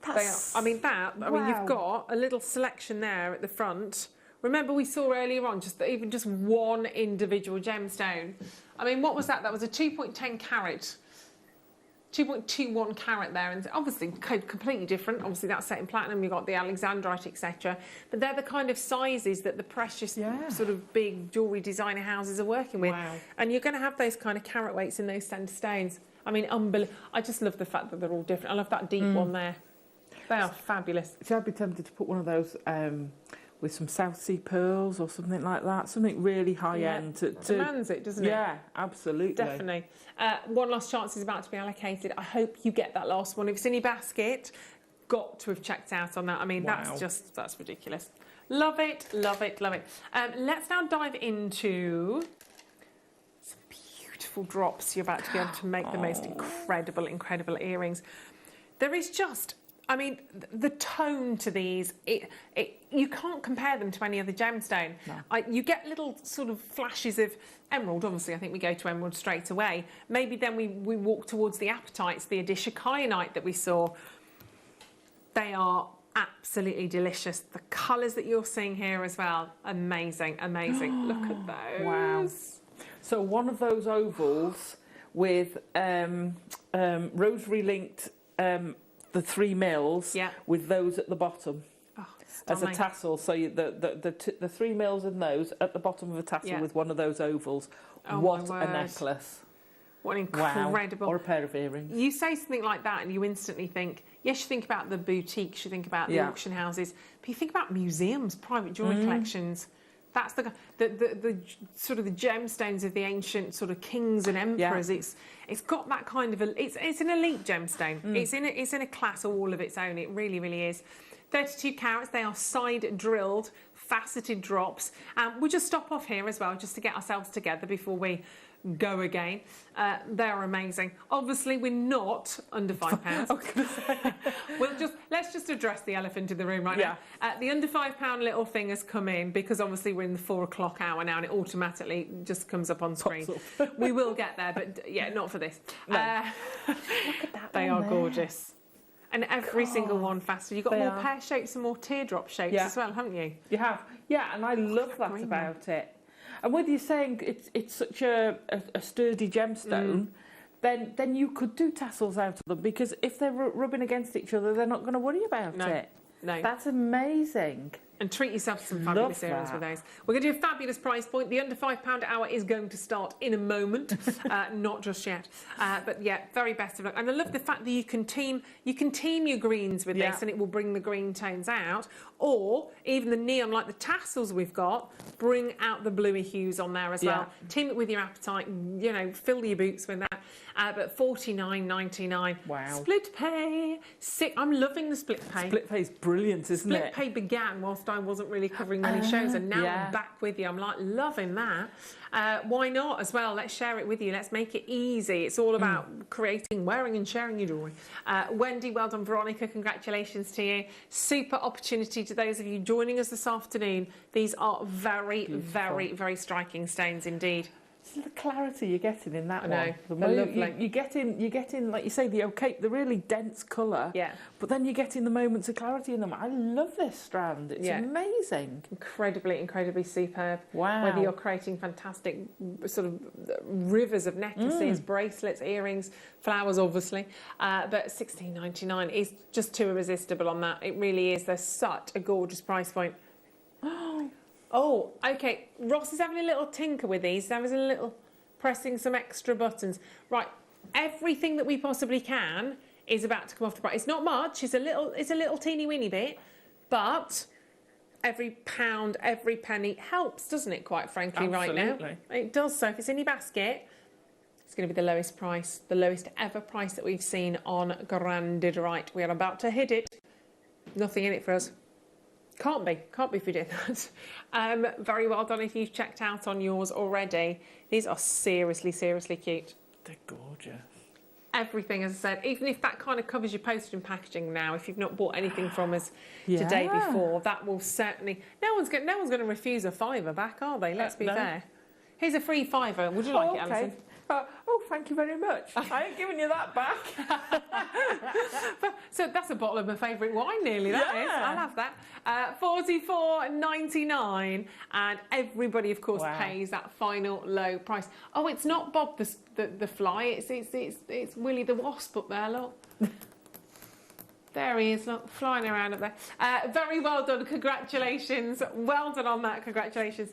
They are. I mean, you've got a little selection there at the front. Remember we saw earlier on even just one individual gemstone. I mean, what was that? That was a 2.10 carat. 2.21 carat there, and obviously completely different. Obviously that's set in platinum, you've got the alexandrite, etc. But they're the kind of sizes that the precious sort of big jewellery designer houses are working with. Wow. And you're going to have those kind of carat weights in those centre stones. I mean, unbelievable. I just love the fact that they're all different. I love that deep one there. They are fabulous. So I'd be tempted to put one of those with some South Sea pearls or something like that. Something really high end. Demands it, doesn't it? Yeah, absolutely. Definitely. One last chance is about to be allocated. I hope you get that last one. If it's in your basket, got to have checked out on that. I mean, that's ridiculous. Love it, love it, love it. Let's now dive into some beautiful drops. You're about to be able to make the most incredible earrings. There is just... I mean, the tone to these, you can't compare them to any other gemstone. No. You get little sort of flashes of emerald. Obviously, I think we go to emerald straight away. Maybe then we walk towards the apatites, the Adisha kyanite that we saw. They are absolutely delicious. The colours that you're seeing here as well, amazing. Look at those. Wow. So one of those ovals with rosary linked... the 3 mils with those at the bottom as a tassel. So the 3 mils in those at the bottom of a tassel with one of those ovals. Oh, what a necklace. What incredible. Wow. Or a pair of earrings. You say something like that and you instantly think, yes, you think about the boutiques, you think about the auction houses, but you think about museums, private jewellery collections. That's the sort of the gemstones of the ancient sort of kings and emperors. It's got that kind of it's an elite gemstone. It's in a class all of its own. It really, really is. 32 carats. They are side drilled, faceted drops. We'll just stop off here as well, just to get ourselves together before we go again. They're amazing. Obviously, we're not under £5. Let's just address the elephant in the room right now. The under £5 little thing has come in because obviously we're in the 4 o'clock hour now, and it automatically just comes up on screen. We will get there, but yeah, not for this. No. Look at that. They are gorgeous. And every single one faster. You've got more pear shapes and more teardrop shapes as well, haven't you? You have. Yeah, and I love that about it. And with you saying it's such a sturdy gemstone, then you could do tassels out of them, because if they're rubbing against each other, they're not going to worry about it. No. That's amazing. And treat yourself to some fabulous earrings with those. We're going to do a fabulous price point. The under £5 hour is going to start in a moment, not just yet. But yeah, very best of luck. And I love the fact that you can team your greens with this, and it will bring the green tones out. Or even the neon, like the tassels we've got, bring out the bluey hues on there as well. Team it with your apatite. You know, fill your boots with that. But $49.99. Wow. Split pay. I'm loving the split pay. Split pay is brilliant, isn't it? Split pay began whilst whilst I wasn't really covering many shows, and now yeah. I'm back with you. I'm like loving that. Why not as well? Let's share it with you. Let's make it easy. It's all about creating, wearing and sharing your jewellery. Wendy, well done. Veronica, congratulations to you. Super opportunity to those of you joining us this afternoon. These are very, very, very striking stones indeed. It's the clarity you're getting in that I know. one. They're lovely. You get in, like you say, the opaque, the really dense colour. Yeah. But then you get in the moments of clarity in them. I love this strand. It's amazing. Incredibly, incredibly superb. Wow. Whether you're creating fantastic sort of rivers of necklaces, bracelets, earrings, flowers, obviously. But $16.99 is just too irresistible on that. It really is. There's such a gorgeous price point. Oh, okay. Ross is having a little tinker with these. He's having a little pressing some extra buttons. Right, everything that we possibly can is about to come off the price. It's not much. It's a little teeny weeny bit, but every pound, every penny helps, doesn't it? Quite frankly, right now it does. So if it's in your basket, it's going to be the lowest price, the lowest ever price that we've seen on Grandidorite. We are about to hit it. Nothing in it for us. Can't be if we did that. Very well done if you've checked out on yours already. These are seriously, seriously cute. They're gorgeous. Everything, as I said, even if that kind of covers your postage and packaging now, if you've not bought anything from us today before, that will certainly... No one's going to refuse a £5 back, are they? Let's be fair. Here's a free £5. Would you like it, Alison? Thank you very much. I ain't giving you that back. So that's a bottle of my favourite wine, nearly, that is. I'll have that. $44.99, and everybody, of course, pays that final low price. Oh, it's not Bob the fly, it's Willy the Wasp up there, look. There he is, look, flying around up there. Very well done, congratulations. Well done on that, congratulations.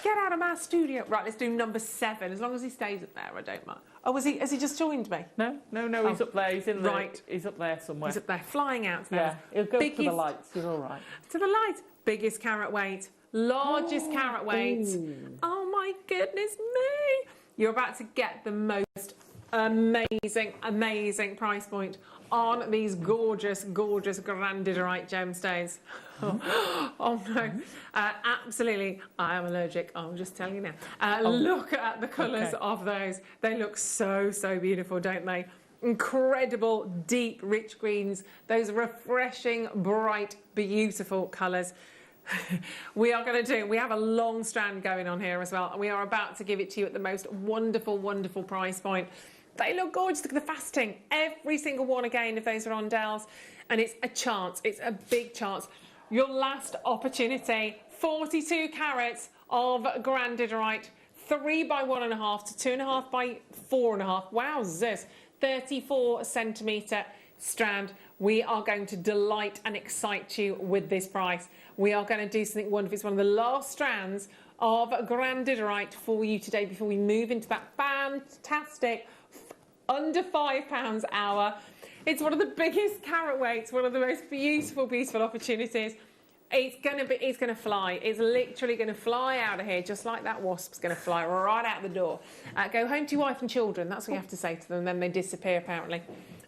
Get out of my studio. Right, let's do number 7. As long as he stays up there, I don't mind. Oh, has he just joined me? No, he's up there. He's in the... Right. He's up there somewhere. He's up there, flying out there. Yeah, he'll go to the lights. You're all right. To the lights. Biggest carat weight. Largest carat weight. Ooh. Oh, my goodness me. You're about to get the most amazing, amazing price point on these gorgeous, gorgeous Grandidorite gemstones. Oh no, absolutely, I am allergic. I'm just telling you now. Look at the colours of those. They look so, so beautiful, don't they? Incredible, deep, rich greens. Those refreshing, bright, beautiful colours. We have a long strand going on here as well, and we are about to give it to you at the most wonderful, wonderful price point. They look gorgeous. Look at the faceting. Every single one again of those rondelles. And it's a chance. It's a big chance. Your last opportunity. 42 carats of Grandidorite. 3 by 1.5 to 2.5 by 4.5. Wowzers. 34 centimetre strand. We are going to delight and excite you with this price. We are going to do something wonderful. It's one of the last strands of Grandidorite for you today before we move into that fantastic under £5 hour. It's one of the biggest carat weights, one of the most beautiful, beautiful opportunities. It's going to fly. It's literally going to fly out of here, just like that wasp's going to fly right out the door. Go home to your wife and children. That's what you have to say to them. Then they disappear, apparently.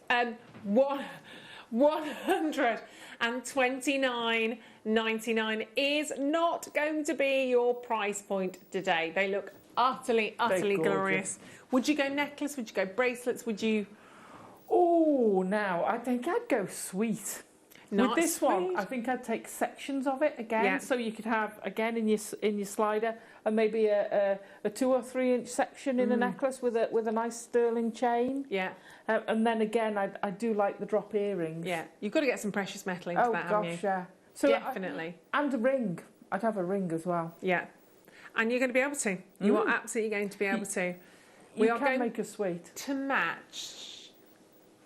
$129.99 is not going to be your price point today. They look utterly, utterly glorious. Would you go necklace? Would you go bracelets? Would you... Oh, now, I think I'd go sweet. Not with this sweet. one, I think I'd take sections of it again. Yeah. So you could have, again, in your slider, and maybe a 2 or 3 inch section in a necklace with a nice sterling chain. Yeah. And then again, I do like the drop earrings. Yeah. You've got to get some precious metal into that, haven't you? Yeah. So definitely. And a ring. I'd have a ring as well. Yeah. And you're going to be able to. You are absolutely going to be able to. We are going make a sweet. To match.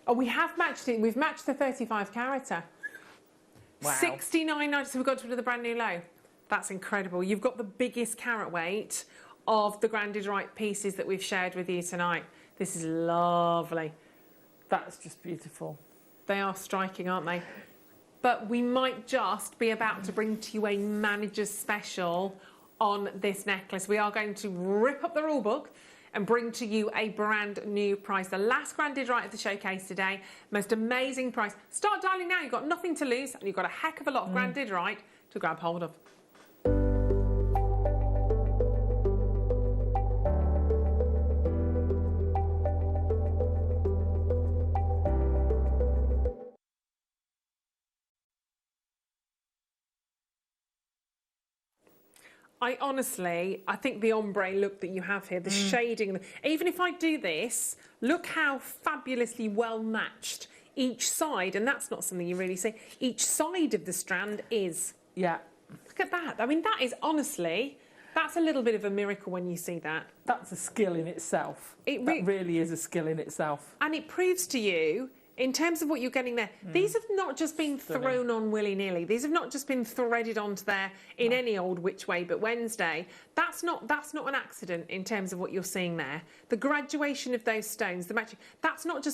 Oh, we have matched it. We've matched the 35 carater. Wow. $69.90. So we've got to another brand new low. That's incredible. You've got the biggest carat weight of the Grandidorite pieces that we've shared with you tonight. This is lovely. That's just beautiful. They are striking, aren't they? But we might just be about to bring to you a manager's special on this necklace. We are going to rip up the rule book. and bring to you a brand new price. The last grand digital at the showcase today, most amazing price. Start dialing now, you've got nothing to lose and you've got a heck of a lot of grand digital to grab hold of. I think the ombre look that you have here, the shading, even if I do this, look how fabulously well matched each side, and that's not something you really see, each side of the strand is. Yeah. Look at that. I mean, that is honestly, that's a little bit of a miracle when you see that. That's a skill in itself. That really is a skill in itself. And it proves to you, in terms of what you're getting there, these have not just been thrown on willy-nilly. These have not just been threaded onto there in any old which way but Wednesday. That's not an accident in terms of what you're seeing there. The graduation of those stones, the matching, that's not,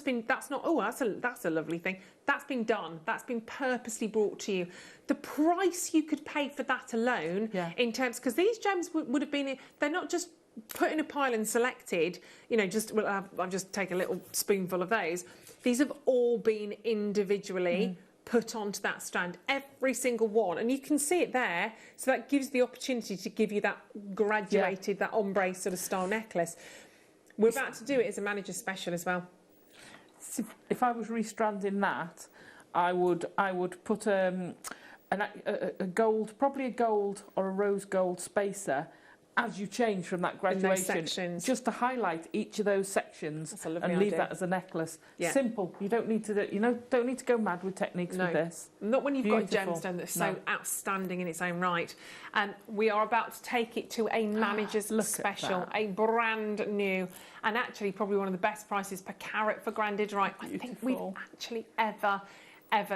oh, that's a lovely thing. That's been done. That's been purposely brought to you. The price you could pay for that alone, in terms, because these gems would have been, they're not just put in a pile and selected, you know, just, well, I'll just take a little spoonful of those. These have all been individually put onto that strand, every single one. And you can see it there. So that gives the opportunity to give you that graduated, that ombre sort of style necklace. We're about to do it as a manager special as well. If I was restranding that, I would put a gold, probably a gold or a rose gold spacer as you change from that graduation, just to highlight each of those sections and leave that as a necklace. Yeah. Simple. You don't need to don't need to go mad with techniques with this. Not when you've got a gemstone that's so outstanding in its own right. And we are about to take it to a manager's special, a brand new, and actually probably one of the best prices per carat for grand digital I think we've actually ever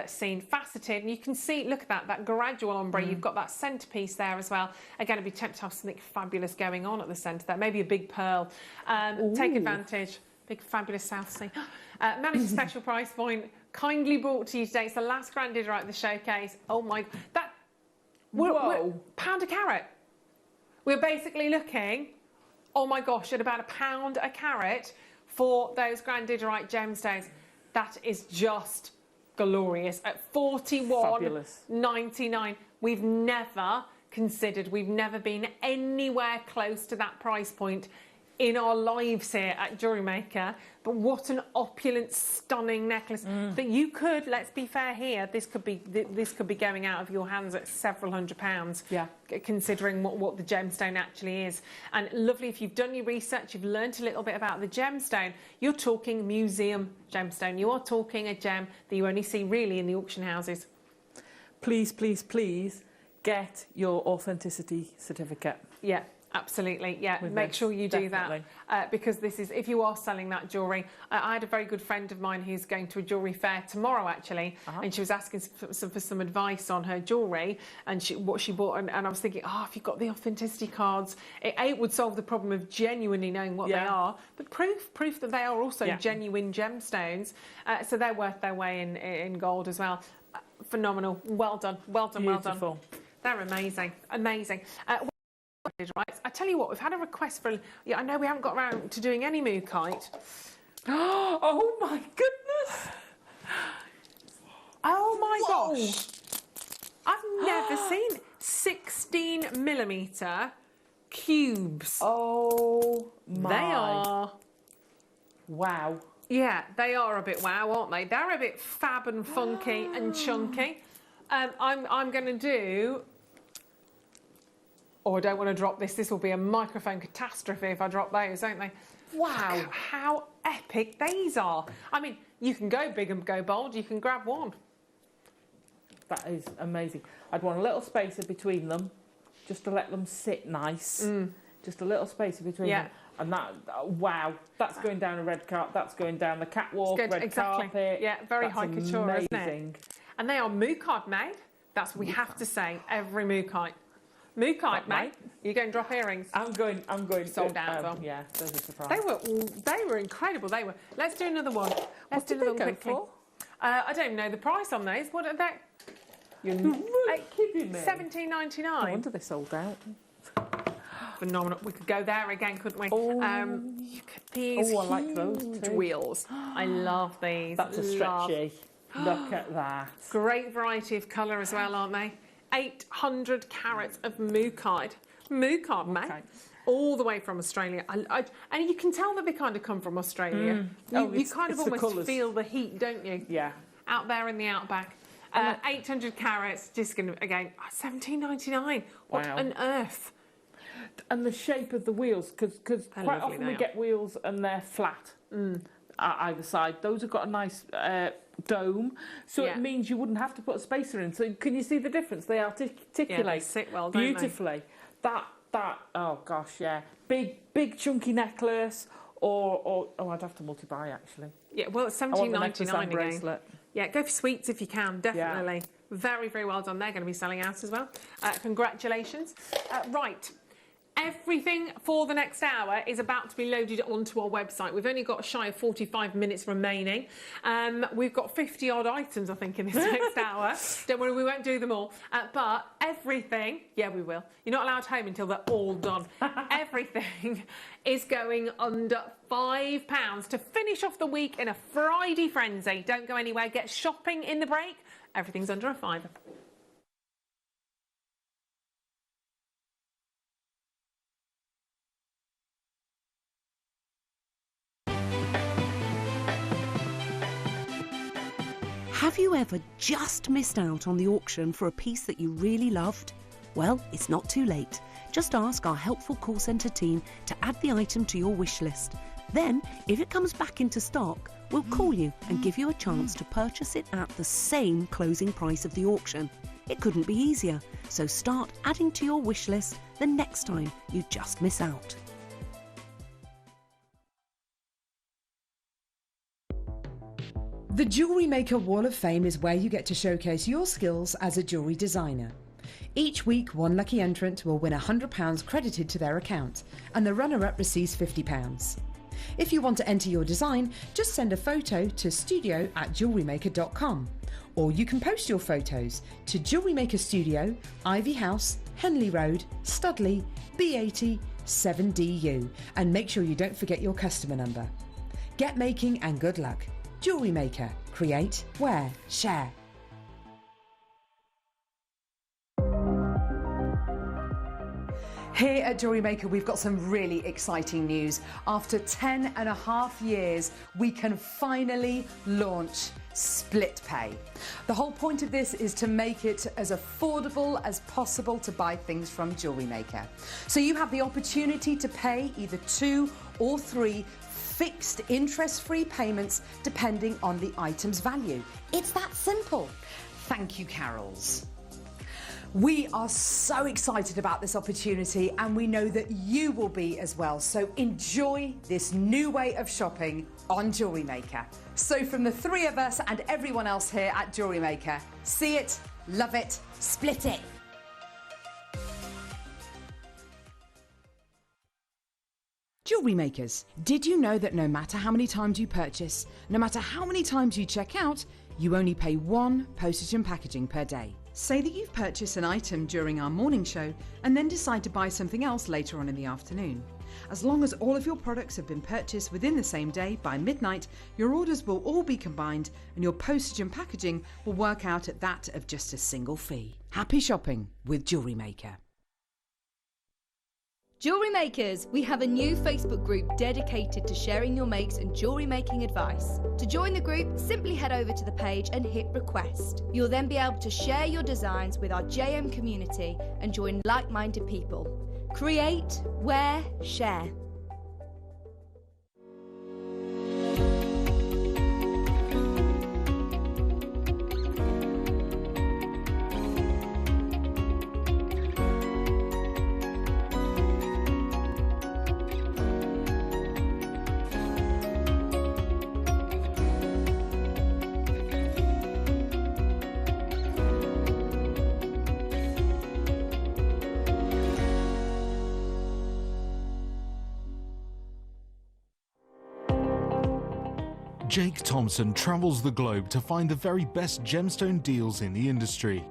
seen. Faceted, and you can see, look at that gradual ombre. You've got that centrepiece there as well. Again, I'd be tempted to have something fabulous going on at the centre there, maybe a big pearl. Take advantage. Big fabulous South Sea. Manager special price point, kindly brought to you today. It's the last grand digital at the showcase. Oh my, we're pound a carat. We're basically looking, oh my gosh, at about £1 a carat for those grand digital gemstones. That is just glorious at $41.99. We've never been anywhere close to that price point in our lives here at Jewellery Maker. But what an opulent, stunning necklace that you could, let's be fair here, this could be going out of your hands at several £100s. Yeah. Considering what the gemstone actually is. And lovely, if you've done your research, you've learnt a little bit about the gemstone, you're talking museum gemstone. You are talking a gem that you only see really in the auction houses. Please, please, please get your authenticity certificate. Yeah. Absolutely, yeah. Make sure you do that because this is, if you are selling that jewellery. I had a very good friend of mine who's going to a jewellery fair tomorrow actually, and she was asking for some advice on her jewellery and what she bought, and I was thinking, if you've got the authenticity cards, it would solve the problem of genuinely knowing what they are, but proof that they are also genuine gemstones, so they're worth their way in gold as well. Phenomenal, well done, well done, Beautiful. well done. They're amazing, amazing. Right. I tell you what, we've had a request for. I know we haven't got around to doing any mookaite. Oh my goodness! Oh my gosh! I've never seen 16mm cubes. Oh my! They are. Wow. Yeah, they are a bit wow, aren't they? They're a bit fab and funky and chunky. I'm going to do. Oh, I don't want to drop this. This will be a microphone catastrophe if I drop those, don't they? Wow, how epic these are. I mean, you can go big and go bold. You can grab one. That is amazing. I'd want a little spacer between them, just to let them sit nice. Just a little spacer between them. And that, wow, that's going down a red carpet. That's going down the catwalk, red carpet. Yeah, very high couture, isn't amazing. It? And they are mookaite made. That's what we have to say. Every mookaite. Mookaite, mate. You going to drop earrings? I'm going. Sold out of them. Yeah, there's a surprise. They were incredible. They were. Let's do another one. What did they go for? I don't even know the price on those. What are they? You're really kidding me. $17.99. No wonder they sold out. phenomenal. We could go there again, couldn't we? Oh, look at these I like those huge too. wheels. I love these. That's a stretchy. Look at that. Great variety of colour as well, aren't they? 800 carats of mookite. Mookite, mate. All the way from Australia. And you can tell that they kind of come from Australia. You kind of almost feel the heat, don't you? Yeah. Out there in the outback. 800 carats, just going to, again, $17.99. What on earth? And the shape of the wheels, because quite often we get wheels and they're flat at either side. Those have got a nice dome, so it means you wouldn't have to put a spacer in. So can you see the difference? They articulate they sit well, don't they? beautifully. That oh gosh, yeah, big chunky necklace, or I'd have to multi-buy actually. Yeah, well, it's $17.99 again. Bracelet. Yeah, go for sweets if you can, definitely. Yeah. Very, very well done. They're going to be selling out as well. Congratulations. Right. Everything for the next hour is about to be loaded onto our website. We've only got shy of 45 minutes remaining. We've got 50 odd items, I think, in this next hour. Don't worry, we won't do them all. But everything, yeah, we will. You're not allowed home until they're all done. Everything is going under £5 to finish off the week in a Friday frenzy. Don't go anywhere. Get shopping in the break. Everything's under a £5. Have you ever just missed out on the auction for a piece that you really loved? Well, it's not too late. Just ask our helpful call centre team to add the item to your wish list. Then, if it comes back into stock, we'll call you and give you a chance to purchase it at the same closing price of the auction. It couldn't be easier, so start adding to your wish list the next time you just miss out. The Jewellery Maker Wall of Fame is where you get to showcase your skills as a jewellery designer. Each week, one lucky entrant will win £100 credited to their account, and the runner-up receives £50. If you want to enter your design, just send a photo to studio@jewellerymaker.com, or you can post your photos to Jewellery Maker Studio, Ivy House, Henley Road, Studley, B80 7DU, and make sure you don't forget your customer number. Get making and good luck. Jewellery Maker. Create, wear, share. Here at Jewellery Maker, we've got some really exciting news. After 10.5 years, we can finally launch split pay. The whole point of this is to make it as affordable as possible to buy things from Jewellery Maker. So you have the opportunity to pay either 2 or 3 fixed interest-free payments depending on the item's value. It's that simple. Thank you, Carols. We are so excited about this opportunity, and we know that you will be as well. So enjoy this new way of shopping on Jewellery Maker. So from the 3 of us and everyone else here at Jewellery Maker, see it, love it, split it. Jewellery Makers, did you know that no matter how many times you purchase, no matter how many times you check out, you only pay 1 postage and packaging per day? Say that you've purchased an item during our morning show and then decide to buy something else later on in the afternoon. As long as all of your products have been purchased within the same day by midnight, your orders will all be combined and your postage and packaging will work out at that of just a single fee. Happy shopping with Jewellery Maker. Jewellery Makers, we have a new Facebook group dedicated to sharing your makes and jewellery making advice. To join the group, simply head over to the page and hit request. You'll then be able to share your designs with our JM community and join like-minded people. Create, wear, share. Jake Thompson travels the globe to find the very best gemstone deals in the industry.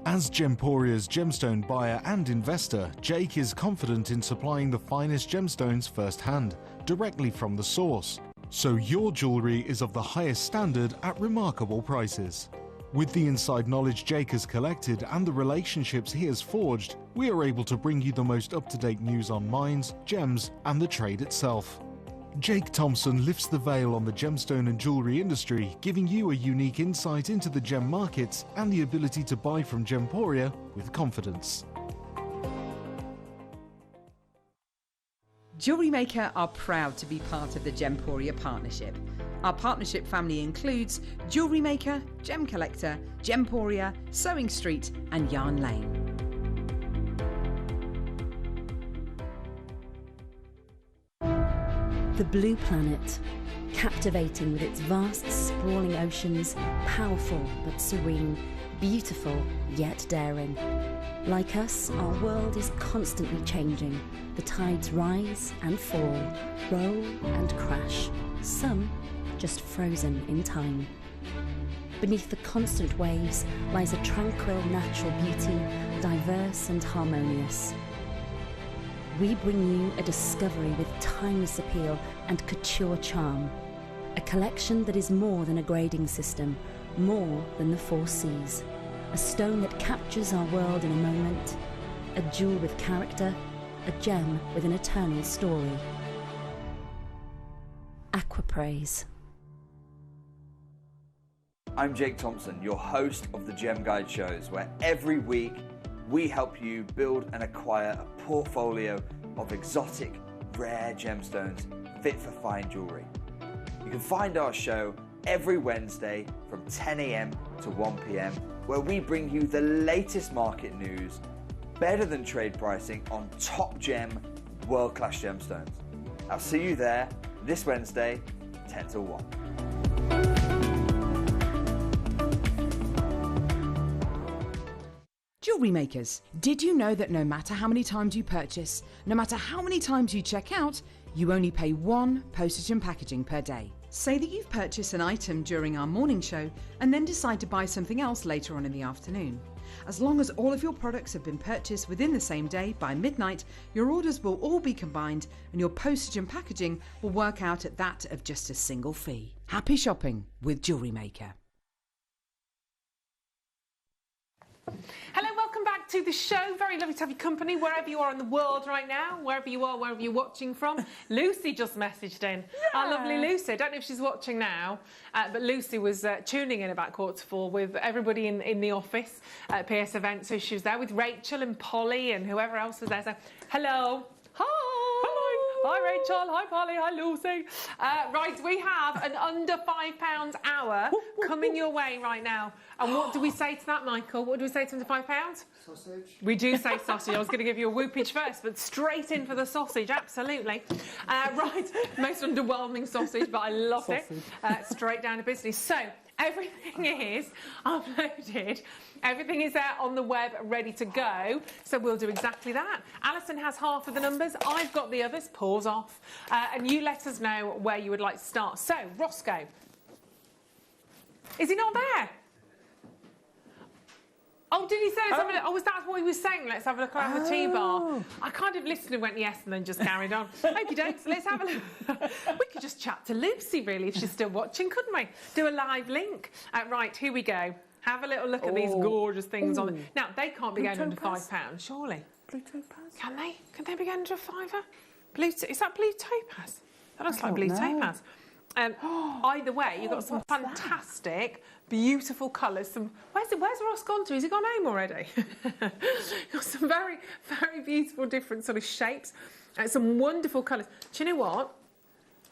As Gemporia's gemstone buyer and investor, Jake is confident in supplying the finest gemstones firsthand, directly from the source. So your jewellery is of the highest standard at remarkable prices. With the inside knowledge Jake has collected and the relationships he has forged, we are able to bring you the most up-to-date news on mines, gems, and the trade itself. Jake Thompson lifts the veil on the gemstone and jewellery industry, giving you a unique insight into the gem markets and the ability to buy from Gemporia with confidence. Jewellery Maker are proud to be part of the Gemporia partnership. Our partnership family includes Jewellery Maker, Gem Collector, Gemporia, Sewing Street and Yarn Lane. The blue planet, captivating with its vast, sprawling oceans, powerful but serene, beautiful yet daring. Like us, our world is constantly changing. The tides rise and fall, roll and crash, some just frozen in time. Beneath the constant waves lies a tranquil natural beauty, diverse and harmonious. We bring you a discovery with timeless appeal and couture charm. A collection that is more than a grading system, more than the 4 Cs. A stone that captures our world in a moment. A jewel with character, a gem with an eternal story. Aquapraise. I'm Jake Thompson, your host of the Gem Guide shows, where every week we help you build and acquire a portfolio of exotic, rare gemstones fit for fine jewellery. You can find our show every Wednesday from 10 AM to 1 PM, where we bring you the latest market news, better than trade pricing on top gem, world-class gemstones. I'll see you there this Wednesday, 10 till 1. Jewellery makers, did you know that no matter how many times you purchase, no matter how many times you check out, you only pay 1 postage and packaging per day? Say that you've purchased an item during our morning show and then decide to buy something else later on in the afternoon. As long as all of your products have been purchased within the same day by midnight, your orders will all be combined and your postage and packaging will work out at that of just a single fee. Happy shopping with Jewellery Maker. Hello, welcome back to the show. Very lovely to have your company wherever you are in the world right now, wherever you are, wherever you're watching from. Lucy just messaged in. Our lovely Lucy. I don't know if she's watching now, but Lucy was tuning in about 3:45 with everybody in the office at PS Event. So she was there with Rachel and Polly and whoever else was there. So, hello. Hi. Hi Rachel, hi Polly, hi Lucy. Right, we have an under £5 hour coming your way right now. And what do we say to that, Michael? What do we say to under £5? Sausage. We do say sausage. I was going to give you a whoopage first, but straight in for the sausage, absolutely. Right, most underwhelming sausage, but I love it. Straight down to business. So, everything is uploaded. Everything is there on the web, ready to go. So we'll do exactly that. Alison has half of the numbers. I've got the others. Pause off. And you let us know where you would like to start. So, Roscoe. Is he not there? Oh, did he say let's have a look? Oh, was that what he was saying? Let's have a look around the tea bar. I kind of listened and went yes and then just carried on. Okie dokes, let's have a look. We could just chat to Lucy, really, if she's still watching, couldn't we? Do a live link. Right, here we go. Have a little look at these gorgeous things on it. Now, they can't be going under £5, surely. Blue topaz? Can they? Can they be going under a £5? Is that blue topaz? That looks like blue topaz. Either way, you've got some fantastic, beautiful colours. Where's Ross gone to? Has he gone home already? Got some very, very beautiful, different sort of shapes. Some wonderful colours. Do you know what?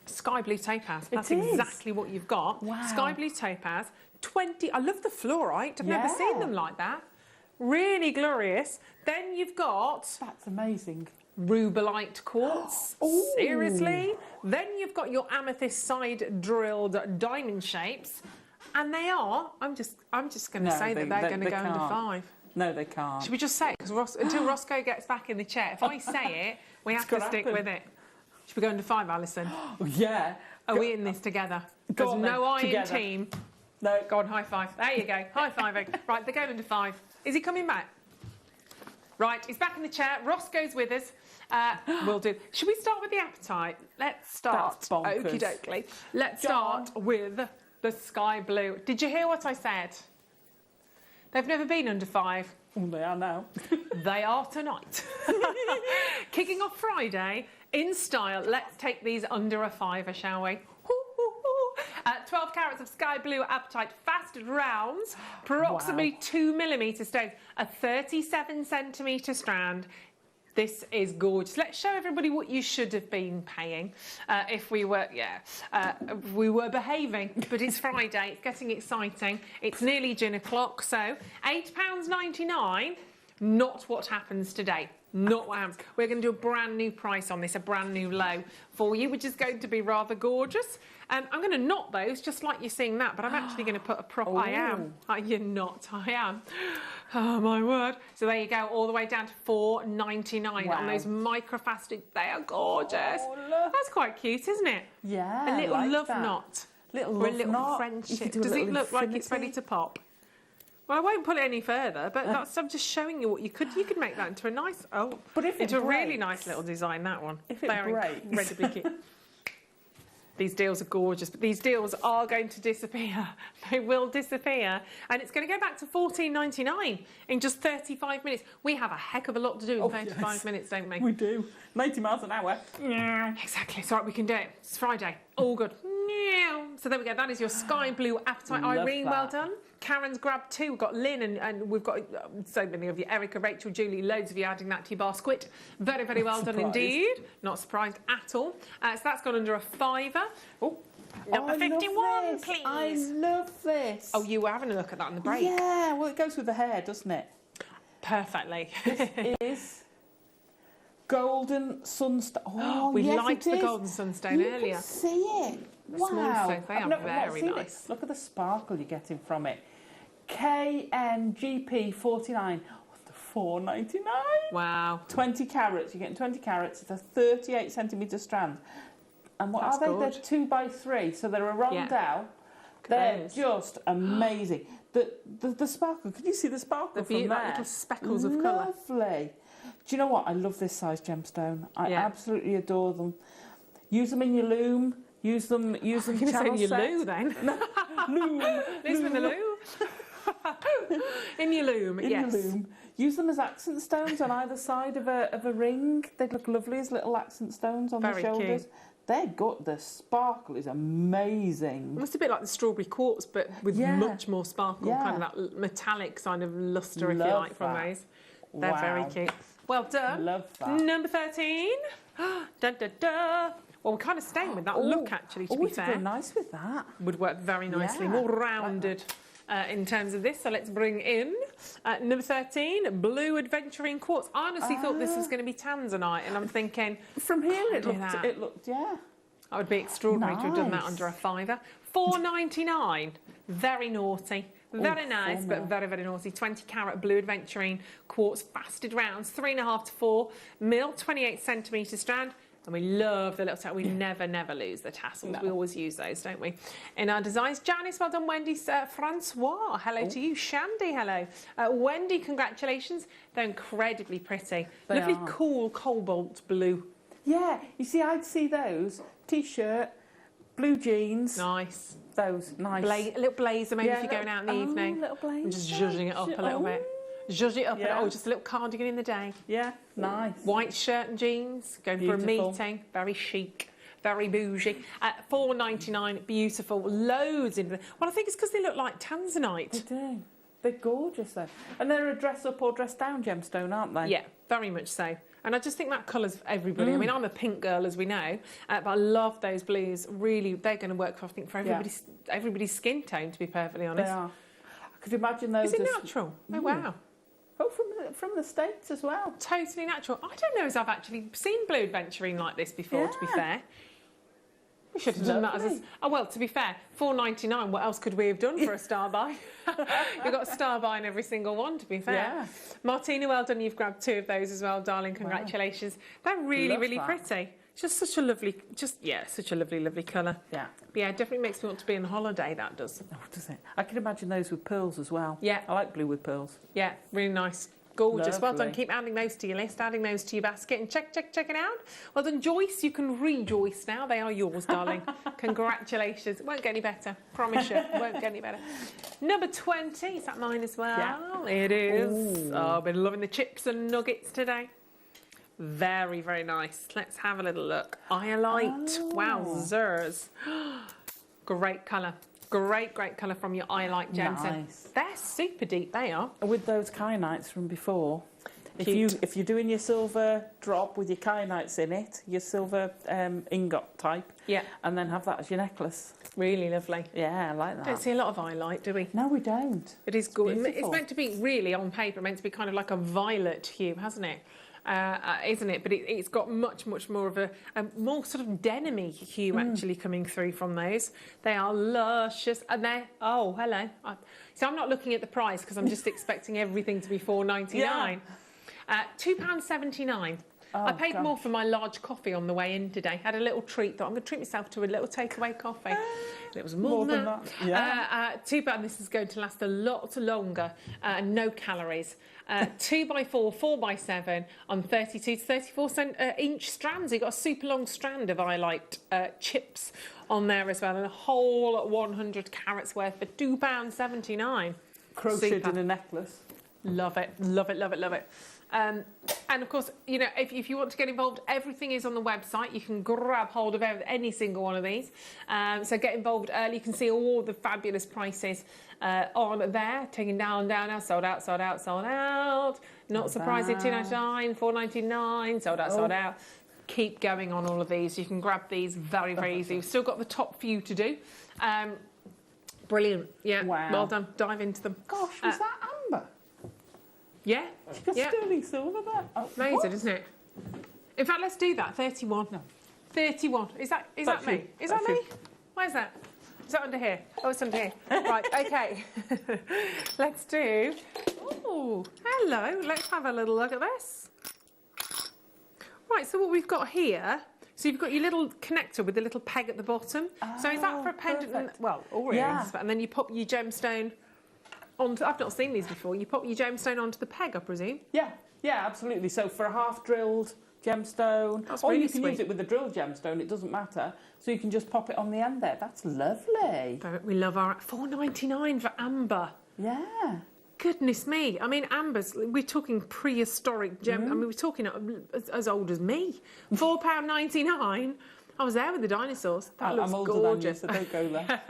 Sky blue topaz. That's exactly what you've got. Wow. Sky blue topaz. 20. I love the fluorite. I've never seen them like that. Really glorious. Then you've got. That's amazing. Rubellite quartz. Seriously? Then you've got your amethyst side drilled diamond shapes, and they are. I'm just going to say that they're going to go under £5. No, they can't. Should we just say it? Because until Roscoe gets back in the chair, if I say it, we have to stick with it. Should we go under £5, Alison? Yeah. Are we in this together? There's no I in team. No. Go on, high five. There you go. High fiving. Right, they're going under £5. Is he coming back? Right, he's back in the chair. Ross goes with us. We'll do. Should we start with the appetite? Let's start. That's bonkers. Okie dokie. Let's start with the sky blue. Did you hear what I said? They've never been under 5. Oh, they are now. They are tonight. Kicking off Friday in style. Let's take these under a 5, shall we? 12 carats of sky blue apatite faceted rounds, approximately 2mm stones, a 37cm strand. This is gorgeous. Let's show everybody what you should have been paying if we were, if we were behaving. But it's Friday, it's getting exciting. It's nearly gin o'clock, so £8.99, not what happens today. Not what happens. We're going to do a brand new price on this, a brand new low for you, which is going to be rather gorgeous. I'm going to knot those, just like you're seeing that, but I'm actually going to put a prop. I am. You're not. I am. Oh, my word. So there you go, all the way down to £4.99 on those microfaceted. They are gorgeous. Oh, that's quite cute, isn't it? Yeah, a little like love that. knot. Little or a love little knot. friendship. Do a Does it little look like it's ready infinity. to pop? Well, I won't put it any further, but that's, I'm just showing you what you could make that into a nice, but if it into a really breaks- nice little design, that one. If it They are breaks. incredibly cute. These deals are gorgeous, but these deals are going to disappear. They will disappear, and it's going to go back to £14.99 in just 35 minutes. We have a heck of a lot to do in 35 minutes, don't we? We do. 90 miles an hour. Yeah, exactly. It's all right, we can do it. It's Friday. All good. So there we go. That is your sky blue apatite. Love Irene, well that. done. Karen's grabbed 2. We've got Lynn and we've got so many of you. Erica, Rachel, Julie, loads of you adding that to your basket. Very, very well done indeed. Not surprised at all. So that's gone under a £5. Oh, number 51, please. I love this. Oh, you were having a look at that on the break. Yeah, well, it goes with the hair, doesn't it? Perfectly. This is golden sunstone. Oh, We yes, liked it the is. golden sunstone You earlier. Can see it. The Wow. small stones, they I've are not very seen nice. it. Look at the sparkle you're getting from it. KNGP49. £4.99. Wow. 20 carats. You're getting 20 carats. It's a 38cm strand. And what That's are they? good. They're 2x3, so they're a rondelle. Yeah. They're those. just amazing. The sparkle. Can you see the sparkle The from there? like little speckles of colour. Lovely. Do you know what? I love this size gemstone. I Yeah. absolutely adore them. Use them in your loom. Use them. Use them. You're going to say channel in your set. loo then? Loom. Liz in the loo. In your loom, In yes. your loom. Use them as accent stones on either side of a ring. They look lovely as little accent stones on Very the shoulders. cute. They're good. The sparkle is amazing. Almost a bit like the strawberry quartz, but with Yeah. much more sparkle, Yeah. kind of that metallic kind of lustre, if you Love like, from that. those. They're very Wow. cute. Well done. Love that. Number 13. Dun, dun, dun. Well, we're kind of staying with that look, actually, to be it's fair. very nice with that. Would work very nicely. Yeah. More rounded. In terms of this, so let's bring in number 13, blue adventuring quartz. I honestly thought this was going to be tanzanite, and I'm thinking from here can't it do looked. that. It looked. Yeah. That would be extraordinary to have done that Nice. under a £5. £4.99. Very naughty. Very nice, four but more. very, very naughty. 20 carat blue adventuring quartz faceted rounds, 3.5 to 4 mil, 28cm strand. And we love the little tassel. We never, never lose the tassels. No. We always use those, don't we? In our designs. Janice, well done. Wendy, Francois, hello to you. Shandy, hello. Wendy, congratulations. They're incredibly pretty. They Lovely, are. cool cobalt blue. Yeah. You see, I'd see those t-shirt, blue jeans. Nice. Those nice. A little blazer, maybe Yeah, if you're going out in the little- evening. little blazer. And just zhuzhing it up a little bit. Zhuzh it up a Yeah. little. Just a little cardigan in the day. Yeah, nice. White shirt and jeans. Going for a Beautiful. meeting. Very chic. Very bougie. £4.99. Beautiful. Loads in. Well, I think it's because they look like tanzanite. They do. They're gorgeous though. And they're a dress up or dress down gemstone, aren't they? Yeah, very much so. And I just think that colours for everybody. I mean, I'm a pink girl, as we know, but I love those blues. Really, they're going to work for, I think, for everybody's skin tone, to be perfectly honest. They are. I could imagine those. Is it as- natural? Oh, wow. Oh, from the States as well. Totally natural. I don't know as I've actually seen blue adventuring like this before, to be fair. We should have done that as a... Oh, well, to be fair, £4.99, what else could we have done for a star buy? We've got a star buy in every single one, to be fair. Yeah. Martina, well done. You've grabbed 2 of those as well, darling. Congratulations. They're really, Love really that. pretty. Just such a lovely, such a lovely colour. Yeah. But yeah, it definitely makes me want to be on holiday, that does. Oh, does it? I can imagine those with pearls as well. Yeah. I like blue with pearls. Yeah, really nice. Gorgeous. Well Lovely. done. Keep adding those to your list, adding those to your basket, and check it out. Well done, Joyce. You can rejoice now. They are yours, darling. Congratulations. It won't get any better. Promise you. It won't get any better. Number 20. Is that mine as well? Yeah. It is. Ooh. Oh, I've been loving the chips and nuggets today. Very, very nice. Let's have a little look. Iolite. Oh. Wowzers. Great colour. Great colour from your Iolite gemstone. Nice. They're super deep, they are. With those kyanites from before, if you're doing your silver drop with your kyanites in it, your silver ingot type, and then have that as your necklace. Really lovely. Yeah, I like that. Don't see a lot of Iolite, do we? No, we don't. It is good. Beautiful. It's meant to be really, on paper, meant to be kind of like a violet hue, hasn't it? Isn't it? But it's got much more of a more sort of denim-y hue actually coming through from those. They are luscious, and they're hello. So I'm not looking at the price because I'm just expecting everything to be £4.99. £2.79. I paid more for my large coffee on the way in today. Had a little treat. Thought I'm going to treat myself to a little takeaway coffee. It was more than that. Yeah. £2. This is going to last a lot longer. No calories. 2x4, 4x7 on 32 to 34 inch strands. You've got a super long strand of Iolite chips on there as well, and a whole 100 carats worth for £2.79. Crocheted in a necklace. Love it, love it, love it, love it. And of course, you know, if you want to get involved, everything is on the website. You can grab hold of any single one of these. So get involved early. You can see all the fabulous prices on there. Taking down now. Sold out, sold out, sold out. Not surprising. £2.99, £4.99. Sold out, sold out. Keep going on all of these. You can grab these very, very easy. We've still got the top few to do. Brilliant. Yeah. Wow. Well done. Dive into them. Gosh, was that amber? Yeah. Got sterling silver there. Oh, amazing, what? isn't it? In fact, let's do that. 31. No. 31. Is that me? Is that me? Where's that? Is that under here? Oh, it's under here. Right, okay. Let's do... Oh, hello. Let's have a little look at this. Right, so what we've got here... So you've got your little connector with the little peg at the bottom. So is that for a pendant? Well, or earrings. And then you pop your gemstone onto... I've not seen these before. You pop your gemstone onto the peg, I presume? Yeah, absolutely. So for a half-drilled gemstone, That's or really you can sweet. use it with a drilled gemstone, it doesn't matter. So you can just pop it on the end there. That's lovely. We love our... £4.99 for amber. Yeah. Goodness me. I mean, amber's... We're talking prehistoric gem... I mean, we're talking as old as me. £4.99. I was there with the dinosaurs. That looks I'm older gorgeous. than you, so don't go there.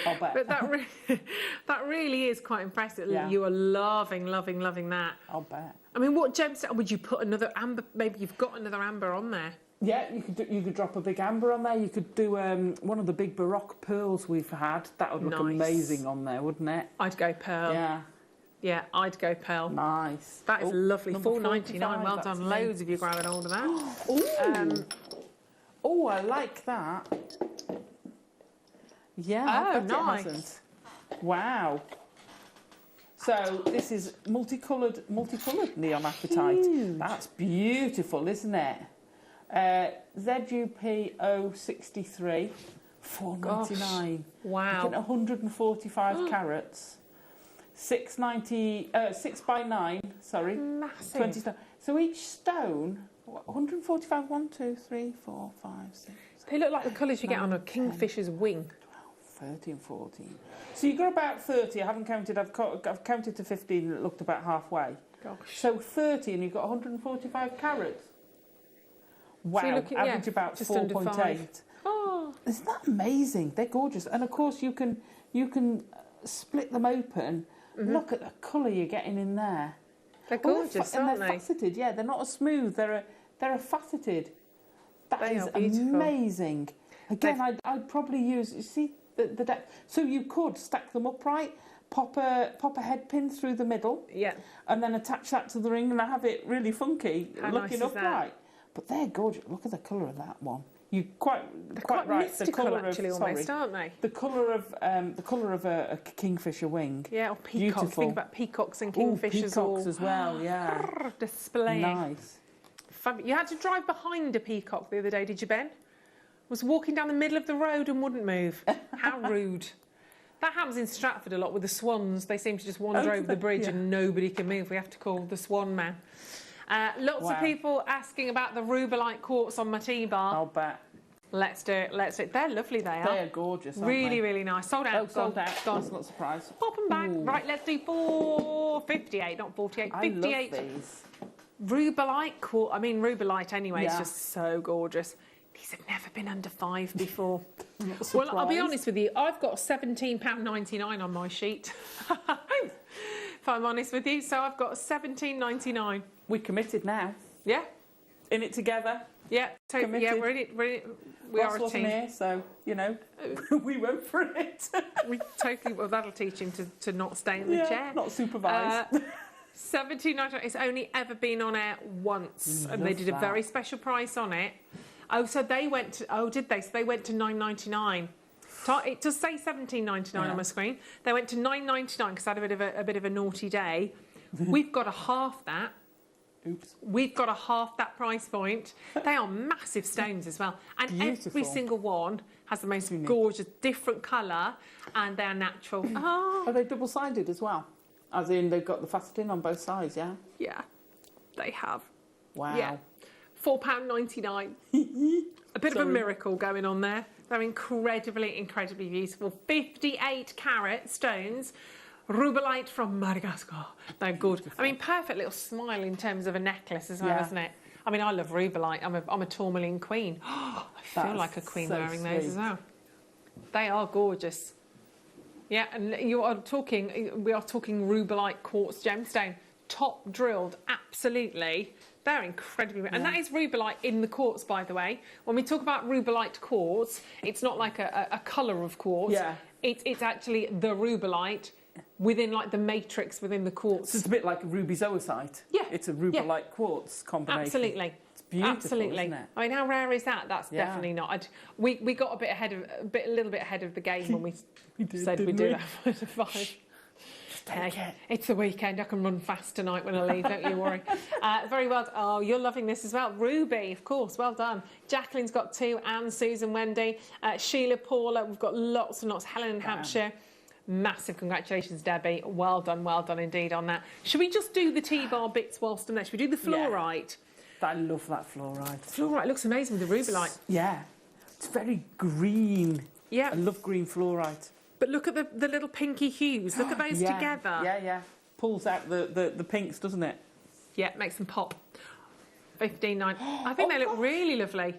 I'll bet. But that really is quite impressive. Yeah. You are loving that. I'll bet. I mean, what gemstone would you put another amber? Maybe you've got another amber on there. Yeah, you could drop a big amber on there. You could do one of the big Baroque pearls we've had. That would look amazing on there, wouldn't it? I'd go pearl. Yeah. Yeah, I'd go pearl. Nice. That is lovely. £4.99. Well that's done. me. Loads of you grabbing hold of that. Oh, I like that. Yeah, I bet nice. it hasn't. Wow. So this is multicoloured neon apatite. Huge. That's beautiful, isn't it? ZUP 063, £4.99. Wow. You get 145 carats. 690, 6 by 9, sorry. Massive. 20 stone. So each stone, 145, 1, 2, 3, 4, 5, 6. They look like the colours you get on a kingfisher's wing. 13, 14. So you got about 30. I haven't counted. I've counted to 15 and it looked about halfway. Gosh. So 30 and you've got 145 carats. Wow. So you're looking, average about just under 4.8. 5. Oh. Isn't that amazing? They're gorgeous. And of course you can split them open. Look at the colour you're getting in there. They're gorgeous, and aren't they're they? faceted. Yeah, they're not as smooth. They're a faceted. That is They are beautiful. amazing. Again, I'd probably use. You see the depth. So you could stack them upright, pop a head pin through the middle. Yeah. And then attach that to the ring and have it really funky, How looking nice is that? upright. But they're gorgeous. Look at the colour of that one. You quite quite right. mystical, the colour actually, of, almost, sorry, aren't they? The colour of a kingfisher wing. Yeah, or peacocks. Beautiful. Think about peacocks and Ooh, kingfishers peacocks as well. Yeah. displaying. Nice. You had to drive behind a peacock the other day, did you, Ben? Was walking down the middle of the road and wouldn't move. How rude. That happens in Stratford a lot with the swans. They seem to just wander over the bridge and nobody can move. We have to call the swan man. Lots of people asking about the rubellite quartz on my tea bar. I'll bet. Let's do it. Let's do it. They're lovely, they are. They are gorgeous, aren't really, they? really nice. Sold out. Sold out. Gone. That's not a surprise. Pop them back. Ooh. Right, let's do 458, not 48. 58. I love these. Rubellite quartz. I mean, rubellite anyway. It's Yeah. just so gorgeous. These have never been under £5 before. Well, I'll be honest with you. I've got £17.99 on my sheet. If I'm honest with you, so I've got £17.99. We're committed now. Yeah. In it together. Yeah. So, Committed. yeah, we're in it. We Ross are a wasn't team. here, so you know we went for it. We totally. Well, that'll teach him to not stay in the chair. Not supervised. £17.99. It's only ever been on air once, and they did a very special price on it. Oh, so they went to. Oh, did they? So they went to £9.99. It does say £17.99 on my screen. They went to £9.99 because I had a bit of a naughty day. We've got a half that. Oops. We've got a half that price point. They are massive stones as well, and every single one has the most gorgeous, different colour, and they're natural. Oh. Are they double-sided as well? As in, they've got the faceting on both sides, yeah? Yeah, they have. Wow. Yeah. £4.99. A bit of a miracle going on there. They're incredibly, incredibly beautiful. 58 carat stones. Rubellite from Madagascar. They're good. I mean, perfect little smile in terms of a necklace as well, isn't it? I mean, I love rubellite. I'm a tourmaline queen. I feel like a queen wearing those as well. They are gorgeous. Yeah, and we are talking rubellite quartz gemstone. Top drilled, absolutely. They're incredibly... And that is rubellite in the quartz, by the way. When we talk about rubellite quartz, it's not like a colour of quartz. Yeah. It's actually the rubellite within, like, the matrix within the quartz. So it's a bit like a ruby zoisite. Yeah. It's a rubellite quartz combination. Absolutely. It's beautiful, Absolutely. isn't it? I mean, how rare is that? That's definitely not. We got a little bit ahead of the game when we said we'd do that for 5. Hey, it's the weekend. I can run fast tonight when I leave, don't you worry. Very well. Oh, you're loving this as well. Ruby, of course. Well done. Jacqueline's got 2, Anne, Susan, Wendy, Sheila, Paula. We've got lots and lots. Helen in Hampshire. Massive congratulations, Debbie. Well done indeed on that. Should we just do the T-bar bits whilst I'm there? Should we do the fluorite? I love that fluorite. Fluorite looks amazing with the rubellite. Yeah. It's very green. Yeah. I love green fluorite. But look at the little pinky hues. Look at those together. Yeah. Pulls out the pinks, doesn't it? Yeah, makes them pop. 15.9. I think they look really lovely.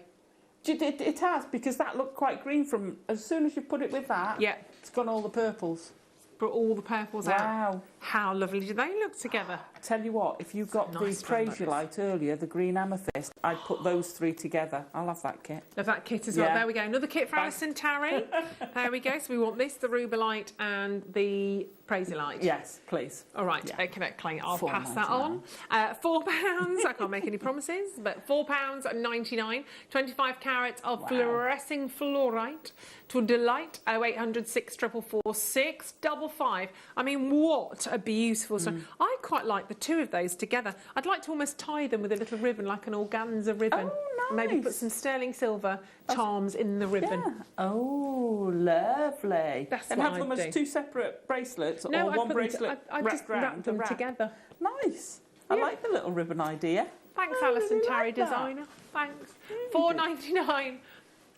It has, because that looked quite green from... As soon as you put it with that, it's gone all the purples. Brought all the purples out. Wow. How lovely do they look together? I tell you what, if you got Nice the Prasiolite earlier, the green amethyst, I'd put those 3 together. I'll have that kit. Love that kit as well. There we go. Another kit for Alison Tarry. There we go. So we want this, the rubellite and the Prasiolite. Yes, please. All right. Okay, I'll pass that on. £4. I can't make any promises, but £4.99. 25 carats of fluorescing fluorite to a delight. 0800 644 655. I mean, what a beautiful stone. I quite like the 2 of those together. I'd like to almost tie them with a little ribbon, like an organza ribbon. Oh, nice. Maybe put some sterling silver charms in the ribbon. Yeah. Oh, lovely. That's and what have them I'd as do. 2 separate bracelets, No, or I'd one put them bracelet I'd wrapped just round wrap them the wrap. together. Nice. I like the little ribbon idea. Thanks, I Alison really Tarry, like that. designer. Thanks. £4.99.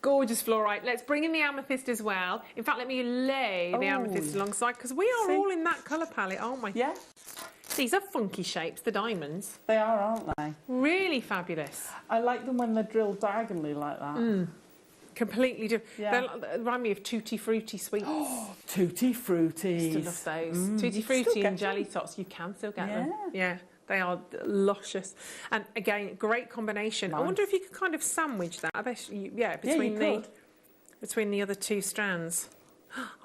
Gorgeous fluorite. Let's bring in the amethyst as well. In fact, let me lay the amethyst alongside, because we are all in that colour palette, aren't we? Yeah. These are funky shapes, the diamonds. They are, aren't they? Really fabulous. I like them when they're drilled diagonally like that. Completely different. Yeah. They remind me of Tutti Frutti sweets. Tutti Frutti. Still love those. Tutti Frutti and jelly tots, you can still get them. Yeah. They are luscious. And again, great combination. Nice. I wonder if you could kind of sandwich that. I bet between the other 2 strands.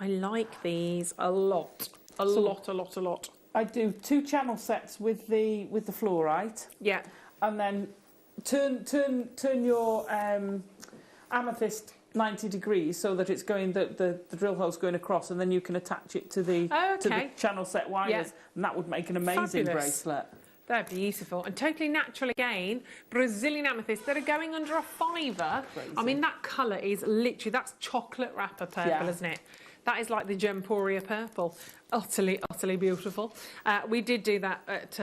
I like these a lot. A lot. I do 2 channel sets with the fluorite. Yeah. And then turn your amethyst 90 degrees so that it's going the drill hole's going across, and then you can attach it to the channel set wires, and that would make an amazing bracelet. They're beautiful and totally natural again. Brazilian amethyst that are going under a £5. Crazy. I mean, that colour is literally, that's chocolate wrapper purple, isn't it? That is like the Gemporia purple. Utterly, utterly beautiful. We did do that at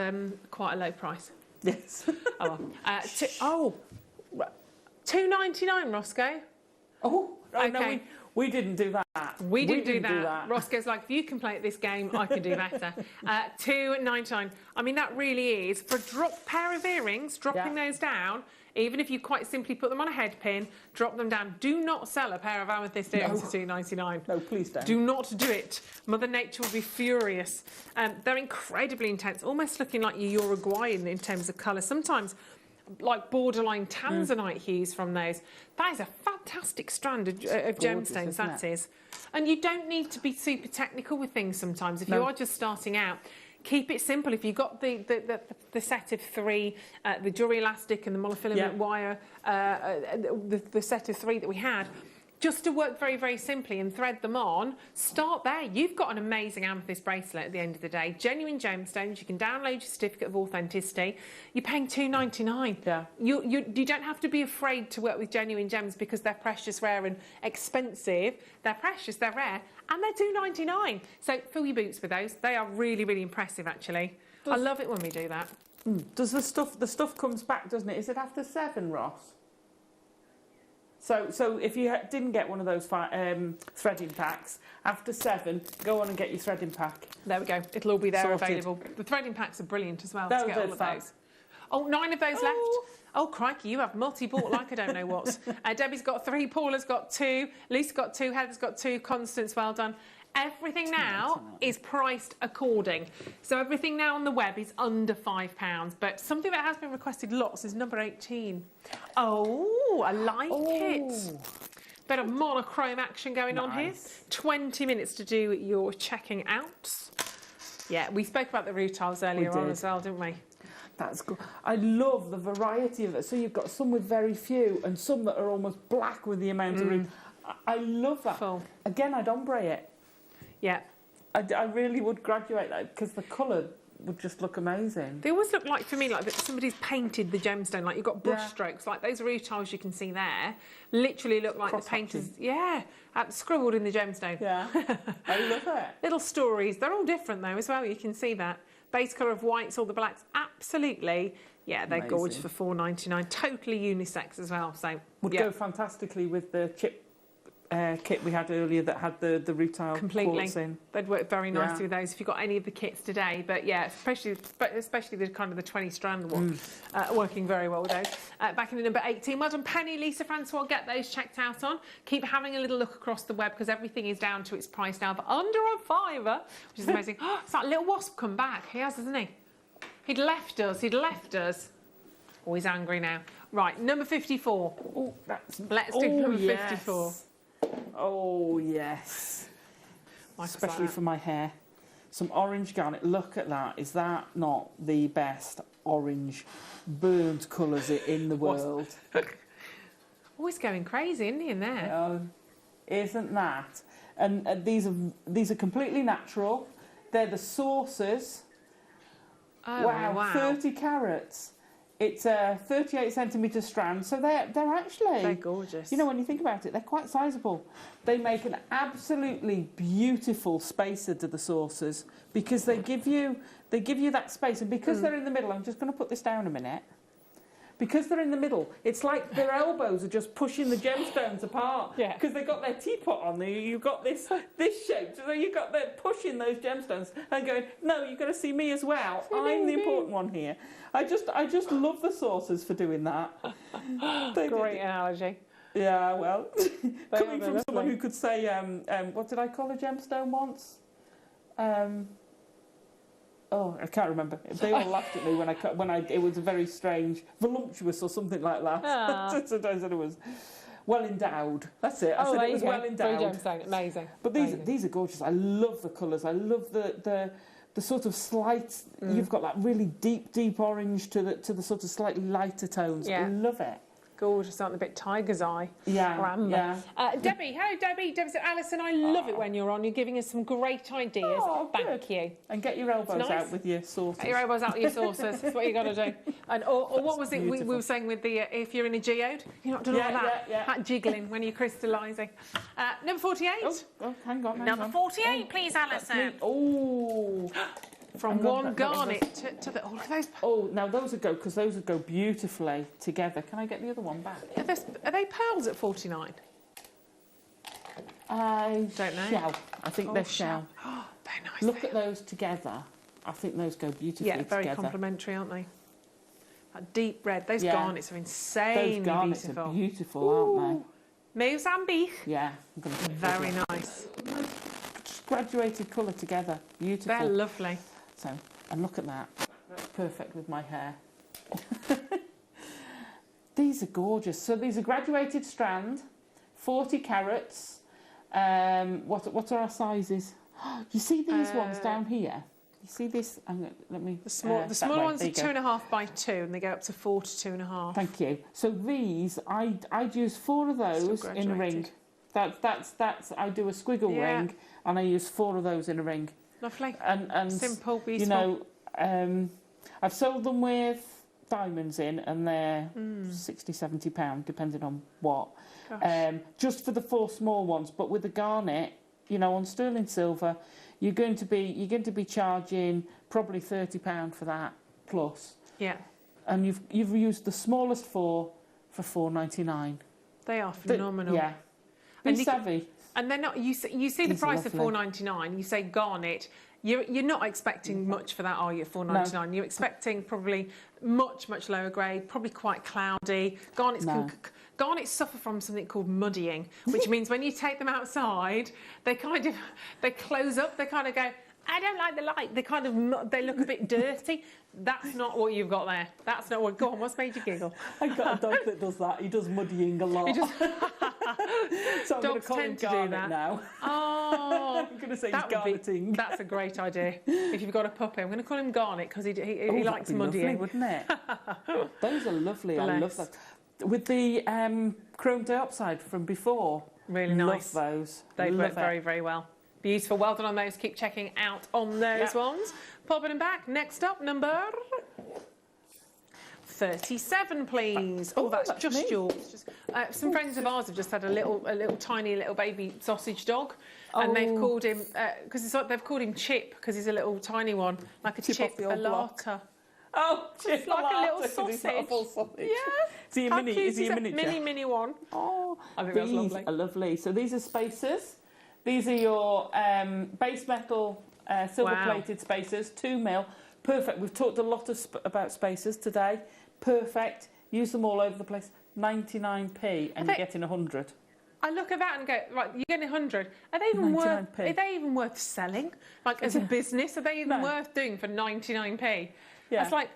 quite a low price. Yes. $2.99, Roscoe. Oh, okay. No, we didn't do that. We didn't do that. Roscoe's like, if you can play at this game, I can do better. $2.99. I mean, that really is, for a pair of earrings, dropping those down, even if you quite simply put them on a head pin, drop them down. Do not sell a pair of amethyst earrings for $2.99. No, please don't. Do not do it. Mother Nature will be furious. They're incredibly intense, almost looking like your Uruguayan in terms of colour. Sometimes like borderline tanzanite hues from those. That is a fantastic strand of gemstones, that is. And you don't need to be super technical with things sometimes. If you are just starting out, keep it simple. If you've got the set of 3, the jewellery elastic and the monofilament wire, the set of 3 that we had, just to work very, very simply and thread them on, start there. You've got an amazing amethyst bracelet at the end of the day. Genuine gemstones. You can download your certificate of authenticity. You're paying $2.99. Yeah. You don't have to be afraid to work with genuine gems because they're precious, rare and expensive. They're precious, they're rare, and they're $2.99. So fill your boots with those. They are really, really impressive, actually. I love it when we do that. Does the stuff comes back, doesn't it? Is it after 7, Ross? So if you didn't get one of those threading packs, after 7, go on and get your threading pack. There we go. It'll all be there available. The threading packs are brilliant as well to get all of those. Oh, 9 of those left. Oh, crikey, you have multi-bought like I don't know what. Debbie's got 3, Paula's got 2, Lisa's got 2, Heather's got 2, Constance, well done. Everything now is priced according. So everything now on the web is under £5. But something that has been requested lots is number 18. Oh, I like it. Bit of monochrome action going on here. 20 minutes to do your checking out. Yeah, we spoke about the rutiles earlier on as well, didn't we? That's good. I love the variety of it. So you've got some with very few and some that are almost black with the amount of root. I love that. Again, I'd ombre it. Yeah. I really would graduate that because the colour would just look amazing. They always look like, for me, like that somebody's painted the gemstone, like you've got brush strokes, like those rutiles you can see there, literally look like the painters, scribbled in the gemstone. Yeah, I love it. Little stories. They're all different though as well, you can see that. Base colour of whites, all the blacks, absolutely. Yeah, they're gorgeous for $4.99. Totally unisex as well. So would go fantastically with the chip kit we had earlier that had the rutile quartz in. They'd work very nicely with those if you've got any of the kits today. But yeah, especially the kind of the 20 strand one, working very well with those. Back in the number 18. Well done, Penny, Lisa, Francois. Get those checked out on. Keep having a little look across the web because everything is down to its price now, but under a £5, which is amazing. Oh, it's that little wasp come back. He has, hasn't he? He'd left us. Oh, he's angry now. Right, number 54. Oh, let's do number 54. Oh, yes. Especially for my hair. Some orange garnet. Look at that. Is that not the best orange burnt colours in the world? Always going crazy, isn't he, in there? Isn't that? And these are completely natural. They're the saucers. Oh, wow. 30 carats. It's a 38 centimetre strand, so they're actually... They're gorgeous. You know, when you think about it, they're quite sizable. They make an absolutely beautiful spacer to the saucers because they give you that space, and because they're in the middle, I'm just going to put this down a minute. Because they're in the middle, it's like their elbows are just pushing the gemstones apart. Yeah. Because they've got their teapot on there. You've got this shape. So you've got them pushing those gemstones and going, no, you've got to see me as well. I'm the important one here. I just love the saucers for doing that. Great analogy. Yeah, well, coming from someone who could say, what did I call a gemstone once? Oh, I can't remember. They all laughed at me when it was a very strange, voluptuous or something like that. Sometimes it was well endowed. That's it. I said it was well endowed. Amazing. But these are gorgeous. I love the colours. I love the sort of slight. You've got that really deep orange to the sort of slightly lighter tones. Yeah. I love it. Gorgeous, aren't they? A bit tiger's eye. Yeah, Or amber. yeah. Debbie, hello Debbie. Debbie said, Alison, I love it when you're on. You're giving us some great ideas. Oh, Thank you. And get your elbows It's nice. out with your sauces. Get your elbows out with your sauces. That's what you got to do. And or what was it we were saying with the if you're in a geode, you're not doing all that. That jiggling when you're crystallising. Number 48. Oh, hang on. Number 48, please, Alison. Oh. From one garnet to the. Oh, look at those. Oh, now those would go, because those would go beautifully together. Can I get the other one back? Are they pearls at 49? I don't know. Shell. I think they're shell. Oh, they're nice. Look at those together. I think those go beautifully together. Yeah, very complementary, aren't they? That deep red. Those garnets are Those insanely garnets beautiful. are beautiful, aren't they? Mozambique. Yeah. Very nice. Just graduated colour together. Beautiful. They're lovely. So, and look at that. That's perfect with my hair. These are gorgeous. So these are graduated strand, 40 carats. What are our sizes? You see these ones down here? You see this? Let me. The smaller ones are 2.5 by 2, and they go up to 4 to 2.5. Thank you. So these, I'd use 4 of those in a ring. That's. I do a squiggle ring, and I use 4 of those in a ring. Lovely. And simple, beautiful. You know, I've sold them with diamonds in, and they're £60–70, depending on what. Just for the 4 small ones, but with the garnet, you know, on sterling silver, you're going to be charging probably £30 for that plus. Yeah. And you've used the smallest 4 for £4.99. They are phenomenal. Yeah. Be savvy. And they're not. You see the price of £4.99. You say garnet. You're not expecting much for that, are you? £4.99. No. You're expecting probably much lower grade, probably quite cloudy. Garnets suffer from something called muddying, which means when you take them outside, they close up. They kind of go, I don't like the light. They look a bit dirty. That's not what you've got there. That's not what. Go on, what's made you giggle? I've got a dog that does that. He does muddying a lot. So I'm going to call him Garnet now. Oh, I'm going to say he's garneting. That's a great idea. If you've got a puppy, I'm going to call him Garnet because he likes muddying. Lovely, wouldn't it? Those are lovely. Bless. I love that. With the chrome dioxide from before. Really nice. Love those. They work very, very well. Beautiful. Well done on those. Keep checking out on those ones. Popping them back. Next up, number 37, please. Oh, that's just me. Yours. Some friends of ours have just had a tiny little baby sausage dog, and they've called him because they've called him Chip because he's a little tiny one, like a chip alata. Oh, Chip like a little sausage. Yeah. Is he a miniature? Mini one. Oh, I think that's lovely. Are lovely. So these are spacers. These are your base metal silver-plated spacers, 2 mil. Perfect. We've talked a lot about spacers today. Perfect. Use them all over the place. 99p, and you're getting 100. I look at that and go, right, you're getting 100. Are they even worth? Are they even worth selling? Like as a business, are they even worth doing for 99p? Yeah. That's like.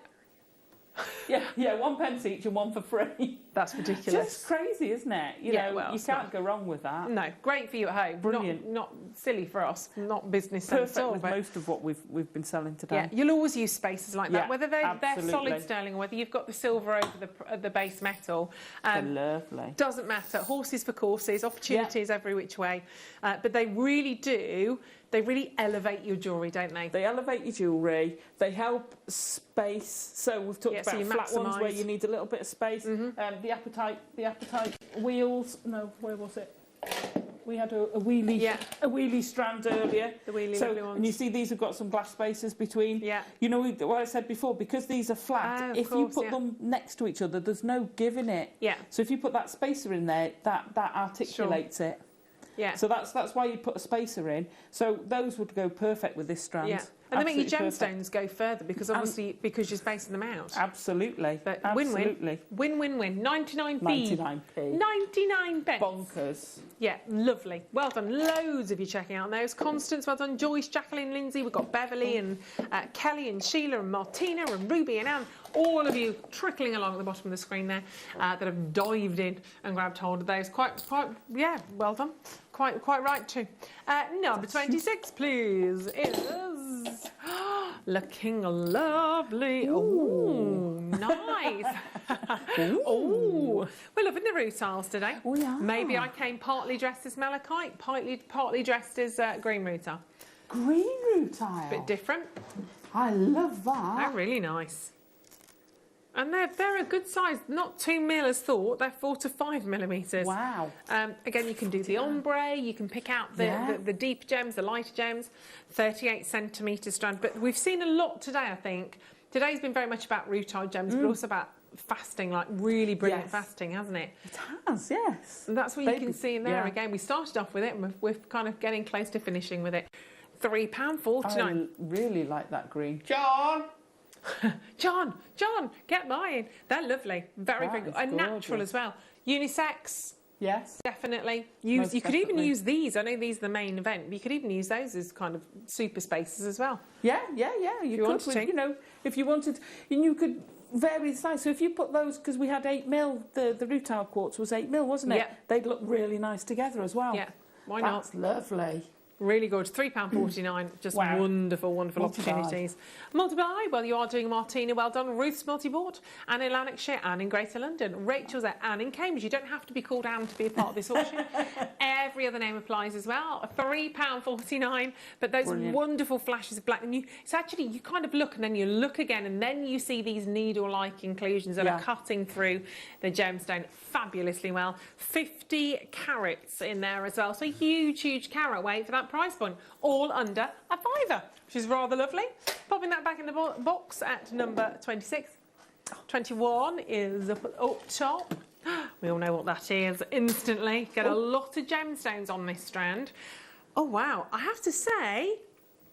Yeah, 1 pence each and 1 for free. That's ridiculous. Just crazy, isn't it? You know, you can't go wrong with that. No, great for you at home. Brilliant. Not silly for us. Not business Perfect sense with most of what we've been selling today. Yeah, you'll always use spacers like that, whether they're solid sterling or whether you've got the silver over the base metal. They're lovely. Doesn't matter. Horses for courses, opportunities every which way. But they really do. They really elevate your jewellery, don't they? They elevate your jewellery. They help space. So we've talked about flat ones where you need a little bit of space. The apatite wheels. No, where was it? We had a wheelie strand earlier. The wheelie lovely ones. And you see these have got some glass spaces between. Yeah. You know what I said before, because these are flat, if you put them next to each other, there's no give in it. Yeah. So if you put that spacer in there, that articulates it. Yeah. So that's why you put a spacer in. So those would go perfect with this strand. Yeah. And they make your gemstones go further because obviously because you're spacing them out. Absolutely. But absolutely. Win-win. 99p. 99p. 99 pence. Bonkers. Yeah, lovely. Well done. Loads of you checking out those. Constance, well done. Joyce, Jacqueline, Lindsay. We've got Beverly and Kelly and Sheila and Martina and Ruby and Anne. All of you trickling along at the bottom of the screen there that have dived in and grabbed hold of those. Quite, well done. Quite right too. Number 26, please, is looking lovely. Oh, Nice. Ooh. We're loving the rutiles today. Oh, yeah. Maybe I came partly dressed as malachite, partly dressed as green rutile. Green rutile? Bit different. I love that. They're really nice. And they're a good size, not 2 mil as thought, they're 4 to 5 millimetres. Wow. Again, you can do the ombre, you can pick out the deep gems, the lighter gems, 38 centimetre strand. But we've seen a lot today, I think. Today's been very much about rutile gems, but also about fasting, like really brilliant fasting, hasn't it? It has, yes. And that's what you can see in there. Again, we started off with it and we're kind of getting close to finishing with it. £3.49. I really like that green. John! John, get mine. They're lovely. Very good. And natural as well. Unisex. Yes. Definitely. You could even use these. I know these are the main event, but you could even use those as kind of super spaces as well. Yeah. You could, you know, if you wanted, and you could vary the size. So if you put those, because we had 8 mil, the rutile quartz was 8 mil, wasn't it? Yeah. They'd look really nice together as well. Yeah. Why not? That's lovely. Really good. £3.49. Just wonderful opportunities. Multiply. Well, you are doing Martina. Well done. Ruth's multi-board. And in Lanarkshire and in Greater London. Rachel's there and in Cambridge. You don't have to be called Anne to be a part of this auction. Every other name applies as well. £3.49. But those wonderful flashes of black. And it's actually, you kind of look and then you look again and then you see these needle-like inclusions that are cutting through the gemstone fabulously well. 50 carats in there as well. So huge carat weight for that price point, all under a £5, which is rather lovely. Popping that back in the box at number 26. 21 is up top. We all know what that is instantly. Get a lot of gemstones on this strand. Oh wow, I have to say,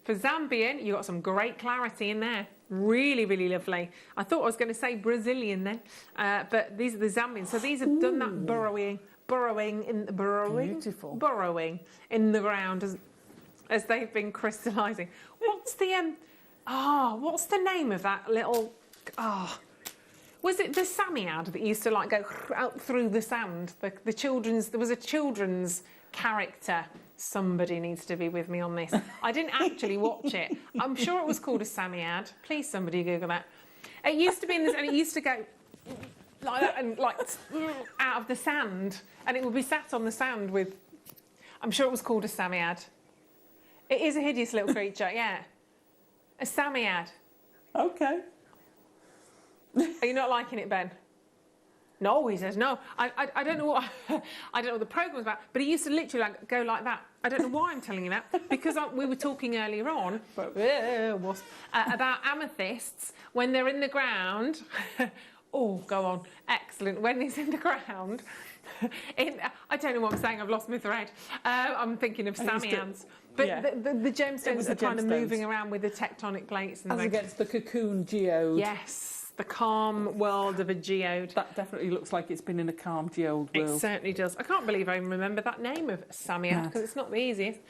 for Zambian, you got some great clarity in there. Really lovely. I thought I was going to say Brazilian then, but these are the Zambian. So these have done that burrowing in the ground as they've been crystallising. What's the what's the name of that little was it the Samiad that used to like go out through the sand? The children's, there was a children's character. Somebody needs to be with me on this. I didn't actually watch it. I'm sure it was called a Samiad. Please somebody Google that. It used to be in this, and it used to go like that and like out of the sand, and it would be sat on the sand with. I'm sure it was called a Samiad. It is a hideous little creature, yeah. A Samiad. Okay. Are you not liking it, Ben? No, he says no. I don't know what I don't know what the program's about, but he used to literally like go like that. I don't know why I'm telling you that, because we were talking earlier on about amethysts when they're in the ground. Oh, go on. Excellent. When it's in the ground. I don't know what I'm saying. I've lost my thread. I'm thinking of Samians. But the gemstones are kind of moving around with the tectonic plates. And as against the cocoon geode. Yes. The calm world of a geode. That definitely looks like it's been in a calm geode world. It certainly does. I can't believe I even remember that name of Samiad, because it's not the easiest.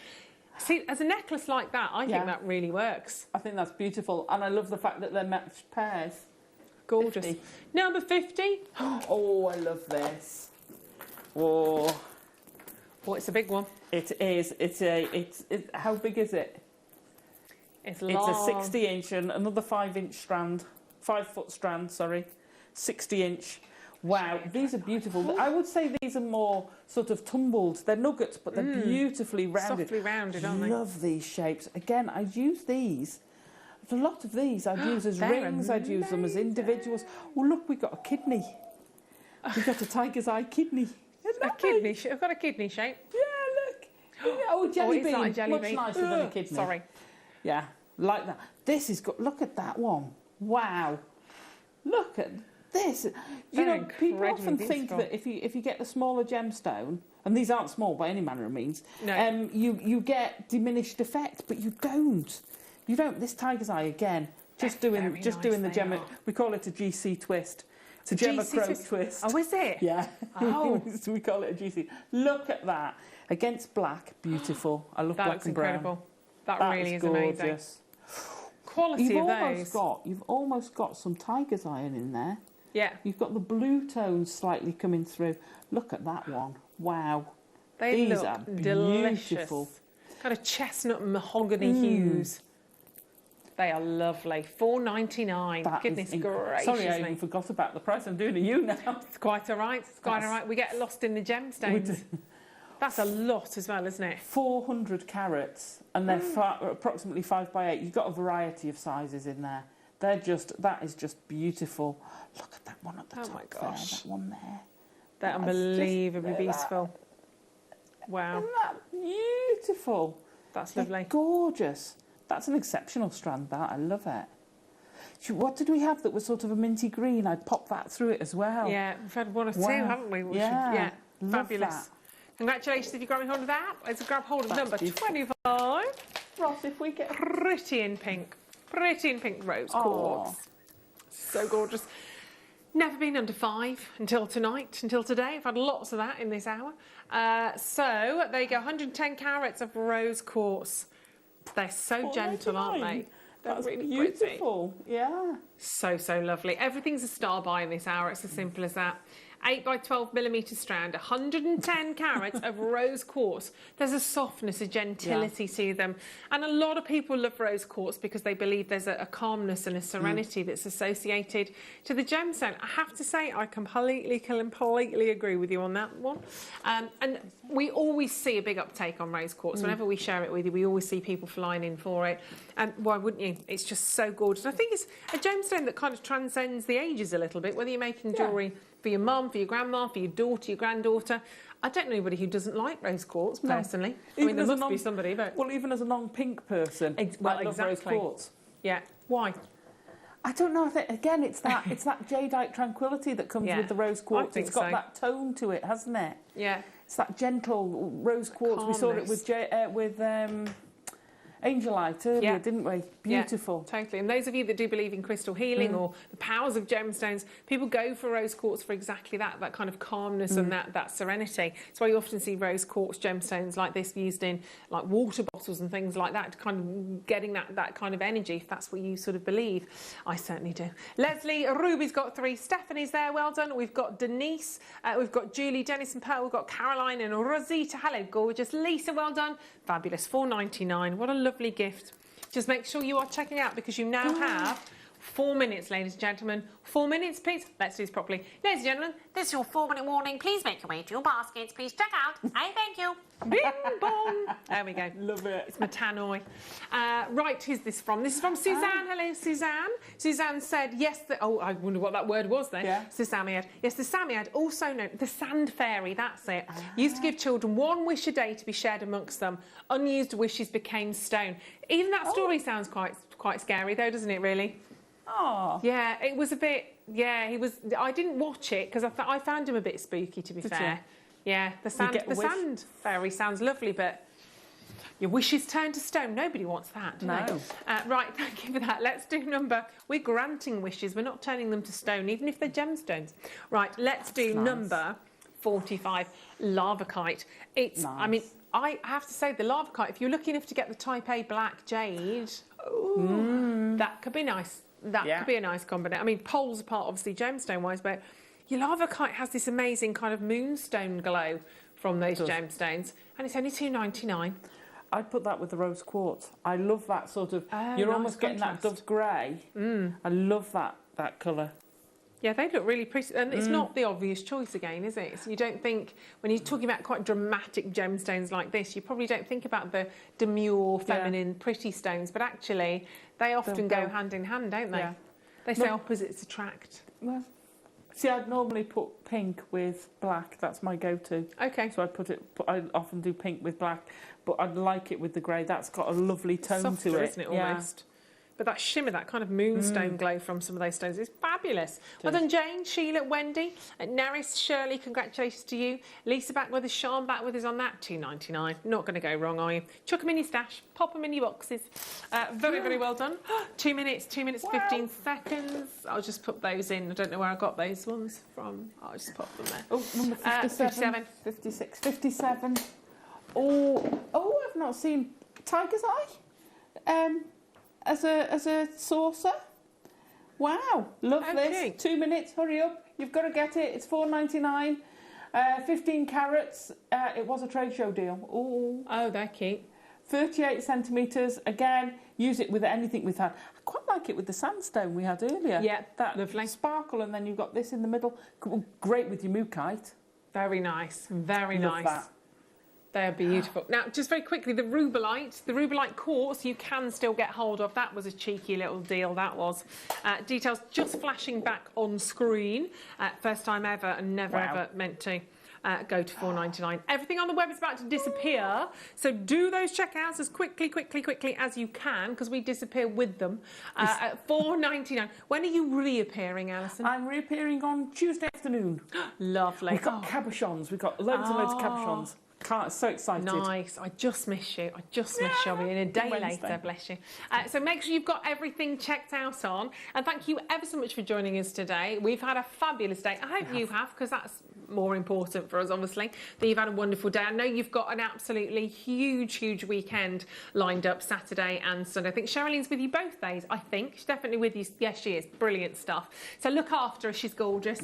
See, as a necklace like that, I think that really works. I think that's beautiful. And I love the fact that they're matched pairs. Gorgeous. 50. Number 50. Oh, I love this. Oh. Oh, it's a big one. It is. It's how big is it? It's long. It's a 60-inch and another 5-inch strand. 5-foot strand, sorry, 60-inch. Wow, these are beautiful. I would say these are more sort of tumbled. They're nuggets, but they're beautifully rounded. Softly rounded, aren't they? I love these shapes. Again, I'd use these. A lot of these I'd use as rings. I'd use them as individuals. Oh, look, we've got a kidney. We've got a tiger's eye kidney. A kidney shape. I've got a kidney shape. Yeah, look. Oh, jelly bean. Like a jelly Much bean. nicer than a kidney. Sorry. Yeah, like that. This is good. Look at that one. Wow, look at this. You know, people often think that if you get the smaller gemstone, and these aren't small by any manner of means, you get diminished effect, but you don't. You don't. This tiger's eye again, just doing the gem. We call it a GC twist. It's a Gemma Crow twist. Oh, is it? Yeah. Oh, so we call it a GC. Look at that against black, beautiful. I love black and brown. Incredible. That really is amazing. Gorgeous. Quality of those. You've almost got some tiger's iron in there. Yeah. You've got the blue tones slightly coming through. Look at that one. Wow. These are delicious. Beautiful. Kind of chestnut mahogany hues. They are lovely. $4.99. Goodness gracious Sorry, I me. even forgot about the price. I'm doing a you now. It's quite all right. It's quite all right. We get lost in the gemstones. That's a lot as well, isn't it? 400 carats, and they're approximately 5 by 8. You've got a variety of sizes in there. That is just beautiful. Look at that one at the top. Oh my gosh. There, that one there. They're unbelievably beautiful. Wow. Isn't that beautiful? That's lovely. Gorgeous. That's an exceptional strand, that. I love it. What did we have that was sort of a minty green? I'd pop that through it as well. Yeah, we've had one or two, haven't we? Yeah. Fabulous. That. Congratulations if you grab hold of that. Let's grab hold of number 25. Ross, if we get pretty in pink rose quartz. So gorgeous. Never been under 5 until tonight, until today. I've had lots of that in this hour. So there you go, 110 carats of rose quartz. They're so gentle, aren't they? They're That's really beautiful. Pretty. Yeah. So lovely. Everything's a star buy in this hour. It's as simple as that. 8 by 12 millimetre strand, 110 carats of rose quartz. There's a softness, a gentility to them. And a lot of people love rose quartz because they believe there's a calmness and a serenity that's associated to the gemstone. I have to say, I completely agree with you on that one. And we always see a big uptake on rose quartz. Whenever we share it with you, we always see people flying in for it. And why wouldn't you? It's just so gorgeous. I think it's a gemstone that kind of transcends the ages a little bit, whether you're making jewellery for your mum, for your grandma, for your daughter, your granddaughter. I don't know anybody who doesn't like rose quartz, personally. I mean, there must be somebody, but... Well, even as a non-pink person, I love rose quartz. Yeah. Why? I don't know. I think, again, it's that jadeite tranquility that comes with the rose quartz. It's got that tone to it, hasn't it? Yeah. It's that gentle rose quartz. We saw it with Angelite earlier, didn't we? Beautiful. Yeah, totally. And those of you that do believe in crystal healing or the powers of gemstones, people go for rose quartz for exactly that kind of calmness and that serenity. That's why you often see rose quartz gemstones like this used in like water bottles and things like that, kind of getting that kind of energy, if that's what you sort of believe. I certainly do. Leslie, Ruby's got 3. Stephanie's there, well done. We've got Denise, we've got Julie, Dennis and Pearl, we've got Caroline and Rosita. Hello, gorgeous. Lisa, well done. Fabulous. $4.99. What a lovely gift. Just make sure you are checking out because you now have 4 minutes, ladies and gentlemen. 4 minutes, please. Let's do this properly. Ladies and gentlemen, this is your 4-minute warning. Please make your way to your baskets. Please check out. I thank you. Bing bong. There we go. Love it. It's my tannoy. Right, who's this from? This is from Suzanne. Hello, Suzanne. Suzanne said, yes, I wonder what that word was then. Yeah. It's the Samiad. Yes, the Samiad, also known, the sand fairy, that's it. Used to give children 1 wish a day to be shared amongst them. Unused wishes became stone. Even that story sounds quite scary though, doesn't it, really? Oh. Yeah, it was a bit, he was, I didn't watch it because I found him a bit spooky, to be fair. Yeah, the sand fairy sounds lovely, but your wishes turn to stone. Nobody wants that, do they? Right, thank you for that. Let's do number. We're granting wishes. We're not turning them to stone, even if they're gemstones. Right, let's do number 45, Lavakite. It's, I mean, I have to say, the Lavakite, if you're lucky enough to get the Type A black jade, that could be nice. That could be a nice combination. I mean, poles apart, obviously, gemstone-wise, but your Lavakite has this amazing kind of moonstone glow from those gemstones, and it's only $2.99. I'd put that with the rose quartz. I love that sort of... you're almost getting that dove grey. I love that colour. Yeah, they look really pretty. And it's not the obvious choice again, is it? So you don't think, when you're talking about quite dramatic gemstones like this, you probably don't think about the demure, feminine, pretty stones, but actually they often go hand in hand, don't they? Yeah. They say opposites attract. Well, see, I'd normally put pink with black. That's my go-to. Okay. So I often do pink with black, but I'd like it with the grey. That's got a lovely tone Softer, to it. Isn't it, almost? But that shimmer, that kind of moonstone glow from some of those stones is fabulous. Well done, Jane, Sheila, Wendy, Naris, Shirley, congratulations to you. Lisa back with us, Sean back with us on that, $2.99. Not going to go wrong, are you? Chuck them in your stash, pop them in your boxes. Very well done. 2 minutes, 15 seconds. I'll just put those in. I don't know where I got those ones from. I'll just pop them there. Oh, number 57. 56, 57. Oh, I've not seen Tiger's Eye. As a saucer. Wow, love this. 2 minutes, hurry up. You've got to get it. It's $4.99. 15 carats. It was a trade show deal. Oh, they're cute. 38 centimetres. Again, use it with anything we've had. I quite like it with the sandstone we had earlier. Yeah, that lovely. Sparkle, and then you've got this in the middle. Great with your mookaite. Very nice, very Love nice. that. They're beautiful. Now, just very quickly, the Rubellite quartz you can still get hold of. That was a cheeky little deal, that was. Details just flashing back on screen. First time ever and never ever meant to. Go to $4.99. Everything on the web is about to disappear, so do those checkouts as quickly as you can, because we disappear with them at $4.99. When are you reappearing, Alison? I'm reappearing on Tuesday afternoon. Lovely. We've got cabochons. We've got loads and loads of cabochons. So excited. Nice. I just miss you. I just miss you. I'll be in a day later, bless you. So make sure you've got everything checked out on. And thank you ever so much for joining us today. We've had a fabulous day. I hope you have, because that's more important for us, obviously, that you've had a wonderful day. I know you've got an absolutely huge weekend lined up, Saturday and Sunday. I think Sherilyn's with you both days, I think. She's definitely with you. Yes, she is. Brilliant stuff. So look after her. She's gorgeous.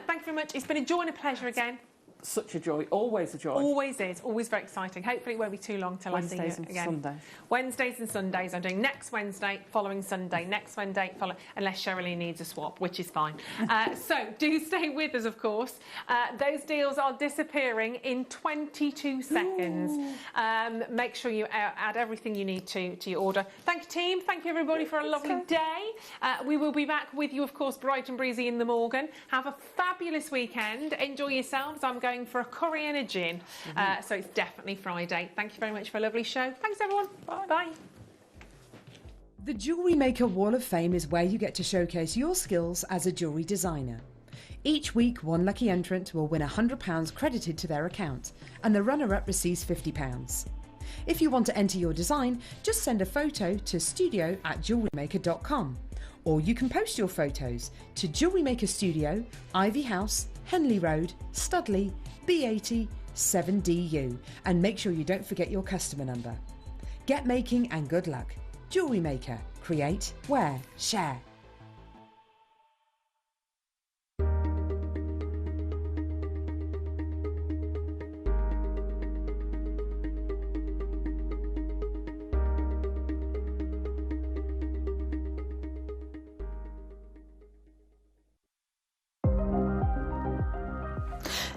Thank you very much. It's been a joy and a pleasure again. Such a joy, always a joy. Always is, always very exciting. Hopefully it won't be too long till I see you again. Wednesdays and Sundays. Wednesdays and Sundays. I'm doing next Wednesday, following Sunday, next Wednesday, unless Sherilyn needs a swap, which is fine. So do stay with us, of course. Those deals are disappearing in 22 seconds. Make sure you add everything you need to your order. Thank you, team. Thank you, everybody, for a lovely day. We will be back with you, of course, bright and breezy in the Morgan. Have a fabulous weekend. Enjoy yourselves. I'm going for a curry and a gin. So it's definitely Friday. Thank you very much for a lovely show. Thanks, everyone. Bye. Bye. The Jewellery Maker Wall of Fame is where you get to showcase your skills as a jewellery designer. Each week, one lucky entrant will win £100 credited to their account, and the runner-up receives £50. If you want to enter your design, just send a photo to studio@jewellerymaker.com, or you can post your photos to Jewellery Maker Studio, Ivy House, Henley Road, Studley, B80 7DU, and make sure you don't forget your customer number. Get making and good luck. Jewellery Maker. Create, wear, share.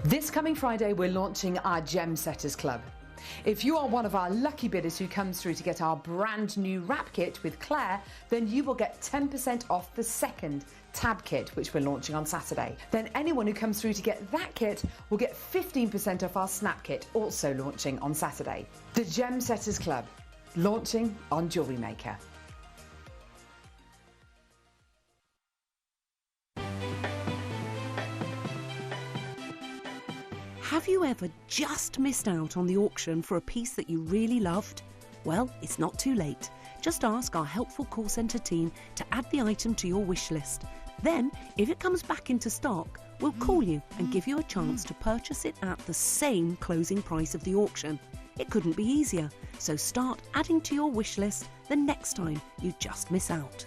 This coming Friday, we're launching our Gem Setters Club. If you are one of our lucky bidders who comes through to get our brand new wrap kit with Claire, then you will get 10% off the second tab kit, which we're launching on Saturday. Then anyone who comes through to get that kit will get 15% off our snap kit, also launching on Saturday. The Gem Setters Club, launching on Jewellery Maker. Have you ever just missed out on the auction for a piece that you really loved? Well, it's not too late. Just ask our helpful call centre team to add the item to your wish list. Then, if it comes back into stock, we'll call you and give you a chance to purchase it at the same closing price of the auction. It couldn't be easier, so start adding to your wish list the next time you just miss out.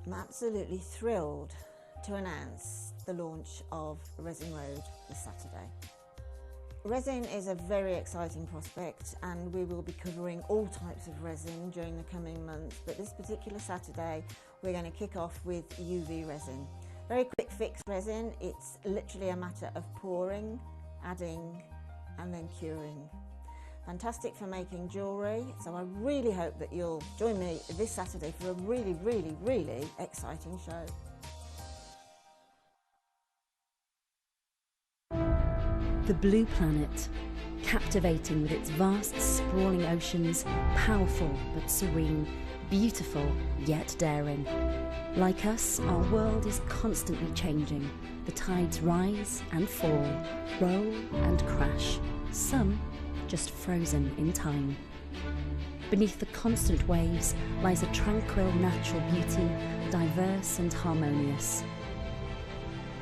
I'm absolutely thrilled to announce the launch of Resin Road this Saturday. Resin is a very exciting prospect, and we will be covering all types of resin during the coming months, but this particular Saturday we're going to kick off with UV resin. Very quick fix resin. It's literally a matter of pouring, adding and then curing. Fantastic for making jewellery, so I really hope that you'll join me this Saturday for a really exciting show. The Blue Planet, captivating with its vast, sprawling oceans, powerful but serene, beautiful yet daring. Like us, our world is constantly changing. The tides rise and fall, roll and crash, some just frozen in time. Beneath the constant waves lies a tranquil natural beauty, diverse and harmonious.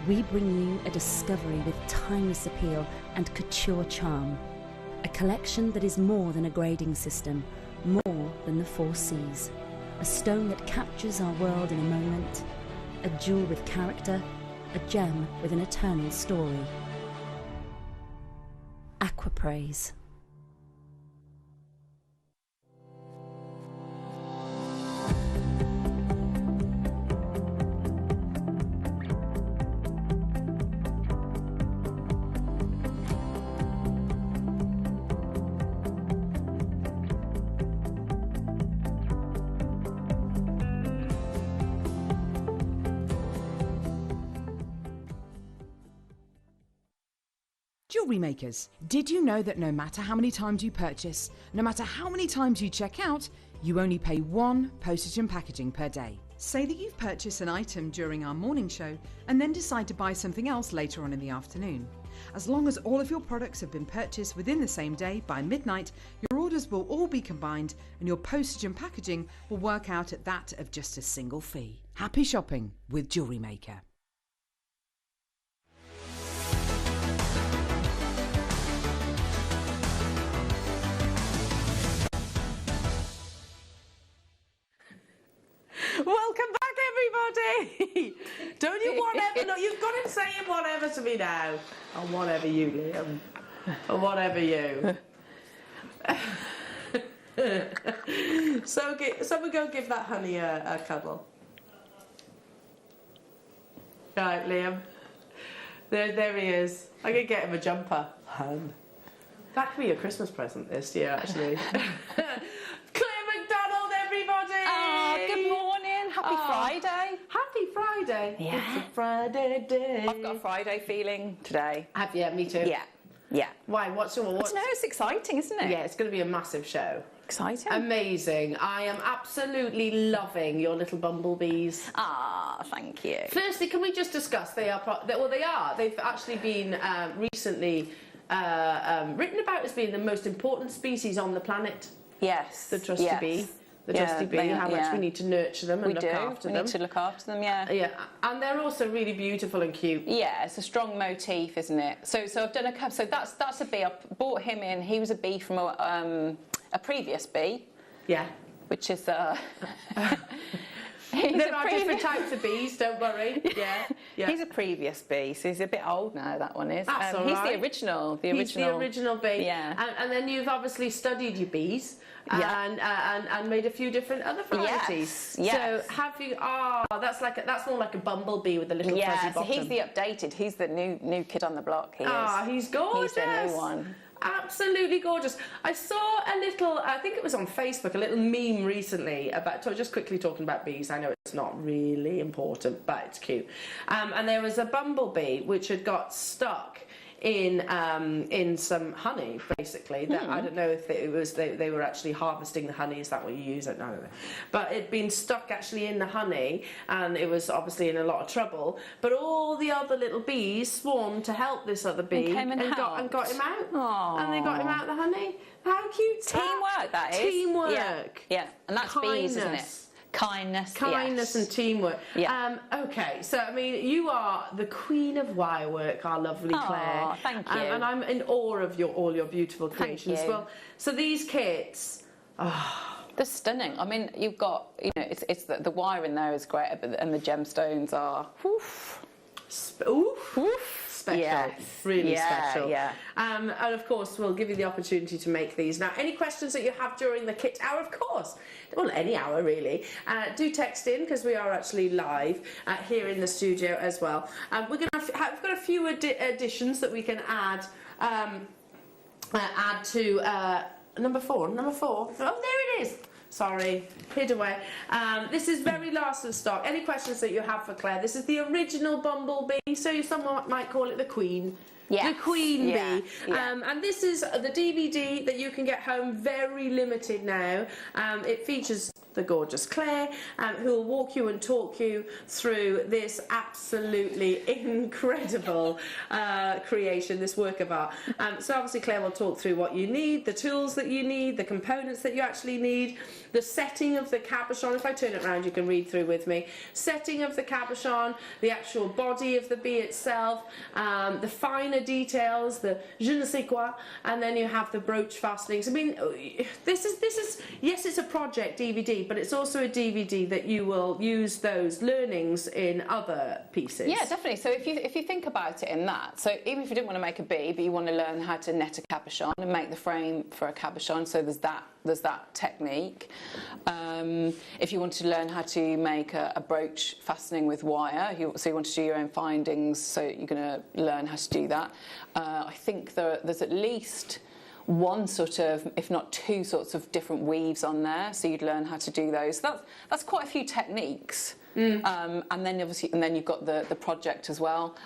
We bring you a discovery with timeless appeal and couture charm. A collection that is more than a grading system, more than the 4 Cs. A stone that captures our world in a moment. A jewel with character, a gem with an eternal story. Aquapraise. Jewellery makers, did you know that no matter how many times you purchase, no matter how many times you check out, you only pay 1 postage and packaging per day? Say that you've purchased an item during our morning show and then decide to buy something else later on in the afternoon. As long as all of your products have been purchased within the same day by midnight, your orders will all be combined and your postage and packaging will work out at that of just a single fee. Happy shopping with Jewellery Maker. Welcome back, everybody. Don't you whatever? No, you've got to say whatever to me now. Or whatever you, Liam. Or whatever you. So someone go give that honey a cuddle. Right, Liam. There he is. I'm going to get him a jumper. That could be your Christmas present this year, actually. Good morning. Happy Friday. Happy Friday. Yeah. It's a Friday day. I've got a Friday feeling today. Have you? Me too. Yeah. Yeah. Why? What's I don't know, it's exciting, isn't it? Yeah, it's going to be a massive show. Exciting. Amazing. I am absolutely loving your little bumblebees. Ah, thank you. Firstly, can we just discuss they are? They've actually been recently written about as being the most important species on the planet. Yes. The trusty bee. The trusty bee, how much we need to nurture them and look after them. We need to look after them, yeah. Yeah, and they're also really beautiful and cute. Yeah, it's a strong motif, isn't it? So I've done a couple. So that's a bee. I bought him in. He was a bee from a previous bee. Yeah. Which is there are different types of bees. Don't worry. Yeah. He's a previous bee, so he's a bit old now. That one is. That's all he's right. the original. He's the original bee. Yeah. And then you've obviously studied your bees. And made a few different other varieties. Yes. So have you? Oh, that's more like a bumblebee with a little fuzzy bottom. So he's the updated. He's the new kid on the block. He is. He's gorgeous. He's the new one. Absolutely gorgeous. I saw a little, I think it was on Facebook, a little meme recently about, just quickly talking about bees. I know it's not really important, but it's cute. And there was a bumblebee which had got stuck in some honey, basically. That I don't know if it was they were actually harvesting the honey. Is that what you use? I don't know. But it'd been stuck actually in the honey, and it was obviously in a lot of trouble. But all the other little bees swarmed to help this other bee and got him out. Aww. And they got him out the honey. How cute! Teamwork, that is. Teamwork. Yeah, and that's bees, isn't it? Kindness yes. And teamwork. Yeah. Okay, so I mean, you are the queen of wirework, our lovely Claire. Thank you. And I'm in awe of all your beautiful creations. Thank you. Well, so these kits, they're stunning. I mean, you've got, it's the wire in there is great, and the gemstones are special. Yes. Really special. Yeah. And of course, we'll give you the opportunity to make these. Now, any questions that you have during the kit hour, of course, well, any hour really, do text in, because we are actually live here in the studio as well. We've got a few additions that we can add to number four. Oh, there it is. Sorry, hid away. This is very last in stock. Any questions that you have for Claire? This is the original Bumblebee, so someone might call it the Queen. Yes. The Queen Bee. Yeah. And this is the DVD that you can get home, very limited now. It features the gorgeous Claire, who will walk you and talk you through this absolutely incredible creation, this work of art. So obviously Claire will talk through what you need, the tools that you need, the components that you actually need, the setting of the cabochon. If I turn it around, you can read through with me. Setting of the cabochon, the actual body of the bee itself, the finer details, the je ne sais quoi, and then you have the brooch fastenings. I mean, this is yes, it's a project DVD, but it's also a DVD that you will use those learnings in other pieces. Yeah, definitely. So if you think about it in that, so even if you didn't want to make a bee, but you want to learn how to net a cabochon and make the frame for a cabochon, so there's that technique. If you want to learn how to make a brooch fastening with wire, so you want to do your own findings, so you're going to learn how to do that. I think there's at least one sort of, if not two sorts of different weaves on there, so you'd learn how to do those. So that's quite a few techniques. And then obviously, and then you've got the project as well.